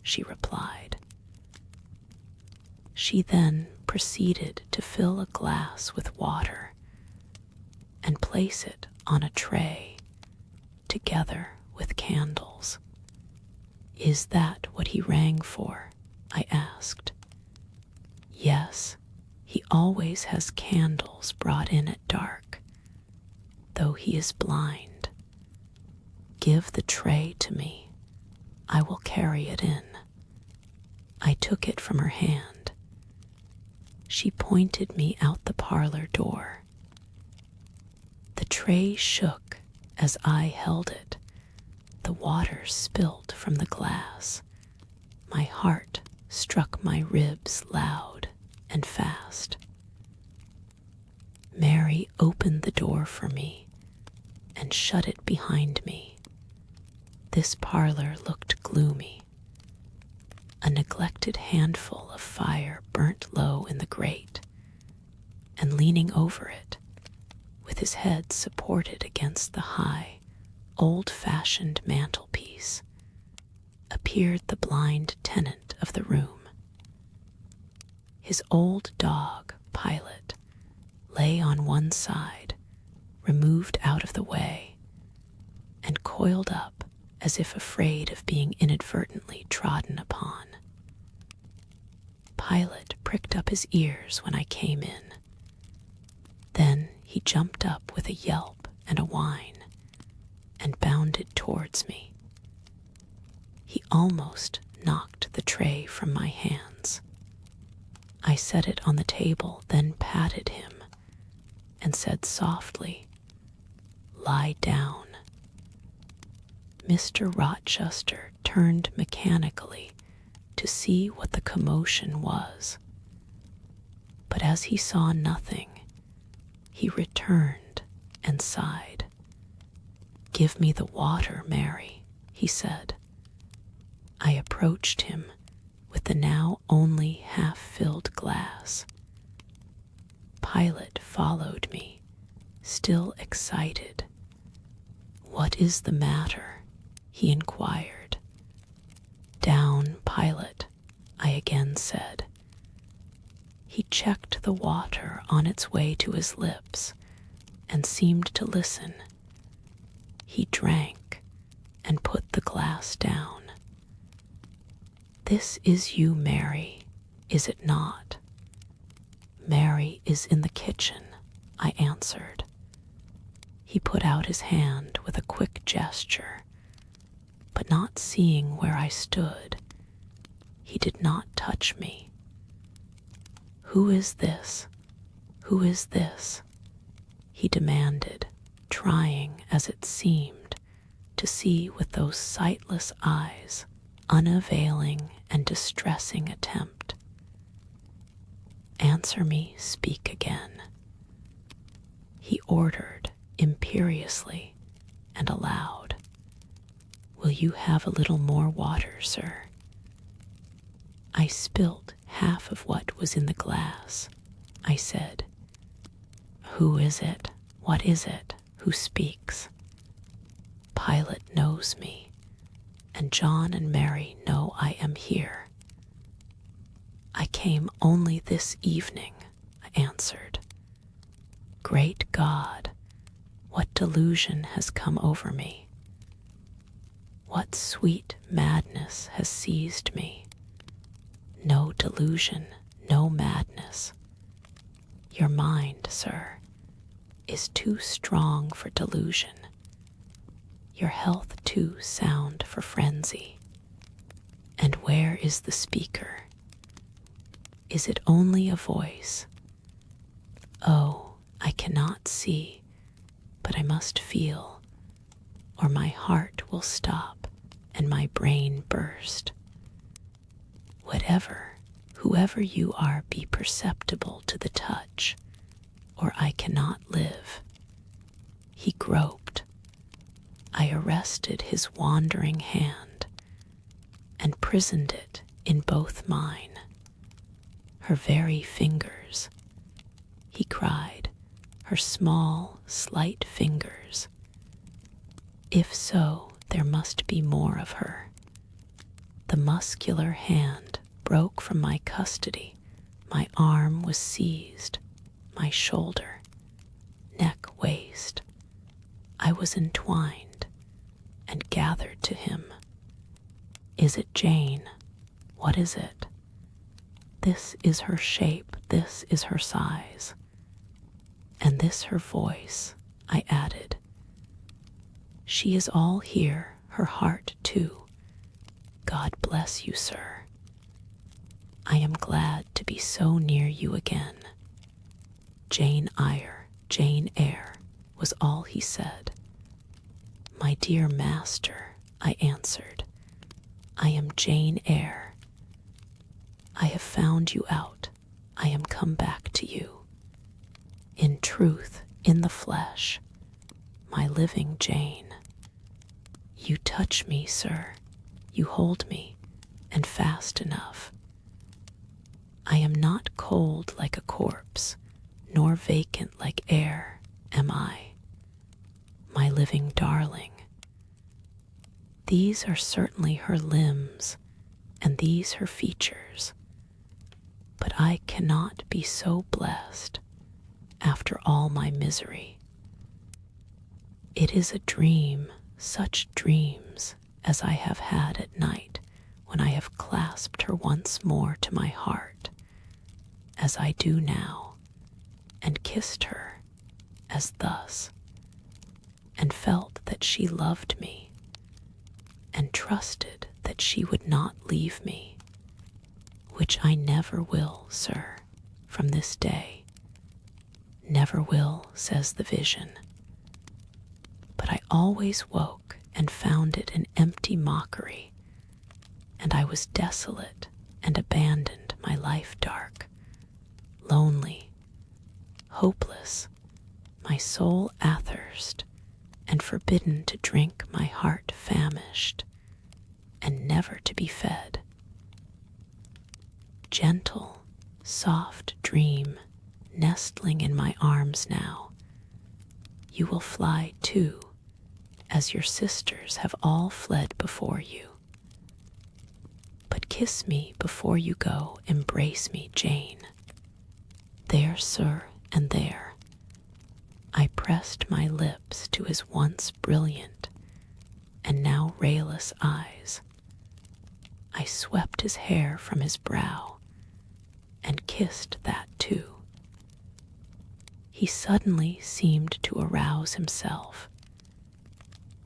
she replied. She then proceeded to fill a glass with water and place it on a tray, together with candles. "Is that what he rang for?" I asked. "Yes, he always has candles brought in at dark, though he is blind. Give the tray to me. I will carry it in." I took it from her hand. She pointed me out the parlor door. The tray shook as I held it. The water spilt from the glass. My heart struck my ribs loud and fast. Mary opened the door for me and shut it behind me. This parlor looked gloomy. A neglected handful of fire burnt low in the grate, and leaning over it, with his head supported against the high, old-fashioned mantelpiece, appeared the blind tenant of the room. His old dog, Pilot, lay on one side, removed out of the way, and coiled up as if afraid of being inadvertently trodden upon. Pilot pricked up his ears when I came in. Then he jumped up with a yelp and a whine, and bounded towards me. He almost knocked the tray from my hands. I set it on the table, then patted him, and said softly, "Lie down." Mr. Rochester turned mechanically to see what the commotion was, but as he saw nothing, he returned and sighed. "Give me the water, Mary," he said. I approached him with the now only half-filled glass. Pilot followed me, still excited. "What is the matter?" he inquired. "Down, Pilot," I again said. He checked the water on its way to his lips and seemed to listen. He drank and put the glass down. "This is you, Mary, is it not?" "Mary is in the kitchen," I answered. He put out his hand with a quick gesture, but not seeing where I stood, he did not touch me. "Who is this? Who is this?" he demanded, trying, as it seemed, to see with those sightless eyes, unavailing and distressing attempt. "Answer me, speak again," he ordered imperiously and aloud. "Will you have a little more water, sir?" I spilt half of what was in the glass. I said, "Who is it? What is it? Who speaks?" "Pilot knows me, and John and Mary know I am here." "I came only this evening," I answered. Great God, what delusion has come over me? What sweet madness has seized me? No delusion, no madness. Your mind, sir, is too strong for delusion, your health too sound for frenzy. And where is the speaker? Is it only a voice? Oh, I cannot see, but I must feel, or my heart will stop and my brain burst. Whoever you are, be perceptible to the touch, or I cannot live. He groped. I arrested his wandering hand and prisoned it in both mine. Her very fingers, he cried, her small, slight fingers. If so, there must be more of her. The muscular hand broke from my custody, my arm was seized, my shoulder, neck, waist. I was entwined and gathered to him. Is it Jane? What is it? This is her shape, this is her size, and this her voice, I added. She is all here, her heart too. God bless you, sir. I am glad to be so near you again. Jane Eyre, was all he said. My dear master, I answered, I am Jane Eyre. I have found you out. I am come back to you. In truth, in the flesh, my living Jane. You touch me, sir. You hold me, and fast enough. I am not cold like a corpse, nor vacant like air, am I, my living darling. These are certainly her limbs, and these her features, but I cannot be so blessed after all my misery. It is a dream, such dreams as I have had at night when I have clasped her once more to my heart, as I do now, and kissed her as thus, and felt that she loved me, and trusted that she would not leave me, which I never will, sir, from this day. Never will, says the vision. But I always woke and found it an empty mockery, and I was desolate and abandoned, my life dark, lonely, hopeless, my soul athirst, and forbidden to drink, my heart famished, and never to be fed. Gentle, soft dream, nestling in my arms now, you will fly too, as your sisters have all fled before you. But kiss me before you go, embrace me, Jane. There, sir, and there. I pressed my lips to his once brilliant and now rayless eyes. I swept his hair from his brow and kissed that too. He suddenly seemed to arouse himself.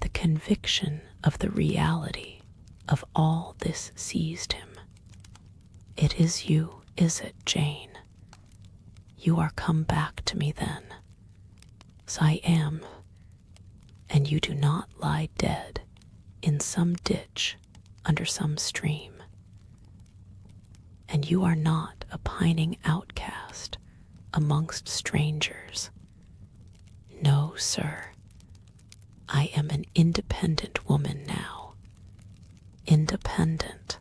The conviction of the reality of all this seized him. It is you, is it, Jane? You are come back to me then. So I am, and you do not lie dead in some ditch under some stream. And you are not a pining outcast amongst strangers. No, sir, I am an independent woman now. Independent?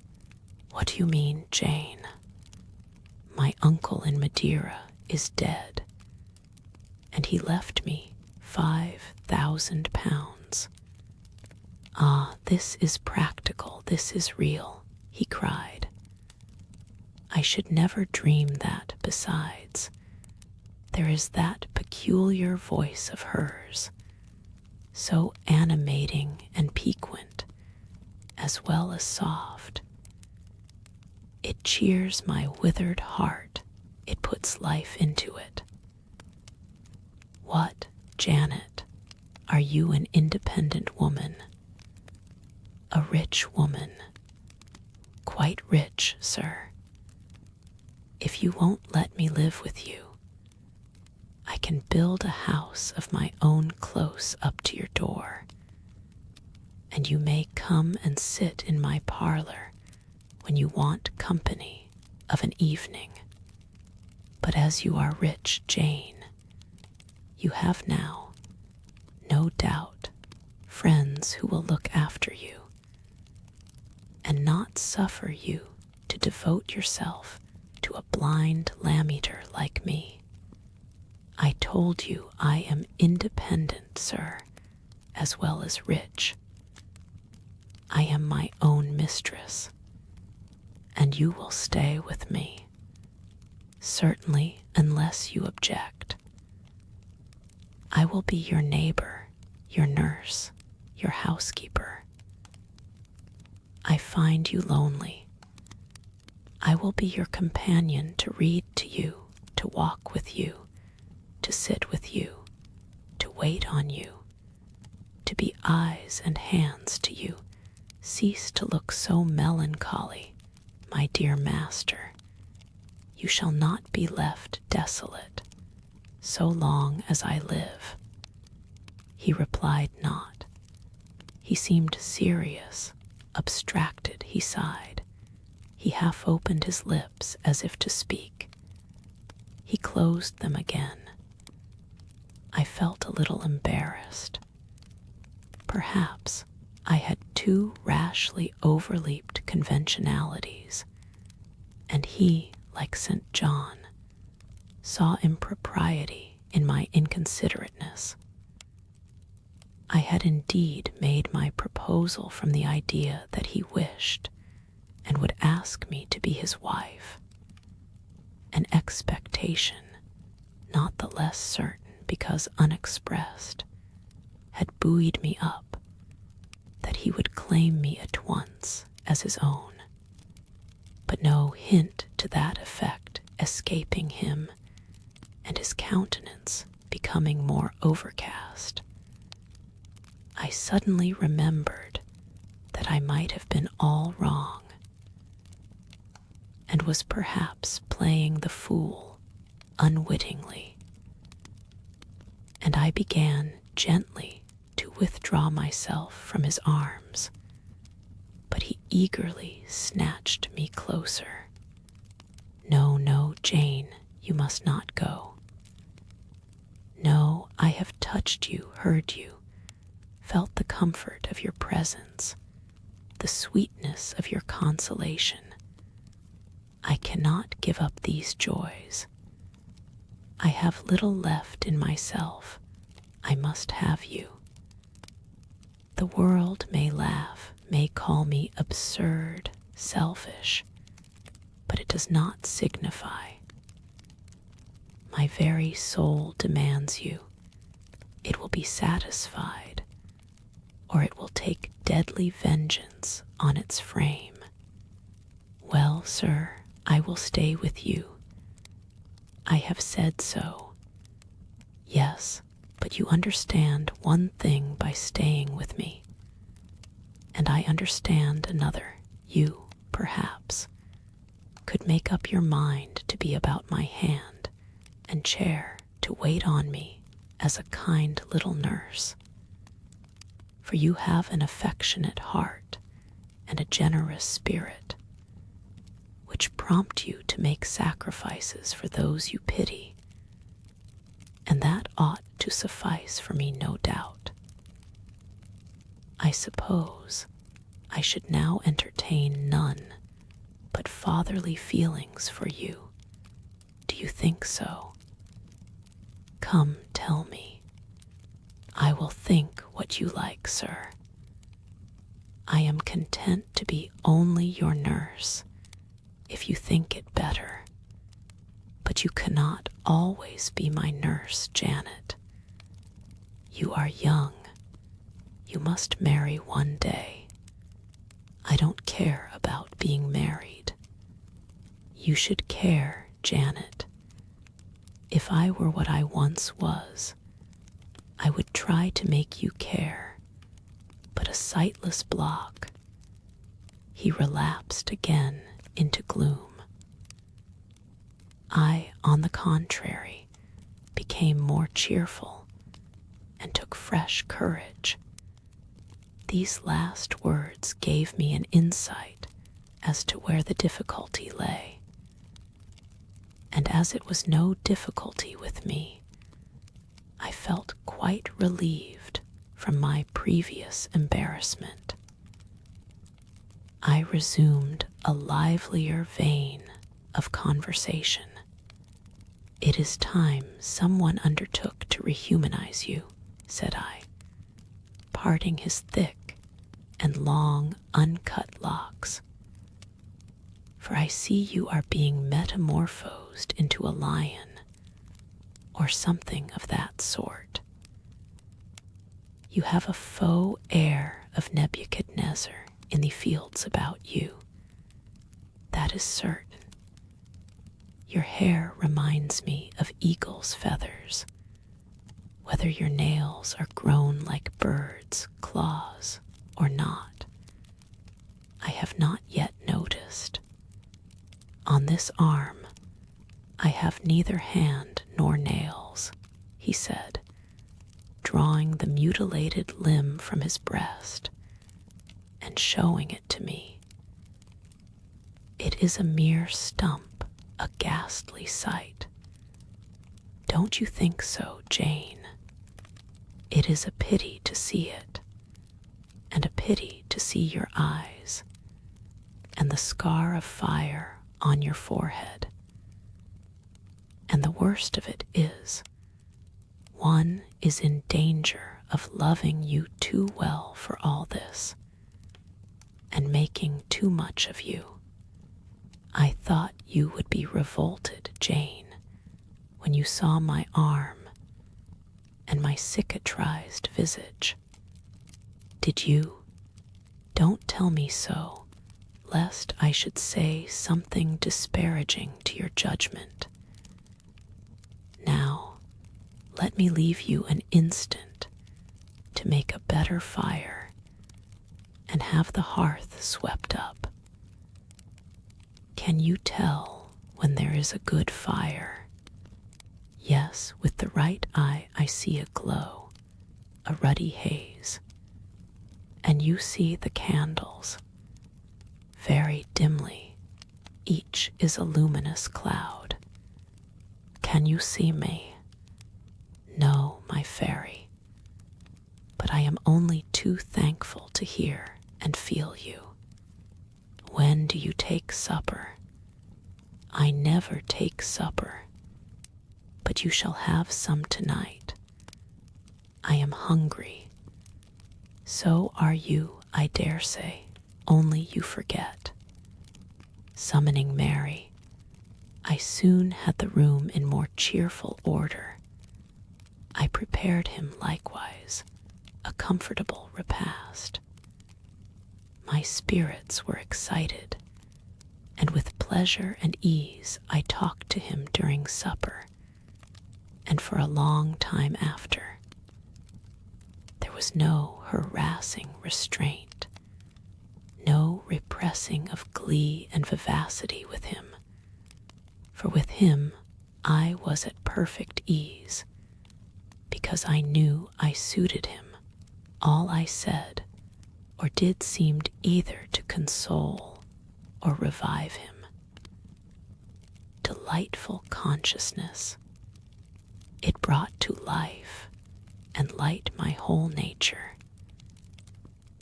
What do you mean, Jane? My uncle in Madeira is dead, and he left me £5,000. Ah, this is practical, this is real, he cried. I should never dream that, besides. there is that peculiar voice of hers, so animating and piquant, as well as soft. It cheers my withered heart, it puts life into it. What, Janet, are you an independent woman? A rich woman. Quite rich, sir. If you won't let me live with you, I can build a house of my own close up to your door, and you may come and sit in my parlor when you want company of an evening. But as you are rich, Jane, you have now, no doubt, friends who will look after you, and not suffer you to devote yourself to a blind lamb-eater like me. I told you I am independent, sir, as well as rich. I am my own mistress, and you will stay with me, certainly, unless you object. I will be your neighbor, your nurse, your housekeeper. I find you lonely. I will be your companion to read to you, to walk with you, to sit with you, to wait on you, to be eyes and hands to you. Cease to look so melancholy, my dear master. You shall not be left desolate, so long as I live. He replied not. He seemed serious, abstracted. He sighed. He half opened his lips as if to speak. He closed them again. I felt a little embarrassed. Perhaps I had too rashly overleaped conventionalities, and he, like St. John, saw impropriety in my inconsiderateness. I had indeed made my proposal from the idea that he wished and would ask me to be his wife, an expectation, not the less certain because unexpressed, had buoyed me up, that he would claim me at once as his own, but no hint to that effect escaping him, and his countenance becoming more overcast, I suddenly remembered that I might have been all wrong, and was perhaps playing the fool unwittingly, and I began gently to withdraw myself from his arms, but he eagerly snatched me closer. No, no, Jane, you must not go. No, I have touched you, heard you, felt the comfort of your presence, the sweetness of your consolation. I cannot give up these joys. I have little left in myself. I must have you. The world may laugh, may call me absurd, selfish, but it does not signify. My very soul demands you. It will be satisfied, or it will take deadly vengeance on its frame. Well, sir, I will stay with you. I have said so. Yes, but you understand one thing by staying with me, and I understand another. You, perhaps, could make up your mind to be about my hand and chair to wait on me as a kind little nurse. For you have an affectionate heart and a generous spirit, which prompt you to make sacrifices for those you pity, and that ought to suffice for me, no doubt. I suppose I should now entertain none but fatherly feelings for you. Do you think so? Come, tell me. I will think what you like, sir. I am content to be only your nurse, if you think it better. But But you cannot always be my nurse, Janet. You are young. You must marry one day. I don't care about being married. You should care, Janet. If I were what I once was, I would try to make you care, but a sightless block. He relapsed again into gloom. I, on the contrary, became more cheerful and took fresh courage. These last words gave me an insight as to where the difficulty lay. And as it was no difficulty with me, I felt quite relieved from my previous embarrassment. I resumed a livelier vein of conversation. It is time someone undertook to rehumanize you, said I, parting his thick and long uncut locks. For I see you are being metamorphosed into a lion, or something of that sort. You have a faux air of Nebuchadnezzar in the fields about you. That is certain. Your hair reminds me of eagle's feathers, whether your nails are grown like birds' claws or not. I have not yet noticed. On this arm, I have neither hand nor nails, he said, drawing the mutilated limb from his breast and showing it to me. It is a mere stump, a ghastly sight. Don't you think so, Jane? It is a pity to see it, and a pity to see your eyes, and the scar of fire on your forehead. And the worst of it is, one is in danger of loving you too well for all this, and making too much of you. I thought you would be revolted, Jane, when you saw my arm and my cicatrized visage. Did you? Don't tell me so, lest I should say something disparaging to your judgment. Now, let me leave you an instant to make a better fire and have the hearth swept up. Can you tell when there is a good fire? Yes, with the right eye I see a glow, a ruddy haze, and you see the candles. Very dimly, each is a luminous cloud. Can you see me? No, my fairy, but I am only too thankful to hear and feel you. When do you take supper? I never take supper, but you shall have some tonight. I am hungry. So are you, I dare say, only you forget. Summoning Mary, I soon had the room in more cheerful order. I prepared him likewise a comfortable repast. My spirits were excited, and with pleasure and ease I talked to him during supper, and for a long time after. There was no harassing restraint, no repressing of glee and vivacity with him, for with him I was at perfect ease, because I knew I suited him. All I said or did seemed either to console or revive him. Delightful consciousness. It brought to life and light my whole nature.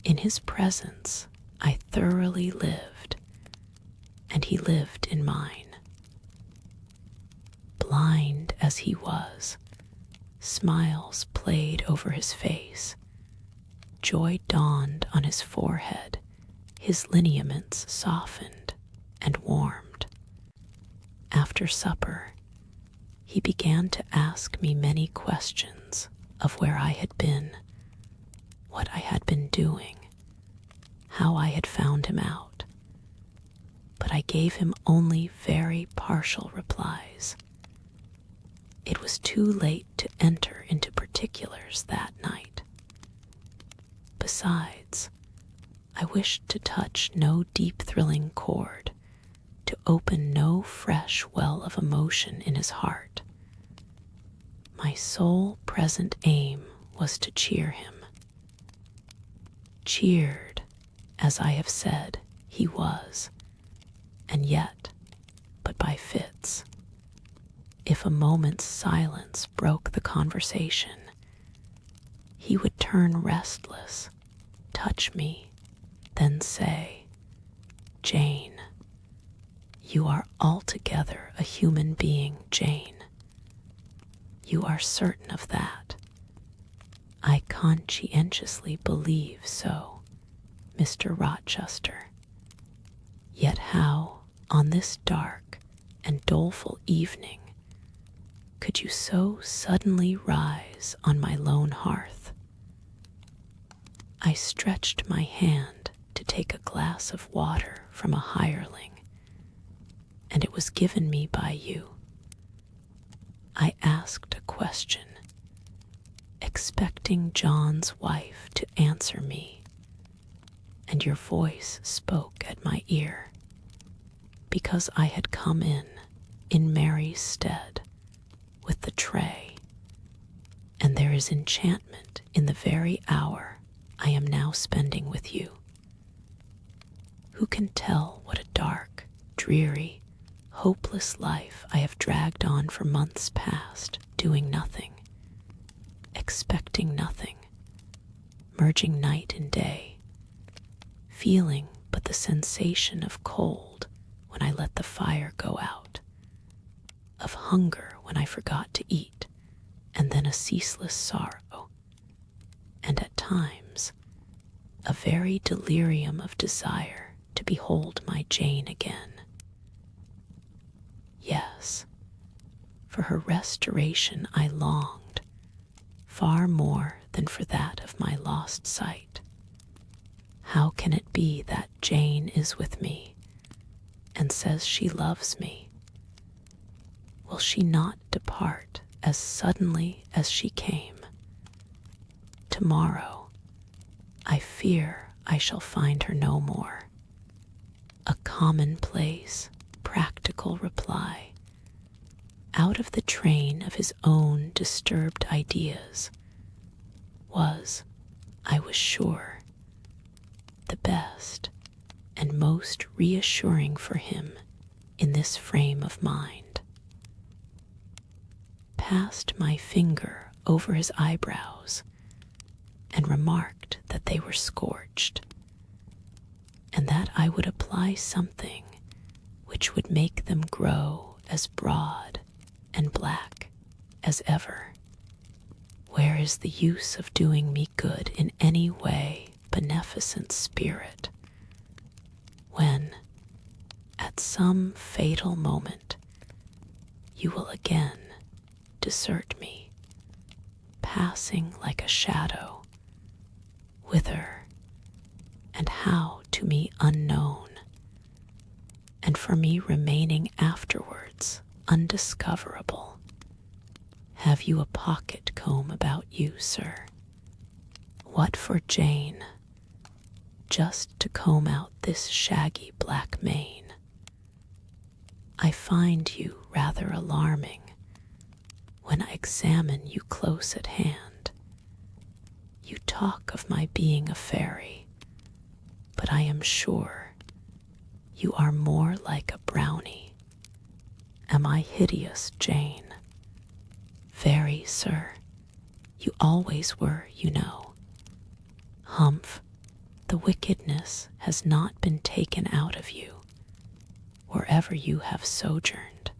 In his presence I thoroughly lived, and he lived in mine. Blind as he was, smiles played over his face. Joy dawned on his forehead, his lineaments softened and warmed. After supper, he began to ask me many questions of where I had been, what I had been doing, how I had found him out. But I gave him only very partial replies. It was too late to enter into particulars that night. Besides, I wished to touch no deep thrilling chord, to open no fresh well of emotion in his heart. My sole present aim was to cheer him. Cheered, as I have said, he was, and yet but by fits. If a moment's silence broke the conversation, he would turn restless, touch me, then say, "Jane, you are altogether a human being, Jane. You are certain of that. I conscientiously believe so, Mr. Rochester. Yet how, on this dark and doleful evening, could you so suddenly rise on my lone hearth?" I stretched my hand to take a glass of water from a hireling, and it was given me by you. I asked a question, expecting John's wife to answer me, and your voice spoke at my ear, because I had come in Mary's stead, with the tray, and there is enchantment in the very hour I am now spending with you. Who can tell what a dark, dreary, hopeless life I have dragged on for months past, doing nothing, expecting nothing, merging night in day, feeling but the sensation of cold when I let the fire go out, of hunger when I forgot to eat, and then a ceaseless sorrow, and at times a very delirium of desire to behold my Jane again. Yes, for her restoration I longed, far more than for that of my lost sight. How can it be that Jane is with me, and says she loves me? Will she not depart as suddenly as she came? Tomorrow, I fear I shall find her no more. A commonplace, practical reply, out of the train of his own disturbed ideas, was, I was sure, the best and most reassuring for him in this frame of mind. Passed my finger over his eyebrows and remarked that they were scorched, and that I would apply something which would make them grow as broad and black as ever. Where is the use of doing me good in any way, beneficent spirit, when, at some fatal moment, you will again desert me, passing like a shadow, whither and how to me unknown, and for me remaining afterwards undiscoverable? Have you a pocket comb about you, sir? What for Jane? Just to comb out this shaggy black mane. I find you rather alarming when I examine you close at hand. You talk of my being a fairy, but I am sure you are more like a brownie. Am I hideous, Jane? Very, sir. You always were, you know. Humph, the wickedness has not been taken out of you, wherever you have sojourned.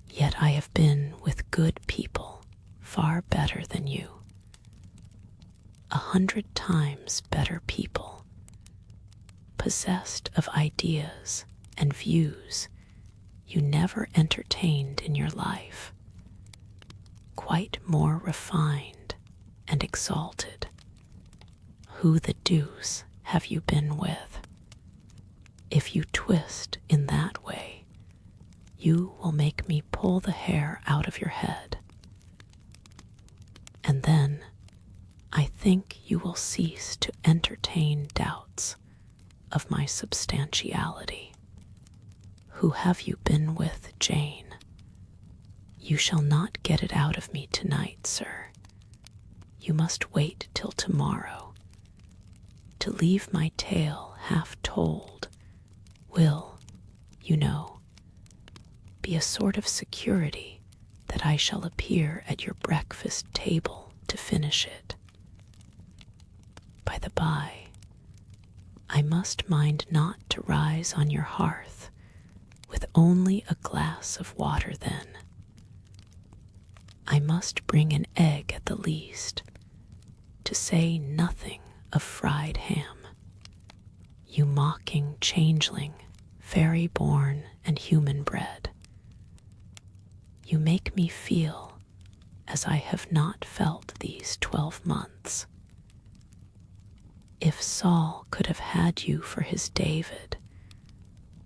Yet I have been with good people far better than you. 100 times better people, possessed of ideas and views you never entertained in your life, quite more refined and exalted. Who the deuce have you been with? If you twist in that way, you will make me pull the hair out of your head. And then I think you will cease to entertain doubts of my substantiality. Who have you been with, Jane? You shall not get it out of me tonight, sir. You must wait till tomorrow. To leave my tale half told will, you know, be a sort of security that I shall appear at your breakfast table to finish it. By the by, I must mind not to rise on your hearth with only a glass of water then. I must bring an egg at the least, to say nothing of fried ham. You mocking changeling, fairy born and human bred. You make me feel as I have not felt these 12 months. If Saul could have had you for his David,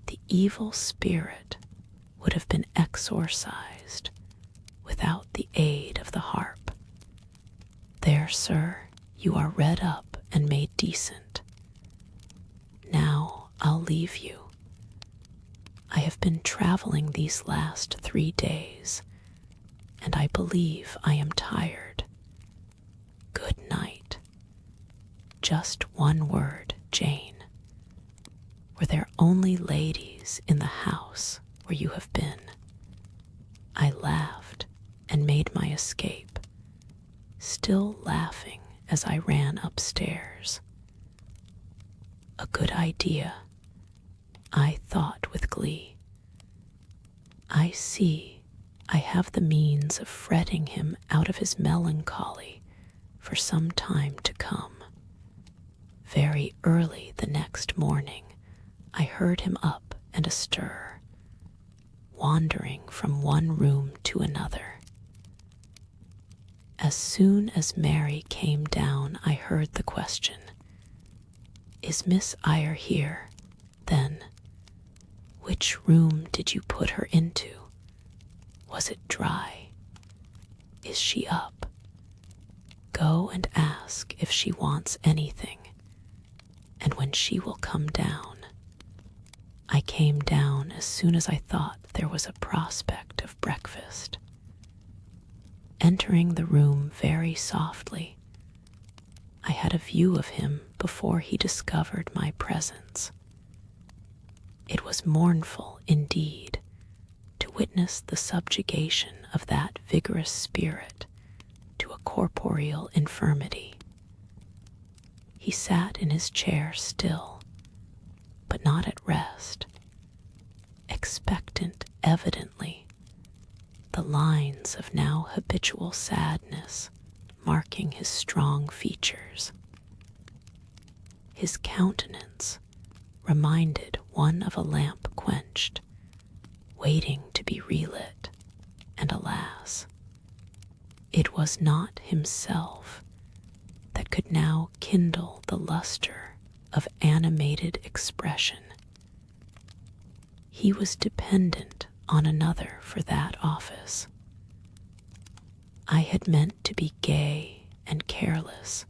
the evil spirit would have been exorcised without the aid of the harp. There, sir, you are redd up and made decent. Now I'll leave you. I have been traveling these last 3 days, and I believe I am tired. Good night. Just one word, Jane. Were there only ladies in the house where you have been? I laughed and made my escape, still laughing as I ran upstairs. A good idea, I thought with glee. I see I have the means of fretting him out of his melancholy for some time to come. Very early the next morning, I heard him up and astir, wandering from one room to another. As soon as Mary came down, I heard the question, "Is Miss Eyre here, then? Which room did you put her into? Was it dry? Is she up? Go and ask if she wants anything, and when she will come down." I came down as soon as I thought there was a prospect of breakfast. Entering the room very softly, I had a view of him before he discovered my presence. It was mournful indeed to witness the subjugation of that vigorous spirit to a corporeal infirmity. He sat in his chair still, but not at rest, expectant evidently, the lines of now habitual sadness marking his strong features. His countenance reminded one of a lamp quenched, waiting to be relit, and alas, it was not himself that could now kindle the luster of animated expression. He was dependent on another for that office. I had meant to be gay and careless,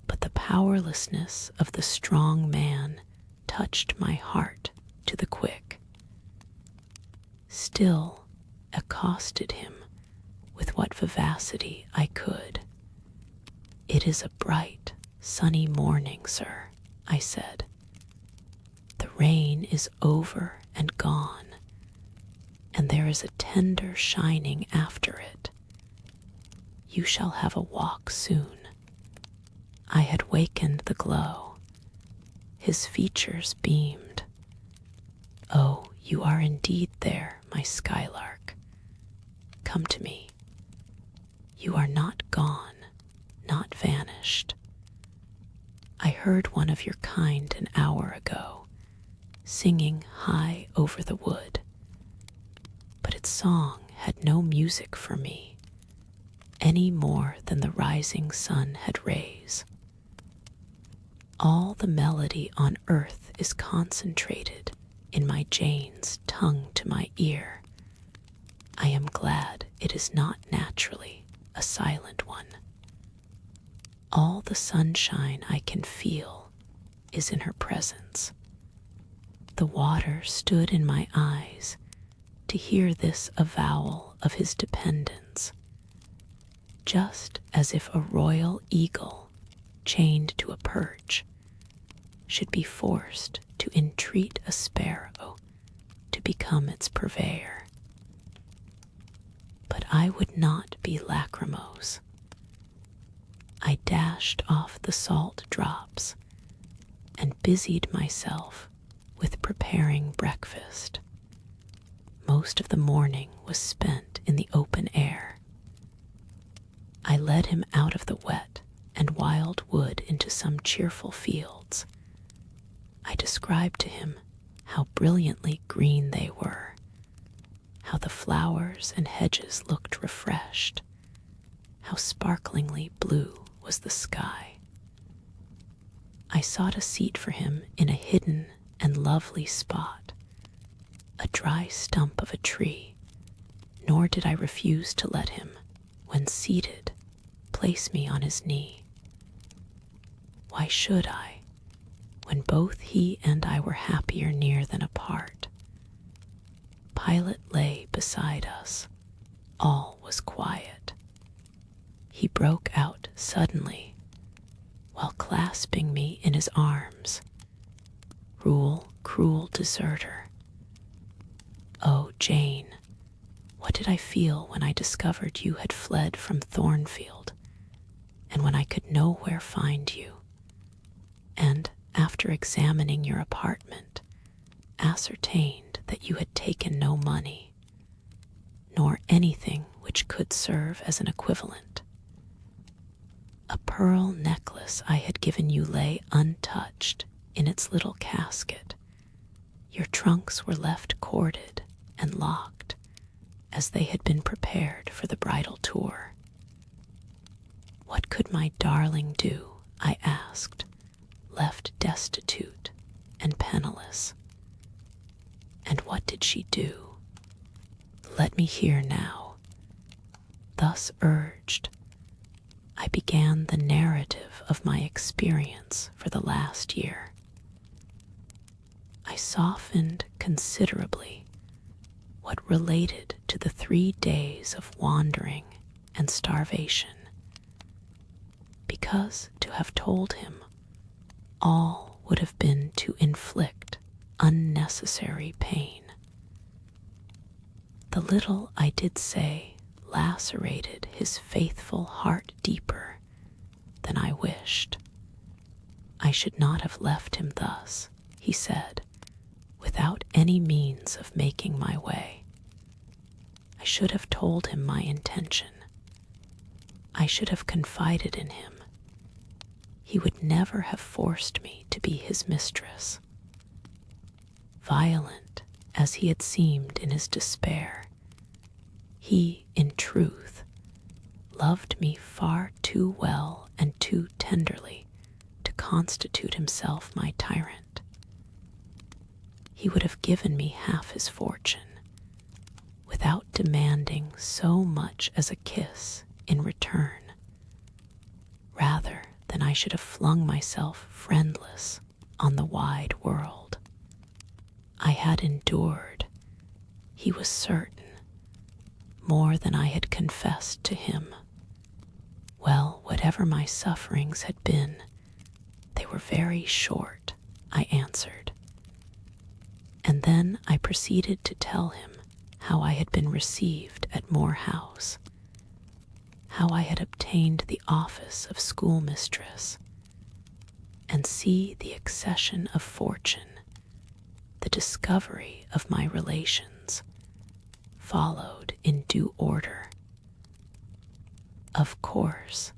but the powerlessness of the strong man touched my heart to the quick. Still accosted him with what vivacity I could. "It is a bright, sunny morning, sir," I said. "The rain is over and gone, and there is a tender shining after it. You shall have a walk soon." I had wakened the glow. His features beamed. "Oh, you are indeed there, my skylark. Come to me. You are not gone, not vanished. I heard one of your kind an hour ago, singing high over the wood. its song had no music for me, any more than the rising sun had rays. All the melody on earth is concentrated in my Jane's tongue to my ear. I am glad it is not naturally a silent one. All the sunshine I can feel is in her presence. The water stood in my eyes to hear this avowal of his dependence, just as if a royal eagle chained to a perch should be forced to entreat a sparrow to become its purveyor. But I would not be lachrymose. I dashed off the salt drops and busied myself with preparing breakfast. Most of the morning was spent in the open air. I led him out of the wet and wild wood into some cheerful fields. I described to him how brilliantly green they were, how the flowers and hedges looked refreshed, how sparklingly blue was the sky. I sought a seat for him in a hidden and lovely spot, a dry stump of a tree, nor did I refuse to let him, when seated, place me on his knee. Why should I, when both he and I were happier near than apart? Pilate lay beside us. All was quiet. He broke out suddenly, while clasping me in his arms. Cruel, cruel deserter. Oh, Jane, what did I feel when I discovered you had fled from Thornfield, and when I could nowhere find you, and, after examining your apartment, ascertained that you had taken no money, nor anything which could serve as an equivalent. A pearl necklace I had given you lay untouched in its little casket. Your trunks were left corded and locked, as they had been prepared for the bridal tour. What could my darling do, I asked, left destitute and penniless? And what did she do? Let me hear now. Thus urged, I began the narrative of my experience for the last year. I softened considerably what related to the 3 days of wandering and starvation, because to have told him all would have been to inflict unnecessary pain. The little I did say lacerated his faithful heart deeper than I wished. I should not have left him thus, he said, without any means of making my way. I should have told him my intention. I should have confided in him. He would never have forced me to be his mistress. Violent as he had seemed in his despair, he, in truth, loved me far too well and too tenderly to constitute himself my tyrant. He would have given me half his fortune, without demanding so much as a kiss in return, rather than I should have flung myself friendless on the wide world. I had endured, he was certain, more than I had confessed to him. Well, whatever my sufferings had been, they were very short, I answered. And then I proceeded to tell him how I had been received at Moor House, how I had obtained the office of schoolmistress, and see the accession of fortune, the discovery of my relations, followed in due order. Of course,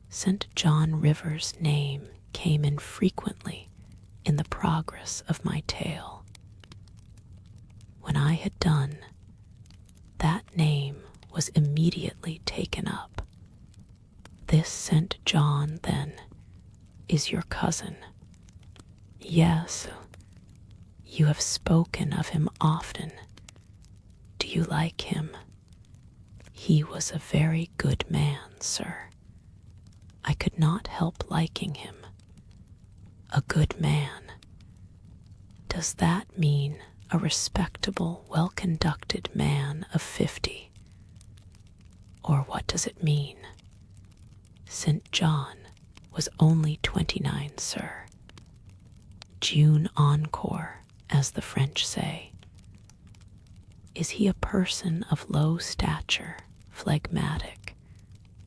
St. John River's name came in frequently in the progress of my tale. When I had done, name was immediately taken up. This St. John, then, is your cousin. Yes, you have spoken of him often. Do you like him? He was a very good man, sir. I could not help liking him. A good man. Does that mean a respectable, well-conducted man of 50? Or what does it mean? St. John was only 29, sir. June encore, as the French say. Is he a person of low stature, phlegmatic,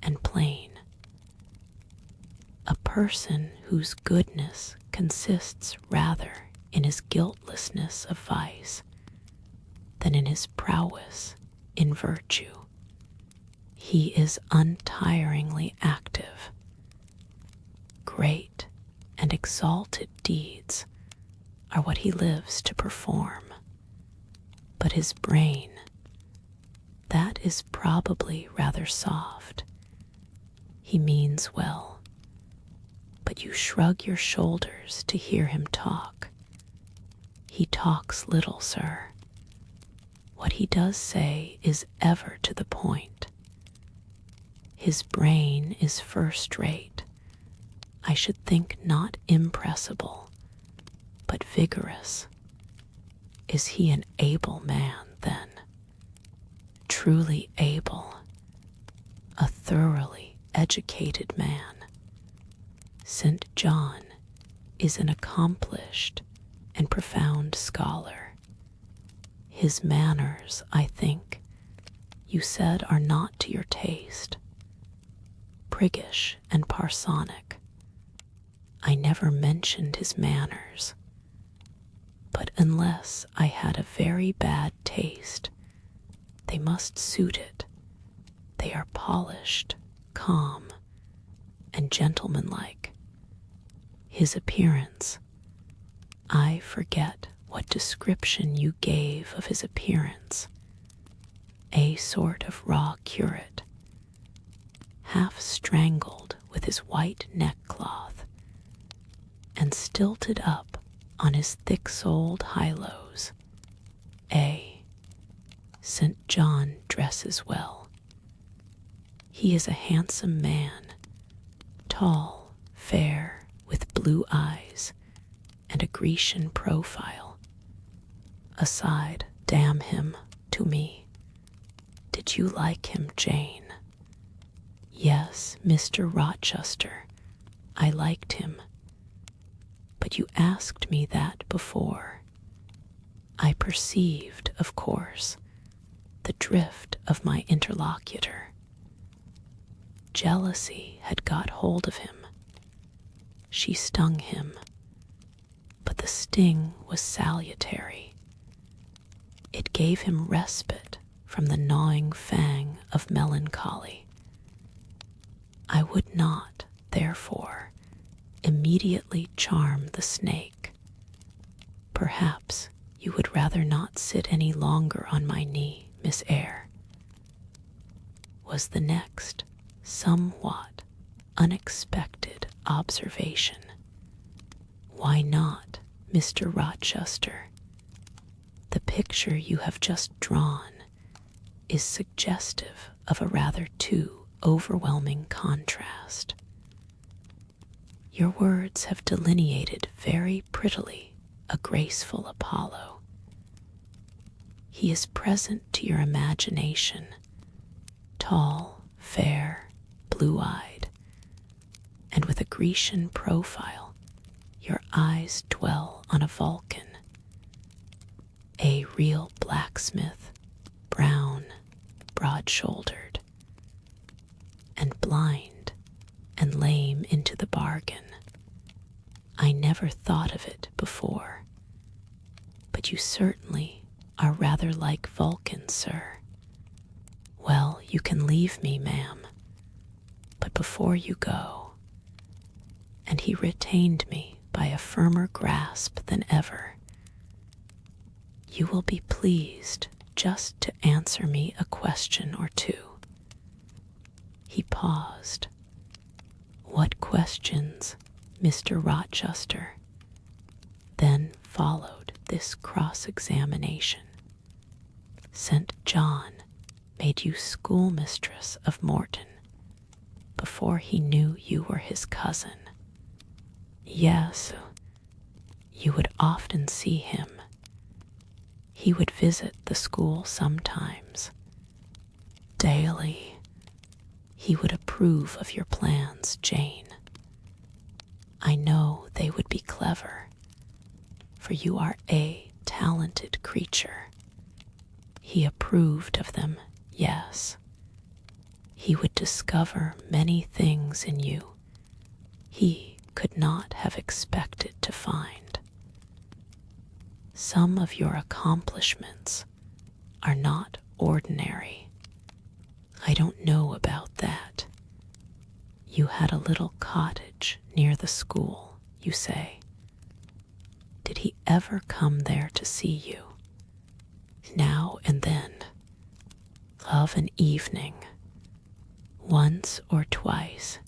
and plain? A person whose goodness consists rather in his guiltlessness of vice than in his prowess in virtue. He is untiringly active. Great and exalted deeds are what he lives to perform. But his brain, that is probably rather soft. He means well, but you shrug your shoulders to hear him talk. He talks little, sir. What he does say is ever to the point. His brain is first-rate. I should think not impressible, but vigorous. Is he an able man, then? Truly able. A thoroughly educated man. St. John is an accomplished and profound scholar. His manners, I think, you said are not to your taste. Priggish and parsonic. I never mentioned his manners. But unless I had a very bad taste, they must suit it. They are polished, calm, and gentlemanlike. His appearance, I forget what description you gave of his appearance. A sort of raw curate, half strangled with his white neckcloth, and stilted up on his thick-soled high-lows. St. John dresses well. He is a handsome man, tall, fair, with blue eyes, and a Grecian profile. Aside, damn him, to me. Did you like him, Jane? Yes, Mr. Rochester, I liked him. But you asked me that before. I perceived, of course, the drift of my interlocutor. Jealousy had got hold of him. She stung him, but the sting was salutary. It gave him respite from the gnawing fang of melancholy. I would not, therefore, immediately charm the snake. Perhaps you would rather not sit any longer on my knee, Miss Eyre, was the next somewhat unexpected observation. Why not, Mr. Rochester? The picture you have just drawn is suggestive of a rather too overwhelming contrast. Your words have delineated very prettily a graceful Apollo. He is present to your imagination, tall, fair, blue-eyed, and with a Grecian profile. Your eyes dwell on a Vulcan, a real blacksmith, brown, broad-shouldered, and blind and lame into the bargain. I never thought of it before, but you certainly are rather like Vulcan, sir. Well, you can leave me, ma'am, but before you go, and he retained me by a firmer grasp than ever, you will be pleased just to answer me a question or two." He paused. "What questions, Mr. Rochester?" Then followed this cross-examination. "St. John made you schoolmistress of Morton before he knew you were his cousin?" "Yes, you would often see him. He would visit the school sometimes. Daily, he would approve of your plans, Jane. I know they would be clever, for you are a talented creature. He approved of them, yes. He would discover many things in you he could not have expected to find. Some of your accomplishments are not ordinary. I don't know about that. You had a little cottage near the school, you say. Did he ever come there to see you? Now and then, of an evening, once or twice.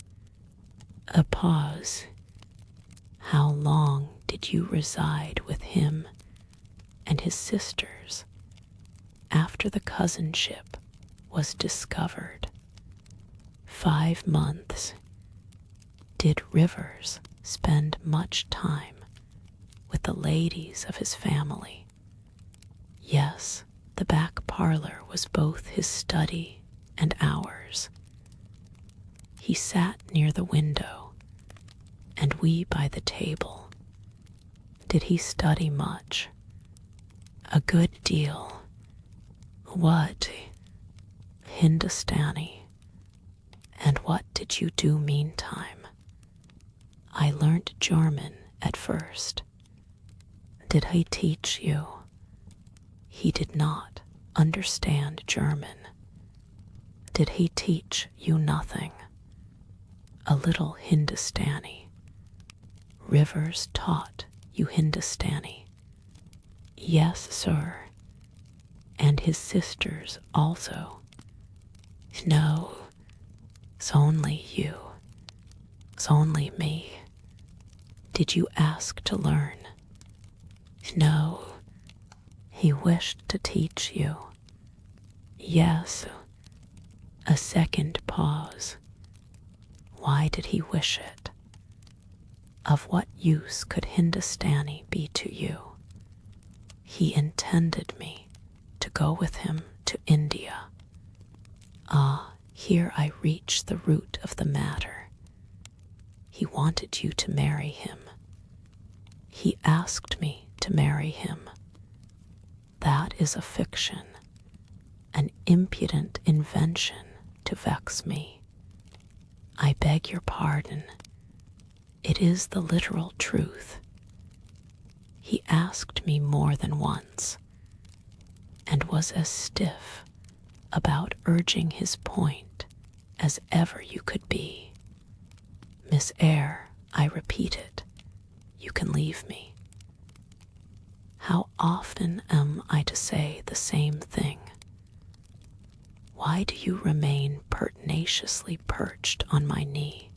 A pause. How long did you reside with him and his sisters after the cousinship was discovered? 5 months. Did Rivers spend much time with the ladies of his family? Yes, the back parlor was both his study and ours. He sat near the window, and we by the table. Did he study much? A good deal. What? Hindustani. And what did you do meantime? I learnt German at first. Did he teach you? He did not understand German. Did he teach you nothing? A little Hindustani. Rivers taught you Hindustani? Yes, sir. And his sisters also? No, it's only you. It's only me. Did you ask to learn? No. He wished to teach you. Yes. A second pause. Why did he wish it? Of what use could Hindustani be to you? He intended me to go with him to India. Ah, here I reach the root of the matter. He wanted you to marry him. He asked me to marry him. That is a fiction, an impudent invention to vex me. I beg your pardon. It is the literal truth. He asked me more than once, and was as stiff about urging his point as ever you could be. Miss Eyre, I repeat it, you can leave me. How often am I to say the same thing? Why do you remain pertinaciously perched on my knee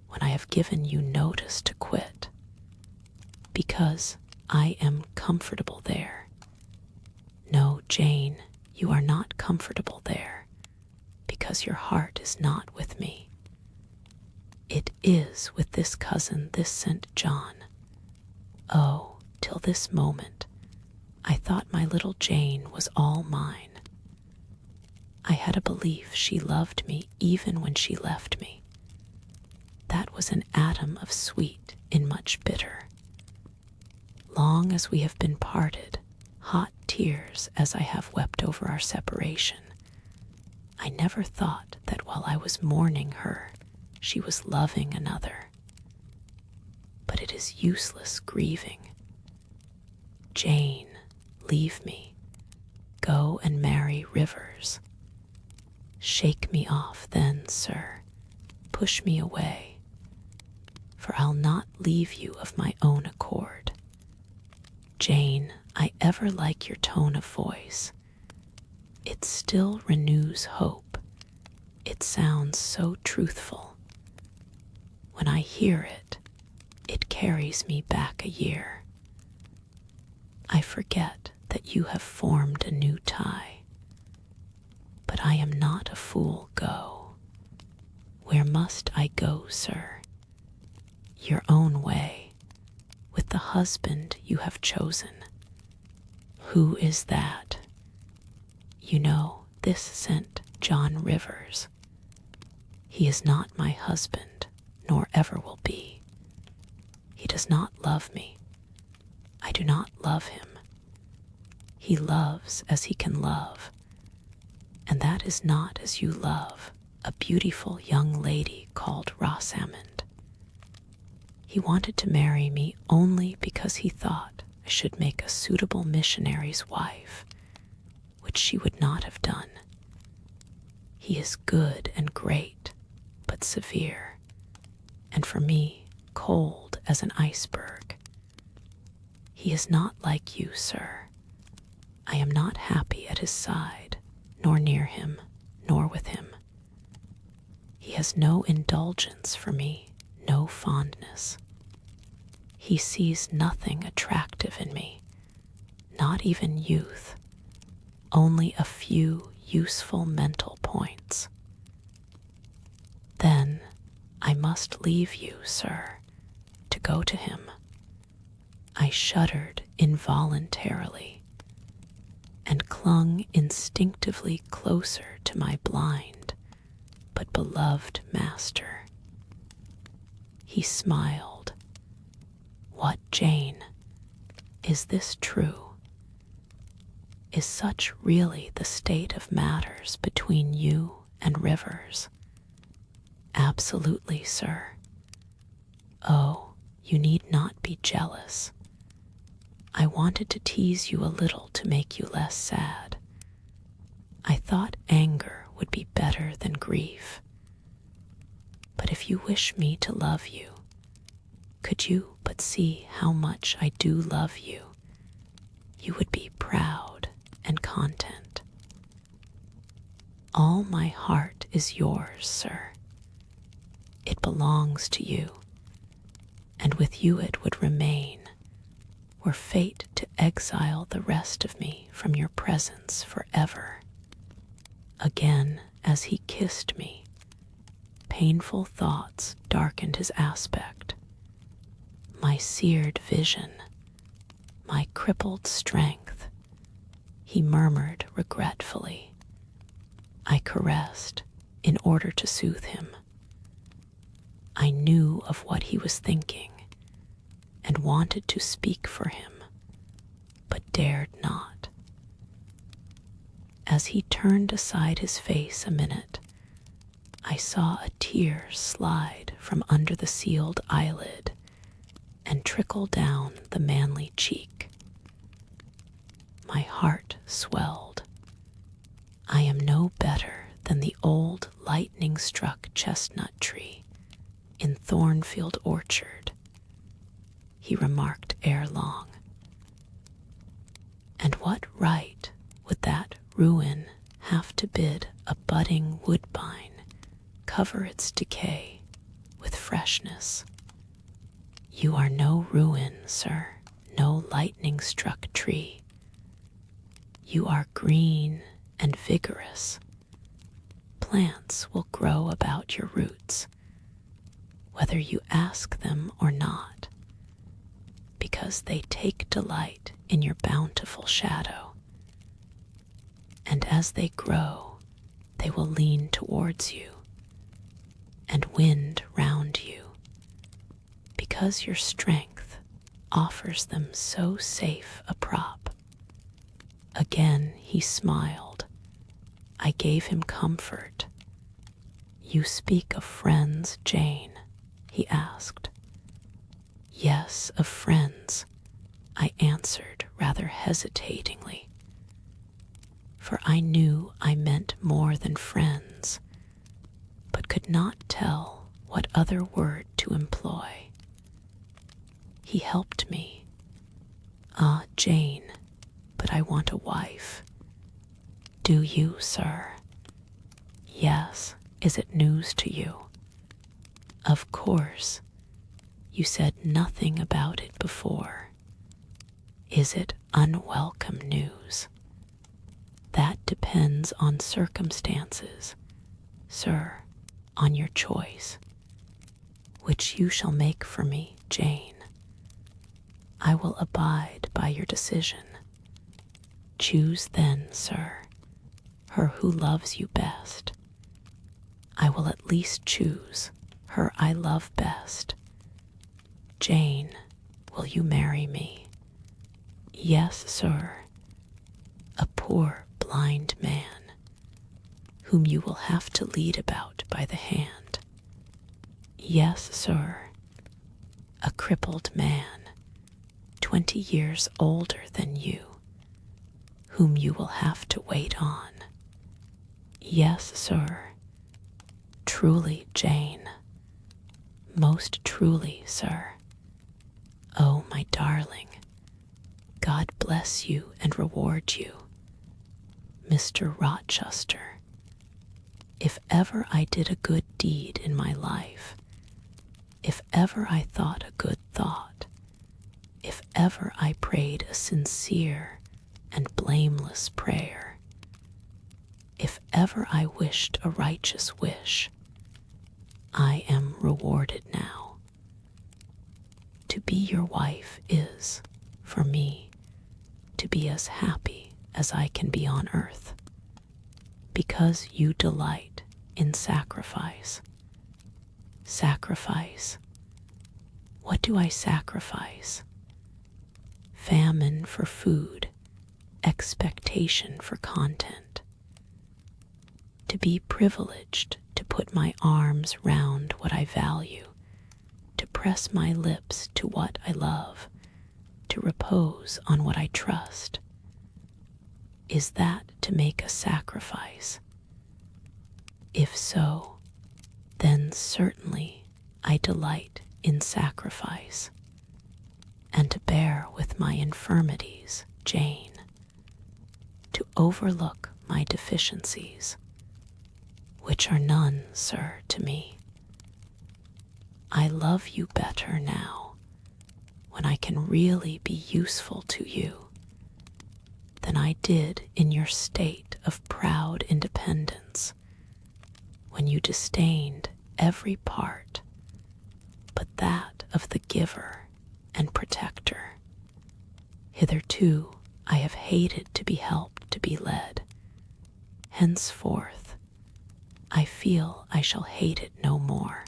when I have given you notice to quit? Because I am comfortable there. No, Jane, you are not comfortable there, because your heart is not with me. It is with this cousin, this St. John. Oh, till this moment, I thought my little Jane was all mine. I had a belief she loved me even when she left me. That was an atom of sweet in much bitter. Long as we have been parted, hot tears as I have wept over our separation, I never thought that while I was mourning her, she was loving another. But it is useless grieving. Jane, leave me. Go and marry Rivers. Shake me off then, sir. Push me away. For I'll not leave you of my own accord. Jane, I ever like your tone of voice. it still renews hope. It sounds so truthful. When I hear it, it carries me back a year. I forget that you have formed a new tie. But I am not a fool, go. Where must I go, sir? Your own way, with the husband you have chosen. Who is that? You know, this sent John Rivers. He is not my husband, nor ever will be. He does not love me. I do not love him. He loves as he can love, and that is not as you love a beautiful young lady called Rosamond. He wanted to marry me only because he thought I should make a suitable missionary's wife, which she would not have done. He is good and great, but severe, and for me, cold as an iceberg. He is not like you, sir. I am not happy at his side, nor near him, nor with him. He has no indulgence for me, no fondness. He sees nothing attractive in me, not even youth, only a few useful mental points. Then I must leave you, sir, to go to him. I shuddered involuntarily and clung instinctively closer to my blind but beloved master. He smiled. What, Jane? Is this true? Is such really the state of matters between you and Rivers? Absolutely, sir. Oh, you need not be jealous. I wanted to tease you a little to make you less sad. I thought anger would be better than grief. But if you wish me to love you, could you but see how much I do love you, you would be proud and content. All my heart is yours, sir. It belongs to you, and with you it would remain, were fate to exile the rest of me from your presence forever. Again, as he kissed me, painful thoughts darkened his aspect. My seared vision, my crippled strength, he murmured regretfully. I caressed in order to soothe him. I knew of what he was thinking and wanted to speak for him, but dared not. As he turned aside his face a minute, I saw a tear slide from under the sealed eyelid and trickle down the manly cheek. My heart swelled. I am no better than the old lightning-struck chestnut tree in Thornfield orchard, he remarked ere long. And what right would that ruin have to bid a budding woodbine cover its decay with freshness? You are no ruin, sir, no lightning-struck tree. You are green and vigorous. Plants will grow about your roots, whether you ask them or not, because they take delight in your bountiful shadow. And as they grow, they will lean towards you and wind round you, because your strength offers them so safe a prop. Again he smiled. I gave him comfort. You speak of friends, Jane? He asked. Yes, of friends, I answered rather hesitatingly, for I knew I meant more than friends, but could not tell what other word to employ. He helped me. Ah, Jane, but I want a wife. Do you, sir? Yes. Is it news to you? Of course. You said nothing about it before. Is it unwelcome news? That depends on circumstances, sir, on your choice, which you shall make for me, Jane. I will abide by your decision. Choose then, sir, her who loves you best. I will at least choose her I love best. Jane, will you marry me? Yes, sir. A poor blind man, whom you will have to lead about by the hand. Yes, sir. A crippled man, 20 years older than you, whom you will have to wait on. Yes, sir. Truly, Jane. Most truly, sir. Oh, my darling, God bless you and reward you. Mr. Rochester, if ever I did a good deed in my life, if ever I thought a good thought, if ever I prayed a sincere and blameless prayer, if ever I wished a righteous wish, I am rewarded now. To be your wife is, for me, to be as happy as I can be on earth, because you delight in sacrifice. Sacrifice. What do I sacrifice? Famine for food, expectation for content. To be privileged to put my arms round what I value, to press my lips to what I love, to repose on what I trust. Is that to make a sacrifice? If so, then certainly I delight in sacrifice, and to bear with my infirmities, Jane, to overlook my deficiencies, which are none, sir, to me. I love you better now, when I can really be useful to you, than I did in your state of proud independence, when you disdained every part but that of the giver and protector. Hitherto I have hated to be helped to be led. Henceforth I feel I shall hate it no more.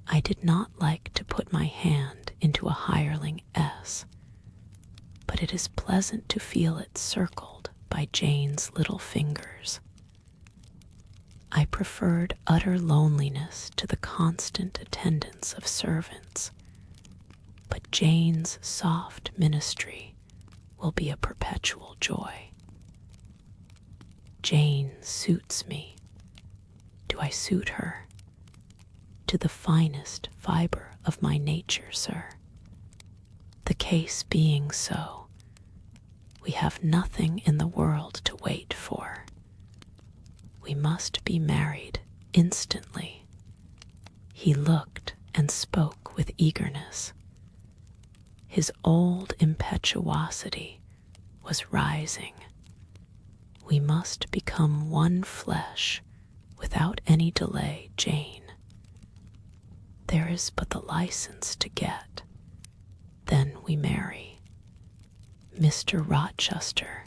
I did not like to put my hand into a hireling S, but it is pleasant to feel it circled by Jane's little fingers. I preferred utter loneliness to the constant attendance of servants, but Jane's soft ministry will be a perpetual joy. Jane suits me. Do I suit her? To the finest fiber of my nature, sir. The case being so, we have nothing in the world to wait for. We must be married instantly. He looked and spoke with eagerness. His old impetuosity was rising. We must become one flesh without any delay, Jane. There is but the license to get. Then we marry. Mr. Rochester,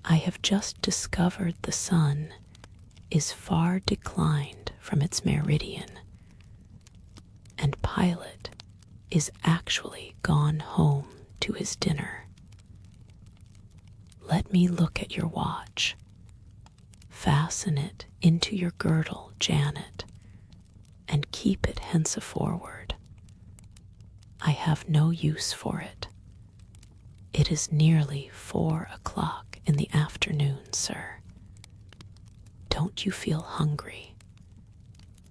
I have just discovered the sun is far declined from its meridian, and Pilate is actually gone home to his dinner. Let me look at your watch. Fasten it into your girdle, Janet, and keep it henceforward. I have no use for it. It is nearly 4 o'clock in the afternoon, sir. Don't you feel hungry?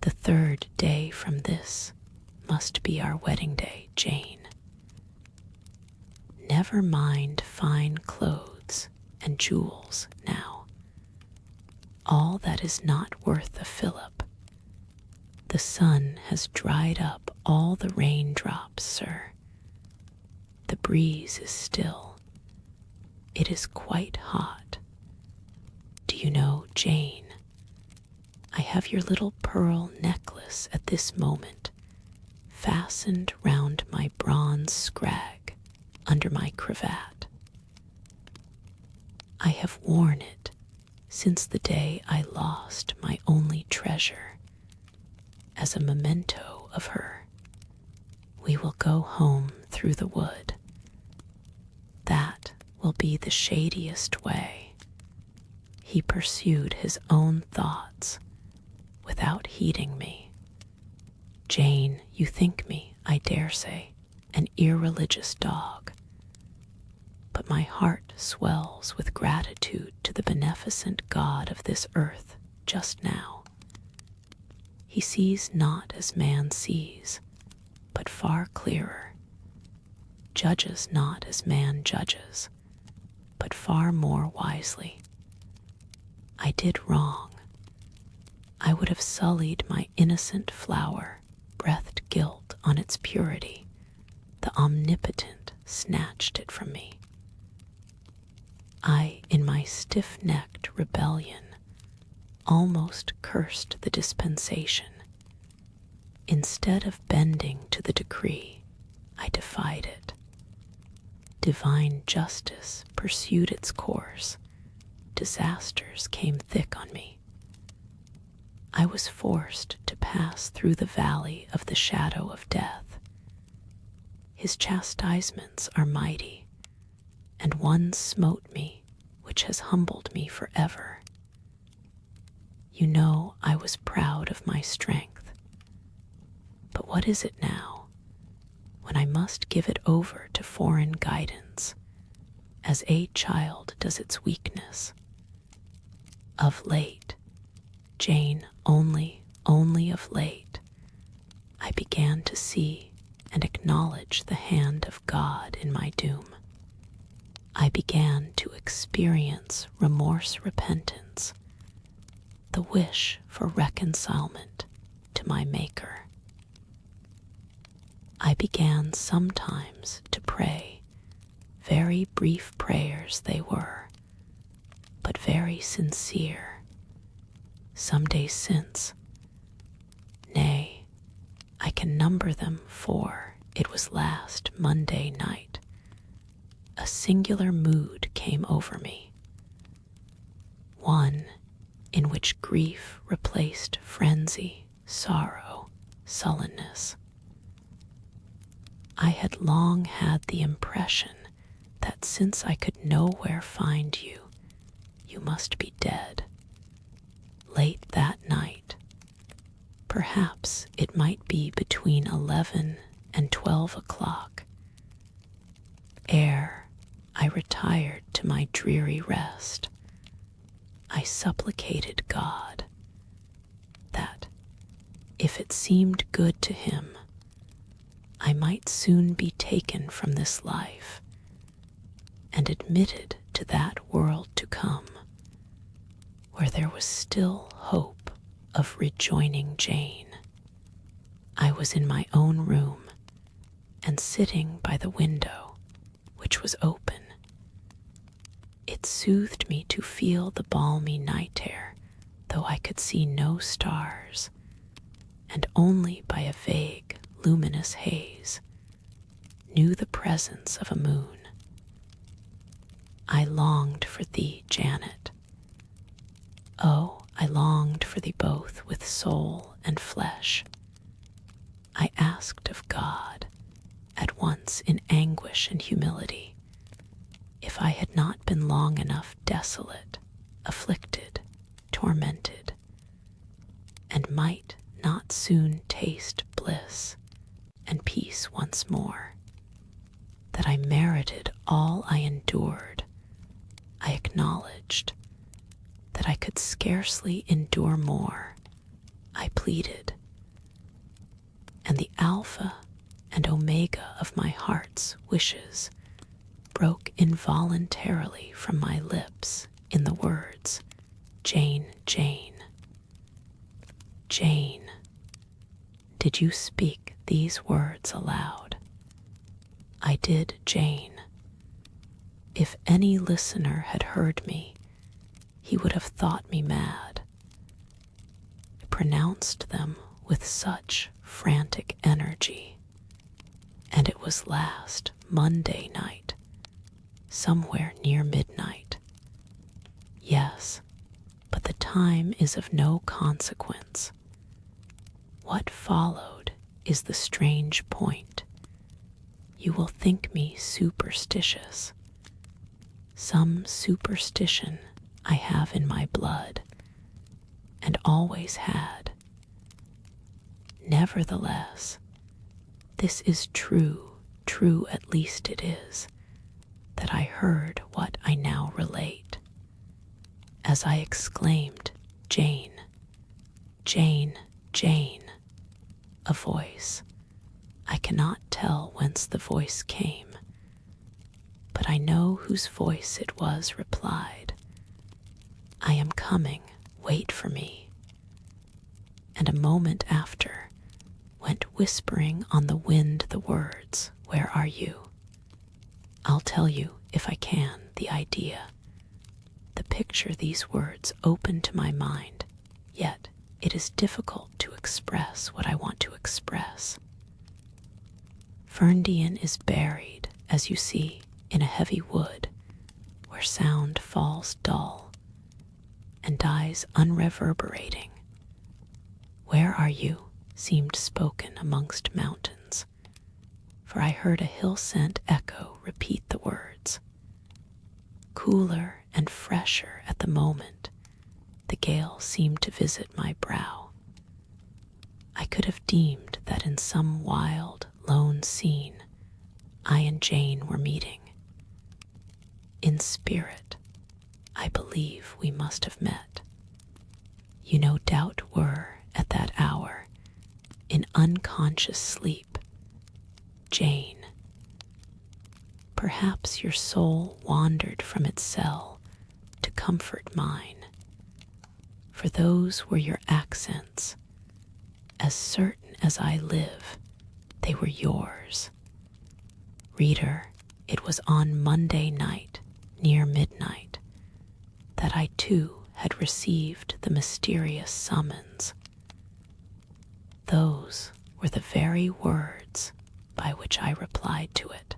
The 3rd day from this must be our wedding day, Jane. Never mind fine clothes and jewels now. All that is not worth a fillip. The sun has dried up all the raindrops, sir. The breeze is still. It is quite hot. Do you know, Jane, I have your little pearl necklace at this moment fastened round my bronze scrag under my cravat. I have worn it since the day I lost my only treasure, as a memento of her. We will go home through the wood. That will be the shadiest way. He pursued his own thoughts without heeding me. Jane, you think me, I dare say, an irreligious dog, but my heart swells with gratitude to the beneficent God of this earth just now. He sees not as man sees, but far clearer, judges not as man judges, but far more wisely. I did wrong. I would have sullied my innocent flower, breathed guilt on its purity. The Omnipotent snatched it from me. I, in my stiff-necked rebellion, almost cursed the dispensation. Instead of bending to the decree, I defied it. Divine justice pursued its course. Disasters came thick on me. I was forced to pass through the valley of the shadow of death. His chastisements are mighty, and one smote me which has humbled me forever. You know I was proud of my strength, but what is it now, when I must give it over to foreign guidance, as a child does its weakness? Of late, Jane, only of late, I began to see and acknowledge the hand of God in my doom. I began to experience repentance, the wish for reconcilement to my Maker. I began sometimes to pray. Very brief prayers they were, but very sincere. Some days since, nay, I can number them, for it was last Monday night, a singular mood came over me, one in which grief replaced frenzy, sorrow, sullenness. I had long had the impression that since I could nowhere find you, you must be dead. Late that night, perhaps it might be between 11 and 12 o'clock, ere I retired to my dreary rest, I supplicated God that, if it seemed good to him, I might soon be taken from this life and admitted to that world to come, where there was still hope of rejoining Jane. I was in my own room and sitting by the window, which was open. It soothed me to feel the balmy night air, though I could see no stars, and only by a vague, luminous haze knew the presence of a moon. I longed for thee, Janet. Oh, I longed for thee both with soul and flesh. I asked of God, at once in anguish and humility, if I had not been long enough desolate, afflicted, tormented, and might not soon taste bliss and peace once more, that I merited all I endured. I acknowledged that I could scarcely endure more. I pleaded, and the Alpha and Omega of my heart's wishes broke involuntarily from my lips in the words, "Jane, Jane." Jane, did you speak these words aloud? I did, Jane. If any listener had heard me, he would have thought me mad. I pronounced them with such frantic energy, and it was last Monday night, somewhere near midnight. Yes, but the time is of no consequence. What followed is the strange point. You will think me superstitious. Some superstition I have in my blood, and always had. Nevertheless, this is true at least it is, that I heard what I now relate. As I exclaimed, "Jane, Jane, Jane," a voice, I cannot tell whence the voice came, but I know whose voice it was, replied, "I am coming, wait for me," and a moment after went whispering on the wind the words, "Where are you?" I'll tell you, if I can, the idea, the picture these words open to my mind, yet it is difficult to express what I want to express. Ferndean is buried, as you see, in a heavy wood, where sound falls dull and dies unreverberating. "Where are you?" seemed spoken amongst mountains, for I heard a hill-sent echo repeat the words. Cooler and fresher at the moment, the gale seemed to visit my brow. I could have deemed that in some wild, lone scene, I and Jane were meeting. In spirit, I believe we must have met. You no doubt were, at that hour, in unconscious sleep. Jane, perhaps your soul wandered from its cell to comfort mine, for those were your accents. As certain as I live, they were yours. Reader, it was on Monday night, near midnight, that I too had received the mysterious summons. Those were the very words by which I replied to it.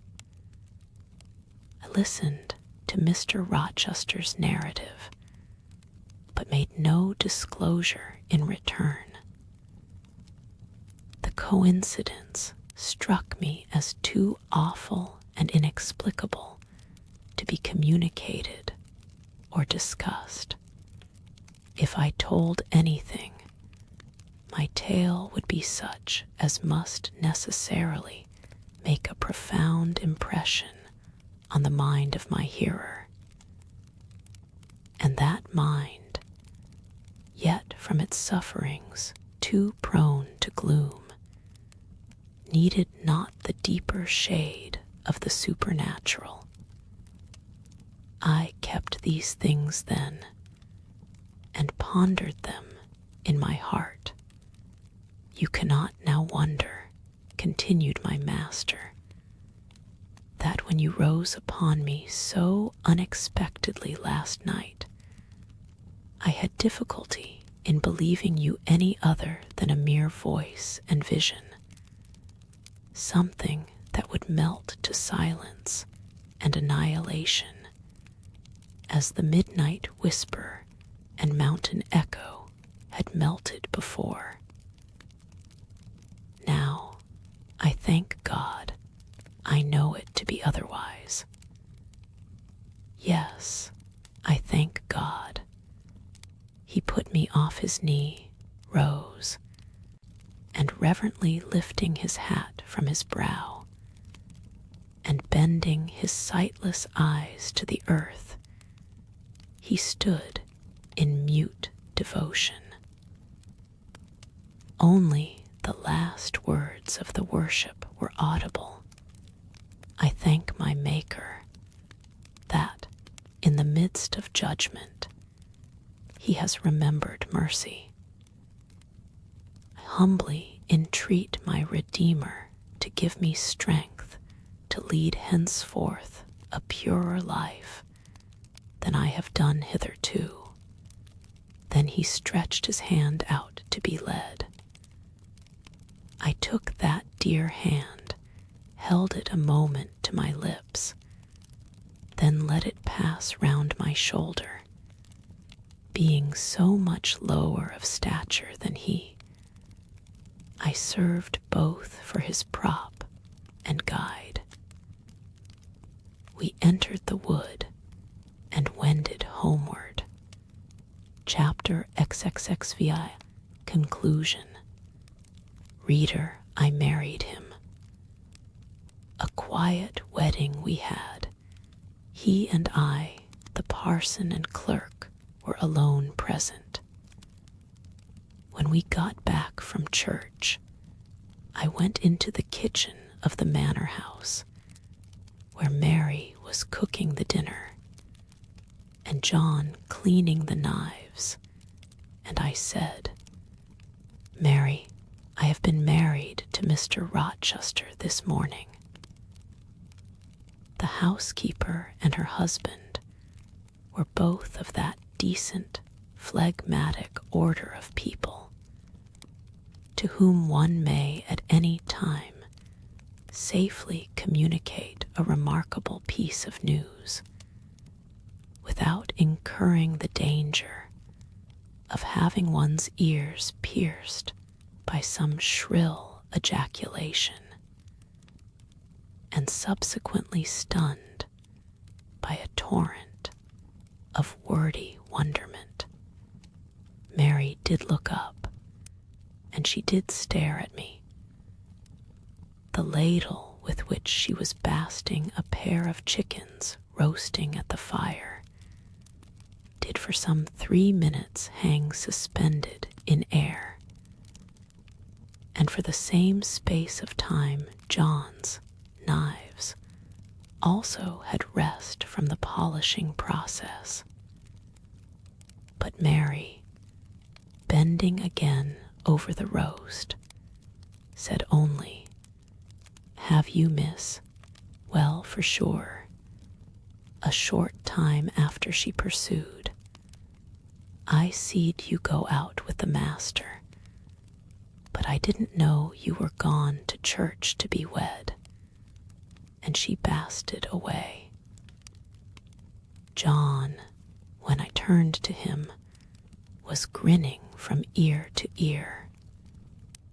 I listened to Mr. Rochester's narrative, but made no disclosure in return. The coincidence struck me as too awful and inexplicable to be communicated or discussed. If I told anything, my tale would be such as must necessarily make a profound impression on the mind of my hearer. And that mind, yet from its sufferings too prone to gloom, needed not the deeper shade of the supernatural. I kept these things then, and pondered them in my heart. You cannot now wonder, continued my master, that when you rose upon me so unexpectedly last night, I had difficulty in believing you any other than a mere voice and vision, something that would melt to silence and annihilation, as the midnight whisper and mountain echo had melted before. Now, I thank God, I know it to be otherwise. Yes, I thank God. He put me off his knee, rose, and reverently lifting his hat from his brow, and bending his sightless eyes to the earth, he stood in mute devotion. Only the last words of the worship were audible. I thank my Maker, in the midst of judgment, he has remembered mercy. I humbly entreat my Redeemer to give me strength to lead henceforth a purer life than I have done hitherto. Then he stretched his hand out to be led. I took that dear hand, held it a moment to my lips, then let it pass round my shoulder. Being so much lower of stature than he, I served both for his prop and guide. We entered the wood and wended homeward. Chapter XXXVI, Conclusion. Reader, I married him. A quiet wedding we had. He and I, the parson and clerk, were alone present. When we got back from church, I went into the kitchen of the manor house, where Mary was cooking the dinner, and John cleaning the knives, and I said, "Mary, I have been married to Mr. Rochester this morning." The housekeeper and her husband were both of that decent, phlegmatic order of people to whom one may at any time safely communicate a remarkable piece of news without incurring the danger of having one's ears pierced by some shrill ejaculation, and subsequently stunned by a torrent of wordy wonderment. Mary did look up, and she did stare at me. The ladle with which she was basting a pair of chickens roasting at the fire did for some 3 minutes hang suspended in air, and for the same space of time John's knives also had rest from the polishing process. But Mary, bending again over the roast, said only, "Have you, miss? Well, for sure." A short time after she pursued, "I seed you go out with the master, but I didn't know you were gone to church to be wed." And she basted away. John, when I turned to him, was grinning from ear to ear.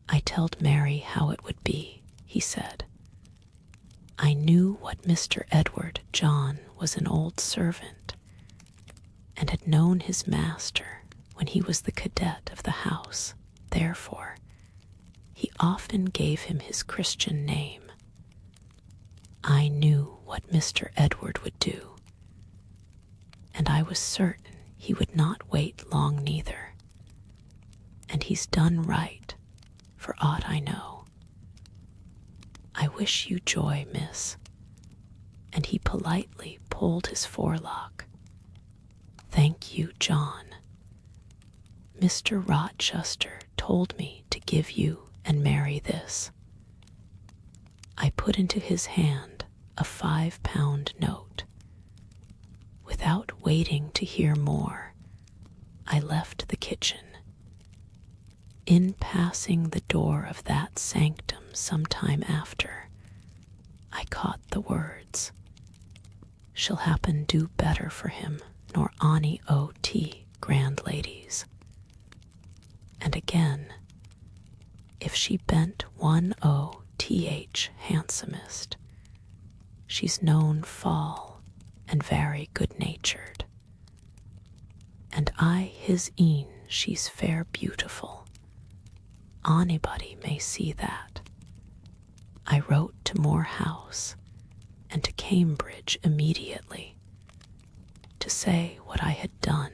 "I telled Mary how it would be," he said. "I knew what Mr. Edward John was an old servant, and had known his master when he was the cadet of the house. Therefore, he often gave him his Christian name. I knew what Mr. Edward would do, and I was certain he would not wait long neither. And he's done right, for aught I know. I wish you joy, miss." And he politely pulled his forelock. "Thank you, John. Mr. Rochester told me to give you and Mary this." I put into his hand a 5-pound note. Without waiting to hear more, I left the kitchen. In passing the door of that sanctum some time after, I caught the words, "She'll happen do better for him nor ony o.t. grand ladies." And again, "If she bent 1 o.th. handsomest, she's known fall and very good-natured. And I his een she's fair beautiful. Anybody may see that." I wrote to Moor House and to Cambridge immediately to say what I had done,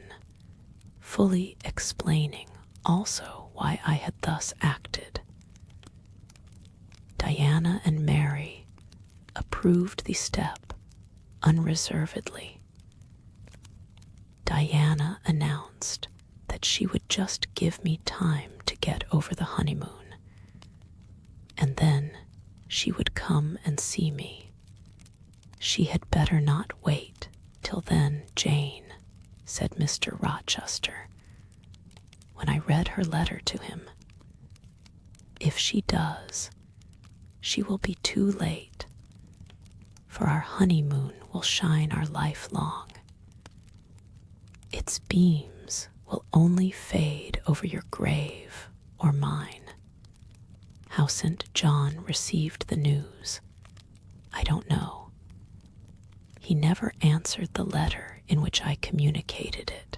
fully explaining also why I had thus acted. Diana and Mary approved the step unreservedly, Diana announced that she would just give me time to get over the honeymoon, and then she would come and see me. She had better not wait till then, Jane, said Mr. Rochester, when I read her letter to him. If she does, she will be too late, for our honeymoon will shine our life long. Its beams will only fade over your grave or mine. How St. John received the news, I don't know. He never answered the letter in which I communicated it.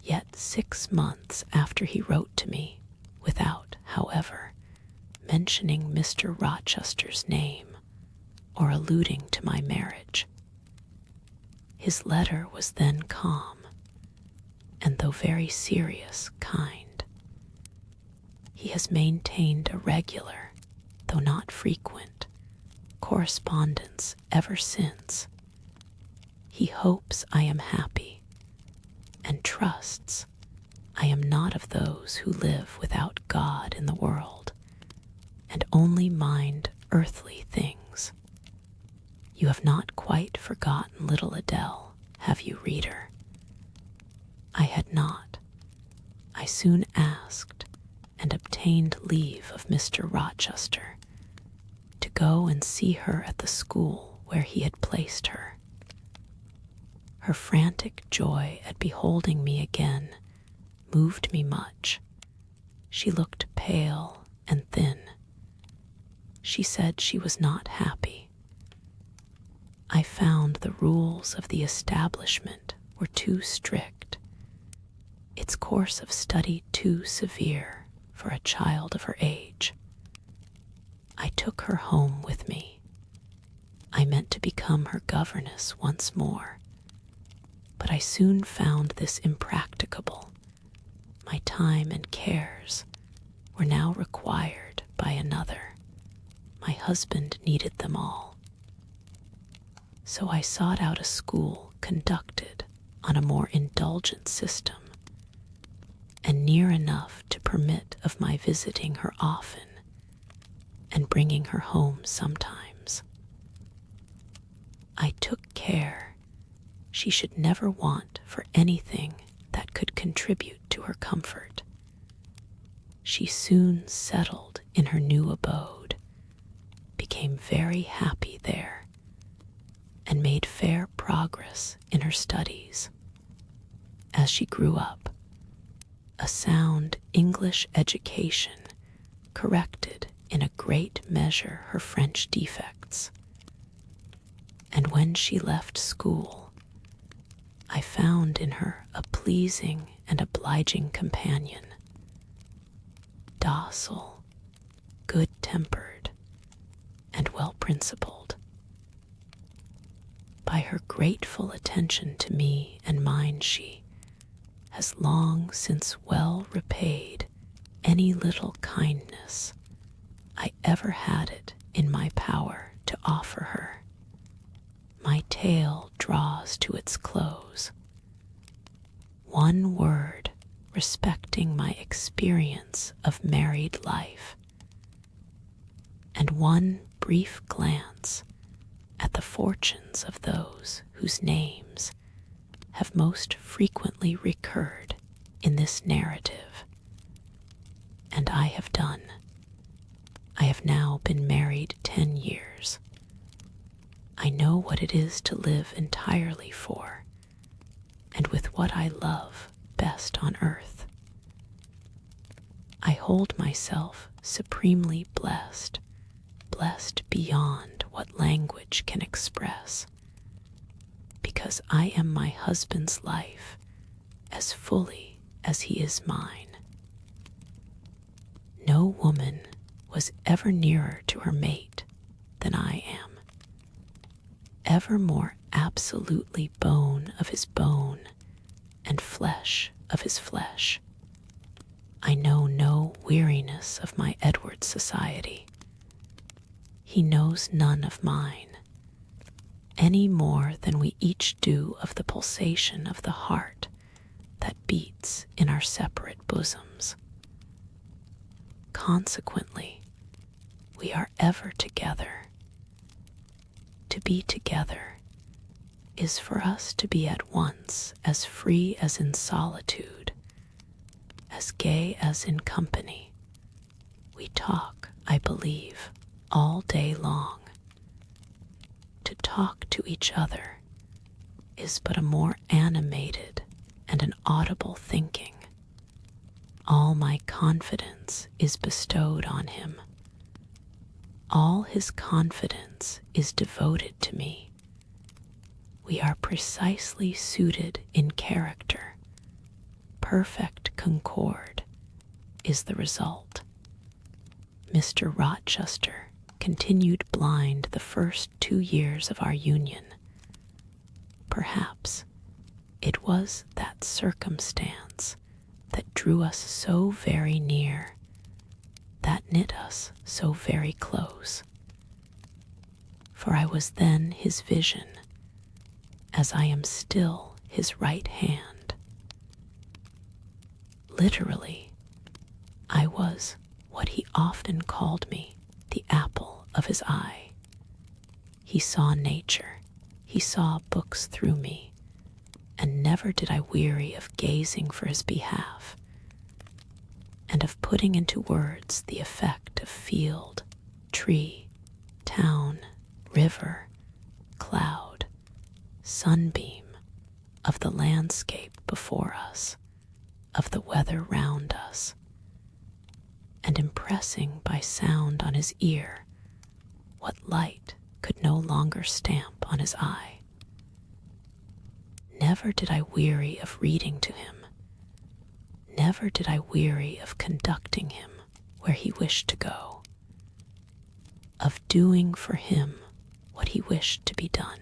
Yet 6 months after he wrote to me, without, however, mentioning Mr. Rochester's name or alluding to my marriage. His letter was then calm, and though very serious, kind. He has maintained a regular, though not frequent, correspondence ever since. He hopes I am happy, and trusts I am not of those who live without God in the world, and only mind earthly things. You have not quite forgotten little Adele, have you, reader? I had not. I soon asked and obtained leave of Mr. Rochester to go and see her at the school where he had placed her. Her frantic joy at beholding me again moved me much. She looked pale and thin. She said she was not happy. I found the rules of the establishment were too strict, its course of study too severe for a child of her age. I took her home with me. I meant to become her governess once more, but I soon found this impracticable. My time and cares were now required by another. My husband needed them all. So I sought out a school conducted on a more indulgent system, and near enough to permit of my visiting her often and bringing her home sometimes. I took care she should never want for anything that could contribute to her comfort. She soon settled in her new abode, became very happy there, and made fair progress in her studies. As she grew up, a sound English education corrected in a great measure her French defects, and when she left school, I found in her a pleasing and obliging companion, docile, good-tempered, and well-principled. By her grateful attention to me and mine, she has long since well repaid any little kindness I ever had it in my power to offer her. My tale draws to its close. One word respecting my experience of married life, and one brief glance at the fortunes of those whose names have most frequently recurred in this narrative. And I have done. I have now been married 10 years. I know what it is to live entirely for, and with what I love best on earth. I hold myself supremely blessed, blessed beyond what language can express, because I am my husband's life as fully as he is mine. No woman was ever nearer to her mate than I am, ever more absolutely bone of his bone and flesh of his flesh. I know no weariness of my Edward's society. He knows none of mine, any more than we each do of the pulsation of the heart that beats in our separate bosoms. Consequently, we are ever together. To be together is for us to be at once as free as in solitude, as gay as in company. We talk, I believe, all day long. To talk to each other is but a more animated and an audible thinking. All my confidence is bestowed on him. All his confidence is devoted to me. We are precisely suited in character. Perfect concord is the result. Mr. Rochester continued blind the first 2 years of our union. Perhaps it was that circumstance that drew us so very near, that knit us so very close. For I was then his vision, as I am still his right hand. Literally, I was what he often called me, the apple of his eye. He saw nature, he saw books through me, and never did I weary of gazing for his behalf, and of putting into words the effect of field, tree, town, river, cloud, sunbeam, of the landscape before us, of the weather round us, and impressing by sound on his ear what light could no longer stamp on his eye. Never did I weary of reading to him. Never did I weary of conducting him where he wished to go, of doing for him what he wished to be done.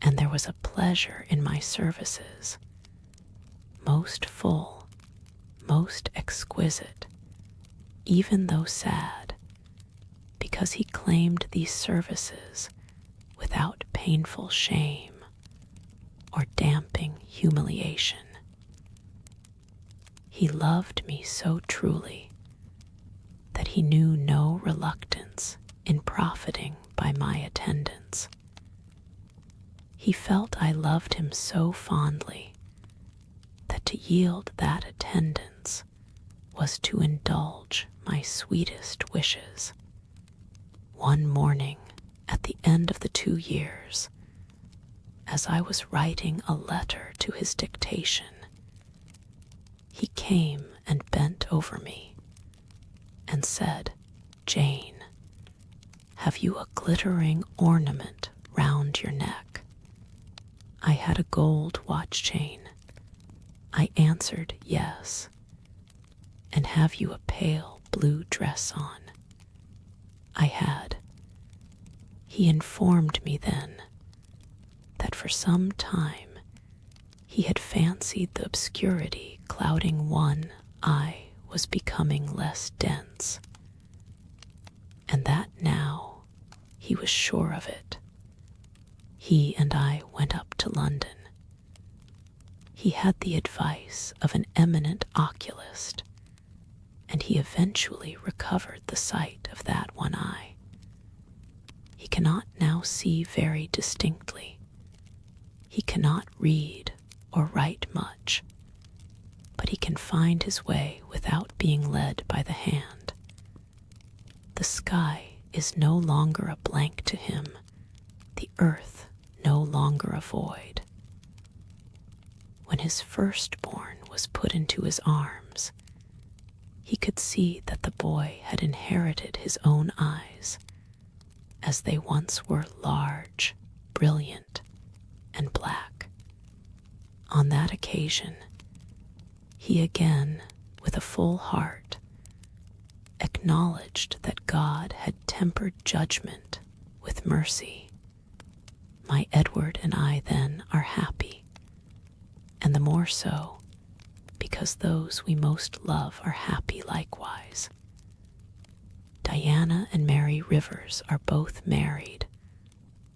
And there was a pleasure in my services, most full, most exquisite, even though sad, because he claimed these services without painful shame or damping humiliation. He loved me so truly that he knew no reluctance in profiting by my attendance. He felt I loved him so fondly that to yield that attendance was to indulge my sweetest wishes. One morning, at the end of the 2 years, as I was writing a letter to his dictation, he came and bent over me and said, "Jane, have you a glittering ornament round your neck?" I had a gold watch chain. I answered yes. "And have you a pale blue dress on?" I had. He informed me then that for some time he had fancied the obscurity clouding one eye was becoming less dense, and that now he was sure of it. He and I went up to London. He had the advice of an eminent oculist, and he eventually recovered the sight of that one eye. He cannot now see very distinctly. He cannot read or write much, but he can find his way without being led by the hand. The sky is no longer a blank to him, the earth no longer a void. When his firstborn was put into his arms, he could see that the boy had inherited his own eyes, as they once were large, brilliant, and black. On that occasion, he again, with a full heart, acknowledged that God had tempered judgment with mercy. My Edward and I then are happy, and the more so because those we most love are happy likewise. Diana and Mary Rivers are both married,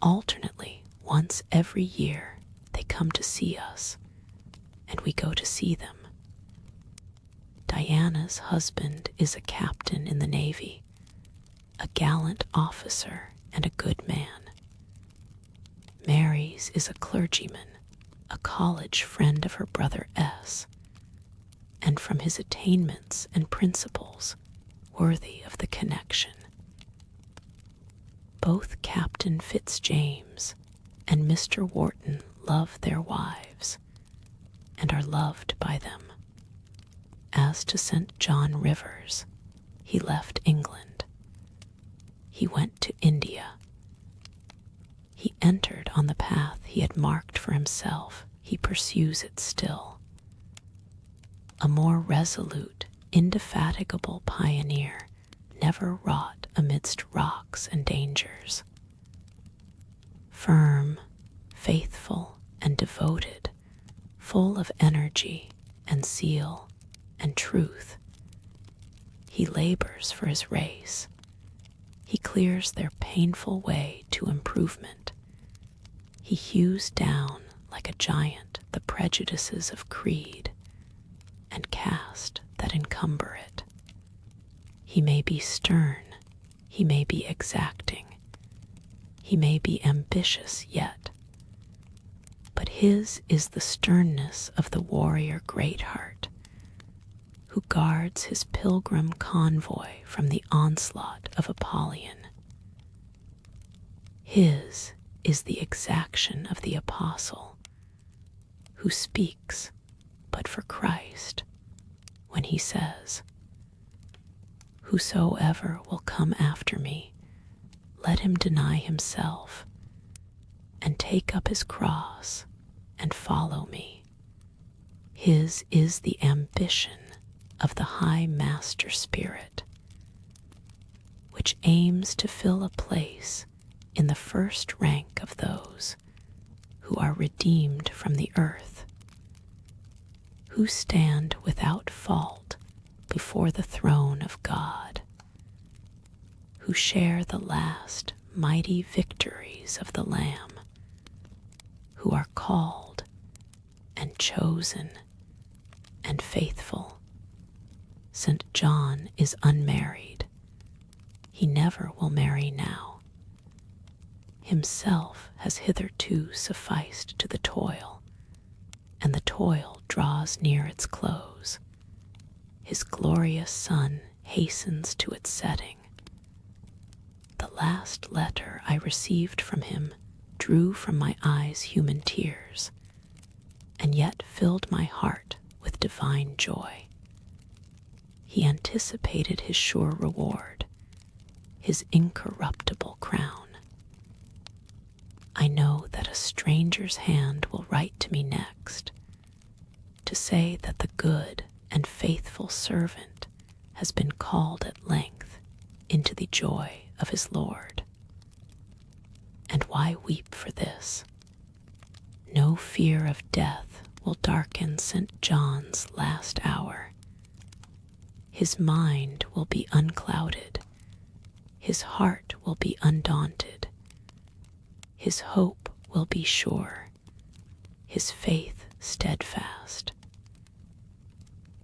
Alternately, once every year, they come to see us, and we go to see them. Diana's husband is a captain in the Navy, a gallant officer and a good man. Mary's is a clergyman, a college friend of her brother S, and from his attainments and principles, worthy of the connection. Both Captain Fitzjames and Mr. Wharton love their wives, and are loved by them. As to St. John Rivers, he left England. He went to India. He entered on the path he had marked for himself. He pursues it still. A more resolute, indefatigable pioneer never wrought amidst rocks and dangers. Firm, faithful, and devoted, full of energy and zeal and truth, he labors for his race. He clears their painful way to improvement. He hews down like a giant the prejudices of creed and caste that encumber it. He may be stern, he may be exacting, he may be ambitious yet, but his is the sternness of the warrior Greatheart, who guards his pilgrim convoy from the onslaught of Apollyon. His is the exaction of the apostle, who speaks but for Christ when he says, "Whosoever will come after me, let him deny himself, and take up his cross, and follow me." His is the ambition of the high master spirit, which aims to fill a place in the first rank of those who are redeemed from the earth, who stand without fault before the throne of God, who share the last mighty victories of the Lamb, who are called and chosen and faithful. St. John is unmarried. He never will marry now. Himself has hitherto sufficed to the toil, and the toil draws near its close. His glorious sun hastens to its setting. The last letter I received from him drew from my eyes human tears, and yet filled my heart with divine joy. He anticipated his sure reward, his incorruptible crown. I know that a stranger's hand will write to me next, to say that the good and faithful servant has been called at length into the joy of his Lord. And why weep for this? No fear of death will darken St. John's last hour. His mind will be unclouded, his heart will be undaunted, his hope will be sure, his faith steadfast.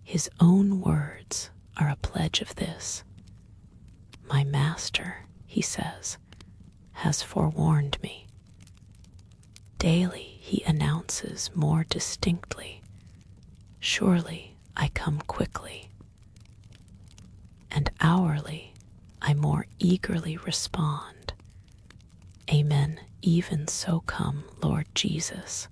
His own words are a pledge of this. My master, he says, has forewarned me. Daily he announces more distinctly, surely I come quickly. And hourly I more eagerly respond, Amen, even so come, Lord Jesus.